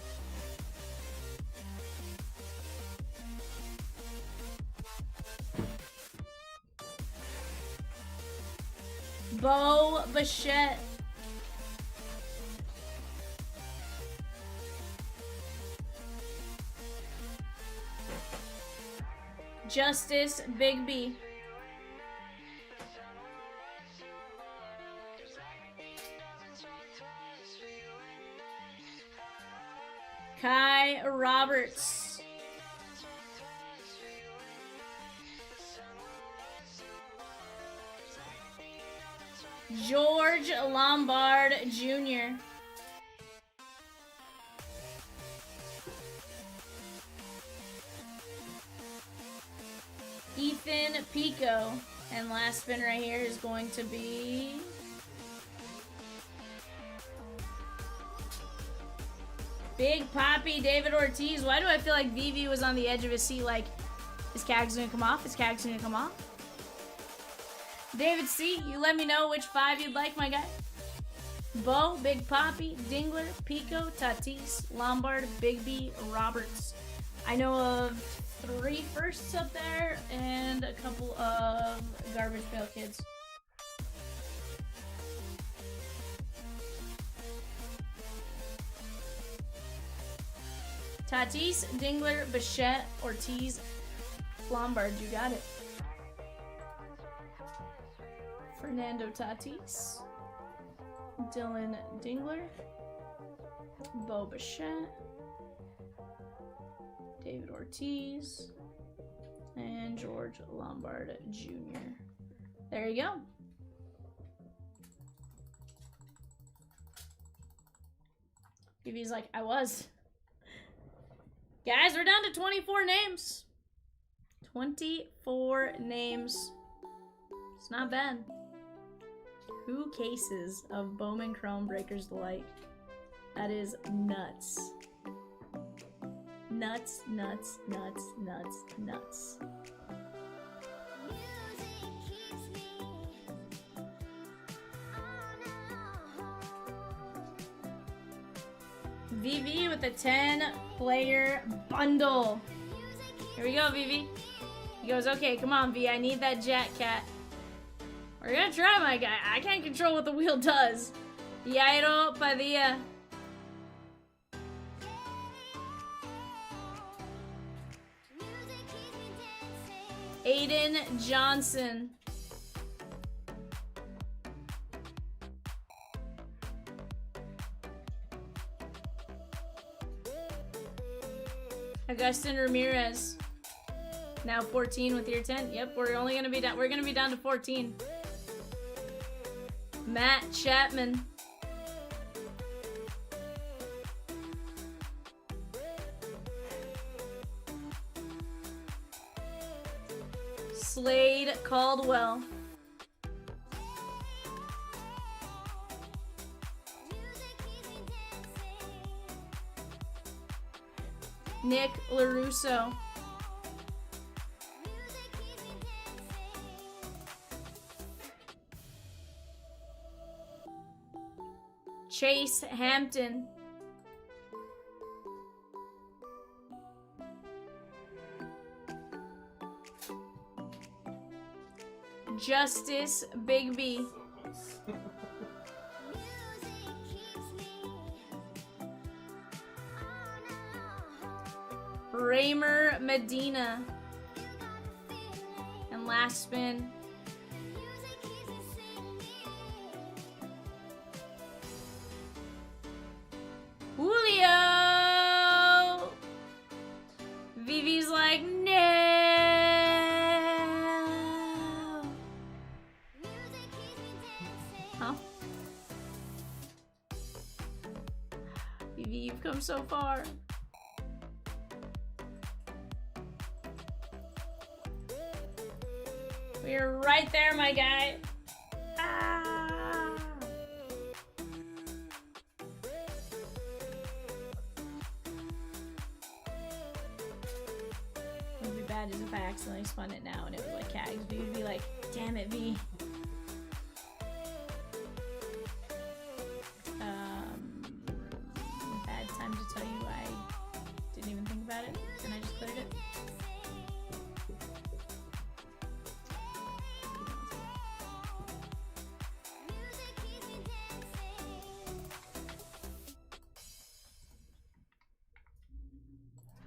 Bo Bichette. Justice Bigby. Kai Roberts. George Lombard Jr. Ethan Pico. And last spin right here is going to be Big Poppy David Ortiz. Why do I feel like Vivi was on the edge of his seat like, his CAG's gonna come off? His CAG's gonna come off? David C, you let me know which 5 you'd like, my guy. Bo, Big Poppy, Dingler, Pico, Tatis, Lombard, Bigby, Roberts. I know of 3 firsts up there and a couple of garbage pail kids. Tatis, Dingler, Bichette, Ortiz, Lombard. You got it. Fernando Tatis, Dylan Dingler, Bo Bichette, David Ortiz, and George Lombard Jr. There you go. Vivi's like, I was. Guys, we're down to 24 names. 24 names. It's not bad. 2 cases of Bowman Chrome Breaker's Delight. That is nuts. Nuts, nuts, nuts, nuts, nuts. VV with a 10-player bundle. Here we go, VV. He goes, okay, come on, V. I need that Jack Cat. We're gonna try, my guy. I can't control what the wheel does. Yairo Padilla. Aiden Johnson. Augustin Ramirez. Now 14 with your 10. Yep, we're only gonna be down. We're gonna be down to 14. Matt Chapman. Slade Caldwell. Nick LaRusso. Chase Hampton. Justice Bigby. Raymer Medina. And last spin. Julio! Vivi's like, no! Huh? Vivi, you've come so far. We're right there, my guy. Ah. It would be bad as if I accidentally spun it now and it was like Cags. V would be like, damn it, V. Bad time to tell you I didn't even think about it and I just cleared it.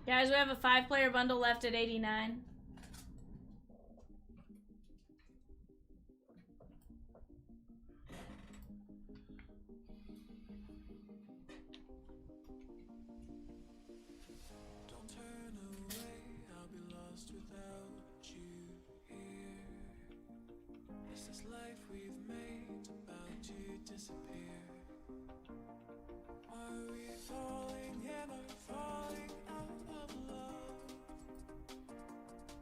Guys, we have a 5-player bundle left at 89. Don't turn away, I'll be lost without you here. Is this life we've made about to disappear? Are we falling in or falling out of love?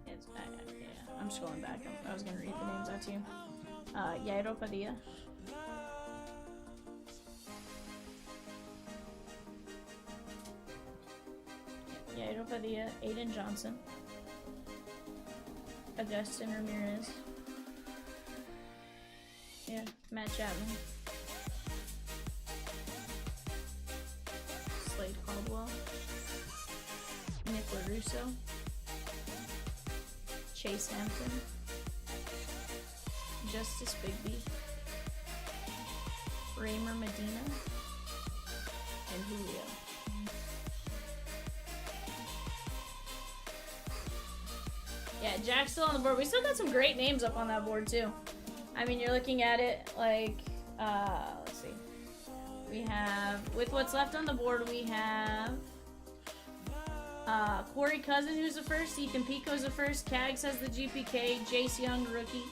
It's, yeah, I'm scrolling back. I was gonna read the names out to you. Yairo Padilla. Yairo Padilla, Aiden Johnson. Augustin Ramirez. Yeah, Matt Chapman. Slade Caldwell. Nick LaRusso. Chase Hampton. Justice Bigby. Raymer Medina. And Julio. Yeah, Jack's still on the board. We still got some great names up on that board too. I mean, you're looking at it like, let's see. We have, with what's left on the board, we have Corey Cousin, who's the first. Ethan Pico's the first. Cags has the GPK. Jace Young, rookie.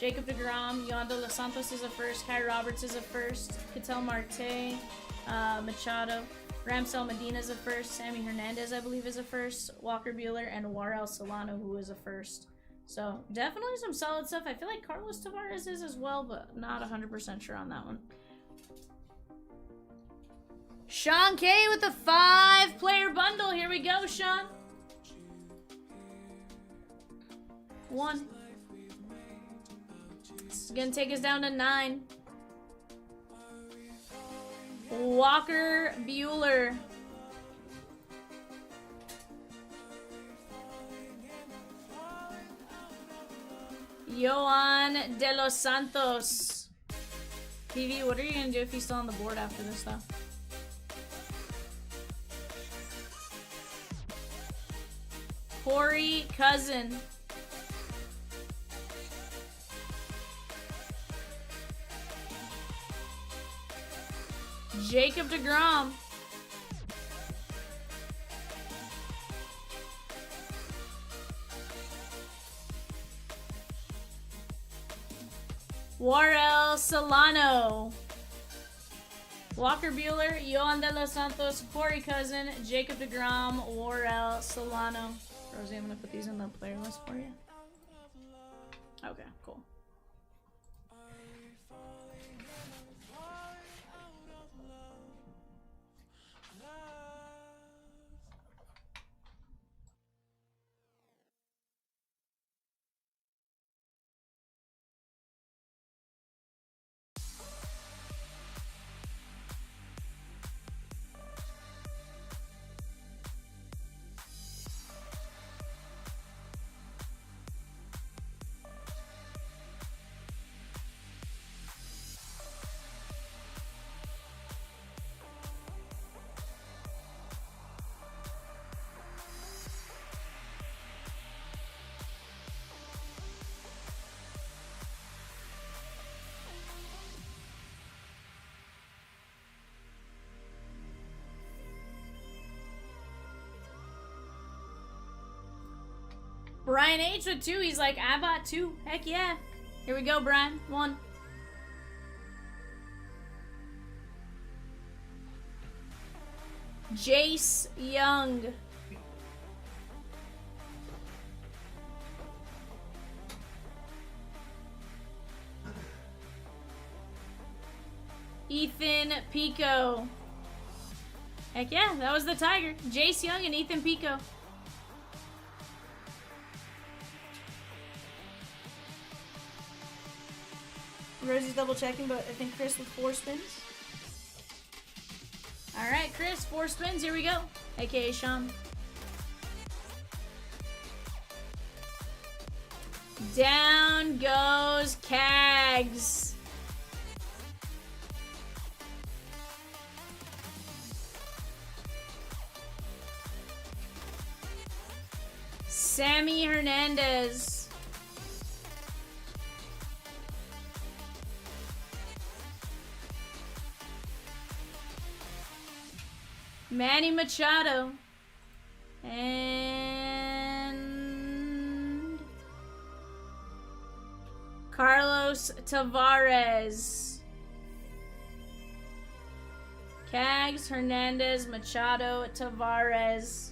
Jacob DeGrom. Yondo Los Santos is a first. Kai Roberts is a first. Cattell Marte. Machado. Ramsel Medina is a first. Sammy Hernandez, I believe, is a first. Walker Buehler and Warel Solano, who is a first. So definitely some solid stuff. I feel like Carlos Tavares is as well, but not 100% sure on that one. Sean K with the 5-player bundle. Here we go, Sean. 1. This is going to take us down to 9. Walker Buehler. Yohan De Los Santos. PV, what are you going to do if he's still on the board after this stuff? Corey Cousin. Jacob deGrom. Warel Solano. Walker Buehler, Yohan De Los Santos, Corey Cousin, Jacob deGrom, Warel Solano. Rosie, I'm going to put these in the player list for you. Okay, cool. Brian H with 2. He's like, I bought 2. Heck yeah. Here we go, Brian. 1. Jace Young. Ethan Pico. Heck yeah, that was the Tiger. Jace Young and Ethan Pico. Rosie's double checking, but I think Chris with 4 spins. Alright, Chris, 4 spins. Here we go. AKA Sean. Down goes Cags. Sammy Hernandez. Manny Machado. And Carlos Tavares. Cags, Hernandez, Machado, Tavares.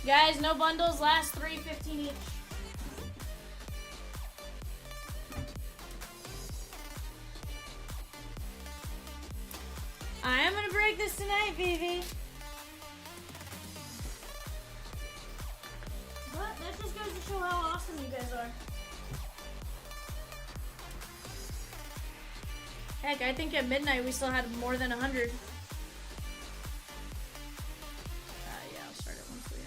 Guys, no bundles, last 3, 15 each. I am gonna break this tonight, Vivi. But that just goes to show how awesome you guys are. Heck, I think at midnight we still had more than 100. Yeah, I'll start it once we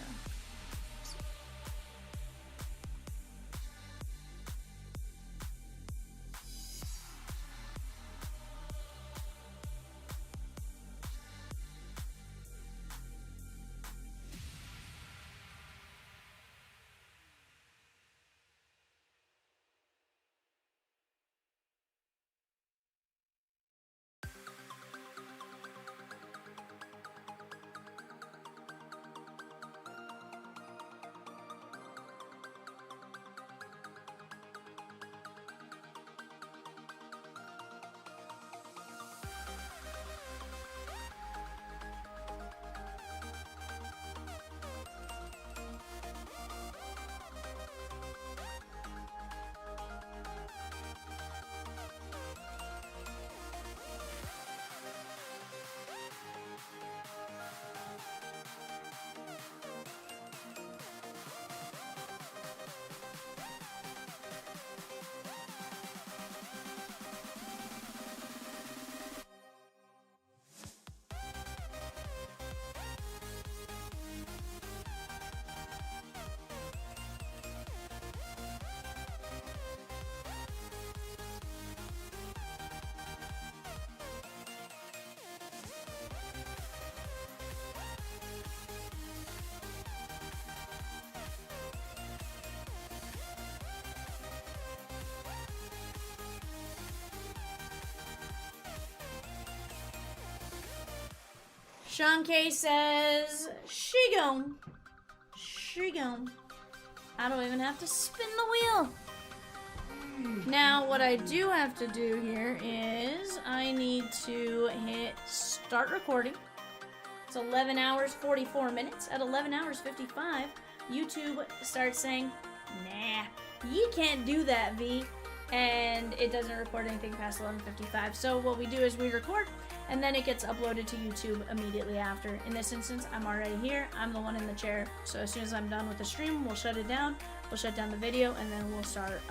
Sean K says, she gone. She gone. I don't even have to spin the wheel. Now, what I do have to do here is I need to hit start recording. It's 11 hours, 44 minutes. At 11 hours, 55, YouTube starts saying, nah, you can't do that, V. And it doesn't record anything past 11:55. So what we do is we record, and then it gets uploaded to YouTube immediately after. In this instance, I'm already here. I'm the one in the chair. So as soon as I'm done with the stream, we'll shut it down. We'll shut down the video, and then we'll start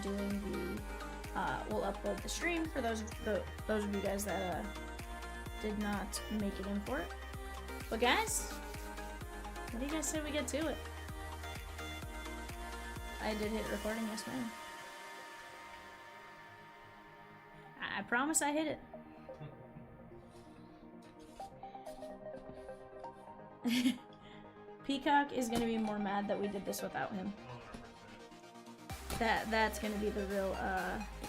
doing the. We'll upload the stream for those of you guys that did not make it in for it. But guys, what do you guys say we get to it? I did hit recording, yes ma'am. I promise I hit it. Peacock is gonna be more mad that we did this without him. That's gonna be the real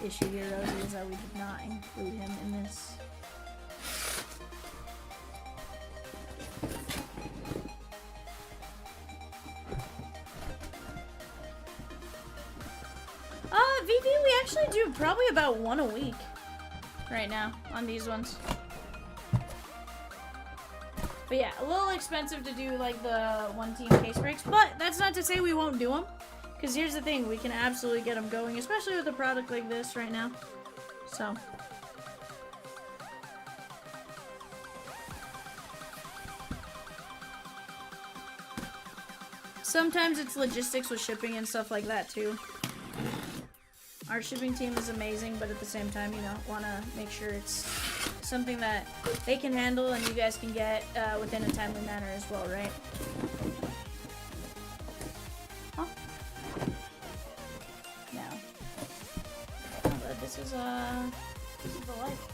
issue here, Rosie, is that we did not include him in this. VV, we actually do probably about one a week right now on these ones. But yeah, a little expensive to do like the one team case breaks, but that's not to say we won't do them. Because here's the thing, we can absolutely get them going, especially with a product like this right now. So. Sometimes it's logistics with shipping and stuff like that too. Our shipping team is amazing, but at the same time, you know, want to make sure it's something that they can handle and you guys can get within a timely manner as well, right? Huh? No. Oh, but this is the life.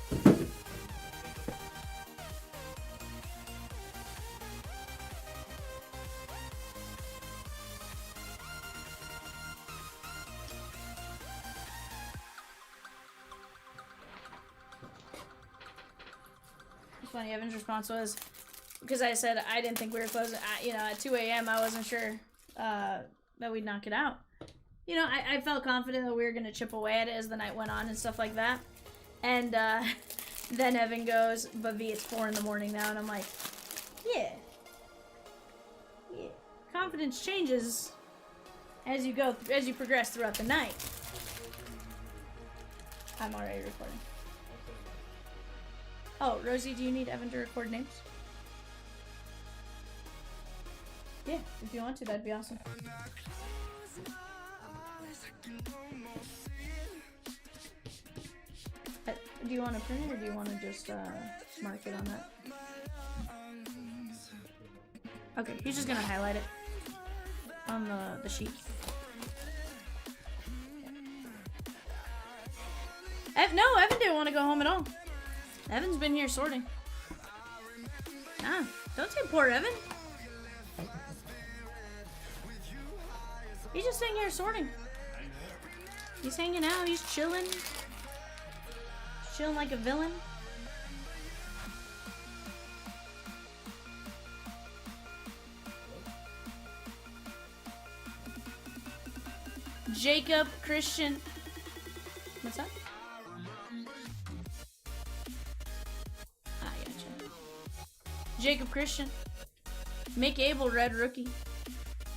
Funny, Evan's response was, because I said I didn't think we were closing, you know, at 2 a.m. I wasn't sure that we'd knock it out. You know, I felt confident that we were going to chip away at it as the night went on and stuff like that. And then Evan goes, but V, it's 4 in the morning now. And I'm like, yeah. Yeah. Confidence changes as you go, as you progress throughout the night. I'm already recording. Oh, Rosie, do you need Evan to record names? Yeah, if you want to, that'd be awesome. Do you want to print it, or do you want to just mark it on that? Okay, he's just gonna highlight it on the sheet. No, Evan didn't want to go home at all. Evan's been here sorting. Ah, don't say poor Evan. He's just sitting here sorting. He's hanging out, he's chilling. Chilling like a villain. Jacob Christian. What's that? Jacob Christian, Mick Abel, red rookie,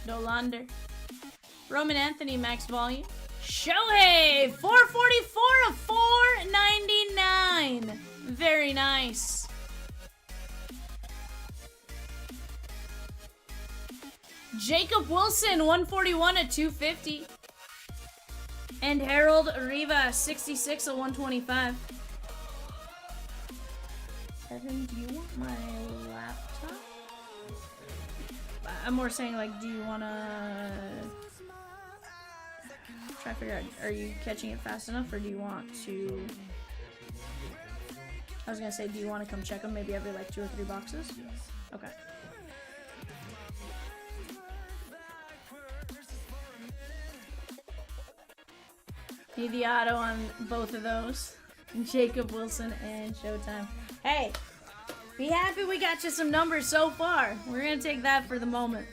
Dolander, Roman Anthony, max volume, Shohei, 444 of 499, very nice. Jacob Wilson, 141 of 250, and Harold Riva, 66 of 125. Evan, do you want my laptop? I'm more saying, like, do you want to try to figure out, are you catching it fast enough, or do you want to, I was going to say, do you want to come check them maybe every, like, 2 or 3 boxes? Okay. Need the auto on both of those. Jacob Wilson and Showtime. Hey, Be happy we got you some numbers so far. We're gonna take that for the moment.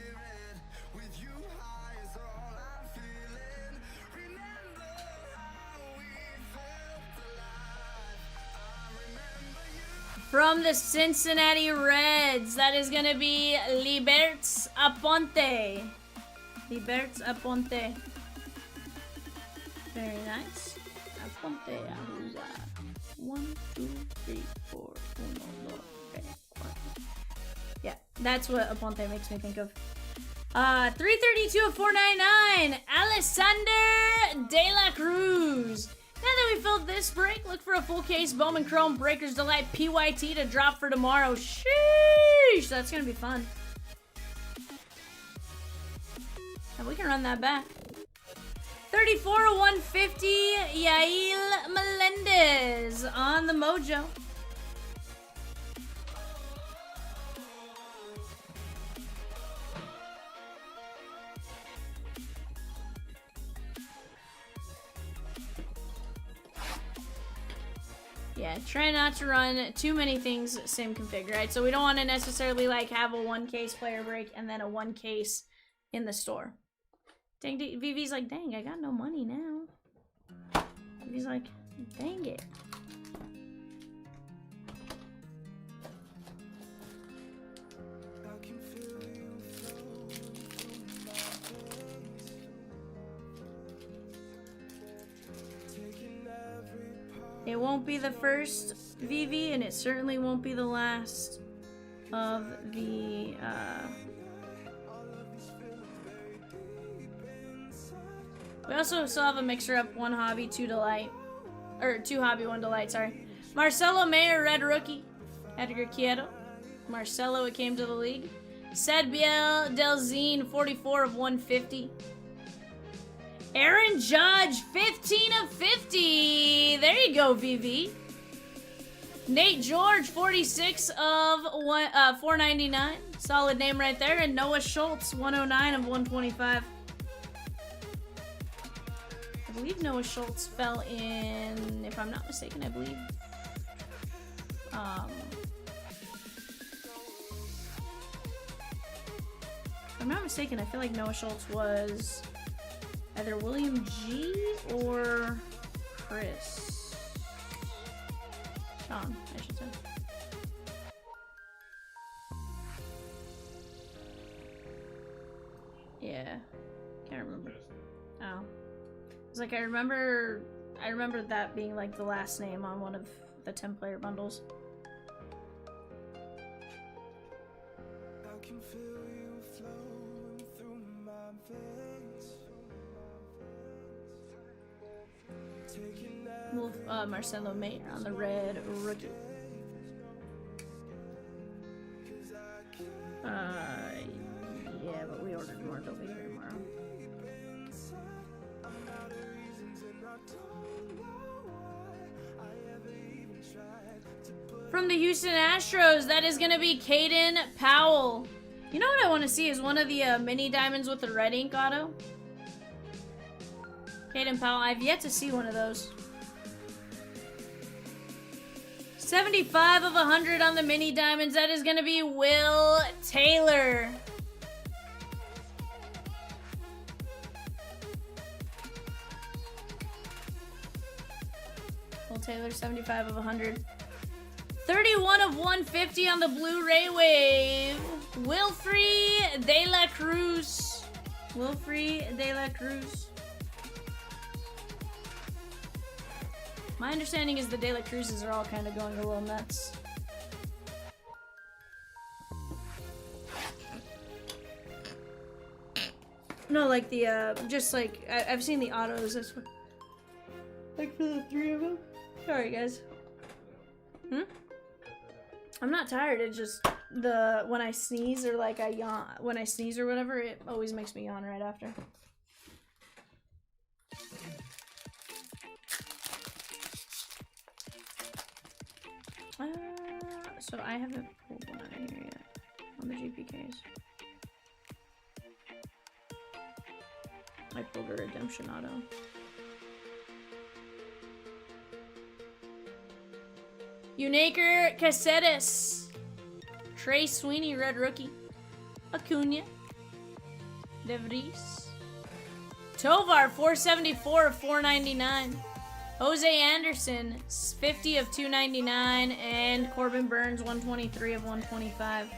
From the Cincinnati Reds, that is gonna be Liberts Aponte. Liberts Aponte. Very nice. Aponte Ahuza. 1, 2, 3, 4, 1, 2, 3, 4. Yeah, that's what Aponte makes me think of. 332 of 499. Alexander De La Cruz. Now that we filled this break, look for a full case Bowman Chrome Breakers Delight PYT to drop for tomorrow. Sheesh, that's gonna be fun. And we can run that back. 34 of 150, Yael Melendez on the Mojo. Yeah, try not to run too many things same config, right? So we don't want to necessarily like have a 1 case player break and then a 1 case in the store. Dang, VV's like, dang, I got no money now. VV's like, dang it. It won't be the first VV, and it certainly won't be the last of the, we also still have a mixer up, 1 hobby, 2 delight. Or 2 hobby, 1 delight, sorry. Marcelo Mayer, red rookie. Edgar Quieto. Marcelo, it came to the league. Sedbiel Delzine, 44 of 150. Aaron Judge, 15 of 50. There you go, VV. Nate George, 46 of 499. Solid name right there. And Noah Schultz, 109 of 125. I believe Noah Schultz fell in, if I'm not mistaken, I believe. If I'm not mistaken, I feel like Noah Schultz was either William G or Chris. Sean, I should say. Yeah, can't remember. Oh. It's like I remember that being like the last name on one of the 10-player bundles. I can feel you flowing through my veins. Taking Wolf, Marcelo Mayer on the red rookie. Yeah, but we ordered more. They'll be here tomorrow. From the Houston Astros, that is going to be Caden Powell. You know what I want to see is one of the mini diamonds with the red ink auto. Caden Powell, I've yet to see one of those. 75 of 100 on the mini diamonds. That is going to be Will Taylor. Will Taylor, 75 of 100. 31 of 150 on the Blu-ray wave. Wilfrey De La Cruz. Wilfrey De La Cruz. My understanding is the De La Cruzes are all kind of going a little nuts. No, like the, just like, I've seen the autos. That's what, like for the 3 of them. Sorry, guys. I'm not tired, it's just when I sneeze or like I yawn, when I sneeze or whatever, it always makes me yawn right after. So I haven't pulled one out of here yet on the GPKs. I pulled a redemption auto. Unaker Caceres. Trey Sweeney, red rookie. Acuna. DeVries. Tovar, 474 of 499. Jose Anderson, 50 of 299. And Corbin Burns, 123 of 125.